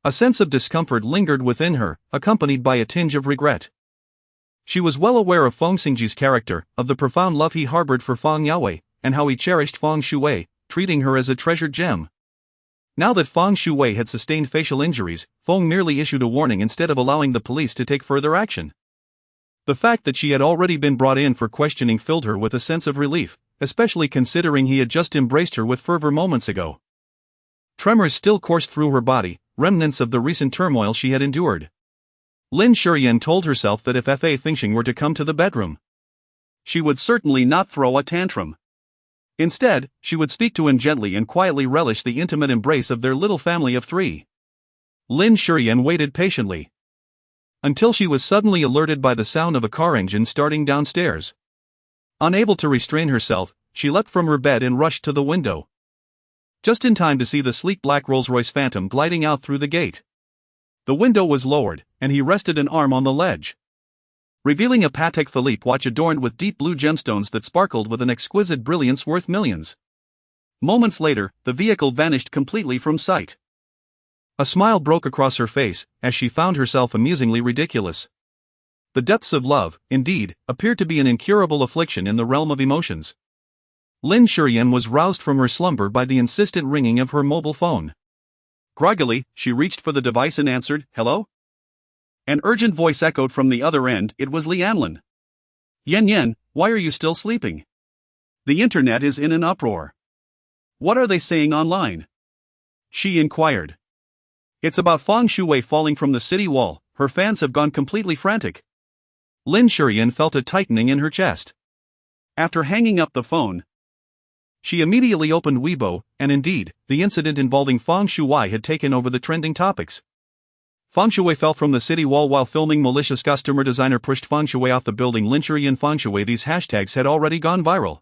A sense of discomfort lingered within her, accompanied by a tinge of regret. She was well aware of Feng Xingzhi's character, of the profound love he harbored for Feng Yaowei, and how he cherished Feng Xingzhi, treating her as a treasured gem. Now that Feng Xingzhi had sustained facial injuries, Feng merely issued a warning instead of allowing the police to take further action. The fact that she had already been brought in for questioning filled her with a sense of relief, especially considering he had just embraced her with fervor moments ago. Tremors still coursed through her body, remnants of the recent turmoil she had endured. Lin Shiyan told herself that if Feng Xingzhi were to come to the bedroom, she would certainly not throw a tantrum. Instead, she would speak to him gently and quietly relish the intimate embrace of their little family of three. Lin Shiyan waited patiently until she was suddenly alerted by the sound of a car engine starting downstairs. Unable to restrain herself, she leapt from her bed and rushed to the window, just in time to see the sleek black Rolls-Royce Phantom gliding out through the gate. The window was lowered, and he rested an arm on the ledge, revealing a Patek Philippe watch adorned with deep blue gemstones that sparkled with an exquisite brilliance worth millions. Moments later, the vehicle vanished completely from sight. A smile broke across her face, as she found herself amusingly ridiculous. The depths of love, indeed, appeared to be an incurable affliction in the realm of emotions. Lin Shiyan was roused from her slumber by the insistent ringing of her mobile phone. Groggily, she reached for the device and answered, "Hello?" An urgent voice echoed from the other end. It was Lianlin. "Yan, why are you still sleeping? The internet is in an uproar. What are they saying online?" she inquired. "It's about Feng Xingzhi falling from the city wall. Her fans have gone completely frantic." Lin Shiyan felt a tightening in her chest. After hanging up the phone, she immediately opened Weibo, and indeed, the incident involving Feng Xingzhi had taken over the trending topics. Feng Xingzhi fell from the city wall while filming. Malicious customer designer pushed Feng Xingzhi off the building. Lin Shiyan Feng Xingzhi. These hashtags had already gone viral,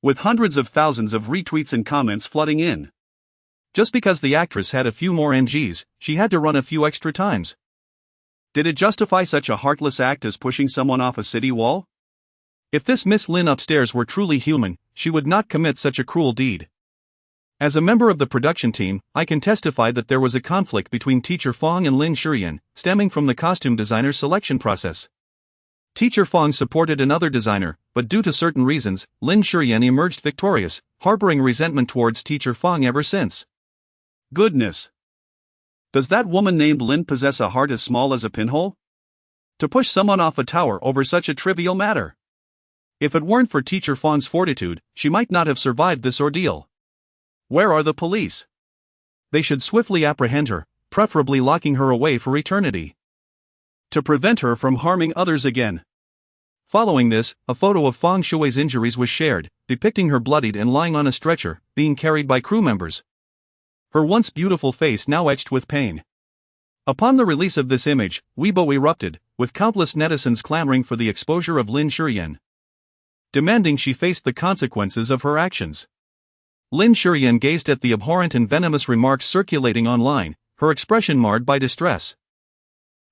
with hundreds of thousands of retweets and comments flooding in. Just because the actress had a few more NGs, she had to run a few extra times. Did it justify such a heartless act as pushing someone off a city wall? If this Miss Lin upstairs were truly human, she would not commit such a cruel deed. As a member of the production team, I can testify that there was a conflict between Teacher Feng and Lin Shiyan, stemming from the costume designer's selection process. Teacher Feng supported another designer, but due to certain reasons, Lin Shiyan emerged victorious, harboring resentment towards Teacher Feng ever since. Goodness! Does that woman named Lin possess a heart as small as a pinhole? To push someone off a tower over such a trivial matter? If it weren't for Teacher Feng's fortitude, she might not have survived this ordeal. Where are the police? They should swiftly apprehend her, preferably locking her away for eternity, to prevent her from harming others again. Following this, a photo of Feng Xingzhi's injuries was shared, depicting her bloodied and lying on a stretcher, being carried by crew members. Her once beautiful face now etched with pain. Upon the release of this image, Weibo erupted, with countless netizens clamoring for the exposure of Lin Shiyan, demanding she faced the consequences of her actions. Lin Shiyan gazed at the abhorrent and venomous remarks circulating online, her expression marred by distress.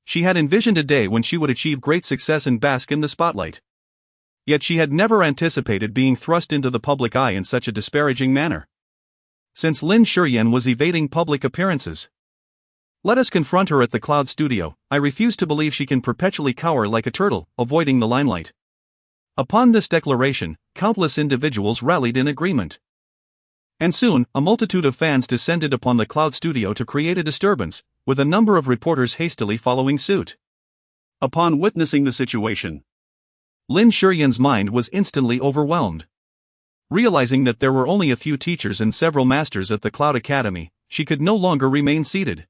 She had envisioned a day when she would achieve great success and bask in the spotlight. Yet she had never anticipated being thrust into the public eye in such a disparaging manner. Since Lin Shiyan was evading public appearances, let us confront her at the Cloud Studio. I refuse to believe she can perpetually cower like a turtle, avoiding the limelight. Upon this declaration, countless individuals rallied in agreement. And soon, a multitude of fans descended upon the Cloud Studio to create a disturbance, with a number of reporters hastily following suit. Upon witnessing the situation, Lin Shiyan's mind was instantly overwhelmed. Realizing that there were only a few teachers and several masters at the Cloud Academy, she could no longer remain seated.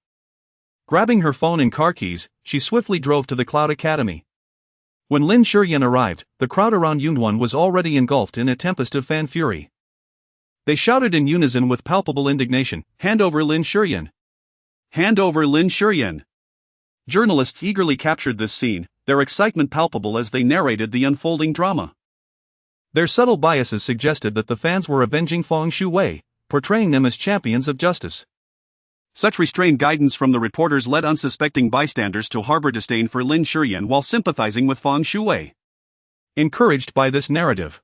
Grabbing her phone and car keys, she swiftly drove to the Cloud Academy. When Lin Shiyan arrived, the crowd around Yunwan was already engulfed in a tempest of fan fury. They shouted in unison with palpable indignation, "Hand over Lin Shiyan! Hand over Lin Shiyan!" Journalists eagerly captured this scene, their excitement palpable as they narrated the unfolding drama. Their subtle biases suggested that the fans were avenging Feng Xingzhi, portraying them as champions of justice. Such restrained guidance from the reporters led unsuspecting bystanders to harbor disdain for Lin Shiyan while sympathizing with Feng Xingzhi. Encouraged by this narrative,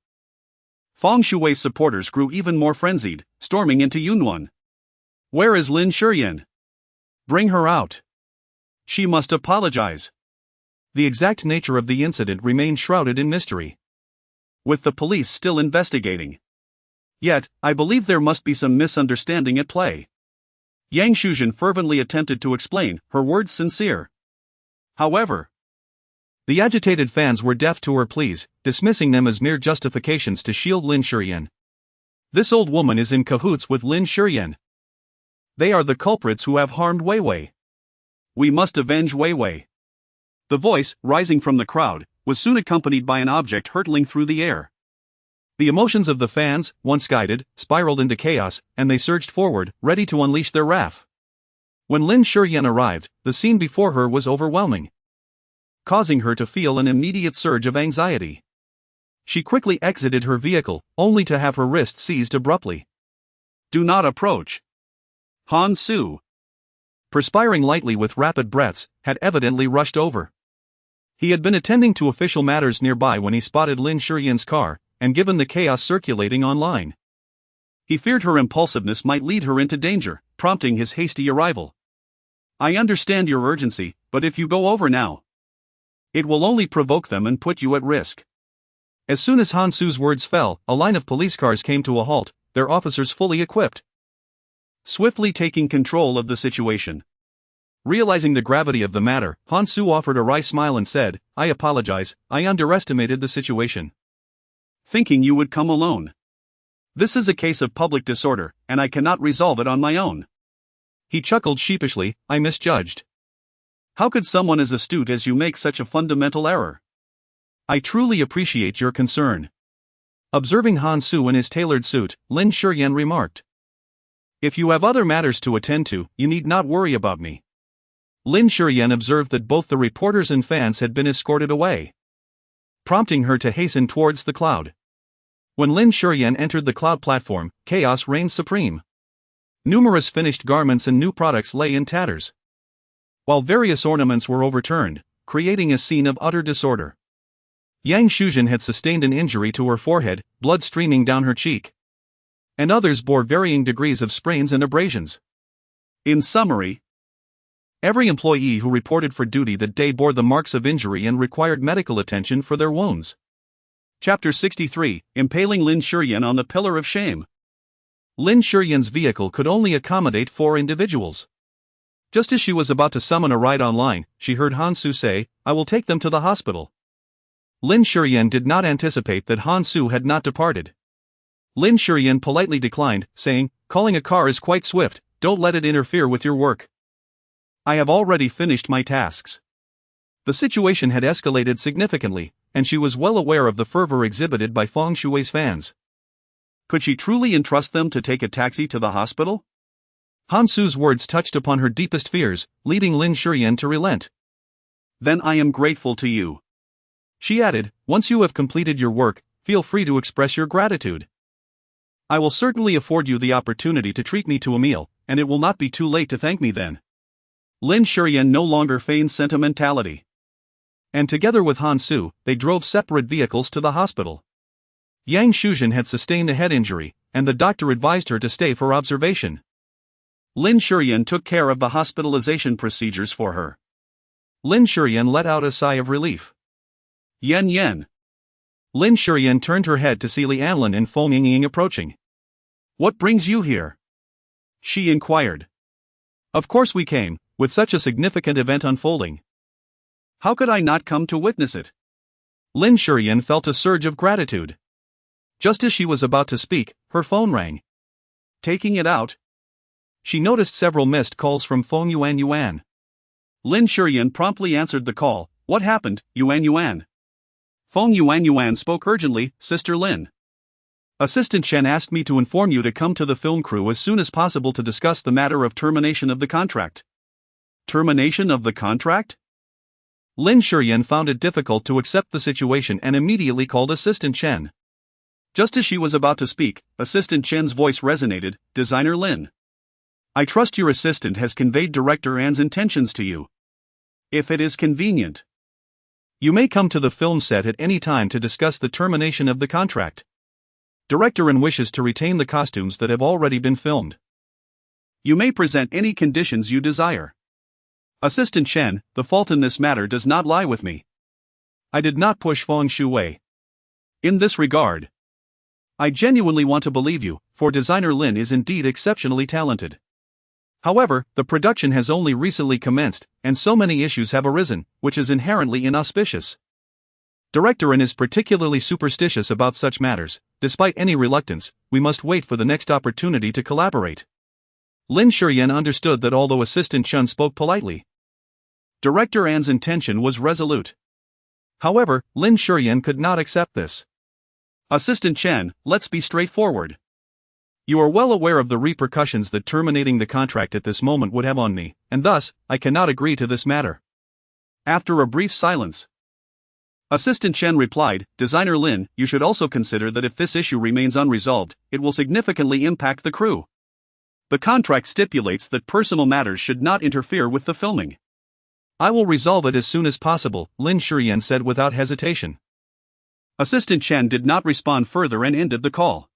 Feng Xingzhi's supporters grew even more frenzied, storming into Yunwan. "Where is Lin Shiyan? Bring her out. She must apologize." The exact nature of the incident remained shrouded in mystery, with the police still investigating. Yet, I believe there must be some misunderstanding at play. Yang Shuzhen fervently attempted to explain, her words sincere. However, the agitated fans were deaf to her pleas, dismissing them as mere justifications to shield Lin Shiyan. This old woman is in cahoots with Lin Shiyan. They are the culprits who have harmed Weiwei. We must avenge Weiwei. The voice, rising from the crowd, was soon accompanied by an object hurtling through the air. The emotions of the fans, once guided, spiraled into chaos, and they surged forward, ready to unleash their wrath. When Lin Shiyan arrived, the scene before her was overwhelming, causing her to feel an immediate surge of anxiety. She quickly exited her vehicle, only to have her wrist seized abruptly. "Do not approach." Han Su, perspiring lightly with rapid breaths, had evidently rushed over. He had been attending to official matters nearby when he spotted Lin Shiyan's car, and given the chaos circulating online, he feared her impulsiveness might lead her into danger, prompting his hasty arrival. "I understand your urgency, but if you go over now, it will only provoke them and put you at risk." As soon as Han Su's words fell, a line of police cars came to a halt, their officers fully equipped, swiftly taking control of the situation. Realizing the gravity of the matter, Han Su offered a wry smile and said, "I apologize, I underestimated the situation. Thinking you would come alone. This is a case of public disorder, and I cannot resolve it on my own." He chuckled sheepishly, "I misjudged. How could someone as astute as you make such a fundamental error? I truly appreciate your concern." Observing Han Su in his tailored suit, Lin Shiyan remarked, "If you have other matters to attend to, you need not worry about me." Lin Shiyan observed that both the reporters and fans had been escorted away, prompting her to hasten towards the cloud. When Lin Shiyan entered the cloud platform, chaos reigned supreme. Numerous finished garments and new products lay in tatters, while various ornaments were overturned, creating a scene of utter disorder. Yang Shuzhen had sustained an injury to her forehead, blood streaming down her cheek, and others bore varying degrees of sprains and abrasions. In summary, every employee who reported for duty that day bore the marks of injury and required medical attention for their wounds. Chapter 63, Impaling Lin Shiyan on the Pillar of Shame. Lin Shiyan's vehicle could only accommodate 4 individuals. Just as she was about to summon a ride online, she heard Han Su say, "I will take them to the hospital." Lin Shiyan did not anticipate that Han Su had not departed. Lin Shiyan politely declined, saying, "Calling a car is quite swift, don't let it interfere with your work. I have already finished my tasks." The situation had escalated significantly, and she was well aware of the fervor exhibited by Feng Xingzhi's fans. Could she truly entrust them to take a taxi to the hospital? Han Su's words touched upon her deepest fears, leading Lin Shiyan to relent. "Then I am grateful to you," she added. "Once you have completed your work, feel free to express your gratitude. I will certainly afford you the opportunity to treat me to a meal, and it will not be too late to thank me then." Lin Shiyan no longer feigned sentimentality, and together with Han Su, they drove separate vehicles to the hospital. Yang Shuzhen had sustained a head injury, and the doctor advised her to stay for observation. Lin Shiyan took care of the hospitalization procedures for her. Lin Shiyan let out a sigh of relief. "Yen Yen." Lin Shiyan turned her head to see Li Anlin and Feng Xingzhi approaching. "What brings you here?" she inquired. "Of course we came, with such a significant event unfolding. How could I not come to witness it?" Lin Shiyan felt a surge of gratitude. Just as she was about to speak, her phone rang. Taking it out, she noticed several missed calls from Feng Yuan. Lin Shiyan promptly answered the call. What happened, Yuan? Feng Yuan spoke urgently. Sister Lin. Assistant Chen asked me to inform you to come to the film crew as soon as possible to discuss the matter of termination of the contract. Termination of the contract? Lin Shiyan found it difficult to accept the situation and immediately called Assistant Chen. Just as she was about to speak, Assistant Chen's voice resonated. Designer Lin. I trust your assistant has conveyed Director An's intentions to you. If it is convenient, you may come to the film set at any time to discuss the termination of the contract. Director An wishes to retain the costumes that have already been filmed. You may present any conditions you desire. Assistant Chen, the fault in this matter does not lie with me. I did not push Feng Shui. In this regard, I genuinely want to believe you, for designer Lin is indeed exceptionally talented. However, the production has only recently commenced, and so many issues have arisen, which is inherently inauspicious. Director An is particularly superstitious about such matters. Despite any reluctance, we must wait for the next opportunity to collaborate. Lin Shiyan understood that although Assistant Chen spoke politely, Director An's intention was resolute. However, Lin Shiyan could not accept this. Assistant Chen, let's be straightforward. You are well aware of the repercussions that terminating the contract at this moment would have on me, and thus, I cannot agree to this matter. After a brief silence, Assistant Chen replied, Designer Lin, you should also consider that if this issue remains unresolved, it will significantly impact the crew. The contract stipulates that personal matters should not interfere with the filming. I will resolve it as soon as possible, Lin Shiyan said without hesitation. Assistant Chen did not respond further and ended the call.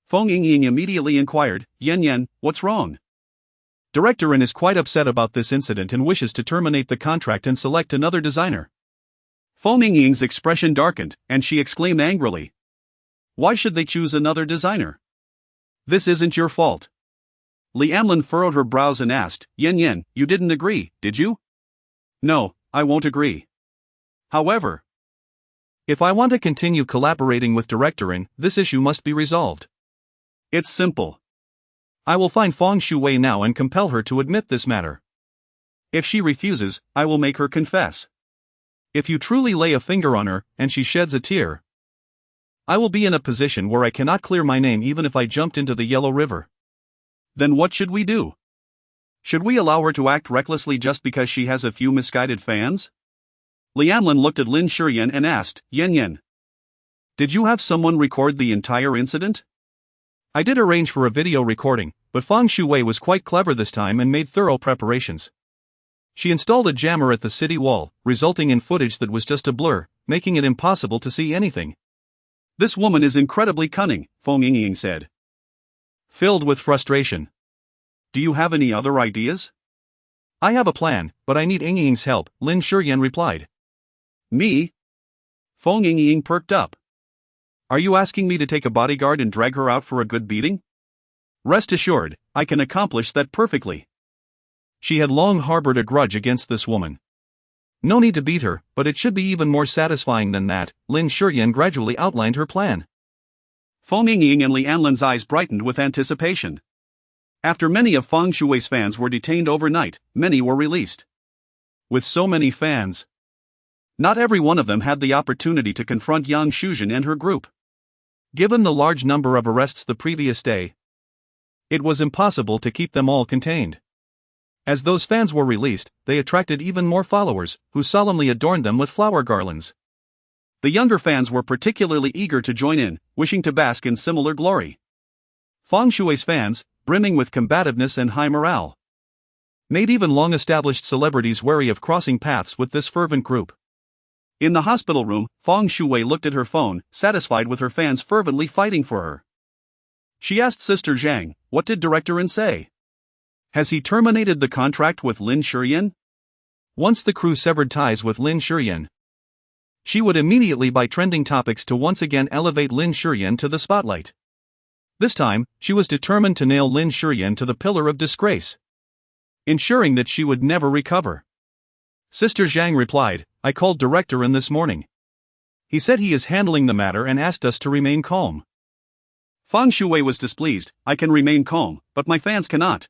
Feng Xingzhi immediately inquired, Yan, what's wrong? Director An is quite upset about this incident and wishes to terminate the contract and select another designer. Feng Xingzhi's expression darkened, and she exclaimed angrily. Why should they choose another designer? This isn't your fault. Lianlin furrowed her brows and asked, Yan, you didn't agree, did you? No, I won't agree. However, if I want to continue collaborating with Director An, this issue must be resolved. It's simple. I will find Feng Shui now and compel her to admit this matter. If she refuses, I will make her confess. If you truly lay a finger on her, and she sheds a tear, I will be in a position where I cannot clear my name even if I jumped into the Yellow River. Then what should we do? Should we allow her to act recklessly just because she has a few misguided fans? Lianlin looked at Lin Shiyan and asked, Yan, did you have someone record the entire incident? I did arrange for a video recording, but Feng Shui was quite clever this time and made thorough preparations. She installed a jammer at the city wall, resulting in footage that was just a blur, making it impossible to see anything. This woman is incredibly cunning, Feng Xingzhi said. Filled with frustration. Do you have any other ideas? I have a plan, but I need Xingzhi's help, Lin Shiyan replied. Me? Feng Xingzhi perked up. Are you asking me to take a bodyguard and drag her out for a good beating? Rest assured, I can accomplish that perfectly. She had long harbored a grudge against this woman. No need to beat her, but it should be even more satisfying than that. Lin Shiyan gradually outlined her plan. Feng Xingzhi and Lianlin's eyes brightened with anticipation. After many of Feng Shui's fans were detained overnight, many were released. With so many fans, not every one of them had the opportunity to confront Yang Shuzhen and her group. Given the large number of arrests the previous day, it was impossible to keep them all contained. As those fans were released, they attracted even more followers, who solemnly adorned them with flower garlands. The younger fans were particularly eager to join in, wishing to bask in similar glory. Feng Shui's fans, brimming with combativeness and high morale, made even long-established celebrities wary of crossing paths with this fervent group. In the hospital room, Feng Shui looked at her phone, satisfied with her fans fervently fighting for her. She asked Sister Zhang, what did Director An say? Has he terminated the contract with Lin Shiyan? Once the crew severed ties with Lin Shiyan, she would immediately buy trending topics to once again elevate Lin Shiyan to the spotlight. This time, she was determined to nail Lin Shiyan to the pillar of disgrace, ensuring that she would never recover. Sister Zhang replied, I called Director An this morning. He said he is handling the matter and asked us to remain calm. Feng Shui was displeased. I can remain calm, but my fans cannot.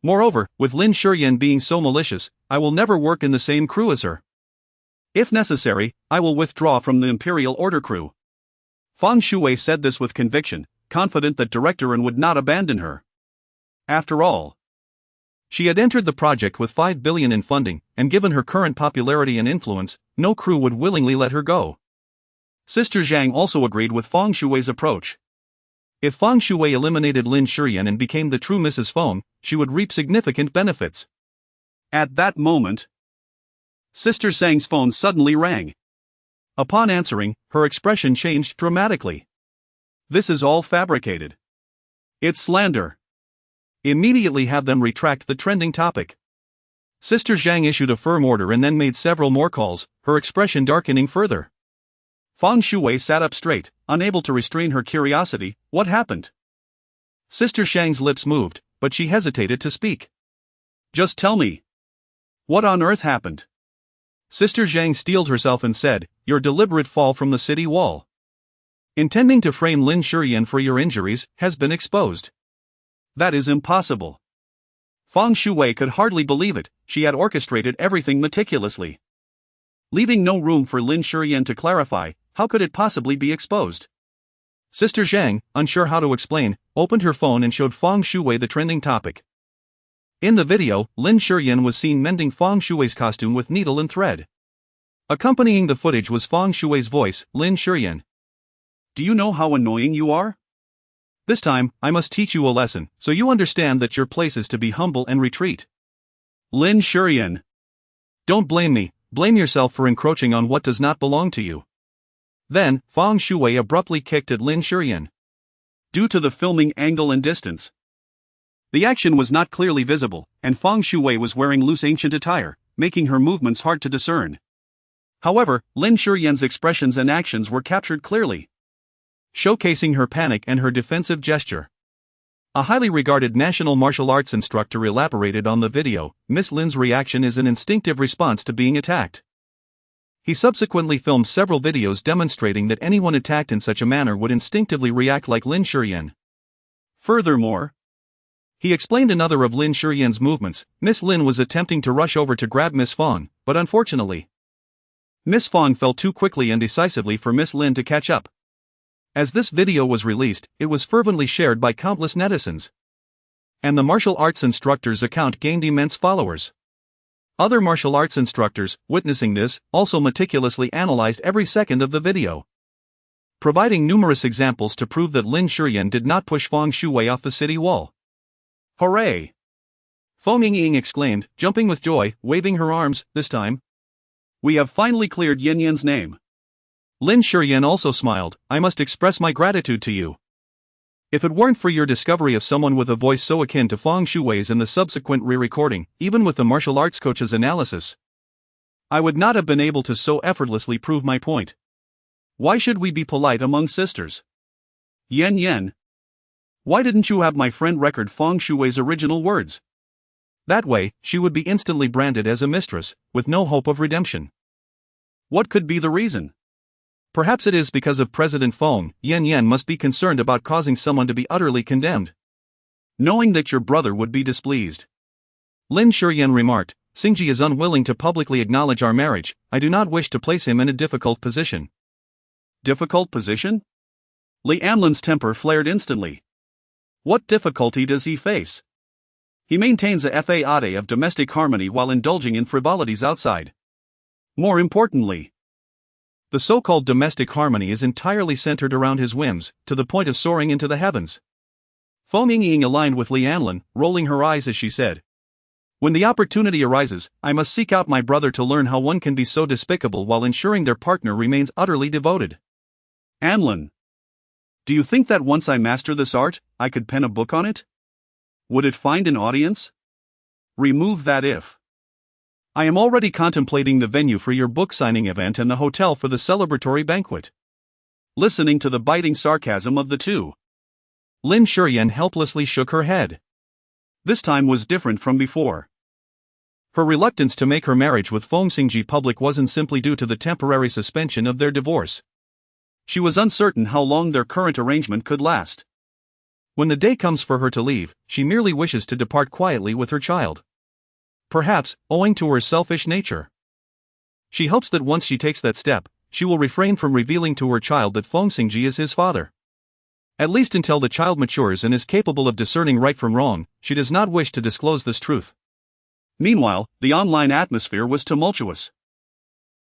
Moreover, with Lin Shiyan being so malicious, I will never work in the same crew as her. If necessary, I will withdraw from the Imperial Order crew. Feng Shui said this with conviction, confident that Director Ren would not abandon her. After all, she had entered the project with 5 billion in funding, and given her current popularity and influence, no crew would willingly let her go. Sister Zhang also agreed with Feng Shui's approach. If Feng Shui eliminated Lin Shiyan and became the true Mrs. Feng, she would reap significant benefits. At that moment, Sister Zhang's phone suddenly rang. Upon answering, her expression changed dramatically. This is all fabricated. It's slander. Immediately have them retract the trending topic. Sister Zhang issued a firm order and then made several more calls, her expression darkening further. Feng Shui sat up straight, unable to restrain her curiosity. What happened? Sister Zhang's lips moved, but she hesitated to speak. Just tell me. What on earth happened? Sister Zhang steeled herself and said, your deliberate fall from the city wall, intending to frame Lin Shiyan for your injuries, has been exposed. That is impossible. Feng Shui could hardly believe it. She had orchestrated everything meticulously, leaving no room for Lin Shiyan to clarify. How could it possibly be exposed? Sister Zhang, unsure how to explain, opened her phone and showed Feng Shui the trending topic. In the video, Lin Shiyan was seen mending Feng Shui's costume with needle and thread. Accompanying the footage was Feng Shui's voice, Lin Shiyan. Do you know how annoying you are? This time, I must teach you a lesson, so you understand that your place is to be humble and retreat. Lin Shiyan. Don't blame me, blame yourself for encroaching on what does not belong to you. Then, Feng Shui abruptly kicked at Lin Shiyan. Due to the filming angle and distance, the action was not clearly visible, and Feng Shui was wearing loose ancient attire, making her movements hard to discern. However, Lin Shiyan's expressions and actions were captured clearly, showcasing her panic and her defensive gesture. A highly regarded national martial arts instructor elaborated on the video, Miss Lin's reaction is an instinctive response to being attacked. He subsequently filmed several videos demonstrating that anyone attacked in such a manner would instinctively react like Lin Shiyan. Furthermore, he explained another of Lin Shiyan's movements. Miss Lin was attempting to rush over to grab Miss Feng, but unfortunately, Miss Feng fell too quickly and decisively for Miss Lin to catch up. As this video was released, it was fervently shared by countless netizens, and the martial arts instructor's account gained immense followers. Other martial arts instructors, witnessing this, also meticulously analyzed every second of the video, providing numerous examples to prove that Lin Shiyan did not push Feng Shui off the city wall. Hooray! Feng Xingzhi exclaimed, jumping with joy, waving her arms. This time, we have finally cleared Yin Yan's name. Lin Shiyan also smiled. I must express my gratitude to you. If it weren't for your discovery of someone with a voice so akin to Feng Shui's and the subsequent re-recording, even with the martial arts coach's analysis, I would not have been able to so effortlessly prove my point. Why should we be polite among sisters? Yen Yen. Why didn't you have my friend record Feng Shui's original words? That way, she would be instantly branded as a mistress, with no hope of redemption. What could be the reason? Perhaps it is because of President Feng. Yen Yen must be concerned about causing someone to be utterly condemned, knowing that your brother would be displeased. Lin Shiyan remarked, Xingzhi is unwilling to publicly acknowledge our marriage. I do not wish to place him in a difficult position. Difficult position? Li Anlin's temper flared instantly. What difficulty does he face? He maintains a facade of domestic harmony while indulging in frivolities outside. More importantly, the so-called domestic harmony is entirely centered around his whims, to the point of soaring into the heavens. Feng Xingzhi aligned with Li Anlin, rolling her eyes as she said, when the opportunity arises, I must seek out my brother to learn how one can be so despicable while ensuring their partner remains utterly devoted. Anlin, do you think that once I master this art, I could pen a book on it? Would it find an audience? Remove that if. I am already contemplating the venue for your book signing event and the hotel for the celebratory banquet. Listening to the biting sarcasm of the two, Lin Shiyan helplessly shook her head. This time was different from before. Her reluctance to make her marriage with Feng Xingzhi public wasn't simply due to the temporary suspension of their divorce. She was uncertain how long their current arrangement could last. When the day comes for her to leave, she merely wishes to depart quietly with her child. Perhaps, owing to her selfish nature. She hopes that once she takes that step, she will refrain from revealing to her child that Feng Xingzhi is his father. At least until the child matures and is capable of discerning right from wrong, she does not wish to disclose this truth. Meanwhile, the online atmosphere was tumultuous.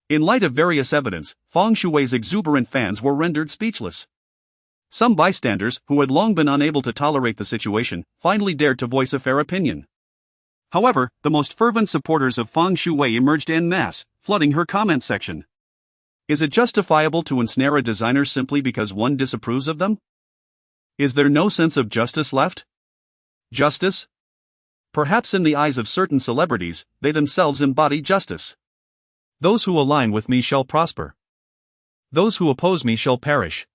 In light of various evidence, Feng Shui's exuberant fans were rendered speechless. Some bystanders, who had long been unable to tolerate the situation, finally dared to voice a fair opinion. However, the most fervent supporters of Feng Shui emerged en masse, flooding her comment section. Is it justifiable to ensnare a designer simply because one disapproves of them? Is there no sense of justice left? Justice? Perhaps in the eyes of certain celebrities, they themselves embody justice. Those who align with me shall prosper. Those who oppose me shall perish.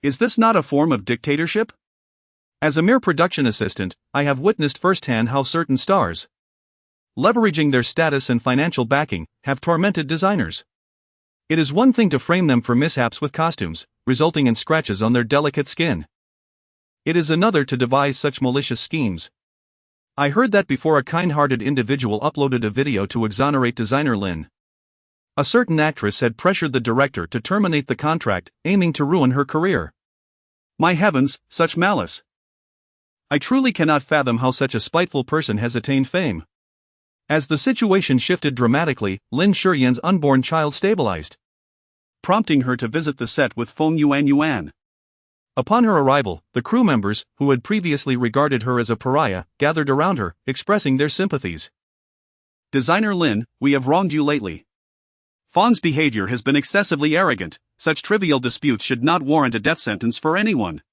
Is this not a form of dictatorship? As a mere production assistant, I have witnessed firsthand how certain stars, leveraging their status and financial backing, have tormented designers. It is one thing to frame them for mishaps with costumes, resulting in scratches on their delicate skin. It is another to devise such malicious schemes. I heard that before a kind-hearted individual uploaded a video to exonerate designer Lin. A certain actress had pressured the director to terminate the contract, aiming to ruin her career. My heavens, such malice! I truly cannot fathom how such a spiteful person has attained fame. As the situation shifted dramatically, Lin Shiyan's unborn child stabilized, prompting her to visit the set with Feng Yuan. Upon her arrival, the crew members, who had previously regarded her as a pariah, gathered around her, expressing their sympathies. Designer Lin, we have wronged you lately. Feng's behavior has been excessively arrogant. Such trivial disputes should not warrant a death sentence for anyone.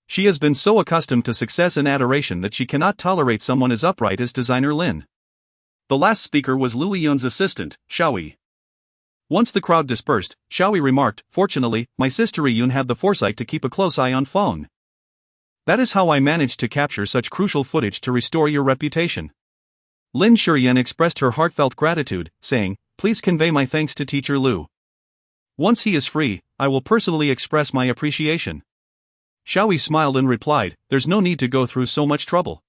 She has been so accustomed to success and adoration that she cannot tolerate someone as upright as designer Lin. The last speaker was Liu Yun's assistant, Xiaoyi. Once the crowd dispersed, Xiaoyi remarked, "Fortunately, my sister Yun had the foresight to keep a close eye on Feng. That is how I managed to capture such crucial footage to restore your reputation." Lin Shiyan expressed her heartfelt gratitude, saying, "Please convey my thanks to teacher Liu. Once he is free, I will personally express my appreciation." Xiaoyi smiled and replied, "There's no need to go through so much trouble.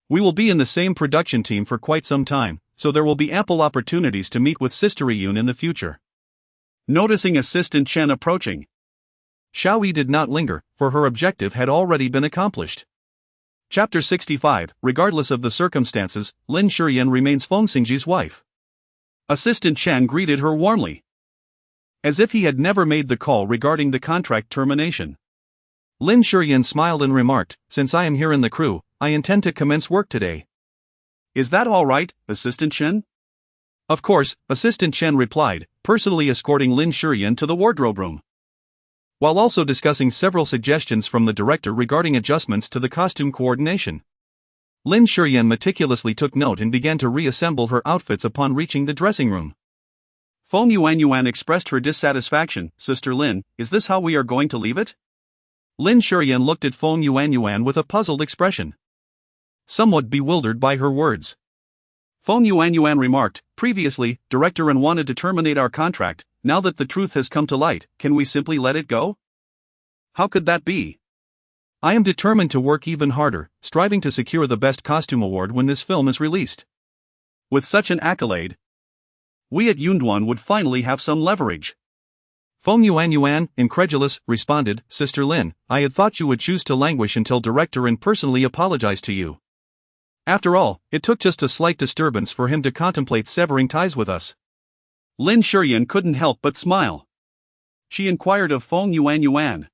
We will be in the same production team for quite some time, so there will be ample opportunities to meet with Sister Yun in the future." Noticing Assistant Chen approaching, Xiaoyi did not linger, for her objective had already been accomplished. Chapter 65. Regardless of the circumstances, Lin Shiyan remains Feng Xingzhi's wife. Assistant Chen greeted her warmly, as if he had never made the call regarding the contract termination. Lin Shiyan smiled and remarked, "Since I am here in the crew, I intend to commence work today." "Is that all right, Assistant Chen?" "Of course," Assistant Chen replied, personally escorting Lin Shiyan to the wardrobe room, while also discussing several suggestions from the director regarding adjustments to the costume coordination. Lin Shiyan meticulously took note and began to reassemble her outfits upon reaching the dressing room. Feng Yuan expressed her dissatisfaction. "Sister Lin, is this how we are going to leave it?" Lin Shiyan looked at Feng Yuan with a puzzled expression, somewhat bewildered by her words. Feng Yuan remarked, "Previously, Director Ren wanted to terminate our contract. Now that the truth has come to light, can we simply let it go? How could that be?" "I am determined to work even harder, striving to secure the Best Costume Award when this film is released." With such an accolade, we at Yunduan would finally have some leverage. Feng Yuan, incredulous, responded, "Sister Lin, I had thought you would choose to languish until Director Ren personally apologized to you. After all, it took just a slight disturbance for him to contemplate severing ties with us." Lin Shiyan couldn't help but smile. She inquired of Feng Yuan,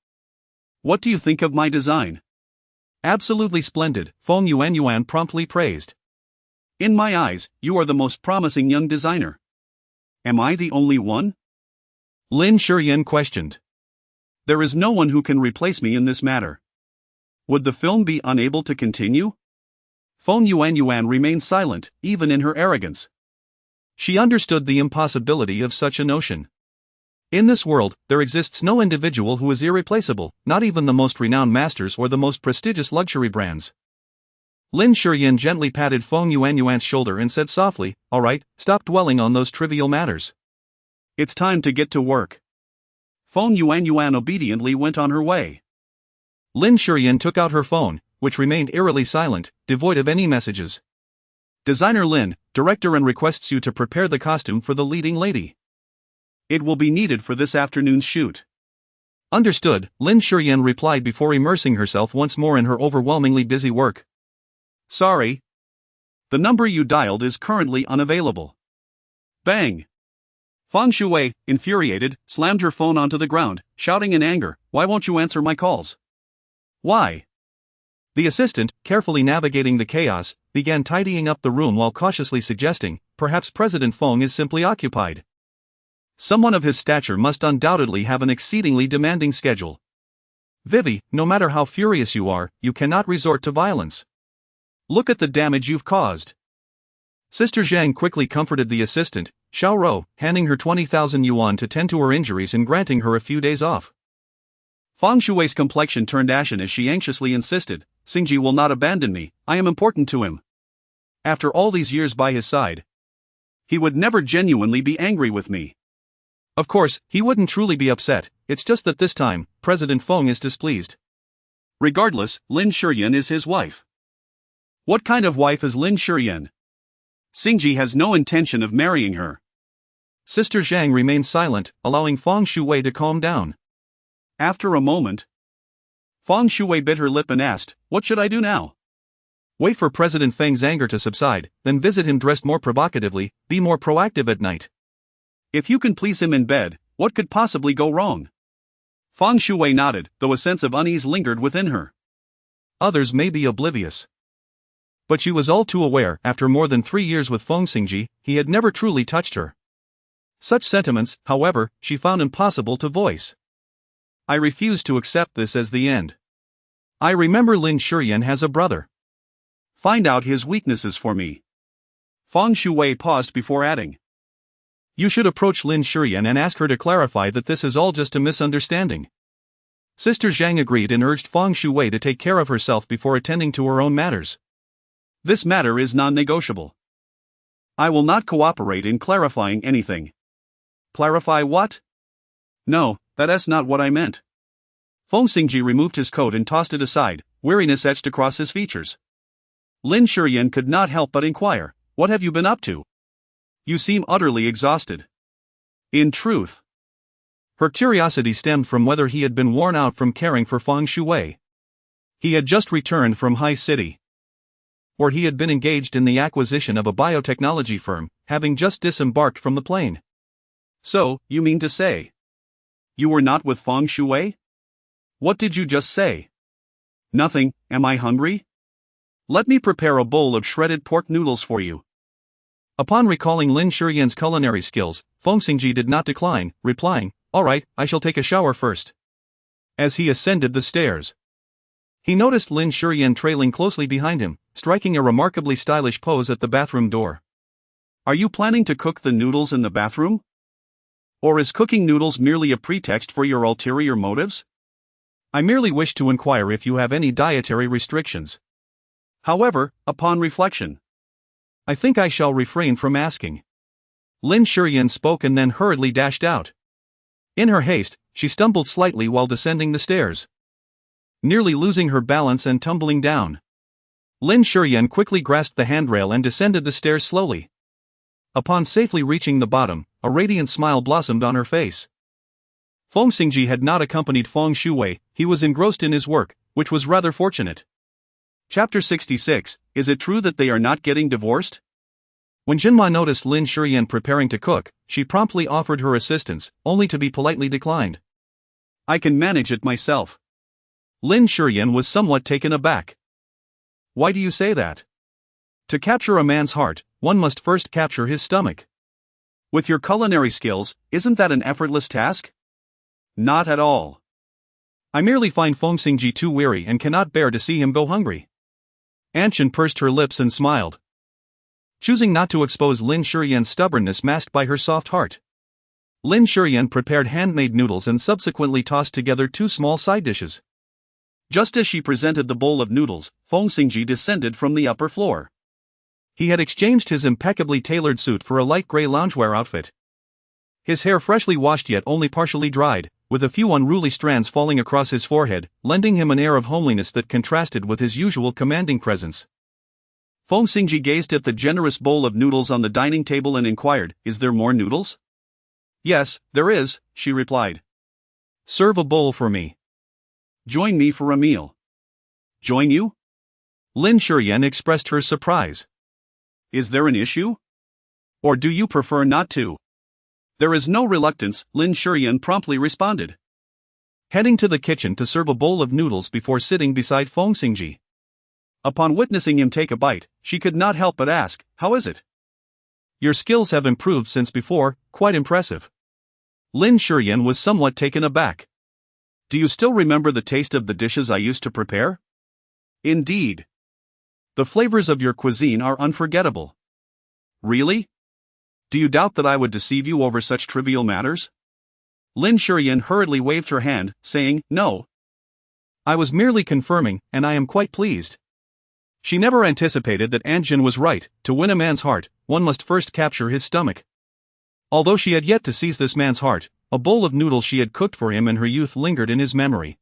"What do you think of my design?" "Absolutely splendid," Feng Yuan promptly praised. "In my eyes, you are the most promising young designer. Am I the only one?" Lin Shiyan questioned. "There is no one who can replace me in this matter. Would the film be unable to continue?" Feng Yuan remained silent, even in her arrogance. She understood the impossibility of such a notion. In this world, there exists no individual who is irreplaceable, not even the most renowned masters or the most prestigious luxury brands. Lin Shiyan gently patted Feng Yuanyuan's shoulder and said softly, "All right, stop dwelling on those trivial matters. It's time to get to work." Feng Yuanyuan obediently went on her way. Lin Shiyan took out her phone, which remained eerily silent, devoid of any messages. "Designer Lin, director and requests you to prepare the costume for the leading lady. It will be needed for this afternoon's shoot." Understood, Lin Shiyan replied before immersing herself once more in her overwhelmingly busy work. "Sorry. The number you dialed is currently unavailable." Bang! Feng Shui, infuriated, slammed her phone onto the ground, shouting in anger, "Why won't you answer my calls? Why?" The assistant, carefully navigating the chaos, began tidying up the room while cautiously suggesting, "Perhaps President Feng is simply occupied. Someone of his stature must undoubtedly have an exceedingly demanding schedule. Vivi, no matter how furious you are, you cannot resort to violence. Look at the damage you've caused." Sister Zhang quickly comforted the assistant, Xiaoro, handing her 20,000 yuan to tend to her injuries and granting her a few days off. Feng Shui's complexion turned ashen as she anxiously insisted, "Xingzhi will not abandon me, I am important to him. After all these years by his side, he would never genuinely be angry with me." Of course, he wouldn't truly be upset, it's just that this time, President Feng is displeased. Regardless, Lin Shiyan is his wife. What kind of wife is Lin Shiyan? Xingzhi has no intention of marrying her. Sister Zhang remained silent, allowing Feng Shui to calm down. After a moment, Feng Shui bit her lip and asked, "What should I do now?" Wait for President Feng's anger to subside, then visit him dressed more provocatively, be more proactive at night. If you can please him in bed, what could possibly go wrong? Feng Shui nodded, though a sense of unease lingered within her. Others may be oblivious, but she was all too aware, after more than 3 years with Feng Xingzhi, he had never truly touched her. Such sentiments, however, she found impossible to voice. "I refuse to accept this as the end. I remember Lin Shiyan has a brother. Find out his weaknesses for me." Feng Shui paused before adding, "You should approach Lin Shiyan and ask her to clarify that this is all just a misunderstanding." Sister Zhang agreed and urged Feng Shui to take care of herself before attending to her own matters. "This matter is non-negotiable. I will not cooperate in clarifying anything." "Clarify what?" "No, that's not what I meant." Feng Xingzhi removed his coat and tossed it aside, weariness etched across his features. Lin Shiyan could not help but inquire, "What have you been up to? You seem utterly exhausted." In truth, her curiosity stemmed from whether he had been worn out from caring for Feng Shui. He had just returned from High City, where he had been engaged in the acquisition of a biotechnology firm, having just disembarked from the plane. "So, you mean to say you were not with Feng Shui? What did you just say?" "Nothing, am I hungry? Let me prepare a bowl of shredded pork noodles for you." Upon recalling Lin Shiyan's culinary skills, Feng Xingzhi did not decline, replying, "All right, I shall take a shower first." As he ascended the stairs, he noticed Lin Shiyan trailing closely behind him, striking a remarkably stylish pose at the bathroom door. "Are you planning to cook the noodles in the bathroom? Or is cooking noodles merely a pretext for your ulterior motives?" "I merely wish to inquire if you have any dietary restrictions. However, upon reflection, I think I shall refrain from asking." Lin Shiyan spoke and then hurriedly dashed out. In her haste, she stumbled slightly while descending the stairs, nearly losing her balance and tumbling down. Lin Shiyan quickly grasped the handrail and descended the stairs slowly. Upon safely reaching the bottom, a radiant smile blossomed on her face. Feng Xingzhi had not accompanied Feng Shui, he was engrossed in his work, which was rather fortunate. Chapter 66, Is it true that they are not getting divorced? When Jinma noticed Lin Shiyan preparing to cook, she promptly offered her assistance, only to be politely declined. "I can manage it myself." Lin Shiyan was somewhat taken aback. "Why do you say that? To capture a man's heart, one must first capture his stomach." "With your culinary skills, isn't that an effortless task?" "Not at all. I merely find Feng Xingzhi too weary and cannot bear to see him go hungry." Anshan pursed her lips and smiled, choosing not to expose Lin Shiyan's stubbornness masked by her soft heart. Lin Shiyan prepared handmade noodles and subsequently tossed together 2 small side dishes. Just as she presented the bowl of noodles, Feng Xingzhi descended from the upper floor. He had exchanged his impeccably tailored suit for a light gray loungewear outfit. His hair freshly washed yet only partially dried, with a few unruly strands falling across his forehead, lending him an air of homeliness that contrasted with his usual commanding presence. Feng Xingzhi gazed at the generous bowl of noodles on the dining table and inquired, "Is there more noodles?" "Yes, there is," she replied. "Serve a bowl for me." "Join me for a meal." "Join you?" Lin Shiyan expressed her surprise. "Is there an issue? Or do you prefer not to?" "There is no reluctance," Lin Shiyan promptly responded, heading to the kitchen to serve a bowl of noodles before sitting beside Feng Xingzhi. Upon witnessing him take a bite, she could not help but ask, "How is it?" "Your skills have improved since before, quite impressive." Lin Shiyan was somewhat taken aback. "Do you still remember the taste of the dishes I used to prepare?" "Indeed. The flavors of your cuisine are unforgettable." "Really? Do you doubt that I would deceive you over such trivial matters?" Lin Shiyan hurriedly waved her hand, saying, "No. I was merely confirming, and I am quite pleased." She never anticipated that Anjin was right. To win a man's heart, one must first capture his stomach. Although she had yet to seize this man's heart, a bowl of noodles she had cooked for him in her youth lingered in his memory.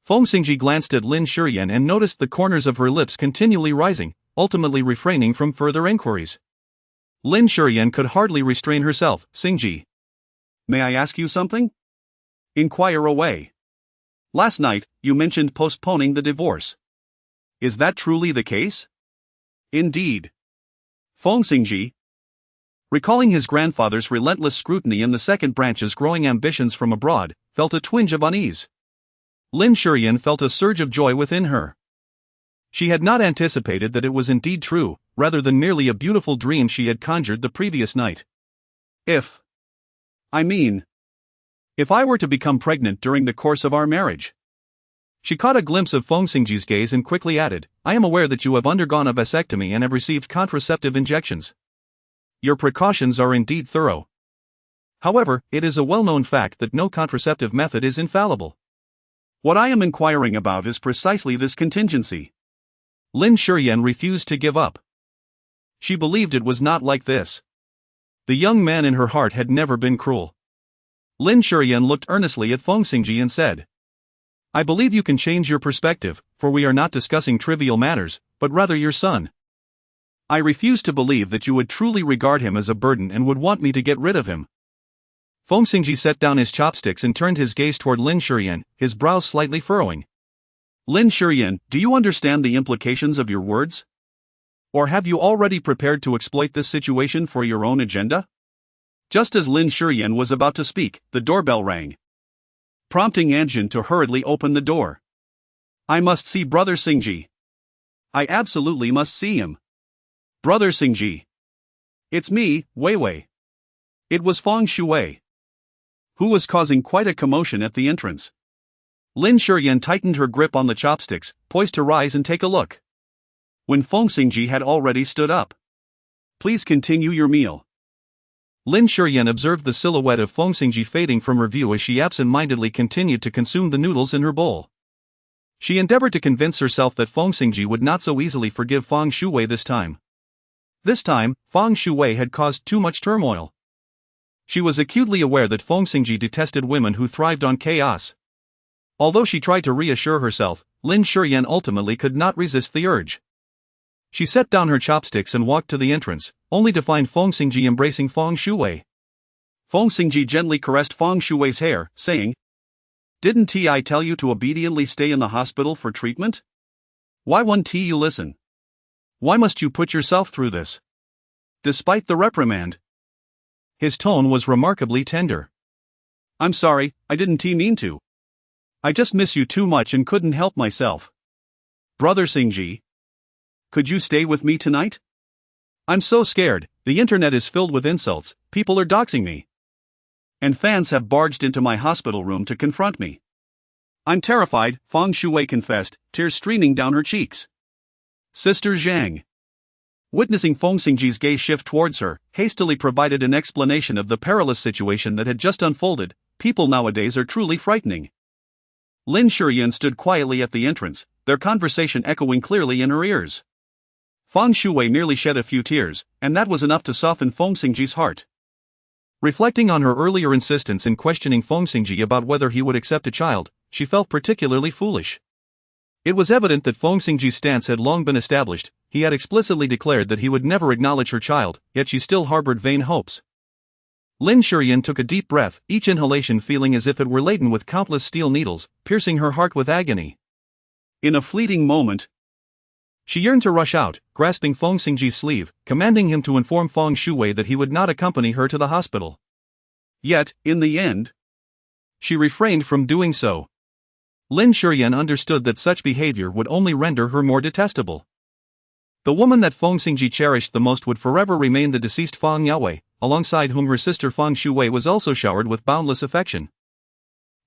Feng Xingzhi glanced at Lin Shiyan and noticed the corners of her lips continually rising, ultimately refraining from further inquiries. Lin Shiyan could hardly restrain herself. "Xingzhi, may I ask you something?" "Inquire away." "Last night, you mentioned postponing the divorce. Is that truly the case?" "Indeed." Feng Xingzhi, recalling his grandfather's relentless scrutiny and the second branch's growing ambitions from abroad, felt a twinge of unease. Lin Shiyan felt a surge of joy within her. She had not anticipated that it was indeed true, rather than merely a beautiful dream she had conjured the previous night. If I were to become pregnant during the course of our marriage." She caught a glimpse of Feng Xingzhi's gaze and quickly added, "I am aware that you have undergone a vasectomy and have received contraceptive injections. Your precautions are indeed thorough. However, it is a well-known fact that no contraceptive method is infallible." "What I am inquiring about is precisely this contingency." Lin Shiyan refused to give up. She believed it was not like this. The young man in her heart had never been cruel. Lin Shiyan looked earnestly at Feng Xingzhi and said, "I believe you can change your perspective, for we are not discussing trivial matters, but rather your son. I refuse to believe that you would truly regard him as a burden and would want me to get rid of him." Feng Xingzhi set down his chopsticks and turned his gaze toward Lin Shiyan, his brows slightly furrowing. "Lin Shiyan, do you understand the implications of your words? Or have you already prepared to exploit this situation for your own agenda?" Just as Lin Shiyan was about to speak, the doorbell rang, prompting Anjin to hurriedly open the door. "I must see Brother Xingzhi. I absolutely must see him." "Brother Xingzhi." "It's me, Wei Wei." It was Feng Shui, who was causing quite a commotion at the entrance. Lin Shiyan tightened her grip on the chopsticks, poised to rise and take a look, when Feng Xingzhi had already stood up. "Please continue your meal." Lin Shiyan observed the silhouette of Feng Xingzhi fading from her view as she absent-mindedly continued to consume the noodles in her bowl. She endeavored to convince herself that Feng Xingzhi would not so easily forgive Feng Shui this time. This time, Feng Shui had caused too much turmoil. She was acutely aware that Feng Xingzhi detested women who thrived on chaos. Although she tried to reassure herself, Lin Shiyan ultimately could not resist the urge. She set down her chopsticks and walked to the entrance, only to find Feng Xingzhi embracing Feng Shui. Feng Xingzhi gently caressed Feng Shui's hair, saying, "Didn't I tell you to obediently stay in the hospital for treatment? Why won't you listen? Why must you put yourself through this? Despite the reprimand." His tone was remarkably tender. "I'm sorry, I didn't mean to. I just miss you too much and couldn't help myself. Brother Xingzhi, could you stay with me tonight? I'm so scared, the internet is filled with insults, people are doxing me. And fans have barged into my hospital room to confront me. I'm terrified," Feng Shui confessed, tears streaming down her cheeks. Sister Zhang, witnessing Feng Xingzhi's gaze shift towards her, hastily provided an explanation of the perilous situation that had just unfolded. "People nowadays are truly frightening. Lin Shiyan stood quietly at the entrance, their conversation echoing clearly in her ears. Feng Shui nearly shed a few tears, and that was enough to soften Feng Xingji's heart. Reflecting on her earlier insistence in questioning Feng Xingzhi about whether he would accept a child, she felt particularly foolish. It was evident that Feng Xingji's stance had long been established. He had explicitly declared that he would never acknowledge her child, yet she still harbored vain hopes. Lin Shiyan took a deep breath, each inhalation feeling as if it were laden with countless steel needles, piercing her heart with agony. In a fleeting moment, she yearned to rush out, grasping Feng Xingji's sleeve, commanding him to inform Feng Shui that he would not accompany her to the hospital. Yet, in the end, she refrained from doing so. Lin Shiyan understood that such behavior would only render her more detestable. The woman that Feng Xingzhi cherished the most would forever remain the deceased Feng Yaowei, alongside whom her sister Feng Shui was also showered with boundless affection.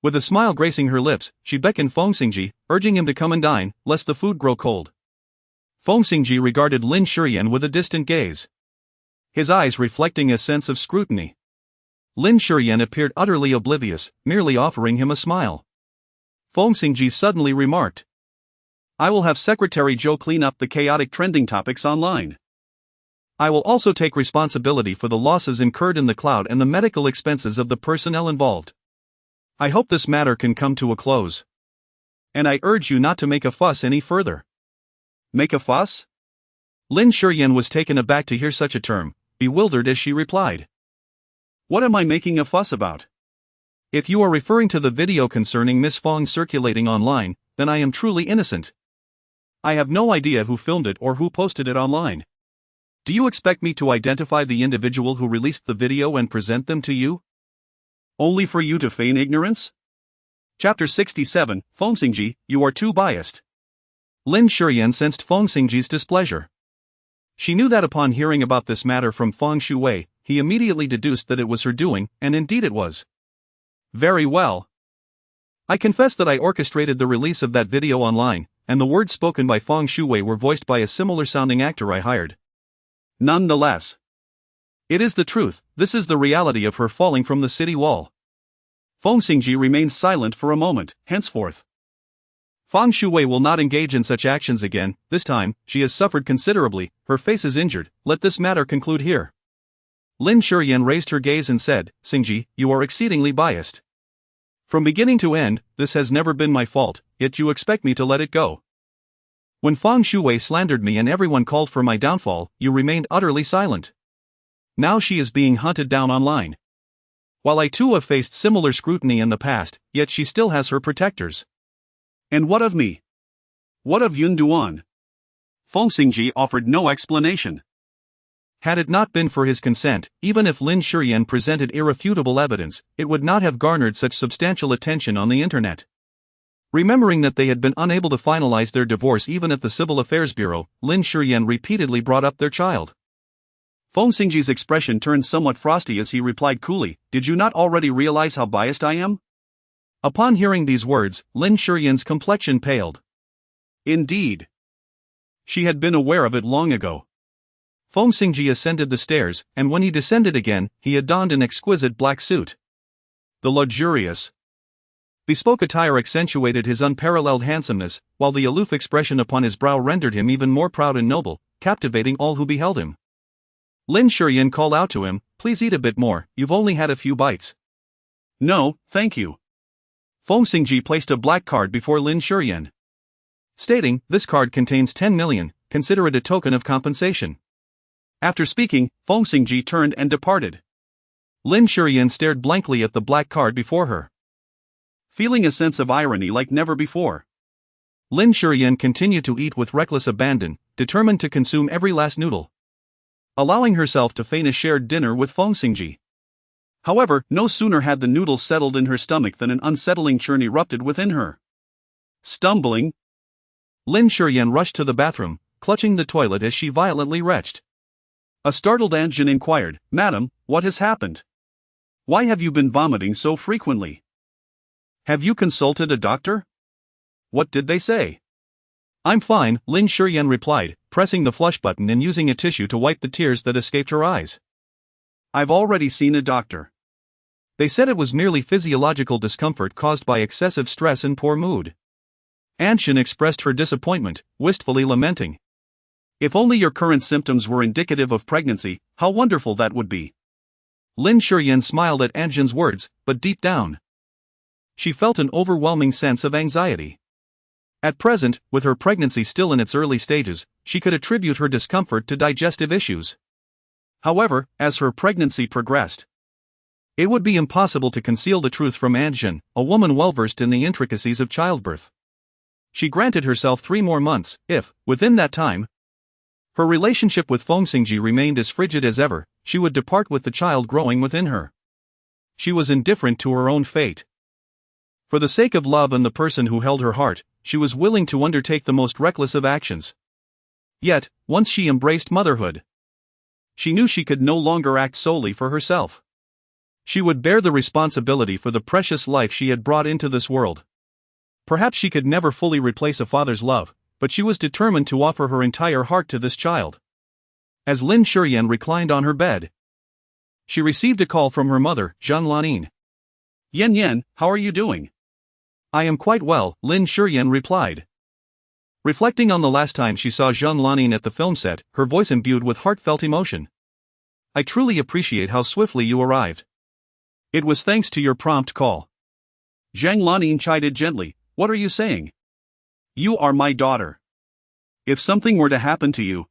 With a smile gracing her lips, she beckoned Feng Xingzhi, urging him to come and dine, lest the food grow cold. Feng Xingzhi regarded Lin Shiyan with a distant gaze, his eyes reflecting a sense of scrutiny. Lin Shiyan appeared utterly oblivious, merely offering him a smile. Feng Xingzhi suddenly remarked, "I will have Secretary Zhou clean up the chaotic trending topics online. I will also take responsibility for the losses incurred in the cloud and the medical expenses of the personnel involved. I hope this matter can come to a close. And I urge you not to make a fuss any further." Make a fuss? Lin Shiyan was taken aback to hear such a term, bewildered as she replied, "What am I making a fuss about? If you are referring to the video concerning Miss Feng circulating online, then I am truly innocent. I have no idea who filmed it or who posted it online. Do you expect me to identify the individual who released the video and present them to you? Only for you to feign ignorance?" Chapter 67, Feng Xingzhi, you are too biased. Lin Shiyan sensed Feng Xingji's displeasure. She knew that upon hearing about this matter from Feng Shui, he immediately deduced that it was her doing, and indeed it was. "Very well. I confess that I orchestrated the release of that video online, and the words spoken by Feng Shui were voiced by a similar-sounding actor I hired. Nonetheless, it is the truth, this is the reality of her falling from the city wall." Feng Xingzhi remained silent for a moment. Henceforth, Feng Shui will not engage in such actions again. This time, she has suffered considerably, her face is injured, let this matter conclude here. Lin Shiyan raised her gaze and said, "Xingzhi, you are exceedingly biased. From beginning to end, this has never been my fault, yet you expect me to let it go. When Feng Shui slandered me and everyone called for my downfall, you remained utterly silent. Now she is being hunted down online. While I too have faced similar scrutiny in the past, yet she still has her protectors. And what of me? What of Yun Duan?" Feng Xingzhi offered no explanation. Had it not been for his consent, even if Lin Shiyan presented irrefutable evidence, it would not have garnered such substantial attention on the internet. Remembering that they had been unable to finalize their divorce even at the Civil Affairs Bureau, Lin Shiyan repeatedly brought up their child. Feng Xingji's expression turned somewhat frosty as he replied coolly, "Did you not already realize how biased I am?" Upon hearing these words, Lin Shiyan's complexion paled. Indeed, she had been aware of it long ago. Feng Xingzhi ascended the stairs, and when he descended again, he had donned an exquisite black suit. The luxurious, bespoke attire accentuated his unparalleled handsomeness, while the aloof expression upon his brow rendered him even more proud and noble, captivating all who beheld him. Lin Shiyan called out to him, "Please eat a bit more, you've only had a few bites." "No, thank you." Feng Xingzhi placed a black card before Lin Shiyan, stating, "This card contains 10 million, consider it a token of compensation." After speaking, Feng Xingzhi turned and departed. Lin Shiyan stared blankly at the black card before her, feeling a sense of irony like never before. Lin Shiyan continued to eat with reckless abandon, determined to consume every last noodle, allowing herself to feign a shared dinner with Feng Xingzhi. However, no sooner had the noodles settled in her stomach than an unsettling churn erupted within her. Stumbling, Lin Shiyan rushed to the bathroom, clutching the toilet as she violently retched. A startled Anjin inquired, "Madam, what has happened? Why have you been vomiting so frequently? Have you consulted a doctor? What did they say?" "I'm fine," Lin Shiyan replied, pressing the flush button and using a tissue to wipe the tears that escaped her eyes. "I've already seen a doctor. They said it was merely physiological discomfort caused by excessive stress and poor mood. Anshin expressed her disappointment, wistfully lamenting. If only your current symptoms were indicative of pregnancy, how wonderful that would be. Lin Shiyan smiled at Anshin's words, but deep down, she felt an overwhelming sense of anxiety. At present, with her pregnancy still in its early stages, she could attribute her discomfort to digestive issues. However, as her pregnancy progressed, it would be impossible to conceal the truth from Anshin, a woman well-versed in the intricacies of childbirth. She granted herself 3 more months, if, within that time, her relationship with Feng Xingzhi remained as frigid as ever, she would depart with the child growing within her. She was indifferent to her own fate. For the sake of love and the person who held her heart, she was willing to undertake the most reckless of actions. Yet, once she embraced motherhood, she knew she could no longer act solely for herself. She would bear the responsibility for the precious life she had brought into this world. Perhaps she could never fully replace a father's love, but she was determined to offer her entire heart to this child. As Lin Shiyan reclined on her bed, she received a call from her mother, Zhang Lanin. Yan, how are you doing? I am quite well, Lin Shiyan replied. Reflecting on the last time she saw Zhang Lanin at the film set, her voice imbued with heartfelt emotion. I truly appreciate how swiftly you arrived. It was thanks to your prompt call. Zhang Lanin chided gently. What are you saying? You are my daughter. If something were to happen to you,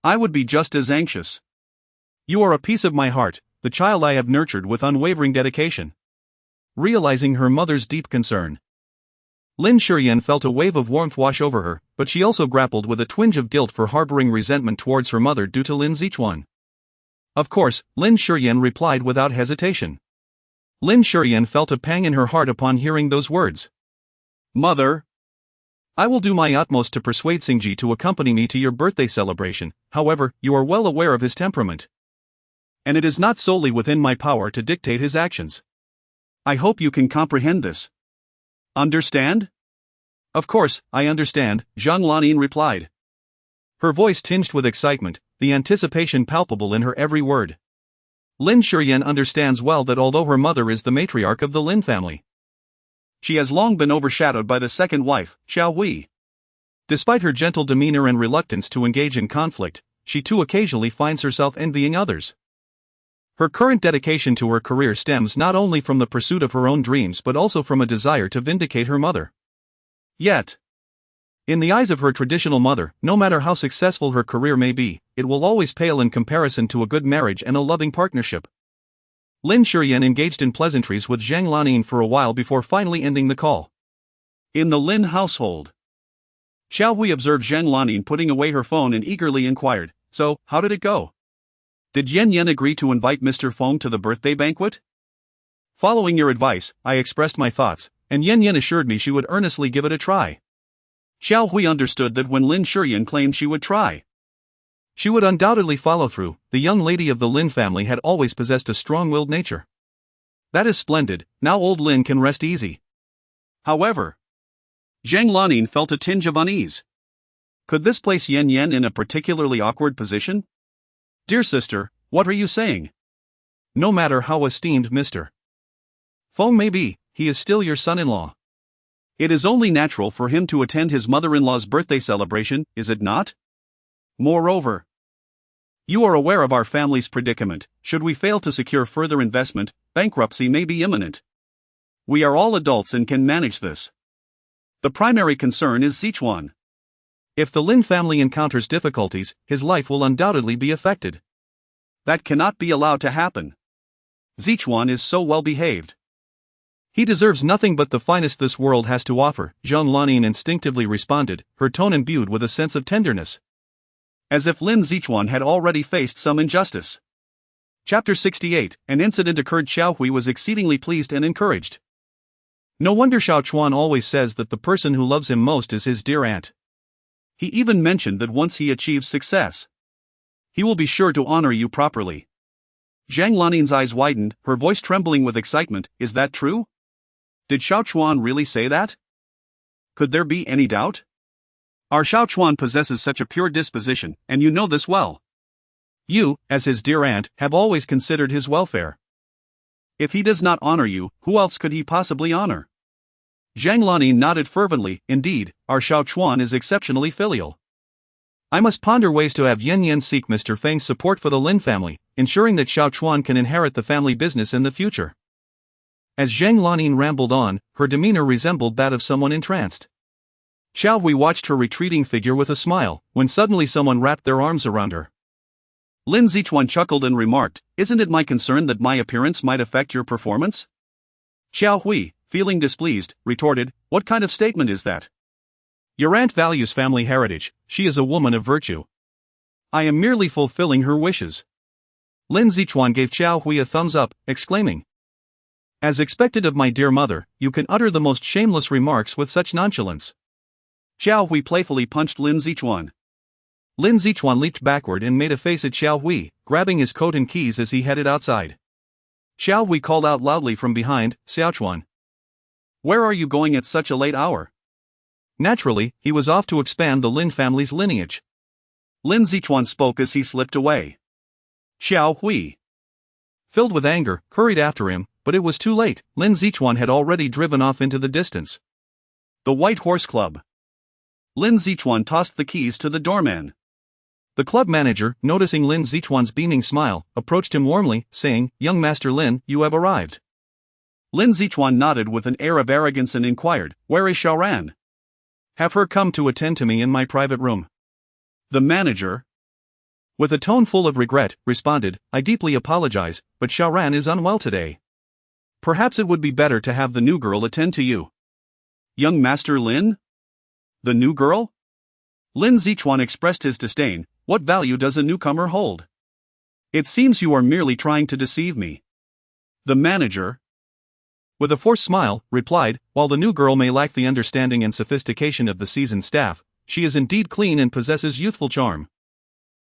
I would be just as anxious. You are a piece of my heart, the child I have nurtured with unwavering dedication. Realizing her mother's deep concern, Lin Shiyan felt a wave of warmth wash over her, but she also grappled with a twinge of guilt for harboring resentment towards her mother due to Lin Zichuan. Of course, Lin Shiyan replied without hesitation. Lin Shiyan felt a pang in her heart upon hearing those words. Mother, I will do my utmost to persuade Xingzhi to accompany me to your birthday celebration, however, you are well aware of his temperament. And it is not solely within my power to dictate his actions. I hope you can comprehend this. Understand? Of course, I understand, Zhang Lanin replied. Her voice tinged with excitement, the anticipation palpable in her every word. Lin Shiyan understands well that although her mother is the matriarch of the Lin family, she has long been overshadowed by the second wife, Xiao Hui. Despite her gentle demeanor and reluctance to engage in conflict, she too occasionally finds herself envying others. Her current dedication to her career stems not only from the pursuit of her own dreams but also from a desire to vindicate her mother. Yet, in the eyes of her traditional mother, no matter how successful her career may be, it will always pale in comparison to a good marriage and a loving partnership. Lin Shiyan engaged in pleasantries with Zhang Lanin for a while before finally ending the call. In the Lin household, Xiao Hui observed Zhang Lanin putting away her phone and eagerly inquired, "So, how did it go? Did Yan agree to invite Mr. Feng to the birthday banquet?" Following your advice, I expressed my thoughts, and Yan assured me she would earnestly give it a try. Xiao Hui understood that when Lin Shiyan claimed she would try, she would undoubtedly follow through. The young lady of the Lin family had always possessed a strong-willed nature. That is splendid, now old Lin can rest easy. However, Zhang Lanin felt a tinge of unease. Could this place Yan in a particularly awkward position? Dear sister, what are you saying? No matter how esteemed Mr. Feng may be, he is still your son-in-law. It is only natural for him to attend his mother-in-law's birthday celebration, is it not? Moreover, you are aware of our family's predicament. Should we fail to secure further investment, bankruptcy may be imminent. We are all adults and can manage this. The primary concern is Zichuan. If the Lin family encounters difficulties, his life will undoubtedly be affected. That cannot be allowed to happen. Zichuan is so well behaved. He deserves nothing but the finest this world has to offer, Zhang Lanin instinctively responded, her tone imbued with a sense of tenderness. As if Lin Zichuan had already faced some injustice. Chapter 68, an incident occurred. Xiao Hui was exceedingly pleased and encouraged. No wonder Xiao Chuan always says that the person who loves him most is his dear aunt. He even mentioned that once he achieves success, he will be sure to honor you properly. Zhang Lanin's eyes widened, her voice trembling with excitement. Is that true? Did Xiao Chuan really say that? Could there be any doubt? Our Xiao Chuan possesses such a pure disposition, and you know this well. You, as his dear aunt, have always considered his welfare. If he does not honor you, who else could he possibly honor? Zhang Lanyin nodded fervently. Indeed, our Xiao Chuan is exceptionally filial. I must ponder ways to have Yan Yan seek Mr. Feng's support for the Lin family, ensuring that Xiao Chuan can inherit the family business in the future. As Zhang Lanyin rambled on, her demeanor resembled that of someone entranced. Xiao Hui watched her retreating figure with a smile, when suddenly someone wrapped their arms around her. Lin Zichuan chuckled and remarked, "Isn't it my concern that my appearance might affect your performance?" Xiao Hui, feeling displeased, retorted, "What kind of statement is that? Your aunt values family heritage, she is a woman of virtue. I am merely fulfilling her wishes." Lin Zichuan gave Xiao Hui a thumbs up, exclaiming, "As expected of my dear mother, you can utter the most shameless remarks with such nonchalance." Xiao Hui playfully punched Lin Zichuan. Lin Zichuan leaped backward and made a face at Xiao Hui, grabbing his coat and keys as he headed outside. Xiao Hui called out loudly from behind, "Xiaochuan, where are you going at such a late hour?" Naturally, he was off to expand the Lin family's lineage. Lin Zichuan spoke as he slipped away. Xiao Hui, filled with anger, hurried after him, but it was too late. Lin Zichuan had already driven off into the distance. The White Horse Club. Lin Zichuan tossed the keys to the doorman. The club manager, noticing Lin Zichuan's beaming smile, approached him warmly, saying, "Young Master Lin, you have arrived." Lin Zichuan nodded with an air of arrogance and inquired, "Where is Xiaoran?" "Have her come to attend to me in my private room." The manager, with a tone full of regret, responded, "I deeply apologize, but Xiaoran is unwell today. Perhaps it would be better to have the new girl attend to you." "Young Master Lin? The new girl?" Lin Zichuan expressed his disdain. "What value does a newcomer hold? It seems you are merely trying to deceive me." The manager, with a forced smile, replied, "While the new girl may lack the understanding and sophistication of the seasoned staff, she is indeed clean and possesses youthful charm."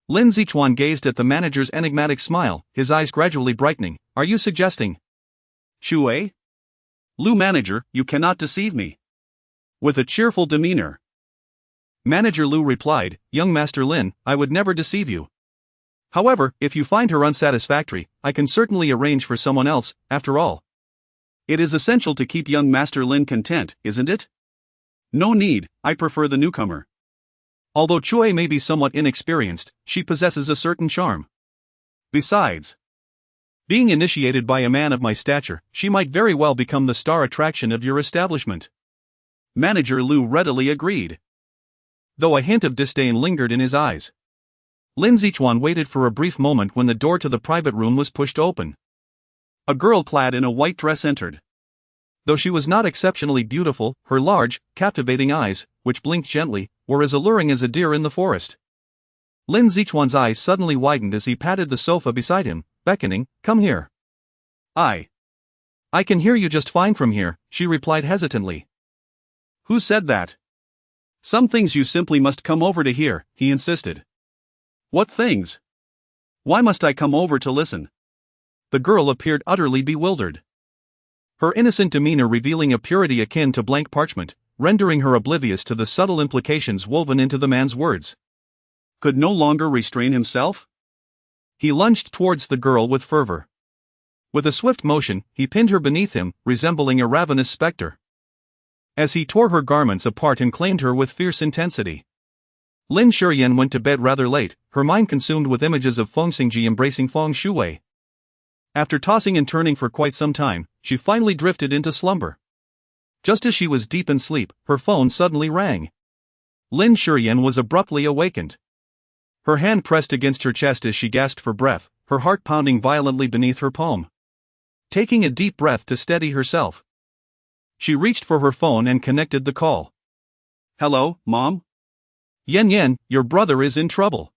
Lin Zichuan gazed at the manager's enigmatic smile, his eyes gradually brightening. "Are you suggesting?" "Shui? Lu manager, you cannot deceive me." With a cheerful demeanor, Manager Lu replied, "Young Master Lin, I would never deceive you. However, if you find her unsatisfactory, I can certainly arrange for someone else. After all, it is essential to keep young Master Lin content, isn't it? No need, I prefer the newcomer. Although Chui may be somewhat inexperienced, she possesses a certain charm. Besides, being initiated by a man of my stature, she might very well become the star attraction of your establishment." Manager Lu readily agreed, though a hint of disdain lingered in his eyes. Lin Zichuan waited for a brief moment when the door to the private room was pushed open. A girl clad in a white dress entered. Though she was not exceptionally beautiful, her large, captivating eyes, which blinked gently, were as alluring as a deer in the forest. Lin Zichuan's eyes suddenly widened as he patted the sofa beside him, beckoning, "Come here." I can hear you just fine from here," she replied hesitantly. "Who said that?" "Some things you simply must come over to hear," he insisted. "What things? Why must I come over to listen?" The girl appeared utterly bewildered, her innocent demeanor revealing a purity akin to blank parchment, rendering her oblivious to the subtle implications woven into the man's words. Could no longer restrain himself, he lunged towards the girl with fervor. With a swift motion, he pinned her beneath him, resembling a ravenous specter, as he tore her garments apart and claimed her with fierce intensity. Lin Shiyan went to bed rather late, her mind consumed with images of Feng Xingzhi embracing Feng Shui. After tossing and turning for quite some time, she finally drifted into slumber. Just as she was deep in sleep, her phone suddenly rang. Lin Shiyan was abruptly awakened. Her hand pressed against her chest as she gasped for breath, her heart pounding violently beneath her palm. Taking a deep breath to steady herself, she reached for her phone and connected the call. "Hello, Mom? Yan Yan, your brother is in trouble.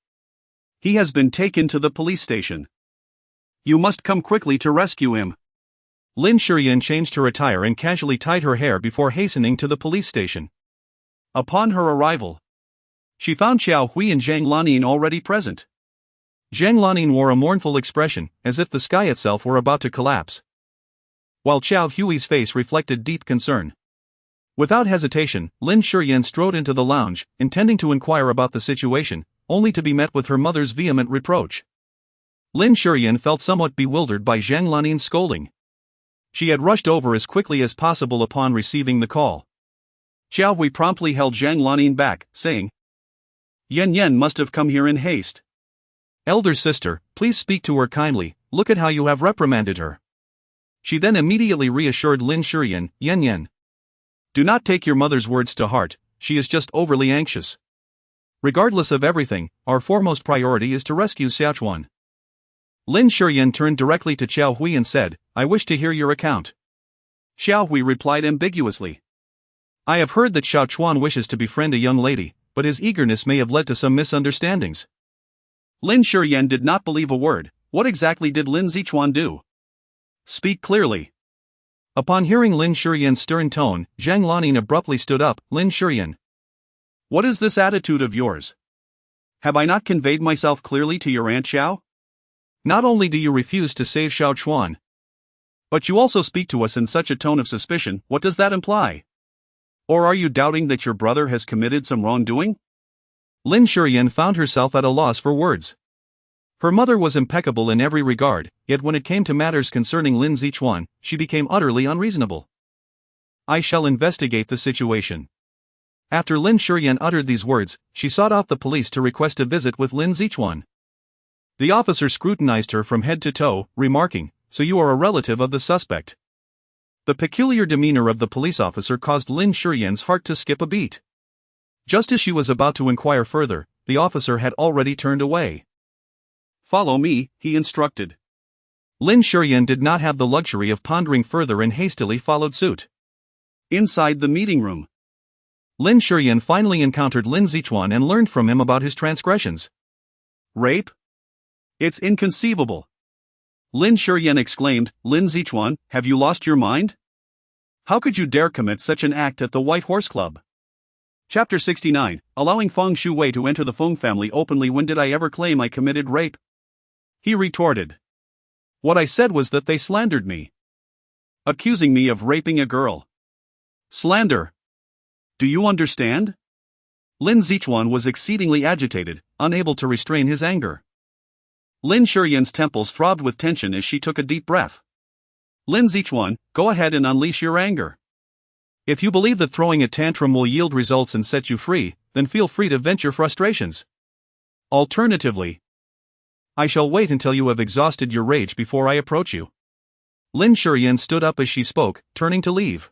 He has been taken to the police station. You must come quickly to rescue him." Lin Shiyan changed her attire and casually tied her hair before hastening to the police station. Upon her arrival, she found Xiao Hui and Zhang Lanyin already present. Zhang Lanyin wore a mournful expression, as if the sky itself were about to collapse, while Xiao Hui's face reflected deep concern. Without hesitation, Lin Shiyan strode into the lounge, intending to inquire about the situation, only to be met with her mother's vehement reproach. Lin Shiyan felt somewhat bewildered by Zhang Lanyin's scolding. She had rushed over as quickly as possible upon receiving the call. Xiao Hui promptly held Zhang Lanyin back, saying, Yan Yan must have come here in haste. Elder sister, please speak to her kindly, look at how you have reprimanded her. She then immediately reassured Lin Shiyan, Yan Yan. Do not take your mother's words to heart, she is just overly anxious. Regardless of everything, our foremost priority is to rescue Xiaochuan. Lin Shiyan turned directly to Xiao Hui and said, I wish to hear your account. Xiao Hui replied ambiguously. I have heard that Xiaochuan wishes to befriend a young lady, but his eagerness may have led to some misunderstandings. Lin Shiyan did not believe a word. What exactly did Lin Zichuan do? Speak clearly. Upon hearing Lin Shiyan's stern tone, Zhang Lanyin abruptly stood up. Lin Shiyan. What is this attitude of yours? Have I not conveyed myself clearly to your Aunt Xiao? Not only do you refuse to save Xiaochuan, but you also speak to us in such a tone of suspicion. What does that imply? Or are you doubting that your brother has committed some wrongdoing? Lin Shiyan found herself at a loss for words. Her mother was impeccable in every regard, yet when it came to matters concerning Lin Zichuan, she became utterly unreasonable. I shall investigate the situation. After Lin Shiyan uttered these words, she sought out the police to request a visit with Lin Zichuan. The officer scrutinized her from head to toe, remarking, So you are a relative of the suspect. The peculiar demeanor of the police officer caused Lin Shiyan's heart to skip a beat. Just as she was about to inquire further, the officer had already turned away. Follow me, he instructed. Lin Shiyan did not have the luxury of pondering further and hastily followed suit. Inside the meeting room, Lin Shiyan finally encountered Lin Zichuan and learned from him about his transgressions. Rape? It's inconceivable. Lin Shiyan exclaimed, Lin Zichuan, have you lost your mind? How could you dare commit such an act at the White Horse Club? Chapter 69, Allowing Feng Shuwei to enter the Feng family openly. When did I ever claim I committed rape? He retorted. What I said was that they slandered me, accusing me of raping a girl. Slander. Do you understand? Lin Zichuan was exceedingly agitated, unable to restrain his anger. Lin Shiyan's temples throbbed with tension as she took a deep breath. Lin Zichuan, go ahead and unleash your anger. If you believe that throwing a tantrum will yield results and set you free, then feel free to vent your frustrations. Alternatively, I shall wait until you have exhausted your rage before I approach you. Lin Shiyan stood up as she spoke, turning to leave.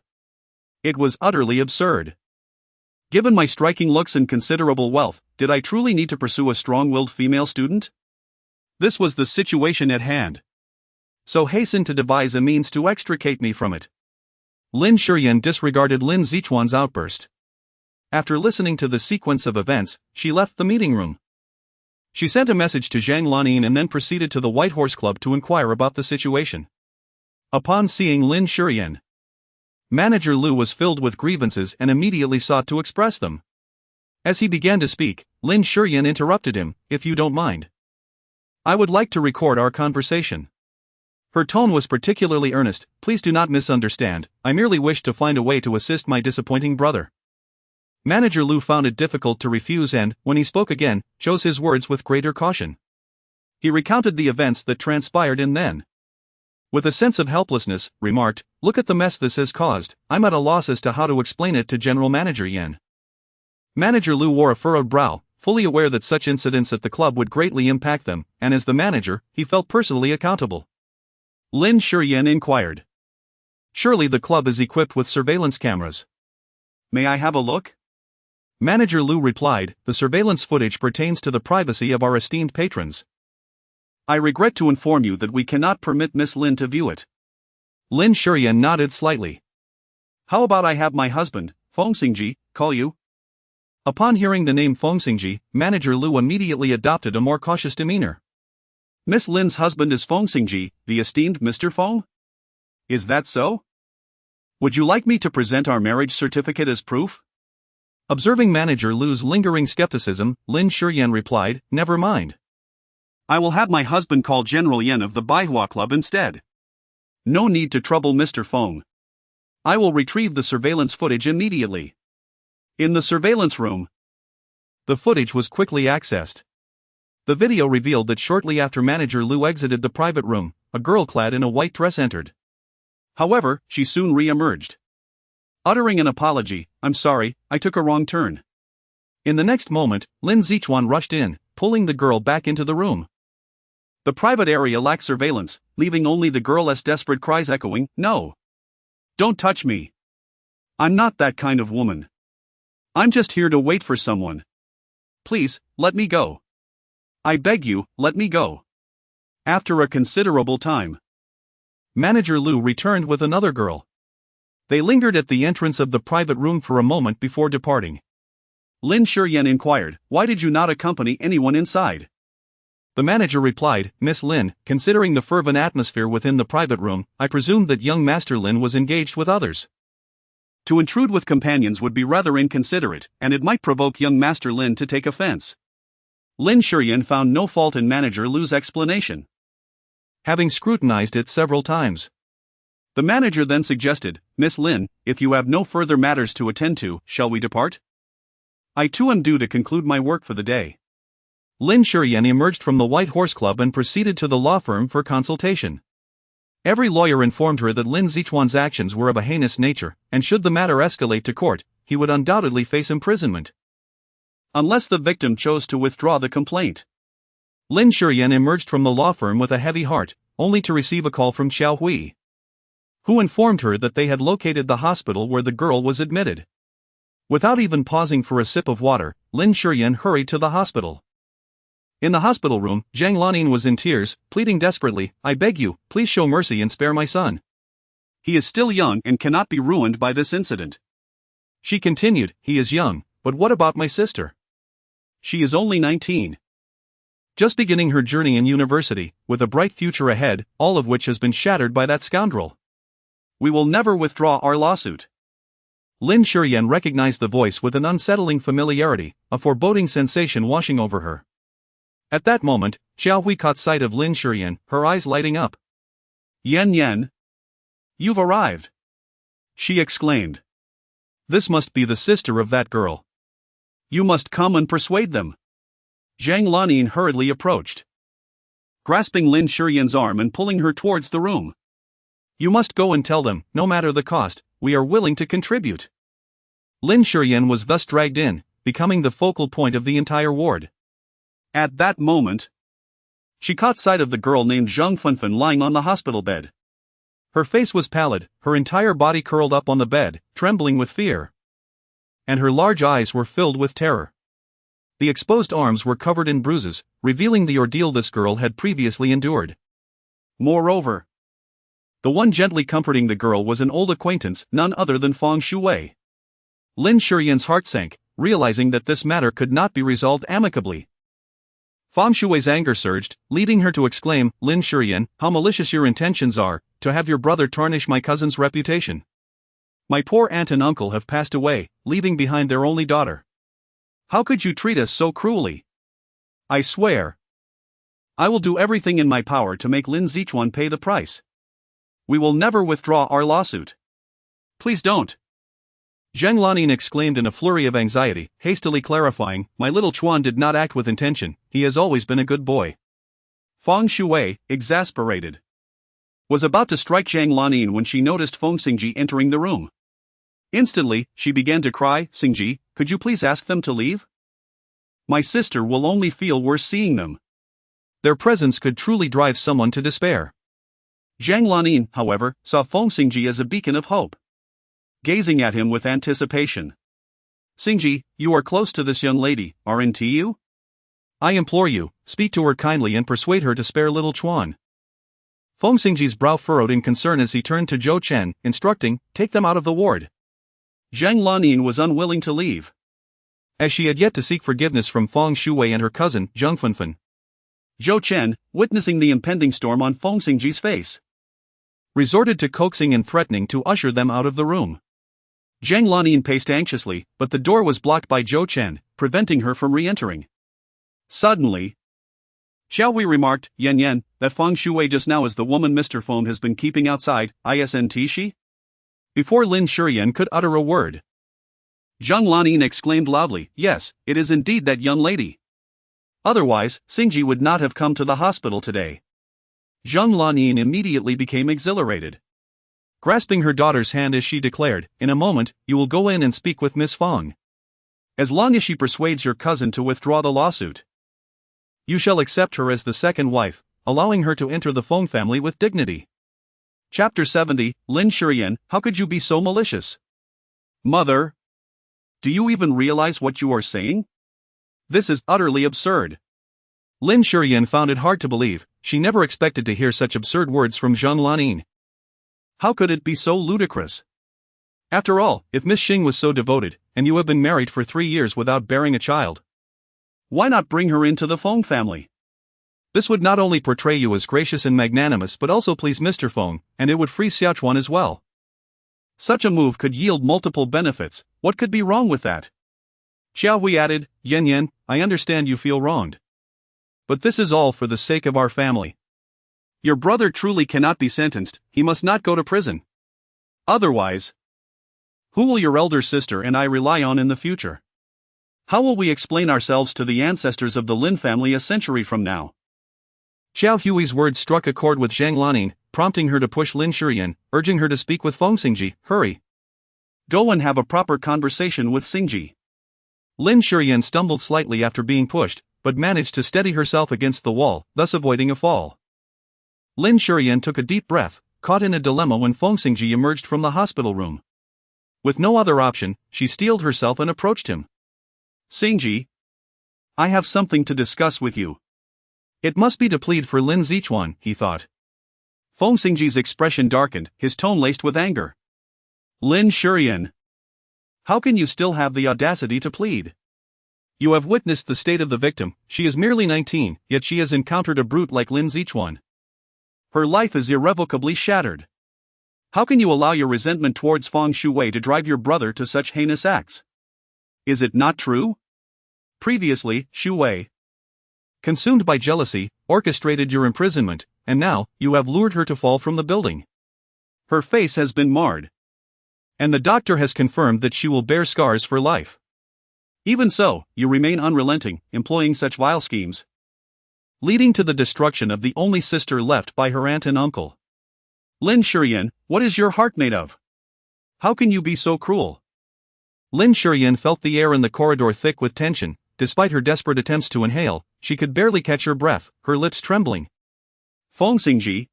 It was utterly absurd. Given my striking looks and considerable wealth, did I truly need to pursue a strong-willed female student? This was the situation at hand. So hasten to devise a means to extricate me from it. Lin Shiyan disregarded Lin Zichuan's outburst. After listening to the sequence of events, she left the meeting room. She sent a message to Zhang Lanyin and then proceeded to the White Horse Club to inquire about the situation. Upon seeing Lin Shiyan, Manager Lu was filled with grievances and immediately sought to express them. As he began to speak, Lin Shiyan interrupted him, If you don't mind, I would like to record our conversation. Her tone was particularly earnest. Please do not misunderstand, I merely wish to find a way to assist my disappointing brother. Manager Lu found it difficult to refuse and, when he spoke again, chose his words with greater caution. He recounted the events that transpired and then, with a sense of helplessness, remarked, Look at the mess this has caused. I'm at a loss as to how to explain it to General Manager Yan. Manager Lu wore a furrowed brow, fully aware that such incidents at the club would greatly impact them, and as the manager, he felt personally accountable. Lin Shiyan inquired. Surely the club is equipped with surveillance cameras. May I have a look? Manager Lu replied, The surveillance footage pertains to the privacy of our esteemed patrons. I regret to inform you that we cannot permit Miss Lin to view it. Lin Shiyan nodded slightly. How about I have my husband, Feng Xingzhi, call you? Upon hearing the name Feng Xingzhi, Manager Lu immediately adopted a more cautious demeanor. Miss Lin's husband is Feng Xingzhi, the esteemed Mr. Feng? Is that so? Would you like me to present our marriage certificate as proof? Observing Manager Lu's lingering skepticism, Lin Shiyan replied, Never mind. I will have my husband call General Yan of the Baihua Club instead. No need to trouble Mr. Feng. I will retrieve the surveillance footage immediately. In the surveillance room, the footage was quickly accessed. The video revealed that shortly after Manager Lu exited the private room, a girl clad in a white dress entered. However, she soon re-emerged. Uttering an apology, "I'm sorry, I took a wrong turn." In the next moment, Lin Zichuan rushed in, pulling the girl back into the room. The private area lacked surveillance, leaving only the girl's desperate cries echoing, "No! Don't touch me! I'm not that kind of woman. I'm just here to wait for someone. Please, let me go. I beg you, let me go." After a considerable time, Manager Lu returned with another girl. They lingered at the entrance of the private room for a moment before departing. Lin Shiyan inquired, "Why did you not accompany anyone inside?" The manager replied, "Miss Lin, considering the fervent atmosphere within the private room, I presumed that young Master Lin was engaged with others." To intrude with companions would be rather inconsiderate, and it might provoke young Master Lin to take offense. Lin Shiyan found no fault in Manager Lu's explanation, having scrutinized it several times. The manager then suggested, "Miss Lin, if you have no further matters to attend to, shall we depart? I too am due to conclude my work for the day." Lin Shiyan emerged from the White Horse Club and proceeded to the law firm for consultation. Every lawyer informed her that Lin Zichuan's actions were of a heinous nature, and should the matter escalate to court, he would undoubtedly face imprisonment, unless the victim chose to withdraw the complaint. Lin Shiyan emerged from the law firm with a heavy heart, only to receive a call from Xiao Hui, who informed her that they had located the hospital where the girl was admitted. Without even pausing for a sip of water, Lin Shiyan hurried to the hospital. In the hospital room, Zhang Lanin was in tears, pleading desperately, "I beg you, please show mercy and spare my son. He is still young and cannot be ruined by this incident." She continued, "He is young, but what about my sister? She is only 19. Just beginning her journey in university, with a bright future ahead, all of which has been shattered by that scoundrel. We will never withdraw our lawsuit." Lin Shiyan recognized the voice with an unsettling familiarity, a foreboding sensation washing over her. At that moment, Xiao Hui caught sight of Lin Shiyan, her eyes lighting up. "Yan Yan! You've arrived!" she exclaimed. "This must be the sister of that girl. You must come and persuade them." Zhang Lanin hurriedly approached, grasping Lin Shiyan's arm and pulling her towards the room. "You must go and tell them, no matter the cost, we are willing to contribute." Lin Shiyan was thus dragged in, becoming the focal point of the entire ward. At that moment, she caught sight of the girl named Zhang Fenfen lying on the hospital bed. Her face was pallid, her entire body curled up on the bed, trembling with fear, and her large eyes were filled with terror. The exposed arms were covered in bruises, revealing the ordeal this girl had previously endured. Moreover, the one gently comforting the girl was an old acquaintance, none other than Feng Xingzhi. Lin Shiyan's heart sank, realizing that this matter could not be resolved amicably. Feng Xingzhi's anger surged, leading her to exclaim, "Lin Shiyan, how malicious your intentions are, to have your brother tarnish my cousin's reputation. My poor aunt and uncle have passed away, leaving behind their only daughter. How could you treat us so cruelly? I swear I will do everything in my power to make Lin Zichuan pay the price. We will never withdraw our lawsuit. Please don't." Zhang Lanin exclaimed in a flurry of anxiety, hastily clarifying, "My little Chuan did not act with intention, he has always been a good boy." Feng Xingzhi, exasperated, was about to strike Zhang Lanin when she noticed Feng Xingzhi entering the room. Instantly, she began to cry, "Xingzhi, could you please ask them to leave? My sister will only feel worse seeing them." Their presence could truly drive someone to despair. Zhang Lanin, however, saw Feng Xingzhi as a beacon of hope, gazing at him with anticipation. "Xingzhi, you are close to this young lady, aren't you? I implore you, speak to her kindly and persuade her to spare little Chuan." Feng Xingzhi's brow furrowed in concern as he turned to Zhou Chen, instructing, "Take them out of the ward." Zhang Lanin was unwilling to leave, as she had yet to seek forgiveness from Feng Xingzhi and her cousin, Zhang Fenfen. Zhou Chen, witnessing the impending storm on Feng Xingzhi's face, resorted to coaxing and threatening to usher them out of the room. Zhang Lanin paced anxiously, but the door was blocked by Zhou Chen, preventing her from re-entering. Suddenly, Xiao Hui remarked, "Yan Yan, that Feng Xingzhi just now is the woman Mr. Feng has been keeping outside, isn't she?" Before Lin Shiyan could utter a word, Zhang Lanin exclaimed loudly, "Yes, it is indeed that young lady. Otherwise, Xingzhi would not have come to the hospital today." Zhang Lanin immediately became exhilarated. grasping her daughter's hand as she declared, "In a moment, you will go in and speak with Miss Feng. As long as she persuades your cousin to withdraw the lawsuit, you shall accept her as the second wife, allowing her to enter the Feng family with dignity." Chapter 70, Lin Shiyan, how could you be so malicious? Mother, do you even realize what you are saying? This is utterly absurd. Lin Shiyan found it hard to believe. She never expected to hear such absurd words from Zhang Lanin. How could it be so ludicrous? After all, if Miss Xing was so devoted, and you have been married for 3 years without bearing a child, why not bring her into the Feng family? This would not only portray you as gracious and magnanimous but also please Mr. Feng, and it would free Xiaochuan as well. Such a move could yield multiple benefits. What could be wrong with that? Xiao Hui added, Yan, I understand you feel wronged. But this is all for the sake of our family. Your brother truly cannot be sentenced, he must not go to prison. Otherwise, who will your elder sister and I rely on in the future? How will we explain ourselves to the ancestors of the Lin family a century from now? Xiao Hui's words struck a chord with Zhang Lanin, prompting her to push Lin Shiyan, urging her to speak with Feng Xingzhi. Hurry. Go and have a proper conversation with Xingzhi. Lin Shiyan stumbled slightly after being pushed, but managed to steady herself against the wall, thus avoiding a fall. Lin Shiyan took a deep breath, caught in a dilemma when Feng Xingzhi emerged from the hospital room. With no other option, she steeled herself and approached him. Xingzhi, I have something to discuss with you. It must be to plead for Lin Zichuan, he thought. Feng Xingzhi's expression darkened, his tone laced with anger. Lin Shiyan, how can you still have the audacity to plead? You have witnessed the state of the victim. She is merely 19, yet she has encountered a brute like Lin Zichuan. Her life is irrevocably shattered. How can you allow your resentment towards Feng Shuwei to drive your brother to such heinous acts? Is it not true? Previously, Shuwei, consumed by jealousy, orchestrated your imprisonment, and now, you have lured her to fall from the building. Her face has been marred. And the doctor has confirmed that she will bear scars for life. Even so, you remain unrelenting, employing such vile schemes, leading to the destruction of the only sister left by her aunt and uncle. Lin Shiyan, what is your heart made of? How can you be so cruel? Lin Shiyan felt the air in the corridor thick with tension. Despite her desperate attempts to inhale, she could barely catch her breath, her lips trembling. Feng Xingzhi,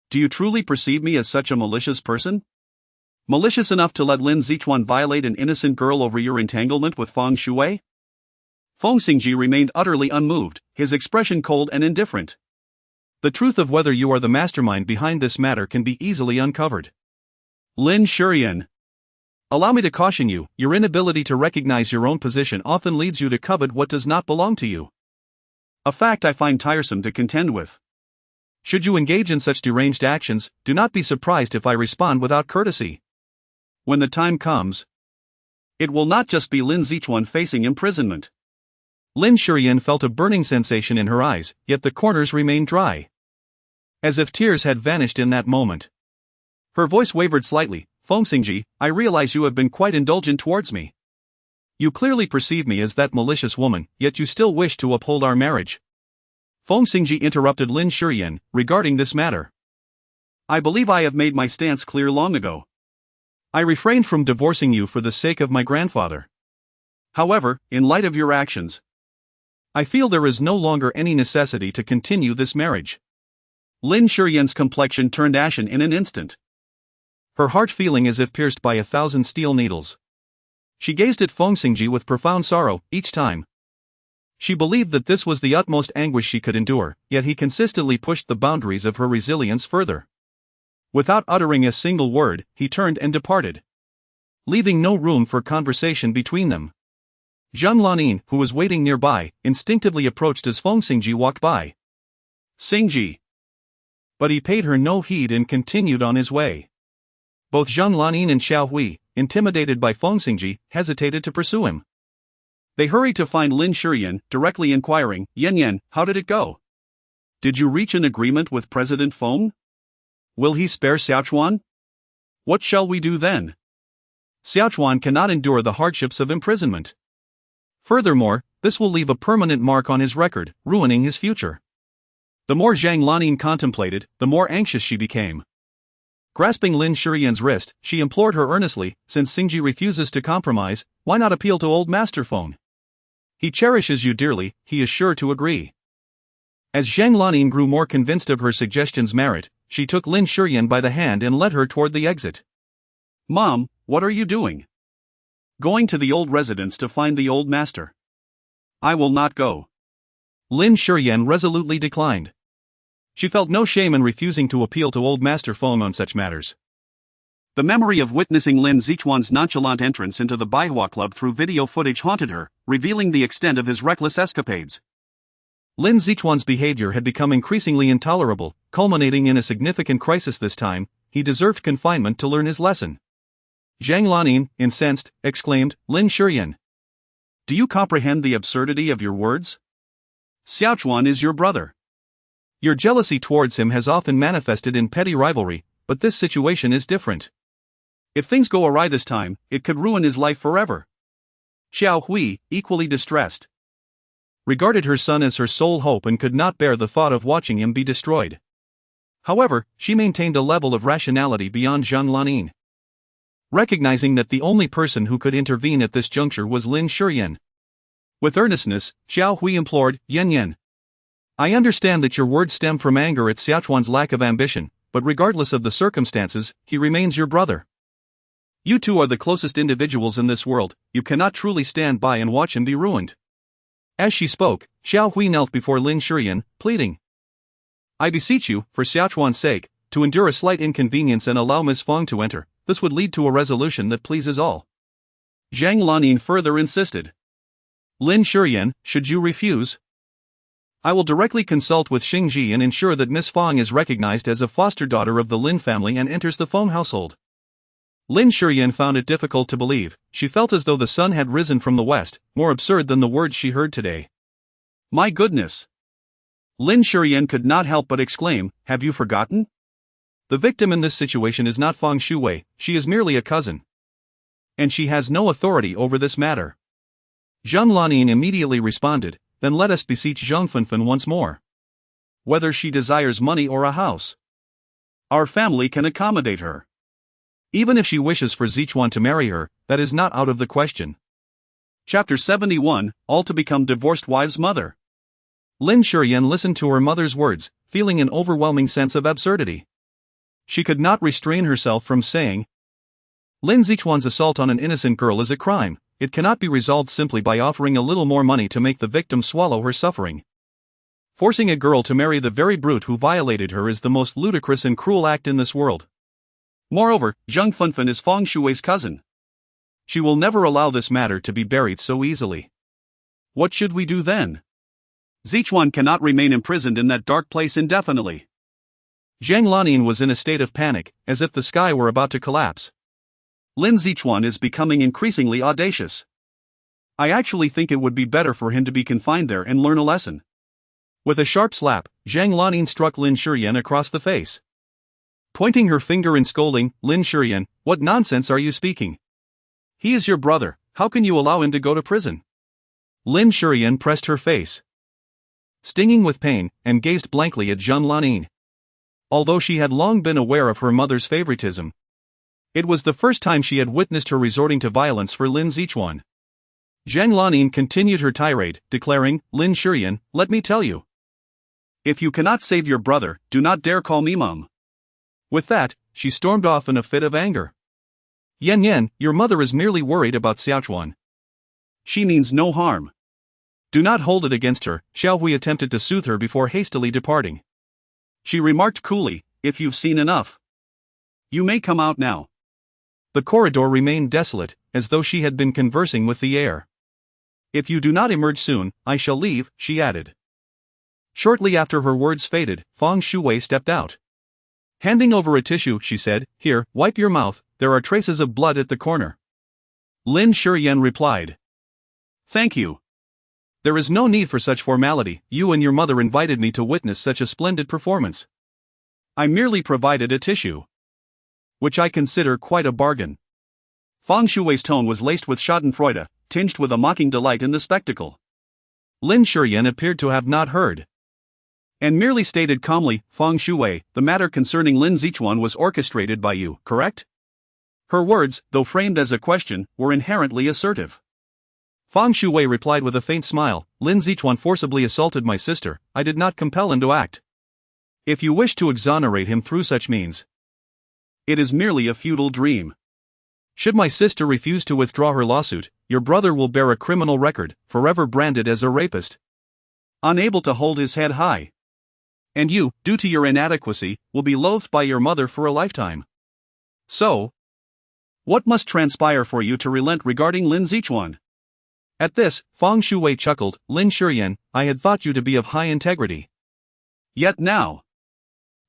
do you truly perceive me as such a malicious person? Malicious enough to let Lin Zichuan violate an innocent girl over your entanglement with Feng Shuwei? Feng Xingzhi remained utterly unmoved, his expression cold and indifferent. The truth of whether you are the mastermind behind this matter can be easily uncovered. Lin Shiyan, allow me to caution you, your inability to recognize your own position often leads you to covet what does not belong to you. A fact I find tiresome to contend with. Should you engage in such deranged actions, do not be surprised if I respond without courtesy. When the time comes, it will not just be Lin Zichuan facing imprisonment. Lin Shiyan felt a burning sensation in her eyes, yet the corners remained dry, as if tears had vanished in that moment. Her voice wavered slightly. Feng Xingzhi, I realize you have been quite indulgent towards me. You clearly perceive me as that malicious woman, yet you still wish to uphold our marriage. Feng Xingzhi interrupted Lin Shiyan, regarding this matter. I believe I have made my stance clear long ago. I refrained from divorcing you for the sake of my grandfather. However, in light of your actions, I feel there is no longer any necessity to continue this marriage. Lin Shiyan's complexion turned ashen in an instant, her heart feeling as if pierced by 1,000 steel needles. She gazed at Feng Xingzhi with profound sorrow, each time. She believed that this was the utmost anguish she could endure, yet he consistently pushed the boundaries of her resilience further. Without uttering a single word, he turned and departed, leaving no room for conversation between them. Zhang Lanin, who was waiting nearby, instinctively approached as Feng Xingzhi walked by. Xingzhi. But he paid her no heed and continued on his way. Both Zhang Lanin and Xiao Hui, intimidated by Feng Xingzhi, hesitated to pursue him. They hurried to find Lin Shiyan, directly inquiring, Yan, how did it go? Did you reach an agreement with President Feng? Will he spare Xiaochuan? What shall we do then? Xiaochuan cannot endure the hardships of imprisonment. Furthermore, this will leave a permanent mark on his record, ruining his future. The more Zhang Lanin contemplated, the more anxious she became. Grasping Lin Shiyan's wrist, she implored her earnestly, since Xingzhi refuses to compromise, why not appeal to old Master Feng? He cherishes you dearly, he is sure to agree. As Zhang Lanin grew more convinced of her suggestion's merit, she took Lin Shiyan by the hand and led her toward the exit. Mom, what are you doing? Going to the old residence to find the old master. I will not go. Lin Shiyan resolutely declined. She felt no shame in refusing to appeal to old Master Feng on such matters. The memory of witnessing Lin Zichuan's nonchalant entrance into the Baihua Club through video footage haunted her, revealing the extent of his reckless escapades. Lin Zichuan's behavior had become increasingly intolerable, culminating in a significant crisis this time. He deserved confinement to learn his lesson. Zhang Lanin, incensed, exclaimed, Lin Shiyan. Do you comprehend the absurdity of your words? Xiaochuan is your brother. Your jealousy towards him has often manifested in petty rivalry, but this situation is different. If things go awry this time, it could ruin his life forever. Xiao Hui, equally distressed, regarded her son as her sole hope and could not bear the thought of watching him be destroyed. However, she maintained a level of rationality beyond Zhang Lanin. Recognizing that the only person who could intervene at this juncture was Lin Shiyan. With earnestness, Xiao Hui implored, Yan. I understand that your words stem from anger at Xiaochuan's lack of ambition, but regardless of the circumstances, he remains your brother. You two are the closest individuals in this world, you cannot truly stand by and watch him be ruined. As she spoke, Xiao Hui knelt before Lin Shiyan, pleading. I beseech you, for Xiaochuan's sake, to endure a slight inconvenience and allow Miss Feng to enter. This would lead to a resolution that pleases all. Zhang Lanin further insisted. Lin Shiyan, should you refuse? I will directly consult with Xingzhi and ensure that Miss Feng is recognized as a foster daughter of the Lin family and enters the Feng household. Lin Shiyan found it difficult to believe. She felt as though the sun had risen from the west, more absurd than the words she heard today. My goodness! Lin Shiyan could not help but exclaim, have you forgotten? The victim in this situation is not Feng Shuwei, she is merely a cousin. And she has no authority over this matter. Zhang Lanin immediately responded, then let us beseech Zhang Fenfen once more. Whether she desires money or a house, our family can accommodate her. Even if she wishes for Zichuan to marry her, that is not out of the question. Chapter 71, All to become divorced wife's mother. Lin Shiyan listened to her mother's words, feeling an overwhelming sense of absurdity. She could not restrain herself from saying, Lin Zichuan's assault on an innocent girl is a crime. It cannot be resolved simply by offering a little more money to make the victim swallow her suffering. Forcing a girl to marry the very brute who violated her is the most ludicrous and cruel act in this world. Moreover, Zhang Fenfen is Feng Shui's cousin. She will never allow this matter to be buried so easily. What should we do then? Zichuan cannot remain imprisoned in that dark place indefinitely. Zhang Lanin was in a state of panic, as if the sky were about to collapse. Lin Zichuan is becoming increasingly audacious. I actually think it would be better for him to be confined there and learn a lesson. With a sharp slap, Zhang Lanin struck Lin Shiyan across the face. Pointing her finger and scolding, Lin Shiyan, what nonsense are you speaking? He is your brother, how can you allow him to go to prison? Lin Shiyan pressed her face, stinging with pain, and gazed blankly at Zhang Lanin. Although she had long been aware of her mother's favoritism, it was the first time she had witnessed her resorting to violence for Lin Zichuan. Zhang Lanin continued her tirade, declaring, Lin Shiyan, let me tell you. If you cannot save your brother, do not dare call me mom. With that, she stormed off in a fit of anger. Yan, your mother is merely worried about Xiaochuan. She means no harm. Do not hold it against her, Xiao Hui attempted to soothe her before hastily departing. She remarked coolly, if you've seen enough, you may come out now. The corridor remained desolate, as though she had been conversing with the air. If you do not emerge soon, I shall leave, she added. Shortly after her words faded, Feng Shuwei stepped out. Handing over a tissue, she said, here, wipe your mouth, there are traces of blood at the corner. Lin Shiyan replied. Thank you. There is no need for such formality, you and your mother invited me to witness such a splendid performance. I merely provided a tissue, which I consider quite a bargain. Feng Shui's tone was laced with schadenfreude, tinged with a mocking delight in the spectacle. Lin Shiyan appeared to have not heard And merely stated calmly, Feng Shui, the matter concerning Lin Shiyan was orchestrated by you, correct? Her words, though framed as a question, were inherently assertive. Feng Shui replied with a faint smile, Lin Shiyan forcibly assaulted my sister, I did not compel him to act. If you wish to exonerate him through such means, it is merely a futile dream. Should my sister refuse to withdraw her lawsuit, your brother will bear a criminal record, forever branded as a rapist, unable to hold his head high. And you, due to your inadequacy, will be loathed by your mother for a lifetime. So, what must transpire for you to relent regarding Lin Shiyan? At this, Feng Shui chuckled, Lin Shiyan, I had thought you to be of high integrity. Yet now,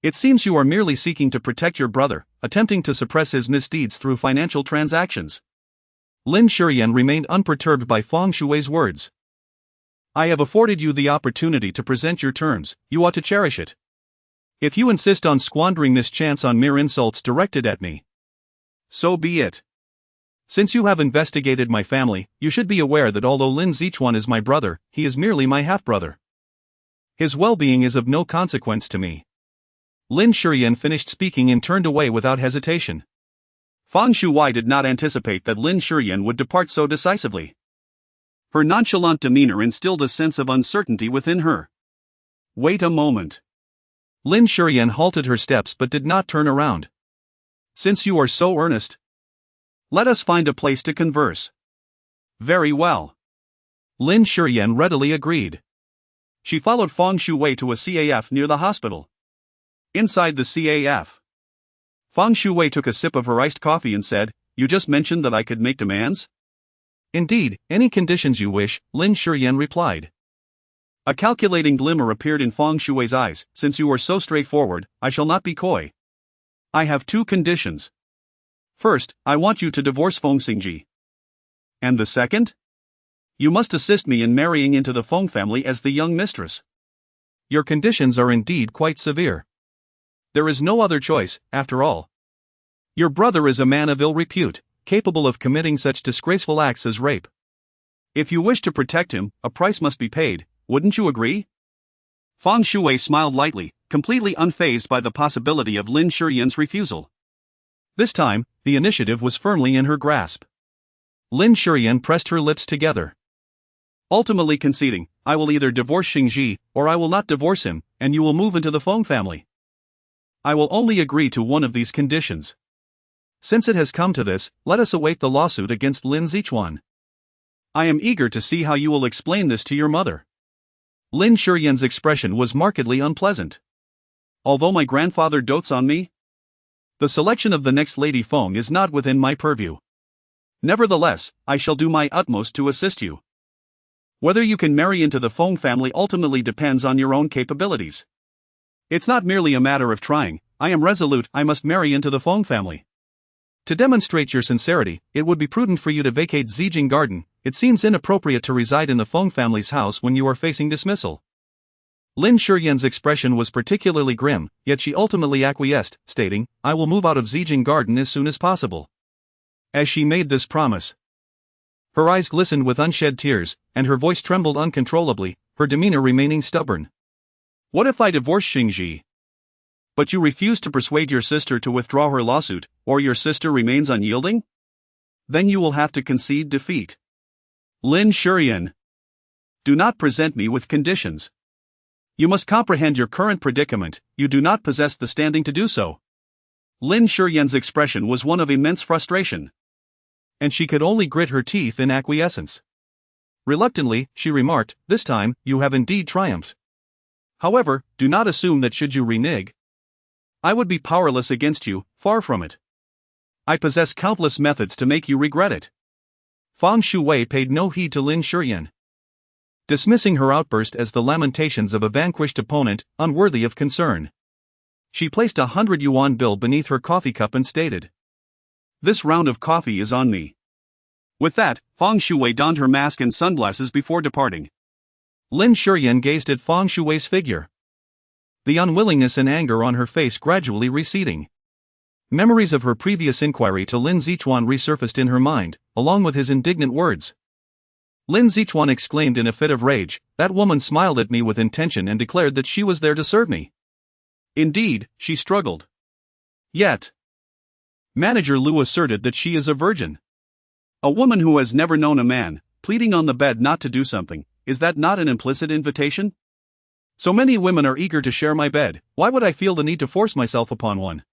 it seems you are merely seeking to protect your brother, attempting to suppress his misdeeds through financial transactions. Lin Shiyan remained unperturbed by Feng Shui's words. I have afforded you the opportunity to present your terms, you ought to cherish it. If you insist on squandering this chance on mere insults directed at me, so be it. Since you have investigated my family, you should be aware that although Lin Shiyan is my brother, he is merely my half-brother. His well-being is of no consequence to me. Lin Shiyan finished speaking and turned away without hesitation. Feng Shui did not anticipate that Lin Shiyan would depart so decisively. Her nonchalant demeanor instilled a sense of uncertainty within her. Wait a moment. Lin Shiyan halted her steps but did not turn around. Since you are so earnest, let us find a place to converse. Very well. Lin Shiyan readily agreed. She followed Feng Shui to a CAF near the hospital. Inside the CAF, Feng Shui took a sip of her iced coffee and said, You just mentioned that I could make demands? Indeed, any conditions you wish, Lin Shiyan replied. A calculating glimmer appeared in Feng Shui's eyes, Since you are so straightforward, I shall not be coy. I have 2 conditions. First, I want you to divorce Feng Xingzhi. And the second? You must assist me in marrying into the Feng family as the young mistress. Your conditions are indeed quite severe. There is no other choice, after all. Your brother is a man of ill repute, capable of committing such disgraceful acts as rape. If you wish to protect him, a price must be paid, wouldn't you agree? Feng Shui smiled lightly, completely unfazed by the possibility of Lin Shiyan's refusal. This time, the initiative was firmly in her grasp. Lin Shiyan pressed her lips together. Ultimately conceding, I will either divorce Xingzhi, or I will not divorce him, and you will move into the Feng family. I will only agree to one of these conditions. Since it has come to this, let us await the lawsuit against Lin Shiyan. I am eager to see how you will explain this to your mother. Lin Shiyan's expression was markedly unpleasant. Although my grandfather dotes on me, the selection of the next Lady Feng is not within my purview. Nevertheless, I shall do my utmost to assist you. Whether you can marry into the Feng family ultimately depends on your own capabilities. It's not merely a matter of trying, I am resolute, I must marry into the Feng family. To demonstrate your sincerity, it would be prudent for you to vacate Zhejiang Garden. It seems inappropriate to reside in the Feng family's house when you are facing dismissal. Lin Shiyan's expression was particularly grim, yet she ultimately acquiesced, stating, I will move out of Zhejiang Garden as soon as possible. As she made this promise, her eyes glistened with unshed tears, and her voice trembled uncontrollably, her demeanor remaining stubborn. What if I divorce Xingzhi? But you refuse to persuade your sister to withdraw her lawsuit, or your sister remains unyielding? Then you will have to concede defeat. Lin Shiyan, do not present me with conditions. You must comprehend your current predicament, you do not possess the standing to do so. Lin Shiyan's expression was one of immense frustration. And she could only grit her teeth in acquiescence. Reluctantly, she remarked, This time, you have indeed triumphed. However, do not assume that should you renege, I would be powerless against you, far from it. I possess countless methods to make you regret it. Feng Shui paid no heed to Lin Shiyan, dismissing her outburst as the lamentations of a vanquished opponent, unworthy of concern. She placed a 100 yuan bill beneath her coffee cup and stated, This round of coffee is on me. With that, Feng Shui donned her mask and sunglasses before departing. Lin Shiyan gazed at Feng Shui's figure, the unwillingness and anger on her face gradually receding. Memories of her previous inquiry to Lin Shiyan resurfaced in her mind, along with his indignant words. Lin Zichuan exclaimed in a fit of rage. That woman smiled at me with intention and declared that she was there to serve me. Indeed, she struggled. Yet, Manager Lu asserted that she is a virgin. A woman who has never known a man, pleading on the bed not to do something, is that not an implicit invitation? So many women are eager to share my bed, why would I feel the need to force myself upon one?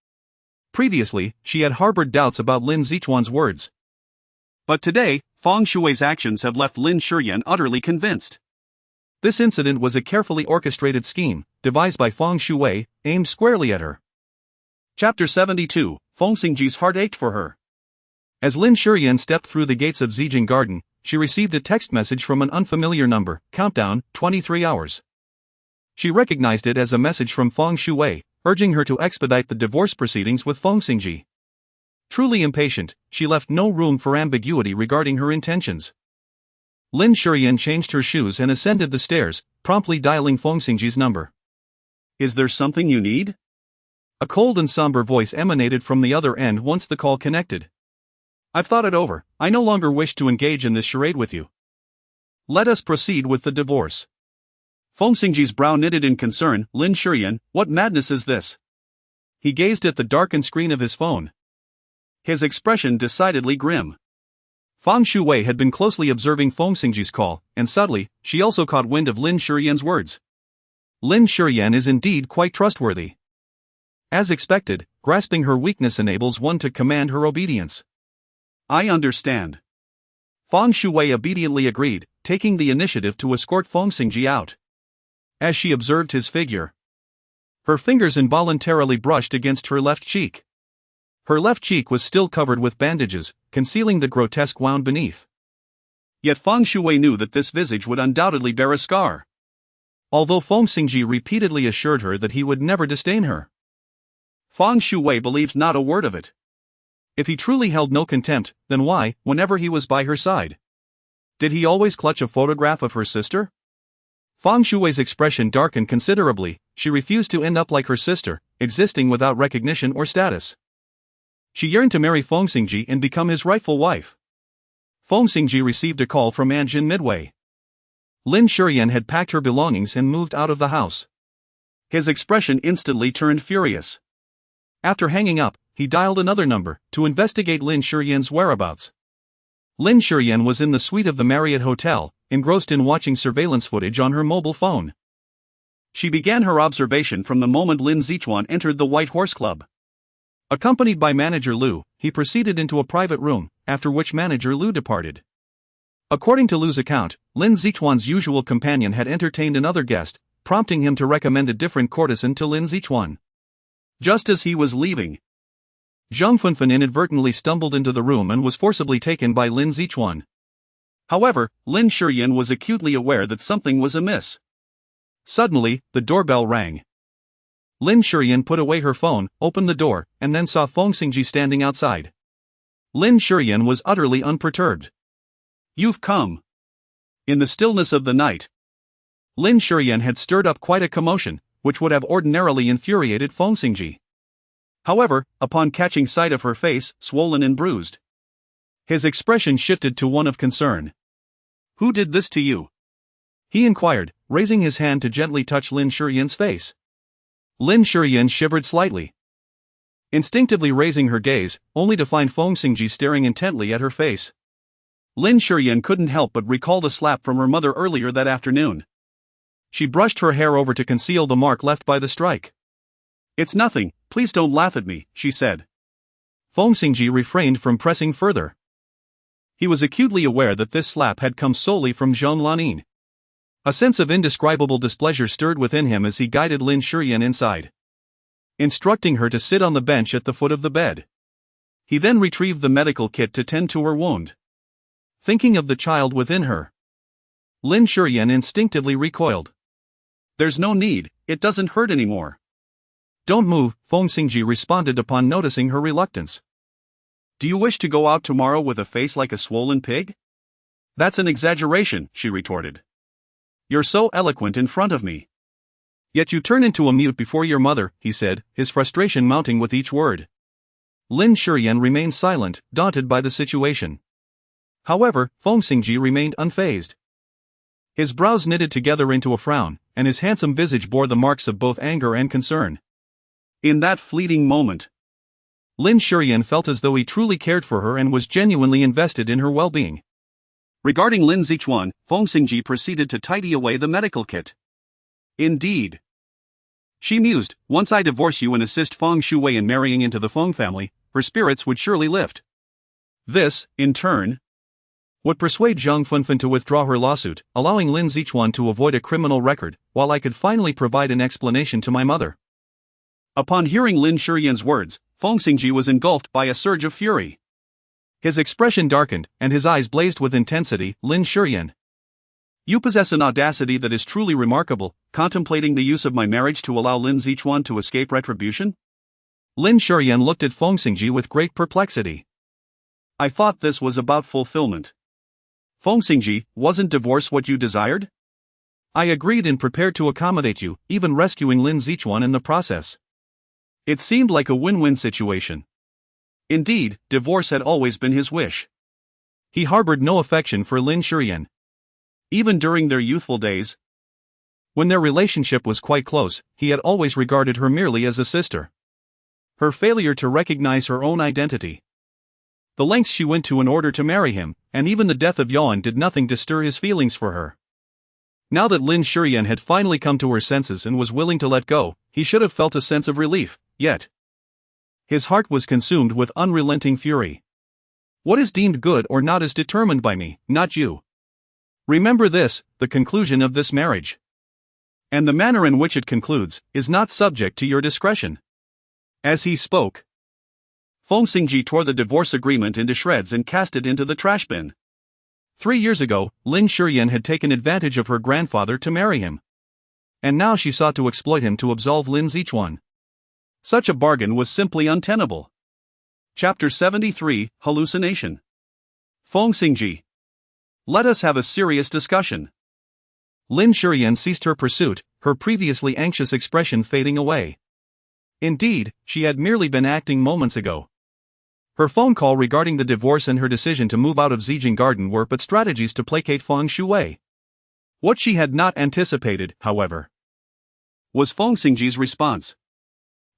Previously, she had harbored doubts about Lin Zichuan's words. But today, Feng Shui's actions have left Lin Shiyan utterly convinced. This incident was a carefully orchestrated scheme, devised by Feng Shui, aimed squarely at her. Chapter 72, Feng Xingzhi's heart ached for her. As Lin Shiyan stepped through the gates of Zijing Garden, she received a text message from an unfamiliar number, countdown, 23 hours. She recognized it as a message from Feng Shui, urging her to expedite the divorce proceedings with Feng Xingzhi. Truly impatient, she left no room for ambiguity regarding her intentions. Lin Shiyan changed her shoes and ascended the stairs, promptly dialing Feng Xingzhi's number. Is there something you need? A cold and somber voice emanated from the other end once the call connected. I've thought it over, I no longer wish to engage in this charade with you. Let us proceed with the divorce. Feng Xingzhi's brow knitted in concern. Lin Shiyan, what madness is this? He gazed at the darkened screen of his phone. His expression decidedly grim. Feng Shui had been closely observing Feng Xingzhi's call, and subtly, she also caught wind of Lin Shiyan's words. Lin Shiyan is indeed quite trustworthy. As expected, grasping her weakness enables one to command her obedience. I understand. Feng Shui obediently agreed, taking the initiative to escort Feng Xingzhi out. As she observed his figure, her fingers involuntarily brushed against her left cheek. Her left cheek was still covered with bandages, concealing the grotesque wound beneath. Yet Feng Shui knew that this visage would undoubtedly bear a scar. Although Feng Xingzhi repeatedly assured her that he would never disdain her, Feng Shui believed not a word of it. If he truly held no contempt, then why, whenever he was by her side, did he always clutch a photograph of her sister? Feng Shui's expression darkened considerably. She refused to end up like her sister, existing without recognition or status. She yearned to marry Feng Xingzhi and become his rightful wife. Feng Xingzhi received a call from Anjin midway. Lin Shiyan had packed her belongings and moved out of the house. His expression instantly turned furious. After hanging up, he dialed another number, to investigate Lin Shiyan's whereabouts. Lin Shiyan was in the suite of the Marriott Hotel, engrossed in watching surveillance footage on her mobile phone. She began her observation from the moment Lin Zichuan entered the White Horse Club. Accompanied by Manager Lu, he proceeded into a private room, after which Manager Lu departed. According to Lu's account, Lin Zichuan's usual companion had entertained another guest, prompting him to recommend a different courtesan to Lin Zichuan. Just as he was leaving, Zhang Funfan inadvertently stumbled into the room and was forcibly taken by Lin Zichuan. However, Lin Shiyan was acutely aware that something was amiss. Suddenly, the doorbell rang. Lin Shiyan put away her phone, opened the door, and then saw Feng Xingzhi standing outside. Lin Shiyan was utterly unperturbed. You've come. In the stillness of the night, Lin Shiyan had stirred up quite a commotion, which would have ordinarily infuriated Feng Xingzhi. However, upon catching sight of her face, swollen and bruised, his expression shifted to one of concern. Who did this to you? He inquired, raising his hand to gently touch Lin Shiyan's face. Lin Shiyan shivered slightly, instinctively raising her gaze, only to find Feng Xingzhi staring intently at her face. Lin Shiyan couldn't help but recall the slap from her mother earlier that afternoon. She brushed her hair over to conceal the mark left by the strike. It's nothing, please don't laugh at me, she said. Feng Xingzhi refrained from pressing further. He was acutely aware that this slap had come solely from Zhang Lanin. A sense of indescribable displeasure stirred within him as he guided Lin Shiyan inside, instructing her to sit on the bench at the foot of the bed. He then retrieved the medical kit to tend to her wound. Thinking of the child within her, Lin Shiyan instinctively recoiled. There's no need, it doesn't hurt anymore. Don't move, Feng Xingzhi responded upon noticing her reluctance. Do you wish to go out tomorrow with a face like a swollen pig? That's an exaggeration, she retorted. You're so eloquent in front of me. Yet you turn into a mute before your mother, he said, his frustration mounting with each word. Lin Shiyan remained silent, daunted by the situation. However, Feng Xingzhi remained unfazed. His brows knitted together into a frown, and his handsome visage bore the marks of both anger and concern. In that fleeting moment, Lin Shiyan felt as though he truly cared for her and was genuinely invested in her well-being. Regarding Lin Shiyan, Feng Xingzhi proceeded to tidy away the medical kit. Indeed, she mused, once I divorce you and assist Feng Shuwei in marrying into the Feng family, her spirits would surely lift. This, in turn, would persuade Zhang Funfen to withdraw her lawsuit, allowing Lin Shiyan to avoid a criminal record, while I could finally provide an explanation to my mother. Upon hearing Lin Shiyan's words, Feng Xingzhi was engulfed by a surge of fury. His expression darkened, and his eyes blazed with intensity. Lin Shiyan, you possess an audacity that is truly remarkable, contemplating the use of my marriage to allow Lin Shiyan to escape retribution? Lin Shiyan looked at Feng Xingzhi with great perplexity. I thought this was about fulfillment. Feng Xingzhi, wasn't divorce what you desired? I agreed and prepared to accommodate you, even rescuing Lin Shiyan in the process. It seemed like a win-win situation. Indeed, divorce had always been his wish. He harbored no affection for Lin Shiyan. Even during their youthful days, when their relationship was quite close, he had always regarded her merely as a sister. Her failure to recognize her own identity, the lengths she went to in order to marry him, and even the death of Yuan did nothing to stir his feelings for her. Now that Lin Shiyan had finally come to her senses and was willing to let go, he should have felt a sense of relief, yet his heart was consumed with unrelenting fury. What is deemed good or not is determined by me, not you. Remember this, the conclusion of this marriage, and the manner in which it concludes, is not subject to your discretion. As he spoke, Feng Xingzhi tore the divorce agreement into shreds and cast it into the trash bin. 3 years ago, Lin Shiyan had taken advantage of her grandfather to marry him. And now she sought to exploit him to absolve Lin Shiyan. Such a bargain was simply untenable. Chapter 73, Hallucination. Feng Xingzhi, let us have a serious discussion. Lin Shiyan ceased her pursuit, her previously anxious expression fading away. Indeed, she had merely been acting moments ago. Her phone call regarding the divorce and her decision to move out of Zijing Garden were but strategies to placate Feng Shuwei. What she had not anticipated, however, was Feng Xingzhi's response.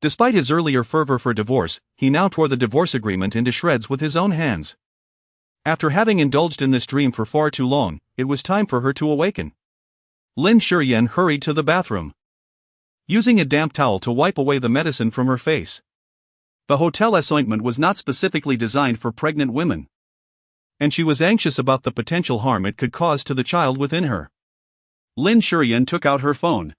Despite his earlier fervor for divorce, he now tore the divorce agreement into shreds with his own hands. After having indulged in this dream for far too long, it was time for her to awaken. Lin Shiyan hurried to the bathroom, using a damp towel to wipe away the medicine from her face. The hotel's ointment was not specifically designed for pregnant women, and she was anxious about the potential harm it could cause to the child within her. Lin Shiyan took out her phone,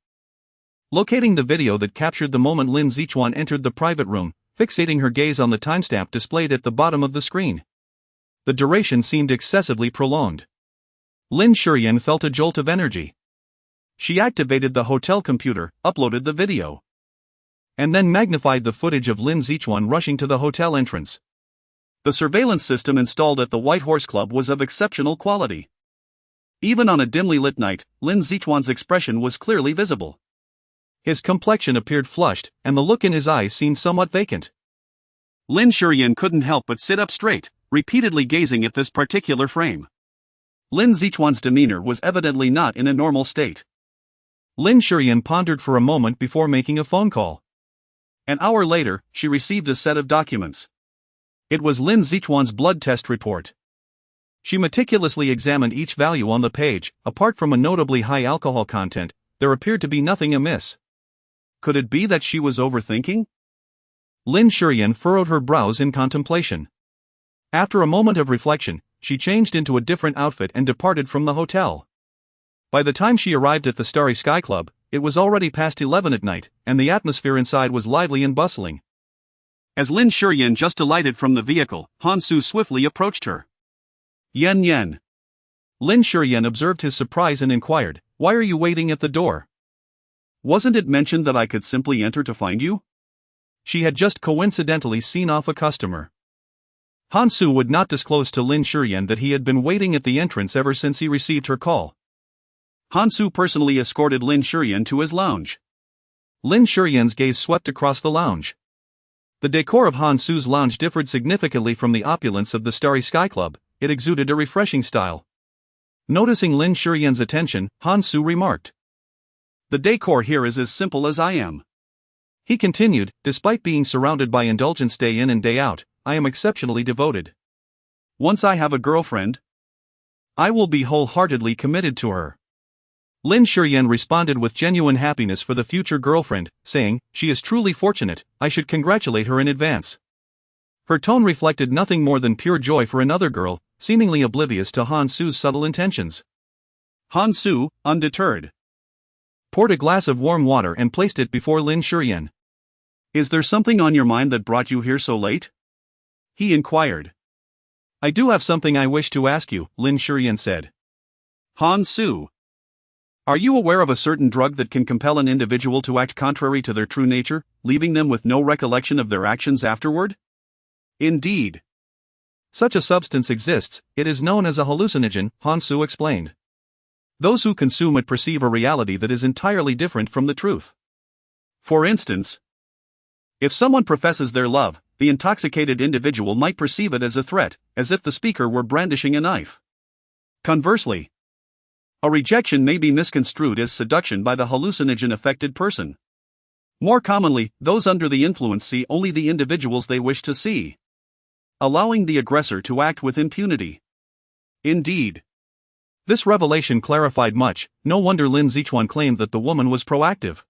locating the video that captured the moment Lin Shiyan entered the private room, fixating her gaze on the timestamp displayed at the bottom of the screen. The duration seemed excessively prolonged. Lin Shiyan felt a jolt of energy. She activated the hotel computer, uploaded the video, and then magnified the footage of Lin Shiyan rushing to the hotel entrance. The surveillance system installed at the White Horse Club was of exceptional quality. Even on a dimly lit night, Lin Shiyan's expression was clearly visible. His complexion appeared flushed, and the look in his eyes seemed somewhat vacant. Lin Shiyan couldn't help but sit up straight, repeatedly gazing at this particular frame. Lin Shiyan's demeanor was evidently not in a normal state. Lin Shiyan pondered for a moment before making a phone call. An hour later, she received a set of documents. It was Lin Shiyan's blood test report. She meticulously examined each value on the page. Apart from a notably high alcohol content, there appeared to be nothing amiss. Could it be that she was overthinking? Lin Shiyan furrowed her brows in contemplation. After a moment of reflection, she changed into a different outfit and departed from the hotel. By the time she arrived at the Starry Sky Club, it was already past 11 at night, and the atmosphere inside was lively and bustling. As Lin Shiyan just alighted from the vehicle, Han Su swiftly approached her. Yen. Lin Shiyan observed his surprise and inquired, "Why are you waiting at the door? Wasn't it mentioned that I could simply enter to find you?" She had just coincidentally seen off a customer. Han Su would not disclose to Lin Shiyan that he had been waiting at the entrance ever since he received her call. Han Su personally escorted Lin Shiyan to his lounge. Lin Shiyan's gaze swept across the lounge. The decor of Han Su's lounge differed significantly from the opulence of the Starry Sky Club, it exuded a refreshing style. Noticing Lin Shiyan's attention, Han Su remarked, "The decor here is as simple as I am." He continued, "Despite being surrounded by indulgence day in and day out, I am exceptionally devoted. Once I have a girlfriend, I will be wholeheartedly committed to her." Lin Shiyan responded with genuine happiness for the future girlfriend, saying, "She is truly fortunate, I should congratulate her in advance." Her tone reflected nothing more than pure joy for another girl, seemingly oblivious to Han Su's subtle intentions. Han Su, undeterred, poured a glass of warm water and placed it before Lin Shiyan. "Is there something on your mind that brought you here so late?" he inquired. "I do have something I wish to ask you," Lin Shiyan said. Han Su, are you aware of a certain drug that can compel an individual to act contrary to their true nature, leaving them with no recollection of their actions afterward? Indeed. Such a substance exists, it is known as a hallucinogen, Han Su explained. Those who consume it perceive a reality that is entirely different from the truth. For instance, if someone professes their love, the intoxicated individual might perceive it as a threat, as if the speaker were brandishing a knife. Conversely, a rejection may be misconstrued as seduction by the hallucinogen-affected person. More commonly, those under the influence see only the individuals they wish to see, allowing the aggressor to act with impunity. Indeed. This revelation clarified much, no wonder Lin Zichuan claimed that the woman was proactive.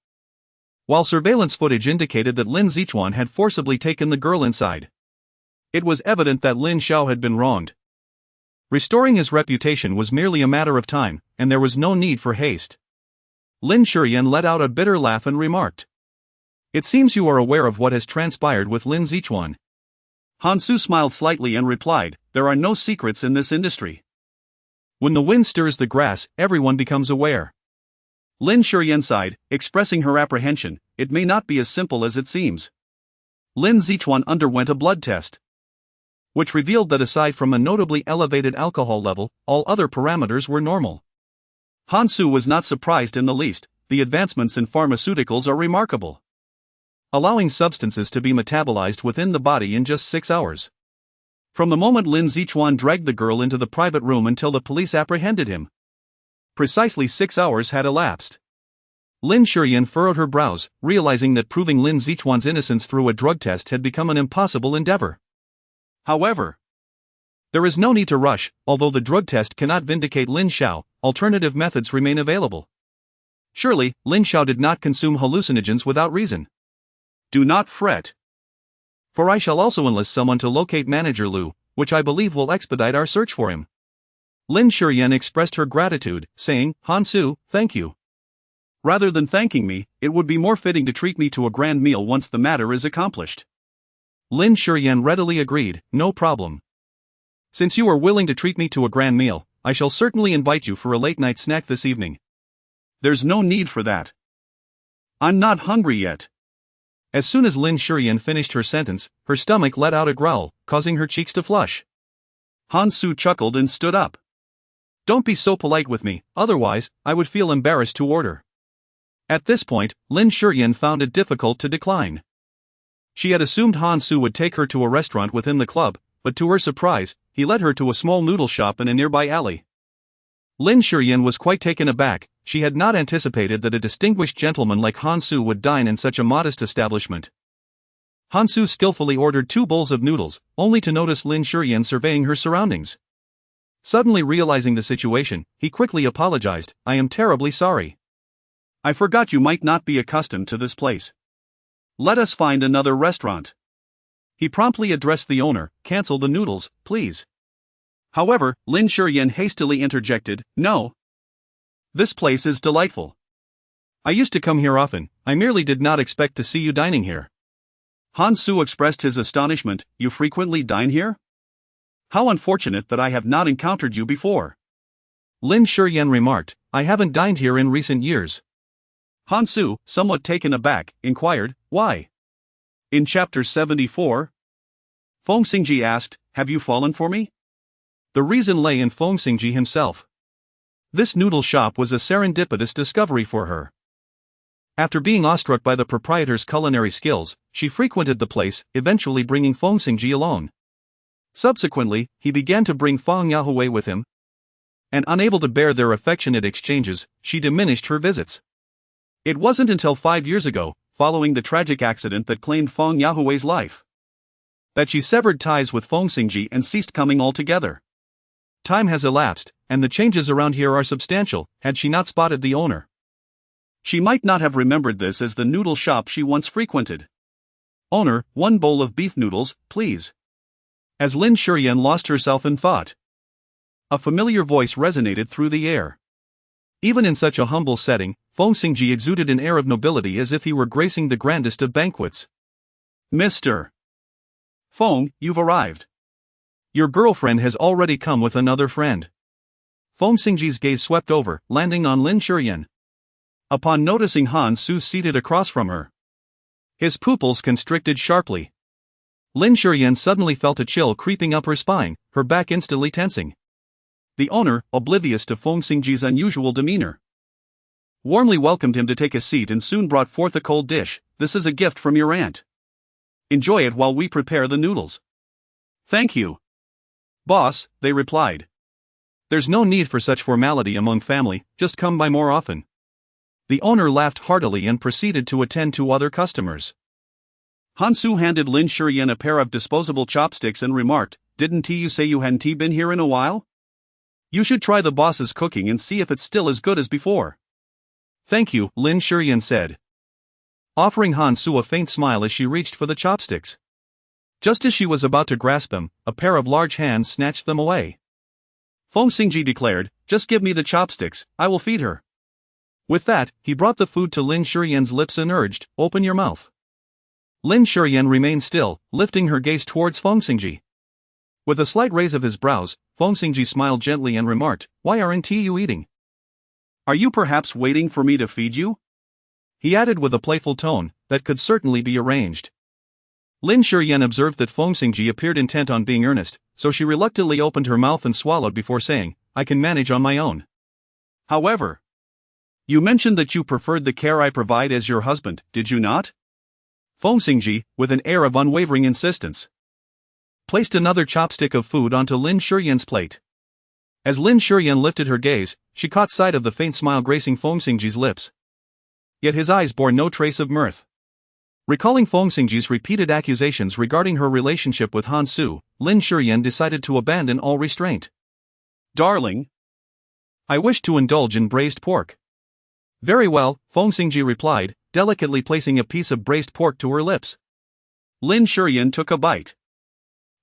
While surveillance footage indicated that Lin Zichuan had forcibly taken the girl inside, it was evident that Lin Xiao had been wronged. Restoring his reputation was merely a matter of time, and there was no need for haste. Lin Shiyan let out a bitter laugh and remarked, "It seems you are aware of what has transpired with Lin Zichuan." Han Su smiled slightly and replied, "There are no secrets in this industry. When the wind stirs the grass, everyone becomes aware." Lin Shiyan sighed, expressing her apprehension, "It may not be as simple as it seems." Lin Zichuan underwent a blood test, which revealed that aside from a notably elevated alcohol level, all other parameters were normal. Han Su was not surprised in the least. The advancements in pharmaceuticals are remarkable, allowing substances to be metabolized within the body in just 6 hours. From the moment Lin Zichuan dragged the girl into the private room until the police apprehended him, precisely 6 hours had elapsed. Lin Shiyan furrowed her brows, realizing that proving Lin Zichuan's innocence through a drug test had become an impossible endeavor. However, there is no need to rush. Although the drug test cannot vindicate Lin Xiao, alternative methods remain available. Surely, Lin Xiao did not consume hallucinogens without reason. Do not fret, for I shall also enlist someone to locate Manager Lu, which I believe will expedite our search for him." Lin Shiyan expressed her gratitude, saying, "Han Su, thank you. Rather than thanking me, it would be more fitting to treat me to a grand meal once the matter is accomplished." Lin Shiyan readily agreed, "No problem. Since you are willing to treat me to a grand meal, I shall certainly invite you for a late-night snack this evening." "There's no need for that. I'm not hungry yet." As soon as Lin Shiyan finished her sentence, her stomach let out a growl, causing her cheeks to flush. Han Su chuckled and stood up. "Don't be so polite with me, otherwise, I would feel embarrassed to order." At this point, Lin Shiyan found it difficult to decline. She had assumed Han Su would take her to a restaurant within the club, but to her surprise, he led her to a small noodle shop in a nearby alley. Lin Shiyan was quite taken aback. She had not anticipated that a distinguished gentleman like Han Su would dine in such a modest establishment. Han Su skillfully ordered 2 bowls of noodles, only to notice Lin Shiyan surveying her surroundings. Suddenly realizing the situation, he quickly apologized, "I am terribly sorry. I forgot you might not be accustomed to this place. Let us find another restaurant." He promptly addressed the owner, "Cancel the noodles, please." However, Lin Shiyan hastily interjected, "No. This place is delightful. I used to come here often, I merely did not expect to see you dining here." Han Su expressed his astonishment, "You frequently dine here? How unfortunate that I have not encountered you before." Lin Shiyan remarked, "I haven't dined here in recent years." Han Su, somewhat taken aback, inquired, "Why?" In chapter 74, Feng Xingzhi asked, "Have you fallen for me?" The reason lay in Feng Xingzhi himself. This noodle shop was a serendipitous discovery for her. After being awestruck by the proprietor's culinary skills, she frequented the place, eventually bringing Feng Xingzhi along. Subsequently, he began to bring Feng Yahweh with him, and unable to bear their affectionate exchanges, she diminished her visits. It wasn't until 5 years ago, following the tragic accident that claimed Feng Yahweh's life, that she severed ties with Feng Xingzhi and ceased coming altogether. Time has elapsed, and the changes around here are substantial. Had she not spotted the owner, she might not have remembered this as the noodle shop she once frequented. "Owner, 1 bowl of beef noodles, please." As Lin Shiyan lost herself in thought, a familiar voice resonated through the air. Even in such a humble setting, Feng Xingzhi exuded an air of nobility as if he were gracing the grandest of banquets. "Mr. Feng, you've arrived. Your girlfriend has already come with another friend." Feng Xingzhi's gaze swept over, landing on Lin Shiyan. Upon noticing Han Su seated across from her, his pupils constricted sharply. Lin Shiyan suddenly felt a chill creeping up her spine, her back instantly tensing. The owner, oblivious to Feng Xingzhi's unusual demeanor, warmly welcomed him to take a seat and soon brought forth a cold dish. "This is a gift from your aunt. Enjoy it while we prepare the noodles." "Thank you, boss," they replied. "There's no need for such formality among family, just come by more often." The owner laughed heartily and proceeded to attend to other customers. Han Su handed Lin Shiyan a pair of disposable chopsticks and remarked, "Didn't you say you hadn't been here in a while? You should try the boss's cooking and see if it's still as good as before." "Thank you," Lin Shiyan said, offering Han Su a faint smile as she reached for the chopsticks. Just as she was about to grasp them, a pair of large hands snatched them away. Feng Xingzhi declared, "Just give me the chopsticks, I will feed her." With that, he brought the food to Lin Shiyan's lips and urged, "Open your mouth." Lin Shiyan remained still, lifting her gaze towards Feng Xingzhi. With a slight raise of his brows, Feng Xingzhi smiled gently and remarked, "Why aren't you eating? Are you perhaps waiting for me to feed you?" He added with a playful tone, "That could certainly be arranged." Lin Shiyan observed that Feng Xingzhi appeared intent on being earnest, so she reluctantly opened her mouth and swallowed before saying, "I can manage on my own. However, you mentioned that you preferred the care I provide as your husband, did you not?" Feng Xingzhi, with an air of unwavering insistence, placed another chopstick of food onto Lin Shiyan's plate. As Lin Shiyan lifted her gaze, she caught sight of the faint smile gracing Feng Xingzhi's lips. Yet his eyes bore no trace of mirth. Recalling Feng Xingzhi's repeated accusations regarding her relationship with Han Su, Lin Shiyan decided to abandon all restraint. "Darling, I wish to indulge in braised pork." "Very well," Feng Xingzhi replied, delicately placing a piece of braised pork to her lips. Lin Shiyan took a bite,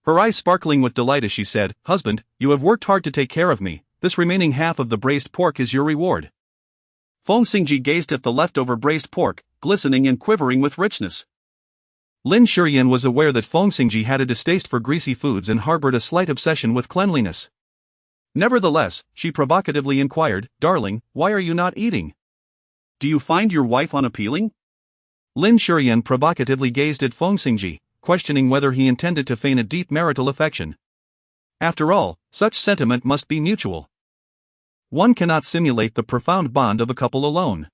her eyes sparkling with delight as she said, "Husband, you have worked hard to take care of me, this remaining half of the braised pork is your reward." Feng Xingzhi gazed at the leftover braised pork, glistening and quivering with richness. Lin Shiyan was aware that Feng Xingzhi had a distaste for greasy foods and harbored a slight obsession with cleanliness. Nevertheless, she provocatively inquired, "Darling, why are you not eating? Do you find your wife unappealing?" Lin Shiyan provocatively gazed at Feng Xingzhi, questioning whether he intended to feign a deep marital affection. After all, such sentiment must be mutual. One cannot simulate the profound bond of a couple alone.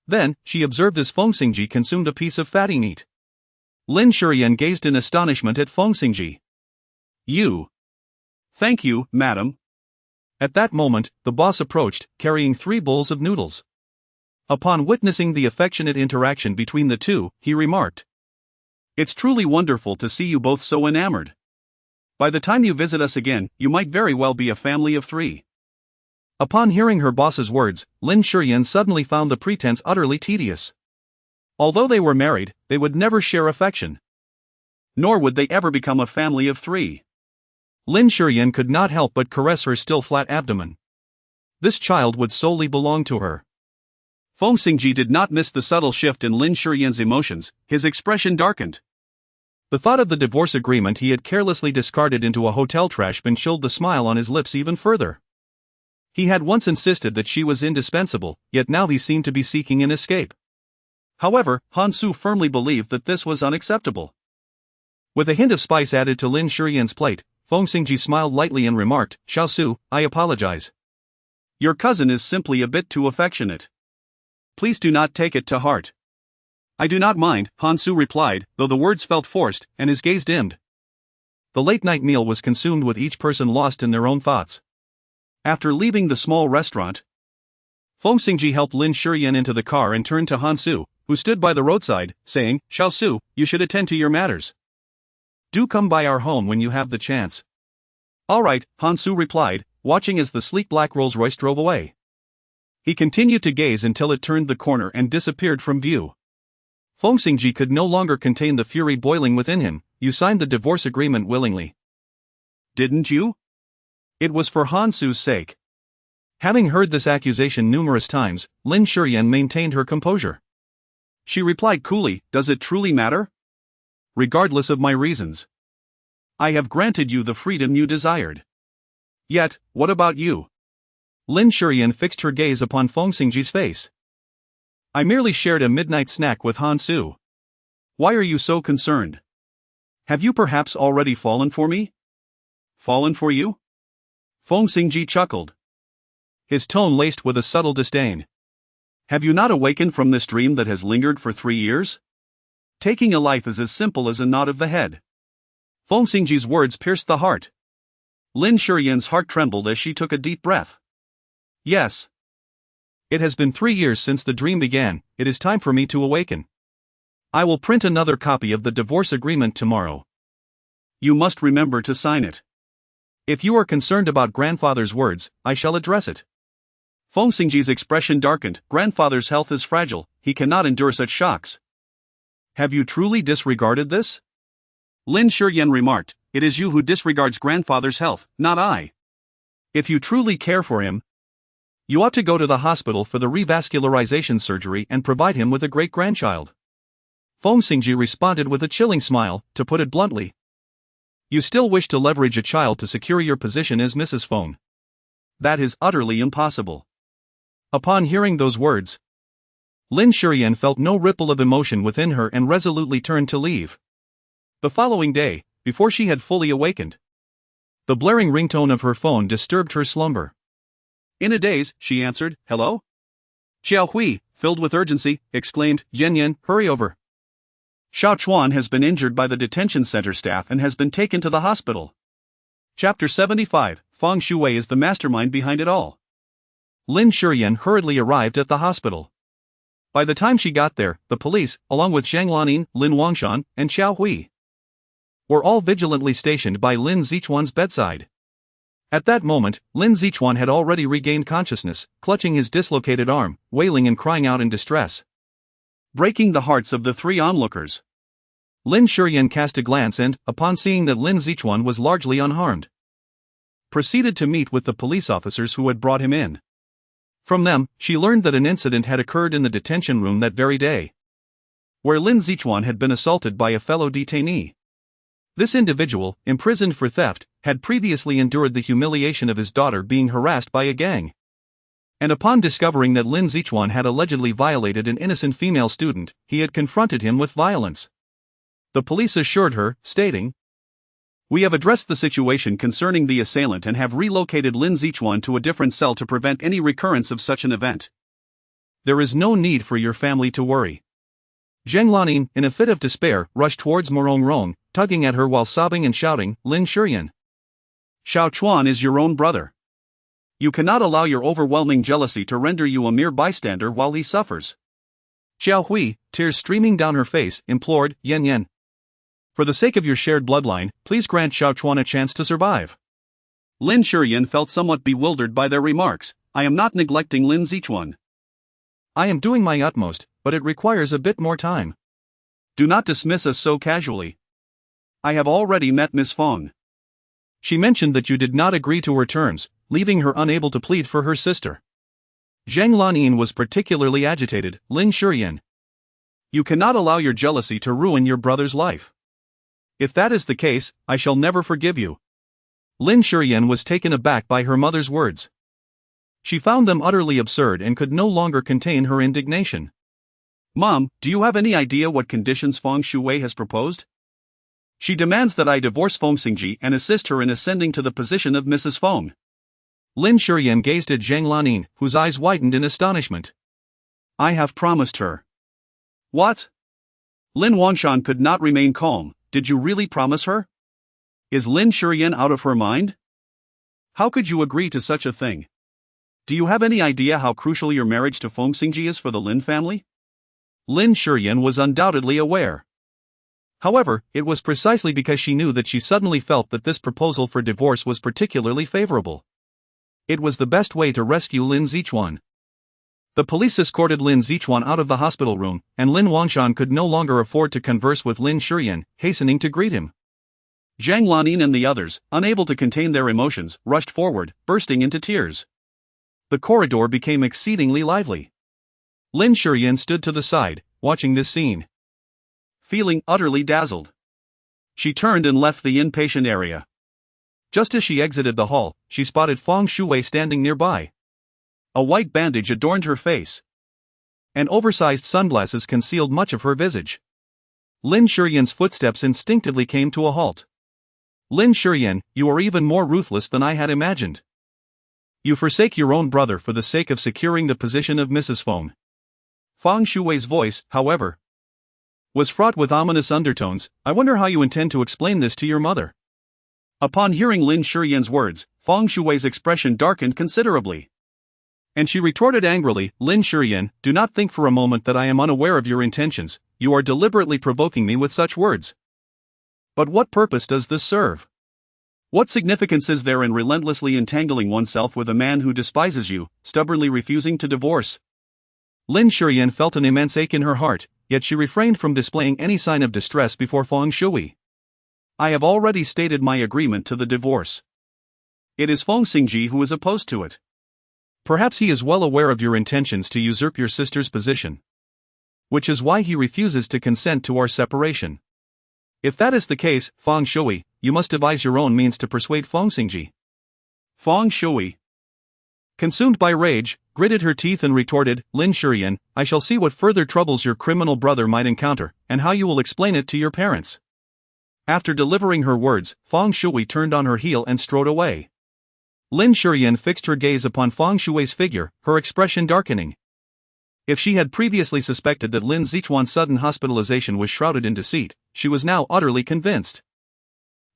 Then, she observed as Feng Xingzhi consumed a piece of fatty meat. Lin Shiyan gazed in astonishment at Feng Xingzhi. "You." "Thank you, madam." At that moment, the boss approached, carrying 3 bowls of noodles. Upon witnessing the affectionate interaction between the two, he remarked, "It's truly wonderful to see you both so enamored. By the time you visit us again, you might very well be a family of 3. Upon hearing her boss's words, Lin Shiyan suddenly found the pretense utterly tedious. Although they were married, they would never share affection. Nor would they ever become a family of 3. Lin Shiyan could not help but caress her still flat abdomen. This child would solely belong to her. Feng Xingzhi did not miss the subtle shift in Lin Shiyan's emotions, his expression darkened. The thought of the divorce agreement he had carelessly discarded into a hotel trash bin chilled the smile on his lips even further. He had once insisted that she was indispensable, yet now he seemed to be seeking an escape. However, Han Su firmly believed that this was unacceptable. With a hint of spice added to Lin Shiyan's plate, Feng Xingzhi smiled lightly and remarked, "Xiao Su, I apologize. Your cousin is simply a bit too affectionate. Please do not take it to heart." "I do not mind," Han Su replied, though the words felt forced, and his gaze dimmed. the late-night meal was consumed with each person lost in their own thoughts. After leaving the small restaurant, Feng Xingzhi helped Lin Shiyan into the car and turned to Han Su, who stood by the roadside, saying, "Xiao Su, you should attend to your matters. Do come by our home when you have the chance." "All right," Han Su replied, watching as the sleek black Rolls-Royce drove away. He continued to gaze until it turned the corner and disappeared from view. Feng Xingzhi could no longer contain the fury boiling within him. "You signed the divorce agreement willingly, didn't you?" It was for Han Su's sake. Having heard this accusation numerous times, Lin Shiyan maintained her composure. She replied coolly, "Does it truly matter? Regardless of my reasons, I have granted you the freedom you desired. Yet, what about you?" Lin Shiyan fixed her gaze upon Feng Xingzhi's face. "I merely shared a midnight snack with Han Su. Why are you so concerned? Have you perhaps already fallen for me?" "Fallen for you?" Feng Xingzhi chuckled, his tone laced with a subtle disdain. "Have you not awakened from this dream that has lingered for 3 years? Taking a life is as simple as a nod of the head." Feng Xingzhi's words pierced the heart. Lin Shiyan's heart trembled as she took a deep breath. "Yes. It has been 3 years since the dream began. It is time for me to awaken. I will print another copy of the divorce agreement tomorrow. You must remember to sign it. If you are concerned about grandfather's words, I shall address it." Feng Xingzhi's expression darkened. "Grandfather's health is fragile, he cannot endure such shocks." "Have you truly disregarded this?" Lin Shiyan remarked, "It is you who disregards grandfather's health, not I. If you truly care for him, you ought to go to the hospital for the revascularization surgery and provide him with a great-grandchild." Feng Xingzhi responded with a chilling smile, "To put it bluntly, you still wish to leverage a child to secure your position as Mrs. Feng. That is utterly impossible." Upon hearing those words, Lin Shiyan felt no ripple of emotion within her and resolutely turned to leave. The following day, before she had fully awakened, the blaring ringtone of her phone disturbed her slumber. "In a daze," she answered. "Hello?" "Xiao Hui," filled with urgency, exclaimed, "Yan, hurry over. Xiao Chuan has been injured by the detention center staff and has been taken to the hospital." Chapter 75, Feng Shui is the mastermind behind it all. Lin Shiyan hurriedly arrived at the hospital. By the time she got there, the police, along with Zhang Lanin, Lin Wangshan, and Xiao Hui, were all vigilantly stationed by Lin Zichuan's bedside. At that moment, Lin Zichuan had already regained consciousness, clutching his dislocated arm, wailing and crying out in distress, breaking the hearts of the 3 onlookers. Lin Shiyan cast a glance and, upon seeing that Lin Zichuan was largely unharmed, proceeded to meet with the police officers who had brought him in. From them, she learned that an incident had occurred in the detention room that very day, where Lin Zichuan had been assaulted by a fellow detainee. This individual, imprisoned for theft, had previously endured the humiliation of his daughter being harassed by a gang. And upon discovering that Lin Zichuan had allegedly violated an innocent female student, he had confronted him with violence. The police assured her, stating, "We have addressed the situation concerning the assailant and have relocated Lin Zichuan to a different cell to prevent any recurrence of such an event. There is no need for your family to worry." Zheng Lanin, in a fit of despair, rushed towards Morong Rong, tugging at her while sobbing and shouting, "Lin Shiyan, Xiao Chuan is your own brother. You cannot allow your overwhelming jealousy to render you a mere bystander while he suffers." Xiao Hui, tears streaming down her face, implored, Yan, for the sake of your shared bloodline, please grant Xiao Chuan a chance to survive." Lin Shiyan felt somewhat bewildered by their remarks. "I am not neglecting Lin Zichuan. I am doing my utmost, but it requires a bit more time. Do not dismiss us so casually. I have already met Miss Feng. She mentioned that you did not agree to her terms, leaving her unable to plead for her sister." Zhang Lanin was particularly agitated. "Lin Shiyan, you cannot allow your jealousy to ruin your brother's life. If that is the case, I shall never forgive you." Lin Shiyan was taken aback by her mother's words. She found them utterly absurd and could no longer contain her indignation. "Mom, do you have any idea what conditions Feng Shui has proposed? She demands that I divorce Feng Xingzhi and assist her in ascending to the position of Mrs. Feng." Lin Shiyan gazed at Zhang Lanin, whose eyes widened in astonishment. "I have promised her." "What?" Lin Wanshan could not remain calm. "Did you really promise her?" Is Lin Shiyan out of her mind? How could you agree to such a thing? Do you have any idea how crucial your marriage to Feng Xingzhi is for the Lin family? Lin Shiyan was undoubtedly aware. However, it was precisely because she knew that she suddenly felt that this proposal for divorce was particularly favorable. It was the best way to rescue Lin Zichuan. The police escorted Lin Zichuan out of the hospital room, and Lin Wangshan could no longer afford to converse with Lin Shiyan, hastening to greet him. Zhang Lanin and the others, unable to contain their emotions, rushed forward, bursting into tears. The corridor became exceedingly lively. Lin Shiyan stood to the side, watching this scene. Feeling utterly dazzled, she turned and left the inpatient area. Just as she exited the hall, she spotted Feng Shui standing nearby. A white bandage adorned her face, and oversized sunglasses concealed much of her visage. Lin Shiyan's footsteps instinctively came to a halt. Lin Shiyan, you are even more ruthless than I had imagined. You forsake your own brother for the sake of securing the position of Mrs. Feng. Feng Shui's voice, however, was fraught with ominous undertones. I wonder how you intend to explain this to your mother. Upon hearing Lin Shiyan's words, Feng Shui's expression darkened considerably. And she retorted angrily, Lin Shiyan, do not think for a moment that I am unaware of your intentions. You are deliberately provoking me with such words. But what purpose does this serve? What significance is there in relentlessly entangling oneself with a man who despises you, stubbornly refusing to divorce? Lin Shiyan felt an immense ache in her heart, yet she refrained from displaying any sign of distress before Feng Shui. I have already stated my agreement to the divorce. It is Feng Xingzhi who is opposed to it. Perhaps he is well aware of your intentions to usurp your sister's position, which is why he refuses to consent to our separation. If that is the case, Feng Shui, you must devise your own means to persuade Feng Xingzhi. Feng Shui, consumed by rage, gritted her teeth and retorted, Lin Shiyan, I shall see what further troubles your criminal brother might encounter, and how you will explain it to your parents. After delivering her words, Feng Shui turned on her heel and strode away. Lin Shiyan fixed her gaze upon Feng Shui's figure, her expression darkening. If she had previously suspected that Lin Zichuan's sudden hospitalization was shrouded in deceit, she was now utterly convinced.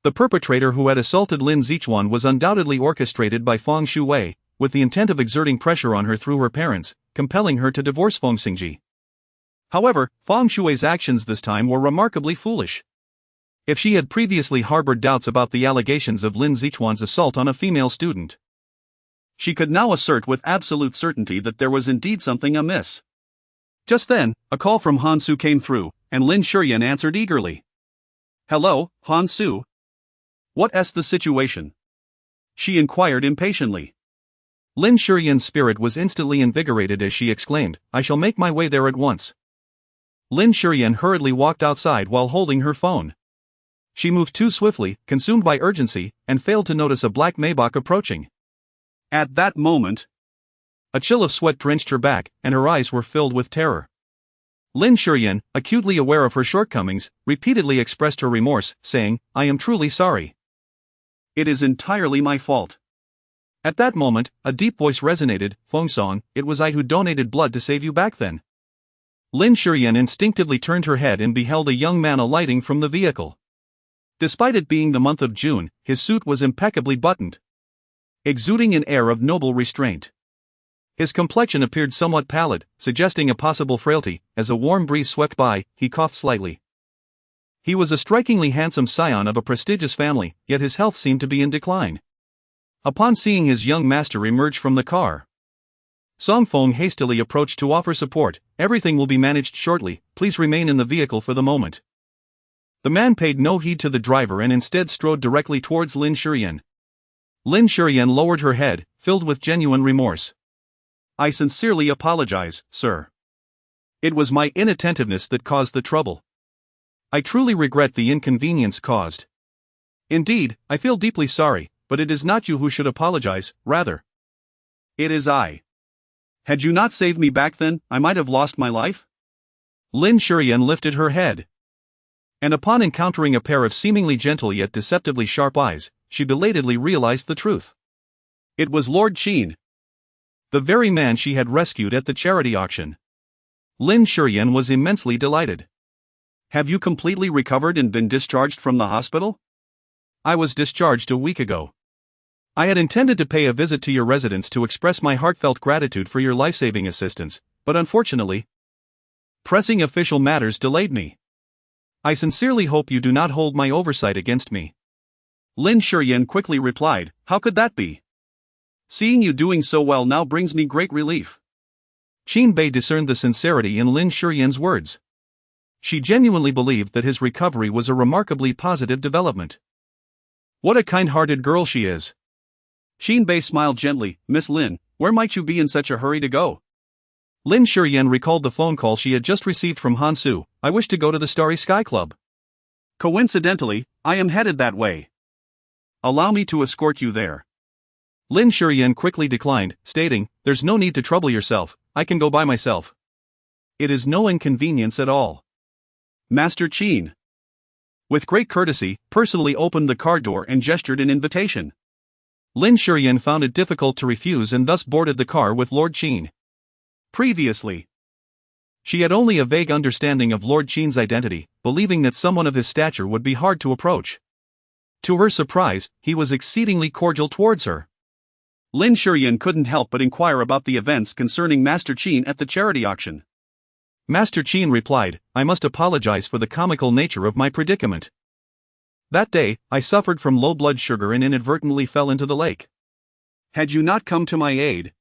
The perpetrator who had assaulted Lin Zichuan was undoubtedly orchestrated by Feng Shui, with the intent of exerting pressure on her through her parents, compelling her to divorce Feng Xingzhi. However, Feng Shui's actions this time were remarkably foolish. If she had previously harbored doubts about the allegations of Lin Zichuan's assault on a female student, she could now assert with absolute certainty that there was indeed something amiss. Just then, a call from Han Su came through, and Lin Shiyan answered eagerly. Hello, Han Su. What's the situation? She inquired impatiently. Lin Shiyan's spirit was instantly invigorated as she exclaimed, I shall make my way there at once. Lin Shiyan hurriedly walked outside while holding her phone. She moved too swiftly, consumed by urgency, and failed to notice a black Maybach approaching. At that moment, a chill of sweat drenched her back, and her eyes were filled with terror. Lin Shiyan, acutely aware of her shortcomings, repeatedly expressed her remorse, saying, I am truly sorry. It is entirely my fault. At that moment, a deep voice resonated, Feng Song, it was I who donated blood to save you back then. Lin Shiyan instinctively turned her head and beheld a young man alighting from the vehicle. Despite it being the month of June, his suit was impeccably buttoned, exuding an air of noble restraint. His complexion appeared somewhat pallid, suggesting a possible frailty. As a warm breeze swept by, he coughed slightly. He was a strikingly handsome scion of a prestigious family, yet his health seemed to be in decline. Upon seeing his young master emerge from the car, Song Feng hastily approached to offer support. Everything will be managed shortly, please remain in the vehicle for the moment. The man paid no heed to the driver and instead strode directly towards Lin Shiyan. Lin Shiyan lowered her head, filled with genuine remorse. I sincerely apologize, sir. It was my inattentiveness that caused the trouble. I truly regret the inconvenience caused. Indeed, I feel deeply sorry, but it is not you who should apologize, rather. It is I. Had you not saved me back then, I might have lost my life? Lin Shiyan lifted her head. And upon encountering a pair of seemingly gentle yet deceptively sharp eyes, she belatedly realized the truth. It was Lord Qin, the very man she had rescued at the charity auction. Lin Shiyan was immensely delighted. Have you completely recovered and been discharged from the hospital? I was discharged a week ago. I had intended to pay a visit to your residence to express my heartfelt gratitude for your life-saving assistance, but unfortunately, pressing official matters delayed me. I sincerely hope you do not hold my oversight against me. Lin Shiyan quickly replied, how could that be? Seeing you doing so well now brings me great relief. Qin Bei discerned the sincerity in Lin Shiyan's words. She genuinely believed that his recovery was a remarkably positive development. What a kind-hearted girl she is. Qin Bei smiled gently, Miss Lin, where might you be in such a hurry to go? Lin Shiyan recalled the phone call she had just received from Han Su. I wish to go to the Starry Sky Club. Coincidentally, I am headed that way. Allow me to escort you there. Lin Shiyan quickly declined, stating, there's no need to trouble yourself, I can go by myself. It is no inconvenience at all. Master Qin, with great courtesy, personally opened the car door and gestured an invitation. Lin Shiyan found it difficult to refuse and thus boarded the car with Lord Qin. Previously, she had only a vague understanding of Lord Qin's identity, believing that someone of his stature would be hard to approach. To her surprise, he was exceedingly cordial towards her. Lin Shiyan couldn't help but inquire about the events concerning Master Qin at the charity auction. Master Qin replied, I must apologize for the comical nature of my predicament. That day, I suffered from low blood sugar and inadvertently fell into the lake. Had you not come to my aid,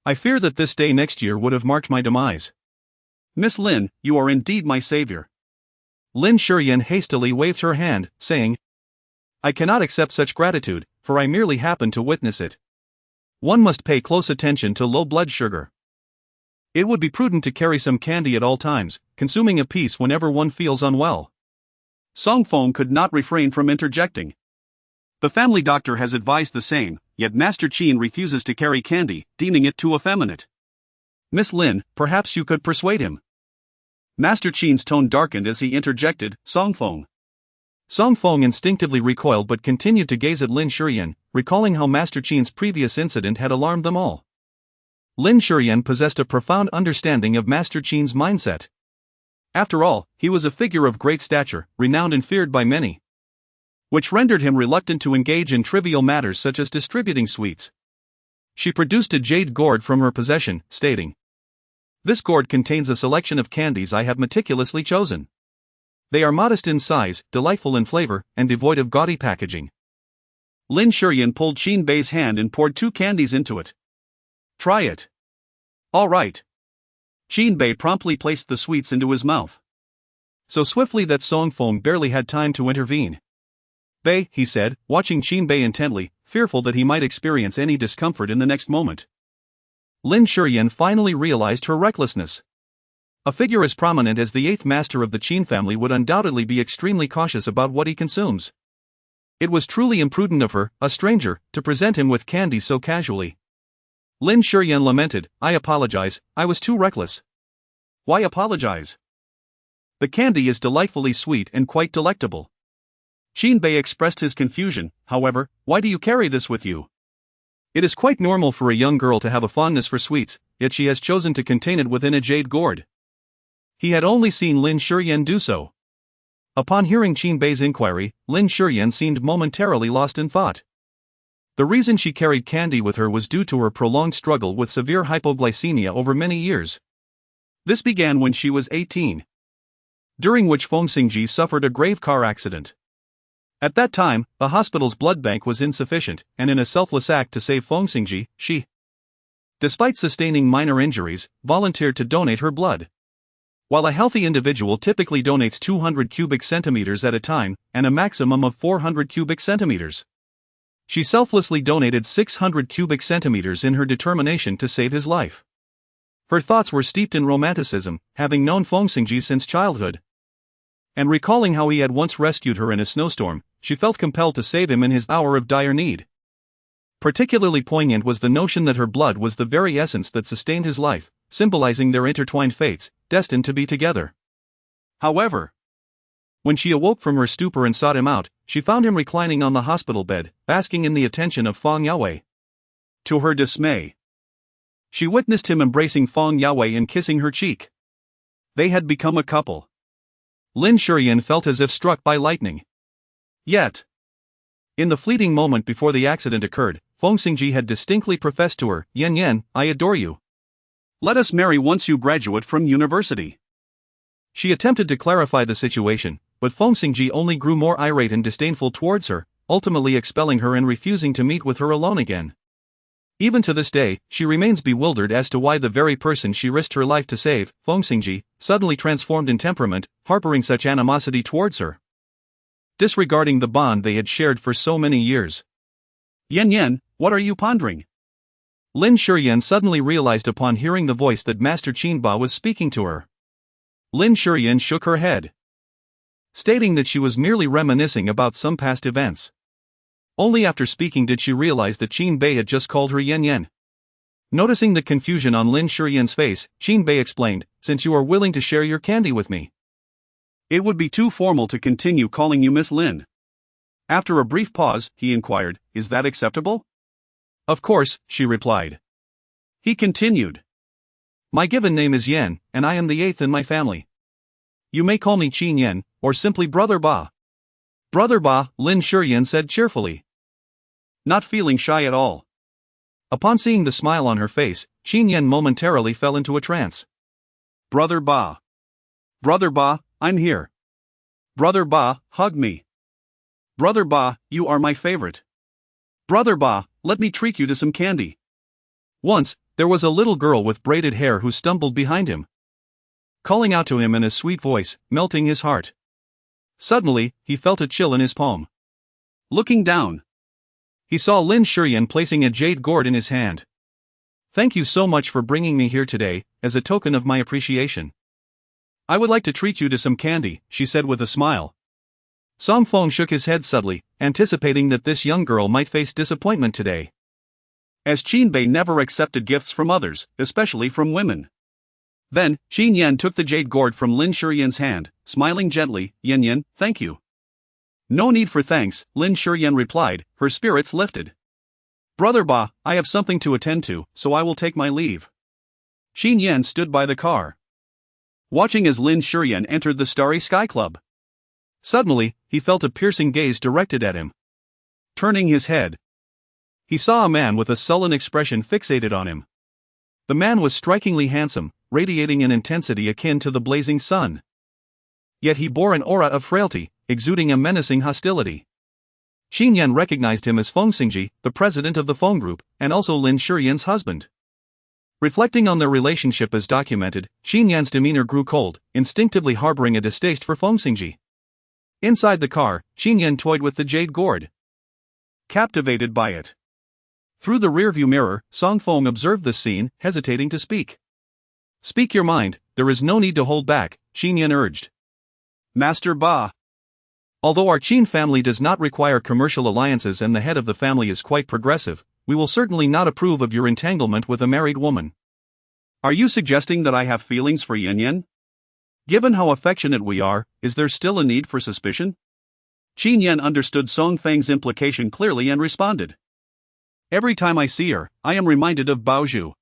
I fear that this day next year would have marked my demise. Miss Lin, you are indeed my savior. Lin Shiyan hastily waved her hand, saying, I cannot accept such gratitude, for I merely happened to witness it. One must pay close attention to low blood sugar. It would be prudent to carry some candy at all times, consuming a piece whenever one feels unwell. Song Feng could not refrain from interjecting. The family doctor has advised the same, yet Master Qin refuses to carry candy, deeming it too effeminate. Miss Lin, perhaps you could persuade him. Master Qin's tone darkened as he interjected, Song Feng. Song Feng instinctively recoiled but continued to gaze at Lin Shiyan, recalling how Master Qin's previous incident had alarmed them all. Lin Shiyan possessed a profound understanding of Master Qin's mindset. After all, he was a figure of great stature, renowned and feared by many, which rendered him reluctant to engage in trivial matters such as distributing sweets. She produced a jade gourd from her possession, stating, This gourd contains a selection of candies I have meticulously chosen. They are modest in size, delightful in flavor, and devoid of gaudy packaging. Lin Shiyan pulled Qin Bei's hand and poured 2 candies into it. Try it. All right. Qin Bei promptly placed the sweets into his mouth, so swiftly that Song Feng barely had time to intervene. Bei, he said, watching Qin Bei intently, fearful that he might experience any discomfort in the next moment. Lin Shiyan finally realized her recklessness. A figure as prominent as the 8th master of the Qin family would undoubtedly be extremely cautious about what he consumes. It was truly imprudent of her, a stranger, to present him with candy so casually. Lin Shiyan lamented, I apologize, I was too reckless. Why apologize? The candy is delightfully sweet and quite delectable. Qin Bei expressed his confusion, however, why do you carry this with you? It is quite normal for a young girl to have a fondness for sweets, yet she has chosen to contain it within a jade gourd. He had only seen Lin Shiyan do so. Upon hearing Qin Bei's inquiry, Lin Shiyan seemed momentarily lost in thought. The reason she carried candy with her was due to her prolonged struggle with severe hypoglycemia over many years. This began when she was 18, during which Feng Xingzhi suffered a grave car accident. At that time, the hospital's blood bank was insufficient, and in a selfless act to save Feng Xingzhi, she, despite sustaining minor injuries, volunteered to donate her blood. While a healthy individual typically donates 200 cubic centimeters at a time, and a maximum of 400 cubic centimeters, she selflessly donated 600 cubic centimeters in her determination to save his life. Her thoughts were steeped in romanticism, having known Feng Xingzhi since childhood. And recalling how he had once rescued her in a snowstorm, she felt compelled to save him in his hour of dire need. Particularly poignant was the notion that her blood was the very essence that sustained his life, symbolizing their intertwined fates, destined to be together. However, when she awoke from her stupor and sought him out, she found him reclining on the hospital bed, basking in the attention of Feng Yawei. To her dismay, she witnessed him embracing Feng Yawei and kissing her cheek. They had become a couple. Lin Shiyan felt as if struck by lightning. Yet, In the fleeting moment before the accident occurred, Feng Xingzhi had distinctly professed to her, "Yan Yan, I adore you. Let us marry once you graduate from university." She attempted to clarify the situation, but Feng Xingzhi only grew more irate and disdainful towards her, ultimately expelling her and refusing to meet with her alone again. Even to this day, she remains bewildered as to why the very person she risked her life to save, Feng Xingzhi, suddenly transformed in temperament, harboring such animosity towards her, disregarding the bond they had shared for so many years. "Yan Yan, what are you pondering?" Lin Shiyan suddenly realized upon hearing the voice that Master Qinba was speaking to her. Lin Shiyan shook her head, stating that she was merely reminiscing about some past events. Only after speaking did she realize that Qin Bei had just called her Yan Yan. Noticing the confusion on Lin Shiyan's face, Qin Bei explained, "Since you are willing to share your candy with me, it would be too formal to continue calling you Miss Lin." After a brief pause, he inquired, "Is that acceptable?" "Of course," she replied. He continued, "My given name is Yan, and I am the 8th in my family. You may call me Qin Yan, or simply Brother Ba." "Brother Ba," Lin Shiyan said cheerfully, not feeling shy at all. Upon seeing the smile on her face, Qin Yan momentarily fell into a trance. "Brother Ba. Brother Ba, I'm here. Brother Ba, hug me. Brother Ba, you are my favorite. Brother Ba, let me treat you to some candy." Once, there was a little girl with braided hair who stumbled behind him, calling out to him in a sweet voice, melting his heart. Suddenly, he felt a chill in his palm. Looking down, he saw Lin Shiyan placing a jade gourd in his hand. "Thank you so much for bringing me here today, as a token of my appreciation. I would like to treat you to some candy," she said with a smile. Song Feng shook his head subtly, anticipating that this young girl might face disappointment today, as Qin Bei never accepted gifts from others, especially from women. Then, Qin Yan took the jade gourd from Lin Shiyan's hand, smiling gently, "Yan Yan, thank you." "No need for thanks," Lin Shiyan replied, her spirits lifted. "Brother Ba, I have something to attend to, so I will take my leave." Qin Yan stood by the car, watching as Lin Shiyan entered the Starry Sky Club. Suddenly, he felt a piercing gaze directed at him. Turning his head, he saw a man with a sullen expression fixated on him. The man was strikingly handsome, radiating an intensity akin to the blazing sun. Yet he bore an aura of frailty, exuding a menacing hostility. Qin Yan recognized him as Feng Xingzhi, the president of the Feng Group, and also Lin Shiyan's husband. Reflecting on their relationship as documented, Qin Yan's demeanor grew cold, instinctively harboring a distaste for Feng Xingzhi. Inside the car, Qin Yan toyed with the jade gourd, captivated by it. Through the rearview mirror, Song Feng observed this scene, hesitating to speak. "Speak your mind, there is no need to hold back," Qin Yan urged. "Master Ba. Although our Qin family does not require commercial alliances and the head of the family is quite progressive, we will certainly not approve of your entanglement with a married woman." "Are you suggesting that I have feelings for Yan Yan? Given how affectionate we are, is there still a need for suspicion?" Qin Yan understood Song Feng's implication clearly and responded, "Every time I see her, I am reminded of Bao Zhu."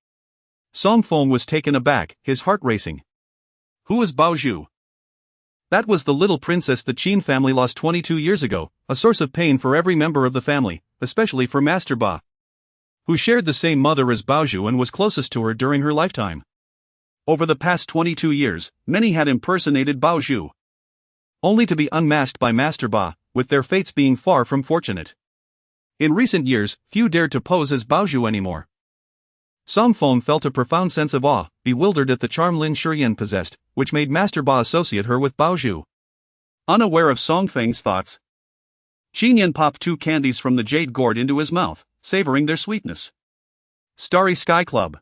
Song Feng was taken aback, his heart racing. "Who is Bao Zhu?" "That was the little princess the Qin family lost 22 years ago, a source of pain for every member of the family, especially for Master Ba, who shared the same mother as Bao Zhu and was closest to her during her lifetime. Over the past 22 years, many had impersonated Bao Zhu, only to be unmasked by Master Ba, with their fates being far from fortunate. In recent years, few dared to pose as Bao Zhu anymore." Song Feng felt a profound sense of awe, bewildered at the charm Lin Shiyan possessed, which made Master Ba associate her with Bao Zhu. Unaware of Song Feng's thoughts, Qin Yan popped 2 candies from the jade gourd into his mouth, savoring their sweetness. Starry Sky Club.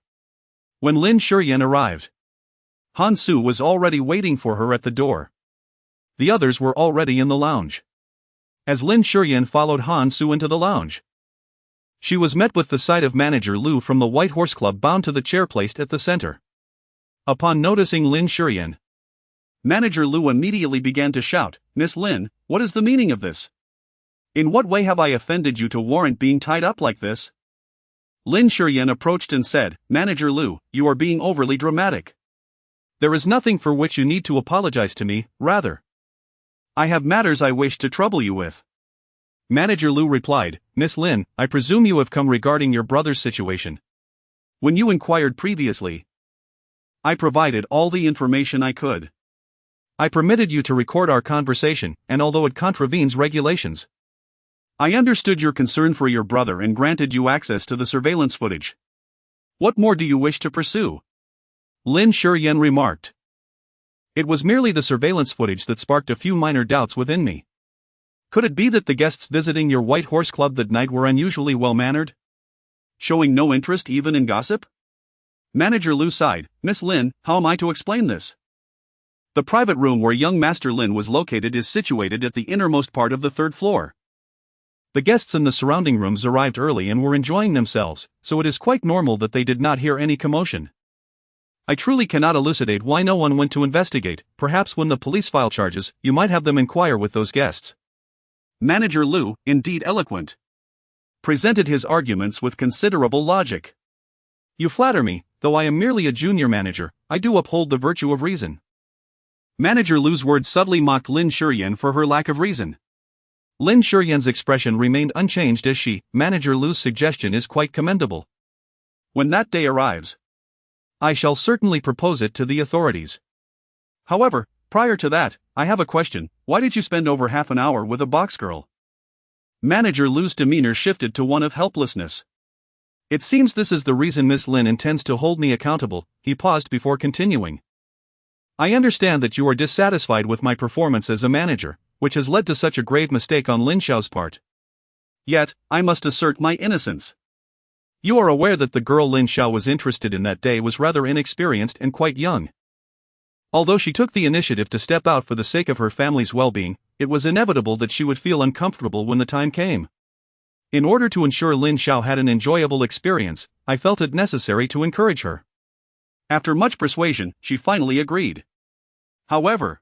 When Lin Shiyan arrived, Han Su was already waiting for her at the door. The others were already in the lounge. As Lin Shiyan followed Han Su into the lounge, she was met with the sight of Manager Lu from the White Horse Club bound to the chair placed at the center. Upon noticing Lin Shiyan, Manager Lu immediately began to shout, "Miss Lin, what is the meaning of this? In what way have I offended you to warrant being tied up like this?" Lin Shiyan approached and said, "Manager Lu, you are being overly dramatic. There is nothing for which you need to apologize to me, rather, I have matters I wish to trouble you with." Manager Lu replied, Miss Lin, I presume you have come regarding your brother's situation. When you inquired previously, I provided all the information I could. I permitted you to record our conversation, and although it contravenes regulations, I understood your concern for your brother and granted you access to the surveillance footage. What more do you wish to pursue? Lin Shiyan remarked. It was merely the surveillance footage that sparked a few minor doubts within me. Could it be that the guests visiting your White Horse Club that night were unusually well-mannered? Showing no interest even in gossip? Manager Lu sighed, Miss Lin, how am I to explain this? The private room where young Master Lin was located is situated at the innermost part of the third floor. The guests in the surrounding rooms arrived early and were enjoying themselves, so it is quite normal that they did not hear any commotion. I truly cannot elucidate why no one went to investigate. Perhaps when the police file charges, you might have them inquire with those guests. Manager Lu, indeed eloquent, presented his arguments with considerable logic. You flatter me, though I am merely a junior manager, I do uphold the virtue of reason. Manager Lu's words subtly mocked Lin Shiyan for her lack of reason. Lin Shiyan's expression remained unchanged as Manager Lu's suggestion is quite commendable. When that day arrives, I shall certainly propose it to the authorities. However, prior to that, I have a question. Why did you spend over half an hour with a box girl? Manager Lu's demeanor shifted to one of helplessness. It seems this is the reason Miss Lin intends to hold me accountable. He paused before continuing. I understand that you are dissatisfied with my performance as a manager, which has led to such a grave mistake on Lin Xiao's part. Yet, I must assert my innocence. You are aware that the girl Lin Xiao was interested in that day was rather inexperienced and quite young. Although she took the initiative to step out for the sake of her family's well-being, it was inevitable that she would feel uncomfortable when the time came. In order to ensure Lin Xiao had an enjoyable experience, I felt it necessary to encourage her. After much persuasion, she finally agreed. However,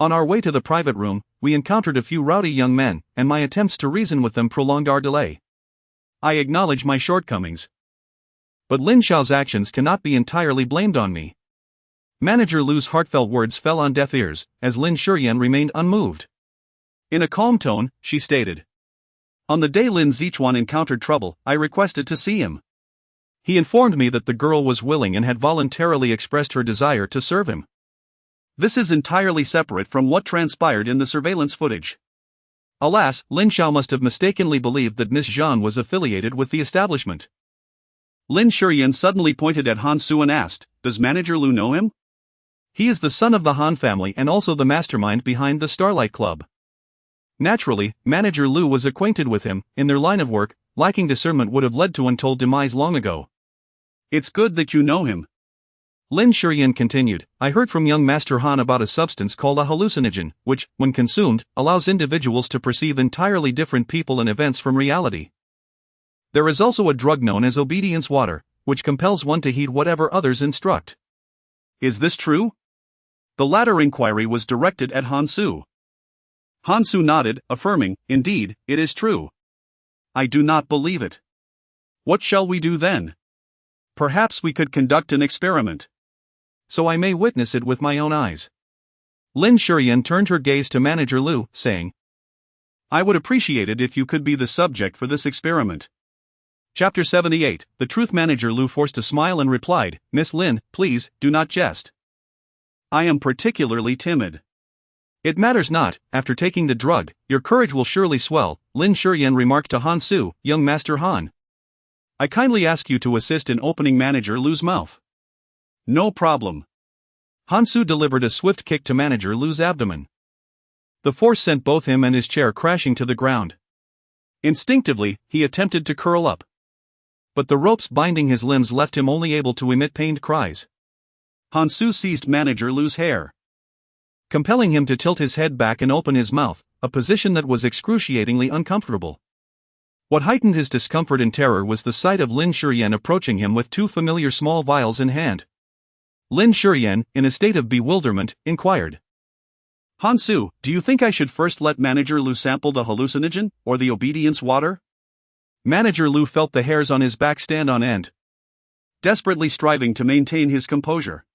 on our way to the private room, we encountered a few rowdy young men, and my attempts to reason with them prolonged our delay. I acknowledge my shortcomings, but Lin Xiao's actions cannot be entirely blamed on me. Manager Lu's heartfelt words fell on deaf ears, as Lin Shiyan remained unmoved. In a calm tone, she stated, on the day Lin Zichuan encountered trouble, I requested to see him. He informed me that the girl was willing and had voluntarily expressed her desire to serve him. This is entirely separate from what transpired in the surveillance footage. Alas, Lin Xiao must have mistakenly believed that Miss Zhang was affiliated with the establishment. Lin Shiyan suddenly pointed at Han Su and asked, does Manager Lu know him? He is the son of the Han family and also the mastermind behind the Starlight Club. Naturally, Manager Lu was acquainted with him. In their line of work, lacking discernment would have led to untold demise long ago. It's good that you know him. Lin Shiyan continued, I heard from young Master Han about a substance called a hallucinogen, which, when consumed, allows individuals to perceive entirely different people and events from reality. There is also a drug known as obedience water, which compels one to heed whatever others instruct. Is this true? The latter inquiry was directed at Han Su. Han Su nodded, affirming, indeed, it is true. I do not believe it. What shall we do then? Perhaps we could conduct an experiment, so I may witness it with my own eyes. Lin Shiyan turned her gaze to Manager Lu, saying, I would appreciate it if you could be the subject for this experiment. Chapter 78, The Truth. Manager Lu forced a smile and replied, Miss Lin, please, do not jest. I am particularly timid. It matters not, after taking the drug, your courage will surely swell, Lin Shiyan remarked to Han Su, young Master Han. I kindly ask you to assist in opening Manager Lu's mouth. No problem. Han Su delivered a swift kick to Manager Lu's abdomen. The force sent both him and his chair crashing to the ground. Instinctively, he attempted to curl up, but the ropes binding his limbs left him only able to emit pained cries. Han Su seized Manager Lu's hair, compelling him to tilt his head back and open his mouth, a position that was excruciatingly uncomfortable. What heightened his discomfort and terror was the sight of Lin Shiyan approaching him with two familiar small vials in hand. Lin Shiyan, in a state of bewilderment, inquired, Han Su, do you think I should first let Manager Lu sample the hallucinogen, or the obedience water? Manager Lu felt the hairs on his back stand on end, desperately striving to maintain his composure.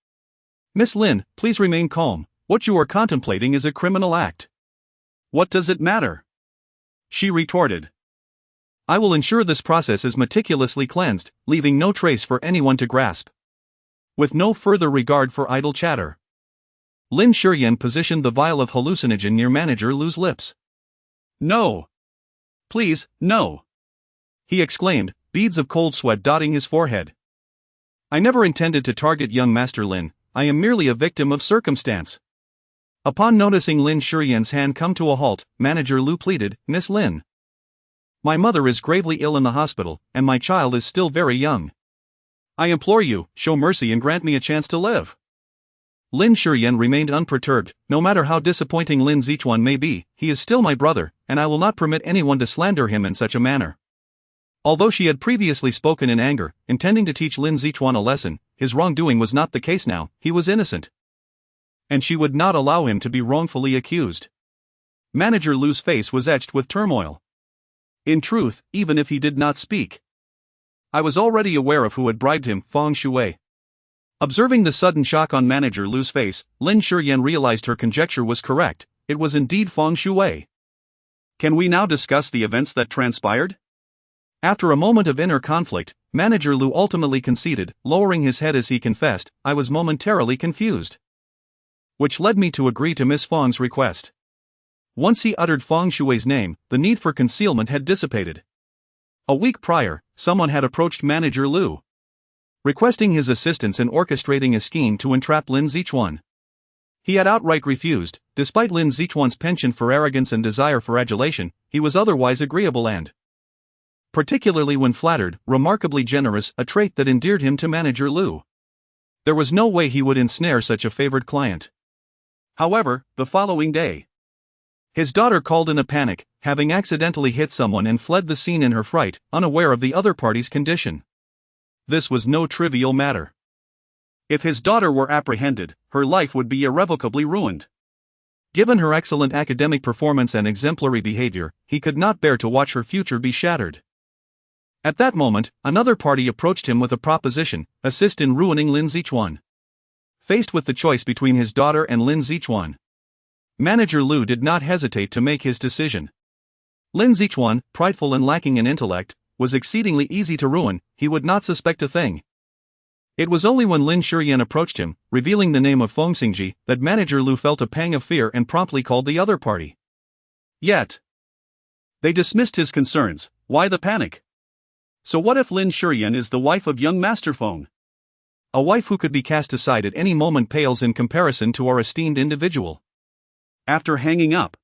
Miss Lin, please remain calm. What you are contemplating is a criminal act. What does it matter? she retorted. I will ensure this process is meticulously cleansed, leaving no trace for anyone to grasp. With no further regard for idle chatter, Lin Shiyan positioned the vial of hallucinogen near Manager Lu's lips. No. Please, no. He exclaimed, beads of cold sweat dotting his forehead. I never intended to target young Master Lin, I am merely a victim of circumstance. Upon noticing Lin Shiyan's hand come to a halt, Manager Lu pleaded, Miss Lin. My mother is gravely ill in the hospital, and my child is still very young. I implore you, show mercy and grant me a chance to live. Lin Shiyan remained unperturbed. No matter how disappointing Lin Zichuan may be, he is still my brother, and I will not permit anyone to slander him in such a manner. Although she had previously spoken in anger, intending to teach Lin Zichuan a lesson, his wrongdoing was not the case now, he was innocent. And she would not allow him to be wrongfully accused. Manager Lu's face was etched with turmoil. In truth, even if he did not speak, I was already aware of who had bribed him, Feng Xingzhi. Observing the sudden shock on Manager Lu's face, Lin Shiyan realized her conjecture was correct, it was indeed Feng Xingzhi. Can we now discuss the events that transpired? After a moment of inner conflict, Manager Lu ultimately conceded, lowering his head as he confessed, I was momentarily confused. Which led me to agree to Miss Feng's request. Once he uttered Feng Shui's name, the need for concealment had dissipated. A week prior, someone had approached Manager Lu, requesting his assistance in orchestrating a scheme to entrap Lin Zichuan. He had outright refused. Despite Lin Zichuan's penchant for arrogance and desire for adulation, he was otherwise agreeable and, particularly when flattered, remarkably generous, a trait that endeared him to Manager Lu. There was no way he would ensnare such a favored client. However, the following day, his daughter called in a panic, having accidentally hit someone and fled the scene in her fright, unaware of the other party's condition. This was no trivial matter. If his daughter were apprehended, her life would be irrevocably ruined. Given her excellent academic performance and exemplary behavior, he could not bear to watch her future be shattered. At that moment, another party approached him with a proposition, assist in ruining Lin Zichuan. Faced with the choice between his daughter and Lin Zichuan, Manager Lu did not hesitate to make his decision. Lin Zichuan, prideful and lacking in intellect, was exceedingly easy to ruin, he would not suspect a thing. It was only when Lin Shiyan approached him, revealing the name of Feng Xingzhi, that Manager Lu felt a pang of fear and promptly called the other party. Yet, they dismissed his concerns. Why the panic? So what if Lin Shiyan is the wife of young Master Feng? A wife who could be cast aside at any moment pales in comparison to our esteemed individual. After hanging up,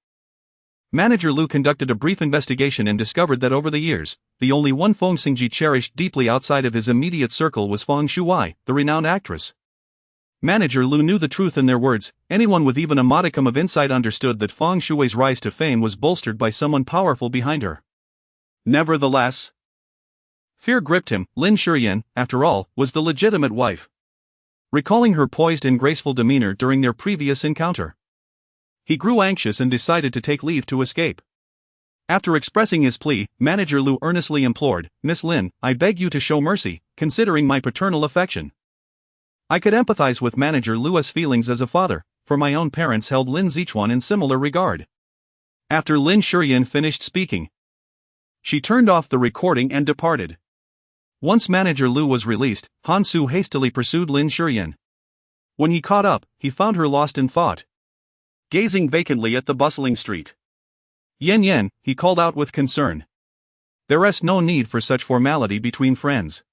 Manager Lu conducted a brief investigation and discovered that over the years, the only one Feng Xingzhi cherished deeply outside of his immediate circle was Feng Shuai, the renowned actress. Manager Lu knew the truth in their words. Anyone with even a modicum of insight understood that Feng Shui's rise to fame was bolstered by someone powerful behind her. Nevertheless, fear gripped him. Lin Shiyan, after all, was the legitimate wife. Recalling her poised and graceful demeanor during their previous encounter, he grew anxious and decided to take leave to escape. After expressing his plea, Manager Lu earnestly implored, Miss Lin, I beg you to show mercy, considering my paternal affection. I could empathize with Manager Lu's feelings as a father, for my own parents held Lin Zichuan in similar regard. After Lin Shiyan finished speaking, she turned off the recording and departed. Once Manager Lu was released, Han Su hastily pursued Lin Shiyan. When he caught up, he found her lost in thought, gazing vacantly at the bustling street. Yen, he called out with concern. There's no need for such formality between friends.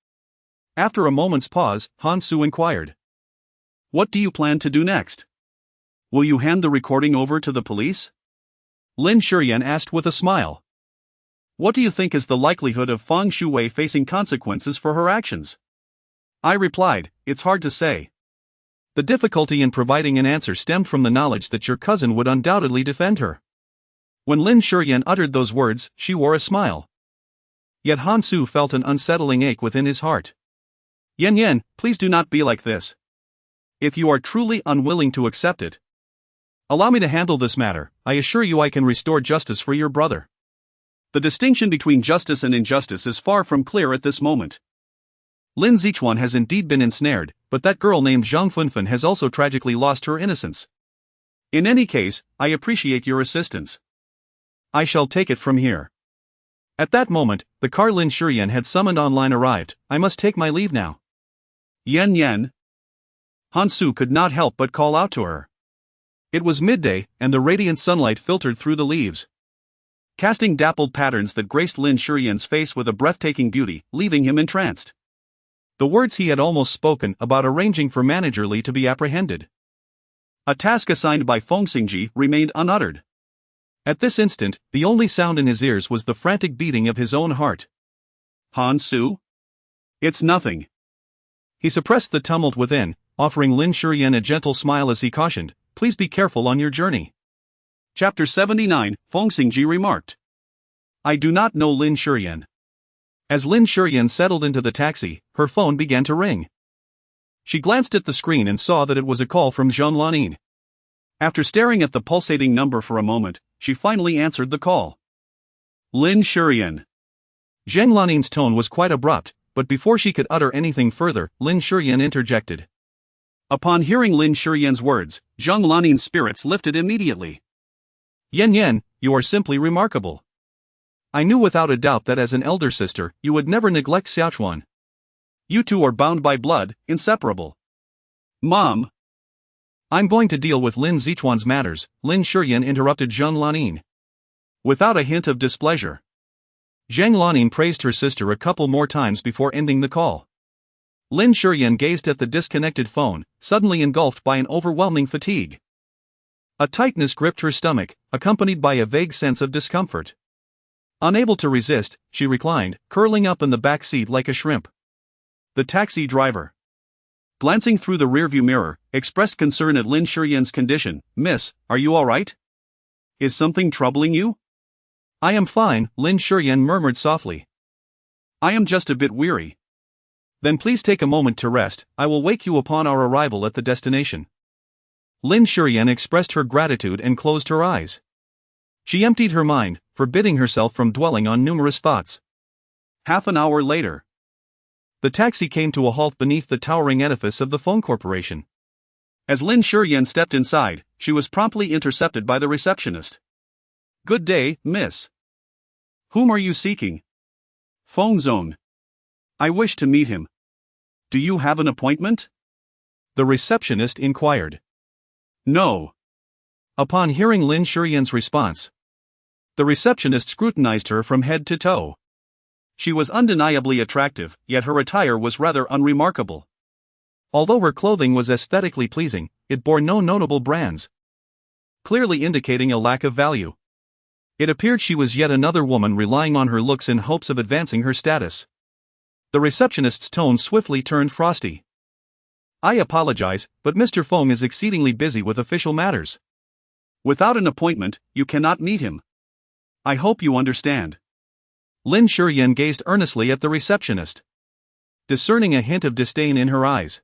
After a moment's pause, Han Su inquired, what do you plan to do next? Will you hand the recording over to the police? Lin Shiyan asked with a smile. What do you think is the likelihood of Feng Shui facing consequences for her actions? I replied, it's hard to say. The difficulty in providing an answer stemmed from the knowledge that your cousin would undoubtedly defend her. When Lin Shiyan uttered those words, she wore a smile. Yet Han Su felt an unsettling ache within his heart. Yen, please do not be like this. If you are truly unwilling to accept it, allow me to handle this matter. I assure you I can restore justice for your brother. The distinction between justice and injustice is far from clear at this moment. Lin Zichuan has indeed been ensnared, but that girl named Zhang Funfen has also tragically lost her innocence. In any case, I appreciate your assistance. I shall take it from here. At that moment, the car Lin Shiyan had summoned online arrived. I must take my leave now. Yen Yen. Hansu could not help but call out to her. It was midday, and the radiant sunlight filtered through the leaves, casting dappled patterns that graced Lin Shiyan's face with a breathtaking beauty, leaving him entranced. The words he had almost spoken about arranging for Manager Li to be apprehended, a task assigned by Feng Xingzhi, remained unuttered. At this instant, the only sound in his ears was the frantic beating of his own heart. Hansu? It's nothing. He suppressed the tumult within, offering Lin Shiyan a gentle smile as he cautioned, please be careful on your journey. Chapter 79, Feng Xingzhi remarked. I do not know Lin Shiyan. As Lin Shiyan settled into the taxi, her phone began to ring. She glanced at the screen and saw that it was a call from Zheng Lanin. After staring at the pulsating number for a moment, she finally answered the call. Lin Shiyan. Zheng Lanin's tone was quite abrupt, but before she could utter anything further, Lin Shiyan interjected. Upon hearing Lin Shiyan's words, Zheng Lanin's spirits lifted immediately. Yen Yen, you are simply remarkable. I knew without a doubt that as an elder sister, you would never neglect Xiaochuan. You two are bound by blood, inseparable. Mom. I'm going to deal with Lin Zichuan's matters, Lin Shiyan interrupted Zheng Lanin. Without a hint of displeasure. Zheng Lanin praised her sister a couple more times before ending the call. Lin Shiyan gazed at the disconnected phone, suddenly engulfed by an overwhelming fatigue. A tightness gripped her stomach, accompanied by a vague sense of discomfort. Unable to resist, she reclined, curling up in the back seat like a shrimp. The taxi driver, glancing through the rearview mirror, expressed concern at Lin Shiyan's condition. Miss, are you all right? Is something troubling you? I am fine, Lin Shiyan murmured softly. I am just a bit weary. Then please take a moment to rest, I will wake you upon our arrival at the destination. Lin Shiyan expressed her gratitude and closed her eyes. She emptied her mind, forbidding herself from dwelling on numerous thoughts. Half an hour later, the taxi came to a halt beneath the towering edifice of the phone corporation. As Lin Shiyan stepped inside, she was promptly intercepted by the receptionist. Good day, miss. Whom are you seeking? Feng Zone. I wish to meet him. Do you have an appointment? The receptionist inquired. No. Upon hearing Lin Shiyan's response, the receptionist scrutinized her from head to toe. She was undeniably attractive, yet her attire was rather unremarkable. Although her clothing was aesthetically pleasing, it bore no notable brands, clearly indicating a lack of value. It appeared she was yet another woman relying on her looks in hopes of advancing her status. The receptionist's tone swiftly turned frosty. I apologize, but Mr. Feng is exceedingly busy with official matters. Without an appointment, you cannot meet him. I hope you understand. Lin Shiyan gazed earnestly at the receptionist, discerning a hint of disdain in her eyes.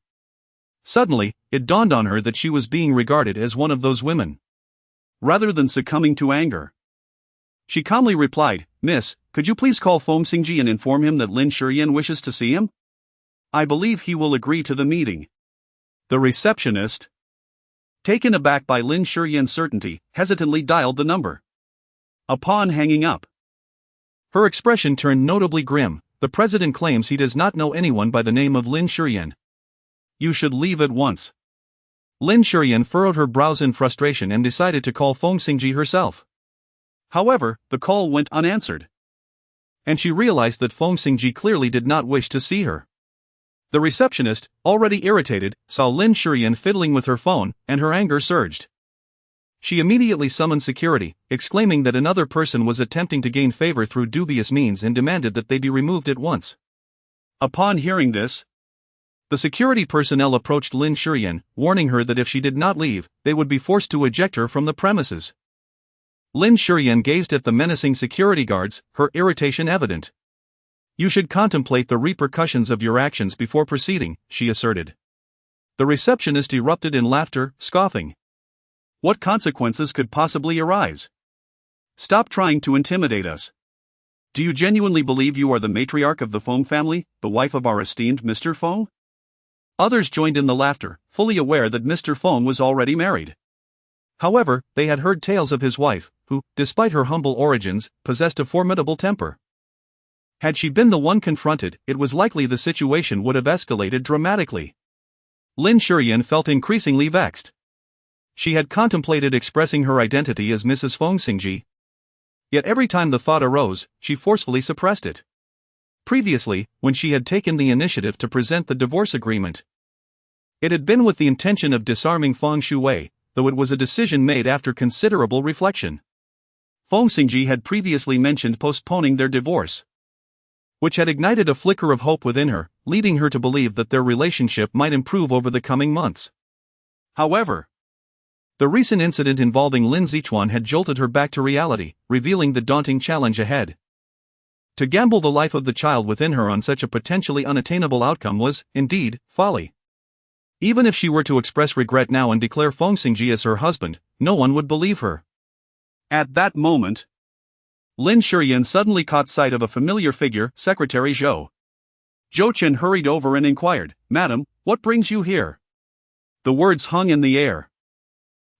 Suddenly, it dawned on her that she was being regarded as one of those women. Rather than succumbing to anger, she calmly replied, Miss, could you please call Feng Xingzhi and inform him that Lin Shiyan wishes to see him? I believe he will agree to the meeting. The receptionist, taken aback by Lin Shiyan's certainty, hesitantly dialed the number. Upon hanging up, her expression turned notably grim. The president claims he does not know anyone by the name of Lin Shiyan. You should leave at once. Lin Shiyan furrowed her brows in frustration and decided to call Feng Xingzhi herself. However, the call went unanswered, and she realized that Feng Xingzhi clearly did not wish to see her. The receptionist, already irritated, saw Lin Shiyan fiddling with her phone, and her anger surged. She immediately summoned security, exclaiming that another person was attempting to gain favor through dubious means and demanded that they be removed at once. Upon hearing this, the security personnel approached Lin Shiyan, warning her that if she did not leave, they would be forced to eject her from the premises. Lin Shiyan gazed at the menacing security guards, her irritation evident. You should contemplate the repercussions of your actions before proceeding, she asserted. The receptionist erupted in laughter, scoffing. What consequences could possibly arise? Stop trying to intimidate us. Do you genuinely believe you are the matriarch of the Feng family, the wife of our esteemed Mr. Feng? Others joined in the laughter, fully aware that Mr. Feng was already married. However, they had heard tales of his wife, who, despite her humble origins, possessed a formidable temper. Had she been the one confronted, it was likely the situation would have escalated dramatically. Lin Shiyan felt increasingly vexed. She had contemplated expressing her identity as Mrs. Feng Xingzhi. Yet every time the thought arose, she forcefully suppressed it. Previously, when she had taken the initiative to present the divorce agreement, it had been with the intention of disarming Feng Shui, though it was a decision made after considerable reflection. Feng Xingzhi had previously mentioned postponing their divorce, which had ignited a flicker of hope within her, leading her to believe that their relationship might improve over the coming months. However, the recent incident involving Lin Shiyan had jolted her back to reality, revealing the daunting challenge ahead. To gamble the life of the child within her on such a potentially unattainable outcome was, indeed, folly. Even if she were to express regret now and declare Feng Xingzhi as her husband, no one would believe her. At that moment, Lin Shiyan suddenly caught sight of a familiar figure, Secretary Zhou. Zhou Chen hurried over and inquired, "Madam, what brings you here?" The words hung in the air,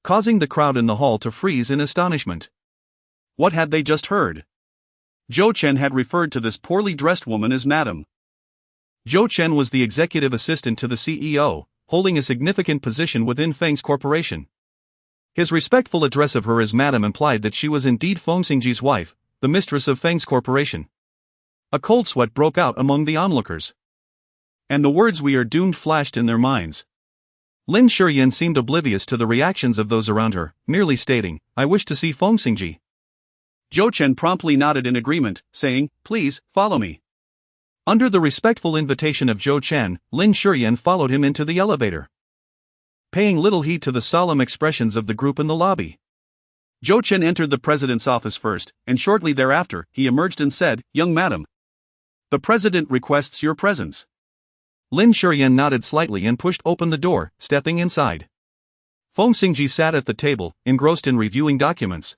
causing the crowd in the hall to freeze in astonishment. What had they just heard? Zhou Chen had referred to this poorly dressed woman as Madam. Zhou Chen was the executive assistant to the CEO, holding a significant position within Feng's corporation. His respectful address of her as Madam implied that she was indeed Feng Xingzhi's wife, the mistress of Feng's corporation. A cold sweat broke out among the onlookers, and the words "we are doomed" flashed in their minds. Lin Shiyan seemed oblivious to the reactions of those around her, merely stating, "I wish to see Feng Xingzhi." Zhou Chen promptly nodded in agreement, saying, "Please, follow me." Under the respectful invitation of Zhou Chen, Lin Shiyan followed him into the elevator, paying little heed to the solemn expressions of the group in the lobby. Zhou Chen entered the president's office first, and shortly thereafter, he emerged and said, "Young madam, the president requests your presence." Lin Shiyan nodded slightly and pushed open the door, stepping inside. Feng Xingzhi sat at the table, engrossed in reviewing documents,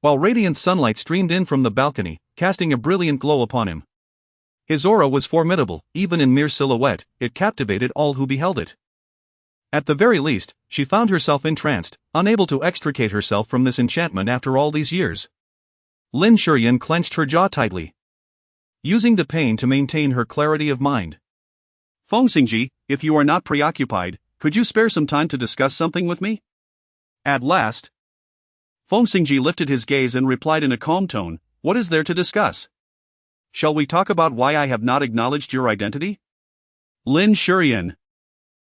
while radiant sunlight streamed in from the balcony, casting a brilliant glow upon him. His aura was formidable, even in mere silhouette, it captivated all who beheld it. At the very least, she found herself entranced, unable to extricate herself from this enchantment after all these years. Lin Shiyan clenched her jaw tightly, using the pain to maintain her clarity of mind. "Feng Xingzhi, if you are not preoccupied, could you spare some time to discuss something with me?" At last, Feng Xingzhi lifted his gaze and replied in a calm tone, "What is there to discuss? Shall we talk about why I have not acknowledged your identity?" "Lin Shiyan,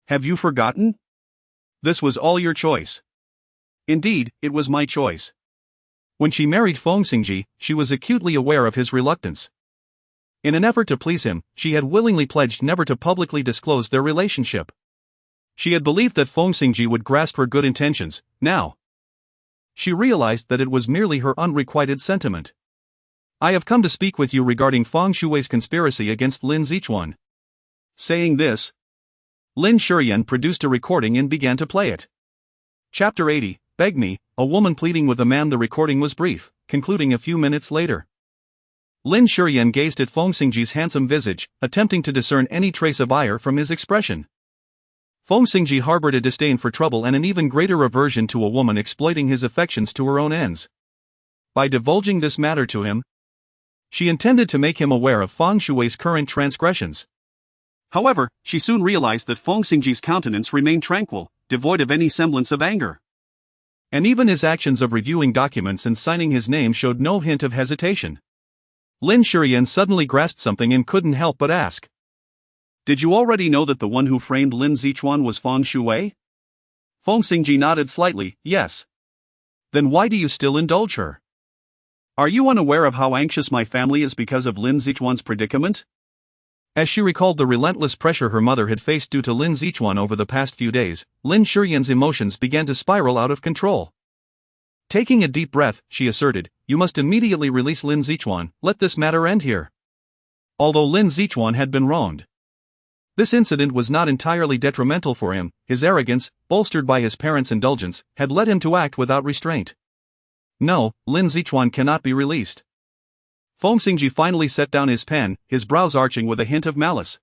have you forgotten? This was all your choice." "Indeed, it was my choice." When she married Feng Xingzhi, she was acutely aware of his reluctance. In an effort to please him, she had willingly pledged never to publicly disclose their relationship. She had believed that Feng Xingzhi would grasp her good intentions. Now, she realized that it was merely her unrequited sentiment. "I have come to speak with you regarding Feng Shui's conspiracy against Lin Shiyan." Saying this, Lin Shiyan produced a recording and began to play it. Chapter 80, Beg Me, a woman pleading with a man. The recording was brief, concluding a few minutes later. Lin Shiyan gazed at Feng Xingzhi's handsome visage, attempting to discern any trace of ire from his expression. Feng Xingzhi harbored a disdain for trouble and an even greater aversion to a woman exploiting his affections to her own ends. By divulging this matter to him, she intended to make him aware of Feng Shui's current transgressions. However, she soon realized that Feng Xingzhi's countenance remained tranquil, devoid of any semblance of anger. And even his actions of reviewing documents and signing his name showed no hint of hesitation. Lin Shiyan suddenly grasped something and couldn't help but ask, "Did you already know that the one who framed Lin Shiyan was Feng Shui?" Feng Xingzhi nodded slightly, "Yes." "Then why do you still indulge her? Are you unaware of how anxious my family is because of Lin Shiyan's predicament?" As she recalled the relentless pressure her mother had faced due to Lin Shiyan over the past few days, Lin Shiyan's emotions began to spiral out of control. Taking a deep breath, she asserted, "You must immediately release Lin Shiyan, let this matter end here." Although Lin Shiyan had been wronged, this incident was not entirely detrimental for him. His arrogance, bolstered by his parents' indulgence, had led him to act without restraint. "No, Lin Shiyan cannot be released." Feng Xingzhi finally set down his pen, his brows arching with a hint of malice.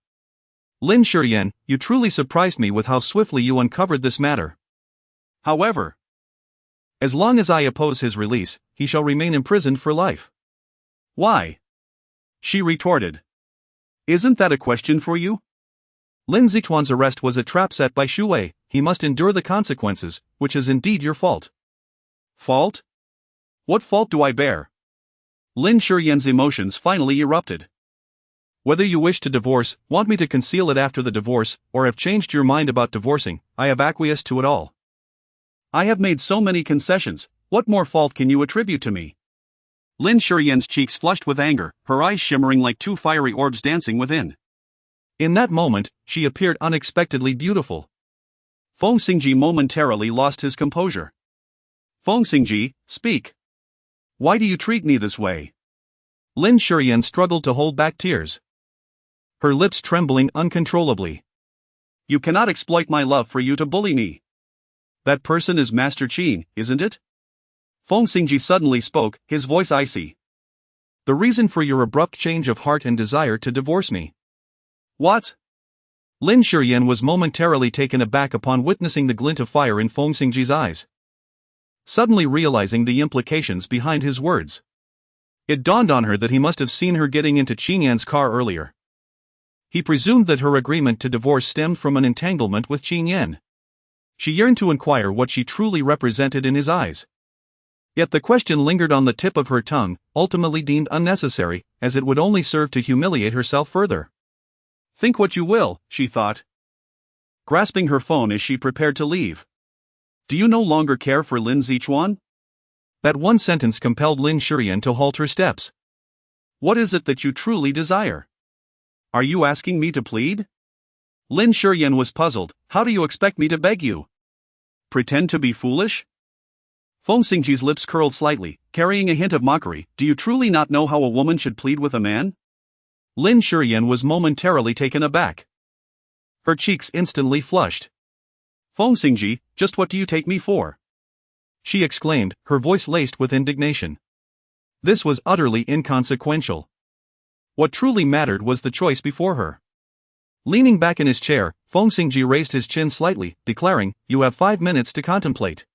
"Lin Shiyan, you truly surprised me with how swiftly you uncovered this matter. However, As long as I oppose his release, he shall remain imprisoned for life. Why? She retorted. Isn't that a question for you? Lin Zichuan's arrest was a trap set by Xu Wei. He must endure the consequences, which is indeed your fault. Fault? What fault do I bear? Lin Shiyan's emotions finally erupted. Whether you wish to divorce, want me to conceal it after the divorce, or have changed your mind about divorcing, I have acquiesced to it all. I have made so many concessions, what more fault can you attribute to me? Lin Shiyan's cheeks flushed with anger, her eyes shimmering like two fiery orbs dancing within. In that moment, she appeared unexpectedly beautiful. Feng Xingzhi momentarily lost his composure. Feng Xingzhi, speak. Why do you treat me this way? Lin Shiyan struggled to hold back tears, her lips trembling uncontrollably. You cannot exploit my love for you to bully me. That person is Master Qin, isn't it? Feng Xingzhi suddenly spoke, his voice icy. The reason for your abrupt change of heart and desire to divorce me. What? Lin Shiyan was momentarily taken aback upon witnessing the glint of fire in Feng Xingzhi's eyes, suddenly realizing the implications behind his words. It dawned on her that he must have seen her getting into Qin Yan's car earlier. He presumed that her agreement to divorce stemmed from an entanglement with Qin Yan. She yearned to inquire what she truly represented in his eyes. Yet the question lingered on the tip of her tongue, ultimately deemed unnecessary, as it would only serve to humiliate herself further. Think what you will, she thought, grasping her phone as she prepared to leave. Do you no longer care for Lin Zichuan? That one sentence compelled Lin Shiyan to halt her steps. What is it that you truly desire? Are you asking me to plead? Lin Shiyan was puzzled. How do you expect me to beg you? Pretend to be foolish? Feng Xingzhi's lips curled slightly, carrying a hint of mockery. Do you truly not know how a woman should plead with a man? Lin Shiyan was momentarily taken aback. Her cheeks instantly flushed. Feng Xingzhi, just what do you take me for? She exclaimed, her voice laced with indignation. This was utterly inconsequential. What truly mattered was the choice before her. Leaning back in his chair, Feng Xingzhi raised his chin slightly, declaring, "You have 5 minutes to contemplate."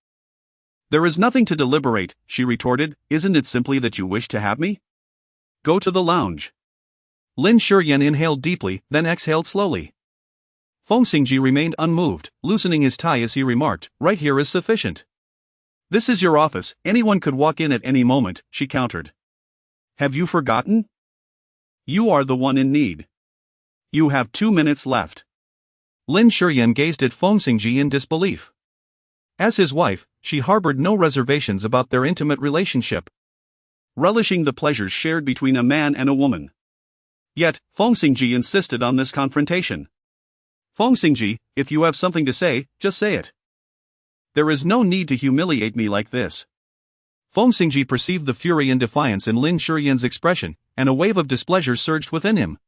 There is nothing to deliberate, she retorted. Isn't it simply that you wish to have me? Go to the lounge. Lin Shiyan inhaled deeply, then exhaled slowly. Feng Xingzhi remained unmoved, loosening his tie as he remarked, "Right here is sufficient." This is your office, anyone could walk in at any moment, she countered. Have you forgotten? You are the one in need. You have 2 minutes left. Lin Shiyan gazed at Feng Xingzhi in disbelief. As his wife, she harbored no reservations about their intimate relationship, relishing the pleasures shared between a man and a woman. Yet, Feng Xingzhi insisted on this confrontation. Feng Xingzhi, if you have something to say, just say it. There is no need to humiliate me like this. Feng Xingzhi perceived the fury and defiance in Lin Shiyan's expression, and a wave of displeasure surged within him.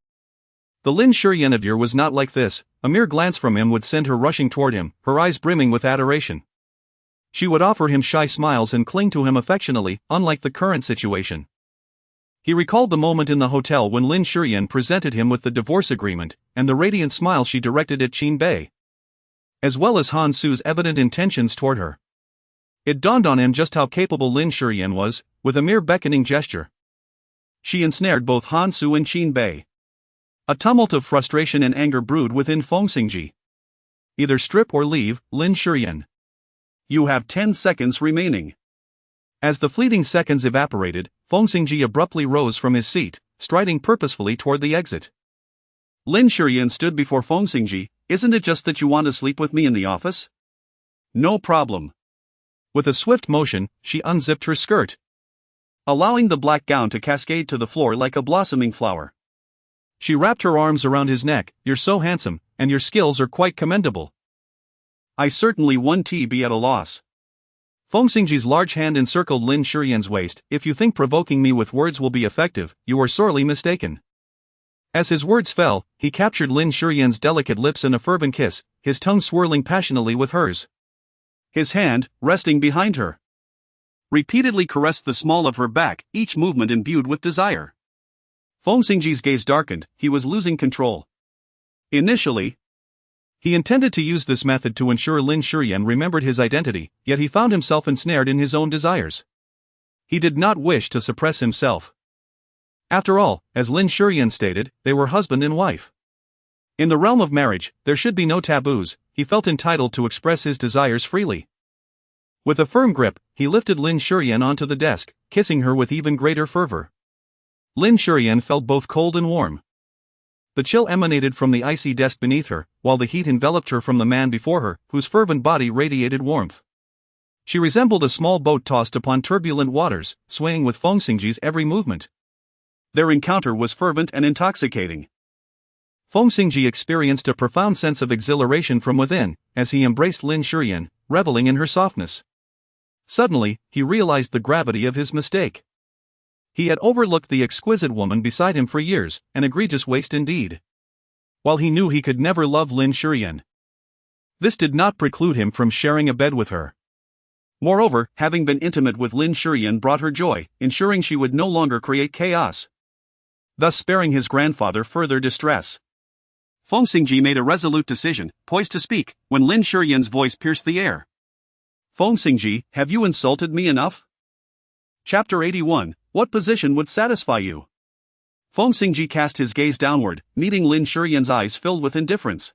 The Lin Shiyan of yore was not like this. A mere glance from him would send her rushing toward him, her eyes brimming with adoration. She would offer him shy smiles and cling to him affectionately, unlike the current situation. He recalled the moment in the hotel when Lin Shiyan presented him with the divorce agreement, and the radiant smile she directed at Qin Bei, as well as Han Su's evident intentions toward her. It dawned on him just how capable Lin Shiyan was. With a mere beckoning gesture, she ensnared both Han Su and Qin Bei. A tumult of frustration and anger brewed within Feng Xingzhi. Either strip or leave, Lin Shiyan. You have 10 seconds remaining. As the fleeting seconds evaporated, Feng Xingzhi abruptly rose from his seat, striding purposefully toward the exit. Lin Shiyan stood before Feng Xingzhi. Isn't it just that you want to sleep with me in the office? No problem. With a swift motion, she unzipped her skirt, allowing the black gown to cascade to the floor like a blossoming flower. She wrapped her arms around his neck. You're so handsome, and your skills are quite commendable. I certainly won't be at a loss. Feng Xingzhi's large hand encircled Lin Shiyan's waist. If you think provoking me with words will be effective, you are sorely mistaken. As his words fell, he captured Lin Shiyan's delicate lips in a fervent kiss, his tongue swirling passionately with hers. His hand, resting behind her, repeatedly caressed the small of her back, each movement imbued with desire. Feng Xingzhi's gaze darkened. He was losing control. Initially, He intended to use this method to ensure Lin Shiyan remembered his identity, yet he found himself ensnared in his own desires. He did not wish to suppress himself. After all, as Lin Shiyan stated, they were husband and wife. In the realm of marriage, there should be no taboos. He felt entitled to express his desires freely. With a firm grip, he lifted Lin Shiyan onto the desk, kissing her with even greater fervor. Lin Shiyan felt both cold and warm. The chill emanated from the icy desk beneath her, while the heat enveloped her from the man before her, whose fervent body radiated warmth. She resembled a small boat tossed upon turbulent waters, swaying with Feng Xingzhi's every movement. Their encounter was fervent and intoxicating. Feng Xingzhi experienced a profound sense of exhilaration from within, as he embraced Lin Shiyan, reveling in her softness. Suddenly, he realized the gravity of his mistake. He had overlooked the exquisite woman beside him for years, an egregious waste indeed. While he knew he could never love Lin Shiyan, this did not preclude him from sharing a bed with her. Moreover, having been intimate with Lin Shiyan brought her joy, ensuring she would no longer create chaos, thus sparing his grandfather further distress. Feng Xingzhi made a resolute decision, poised to speak, when Lin Shiyan's voice pierced the air. Feng Xingzhi, have you insulted me enough? Chapter 81, What position would satisfy you? Feng Xingzhi cast his gaze downward, meeting Lin Shiyan's eyes filled with indifference.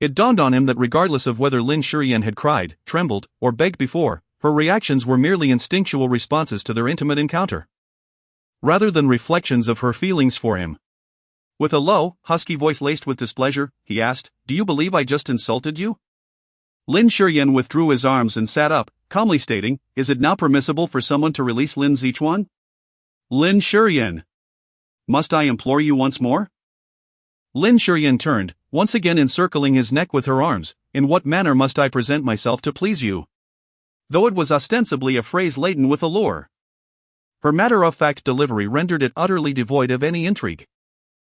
It dawned on him that regardless of whether Lin Shiyan had cried, trembled, or begged before, her reactions were merely instinctual responses to their intimate encounter, rather than reflections of her feelings for him. With a low, husky voice laced with displeasure, he asked, "Do you believe I just insulted you?" Lin Shiyan withdrew his arms and sat up, calmly stating, "Is it now permissible for someone to release Lin Zichuan?" Lin Shiyan, must I implore you once more? Lin Shiyan turned, once again encircling his neck with her arms. "In what manner must I present myself to please you?" Though it was ostensibly a phrase laden with allure, her matter-of-fact delivery rendered it utterly devoid of any intrigue.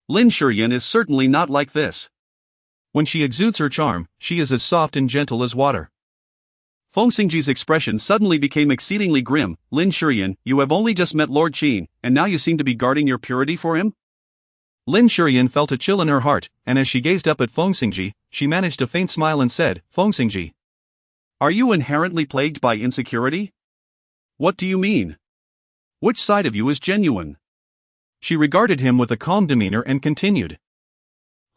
Lin Shiyan is certainly not like this. When she exudes her charm, she is as soft and gentle as water. Feng Xingzhi's expression suddenly became exceedingly grim. "Lin Shiyan, you have only just met Lord Qin, and now you seem to be guarding your purity for him?" Lin Shiyan felt a chill in her heart, and as she gazed up at Feng Xingzhi, she managed a faint smile and said, "Feng Xingzhi, are you inherently plagued by insecurity? What do you mean? Which side of you is genuine?" She regarded him with a calm demeanor and continued,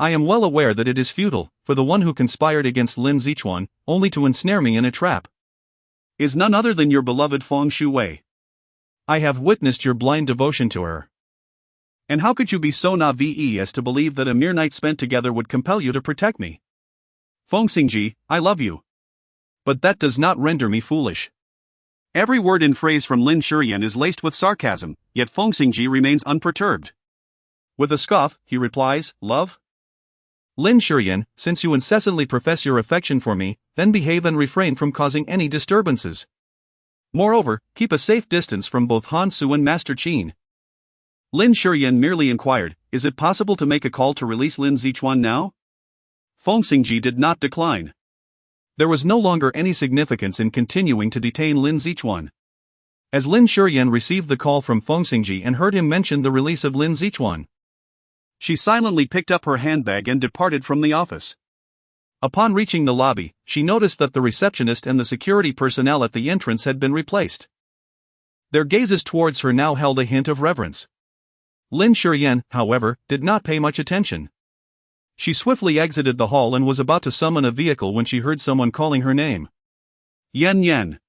"I am well aware that it is futile for the one who conspired against Lin Zichuan only to ensnare me in a trap. Is none other than your beloved Feng Shuwei. I have witnessed your blind devotion to her. And how could you be so naive as to believe that a mere night spent together would compel you to protect me? Feng Xingzhi, I love you. But that does not render me foolish." Every word and phrase from Lin Shiyan is laced with sarcasm, yet Feng Xingzhi remains unperturbed. With a scoff, he replies, "Love? Lin Shiyan, since you incessantly profess your affection for me, then behave and refrain from causing any disturbances. Moreover, keep a safe distance from both Han Su and Master Qin." Lin Shiyan merely inquired, "Is it possible to make a call to release Lin Zichuan now?" Feng Xingzhi did not decline. There was no longer any significance in continuing to detain Lin Zichuan. As Lin Shiyan received the call from Feng Xingzhi and heard him mention the release of Lin Zichuan, she silently picked up her handbag and departed from the office. Upon reaching the lobby, she noticed that the receptionist and the security personnel at the entrance had been replaced. Their gazes towards her now held a hint of reverence. Lin Shiyan, however, did not pay much attention. She swiftly exited the hall and was about to summon a vehicle when she heard someone calling her name. "Yan Yan."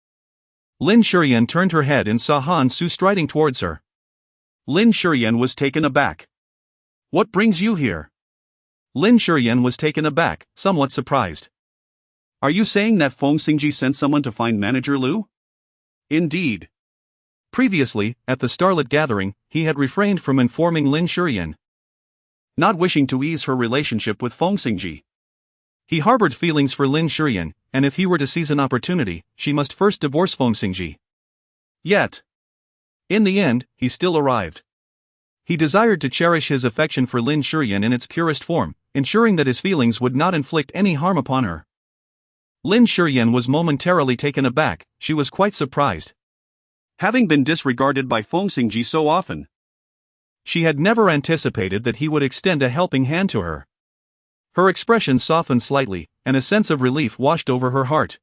Lin Shiyan turned her head and saw Han Su striding towards her. Lin Shiyan was taken aback. "What brings you here?" Lin Shiyan was taken aback, somewhat surprised. "Are you saying that Feng Xingzhi sent someone to find Manager Lu?" "Indeed." Previously, at the Starlit Gathering, he had refrained from informing Lin Shiyan, not wishing to ease her relationship with Feng Xingzhi. He harbored feelings for Lin Shiyan, and if he were to seize an opportunity, she must first divorce Feng Xingzhi. Yet, in the end, he still arrived. He desired to cherish his affection for Lin Shiyan in its purest form, ensuring that his feelings would not inflict any harm upon her. Lin Shiyan was momentarily taken aback. She was quite surprised. Having been disregarded by Feng Xingzhi so often, she had never anticipated that he would extend a helping hand to her. Her expression softened slightly, and a sense of relief washed over her heart.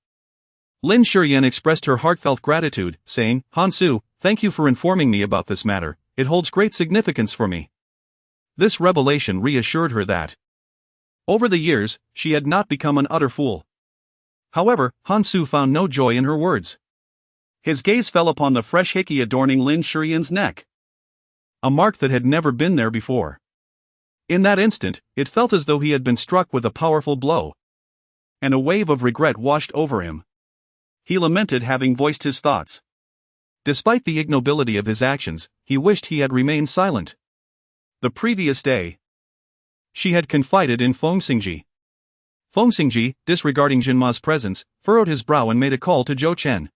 Lin Shiyan expressed her heartfelt gratitude, saying, "Hansu, thank you for informing me about this matter, it holds great significance for me." This revelation reassured her that, over the years, she had not become an utter fool. However, Hansu found no joy in her words. His gaze fell upon the fresh hickey adorning Lin Shiyan's neck. A mark that had never been there before. In that instant, it felt as though he had been struck with a powerful blow. And a wave of regret washed over him. He lamented having voiced his thoughts. Despite the ignobility of his actions, he wished he had remained silent. The previous day, she had confided in Feng Xingzhi. Feng Xingzhi, disregarding Jinma's presence, furrowed his brow and made a call to Zhou Chen.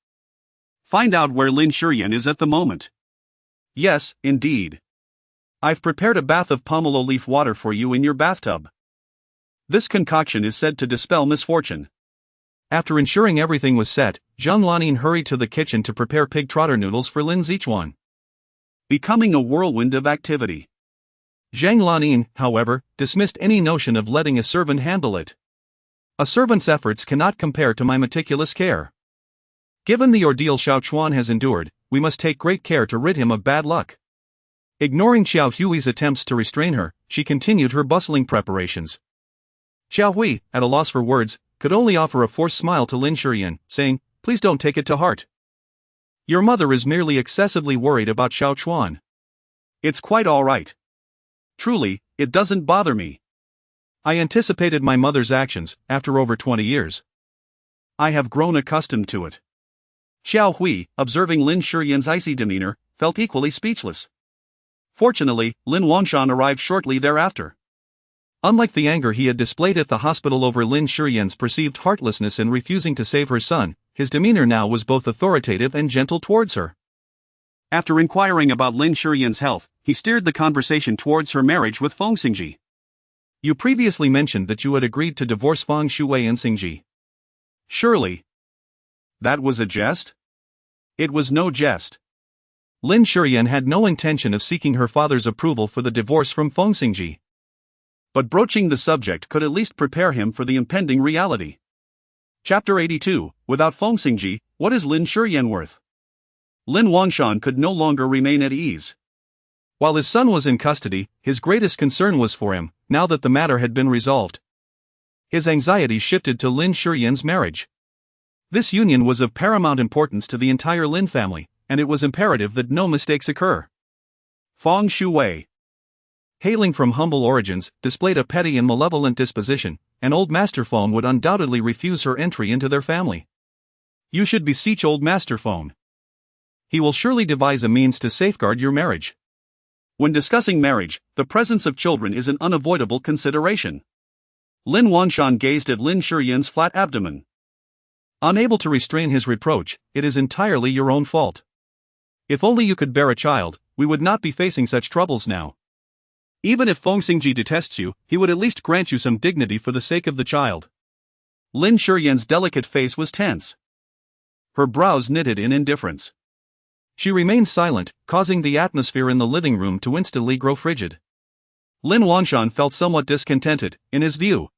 "Find out where Lin Shiyan is at the moment." "Yes, indeed. I've prepared a bath of pomelo leaf water for you in your bathtub. This concoction is said to dispel misfortune." After ensuring everything was set, Zhang Lanin hurried to the kitchen to prepare pig trotter noodles for Lin Zichuan. Becoming a whirlwind of activity. Zhang Lanin, however, dismissed any notion of letting a servant handle it. "A servant's efforts cannot compare to my meticulous care. Given the ordeal Xiao Chuan has endured, we must take great care to rid him of bad luck." Ignoring Xiao Hui's attempts to restrain her, she continued her bustling preparations. Xiao Hui, at a loss for words, could only offer a forced smile to Lin Shiyan, saying, "Please don't take it to heart. Your mother is merely excessively worried about Xiao Chuan. It's quite all right. Truly, it doesn't bother me. I anticipated my mother's actions, after over 20 years. I have grown accustomed to it." Xiao Hui, observing Lin Shiyan's icy demeanor, felt equally speechless. Fortunately, Lin Wanshan arrived shortly thereafter. Unlike the anger he had displayed at the hospital over Lin Shiyan's perceived heartlessness in refusing to save her son, his demeanor now was both authoritative and gentle towards her. After inquiring about Lin Shiyan's health, he steered the conversation towards her marriage with Feng Xingzhi. "You previously mentioned that you had agreed to divorce Feng Shui and Xingzhi. Surely that was a jest?" It was no jest. Lin Shiyan had no intention of seeking her father's approval for the divorce from Feng Xingzhi. But broaching the subject could at least prepare him for the impending reality. Chapter 82, Without Feng Xingzhi, what is Lin Shiyan worth? Lin Wanshan could no longer remain at ease. While his son was in custody, his greatest concern was for him, now that the matter had been resolved. His anxiety shifted to Lin Shiyan's marriage. This union was of paramount importance to the entire Lin family, and it was imperative that no mistakes occur. Feng Shui, hailing from humble origins, displayed a petty and malevolent disposition, and old Master Feng would undoubtedly refuse her entry into their family. You should beseech old Master Feng. He will surely devise a means to safeguard your marriage. When discussing marriage, the presence of children is an unavoidable consideration. Lin Wanshan gazed at Lin Shiyan's flat abdomen. Unable to restrain his reproach, "It is entirely your own fault. If only you could bear a child, we would not be facing such troubles now. Even if Feng Xingzhi detests you, he would at least grant you some dignity for the sake of the child." Lin Shiyan's delicate face was tense. Her brows knitted in indifference. She remained silent, causing the atmosphere in the living room to instantly grow frigid. Lin Wanshan felt somewhat discontented. In his view,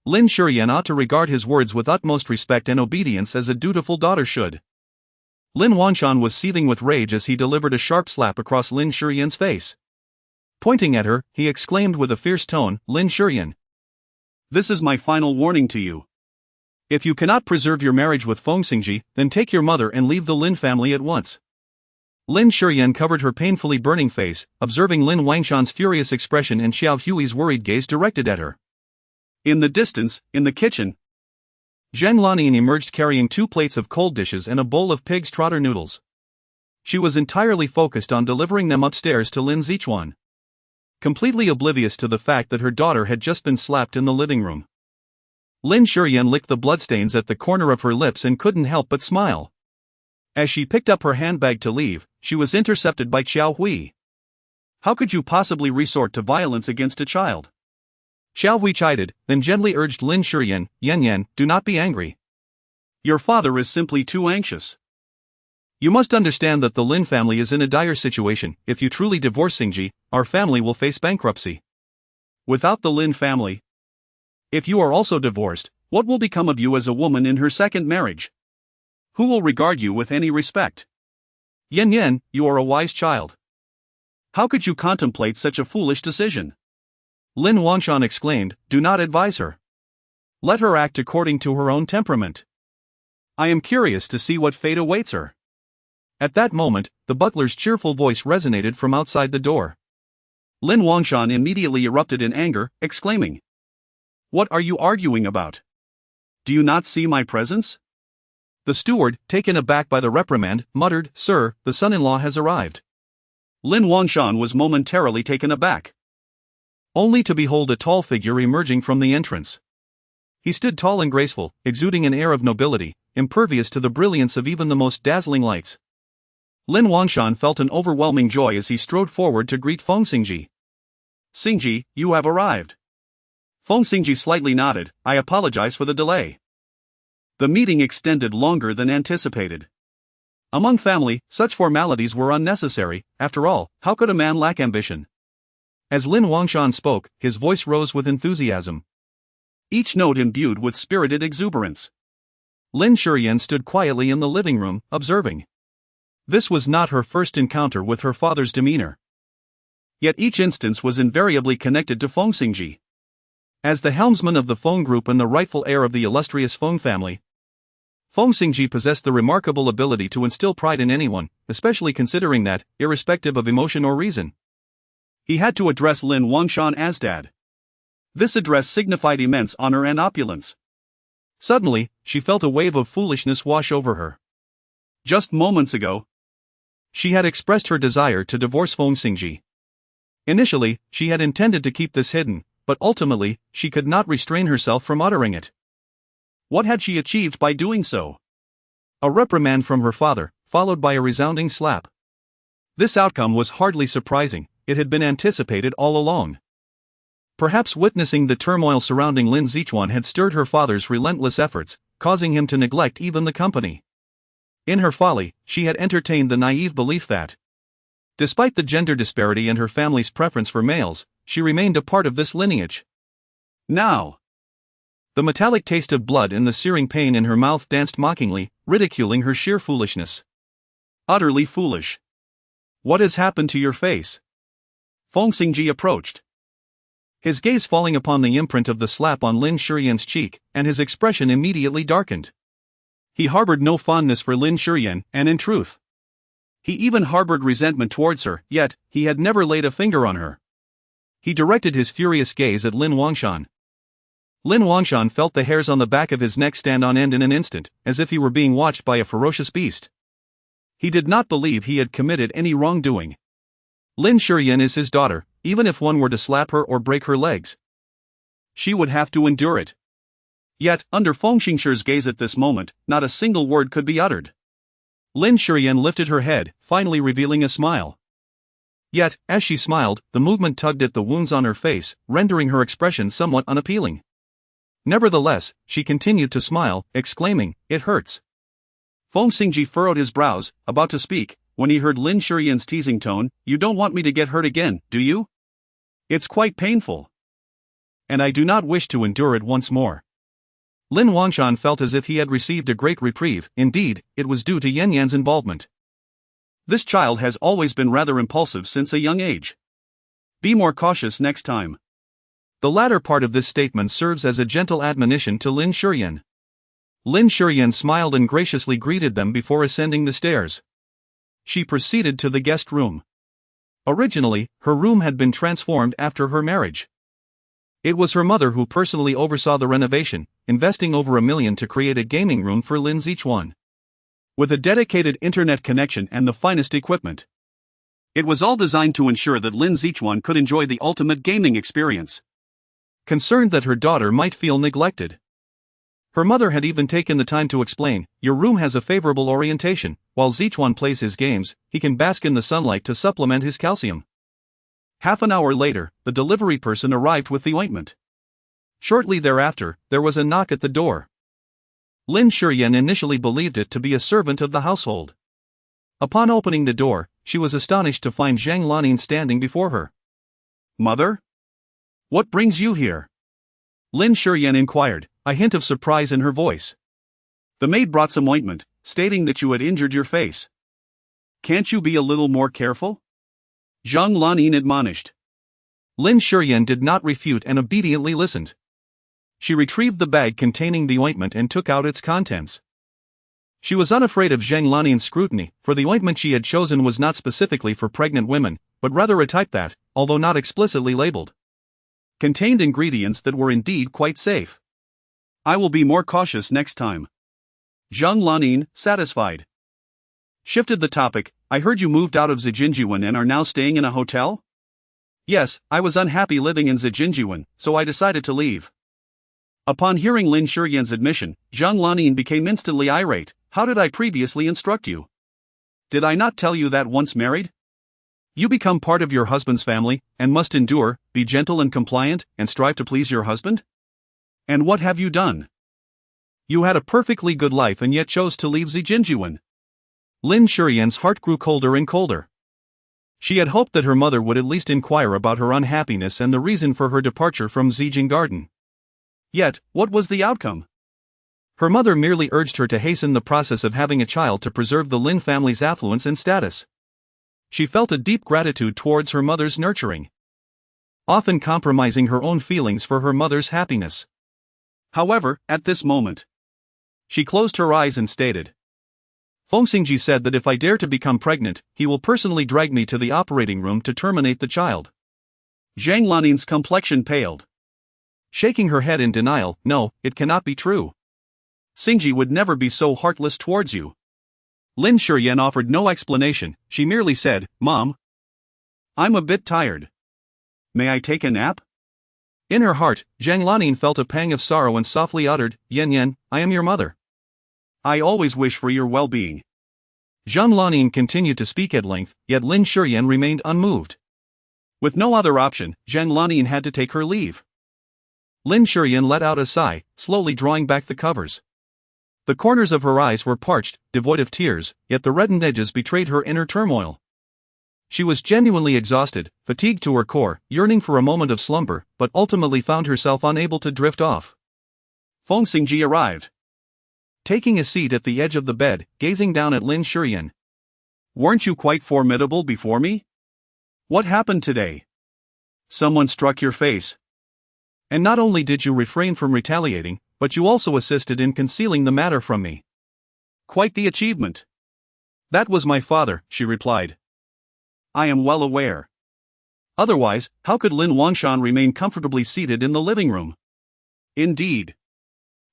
Lin Shiyan ought to regard his words with utmost respect and obedience as a dutiful daughter should. Lin Wanshan was seething with rage as he delivered a sharp slap across Lin Shiyan's face. Pointing at her, he exclaimed with a fierce tone, "Lin Shiyan, this is my final warning to you. If you cannot preserve your marriage with Feng Xingzhi, then take your mother and leave the Lin family at once." Lin Shiyan covered her painfully burning face, observing Lin Wangshan's furious expression and Xiao Hui's worried gaze directed at her. In the distance, in the kitchen, Zhang Lanin emerged carrying 2 plates of cold dishes and a bowl of pig's trotter noodles. She was entirely focused on delivering them upstairs to Lin Zichuan, completely oblivious to the fact that her daughter had just been slapped in the living room. Lin Shiyan licked the bloodstains at the corner of her lips and couldn't help but smile. As she picked up her handbag to leave, she was intercepted by Xiao Hui. "How could you possibly resort to violence against a child?" Xiao Hui chided, then gently urged Lin Shiyan, "Yan, do not be angry. Your father is simply too anxious. You must understand that the Lin family is in a dire situation. If you truly divorce Xingzhi, our family will face bankruptcy. Without the Lin family, If you are also divorced, what will become of you as a woman in her second marriage? Who will regard you with any respect? Yan Yan, you are a wise child. How could you contemplate such a foolish decision? Lin Wanshan exclaimed, do not advise her. Let her act according to her own temperament. I am curious to see what fate awaits her. At that moment, the butler's cheerful voice resonated from outside the door. Lin Wanshan immediately erupted in anger, exclaiming, what are you arguing about? Do you not see my presence? The steward, taken aback by the reprimand, muttered, Sir, the son-in-law has arrived. Lin Wanshan was momentarily taken aback, only to behold a tall figure emerging from the entrance. He stood tall and graceful, exuding an air of nobility, impervious to the brilliance of even the most dazzling lights. Lin Wanshan felt an overwhelming joy as he strode forward to greet Feng Xingzhi. Xingzhi, you have arrived. Feng Xingzhi slightly nodded, I apologize for the delay. The meeting extended longer than anticipated. Among family, such formalities were unnecessary. After all, how could a man lack ambition? As Lin Wanshan spoke, his voice rose with enthusiasm, each note imbued with spirited exuberance. Lin Shiyan stood quietly in the living room, observing. This was not her first encounter with her father's demeanor. Yet each instance was invariably connected to Feng Xingzhi. As the helmsman of the Feng group and the rightful heir of the illustrious Feng family, Feng Xingzhi possessed the remarkable ability to instill pride in anyone, especially considering that, irrespective of emotion or reason, he had to address Lin Wanshan as Dad. This address signified immense honor and opulence. Suddenly, she felt a wave of foolishness wash over her. Just moments ago, she had expressed her desire to divorce Feng Xingzhi. Initially, she had intended to keep this hidden, but ultimately, she could not restrain herself from uttering it. What had she achieved by doing so? A reprimand from her father, followed by a resounding slap. This outcome was hardly surprising, it had been anticipated all along. Perhaps witnessing the turmoil surrounding Lin Zichuan had stirred her father's relentless efforts, causing him to neglect even the company. In her folly, she had entertained the naive belief that, despite the gender disparity and her family's preference for males, she remained a part of this lineage. Now, the metallic taste of blood and the searing pain in her mouth danced mockingly, ridiculing her sheer foolishness. Utterly foolish. What has happened to your face? Feng Xingzhi approached, his gaze falling upon the imprint of the slap on Lin Shiyan's cheek, and his expression immediately darkened. He harbored no fondness for Lin Shiyan, and in truth, he even harbored resentment towards her, yet, he had never laid a finger on her. He directed his furious gaze at Lin Wanshan. Lin Wanshan felt the hairs on the back of his neck stand on end in an instant, as if he were being watched by a ferocious beast. He did not believe he had committed any wrongdoing. Lin Shiyan is his daughter, even if one were to slap her or break her legs, she would have to endure it. Yet, under Feng Xingzhi's gaze at this moment, not a single word could be uttered. Lin Shiyan lifted her head, finally revealing a smile. Yet, as she smiled, the movement tugged at the wounds on her face, rendering her expression somewhat unappealing. Nevertheless, she continued to smile, exclaiming, "It hurts." Feng Xingzhi furrowed his brows, about to speak, when he heard Lin Shiyan's teasing tone, "You don't want me to get hurt again, do you? It's quite painful. And I do not wish to endure it once more." Lin Wanshan felt as if he had received a great reprieve. Indeed, it was due to Yan Yan's involvement. This child has always been rather impulsive since a young age. Be more cautious next time. The latter part of this statement serves as a gentle admonition to Lin Shiyan. Lin Shiyan smiled and graciously greeted them before ascending the stairs. She proceeded to the guest room. Originally, her room had been transformed after her marriage. It was her mother who personally oversaw the renovation, investing over $1 million to create a gaming room for Lin Zichuan, with a dedicated internet connection and the finest equipment. It was all designed to ensure that Lin Zichuan could enjoy the ultimate gaming experience. Concerned that her daughter might feel neglected, her mother had even taken the time to explain, "Your room has a favorable orientation. While Zichuan plays his games, he can bask in the sunlight to supplement his calcium." Half an hour later, the delivery person arrived with the ointment. Shortly thereafter, there was a knock at the door. Lin Shiyan initially believed it to be a servant of the household. Upon opening the door, she was astonished to find Zhang Lanin standing before her. "Mother? What brings you here?" Lin Shiyan inquired, a hint of surprise in her voice. The maid brought some ointment, stating that you had injured your face. Can't you be a little more careful? Zhang Lanin admonished. Lin Shiyan did not refute and obediently listened. She retrieved the bag containing the ointment and took out its contents. She was unafraid of Zhang Lanin's scrutiny, for the ointment she had chosen was not specifically for pregnant women, but rather a type that, although not explicitly labeled, contained ingredients that were indeed quite safe. I will be more cautious next time. Zhang Lanin, satisfied, shifted the topic. I heard you moved out of Zijinjiwan and are now staying in a hotel? Yes, I was unhappy living in Zijinjiwan, so I decided to leave. Upon hearing Lin Shiyan's admission, Zhang Lanin became instantly irate. How did I previously instruct you? Did I not tell you that once married, you become part of your husband's family, and must endure, be gentle and compliant, and strive to please your husband? And what have you done? You had a perfectly good life and yet chose to leave Zijinjiwan. Lin Shiyan's heart grew colder and colder. She had hoped that her mother would at least inquire about her unhappiness and the reason for her departure from Zijing Garden. Yet, what was the outcome? Her mother merely urged her to hasten the process of having a child to preserve the Lin family's affluence and status. She felt a deep gratitude towards her mother's nurturing, often compromising her own feelings for her mother's happiness. However, at this moment, she closed her eyes and stated, Feng Xingzhi said that if I dare to become pregnant, he will personally drag me to the operating room to terminate the child. Zhang Lanin's complexion paled, shaking her head in denial. No, it cannot be true. Xingzhi would never be so heartless towards you. Lin Shiyan offered no explanation. She merely said, Mom, I'm a bit tired. May I take a nap? In her heart, Zhang Lanin felt a pang of sorrow and softly uttered, Yan Yan, I am your mother. I always wish for your well-being. Zhang Lanin continued to speak at length, yet Lin Shiyan remained unmoved. With no other option, Zhang Lanin had to take her leave. Lin Shiyan let out a sigh, slowly drawing back the covers. The corners of her eyes were parched, devoid of tears, yet the reddened edges betrayed her inner turmoil. She was genuinely exhausted, fatigued to her core, yearning for a moment of slumber, but ultimately found herself unable to drift off. Feng Xingzhi arrived, taking a seat at the edge of the bed, gazing down at Lin Shiyan. Weren't you quite formidable before me? What happened today? Someone struck your face. And not only did you refrain from retaliating, but you also assisted in concealing the matter from me. Quite the achievement. That was my father, she replied. I am well aware. Otherwise, how could Lin Wangshan remain comfortably seated in the living room? Indeed,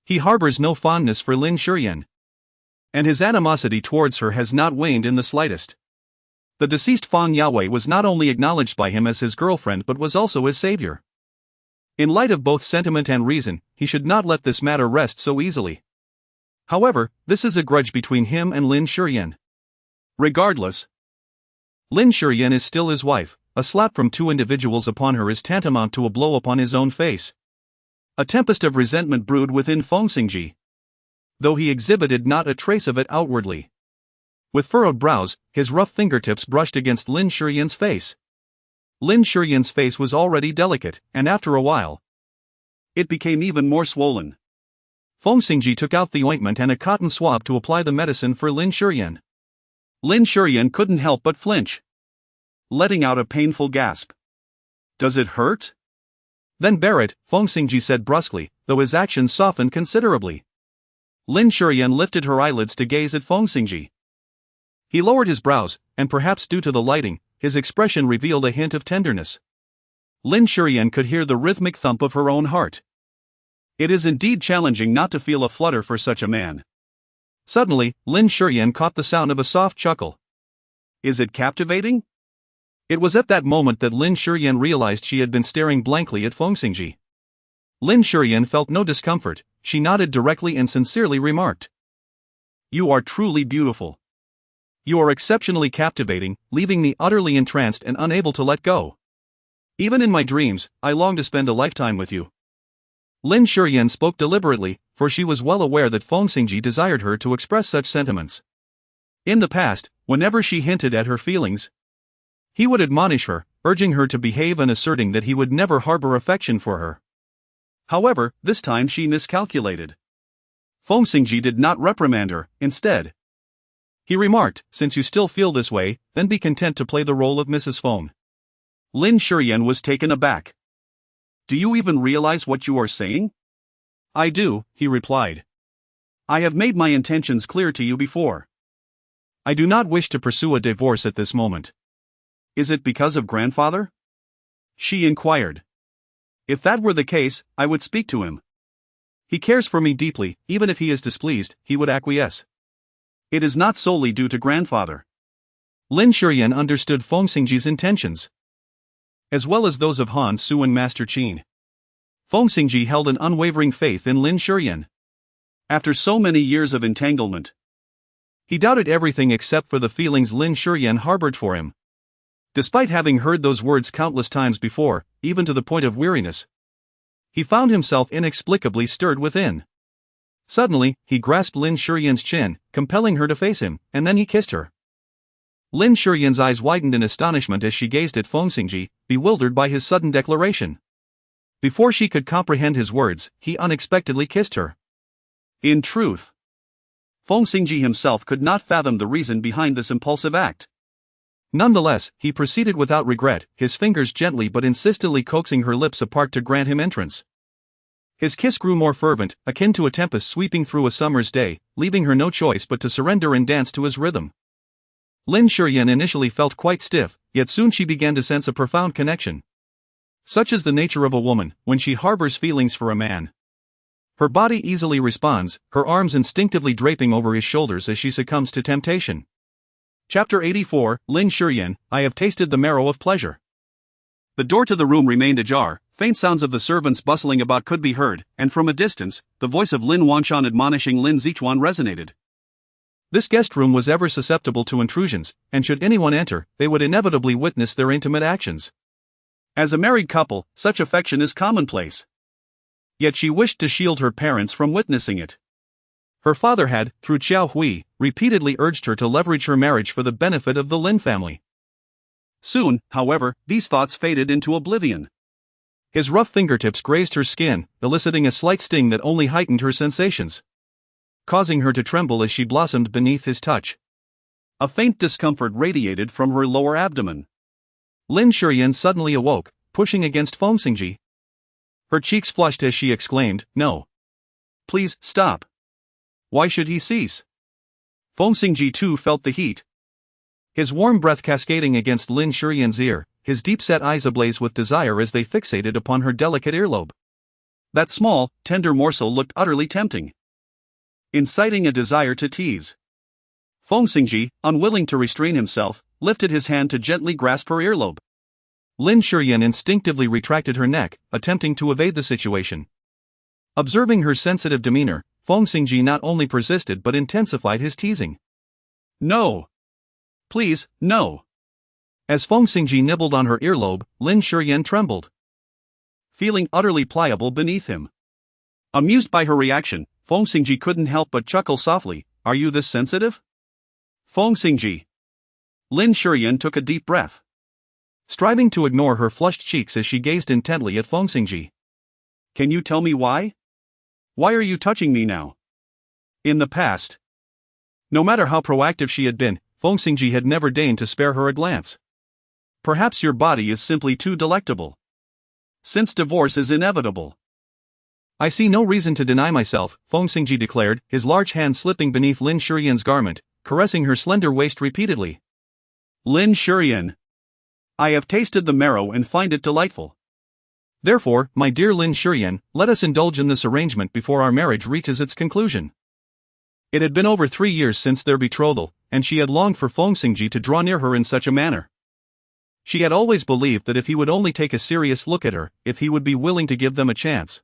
he harbors no fondness for Lin Shiyan, and his animosity towards her has not waned in the slightest. The deceased Fang Yawei was not only acknowledged by him as his girlfriend but was also his savior. In light of both sentiment and reason, he should not let this matter rest so easily. However, this is a grudge between him and Lin Shiyan. Regardless, Lin Shiyan is still his wife. A slap from two individuals upon her is tantamount to a blow upon his own face. A tempest of resentment brewed within Feng Xingzhi, though he exhibited not a trace of it outwardly. With furrowed brows, his rough fingertips brushed against Lin Shiyan's face. Lin Shiyan's face was already delicate, and after a while, it became even more swollen. Feng Xingzhi took out the ointment and a cotton swab to apply the medicine for Lin Shiyan. Lin Shiyan couldn't help but flinch, letting out a painful gasp. Does it hurt? Then bear it, Feng Xingzhi said brusquely, though his actions softened considerably. Lin Shiyan lifted her eyelids to gaze at Feng Xingzhi. He lowered his brows, and perhaps due to the lighting, his expression revealed a hint of tenderness. Lin Shiyan could hear the rhythmic thump of her own heart. It is indeed challenging not to feel a flutter for such a man. Suddenly, Lin Shiyan caught the sound of a soft chuckle. Is it captivating? It was at that moment that Lin Shiyan realized she had been staring blankly at Feng Xingzhi. Lin Shiyan felt no discomfort. She nodded directly and sincerely remarked, You are truly beautiful. You are exceptionally captivating, leaving me utterly entranced and unable to let go. Even in my dreams, I long to spend a lifetime with you. Lin Shiyan spoke deliberately, for she was well aware that Feng Xingzhi desired her to express such sentiments. In the past, whenever she hinted at her feelings, he would admonish her, urging her to behave and asserting that he would never harbor affection for her. However, this time she miscalculated. Feng Xingzhi did not reprimand her, instead. He remarked, "Since you still feel this way, then be content to play the role of Mrs. Feng." Lin Shiyan was taken aback. "Do you even realize what you are saying?" "I do," he replied. "I have made my intentions clear to you before. I do not wish to pursue a divorce at this moment." "Is it because of grandfather?" she inquired. "If that were the case, I would speak to him. He cares for me deeply, even if he is displeased, he would acquiesce. It is not solely due to grandfather." Lin Shiyan understood Feng Xingzhi's intentions, as well as those of Han Su and Master Qin. Feng Xingzhi held an unwavering faith in Lin Shiyan. After so many years of entanglement, he doubted everything except for the feelings Lin Shiyan harbored for him. Despite having heard those words countless times before, even to the point of weariness, he found himself inexplicably stirred within. Suddenly, he grasped Lin Shiyan's chin, compelling her to face him, and then he kissed her. Lin Shiyan's eyes widened in astonishment as she gazed at Feng Xingzhi, bewildered by his sudden declaration. Before she could comprehend his words, he unexpectedly kissed her. In truth, Feng Xingzhi himself could not fathom the reason behind this impulsive act. Nonetheless, he proceeded without regret, his fingers gently but insistently coaxing her lips apart to grant him entrance. His kiss grew more fervent, akin to a tempest sweeping through a summer's day, leaving her no choice but to surrender and dance to his rhythm. Lin Shiyan initially felt quite stiff, yet soon she began to sense a profound connection. Such is the nature of a woman, when she harbors feelings for a man. Her body easily responds, her arms instinctively draping over his shoulders as she succumbs to temptation. Chapter 84, Lin Shiyan, I have tasted the marrow of pleasure. The door to the room remained ajar, faint sounds of the servants bustling about could be heard, and from a distance, the voice of Lin Wanshan admonishing Lin Zichuan resonated. This guest room was ever susceptible to intrusions, and should anyone enter, they would inevitably witness their intimate actions. As a married couple, such affection is commonplace. Yet she wished to shield her parents from witnessing it. Her father had, through Qiao Hui, repeatedly urged her to leverage her marriage for the benefit of the Lin family. Soon, however, these thoughts faded into oblivion. His rough fingertips grazed her skin, eliciting a slight sting that only heightened her sensations, causing her to tremble as she blossomed beneath his touch. A faint discomfort radiated from her lower abdomen. Lin Shiyan suddenly awoke, pushing against Feng Xingzhi. Her cheeks flushed as she exclaimed, "No. Please, stop." Why should he cease? Feng Xingzhi too felt the heat. His warm breath cascading against Lin Shiyan's ear, his deep-set eyes ablaze with desire as they fixated upon her delicate earlobe. That small, tender morsel looked utterly tempting, inciting a desire to tease. Feng Xingzhi, unwilling to restrain himself, lifted his hand to gently grasp her earlobe. Lin Shiyan instinctively retracted her neck, attempting to evade the situation. Observing her sensitive demeanor, Feng Xingzhi not only persisted but intensified his teasing. "No. Please, no." As Feng Xingzhi nibbled on her earlobe, Lin Shiyan trembled, feeling utterly pliable beneath him. Amused by her reaction, Feng Xingzhi couldn't help but chuckle softly. "Are you this sensitive?" Feng Xingzhi. Lin Shiyan took a deep breath, striving to ignore her flushed cheeks as she gazed intently at Feng Xingzhi. "Can you tell me why? Why are you touching me now?" In the past, no matter how proactive she had been, Feng Xingzhi had never deigned to spare her a glance. "Perhaps your body is simply too delectable. Since divorce is inevitable." "I see no reason to deny myself," Feng Xingzhi declared, his large hand slipping beneath Lin Shiyan's garment, caressing her slender waist repeatedly. "Lin Shiyan, I have tasted the marrow and find it delightful. Therefore, my dear Lin Shiyan, let us indulge in this arrangement before our marriage reaches its conclusion." It had been over 3 years since their betrothal, and she had longed for Feng Xingzhi to draw near her in such a manner. She had always believed that if he would only take a serious look at her, if he would be willing to give them a chance,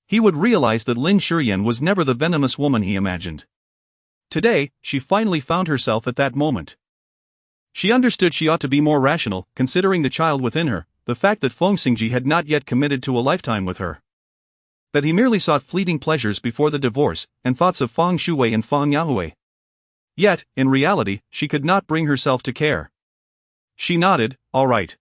he would realize that Lin Shiyan was never the venomous woman he imagined. Today, she finally found herself at that moment. She understood she ought to be more rational, considering the child within her, the fact that Feng Xingzhi had not yet committed to a lifetime with her, that he merely sought fleeting pleasures before the divorce, and thoughts of Feng Shuwei and Feng Yahui. Yet, in reality, she could not bring herself to care. She nodded, "All right.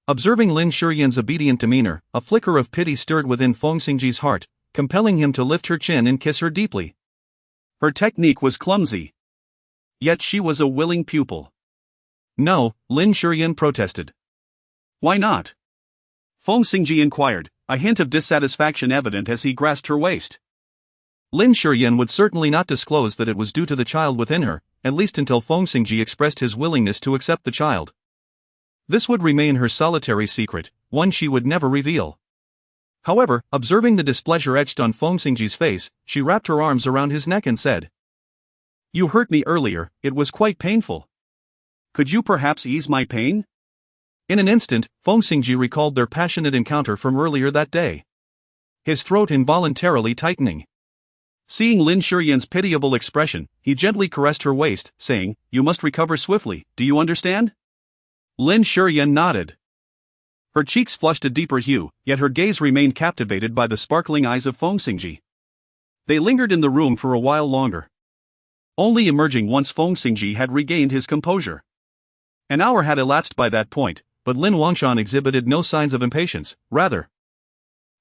Observing Lin Shiyan's obedient demeanor, a flicker of pity stirred within Feng Xingzhi's heart, compelling him to lift her chin and kiss her deeply. Her technique was clumsy. Yet she was a willing pupil. No, Lin Shiyan protested. Why not? Feng Xingzhi inquired, a hint of dissatisfaction evident as he grasped her waist. Lin Shiyan would certainly not disclose that it was due to the child within her, at least until Feng Xingzhi expressed his willingness to accept the child. This would remain her solitary secret, one she would never reveal. However, observing the displeasure etched on Feng Xingzhi's face, she wrapped her arms around his neck and said, "You hurt me earlier, it was quite painful. Could you perhaps ease my pain?" In an instant, Feng Xingzhi recalled their passionate encounter from earlier that day. His throat involuntarily tightening. Seeing Lin Shiyan's pitiable expression, he gently caressed her waist, saying, "You must recover swiftly, do you understand?" Lin Shiyan nodded. Her cheeks flushed a deeper hue, yet her gaze remained captivated by the sparkling eyes of Feng Xingzhi. They lingered in the room for a while longer, only emerging once Feng Xingzhi had regained his composure. An hour had elapsed by that point, but Lin Wangshan exhibited no signs of impatience, rather.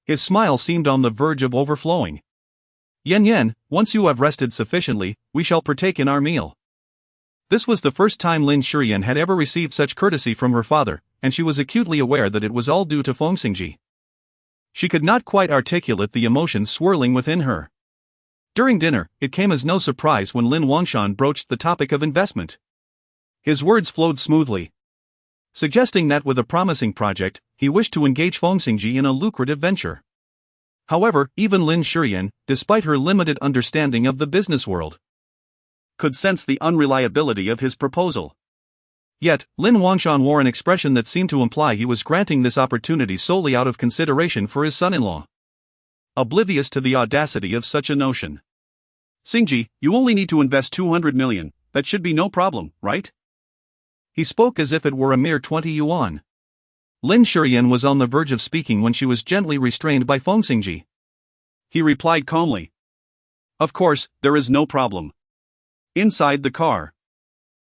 His smile seemed on the verge of overflowing. "Yen, once you have rested sufficiently, we shall partake in our meal." This was the first time Lin Shiyan had ever received such courtesy from her father, and she was acutely aware that it was all due to Feng Xingzhi. She could not quite articulate the emotions swirling within her. During dinner, it came as no surprise when Lin Wangshan broached the topic of investment. His words flowed smoothly, suggesting that with a promising project, he wished to engage Feng Xingzhi in a lucrative venture. However, even Lin Shiyan, despite her limited understanding of the business world, could sense the unreliability of his proposal. Yet, Lin Wangshan wore an expression that seemed to imply he was granting this opportunity solely out of consideration for his son-in-law. Oblivious to the audacity of such a notion. "Xingzhi, you only need to invest 200 million, that should be no problem, right?" He spoke as if it were a mere 20 yuan. Lin Shiyan was on the verge of speaking when she was gently restrained by Feng Xingzhi. He replied calmly, "Of course, there is no problem." Inside the car,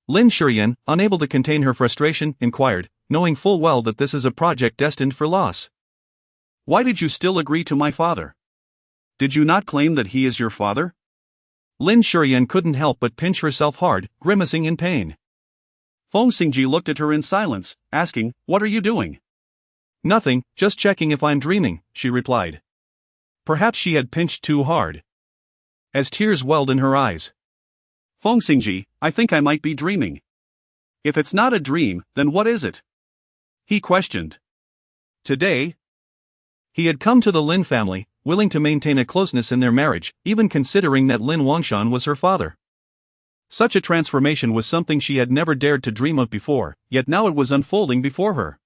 Lin Shiyan, unable to contain her frustration, inquired, knowing full well that this is a project destined for loss. "Why did you still agree to my father? Did you not claim that he is your father?" Lin Shiyan couldn't help but pinch herself hard, grimacing in pain. Feng Xingzhi looked at her in silence, asking, "What are you doing?" "Nothing, just checking if I'm dreaming," she replied. Perhaps she had pinched too hard, as tears welled in her eyes. "Feng Xingzhi, I think I might be dreaming. If it's not a dream, then what is it?" he questioned. Today, he had come to the Lin family, willing to maintain a closeness in their marriage, even considering that Lin Wangshan was her father. Such a transformation was something she had never dared to dream of before, yet now it was unfolding before her.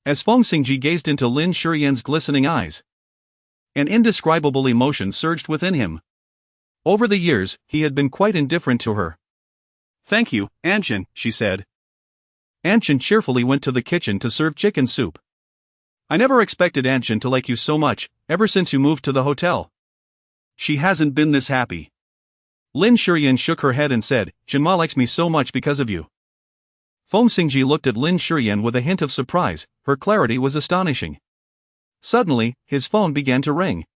As Feng Xingzhi gazed into Lin Shiyan's glistening eyes, an indescribable emotion surged within him. Over the years, he had been quite indifferent to her. "Thank you, Anshin," she said. Anshin cheerfully went to the kitchen to serve chicken soup. "I never expected Anshin to like you so much, ever since you moved to the hotel." "She hasn't been this happy." Lin Shiyan shook her head and said, "Jinma likes me so much because of you." Feng Xingzhi looked at Lin Shiyan with a hint of surprise, her clarity was astonishing. Suddenly, his phone began to ring.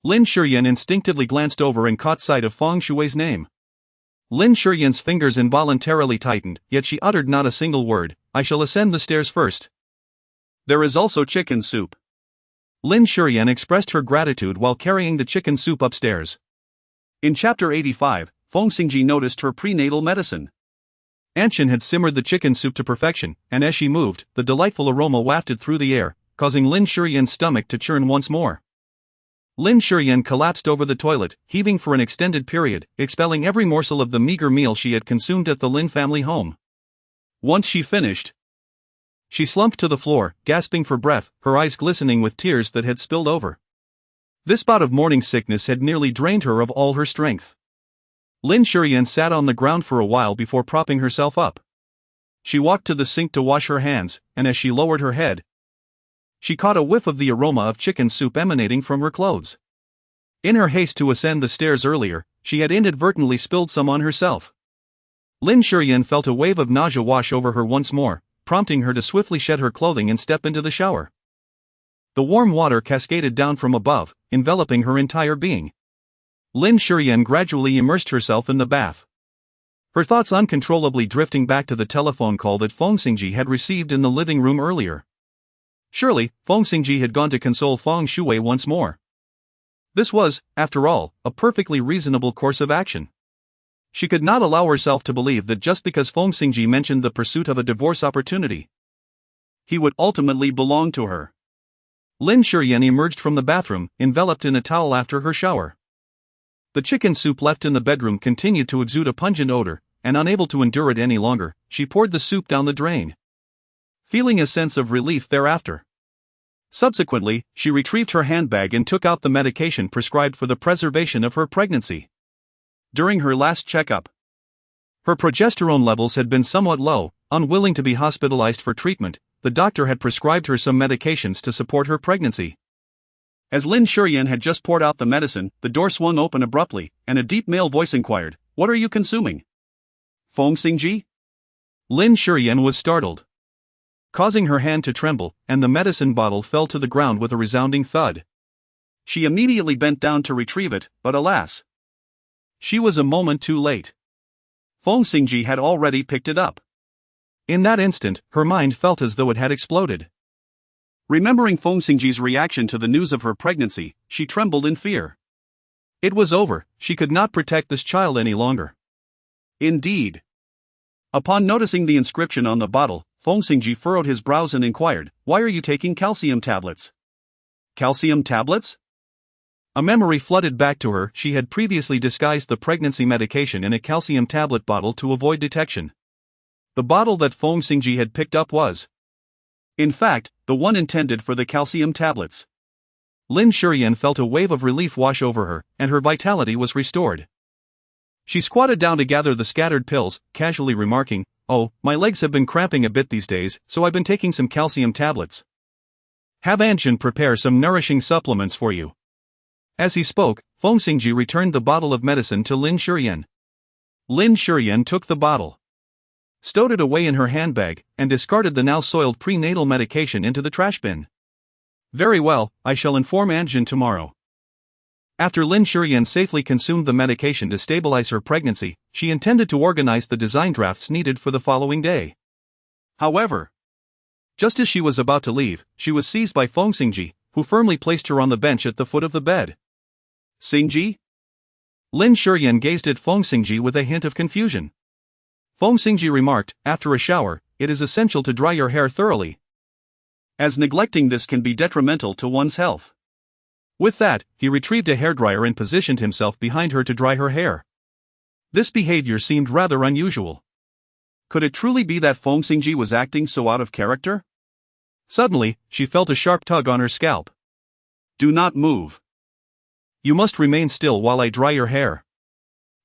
Lin Shiyan instinctively glanced over and caught sight of Feng Shui's name. Lin Shiyan's fingers involuntarily tightened, yet she uttered not a single word. "I shall ascend the stairs first. There is also chicken soup." Lin Shiyan expressed her gratitude while carrying the chicken soup upstairs. In Chapter 85, Feng Xingzhi noticed her prenatal medicine. Anshin had simmered the chicken soup to perfection, and as she moved, the delightful aroma wafted through the air, causing Lin Shiyan's stomach to churn once more. Lin Shiyan collapsed over the toilet, heaving for an extended period, expelling every morsel of the meager meal she had consumed at the Lin family home. Once she finished, she slumped to the floor, gasping for breath, her eyes glistening with tears that had spilled over. This bout of morning sickness had nearly drained her of all her strength. Lin Shiyan sat on the ground for a while before propping herself up. She walked to the sink to wash her hands, and as she lowered her head, she caught a whiff of the aroma of chicken soup emanating from her clothes. In her haste to ascend the stairs earlier, she had inadvertently spilled some on herself. Lin Shiyan felt a wave of nausea wash over her once more, prompting her to swiftly shed her clothing and step into the shower. The warm water cascaded down from above, enveloping her entire being. Lin Shiyan gradually immersed herself in the bath, her thoughts uncontrollably drifting back to the telephone call that Feng Xingzhi had received in the living room earlier. Surely, Feng Xingzhi had gone to console Feng Shui once more. This was, after all, a perfectly reasonable course of action. She could not allow herself to believe that just because Feng Xingzhi mentioned the pursuit of a divorce opportunity, he would ultimately belong to her. Lin Shiyan emerged from the bathroom, enveloped in a towel after her shower. The chicken soup left in the bedroom continued to exude a pungent odor, and unable to endure it any longer, she poured the soup down the drain, feeling a sense of relief thereafter. Subsequently, she retrieved her handbag and took out the medication prescribed for the preservation of her pregnancy. During her last checkup, her progesterone levels had been somewhat low. Unwilling to be hospitalized for treatment, the doctor had prescribed her some medications to support her pregnancy. As Lin Shiyan had just poured out the medicine, the door swung open abruptly, and a deep male voice inquired, "What are you consuming?" "Feng Xingzhi?" Lin Shiyan was startled, causing her hand to tremble, and the medicine bottle fell to the ground with a resounding thud. She immediately bent down to retrieve it, but alas, she was a moment too late. Feng Xingzhi had already picked it up. In that instant, her mind felt as though it had exploded. Remembering Feng Xingzhi's reaction to the news of her pregnancy, she trembled in fear. It was over, she could not protect this child any longer. Indeed. Upon noticing the inscription on the bottle, Feng Xingzhi furrowed his brows and inquired, "Why are you taking calcium tablets?" "Calcium tablets?" A memory flooded back to her. She had previously disguised the pregnancy medication in a calcium tablet bottle to avoid detection. The bottle that Feng Xingzhi had picked up was, in fact, the one intended for the calcium tablets. Lin Shiyan felt a wave of relief wash over her, and her vitality was restored. She squatted down to gather the scattered pills, casually remarking, "Oh, my legs have been cramping a bit these days, so I've been taking some calcium tablets. Have Anjin prepare some nourishing supplements for you." As he spoke, Feng Xingzhi returned the bottle of medicine to Lin Shiyan. Lin Shiyan took the bottle, stowed it away in her handbag, and discarded the now soiled prenatal medication into the trash bin. "Very well, I shall inform Anjin tomorrow." After Lin Shiyan safely consumed the medication to stabilize her pregnancy, she intended to organize the design drafts needed for the following day. However, just as she was about to leave, she was seized by Feng Xingzhi, who firmly placed her on the bench at the foot of the bed. "Xingzhi?" Lin Shiyan gazed at Feng Xingzhi with a hint of confusion. Feng Xingzhi remarked, "After a shower, it is essential to dry your hair thoroughly, as neglecting this can be detrimental to one's health." With that, he retrieved a hairdryer and positioned himself behind her to dry her hair. This behavior seemed rather unusual. Could it truly be that Feng Xingzhi was acting so out of character? Suddenly, she felt a sharp tug on her scalp. "Do not move. You must remain still while I dry your hair."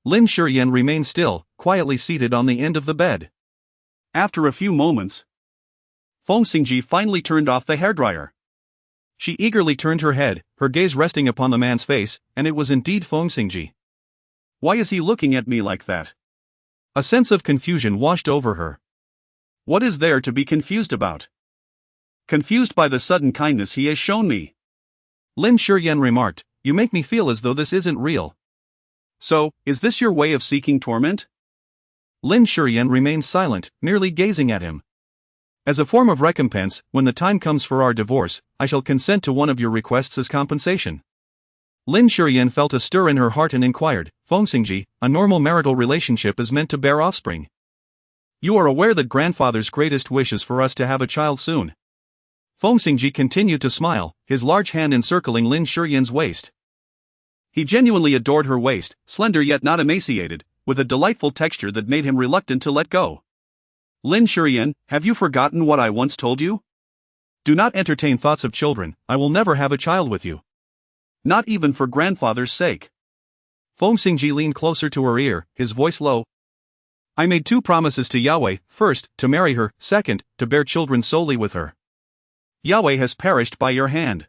Lin Shiyan remained still, quietly seated on the end of the bed. After a few moments, Feng Xingzhi finally turned off the hairdryer. She eagerly turned her head, her gaze resting upon the man's face, and it was indeed Feng Xingzhi. "Why is he looking at me like that?" A sense of confusion washed over her. What is there to be confused about? Confused by the sudden kindness he has shown me. Lin Shiyan remarked, "You make me feel as though this isn't real." "So, is this your way of seeking torment?" Lin Shiyan remained silent, merely gazing at him. "As a form of recompense, when the time comes for our divorce, I shall consent to one of your requests as compensation." Lin Shiyan felt a stir in her heart and inquired, "Feng Xingzhi, a normal marital relationship is meant to bear offspring. You are aware that grandfather's greatest wish is for us to have a child soon." Feng Xingzhi continued to smile, his large hand encircling Lin Shiyan's waist. He genuinely adored her waist, slender yet not emaciated, with a delightful texture that made him reluctant to let go. "Lin Shiyan, have you forgotten what I once told you? Do not entertain thoughts of children, I will never have a child with you. Not even for grandfather's sake." Feng Xingzhi leaned closer to her ear, his voice low. "I made 2 promises to Yahweh, first, to marry her, second, to bear children solely with her. Yahweh has perished by your hand.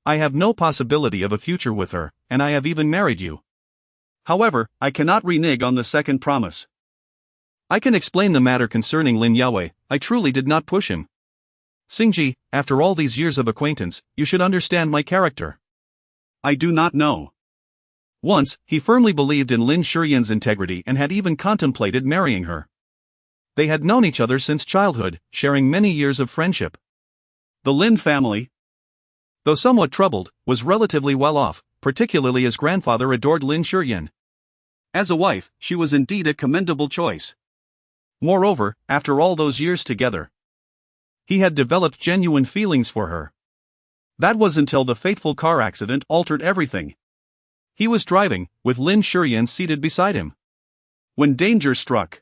I have no possibility of a future with her, and I have even married you. However, I cannot renege on the second promise. I can explain the matter concerning Lin Yue, I truly did not push him. Xingzhi, after all these years of acquaintance, you should understand my character. I do not know. Once, he firmly believed in Lin Shiyan's integrity and had even contemplated marrying her. They had known each other since childhood, sharing many years of friendship. The Lin family, though somewhat troubled, was relatively well off, particularly as grandfather adored Lin Shiyan. As a wife, she was indeed a commendable choice. Moreover, after all those years together, he had developed genuine feelings for her. That was until the fateful car accident altered everything. He was driving, with Lin Shiyan seated beside him, when danger struck.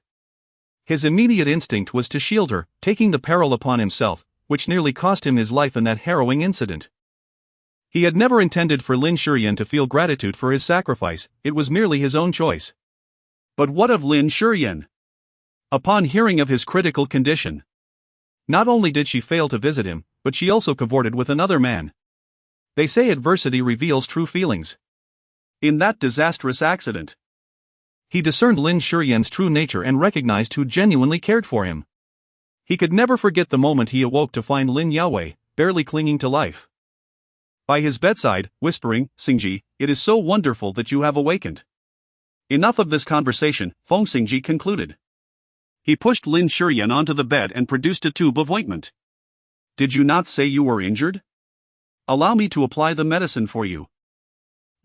His immediate instinct was to shield her, taking the peril upon himself, which nearly cost him his life in that harrowing incident. He had never intended for Lin Shiyan to feel gratitude for his sacrifice, it was merely his own choice. But what of Lin Shiyan? Upon hearing of his critical condition, not only did she fail to visit him, but she also cavorted with another man. They say adversity reveals true feelings. In that disastrous accident, he discerned Lin Shiyan's true nature and recognized who genuinely cared for him. He could never forget the moment he awoke to find Lin Yue, barely clinging to life, by his bedside, whispering, "Xingzhi, it is so wonderful that you have awakened." Enough of this conversation, Feng Xingzhi concluded. He pushed Lin Shiyan onto the bed and produced a tube of ointment. "Did you not say you were injured? Allow me to apply the medicine for you."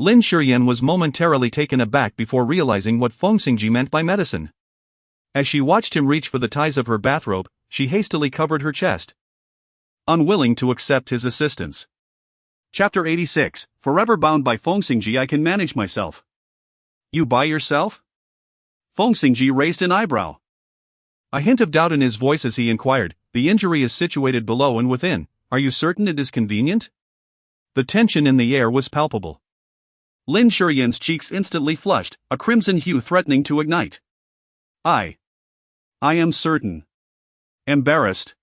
Lin Shiyan was momentarily taken aback before realizing what Feng Xingzhi meant by medicine. As she watched him reach for the ties of her bathrobe, she hastily covered her chest, unwilling to accept his assistance. Chapter 86, Forever bound by Feng Xingzhi, I can manage myself. You by yourself? Feng Xingzhi raised an eyebrow, a hint of doubt in his voice as he inquired, "The injury is situated below and within, are you certain it is convenient?" The tension in the air was palpable. Lin Shiyan's cheeks instantly flushed, a crimson hue threatening to ignite. I am certain. Embarrassed,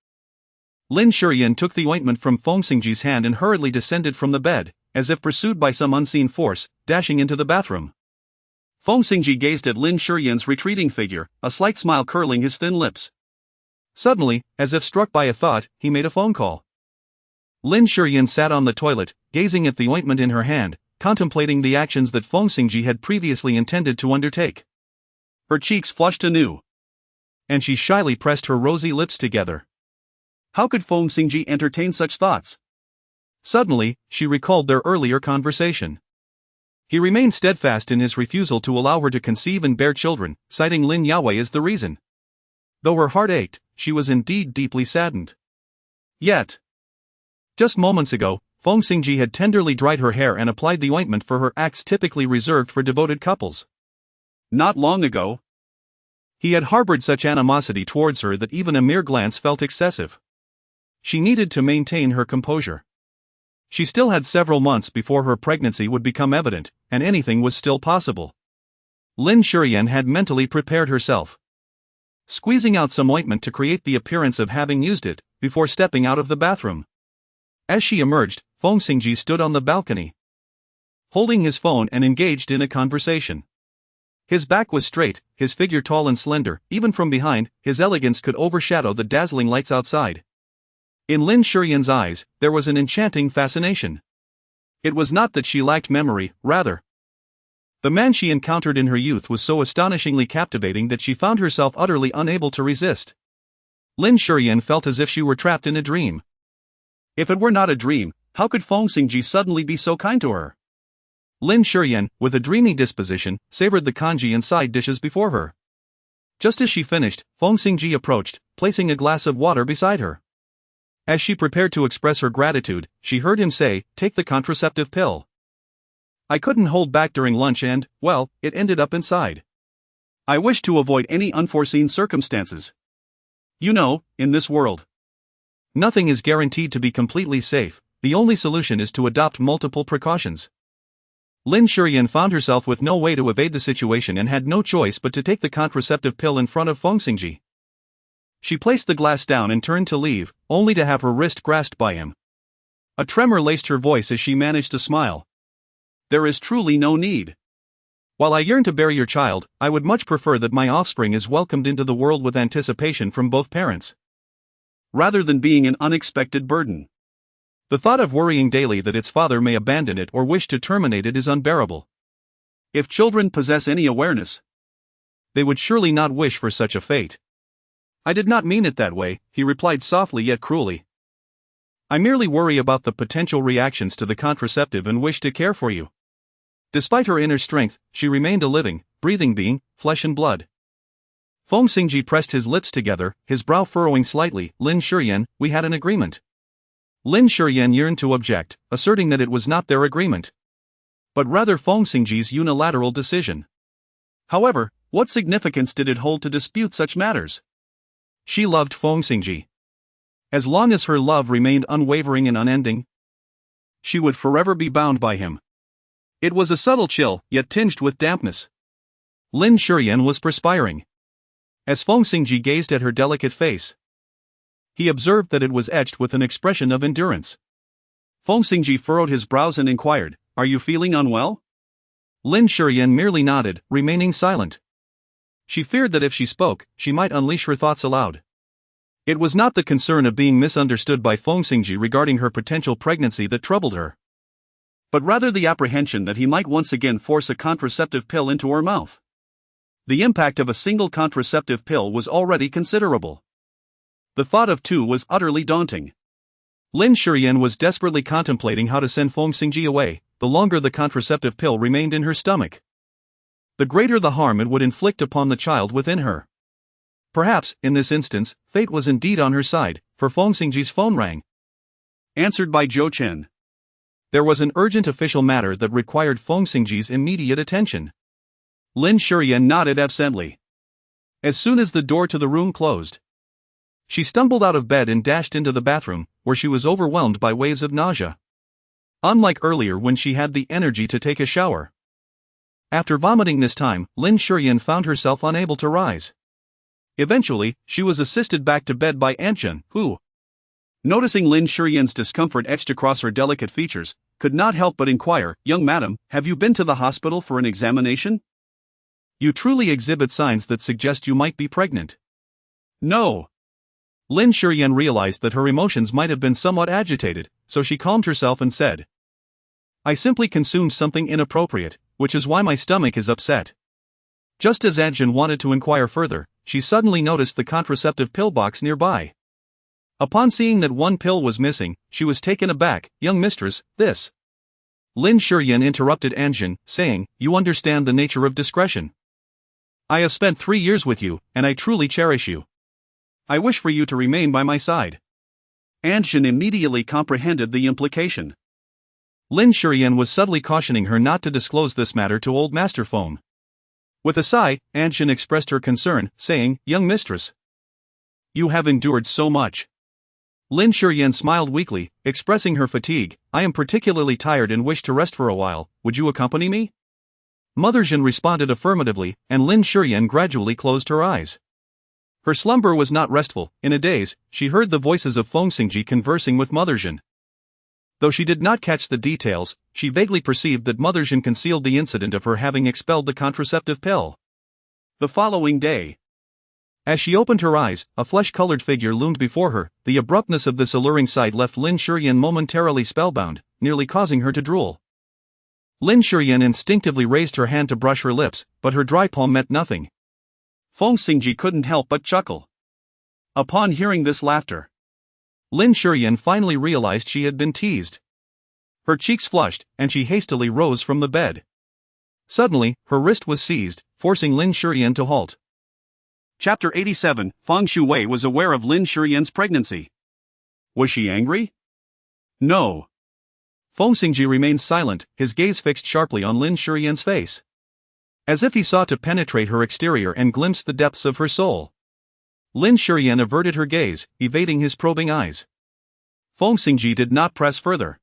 Lin Shiyan took the ointment from Feng Xingzhi's hand and hurriedly descended from the bed, as if pursued by some unseen force, dashing into the bathroom. Feng Xingzhi gazed at Lin Shiyan's retreating figure, a slight smile curling his thin lips. Suddenly, as if struck by a thought, he made a phone call. Lin Shiyan sat on the toilet, gazing at the ointment in her hand, contemplating the actions that Feng Xingzhi had previously intended to undertake. Her cheeks flushed anew, and she shyly pressed her rosy lips together. How could Feng Xingzhi entertain such thoughts? Suddenly, she recalled their earlier conversation. He remained steadfast in his refusal to allow her to conceive and bear children, citing Lin Yue as the reason. Though her heart ached, she was indeed deeply saddened. Yet, just moments ago, Feng Xingzhi had tenderly dried her hair and applied the ointment for her, acts typically reserved for devoted couples. Not long ago, he had harbored such animosity towards her that even a mere glance felt excessive. She needed to maintain her composure. She still had several months before her pregnancy would become evident, and anything was still possible. Lin Shiyan had mentally prepared herself, squeezing out some ointment to create the appearance of having used it, before stepping out of the bathroom. As she emerged, Feng Xingzhi stood on the balcony, holding his phone and engaged in a conversation. His back was straight, his figure tall and slender, even from behind, his elegance could overshadow the dazzling lights outside. In Lin Shiyan's eyes, there was an enchanting fascination. It was not that she lacked memory, rather, the man she encountered in her youth was so astonishingly captivating that she found herself utterly unable to resist. Lin Shiyan felt as if she were trapped in a dream. If it were not a dream, how could Feng Xingzhi suddenly be so kind to her? Lin Shiyan, with a dreamy disposition, savored the congee and side dishes before her. Just as she finished, Feng Xingzhi approached, placing a glass of water beside her. As she prepared to express her gratitude, she heard him say, "Take the contraceptive pill. I couldn't hold back during lunch and, well, it ended up inside. I wish to avoid any unforeseen circumstances. You know, in this world, nothing is guaranteed to be completely safe, the only solution is to adopt multiple precautions." Lin Shiyan found herself with no way to evade the situation and had no choice but to take the contraceptive pill in front of Feng Xingzhi. She placed the glass down and turned to leave, only to have her wrist grasped by him. A tremor laced her voice as she managed to smile. There is truly no need. While I yearn to bear your child, I would much prefer that my offspring is welcomed into the world with anticipation from both parents, rather than being an unexpected burden. The thought of worrying daily that its father may abandon it or wish to terminate it is unbearable. If children possess any awareness, they would surely not wish for such a fate. I did not mean it that way, he replied softly yet cruelly. I merely worry about the potential reactions to the contraceptive and wish to care for you. Despite her inner strength, she remained a living, breathing being, flesh and blood. Feng Xingzhi pressed his lips together, his brow furrowing slightly. Lin Shiyan, we had an agreement. Lin Shiyan yearned to object, asserting that it was not their agreement, but rather Feng Xingzhi's unilateral decision. However, what significance did it hold to dispute such matters? She loved Feng Xingzhi. As long as her love remained unwavering and unending, she would forever be bound by him. It was a subtle chill, yet tinged with dampness. Lin Shiyan was perspiring. As Feng Xingzhi gazed at her delicate face, he observed that it was etched with an expression of endurance. Feng Xingzhi furrowed his brows and inquired, "Are you feeling unwell?" Lin Shiyan merely nodded, remaining silent. She feared that if she spoke, she might unleash her thoughts aloud. It was not the concern of being misunderstood by Feng Xingzhi regarding her potential pregnancy that troubled her, but rather the apprehension that he might once again force a contraceptive pill into her mouth. The impact of a single contraceptive pill was already considerable. The thought of two was utterly daunting. Lin Shiyan was desperately contemplating how to send Feng Xingzhi away. The longer the contraceptive pill remained in her stomach, the greater the harm it would inflict upon the child within her. Perhaps, in this instance, fate was indeed on her side, for Feng Xingzhi's phone rang. Answered by Zhou Chen. There was an urgent official matter that required Feng Xingzhi's immediate attention. Lin Shiyan nodded absently. As soon as the door to the room closed, she stumbled out of bed and dashed into the bathroom, where she was overwhelmed by waves of nausea. Unlike earlier when she had the energy to take a shower. After vomiting this time, Lin Shiyan found herself unable to rise. Eventually, she was assisted back to bed by Anchen, who, noticing Lin Shiyan's discomfort etched across her delicate features, could not help but inquire, "Young madam, have you been to the hospital for an examination? You truly exhibit signs that suggest you might be pregnant." "No." Lin Shiyan realized that her emotions might have been somewhat agitated, so she calmed herself and said, "I simply consumed something inappropriate, which is why my stomach is upset." Just as Anchen wanted to inquire further, she suddenly noticed the contraceptive pill box nearby. Upon seeing that one pill was missing, she was taken aback. "Young mistress, this..." Lin Shiyan interrupted Anchen, saying, "You understand the nature of discretion. I have spent 3 years with you, and I truly cherish you. I wish for you to remain by my side." Anchen immediately comprehended the implication. Lin Shiyan was subtly cautioning her not to disclose this matter to old Master Feng. With a sigh, Anchen expressed her concern, saying, "Young mistress, you have endured so much." Lin Shiyan smiled weakly, expressing her fatigue. "I am particularly tired and wish to rest for a while. Would you accompany me?" Mother Zhen responded affirmatively, and Lin Shiyan gradually closed her eyes. Her slumber was not restful. In a daze, she heard the voices of Feng Xingzhi conversing with Mother Zhen. Though she did not catch the details, she vaguely perceived that Mother Zhen concealed the incident of her having expelled the contraceptive pill. The following day, as she opened her eyes, a flesh-colored figure loomed before her. The abruptness of this alluring sight left Lin Shiyan momentarily spellbound, nearly causing her to drool. Lin Shiyan instinctively raised her hand to brush her lips, but her dry palm meant nothing. Feng Xingzhi couldn't help but chuckle. Upon hearing this laughter, Lin Shiyan finally realized she had been teased. Her cheeks flushed, and she hastily rose from the bed. Suddenly, her wrist was seized, forcing Lin Shiyan to halt. Chapter 87. Feng Shuwei was aware of Lin Shiyan's pregnancy. Was she angry? No. Feng Xingzhi remained silent, his gaze fixed sharply on Lin Shiyan's face, as if he sought to penetrate her exterior and glimpse the depths of her soul. Lin Shiyan averted her gaze, evading his probing eyes. Feng Xingzhi did not press further.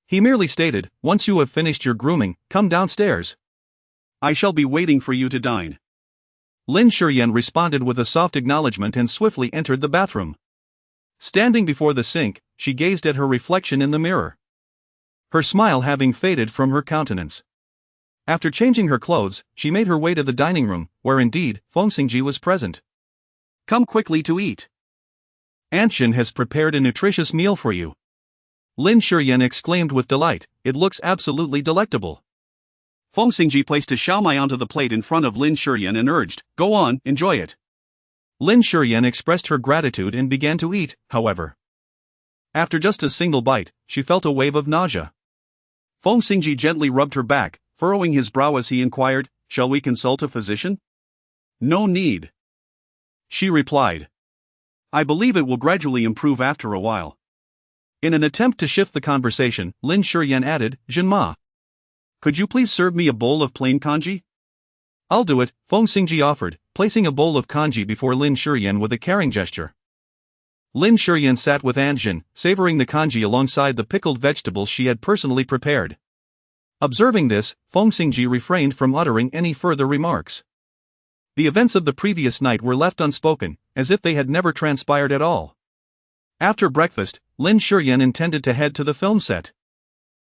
He merely stated, "Once you have finished your grooming, come downstairs. I shall be waiting for you to dine." Lin Shiyan responded with a soft acknowledgement and swiftly entered the bathroom. Standing before the sink, she gazed at her reflection in the mirror, her smile having faded from her countenance. After changing her clothes, she made her way to the dining room, where indeed, Feng Xingzhi was present. Come quickly to eat. Anshin has prepared a nutritious meal for you. Lin Shiyan exclaimed with delight, it looks absolutely delectable. Feng Xingzhi placed a xiaomai onto the plate in front of Lin Shiyan and urged, go on, enjoy it. Lin Shiyan expressed her gratitude and began to eat, however. After just a single bite, she felt a wave of nausea. Feng Xingzhi gently rubbed her back, furrowing his brow as he inquired, shall we consult a physician? No need. She replied. I believe it will gradually improve after a while. In an attempt to shift the conversation, Lin Shiyan added, Jinma. Could you please serve me a bowl of plain congee? I'll do it, Feng Xingzhi offered, placing a bowl of congee before Lin Shiyan with a caring gesture. Lin Shiyan sat with Anshin, savoring the congee alongside the pickled vegetables she had personally prepared. Observing this, Feng Xingzhi refrained from uttering any further remarks. The events of the previous night were left unspoken, as if they had never transpired at all. After breakfast, Lin Shiyan intended to head to the film set,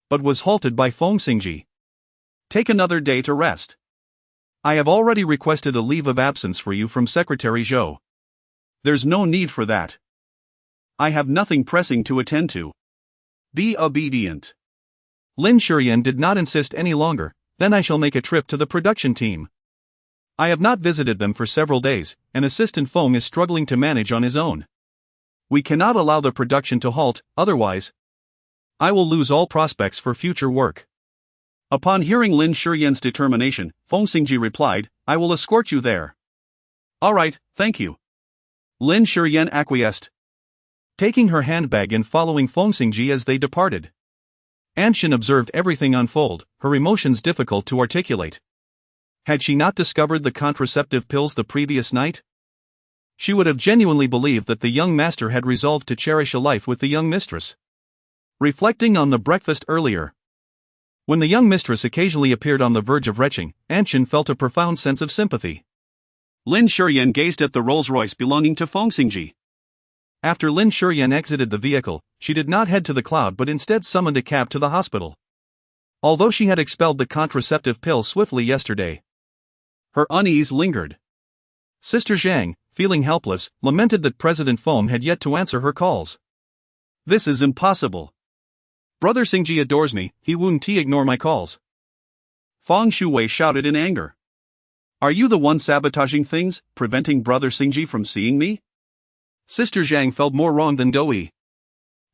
but was halted by Feng Xingzhi. Take another day to rest. I have already requested a leave of absence for you from Secretary Zhou. There's no need for that. I have nothing pressing to attend to. Be obedient. Lin Shiyan did not insist any longer, then I shall make a trip to the production team. I have not visited them for several days, and Assistant Feng is struggling to manage on his own. We cannot allow the production to halt, otherwise I will lose all prospects for future work. Upon hearing Lin Shiyan's determination, Feng Xingzhi replied, I will escort you there. All right, thank you. Lin Shiyan acquiesced, taking her handbag and following Feng Xingzhi as they departed. Anshin observed everything unfold, her emotions difficult to articulate. Had she not discovered the contraceptive pills the previous night? She would have genuinely believed that the young master had resolved to cherish a life with the young mistress. Reflecting on the breakfast earlier, when the young mistress occasionally appeared on the verge of retching, Anshin felt a profound sense of sympathy. Lin Shiyan gazed at the Rolls-Royce belonging to Feng Xingzhi. After Lin Shiyan exited the vehicle, she did not head to the cloud but instead summoned a cab to the hospital. Although she had expelled the contraceptive pill swiftly yesterday, her unease lingered. Sister Zhang, feeling helpless, lamented that President Feng had yet to answer her calls. This is impossible. Brother Xingzhi adores me, he won't ignore my calls. Feng Shuwei shouted in anger. Are you the one sabotaging things, preventing Brother Xingzhi from seeing me? Sister Zhang felt more wrong than Doi.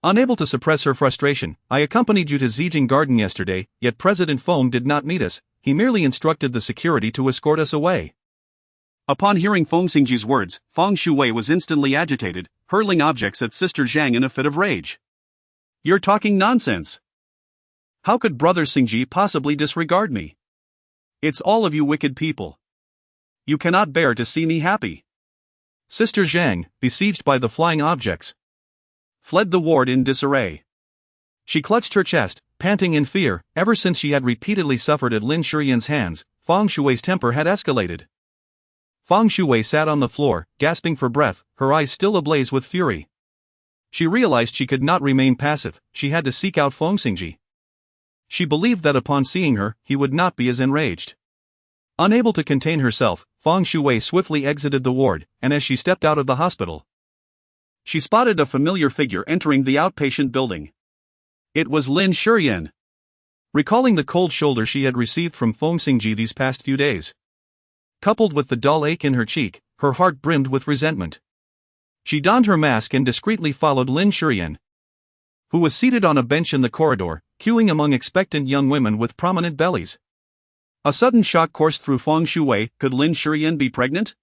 Unable to suppress her frustration, I accompanied you to Zijing Garden yesterday, yet President Feng did not meet us, he merely instructed the security to escort us away. Upon hearing Feng Xingzhi's words, Feng Shuwei was instantly agitated, hurling objects at Sister Zhang in a fit of rage. You're talking nonsense. How could Brother Xingzhi possibly disregard me? It's all of you wicked people. You cannot bear to see me happy. Sister Zhang, besieged by the flying objects, fled the ward in disarray. She clutched her chest, panting in fear. Ever since she had repeatedly suffered at Lin Shiyan's hands, Feng Shuwei's temper had escalated. Feng Shuwei sat on the floor, gasping for breath, her eyes still ablaze with fury. She realized she could not remain passive, she had to seek out Feng Xingzhi. She believed that upon seeing her, he would not be as enraged. Unable to contain herself, Feng Shuwei swiftly exited the ward, and as she stepped out of the hospital, she spotted a familiar figure entering the outpatient building. It was Lin Shiyan. Recalling the cold shoulder she had received from Feng Xingzhi these past few days, coupled with the dull ache in her cheek, her heart brimmed with resentment. She donned her mask and discreetly followed Lin Shiyan, who was seated on a bench in the corridor, queuing among expectant young women with prominent bellies. A sudden shock coursed through Feng Shuwei. Could Lin Shiyan be pregnant?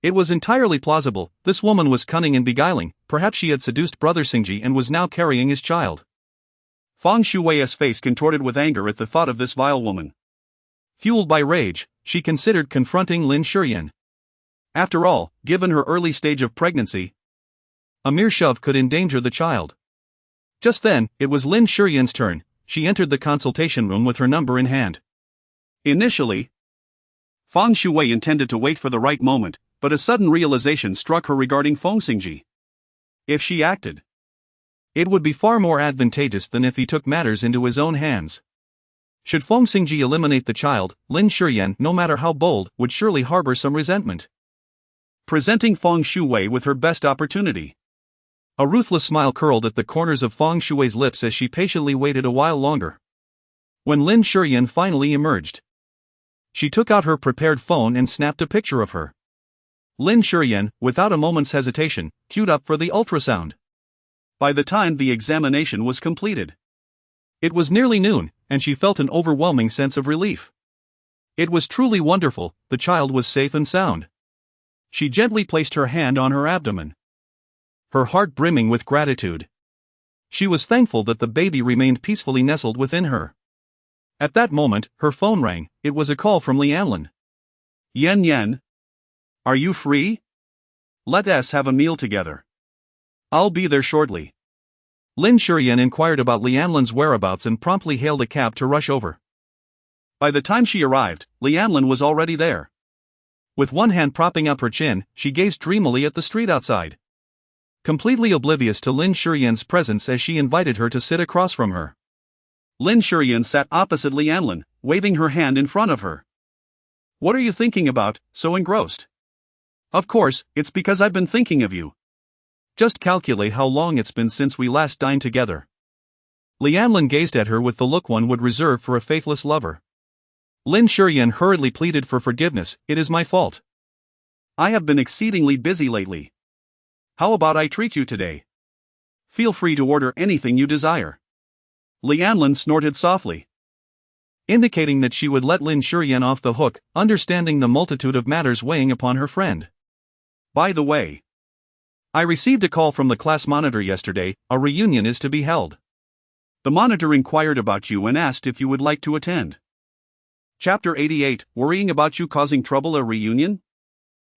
It was entirely plausible. This woman was cunning and beguiling, perhaps she had seduced Brother Xingzhi and was now carrying his child. Feng Shuwei's face contorted with anger at the thought of this vile woman. Fueled by rage, she considered confronting Lin Shiyan. After all, given her early stage of pregnancy, a mere shove could endanger the child. Just then, it was Lin Shiyan's turn. She entered the consultation room with her number in hand. Initially, Feng Shuwei intended to wait for the right moment, but a sudden realization struck her regarding Feng Xingzhi. If she acted, it would be far more advantageous than if he took matters into his own hands. Should Feng Xingzhi eliminate the child, Lin Shiyan, no matter how bold, would surely harbor some resentment. Presenting Feng Shuwei with her best opportunity. A ruthless smile curled at the corners of Feng Shuwei's lips as she patiently waited a while longer. When Lin Shiyan finally emerged, she took out her prepared phone and snapped a picture of her. Lin Shiyan, without a moment's hesitation, queued up for the ultrasound. By the time the examination was completed, it was nearly noon, and she felt an overwhelming sense of relief. It was truly wonderful, the child was safe and sound. She gently placed her hand on her abdomen, her heart brimming with gratitude. She was thankful that the baby remained peacefully nestled within her. At that moment, her phone rang. It was a call from Lianlin. Yan, are you free? Let us have a meal together. I'll be there shortly. Lin Shiyan inquired about Lianlin's whereabouts and promptly hailed a cab to rush over. By the time she arrived, Lianlin was already there. With one hand propping up her chin, she gazed dreamily at the street outside, completely oblivious to Lin Shiyan's presence as she invited her to sit across from her. Lin Shiyan sat opposite Lianlin, waving her hand in front of her. What are you thinking about, so engrossed? Of course, it's because I've been thinking of you. Just calculate how long it's been since we last dined together. Lianlin gazed at her with the look one would reserve for a faithless lover. Lin Shiyan hurriedly pleaded for forgiveness. It is my fault. I have been exceedingly busy lately. How about I treat you today? Feel free to order anything you desire. Lianlin snorted softly, indicating that she would let Lin Shiyan off the hook, understanding the multitude of matters weighing upon her friend. By the way, I received a call from the class monitor yesterday. A reunion is to be held. The monitor inquired about you and asked if you would like to attend. Chapter 88, Worrying about you causing trouble, a reunion?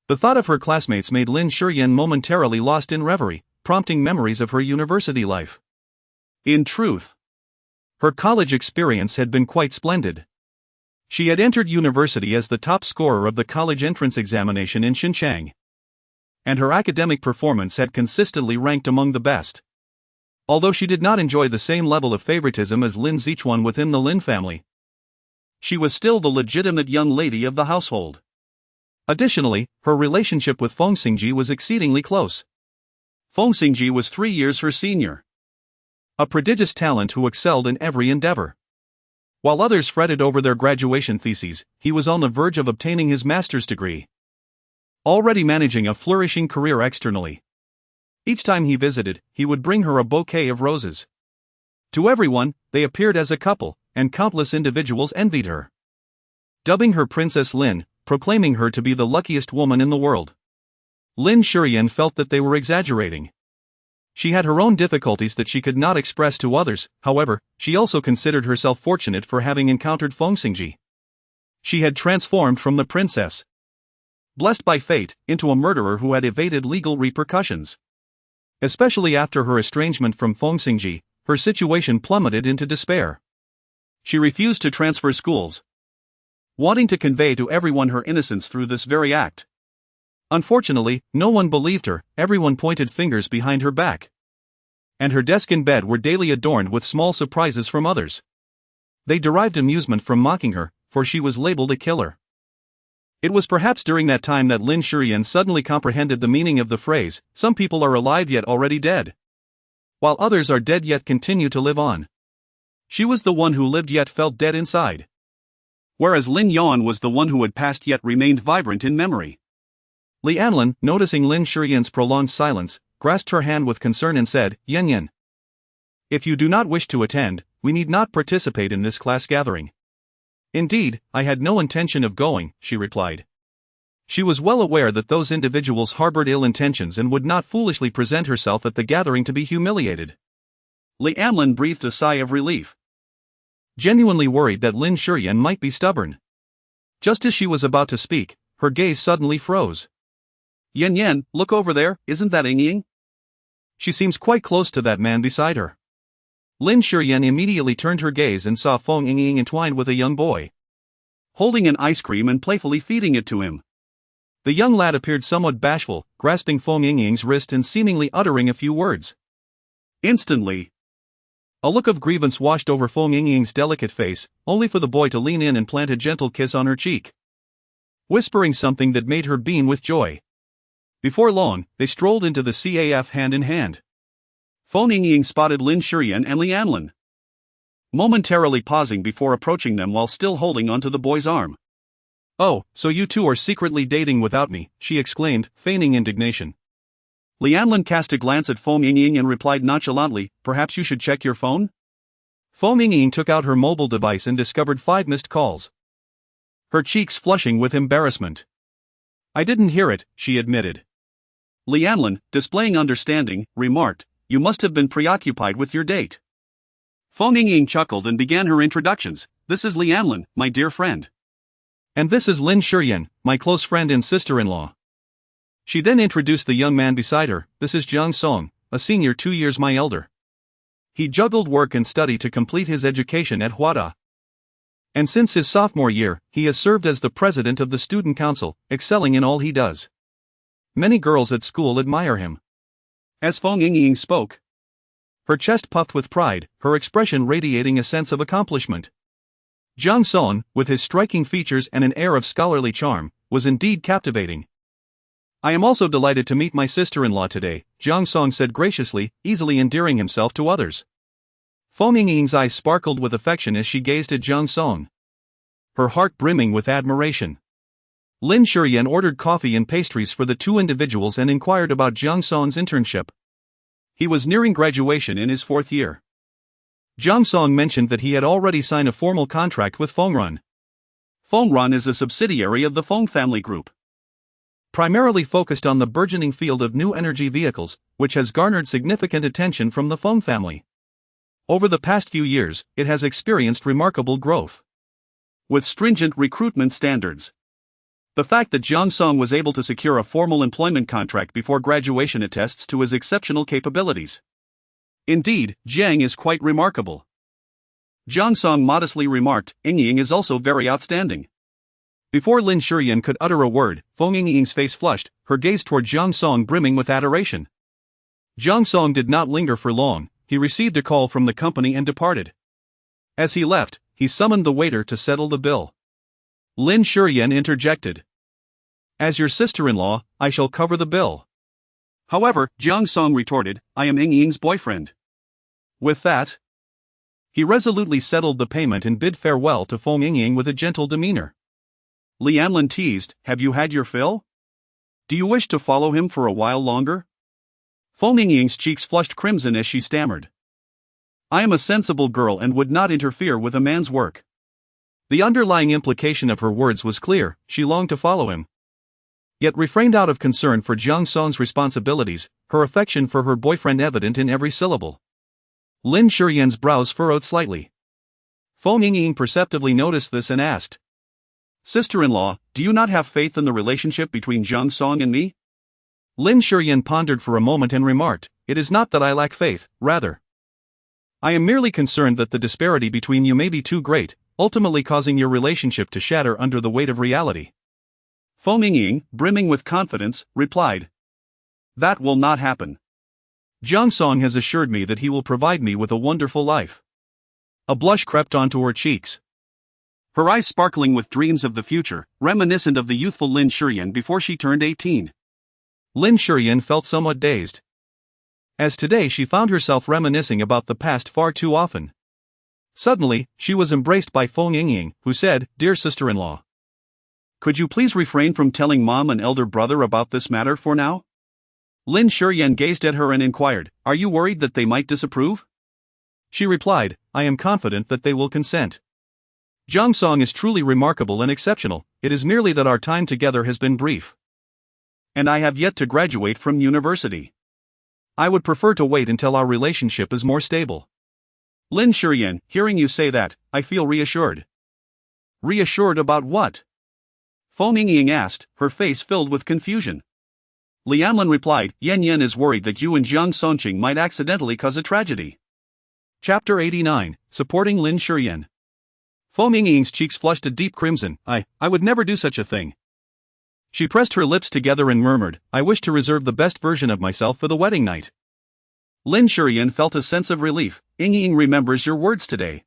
The thought of her classmates made Lin Shiyan momentarily lost in reverie, prompting memories of her university life. In truth, her college experience had been quite splendid. She had entered university as the top scorer of the college entrance examination in Xinjiang, and her academic performance had consistently ranked among the best. Although she did not enjoy the same level of favoritism as Lin Zichuan within the Lin family, she was still the legitimate young lady of the household. Additionally, her relationship with Feng Xingzhi was exceedingly close. Feng Xingzhi was 3 years her senior, a prodigious talent who excelled in every endeavor. While others fretted over their graduation theses, he was on the verge of obtaining his master's degree, already managing a flourishing career externally. Each time he visited, he would bring her a bouquet of roses. To everyone, they appeared as a couple, and countless individuals envied her, dubbing her Princess Lin, proclaiming her to be the luckiest woman in the world. Lin Shiyan felt that they were exaggerating. She had her own difficulties that she could not express to others. However, she also considered herself fortunate for having encountered Feng Xingzhi. She had transformed from the princess, blessed by fate, into a murderer who had evaded legal repercussions. Especially after her estrangement from Feng Xingzhi, her situation plummeted into despair. She refused to transfer schools, wanting to convey to everyone her innocence through this very act. Unfortunately, no one believed her. Everyone pointed fingers behind her back, and her desk and bed were daily adorned with small surprises from others. They derived amusement from mocking her, for she was labeled a killer. It was perhaps during that time that Lin Shiyan suddenly comprehended the meaning of the phrase, "Some people are alive yet already dead, while others are dead yet continue to live on." She was the one who lived yet felt dead inside, whereas Lin Yan was the one who had passed yet remained vibrant in memory. Lianlin, noticing Lin Shiyan's prolonged silence, grasped her hand with concern and said, "Yan, if you do not wish to attend, we need not participate in this class gathering." "Indeed, I had no intention of going," she replied. She was well aware that those individuals harbored ill intentions and would not foolishly present herself at the gathering to be humiliated. Lianlin breathed a sigh of relief, genuinely worried that Lin Shiyan might be stubborn. Just as she was about to speak, her gaze suddenly froze. Yan, look over there, isn't that Ying? She seems quite close to that man beside her." Lin Shiyan immediately turned her gaze and saw Feng Ying entwined with a young boy, holding an ice cream and playfully feeding it to him. The young lad appeared somewhat bashful, grasping Feng Ying's wrist and seemingly uttering a few words. Instantly, A look of grievance washed over Feng Xingzi's delicate face, only for the boy to lean in and plant a gentle kiss on her cheek, whispering something that made her beam with joy. Before long, they strolled into the CAF hand in hand. Feng Xingzi spotted Lin Shiyan and Lianlin, momentarily pausing before approaching them while still holding onto the boy's arm. "Oh, so you two are secretly dating without me," she exclaimed, feigning indignation. Lianlin cast a glance at Feng Xingzi and replied nonchalantly, "Perhaps you should check your phone?" Feng Xingzi took out her mobile device and discovered 5 missed calls, her cheeks flushing with embarrassment. "I didn't hear it," she admitted. Lianlin, displaying understanding, remarked, "You must have been preoccupied with your date." Feng Xingzi chuckled and began her introductions. "This is Lianlin, my dear friend. And this is Lin Shiyan, my close friend and sister-in-law." She then introduced the young man beside her. "This is Jiang Song, a senior 2 years my elder. He juggled work and study to complete his education at Huada. And since his sophomore year, he has served as the president of the student council, excelling in all he does. Many girls at school admire him." As Feng Xingzi spoke, her chest puffed with pride, her expression radiating a sense of accomplishment. Jiang Song, with his striking features and an air of scholarly charm, was indeed captivating. "I am also delighted to meet my sister-in-law today," Jiang Song said graciously, easily endearing himself to others. Feng Xingzi's eyes sparkled with affection as she gazed at Jiang Song, her heart brimming with admiration. Lin Shiyan ordered coffee and pastries for the two individuals and inquired about Jiang Song's internship. He was nearing graduation in his 4th year. Jiang Song mentioned that he had already signed a formal contract with Fengrun. Fengrun is a subsidiary of the Feng family group, primarily focused on the burgeoning field of new energy vehicles, which has garnered significant attention from the Feng family. Over the past few years, it has experienced remarkable growth, with stringent recruitment standards. The fact that Jiang Song was able to secure a formal employment contract before graduation attests to his exceptional capabilities. Indeed, Jiang is quite remarkable. Jiang Song modestly remarked, "Ying is also very outstanding." Before Lin Shiyan could utter a word, Feng Xingzi's face flushed, her gaze toward Jiang Song brimming with adoration. Jiang Song did not linger for long. He received a call from the company and departed. As he left, he summoned the waiter to settle the bill. Lin Shiyan interjected, "As your sister-in-law, I shall cover the bill." However, Jiang Song retorted, "I am Ying's boyfriend." With that, he resolutely settled the payment and bid farewell to Feng Xingzi with a gentle demeanor. Lianlin teased, "Have you had your fill? Do you wish to follow him for a while longer?" Feng Xingzi's cheeks flushed crimson as she stammered, "I am a sensible girl and would not interfere with a man's work." The underlying implication of her words was clear. She longed to follow him, yet refrained out of concern for Jiang Song's responsibilities, her affection for her boyfriend evident in every syllable. Lin Shiyan's brows furrowed slightly. Feng Xingzi perceptibly noticed this and asked, "Sister-in-law, do you not have faith in the relationship between Jiang Song and me?" Lin Shiyan pondered for a moment and remarked, "It is not that I lack faith, rather, I am merely concerned that the disparity between you may be too great, ultimately causing your relationship to shatter under the weight of reality." Feng Xingzi, brimming with confidence, replied, "That will not happen. Jiang Song has assured me that he will provide me with a wonderful life." A blush crept onto her cheeks, her eyes sparkling with dreams of the future, reminiscent of the youthful Lin Shiyan before she turned 18. Lin Shiyan felt somewhat dazed, as today she found herself reminiscing about the past far too often. Suddenly, she was embraced by Feng Xingzi, who said, "Dear sister-in-law, could you please refrain from telling Mom and elder brother about this matter for now?" Lin Shiyan gazed at her and inquired, "Are you worried that they might disapprove?" She replied, "I am confident that they will consent. Jiang Song is truly remarkable and exceptional, it is merely that our time together has been brief. And I have yet to graduate from university. I would prefer to wait until our relationship is more stable." Lin Shiyan, hearing you say that, I feel reassured. Reassured about what? Feng Xingzi asked, her face filled with confusion. Lianlin replied, "Yan Yan is worried that you and Jiang Songqing might accidentally cause a tragedy." Chapter 89, Supporting Lin Shiyan. Feng Xingzi's cheeks flushed a deep crimson. I would never do such a thing." She pressed her lips together and murmured, "I wish to reserve the best version of myself for the wedding night." Lin Shiyan felt a sense of relief. Ying remembers your words today.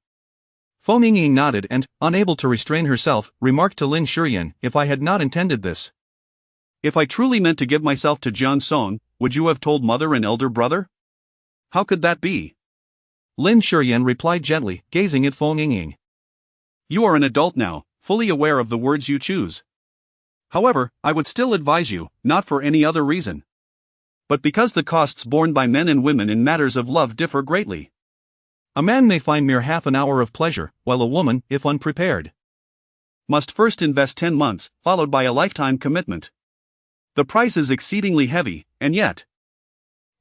Feng Ying nodded and, unable to restrain herself, remarked to Lin Shiyan, if I had not intended this. If I truly meant to give myself to Jian Song, would you have told mother and elder brother? How could that be? Lin Shiyan replied gently, gazing at Feng Ying. You are an adult now, fully aware of the words you choose. However, I would still advise you, not for any other reason, but because the costs borne by men and women in matters of love differ greatly. A man may find mere half an hour of pleasure, while a woman, if unprepared, must first invest 10 months, followed by a lifetime commitment. The price is exceedingly heavy, and yet,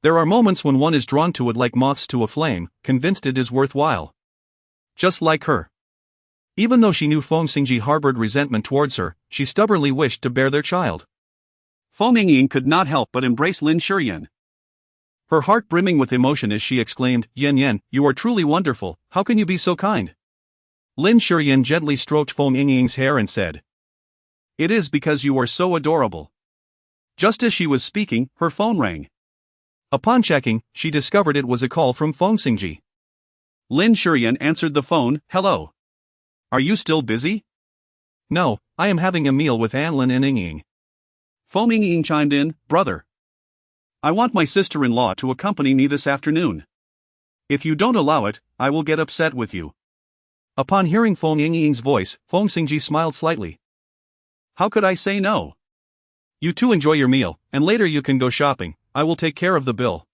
there are moments when one is drawn to it like moths to a flame, convinced it is worthwhile. Just like her. Even though she knew Feng Xingzhi harbored resentment towards her, she stubbornly wished to bear their child. Feng Ying could not help but embrace Lin Shiyan, her heart brimming with emotion as she exclaimed, Yan, you are truly wonderful, how can you be so kind? Lin Shiyan gently stroked Feng Ying's hair and said, It is because you are so adorable. Just as she was speaking, her phone rang. Upon checking, she discovered it was a call from Feng Xingzhi. Lin Shiyan answered the phone. Hello. Are you still busy? No, I am having a meal with Anlin and Ying. Feng Ying chimed in, brother. I want my sister-in-law to accompany me this afternoon. If you don't allow it, I will get upset with you. Upon hearing Feng Ying's voice, Feng Xingzhi smiled slightly. How could I say no? You two enjoy your meal, and later you can go shopping. I will take care of the bill.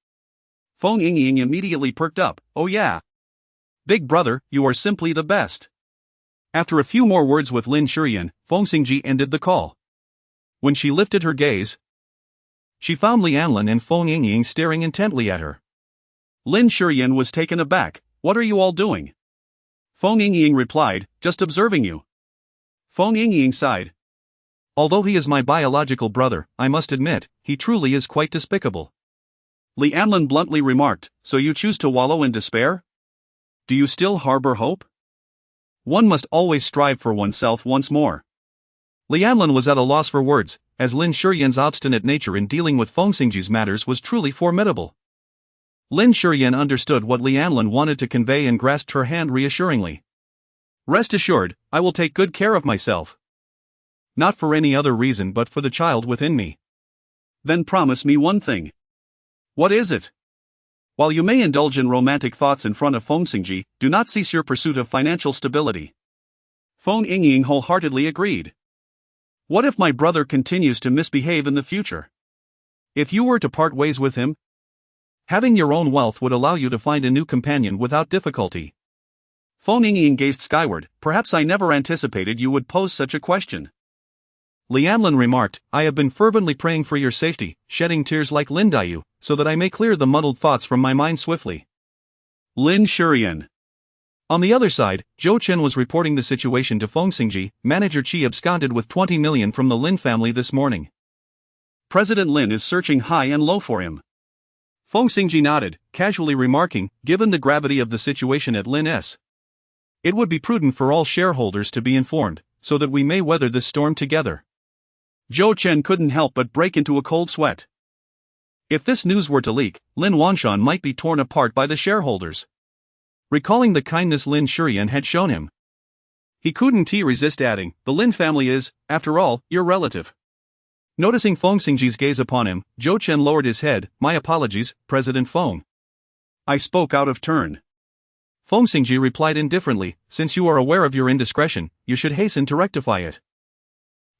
Feng Ying immediately perked up. Oh yeah. Big brother, you are simply the best. After a few more words with Lin Shiyan, Feng Xingzhi ended the call. When she lifted her gaze, she found Lianlin and Feng Ying staring intently at her. Lin Shiyan was taken aback. What are you all doing? Feng Ying replied, just observing you. Feng Ying sighed. Although he is my biological brother, I must admit, he truly is quite despicable. Lianlin bluntly remarked, so you choose to wallow in despair? Do you still harbor hope? One must always strive for oneself once more. Lianlin was at a loss for words, as Lin Shiyan's obstinate nature in dealing with Feng Xingzhi's matters was truly formidable. Lin Shiyan understood what Lianlin wanted to convey and grasped her hand reassuringly. Rest assured, I will take good care of myself. Not for any other reason but for the child within me. Then promise me one thing. What is it? While you may indulge in romantic thoughts in front of Feng Xingzhi, do not cease your pursuit of financial stability. Feng Ying wholeheartedly agreed. What if my brother continues to misbehave in the future? If you were to part ways with him, having your own wealth would allow you to find a new companion without difficulty. Feng Ying gazed skyward. Perhaps I never anticipated you would pose such a question. Lianlin remarked, I have been fervently praying for your safety, shedding tears like Lin Dayu, so that I may clear the muddled thoughts from my mind swiftly. Lin Shiyan. On the other side, Zhou Chen was reporting the situation to Feng Xingzhi. Manager Qi absconded with 20 million from the Lin family this morning. President Lin is searching high and low for him. Feng Xingzhi nodded, casually remarking, given the gravity of the situation at Lin S. It would be prudent for all shareholders to be informed, so that we may weather this storm together. Zhou Chen couldn't help but break into a cold sweat. If this news were to leak, Lin Wanshan might be torn apart by the shareholders. Recalling the kindness Lin Shiyan had shown him, he couldn't resist adding, the Lin family is, after all, your relative. Noticing Feng Xingzhi's gaze upon him, Zhou Chen lowered his head. My apologies, President Feng. I spoke out of turn. Feng Xingzhi replied indifferently, since you are aware of your indiscretion, you should hasten to rectify it.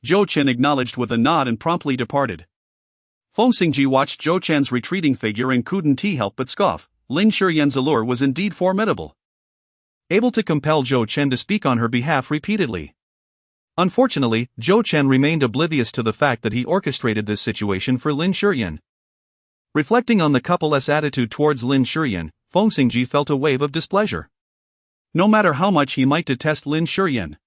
Zhou Chen acknowledged with a nod and promptly departed. Feng Xingzhi watched Zhou Chen's retreating figure and couldn't help but scoff. Lin Shiyan's allure was indeed formidable. Able to compel Zhou Chen to speak on her behalf repeatedly. Unfortunately, Zhou Chen remained oblivious to the fact that he orchestrated this situation for Lin Shiyan. Reflecting on the couple's attitude towards Lin Shiyan, Feng Xingzhi felt a wave of displeasure. No matter how much he might detest Lin Shiyan,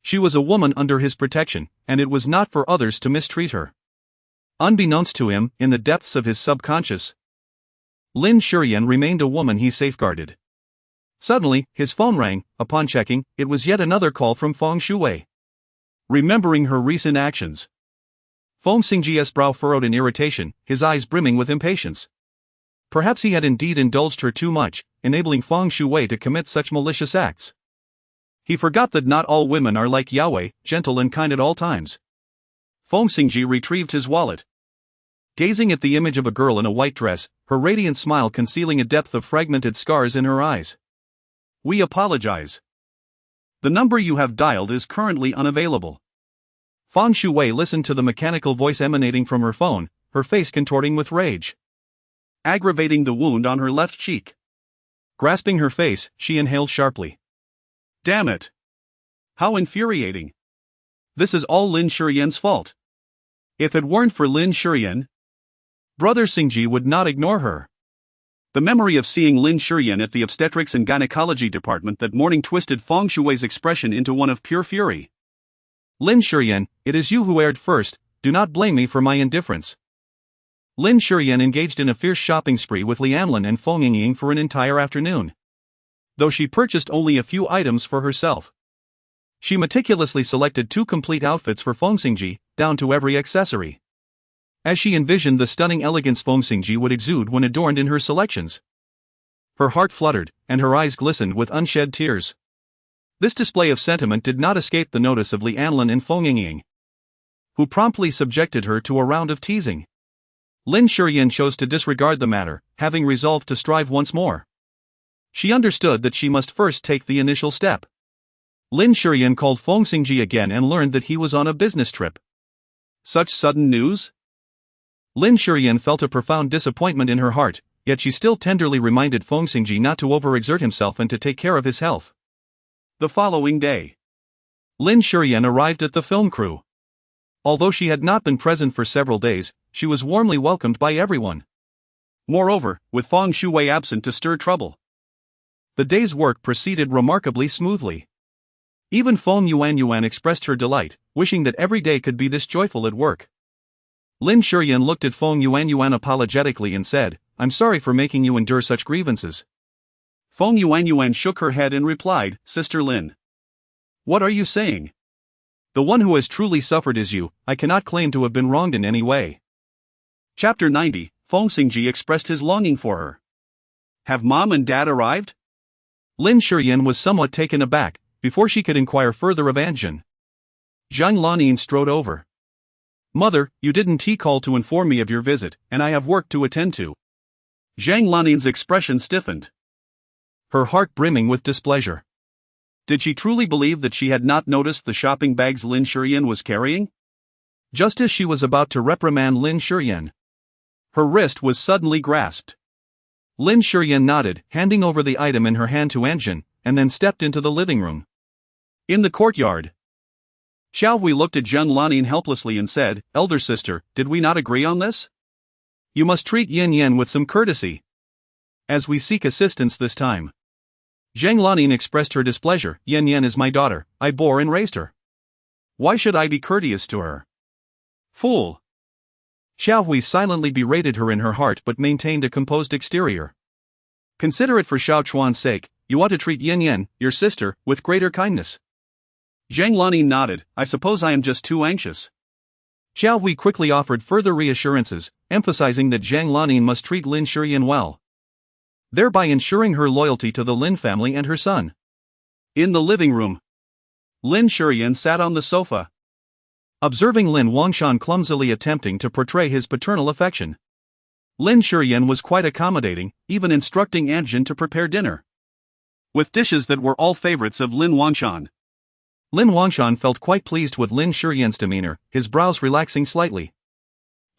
she was a woman under his protection, and it was not for others to mistreat her. Unbeknownst to him, in the depths of his subconscious, Lin Shiyan remained a woman he safeguarded. Suddenly, his phone rang. Upon checking, it was yet another call from Feng Shuwei. Remembering her recent actions, Feng Xingzhi's brow furrowed in irritation, his eyes brimming with impatience. Perhaps he had indeed indulged her too much, enabling Feng Shui to commit such malicious acts. He forgot that not all women are like Yahweh, gentle and kind at all times. Feng Xingzhi retrieved his wallet. Gazing at the image of a girl in a white dress, her radiant smile concealing a depth of fragmented scars in her eyes. "We apologize. The number you have dialed is currently unavailable." Feng Shui listened to the mechanical voice emanating from her phone, her face contorting with rage, aggravating the wound on her left cheek. Grasping her face, she inhaled sharply. "Damn it! How infuriating! This is all Lin Shiyan's fault. If it weren't for Lin Shiyan, Brother Xingzhi would not ignore her." The memory of seeing Lin Shiyan at the obstetrics and gynecology department that morning twisted Feng Shui's expression into one of pure fury. "Lin Shiyan, it is you who erred first, do not blame me for my indifference." Lin Shiyan engaged in a fierce shopping spree with Lianlin and Feng Yingying for an entire afternoon. Though she purchased only a few items for herself, she meticulously selected 2 complete outfits for Feng Xingzhi, down to every accessory. As she envisioned the stunning elegance Feng Xingzhi would exude when adorned in her selections, her heart fluttered, and her eyes glistened with unshed tears. This display of sentiment did not escape the notice of Lianlin and Feng Yingying, who promptly subjected her to a round of teasing. Lin Shiyan chose to disregard the matter, having resolved to strive once more. She understood that she must first take the initial step. Lin Shiyan called Feng Xingzhi again and learned that he was on a business trip. Such sudden news? Lin Shiyan felt a profound disappointment in her heart, yet she still tenderly reminded Feng Xingzhi not to overexert himself and to take care of his health. The following day, Lin Shiyan arrived at the film crew. Although she had not been present for several days, she was warmly welcomed by everyone. Moreover, with Feng Shui absent to stir trouble, the day's work proceeded remarkably smoothly. Even Feng Yuan expressed her delight, wishing that every day could be this joyful at work. Lin Shiyan looked at Feng Yuan apologetically and said, "I'm sorry for making you endure such grievances." Feng Yuan shook her head and replied, "Sister Lin, what are you saying? The one who has truly suffered is you. I cannot claim to have been wronged in any way." Chapter 90, Feng Xingzhi expressed his longing for her. "Have Mom and Dad arrived?" Lin Shiyan was somewhat taken aback. Before she could inquire further of Anjin, Zhang Lanin strode over. "Mother, you didn't call to inform me of your visit, and I have work to attend to." Zhang Lanin's expression stiffened, her heart brimming with displeasure. Did she truly believe that she had not noticed the shopping bags Lin Shiyan was carrying? Just as she was about to reprimand Lin Shiyan, her wrist was suddenly grasped. Lin Shiyan nodded, handing over the item in her hand to Anjin, and then stepped into the living room. In the courtyard, Xiao Hui looked at Zhang Lanin helplessly and said, "Elder sister, did we not agree on this? You must treat Yin Yan with some courtesy, as we seek assistance this time." Zhang Lanin expressed her displeasure. "Yin Yan is my daughter, I bore and raised her. Why should I be courteous to her?" "Fool!" Xiao Hui silently berated her in her heart but maintained a composed exterior. "Consider it for Xiao Chuan's sake, you ought to treat Yin Yan, your sister, with greater kindness." Zhang Lanin nodded. "I suppose I am just too anxious." Xiao Hui quickly offered further reassurances, emphasizing that Zhang Lanin must treat Lin Shiyan well, thereby ensuring her loyalty to the Lin family and her son. In the living room, Lin Shiyan sat on the sofa, observing Lin Wangshan clumsily attempting to portray his paternal affection. Lin Shiyan was quite accommodating, even instructing Anjin to prepare dinner, with dishes that were all favorites of Lin Wangshan. Lin Wangshan felt quite pleased with Lin Shiyan's demeanor, his brows relaxing slightly.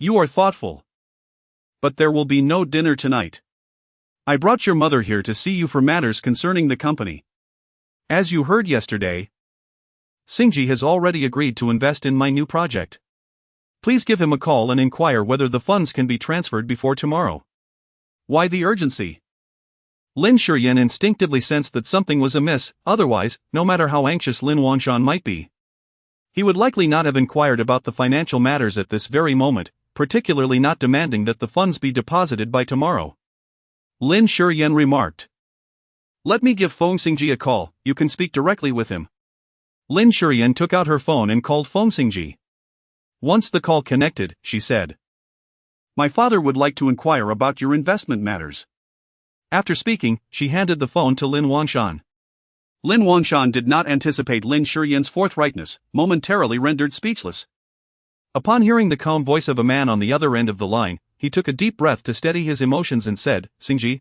"You are thoughtful. But there will be no dinner tonight. I brought your mother here to see you for matters concerning the company. As you heard yesterday, Xingzhi has already agreed to invest in my new project. Please give him a call and inquire whether the funds can be transferred before tomorrow." Why the urgency? Lin Shiyan instinctively sensed that something was amiss. Otherwise, no matter how anxious Lin Wangshan might be, he would likely not have inquired about the financial matters at this very moment, particularly not demanding that the funds be deposited by tomorrow. Lin Shiyan remarked, "Let me give Feng Xingzhi a call, you can speak directly with him." Lin Shiyan took out her phone and called Feng Xingzhi. Once the call connected, she said, My father would like to inquire about your investment matters. After speaking, she handed the phone to Lin Wanshan. Lin Wanshan did not anticipate Lin Shiyan's forthrightness, momentarily rendered speechless. Upon hearing the calm voice of a man on the other end of the line, he took a deep breath to steady his emotions and said, Xingzhi,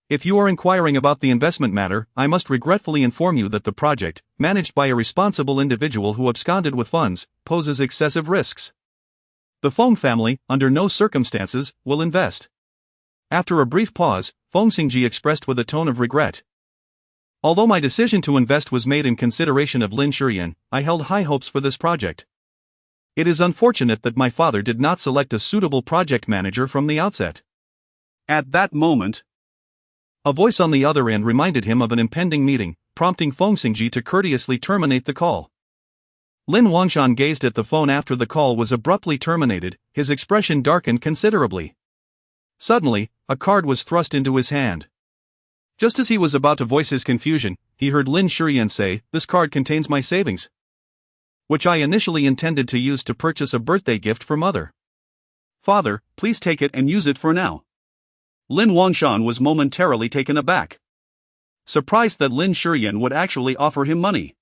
If you are inquiring about the investment matter, I must regretfully inform you that the project, managed by a responsible individual who absconded with funds, poses excessive risks. The Feng family, under no circumstances, will invest. After a brief pause, Feng Xingzhi expressed with a tone of regret. Although my decision to invest was made in consideration of Lin Shiyan, I held high hopes for this project. It is unfortunate that my father did not select a suitable project manager from the outset. At that moment, a voice on the other end reminded him of an impending meeting, prompting Feng Xingzhi to courteously terminate the call. Lin Wanshan gazed at the phone after the call was abruptly terminated, his expression darkened considerably. Suddenly, a card was thrust into his hand. Just as he was about to voice his confusion, he heard Lin Shiyan say, "This card contains my savings, which I initially intended to use to purchase a birthday gift for mother. Father, please take it and use it for now." Lin Wanshan was momentarily taken aback, surprised that Lin Shiyan would actually offer him money.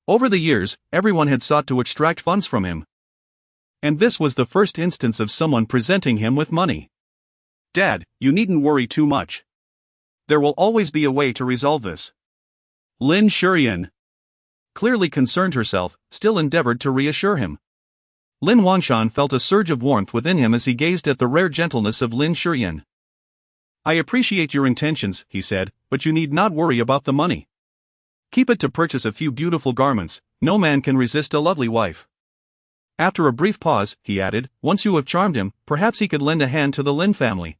Over the years, everyone had sought to extract funds from him, and this was the first instance of someone presenting him with money. "Dad, you needn't worry too much. There will always be a way to resolve this." Lin Shiyan, clearly concerned herself, still endeavored to reassure him. Lin Wanshan felt a surge of warmth within him as he gazed at the rare gentleness of Lin Shiyan. "I appreciate your intentions," he said, "but you need not worry about the money. Keep it to purchase a few beautiful garments. No man can resist a lovely wife." After a brief pause, he added, "Once you have charmed him, perhaps he could lend a hand to the Lin family.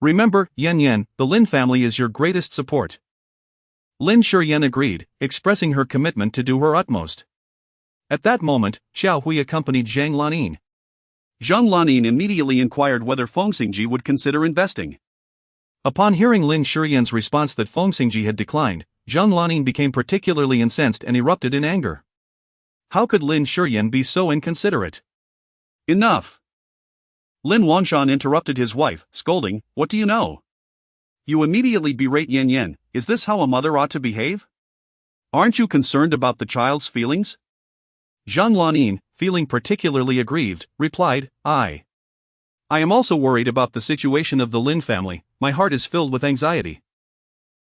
Remember, Yan, the Lin family is your greatest support." Lin Shiyan agreed, expressing her commitment to do her utmost. At that moment, Xiao Hui accompanied Zhang Lanin. Zhang Lanin immediately inquired whether Feng Xingzhi would consider investing. Upon hearing Lin Shiyan's response that Feng Xingzhi had declined, Zhang Lanin became particularly incensed and erupted in anger. How could Lin Shiyan be so inconsiderate? "Enough!" Lin Wanshan interrupted his wife, scolding, "What do you know? You immediately berate Yan. Is this how a mother ought to behave? Aren't you concerned about the child's feelings?" Zhang Lanin, feeling particularly aggrieved, replied, I am also worried about the situation of the Lin family. My heart is filled with anxiety."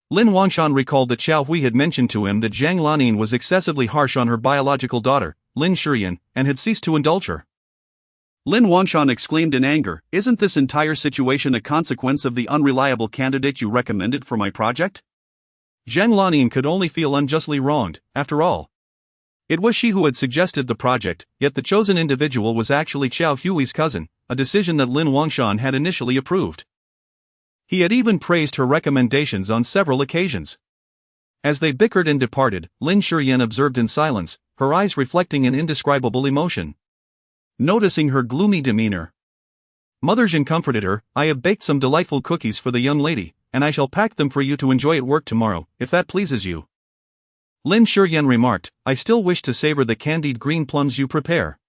Lin Wanshan recalled that Xiao Hui had mentioned to him that Zhang Lanin was excessively harsh on her biological daughter, Lin Shiyan, and had ceased to indulge her. Lin Wanshan exclaimed in anger, "Isn't this entire situation a consequence of the unreliable candidate you recommended for my project?" Zhang Lanin could only feel unjustly wronged. After all, it was she who had suggested the project, yet the chosen individual was actually Xiao Hui's cousin, a decision that Lin Wanshan had initially approved. He had even praised her recommendations on several occasions. As they bickered and departed, Lin Shiyan observed in silence, her eyes reflecting an indescribable emotion. Noticing her gloomy demeanor, Mother Jin comforted her, "I have baked some delightful cookies for the young lady, and I shall pack them for you to enjoy at work tomorrow, if that pleases you." Lin Shiyan remarked, "I still wish to savor the candied green plums you prepare."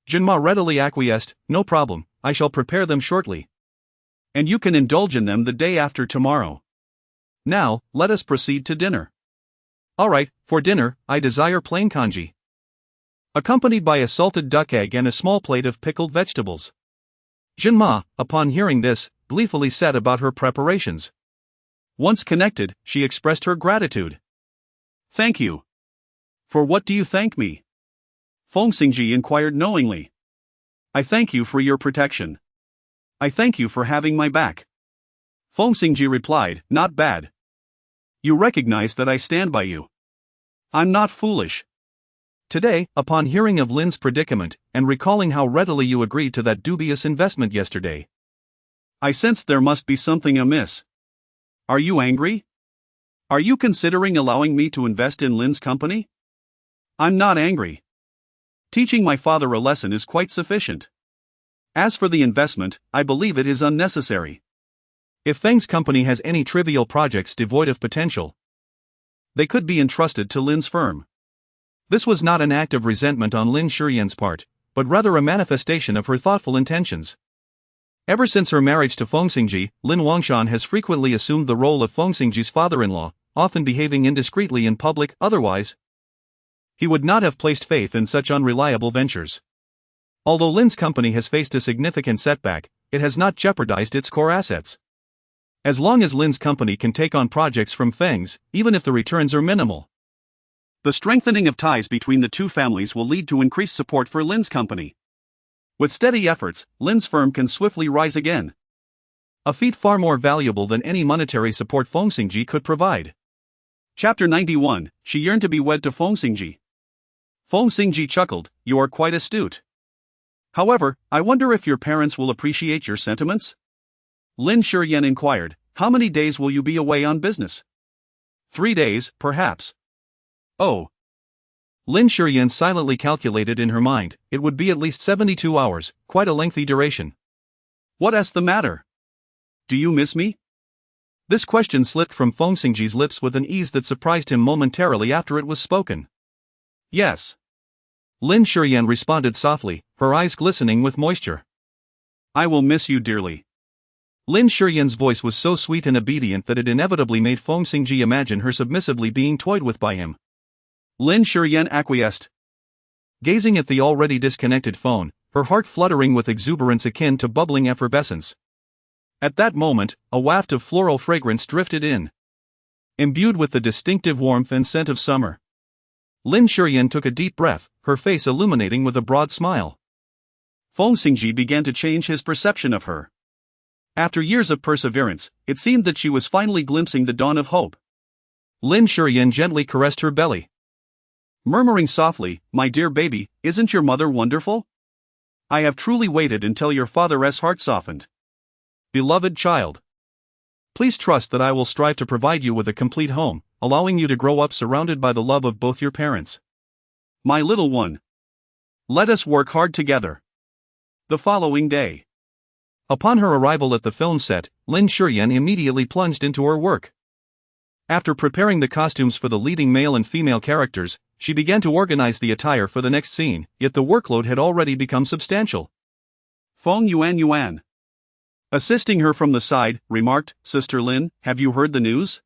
Jinma readily acquiesced, "No problem, I shall prepare them shortly. And you can indulge in them the day after tomorrow. Now, let us proceed to dinner." "All right, for dinner, I desire plain congee, accompanied by a salted duck egg and a small plate of pickled vegetables." Jinma, upon hearing this, gleefully set about her preparations. Once connected, she expressed her gratitude. "Thank you. For what do you thank me?" Feng Xingzhi inquired knowingly. "I thank you for your protection. I thank you for having my back." Feng Xingzhi replied, "Not bad. You recognize that I stand by you. I'm not foolish." Today, upon hearing of Lin's predicament, and recalling how readily you agreed to that dubious investment yesterday, I sensed there must be something amiss. Are you angry? Are you considering allowing me to invest in Lin's company? I'm not angry. Teaching my father a lesson is quite sufficient. As for the investment, I believe it is unnecessary. If Feng's company has any trivial projects devoid of potential, they could be entrusted to Lin's firm. This was not an act of resentment on Lin Shiyan's part, but rather a manifestation of her thoughtful intentions. Ever since her marriage to Feng Xingzhi, Lin Shiyan has frequently assumed the role of Feng Xingzhi's father-in-law, often behaving indiscreetly in public. Otherwise, he would not have placed faith in such unreliable ventures. Although Lin's company has faced a significant setback, it has not jeopardized its core assets. As long as Lin's company can take on projects from Feng's, even if the returns are minimal, the strengthening of ties between the two families will lead to increased support for Lin's company. With steady efforts, Lin's firm can swiftly rise again. A feat far more valuable than any monetary support Feng Xingzhi could provide. Chapter 91, She yearned to be wed to Feng Xingzhi. Feng Xingzhi chuckled, "You are quite astute. However, I wonder if your parents will appreciate your sentiments?" Lin Shiyan inquired, "How many days will you be away on business?" 3 days, perhaps. Oh. Lin Shiyan silently calculated in her mind, it would be at least 72 hours, quite a lengthy duration. What's the matter? Do you miss me? This question slipped from Feng Xingzhi's lips with an ease that surprised him momentarily after it was spoken. Yes. Lin Shiyan responded softly, her eyes glistening with moisture. I will miss you dearly. Lin Shiyan's voice was so sweet and obedient that it inevitably made Feng Xingzhi imagine her submissively being toyed with by him. Lin Shiyan acquiesced. Gazing at the already disconnected phone, her heart fluttering with exuberance akin to bubbling effervescence. At that moment, a waft of floral fragrance drifted in. Imbued with the distinctive warmth and scent of summer. Lin Shiyan took a deep breath, her face illuminating with a broad smile. Feng Xingzhi began to change his perception of her. After years of perseverance, it seemed that she was finally glimpsing the dawn of hope. Lin Shiyan gently caressed her belly, murmuring softly, "My dear baby, isn't your mother wonderful? I have truly waited until your father's heart softened. Beloved child. Please trust that I will strive to provide you with a complete home, allowing you to grow up surrounded by the love of both your parents. My little one. Let us work hard together." The following day. Upon her arrival at the film set, Lin Shiyan immediately plunged into her work. After preparing the costumes for the leading male and female characters, she began to organize the attire for the next scene, yet the workload had already become substantial. Feng Yuan, assisting her from the side, remarked, "Sister Lin, have you heard the news?"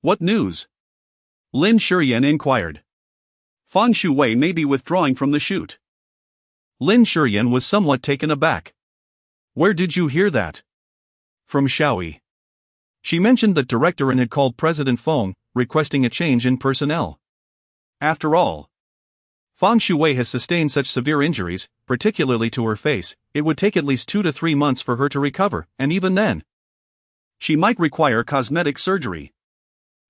"What news?" Lin Shiyan inquired. "Feng Shuwei may be withdrawing from the shoot." Lin Shiyan was somewhat taken aback. "Where did you hear that?" "From Xiaoyi. She mentioned that Director N had called President Feng, requesting a change in personnel. After all, Feng Shuwei has sustained such severe injuries, particularly to her face, it would take at least 2 to 3 months for her to recover, and even then, she might require cosmetic surgery.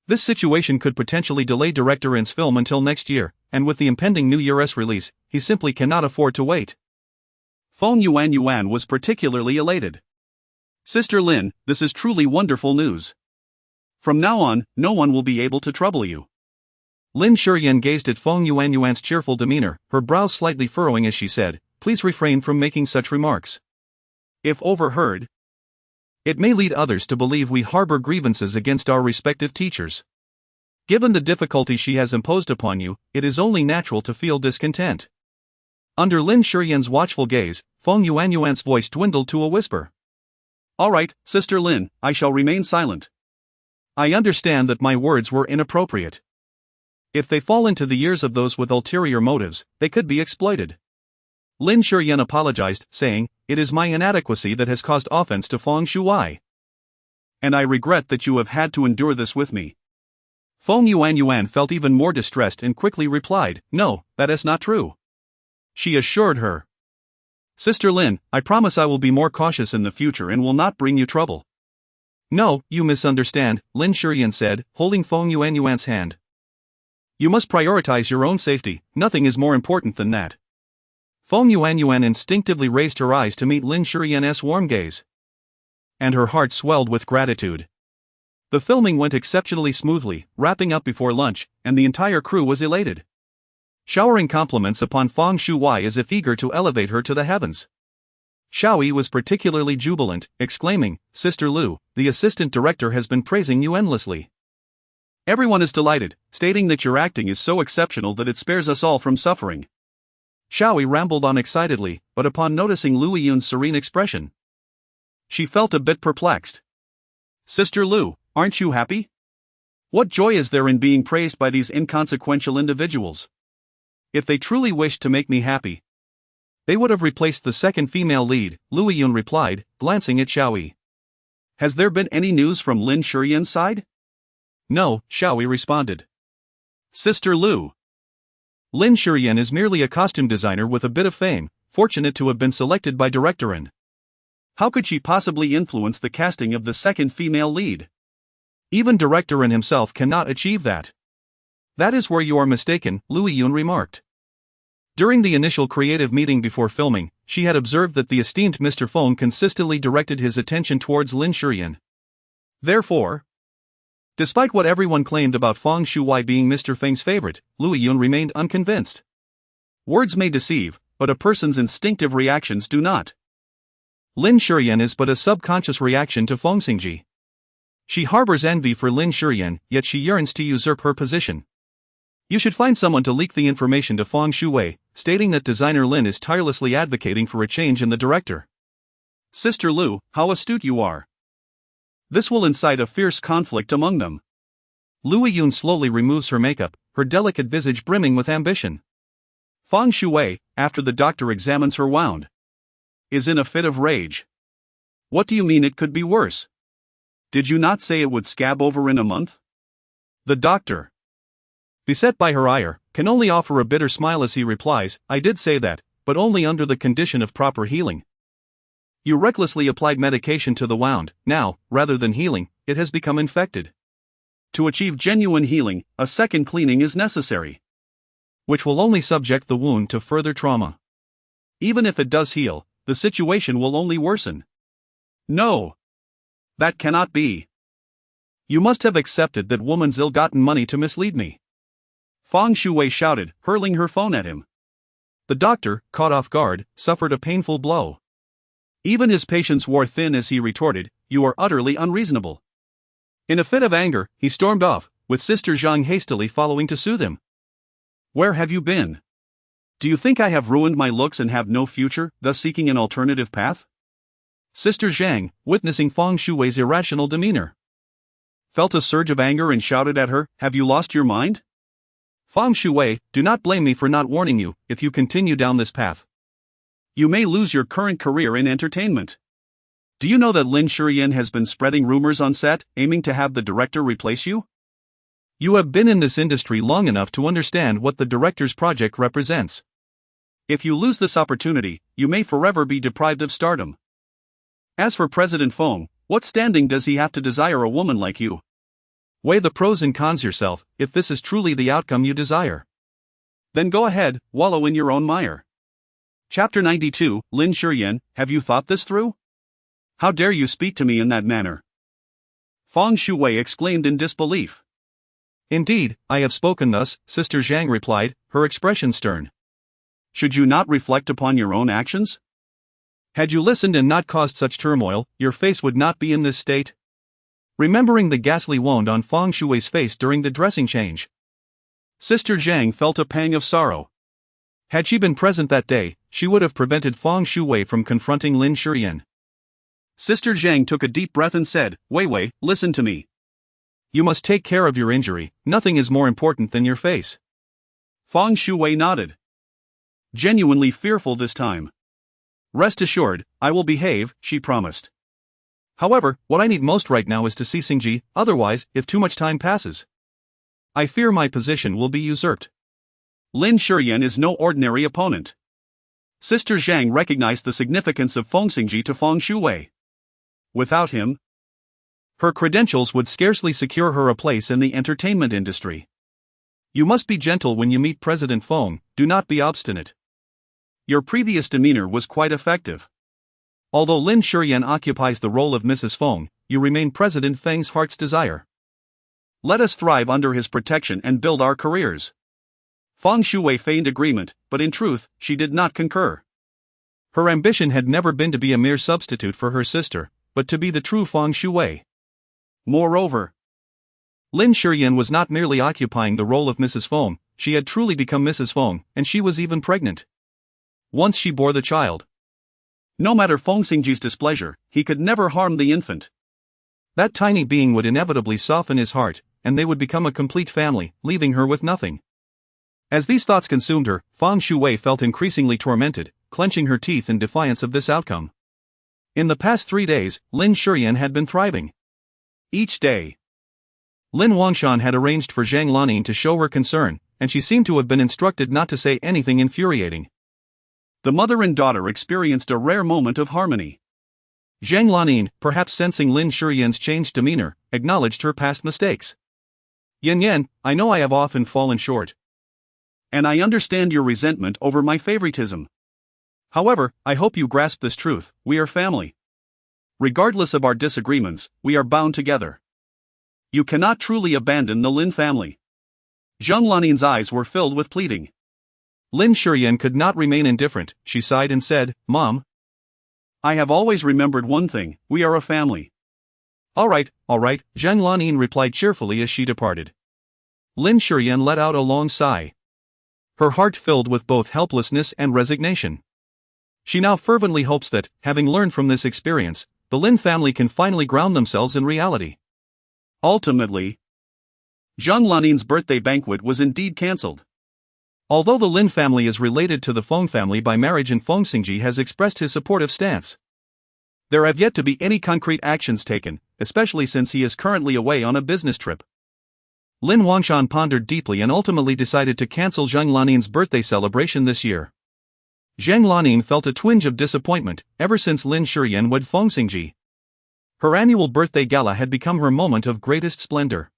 This situation could potentially delay Director N's film until next year, and with the impending New Year's release, he simply cannot afford to wait." Feng Yuan was particularly elated. "Sister Lin, this is truly wonderful news. From now on, no one will be able to trouble you." Lin Shiyan gazed at Feng Yuan's cheerful demeanor, her brows slightly furrowing as she said, "Please refrain from making such remarks. If overheard, it may lead others to believe we harbor grievances against our respective teachers. Given the difficulty she has imposed upon you, it is only natural to feel discontent." Under Lin Shiyan's watchful gaze, Feng Yuan's voice dwindled to a whisper. "All right, Sister Lin, I shall remain silent. I understand that my words were inappropriate. If they fall into the ears of those with ulterior motives, they could be exploited." Lin Shiyan apologized, saying, "It is my inadequacy that has caused offense to Feng Shuwei. And I regret that you have had to endure this with me." Feng Yuan felt even more distressed and quickly replied, "No, that is not true." She assured her, "Sister Lin, I promise I will be more cautious in the future and will not bring you trouble." "No, you misunderstand," Lin Shiyan said, holding Feng Yuan's hand. "You must prioritize your own safety, nothing is more important than that." Feng Yuan instinctively raised her eyes to meet Lin Shiyan's warm gaze. And her heart swelled with gratitude. The filming went exceptionally smoothly, wrapping up before lunch, and the entire crew was elated, showering compliments upon Feng Shuwei as if eager to elevate her to the heavens. Xiaoyi was particularly jubilant, exclaiming, "Sister Lu, the assistant director has been praising you endlessly. Everyone is delighted, stating that your acting is so exceptional that it spares us all from suffering." Xiaoyi rambled on excitedly, but upon noticing Lu Yun's serene expression, she felt a bit perplexed. Sister Lu, aren't you happy? What joy is there in being praised by these inconsequential individuals? If they truly wished to make me happy, they would have replaced the second female lead, Lu Yun replied, glancing at Xiaoyi. Has there been any news from Lin Shiyan's side? No, Xiaoyi responded. Sister Lu. Lin Shiyan is merely a costume designer with a bit of fame, fortunate to have been selected by Directorin. How could she possibly influence the casting of the second female lead? Even Directorin himself cannot achieve that. That is where you are mistaken, Lu Yun remarked. During the initial creative meeting before filming, she had observed that the esteemed Mr. Feng consistently directed his attention towards Lin Shiyan. Therefore, despite what everyone claimed about Feng Shuwei being Mr. Feng's favorite, Lu Yun remained unconvinced. Words may deceive, but a person's instinctive reactions do not. Lin Shiyan is but a subconscious reaction to Feng Xingzhi. She harbors envy for Lin Shiyan, yet she yearns to usurp her position. You should find someone to leak the information to Feng Shuwei, stating that designer Lin is tirelessly advocating for a change in the director. Sister Lu, how astute you are. This will incite a fierce conflict among them. Lu Yun slowly removes her makeup, her delicate visage brimming with ambition. Feng Shuwei, after the doctor examines her wound, is in a fit of rage. What do you mean it could be worse? Did you not say it would scab over in a month? The doctor, beset by her ire, can only offer a bitter smile as he replies, I did say that, but only under the condition of proper healing. You recklessly applied medication to the wound, now, rather than healing, it has become infected. To achieve genuine healing, a second cleaning is necessary, which will only subject the wound to further trauma. Even if it does heal, the situation will only worsen. No. That cannot be. You must have accepted that woman's ill-gotten money to mislead me. Feng Shuwei shouted, hurling her phone at him. The doctor, caught off guard, suffered a painful blow. Even his patience wore thin as he retorted, you are utterly unreasonable. In a fit of anger, he stormed off, with Sister Zhang hastily following to soothe him. Where have you been? Do you think I have ruined my looks and have no future, thus seeking an alternative path? Sister Zhang, witnessing Feng Shuwei's irrational demeanor, felt a surge of anger and shouted at her, have you lost your mind? Feng Shuwei, do not blame me for not warning you, if you continue down this path, you may lose your current career in entertainment. Do you know that Lin Shiyan has been spreading rumors on set, aiming to have the director replace you? You have been in this industry long enough to understand what the director's project represents. If you lose this opportunity, you may forever be deprived of stardom. As for President Feng, what standing does he have to desire a woman like you? Weigh the pros and cons yourself, if this is truly the outcome you desire. Then go ahead, wallow in your own mire. Chapter 92, Lin Shiyan, have you thought this through? How dare you speak to me in that manner? Feng Shuwei exclaimed in disbelief. Indeed, I have spoken thus, Sister Zhang replied, her expression stern. Should you not reflect upon your own actions? Had you listened and not caused such turmoil, your face would not be in this state. Remembering the ghastly wound on Feng Shuwei's face during the dressing change, Sister Zhang felt a pang of sorrow. Had she been present that day, she would have prevented Feng Shuwei from confronting Lin Shiyan. Sister Zhang took a deep breath and said, Wei, listen to me. You must take care of your injury, nothing is more important than your face. Feng Shuwei nodded, genuinely fearful this time. Rest assured, I will behave, she promised. However, what I need most right now is to see Xingzhi, otherwise, if too much time passes, I fear my position will be usurped. Lin Shiyan is no ordinary opponent. Sister Zhang recognized the significance of Feng Xingzhi to Feng Shuwei. Without him, her credentials would scarcely secure her a place in the entertainment industry. You must be gentle when you meet President Feng, do not be obstinate. Your previous demeanor was quite effective. Although Lin Shiyan occupies the role of Mrs. Feng, you remain President Feng's heart's desire. Let us thrive under his protection and build our careers. Feng Shuwei feigned agreement, but in truth, she did not concur. Her ambition had never been to be a mere substitute for her sister, but to be the true Feng Shuwei. Moreover, Lin Shiyan was not merely occupying the role of Mrs. Feng, she had truly become Mrs. Feng, and she was even pregnant. Once she bore the child. No matter Feng Xingzhi's displeasure, he could never harm the infant. That tiny being would inevitably soften his heart, and they would become a complete family, leaving her with nothing. As these thoughts consumed her, Feng Shuwei felt increasingly tormented, clenching her teeth in defiance of this outcome. In the past 3 days, Lin Shiyan had been thriving. Each day, Lin Wangshan had arranged for Zhang Lanin to show her concern, and she seemed to have been instructed not to say anything infuriating. The mother and daughter experienced a rare moment of harmony. Zhang Lanin, perhaps sensing Lin Shiyan's changed demeanor, acknowledged her past mistakes. Yan, I know I have often fallen short. And I understand your resentment over my favoritism. However, I hope you grasp this truth: we are family. Regardless of our disagreements, we are bound together. You cannot truly abandon the Lin family. Zhang Lanin's eyes were filled with pleading. Lin Shiyan could not remain indifferent. She sighed and said, "Mom, I have always remembered one thing: we are a family." All right, Zhang Lanin replied cheerfully as she departed. Lin Shiyan let out a long sigh. Her heart filled with both helplessness and resignation. She now fervently hopes that, having learned from this experience, the Lin family can finally ground themselves in reality. Ultimately, Zhang Lanin's birthday banquet was indeed cancelled. Although the Lin family is related to the Feng family by marriage and Feng Xingzhi has expressed his supportive stance, there have yet to be any concrete actions taken, especially since he is currently away on a business trip. Lin Wangshan pondered deeply and ultimately decided to cancel Zhang Lanin's birthday celebration this year. Zhang Lanin felt a twinge of disappointment ever since Lin Shiyan wed Feng Xingzhi. Her annual birthday gala had become her moment of greatest splendor.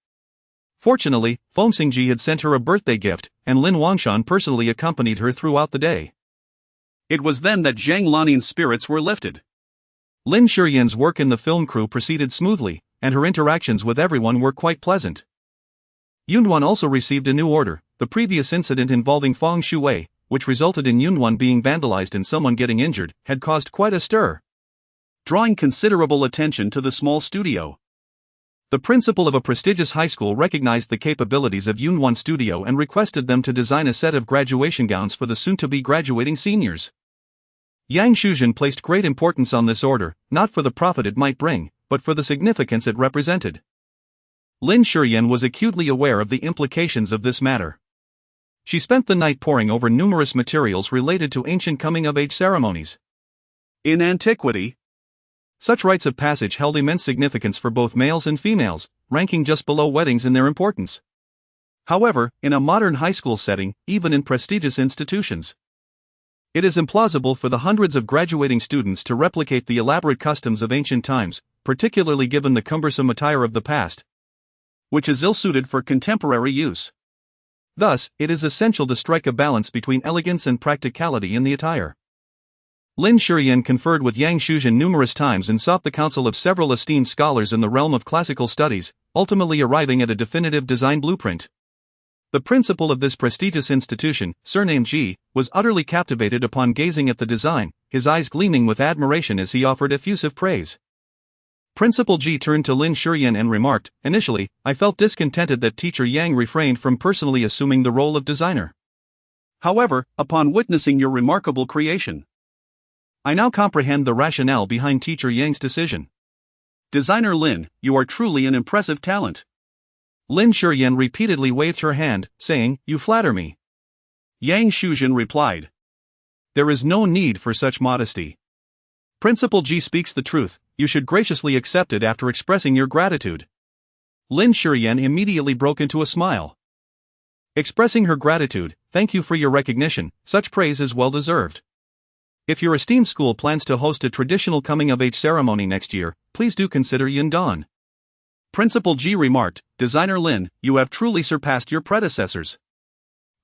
Fortunately, Feng Xingzhi had sent her a birthday gift, and Lin Wangshan personally accompanied her throughout the day. It was then that Zhang Lanin's spirits were lifted. Lin Shiyan's work in the film crew proceeded smoothly, and her interactions with everyone were quite pleasant. Yunwan also received a new order. The previous incident involving Feng Shuwei, which resulted in Yunwan being vandalized and someone getting injured, had caused quite a stir, drawing considerable attention to the small studio. The principal of a prestigious high school recognized the capabilities of Yunwan Studio and requested them to design a set of graduation gowns for the soon-to-be graduating seniors. Yang Shuzhen placed great importance on this order, not for the profit it might bring, but for the significance it represented. Lin Shiyan was acutely aware of the implications of this matter. She spent the night poring over numerous materials related to ancient coming-of-age ceremonies. In antiquity, such rites of passage held immense significance for both males and females, ranking just below weddings in their importance. However, in a modern high school setting, even in prestigious institutions, it is implausible for the hundreds of graduating students to replicate the elaborate customs of ancient times, particularly given the cumbersome attire of the past, which is ill-suited for contemporary use. Thus, it is essential to strike a balance between elegance and practicality in the attire. Lin Shiyan conferred with Yang Shuzhen numerous times and sought the counsel of several esteemed scholars in the realm of classical studies, ultimately arriving at a definitive design blueprint. The principal of this prestigious institution, surnamed Ji, was utterly captivated upon gazing at the design, his eyes gleaming with admiration as he offered effusive praise. Principal Ji turned to Lin Shiyan and remarked, "Initially, I felt discontented that teacher Yang refrained from personally assuming the role of designer. However, upon witnessing your remarkable creation, I now comprehend the rationale behind teacher Yang's decision. Designer Lin, you are truly an impressive talent." Lin Shiyan repeatedly waved her hand, saying, "You flatter me." Yang Shuzhen replied, "There is no need for such modesty. Principal Ji speaks the truth, you should graciously accept it after expressing your gratitude." Lin Shiyan immediately broke into a smile. Expressing her gratitude, "Thank you for your recognition, such praise is well deserved. If your esteemed school plans to host a traditional coming-of-age ceremony next year, please do consider Yundan." Principal Ji remarked, "Designer Lin, you have truly surpassed your predecessors."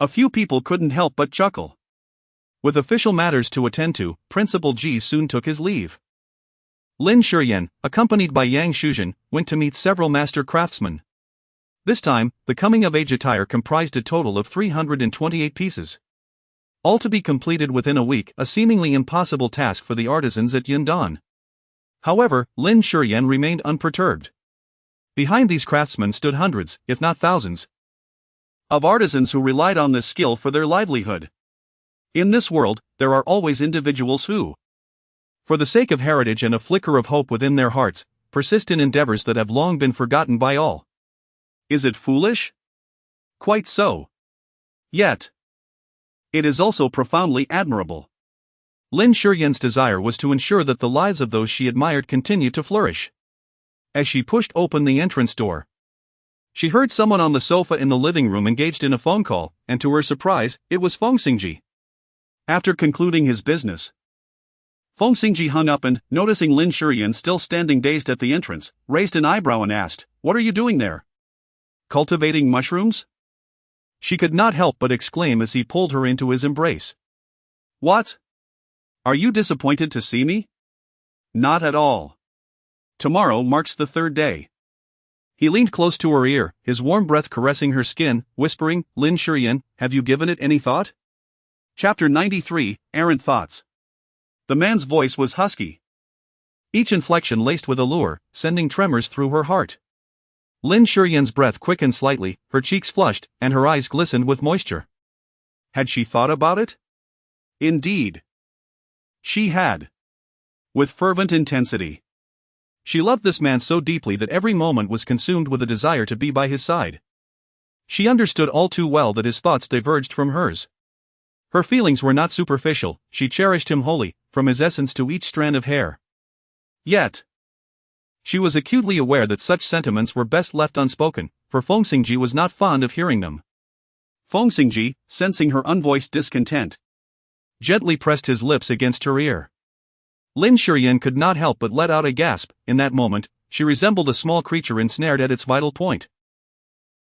A few people couldn't help but chuckle. With official matters to attend to, Principal Ji soon took his leave. Lin Shiyan, accompanied by Yang Shuzhen, went to meet several master craftsmen. This time, the coming-of-age attire comprised a total of 328 pieces. All to be completed within a week, a seemingly impossible task for the artisans at Yundan. However, Lin Shiyan remained unperturbed. Behind these craftsmen stood hundreds, if not thousands, of artisans who relied on this skill for their livelihood. In this world, there are always individuals who, for the sake of heritage and a flicker of hope within their hearts, persist in endeavors that have long been forgotten by all. Is it foolish? Quite so. Yet, it is also profoundly admirable. Lin Shiyan's desire was to ensure that the lives of those she admired continued to flourish. As she pushed open the entrance door, she heard someone on the sofa in the living room engaged in a phone call, and to her surprise, it was Feng Xingzhi. After concluding his business, Feng Xingzhi hung up and, noticing Lin Shiyan still standing dazed at the entrance, raised an eyebrow and asked, "What are you doing there? Cultivating mushrooms?" She could not help but exclaim as he pulled her into his embrace. "What? Are you disappointed to see me?" "Not at all. Tomorrow marks the third day." He leaned close to her ear, his warm breath caressing her skin, whispering, "Lin Shiyan, have you given it any thought?" Chapter 93, Errant Thoughts. The man's voice was husky, each inflection laced with allure, sending tremors through her heart. Lin Shiyan's breath quickened slightly, her cheeks flushed, and her eyes glistened with moisture. Had she thought about it? Indeed, she had. With fervent intensity. She loved this man so deeply that every moment was consumed with a desire to be by his side. She understood all too well that his thoughts diverged from hers. Her feelings were not superficial, she cherished him wholly, from his essence to each strand of hair. Yet, she was acutely aware that such sentiments were best left unspoken, for Feng Xingzhi was not fond of hearing them. Feng Xingzhi, sensing her unvoiced discontent, gently pressed his lips against her ear. Lin Shiyan could not help but let out a gasp. In that moment, she resembled a small creature ensnared at its vital point.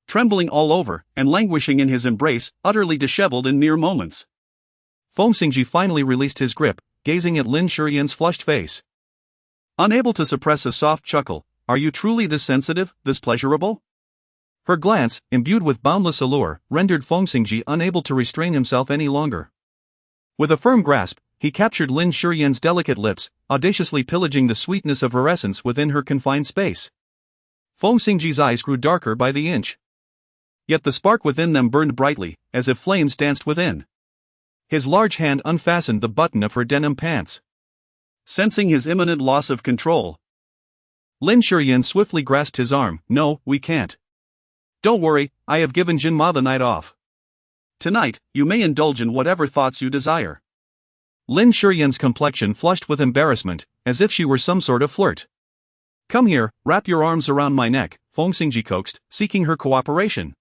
Trembling all over, and languishing in his embrace, utterly disheveled in mere moments. Feng Xingzhi finally released his grip, gazing at Lin Shiyan's flushed face. Unable to suppress a soft chuckle, "Are you truly this sensitive, this pleasurable?" Her glance, imbued with boundless allure, rendered Feng Xingzhi unable to restrain himself any longer. With a firm grasp, he captured Lin Shiyan's delicate lips, audaciously pillaging the sweetness of her essence within her confined space. Feng Xingzhi's eyes grew darker by the inch. Yet the spark within them burned brightly, as if flames danced within. His large hand unfastened the button of her denim pants. Sensing his imminent loss of control, Lin Shiyan swiftly grasped his arm. "No, we can't. Don't worry, I have given Jinma the night off. Tonight, you may indulge in whatever thoughts you desire." Lin Shiyan's complexion flushed with embarrassment, as if she were some sort of flirt. "Come here, wrap your arms around my neck," Feng Xingzhi coaxed, seeking her cooperation.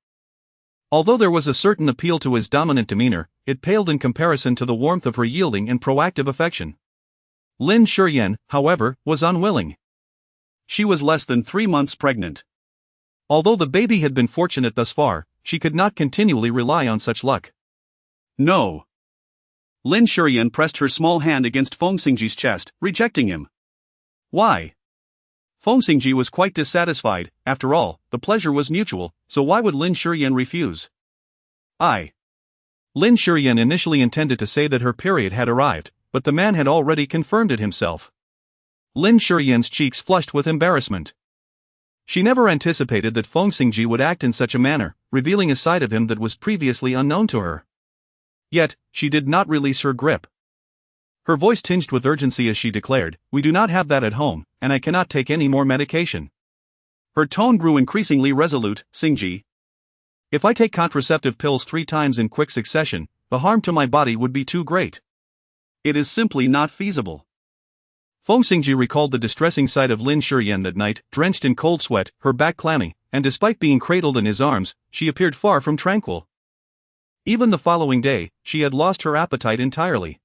Although there was a certain appeal to his dominant demeanor, it paled in comparison to the warmth of her yielding and proactive affection. Lin Shiyan, however, was unwilling. She was less than 3 months pregnant. Although the baby had been fortunate thus far, she could not continually rely on such luck. "No." Lin Shiyan pressed her small hand against Feng Xingzhi's chest, rejecting him. "Why?" Feng Xingzhi was quite dissatisfied. After all, the pleasure was mutual, so why would Lin Shiyan refuse? Lin Shiyan initially intended to say that her period had arrived, but the man had already confirmed it himself. Lin Shiyan's cheeks flushed with embarrassment. She never anticipated that Feng Xingzhi would act in such a manner, revealing a side of him that was previously unknown to her. Yet, she did not release her grip. Her voice tinged with urgency as she declared, "We do not have that at home, and I cannot take any more medication." Her tone grew increasingly resolute. "Xingzhi, if I take contraceptive pills 3 times in quick succession, the harm to my body would be too great. It is simply not feasible." Feng Xingzhi recalled the distressing sight of Lin Shiyan that night, drenched in cold sweat, her back clammy, and despite being cradled in his arms, she appeared far from tranquil. Even the following day, she had lost her appetite entirely.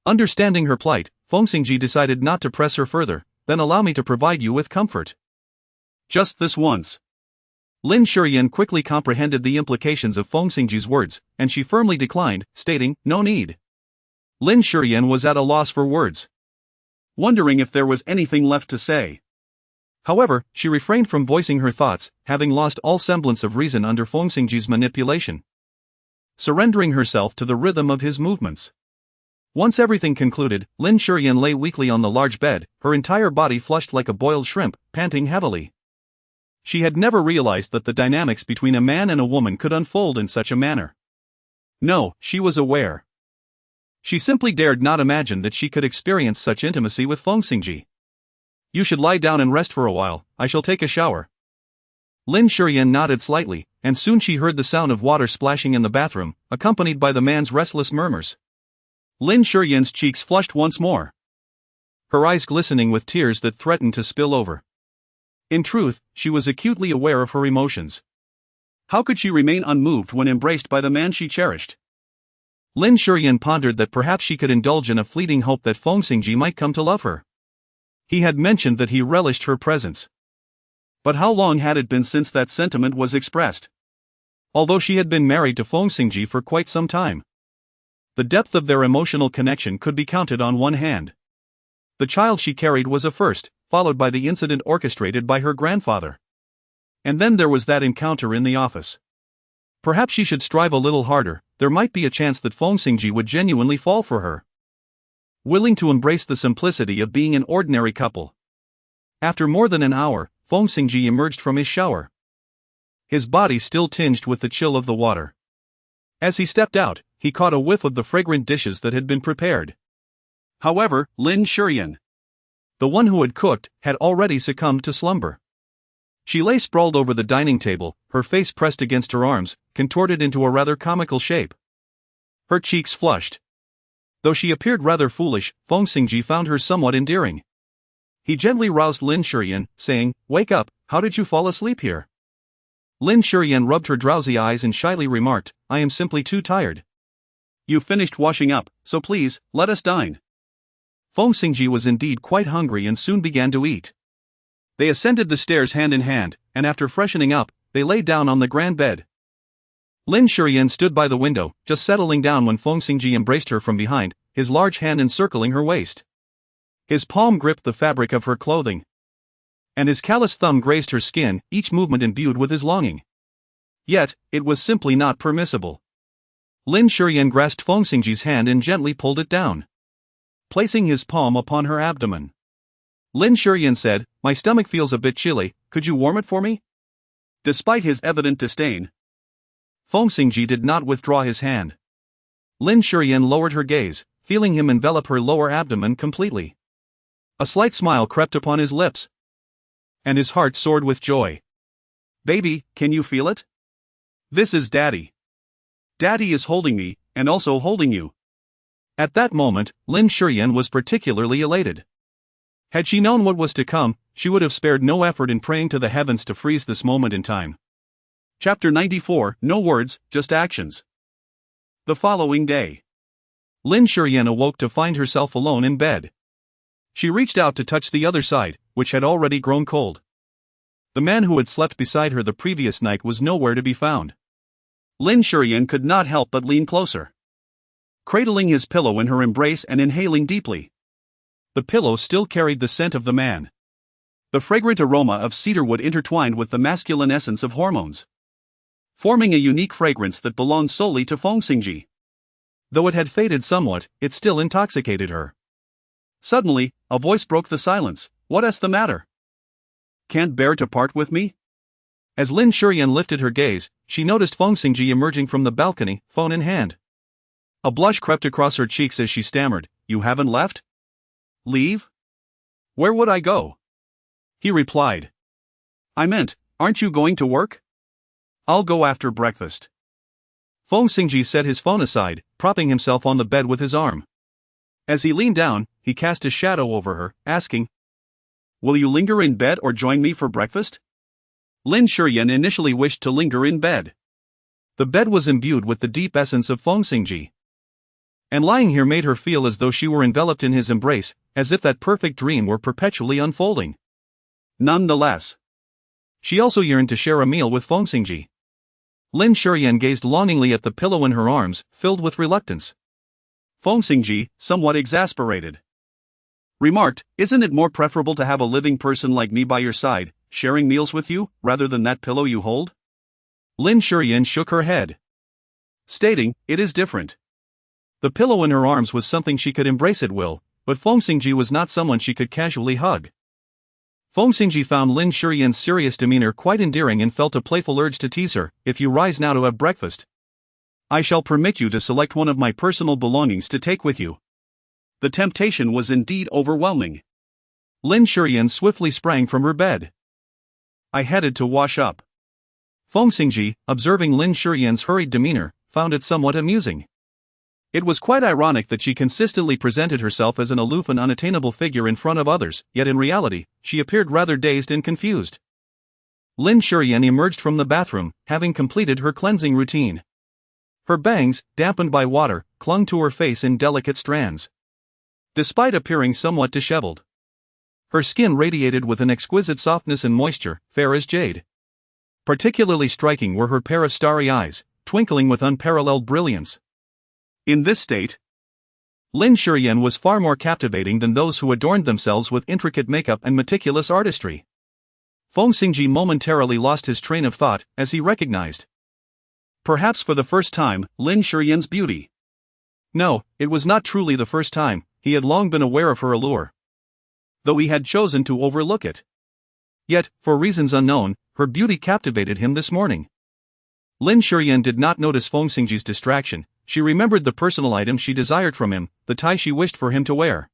Understanding her plight, Feng Xingzhi decided not to press her further. "Then allow me to provide you with comfort. Just this once." Lin Shiyan quickly comprehended the implications of Feng Xingzhi's words, and she firmly declined, stating, "No need." Lin Shiyan was at a loss for words, wondering if there was anything left to say. However, she refrained from voicing her thoughts, having lost all semblance of reason under Feng Xingzhi's manipulation. Surrendering herself to the rhythm of his movements. Once everything concluded, Lin Shiyan lay weakly on the large bed, her entire body flushed like a boiled shrimp, panting heavily. She had never realized that the dynamics between a man and a woman could unfold in such a manner. No, she was aware. She simply dared not imagine that she could experience such intimacy with Feng Xingzhi. You should lie down and rest for a while, I shall take a shower. Lin Shiyan nodded slightly, and soon she heard the sound of water splashing in the bathroom, accompanied by the man's restless murmurs. Lin Shiyan's cheeks flushed once more, her eyes glistening with tears that threatened to spill over. In truth, she was acutely aware of her emotions. How could she remain unmoved when embraced by the man she cherished? Lin Shiyan pondered that perhaps she could indulge in a fleeting hope that Feng Xingzhi might come to love her. He had mentioned that he relished her presence. But how long had it been since that sentiment was expressed? Although she had been married to Feng Xingzhi for quite some time, the depth of their emotional connection could be counted on one hand. The child she carried was a first, followed by the incident orchestrated by her grandfather. And then there was that encounter in the office. Perhaps she should strive a little harder, there might be a chance that Feng Xingzhi would genuinely fall for her, willing to embrace the simplicity of being an ordinary couple. After more than an hour, Feng Xingzhi emerged from his shower, his body still tinged with the chill of the water. As he stepped out, he caught a whiff of the fragrant dishes that had been prepared. However, Lin Shiyan, the one who had cooked, had already succumbed to slumber. She lay sprawled over the dining table, her face pressed against her arms, contorted into a rather comical shape. Her cheeks flushed. Though she appeared rather foolish, Feng Xingzhi found her somewhat endearing. He gently roused Lin Shiyan, saying, "Wake up, how did you fall asleep here?" Lin Shiyan rubbed her drowsy eyes and shyly remarked, "I am simply too tired." "You finished washing up, so please, let us dine." Feng Xingzhi was indeed quite hungry and soon began to eat. They ascended the stairs hand in hand, and after freshening up, they lay down on the grand bed. Lin Shiyan stood by the window, just settling down when Feng Xingzhi embraced her from behind, his large hand encircling her waist. His palm gripped the fabric of her clothing, and his calloused thumb grazed her skin, each movement imbued with his longing. Yet, it was simply not permissible. Lin Shiyan grasped Feng Xingzhi's hand and gently pulled it down, placing his palm upon her abdomen. Lin Shiyan said, "My stomach feels a bit chilly, could you warm it for me?" Despite his evident disdain, Feng Xingzhi did not withdraw his hand. Lin Shiyan lowered her gaze, feeling him envelop her lower abdomen completely. A slight smile crept upon his lips, and his heart soared with joy. "Baby, can you feel it? This is Daddy. Daddy is holding me, and also holding you." At that moment, Lin Shiyan was particularly elated. Had she known what was to come, she would have spared no effort in praying to the heavens to freeze this moment in time. Chapter 94, No Words, Just Actions. The following day, Lin Shiyan awoke to find herself alone in bed. She reached out to touch the other side, which had already grown cold. The man who had slept beside her the previous night was nowhere to be found. Lin Shiyan could not help but lean closer, cradling his pillow in her embrace and inhaling deeply. The pillow still carried the scent of the man, the fragrant aroma of cedarwood intertwined with the masculine essence of hormones, forming a unique fragrance that belonged solely to Feng Xingzhi. Though it had faded somewhat, it still intoxicated her. Suddenly, a voice broke the silence. "What's the matter? Can't bear to part with me?" As Lin Shiyan lifted her gaze, she noticed Feng Xingzhi emerging from the balcony, phone in hand. A blush crept across her cheeks as she stammered, "You haven't left?" "Leave? Where would I go?" He replied, "I meant, aren't you going to work?" "I'll go after breakfast." Feng Xingzhi set his phone aside, propping himself on the bed with his arm. As he leaned down, he cast a shadow over her, asking, "Will you linger in bed or join me for breakfast?" Lin Shiyan initially wished to linger in bed. The bed was imbued with the deep essence of Feng Xingzhi, and lying here made her feel as though she were enveloped in his embrace, as if that perfect dream were perpetually unfolding. Nonetheless, she also yearned to share a meal with Feng Xingzhi. Lin Shiyan gazed longingly at the pillow in her arms, filled with reluctance. Feng Xingzhi, somewhat exasperated, remarked, "Isn't it more preferable to have a living person like me by your side, sharing meals with you, rather than that pillow you hold?" Lin Shiyan shook her head, stating, "It is different." The pillow in her arms was something she could embrace at will, but Feng Xingzhi was not someone she could casually hug. Feng Xingzhi found Lin Shiyan's serious demeanor quite endearing and felt a playful urge to tease her, "If you rise now to have breakfast, I shall permit you to select one of my personal belongings to take with you. The temptation was indeed overwhelming. Lin Shiyan swiftly sprang from her bed. I headed to wash up. Feng Xingzhi, observing Lin Shiyan's hurried demeanor, found it somewhat amusing. It was quite ironic that she consistently presented herself as an aloof and unattainable figure in front of others, yet in reality, she appeared rather dazed and confused. Lin Shiyan emerged from the bathroom, having completed her cleansing routine. Her bangs, dampened by water, clung to her face in delicate strands. Despite appearing somewhat disheveled, her skin radiated with an exquisite softness and moisture, fair as jade. Particularly striking were her pair of starry eyes, twinkling with unparalleled brilliance. In this state, Lin Shiyan was far more captivating than those who adorned themselves with intricate makeup and meticulous artistry. Feng Xingzhi momentarily lost his train of thought as he recognized, perhaps for the first time, Lin Shiyan's beauty. No, it was not truly the first time. He had long been aware of her allure, though he had chosen to overlook it. Yet, for reasons unknown, her beauty captivated him this morning. Lin Shiyan did not notice Feng Xingzhi's distraction. She remembered the personal item she desired from him, the tie she wished for him to wear.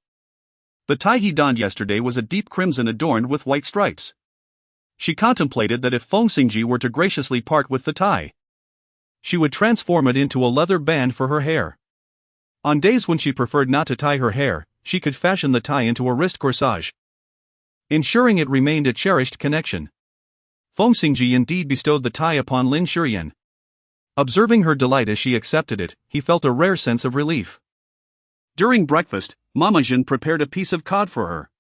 The tie he donned yesterday was a deep crimson adorned with white stripes. She contemplated that if Feng Xingzhi were to graciously part with the tie, she would transform it into a leather band for her hair. On days when she preferred not to tie her hair, she could fashion the tie into a wrist corsage, ensuring it remained a cherished connection. Feng Xingzhi indeed bestowed the tie upon Lin Shiyan. Observing her delight as she accepted it, he felt a rare sense of relief. During breakfast, Mama Jin prepared a piece of cod for her.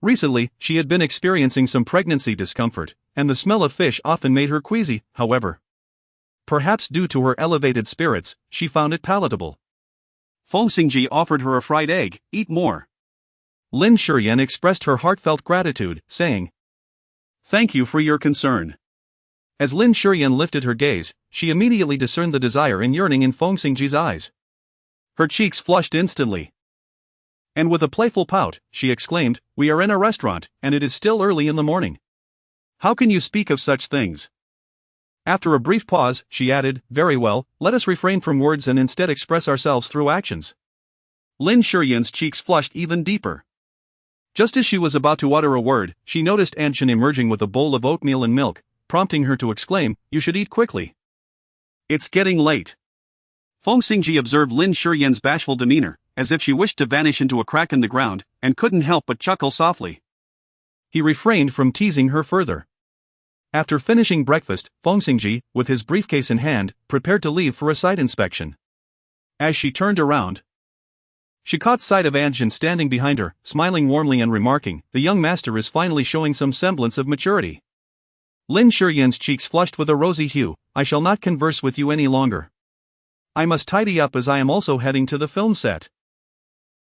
Recently, she had been experiencing some pregnancy discomfort, and the smell of fish often made her queasy. However, perhaps due to her elevated spirits, she found it palatable. Feng Xingzhi offered her a fried egg. Eat more. Lin Shiyan expressed her heartfelt gratitude, saying, "Thank you for your concern." As Lin Shiyan lifted her gaze, she immediately discerned the desire and yearning in Feng Xingzhi's eyes. Her cheeks flushed instantly. And with a playful pout, she exclaimed, "We are in a restaurant, and it is still early in the morning. How can you speak of such things?" After a brief pause, she added, "Very well, let us refrain from words and instead express ourselves through actions." Lin Shiyan's cheeks flushed even deeper. Just as she was about to utter a word, she noticed Anshin emerging with a bowl of oatmeal and milk, prompting her to exclaim, "You should eat quickly. It's getting late." Feng Xingzhi observed Lin Shiyan's bashful demeanor, as if she wished to vanish into a crack in the ground, and couldn't help but chuckle softly. He refrained from teasing her further. After finishing breakfast, Feng Xingzhi, with his briefcase in hand, prepared to leave for a site inspection. As she turned around, she caught sight of Anshin standing behind her, smiling warmly and remarking, "The young master is finally showing some semblance of maturity." Lin Shiyan's cheeks flushed with a rosy hue. "I shall not converse with you any longer. I must tidy up as I am also heading to the film set."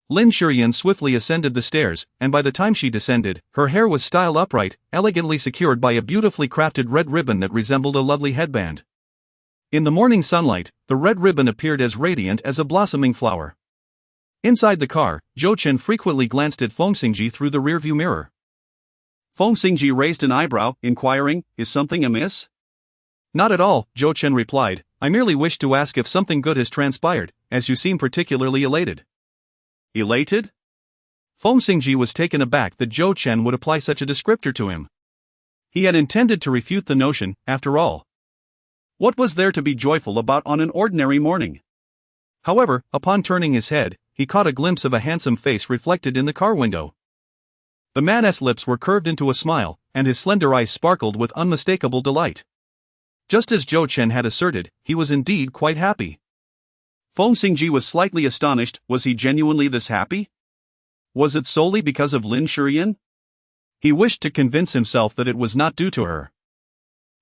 Lin Shiyan swiftly ascended the stairs, and by the time she descended, her hair was styled upright, elegantly secured by a beautifully crafted red ribbon that resembled a lovely headband. In the morning sunlight, the red ribbon appeared as radiant as a blossoming flower. Inside the car, Zhou Chen frequently glanced at Feng Xingzhi through the rearview mirror. Feng Xingzhi raised an eyebrow, inquiring, "Is something amiss?" "Not at all," Zhou Chen replied. "I merely wish to ask if something good has transpired, as you seem particularly elated." Elated? Feng Xingzhi was taken aback that Zhou Chen would apply such a descriptor to him. He had intended to refute the notion, after all. What was there to be joyful about on an ordinary morning? However, upon turning his head, he caught a glimpse of a handsome face reflected in the car window. The man's lips were curved into a smile, and his slender eyes sparkled with unmistakable delight. Just as Zhou Chen had asserted, he was indeed quite happy. Feng Xingzhi was slightly astonished. Was he genuinely this happy? Was it solely because of Lin Shiyan? He wished to convince himself that it was not due to her.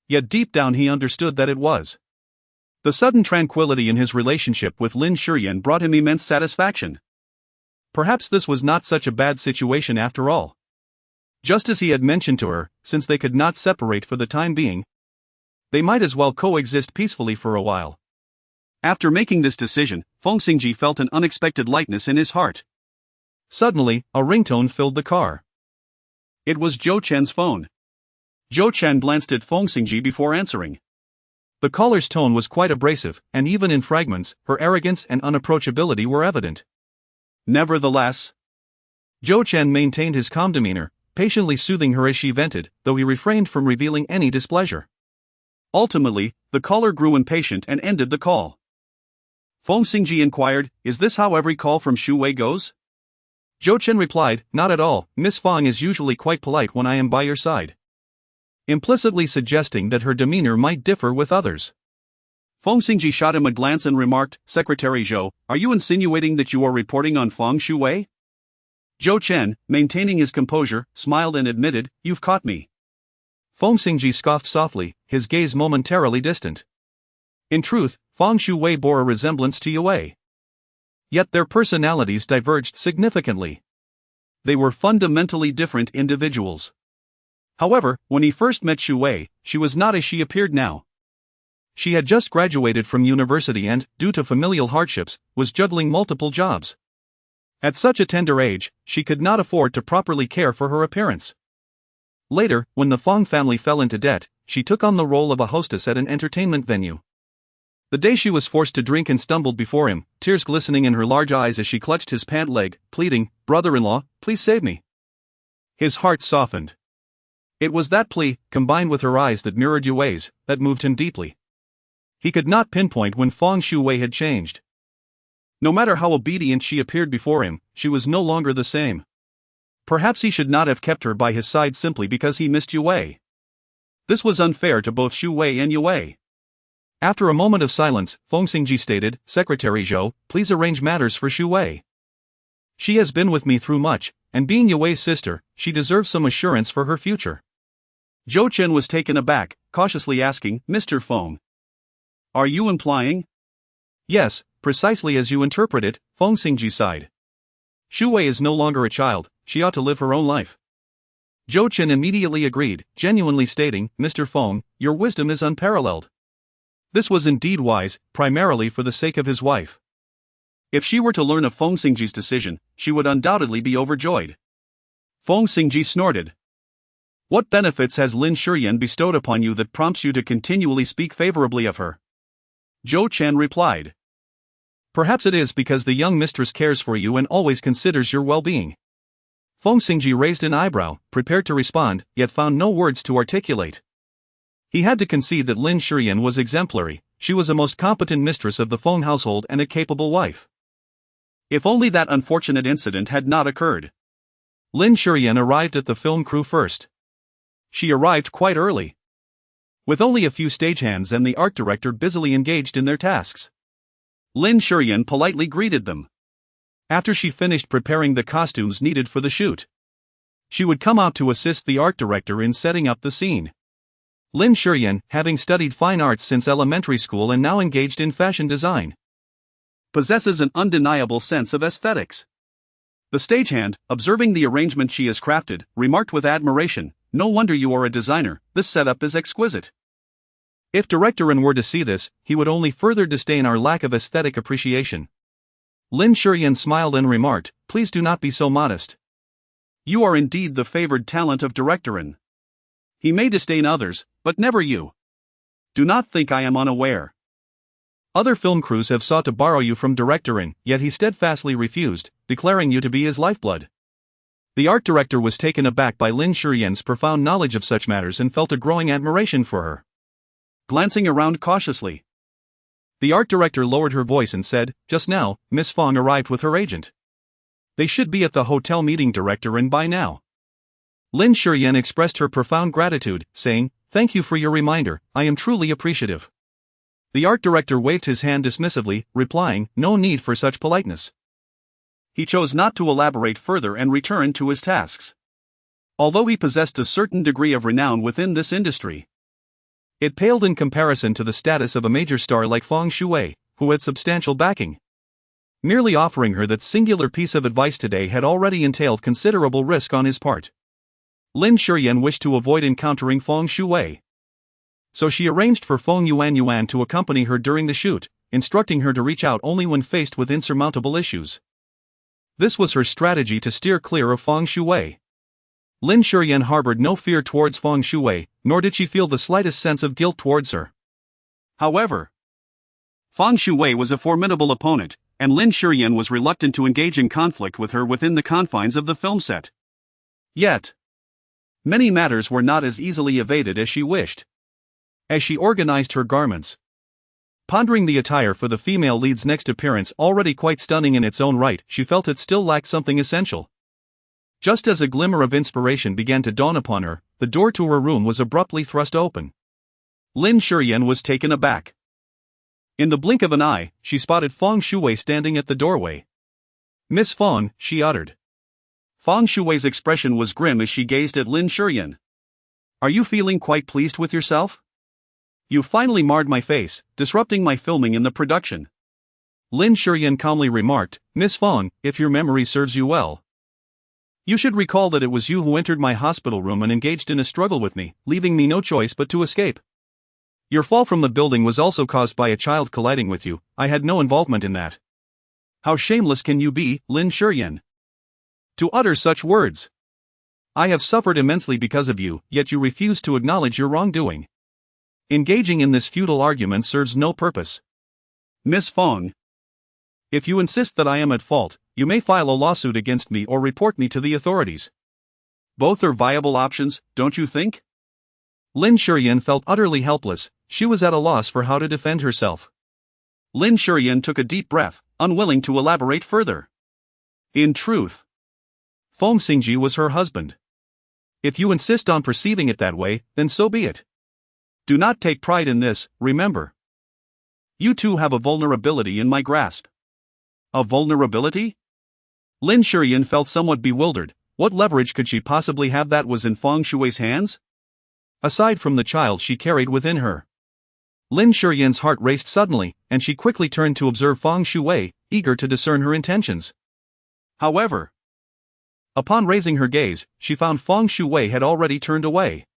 Yet deep down he understood that it was. The sudden tranquility in his relationship with Lin Shiyan brought him immense satisfaction. Perhaps this was not such a bad situation after all. Just as he had mentioned to her, since they could not separate for the time being, they might as well coexist peacefully for a while. After making this decision, Feng Xingzhi felt an unexpected lightness in his heart. Suddenly, a ringtone filled the car. It was Zhou Chen's phone. Zhou Chen glanced at Feng Xingzhi before answering. The caller's tone was quite abrasive, and even in fragments, her arrogance and unapproachability were evident. Nevertheless, Zhou Chen maintained his calm demeanor, patiently soothing her as she vented, though he refrained from revealing any displeasure. Ultimately, the caller grew impatient and ended the call. Feng Xingzhi inquired, "Is this how every call from Shu Wei goes?" Zhou Chen replied, "Not at all, Miss Feng is usually quite polite when I am by your side," implicitly suggesting that her demeanor might differ with others. Feng Xingzhi shot him a glance and remarked, "Secretary Zhou, are you insinuating that you are reporting on Feng Shu Wei?" Zhou Chen, maintaining his composure, smiled and admitted, "You've caught me." Feng Xingzhi scoffed softly, his gaze momentarily distant. In truth, Feng Shu Wei bore a resemblance to Yue. Yet their personalities diverged significantly. They were fundamentally different individuals. However, when he first met Shu Wei, she was not as she appeared now. She had just graduated from university and, due to familial hardships, was juggling multiple jobs. At such a tender age, she could not afford to properly care for her appearance. Later, when the Feng family fell into debt, she took on the role of a hostess at an entertainment venue. The day she was forced to drink and stumbled before him, tears glistening in her large eyes as she clutched his pant leg, pleading, "Brother-in-law, please save me." His heart softened. It was that plea, combined with her eyes that mirrored Yue's, that moved him deeply. He could not pinpoint when Feng Shu Wei had changed. No matter how obedient she appeared before him, she was no longer the same. Perhaps he should not have kept her by his side simply because he missed Yue. This was unfair to both Shu Wei and Yue. After a moment of silence, Feng Xingzhi stated, "Secretary Zhou, please arrange matters for Shu Wei. She has been with me through much, and being Yue's sister, she deserves some assurance for her future." Zhou Chen was taken aback, cautiously asking, "Mr. Feng, are you implying?" "Yes, precisely as you interpret it," Feng Xingzhi sighed. "Shu Wei is no longer a child, she ought to live her own life." Zhou Chen immediately agreed, genuinely stating, "Mr. Feng, your wisdom is unparalleled." This was indeed wise, primarily for the sake of his wife. If she were to learn of Feng Xingzhi's decision, she would undoubtedly be overjoyed. Feng Xingzhi snorted. "What benefits has Lin Shiyan bestowed upon you that prompts you to continually speak favorably of her?" Zhou Chen replied. "Perhaps it is because the young mistress cares for you and always considers your well-being." Feng Xingzhi raised an eyebrow, prepared to respond, yet found no words to articulate. He had to concede that Lin Shiyan was exemplary. She was a most competent mistress of the Feng household and a capable wife. If only that unfortunate incident had not occurred. Lin Shiyan arrived at the film crew first. She arrived quite early, with only a few stagehands and the art director busily engaged in their tasks. Lin Shiyan politely greeted them. After she finished preparing the costumes needed for the shoot, she would come out to assist the art director in setting up the scene. Lin Shiyan, having studied fine arts since elementary school and now engaged in fashion design, possesses an undeniable sense of aesthetics. The stagehand, observing the arrangement she has crafted, remarked with admiration, "No wonder you are a designer, this setup is exquisite." If Director Ren were to see this, he would only further disdain our lack of aesthetic appreciation. Lin Shiyan smiled and remarked, "Please do not be so modest. You are indeed the favored talent of Director Ren. He may disdain others, but never you. Do not think I am unaware. Other film crews have sought to borrow you from Director Ren, yet he steadfastly refused, declaring you to be his lifeblood." The art director was taken aback by Lin Shiyan's profound knowledge of such matters and felt a growing admiration for her. Glancing around cautiously, the art director lowered her voice and said, "Just now, Miss Feng arrived with her agent. They should be at the hotel meeting Director Ren by now." Lin Shiyan expressed her profound gratitude, saying, "Thank you for your reminder, I am truly appreciative." The art director waved his hand dismissively, replying, "No need for such politeness." He chose not to elaborate further and returned to his tasks. Although he possessed a certain degree of renown within this industry, it paled in comparison to the status of a major star like Feng Shu Wei, who had substantial backing. Merely offering her that singular piece of advice today had already entailed considerable risk on his part. Lin Shiyan wished to avoid encountering Feng Shu Wei, so she arranged for Feng Yuan to accompany her during the shoot, instructing her to reach out only when faced with insurmountable issues. This was her strategy to steer clear of Feng Shu Wei. Lin Shiyan harbored no fear towards Feng Shu Wei, nor did she feel the slightest sense of guilt towards her. However, Feng Shui was a formidable opponent, and Lin Shiyan was reluctant to engage in conflict with her within the confines of the film set. Yet, many matters were not as easily evaded as she wished. As she organized her garments, pondering the attire for the female lead's next appearance, already quite stunning in its own right, she felt it still lacked something essential. Just as a glimmer of inspiration began to dawn upon her, the door to her room was abruptly thrust open. Lin Shiyan was taken aback. In the blink of an eye, she spotted Feng Shui standing at the doorway. "Miss Feng," she uttered. Feng Shui's expression was grim as she gazed at Lin Shiyan. "Are you feeling quite pleased with yourself? You finally marred my face, disrupting my filming in the production." Lin Shiyan calmly remarked, "Miss Feng, if your memory serves you well, you should recall that it was you who entered my hospital room and engaged in a struggle with me, leaving me no choice but to escape. Your fall from the building was also caused by a child colliding with you. I had no involvement in that. How shameless can you be, Lin Shiyan, to utter such words? I have suffered immensely because of you, yet you refuse to acknowledge your wrongdoing. Engaging in this futile argument serves no purpose. Miss Feng, if you insist that I am at fault, you may file a lawsuit against me or report me to the authorities. Both are viable options, don't you think?" Lin Shiyan felt utterly helpless. She was at a loss for how to defend herself. Lin Shiyan took a deep breath, unwilling to elaborate further. In truth, Feng Xingzhi was her husband. If you insist on perceiving it that way, then so be it. Do not take pride in this, remember. You too have a vulnerability in my grasp. A vulnerability? Lin Shiyan felt somewhat bewildered. What leverage could she possibly have that was in Feng Shui's hands? Aside from the child she carried within her. Lin Shiyan's heart raced suddenly, and she quickly turned to observe Feng Shui, eager to discern her intentions. However, upon raising her gaze, she found Feng Shui had already turned away.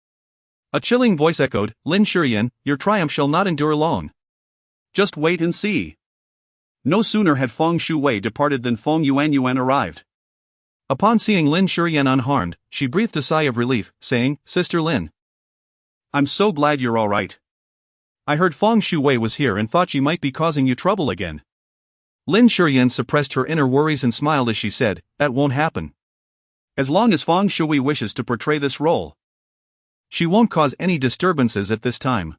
A chilling voice echoed, "Lin Shiyan, your triumph shall not endure long. Just wait and see." No sooner had Feng Shui departed than Feng Yuan arrived. Upon seeing Lin Shiyan unharmed, she breathed a sigh of relief, saying, "Sister Lin, I'm so glad you're all right. I heard Feng Shui was here and thought she might be causing you trouble again." Lin Shiyan suppressed her inner worries and smiled as she said, "That won't happen. As long as Feng Shui wishes to portray this role, she won't cause any disturbances at this time."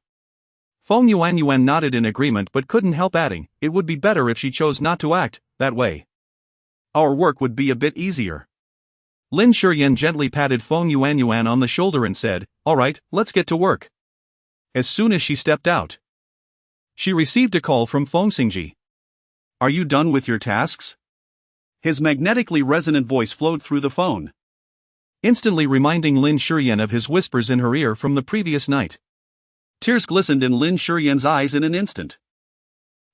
Feng Yuan nodded in agreement but couldn't help adding, "It would be better if she chose not to act that way. Our work would be a bit easier." Lin Shiyan gently patted Feng Yuan on the shoulder and said, "All right, let's get to work." As soon as she stepped out, she received a call from Feng Xingzhi. "Are you done with your tasks?" His magnetically resonant voice flowed through the phone, instantly reminding Lin Shiyan of his whispers in her ear from the previous night. Tears glistened in Lin Shiyan's eyes in an instant.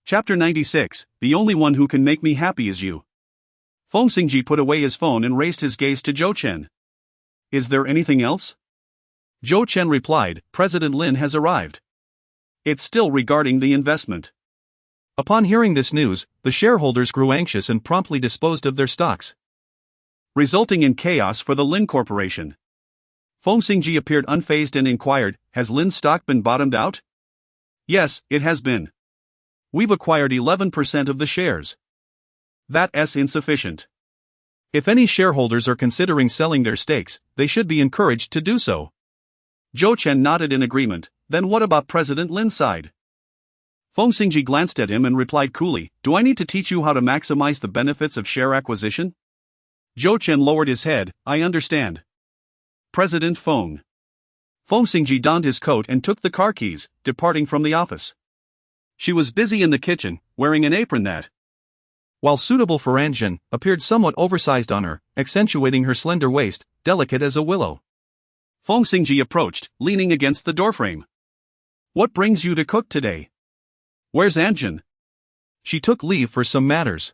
Chapter 96, The Only One Who Can Make Me Happy Is You. Feng Xingzhi put away his phone and raised his gaze to Zhou Chen. "Is there anything else?" Zhou Chen replied, "President Lin has arrived. It's still regarding the investment." Upon hearing this news, the shareholders grew anxious and promptly disposed of their stocks, resulting in chaos for the Lin Corporation. Feng Xingzhi appeared unfazed and inquired, "Has Lin's stock been bottomed out?" "Yes, it has been. We've acquired 11% of the shares. That's insufficient. If any shareholders are considering selling their stakes, they should be encouraged to do so." Zhou Chen nodded in agreement. "Then what about President Lin's side?" Feng Xingzhi glanced at him and replied coolly, "Do I need to teach you how to maximize the benefits of share acquisition?" Zhou Chen lowered his head, "I understand. President Feng." Feng Xingzhi donned his coat and took the car keys, departing from the office. She was busy in the kitchen, wearing an apron that, while suitable for Anjin, appeared somewhat oversized on her, accentuating her slender waist, delicate as a willow. Feng Xingzhi approached, leaning against the doorframe. "What brings you to cook today? Where's Anjin?" "She took leave for some matters."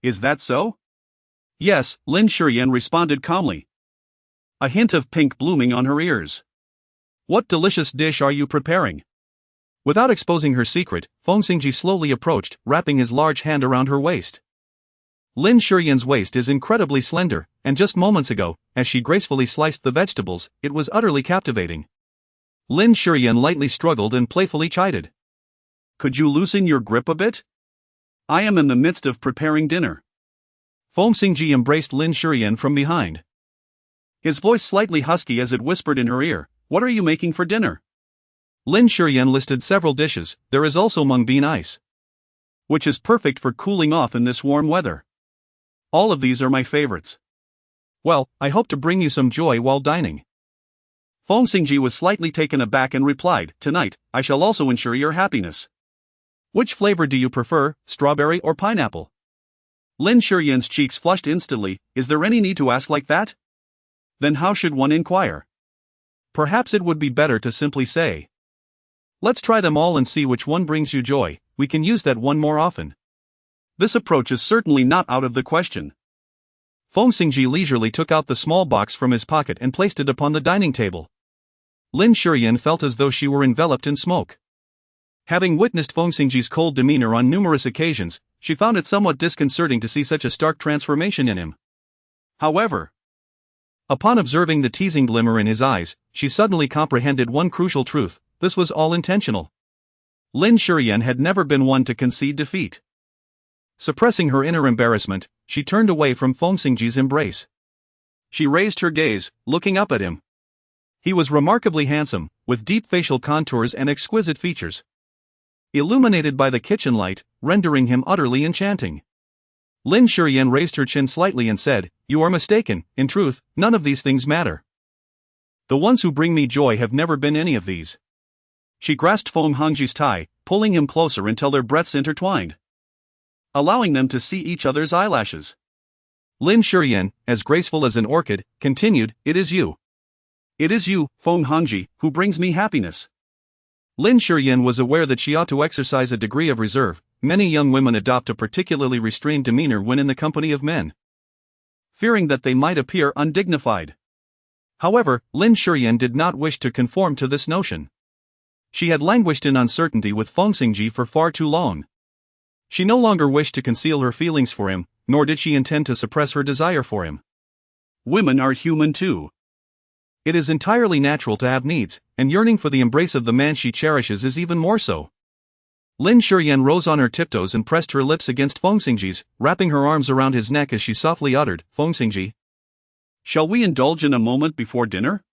"Is that so?" "Yes," Lin Shiyan responded calmly, a hint of pink blooming on her ears. "What delicious dish are you preparing?" Without exposing her secret, Feng Xingzhi slowly approached, wrapping his large hand around her waist. Lin Shiyan's waist is incredibly slender, and just moments ago, as she gracefully sliced the vegetables, it was utterly captivating. Lin Shiyan lightly struggled and playfully chided. Could you loosen your grip a bit? I am in the midst of preparing dinner. Feng Xingzhi embraced Lin Shiyan from behind. His voice slightly husky as it whispered in her ear, "What are you making for dinner?" Lin Shiyan listed several dishes. There is also mung bean ice, which is perfect for cooling off in this warm weather. All of these are my favorites. Well, I hope to bring you some joy while dining. Feng Xingzhi was slightly taken aback and replied, "Tonight, I shall also ensure your happiness." Which flavor do you prefer, strawberry or pineapple? Lin Shiyan's cheeks flushed instantly. Is there any need to ask like that? Then how should one inquire? Perhaps it would be better to simply say, "Let's try them all and see which one brings you joy." We can use that one more often. This approach is certainly not out of the question. Feng Xingzhi leisurely took out the small box from his pocket and placed it upon the dining table. Lin Shiyan felt as though she were enveloped in smoke. Having witnessed Feng Xingzhi's cold demeanor on numerous occasions, she found it somewhat disconcerting to see such a stark transformation in him. However, upon observing the teasing glimmer in his eyes, she suddenly comprehended one crucial truth: this was all intentional. Lin Shiyan had never been one to concede defeat. Suppressing her inner embarrassment, she turned away from Feng Xingzhi's embrace. She raised her gaze, looking up at him. He was remarkably handsome, with deep facial contours and exquisite features, illuminated by the kitchen light, rendering him utterly enchanting. Lin Shiyan raised her chin slightly and said, "You are mistaken. In truth, none of these things matter. The ones who bring me joy have never been any of these." She grasped Feng Xingzhi's tie, pulling him closer until their breaths intertwined, allowing them to see each other's eyelashes. Lin Shiyan, as graceful as an orchid, continued, "It is you. It is you, Feng Xingzhi, who brings me happiness." Lin Shiyan was aware that she ought to exercise a degree of reserve. Many young women adopt a particularly restrained demeanor when in the company of men, fearing that they might appear undignified. However, Lin Shiyan did not wish to conform to this notion. She had languished in uncertainty with Feng Xingzhi for far too long. She no longer wished to conceal her feelings for him, nor did she intend to suppress her desire for him. Women are human too. It is entirely natural to have needs, and yearning for the embrace of the man she cherishes is even more so. Lin Shiyan rose on her tiptoes and pressed her lips against Feng Xingzhi's, wrapping her arms around his neck as she softly uttered, "Feng Xingzhi, shall we indulge in a moment before dinner?"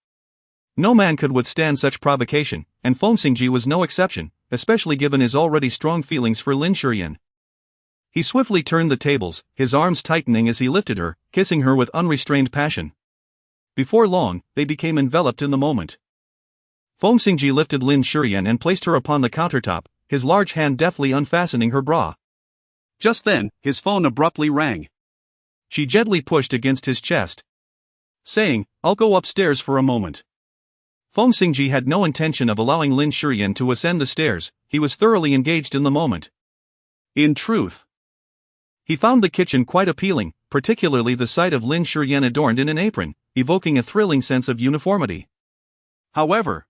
No man could withstand such provocation, and Feng Xingzhi was no exception, especially given his already strong feelings for Lin Shiyan. He swiftly turned the tables, his arms tightening as he lifted her, kissing her with unrestrained passion. Before long, they became enveloped in the moment. Feng Xingzhi lifted Lin Shiyan and placed her upon the countertop, his large hand deftly unfastening her bra. Just then, his phone abruptly rang. She gently pushed against his chest, saying, "I'll go upstairs for a moment." Feng Xingzhi had no intention of allowing Lin Shiyan to ascend the stairs. He was thoroughly engaged in the moment. In truth, he found the kitchen quite appealing, particularly the sight of Lin Shiyan adorned in an apron, evoking a thrilling sense of uniformity. However,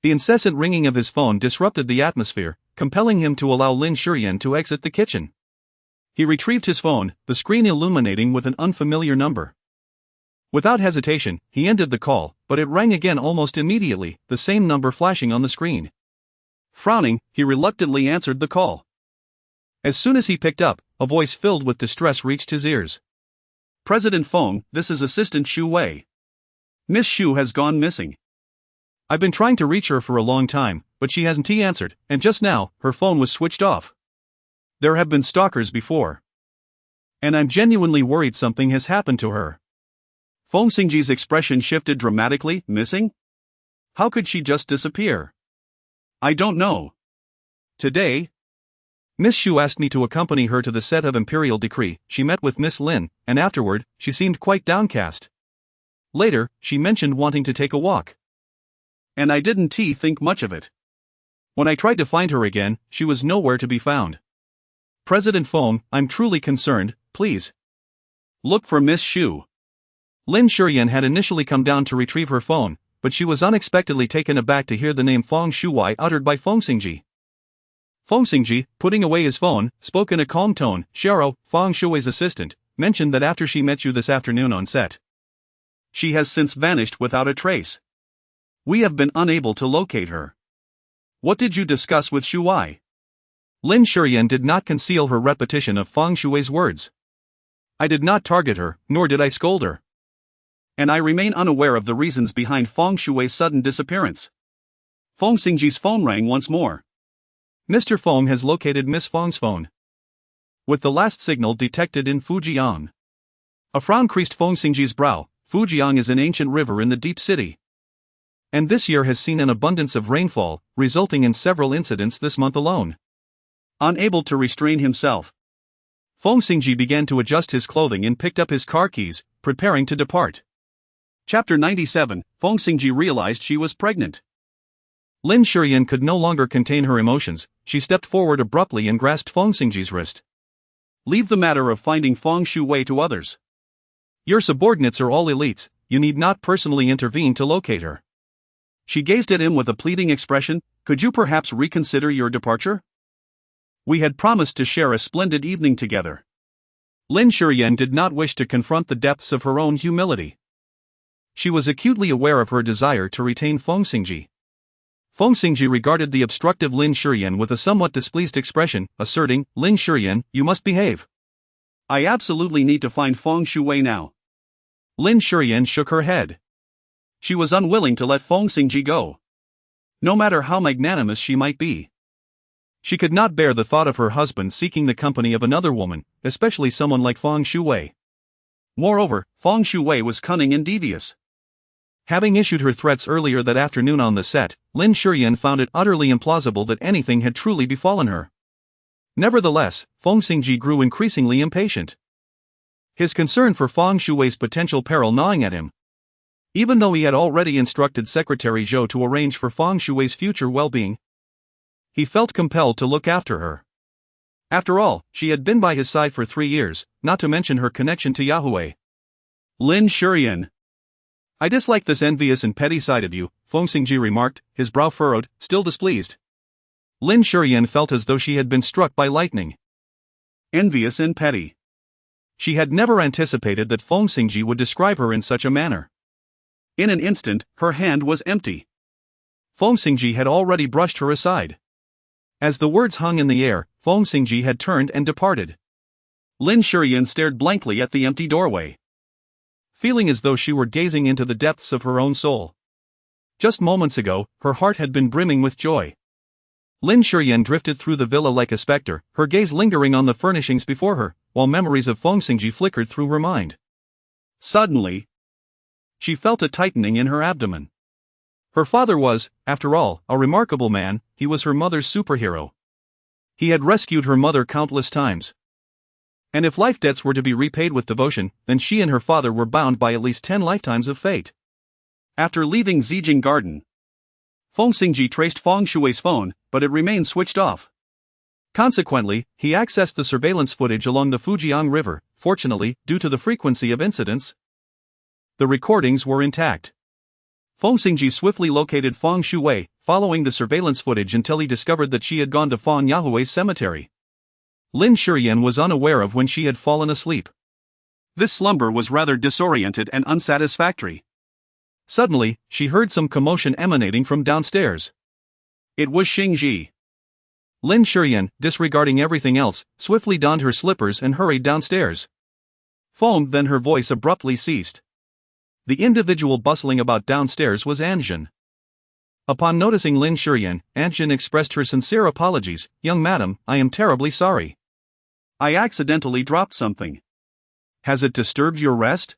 the incessant ringing of his phone disrupted the atmosphere, compelling him to allow Lin Shiyan to exit the kitchen. He retrieved his phone, the screen illuminating with an unfamiliar number. Without hesitation, he ended the call, but it rang again almost immediately, the same number flashing on the screen. Frowning, he reluctantly answered the call. As soon as he picked up, a voice filled with distress reached his ears. "President Feng, this is Assistant Xu Wei. Miss Xu has gone missing. I've been trying to reach her for a long time, but she hasn't answered, and just now, her phone was switched off. There have been stalkers before, and I'm genuinely worried something has happened to her." Feng Xingzhi's expression shifted dramatically. "Missing? How could she just disappear?" "I don't know. Today, Miss Xu asked me to accompany her to the set of Imperial Decree. She met with Miss Lin, and afterward, she seemed quite downcast. Later, she mentioned wanting to take a walk, and I didn't think much of it. When I tried to find her again, she was nowhere to be found. President Feng, I'm truly concerned. Please look for Miss Xu." Lin Shiyan had initially come down to retrieve her phone, but she was unexpectedly taken aback to hear the name Feng Shuwei uttered by Feng Xingzhi. Feng Xingzhi, putting away his phone, spoke in a calm tone. "Xiao, Feng Shuwei's assistant, mentioned that after she met you this afternoon on set, she has since vanished without a trace. We have been unable to locate her." "What did you discuss with Shuwei?" Lin Shiyan did not conceal her repetition of Feng Shui's words. I did not target her, nor did I scold her. And I remain unaware of the reasons behind Feng Shui's sudden disappearance. Feng Xingzhi's phone rang once more. Mr. Feng has located Miss Feng's phone. With the last signal detected in Fujian. A frown creased Feng Xingzhi's brow. Fujian is an ancient river in the deep city. And this year has seen an abundance of rainfall, resulting in several incidents this month alone. Unable to restrain himself, Feng Xingzhi began to adjust his clothing and picked up his car keys, preparing to depart. Chapter 97, Feng Xingzhi realized she was pregnant. Lin Shiyan could no longer contain her emotions. She stepped forward abruptly and grasped Feng Xingzhi's wrist. Leave the matter of finding Feng Shui to others. Your subordinates are all elites, you need not personally intervene to locate her. She gazed at him with a pleading expression. Could you perhaps reconsider your departure? We had promised to share a splendid evening together. Lin Shiyan did not wish to confront the depths of her own humility. She was acutely aware of her desire to retain Feng Xingzhi. Feng Xingzhi regarded the obstructive Lin Shiyan with a somewhat displeased expression, asserting, Lin Shiyan, you must behave. I absolutely need to find Feng Shui now. Lin Shiyan shook her head. She was unwilling to let Feng Xingzhi go. No matter how magnanimous she might be. She could not bear the thought of her husband seeking the company of another woman, especially someone like Feng Shui. Moreover, Feng Shui was cunning and devious. Having issued her threats earlier that afternoon on the set, Lin Shiyan found it utterly implausible that anything had truly befallen her. Nevertheless, Feng Xingzhi grew increasingly impatient. His concern for Feng Shui's potential peril gnawing at him. Even though he had already instructed Secretary Zhou to arrange for Feng Shui's future well-being, he felt compelled to look after her. After all, she had been by his side for 3 years, not to mention her connection to Yahweh. Lin Shiyan. I dislike this envious and petty side of you, Feng Xingzhi remarked, his brow furrowed, still displeased. Lin Shiyan felt as though she had been struck by lightning. Envious and petty. She had never anticipated that Feng Xingzhi would describe her in such a manner. In an instant, her hand was empty. Feng Xingzhi had already brushed her aside. As the words hung in the air, Feng Xingzhi had turned and departed. Lin Shiyan stared blankly at the empty doorway, feeling as though she were gazing into the depths of her own soul. Just moments ago, her heart had been brimming with joy. Lin Shiyan drifted through the villa like a specter, her gaze lingering on the furnishings before her, while memories of Feng Xingzhi flickered through her mind. Suddenly, she felt a tightening in her abdomen. Her father was, after all, a remarkable man. He was her mother's superhero. He had rescued her mother countless times. And if life debts were to be repaid with devotion, then she and her father were bound by at least 10 lifetimes of fate. After leaving Zijing Garden, Feng Xingzhi traced Feng Shui's phone, but it remained switched off. Consequently, he accessed the surveillance footage along the Fujian River. Fortunately, due to the frequency of incidents, the recordings were intact. Feng Xingzhi swiftly located Feng Shui, following the surveillance footage until he discovered that she had gone to Feng Yahui's cemetery. Lin Shiyan was unaware of when she had fallen asleep. This slumber was rather disoriented and unsatisfactory. Suddenly, she heard some commotion emanating from downstairs. It was Xingzhi. Lin Shiyan, disregarding everything else, swiftly donned her slippers and hurried downstairs. Then her voice abruptly ceased. The individual bustling about downstairs was Anjin. Upon noticing Lin Shiyan, Anjin expressed her sincere apologies. Young madam, I am terribly sorry. I accidentally dropped something. Has it disturbed your rest?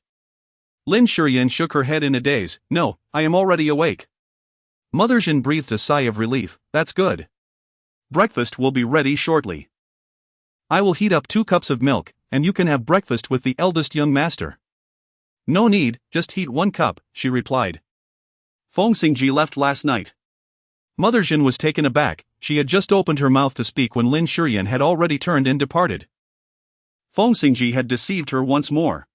Lin Shiyan shook her head in a daze. No, I am already awake. Mother Jin breathed a sigh of relief. That's good. Breakfast will be ready shortly. I will heat up 2 cups of milk, and you can have breakfast with the eldest young master. No need, just heat 1 cup, she replied. Feng Xingzhi left last night. Mother Jin was taken aback. She had just opened her mouth to speak when Lin Shiyan had already turned and departed. Feng Xingzhi had deceived her once more.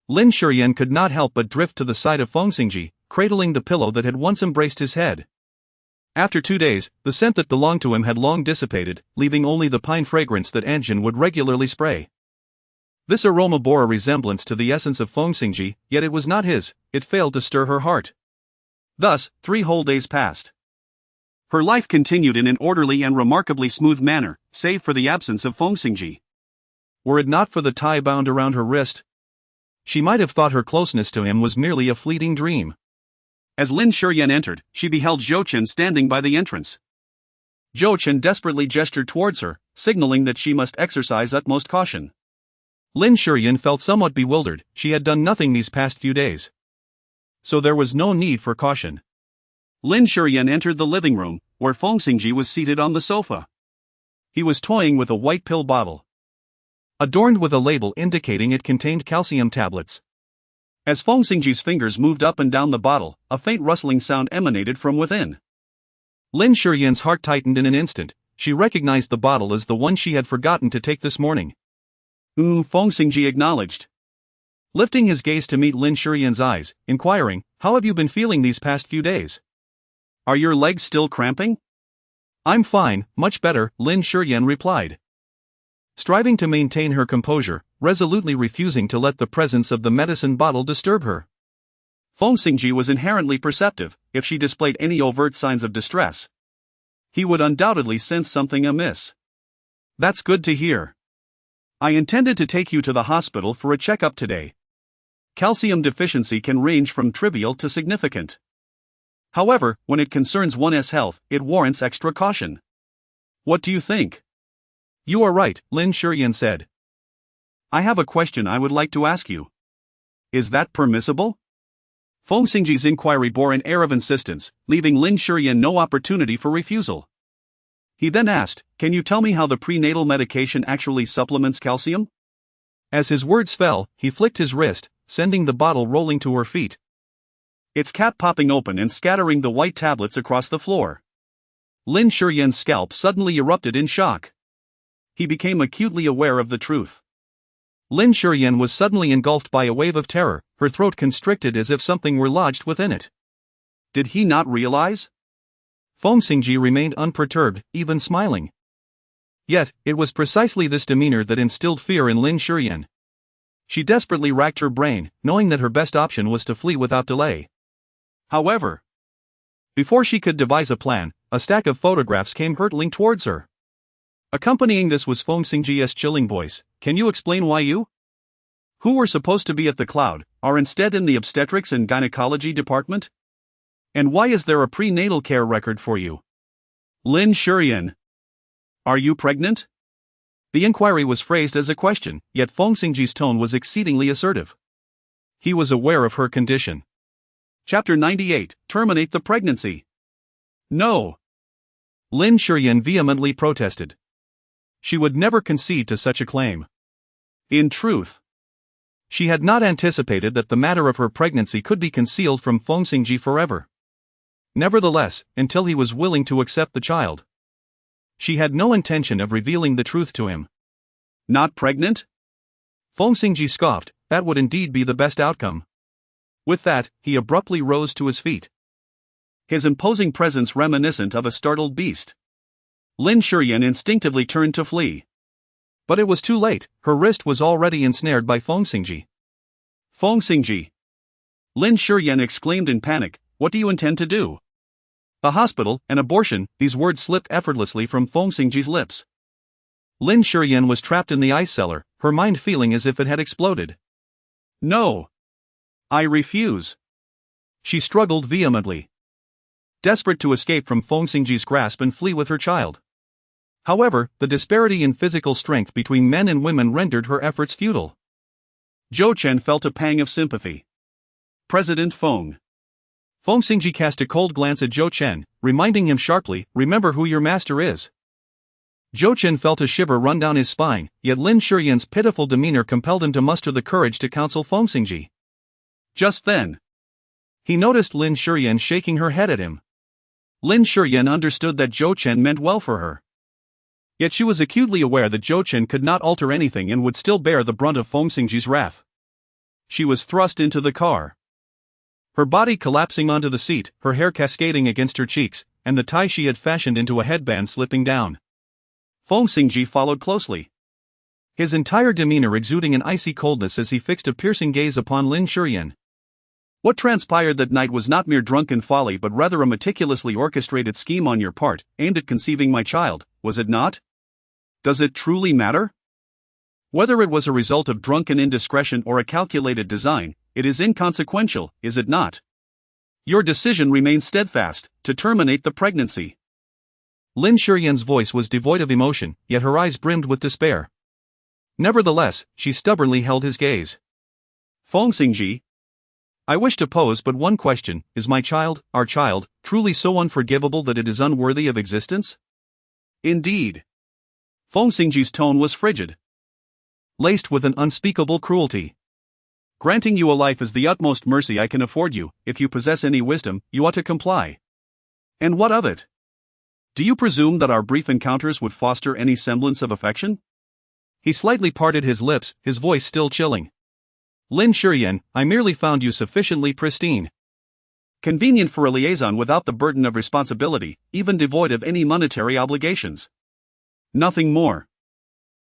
Lin Shiyan could not help but drift to the side of Feng Xingzhi, cradling the pillow that had once embraced his head. After 2 days, the scent that belonged to him had long dissipated, leaving only the pine fragrance that Anjin would regularly spray. This aroma bore a resemblance to the essence of Feng Xingzhi, yet it was not his. It failed to stir her heart. Thus, 3 whole days passed. Her life continued in an orderly and remarkably smooth manner, save for the absence of Feng Xingzhi. Were it not for the tie bound around her wrist, she might have thought her closeness to him was merely a fleeting dream. As Lin Shiyan entered, she beheld Zhou Chen standing by the entrance. Zhou Chen desperately gestured towards her, signaling that she must exercise utmost caution. Lin Shiyan felt somewhat bewildered. She had done nothing these past few days, so there was no need for caution. Lin Shiyan entered the living room, where Feng Xingzhi was seated on the sofa. He was toying with a white pill bottle, adorned with a label indicating it contained calcium tablets. As Feng Xingzhi's fingers moved up and down the bottle, a faint rustling sound emanated from within. Lin Shiyan's heart tightened in an instant. She recognized the bottle as the one she had forgotten to take this morning. Feng Xingzhi acknowledged, lifting his gaze to meet Lin Shiyan's eyes, inquiring, "How have you been feeling these past few days? Are your legs still cramping?" "I'm fine, much better," Lin Shiyan replied, striving to maintain her composure, resolutely refusing to let the presence of the medicine bottle disturb her. Feng Xingzhi was inherently perceptive. If she displayed any overt signs of distress, he would undoubtedly sense something amiss. "That's good to hear. I intended to take you to the hospital for a checkup today. Calcium deficiency can range from trivial to significant. However, when it concerns one's health, it warrants extra caution. What do you think?" "You are right," Lin Shiyan said. "I have a question I would like to ask you. Is that permissible?" Feng Xingzhi's inquiry bore an air of insistence, leaving Lin Shiyan no opportunity for refusal. He then asked, "Can you tell me how the prenatal medication actually supplements calcium?" As his words fell, he flicked his wrist, sending the bottle rolling to her feet, its cap popping open and scattering the white tablets across the floor. Lin Shiyan's scalp suddenly erupted in shock. He became acutely aware of the truth. Lin Shiyan was suddenly engulfed by a wave of terror, her throat constricted as if something were lodged within it. Did he not realize? Feng Xingzhi remained unperturbed, even smiling. Yet, it was precisely this demeanor that instilled fear in Lin Shiyan. She desperately racked her brain, knowing that her best option was to flee without delay. However, before she could devise a plan, a stack of photographs came hurtling towards her. Accompanying this was Feng Xingzhi's chilling voice. "Can you explain why you, who were supposed to be at the Cloud, are instead in the obstetrics and gynecology department? And why is there a prenatal care record for you? Lin Shiyan, are you pregnant?" The inquiry was phrased as a question, yet Feng Xingzhi's tone was exceedingly assertive. He was aware of her condition. Chapter 98, Terminate the Pregnancy. "No!" Lin Shiyan vehemently protested. She would never concede to such a claim. In truth, she had not anticipated that the matter of her pregnancy could be concealed from Feng Xingzhi forever. Nevertheless, until he was willing to accept the child, she had no intention of revealing the truth to him. "Not pregnant?" Feng Xingzhi scoffed. That would indeed be the best outcome. With that, he abruptly rose to his feet, his imposing presence reminiscent of a startled beast. Lin Shiyan instinctively turned to flee. But it was too late. Her wrist was already ensnared by Feng Xingzhi. "Feng Xingzhi!" Lin Shiyan exclaimed in panic, "What do you intend to do?" "A hospital, an abortion," these words slipped effortlessly from Feng Xingzhi's lips. Lin Shiyan was trapped in the ice cellar, her mind feeling as if it had exploded. "No! I refuse!" She struggled vehemently, desperate to escape from Feng Xingzhi's grasp and flee with her child. However, the disparity in physical strength between men and women rendered her efforts futile. Zhou Chen felt a pang of sympathy. "President Feng." Feng Xingzhi cast a cold glance at Zhou Chen, reminding him sharply, "Remember who your master is." Zhou Chen felt a shiver run down his spine, yet Lin Shiyan's pitiful demeanor compelled him to muster the courage to counsel Feng Xingzhi. Just then, he noticed Lin Shiyan shaking her head at him. Lin Shiyan understood that Zhou Chen meant well for her. Yet she was acutely aware that Zhou Chen could not alter anything and would still bear the brunt of Feng Xingzhi's wrath. She was thrust into the car, her body collapsing onto the seat, her hair cascading against her cheeks, and the tie she had fashioned into a headband slipping down. Feng Xingzhi followed closely, his entire demeanor exuding an icy coldness as he fixed a piercing gaze upon Lin Shiyan. What transpired that night was not mere drunken folly but rather a meticulously orchestrated scheme on your part, aimed at conceiving my child, was it not? Does it truly matter? Whether it was a result of drunken indiscretion or a calculated design, it is inconsequential, is it not? Your decision remains steadfast, to terminate the pregnancy. Lin Shiyan's voice was devoid of emotion, yet her eyes brimmed with despair. Nevertheless, she stubbornly held his gaze. Feng Xingzhi, I wish to pose but one question: is my child, our child, truly so unforgivable that it is unworthy of existence? Indeed. Feng Xingzhi's tone was frigid, laced with an unspeakable cruelty. Granting you a life is the utmost mercy I can afford you. If you possess any wisdom, you ought to comply. And what of it? Do you presume that our brief encounters would foster any semblance of affection? He slightly parted his lips, his voice still chilling. Lin Shiyan, I merely found you sufficiently pristine. Convenient for a liaison without the burden of responsibility, even devoid of any monetary obligations. Nothing more.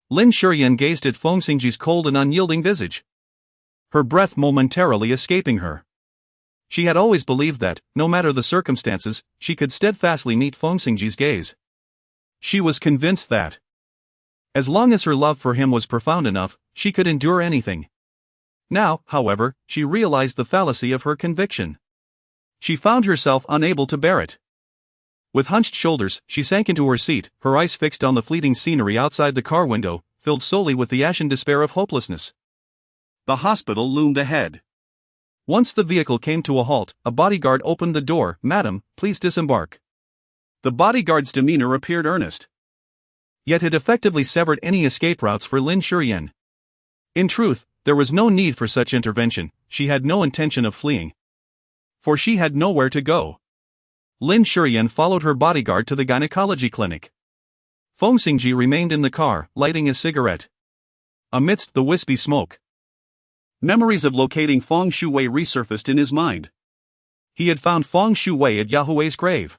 Lin Shiyan gazed at Feng Xingzhi's cold and unyielding visage, her breath momentarily escaping her. She had always believed that, no matter the circumstances, she could steadfastly meet Feng Xingzhi's gaze. She was convinced that, as long as her love for him was profound enough, she could endure anything. Now, however, she realized the fallacy of her conviction. She found herself unable to bear it. With hunched shoulders, she sank into her seat, her eyes fixed on the fleeting scenery outside the car window, filled solely with the ashen despair of hopelessness. The hospital loomed ahead. Once the vehicle came to a halt, a bodyguard opened the door. Madam, please disembark. The bodyguard's demeanor appeared earnest. Yet it effectively severed any escape routes for Lin Shiyan. In truth, there was no need for such intervention. She had no intention of fleeing, for she had nowhere to go. Lin Shiyan followed her bodyguard to the gynecology clinic. Feng Xingzhi remained in the car, lighting a cigarette. Amidst the wispy smoke, memories of locating Feng Shuwei resurfaced in his mind. He had found Feng Shuwei at Yahuwei's grave.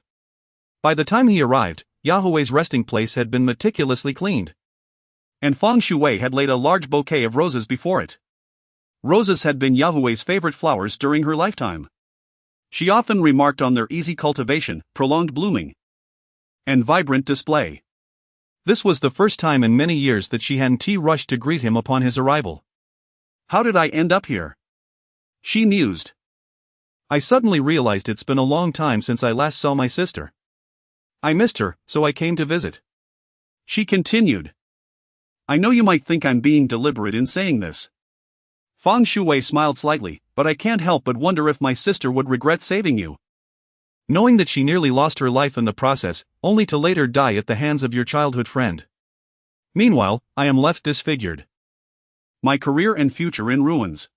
By the time he arrived, Yahuwei's resting place had been meticulously cleaned, and Feng Shuwei had laid a large bouquet of roses before it. Roses had been Yahuwei's favorite flowers during her lifetime. She often remarked on their easy cultivation, prolonged blooming, and vibrant display. This was the first time in many years that she hadn't rushed to greet him upon his arrival. How did I end up here? She mused. I suddenly realized it's been a long time since I last saw my sister. I missed her, so I came to visit. She continued. I know you might think I'm being deliberate in saying this. Feng Shuwei smiled slightly, but I can't help but wonder if my sister would regret saving you. Knowing that she nearly lost her life in the process, only to later die at the hands of your childhood friend. Meanwhile, I am left disfigured. My career and future in ruins.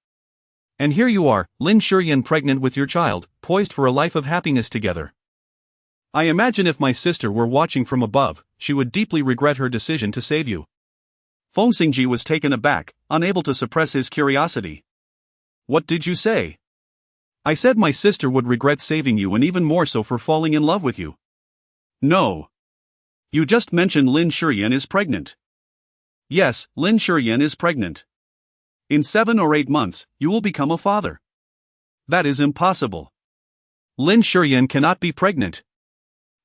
And here you are, Lin Shiyan, pregnant with your child, poised for a life of happiness together. I imagine if my sister were watching from above, she would deeply regret her decision to save you. Feng Xingzhi was taken aback, unable to suppress his curiosity. What did you say? I said my sister would regret saving you, and even more so for falling in love with you. No. You just mentioned Lin Shiyan is pregnant. Yes, Lin Shiyan is pregnant. In 7 or 8 months, you will become a father. That is impossible. Lin Shiyan cannot be pregnant.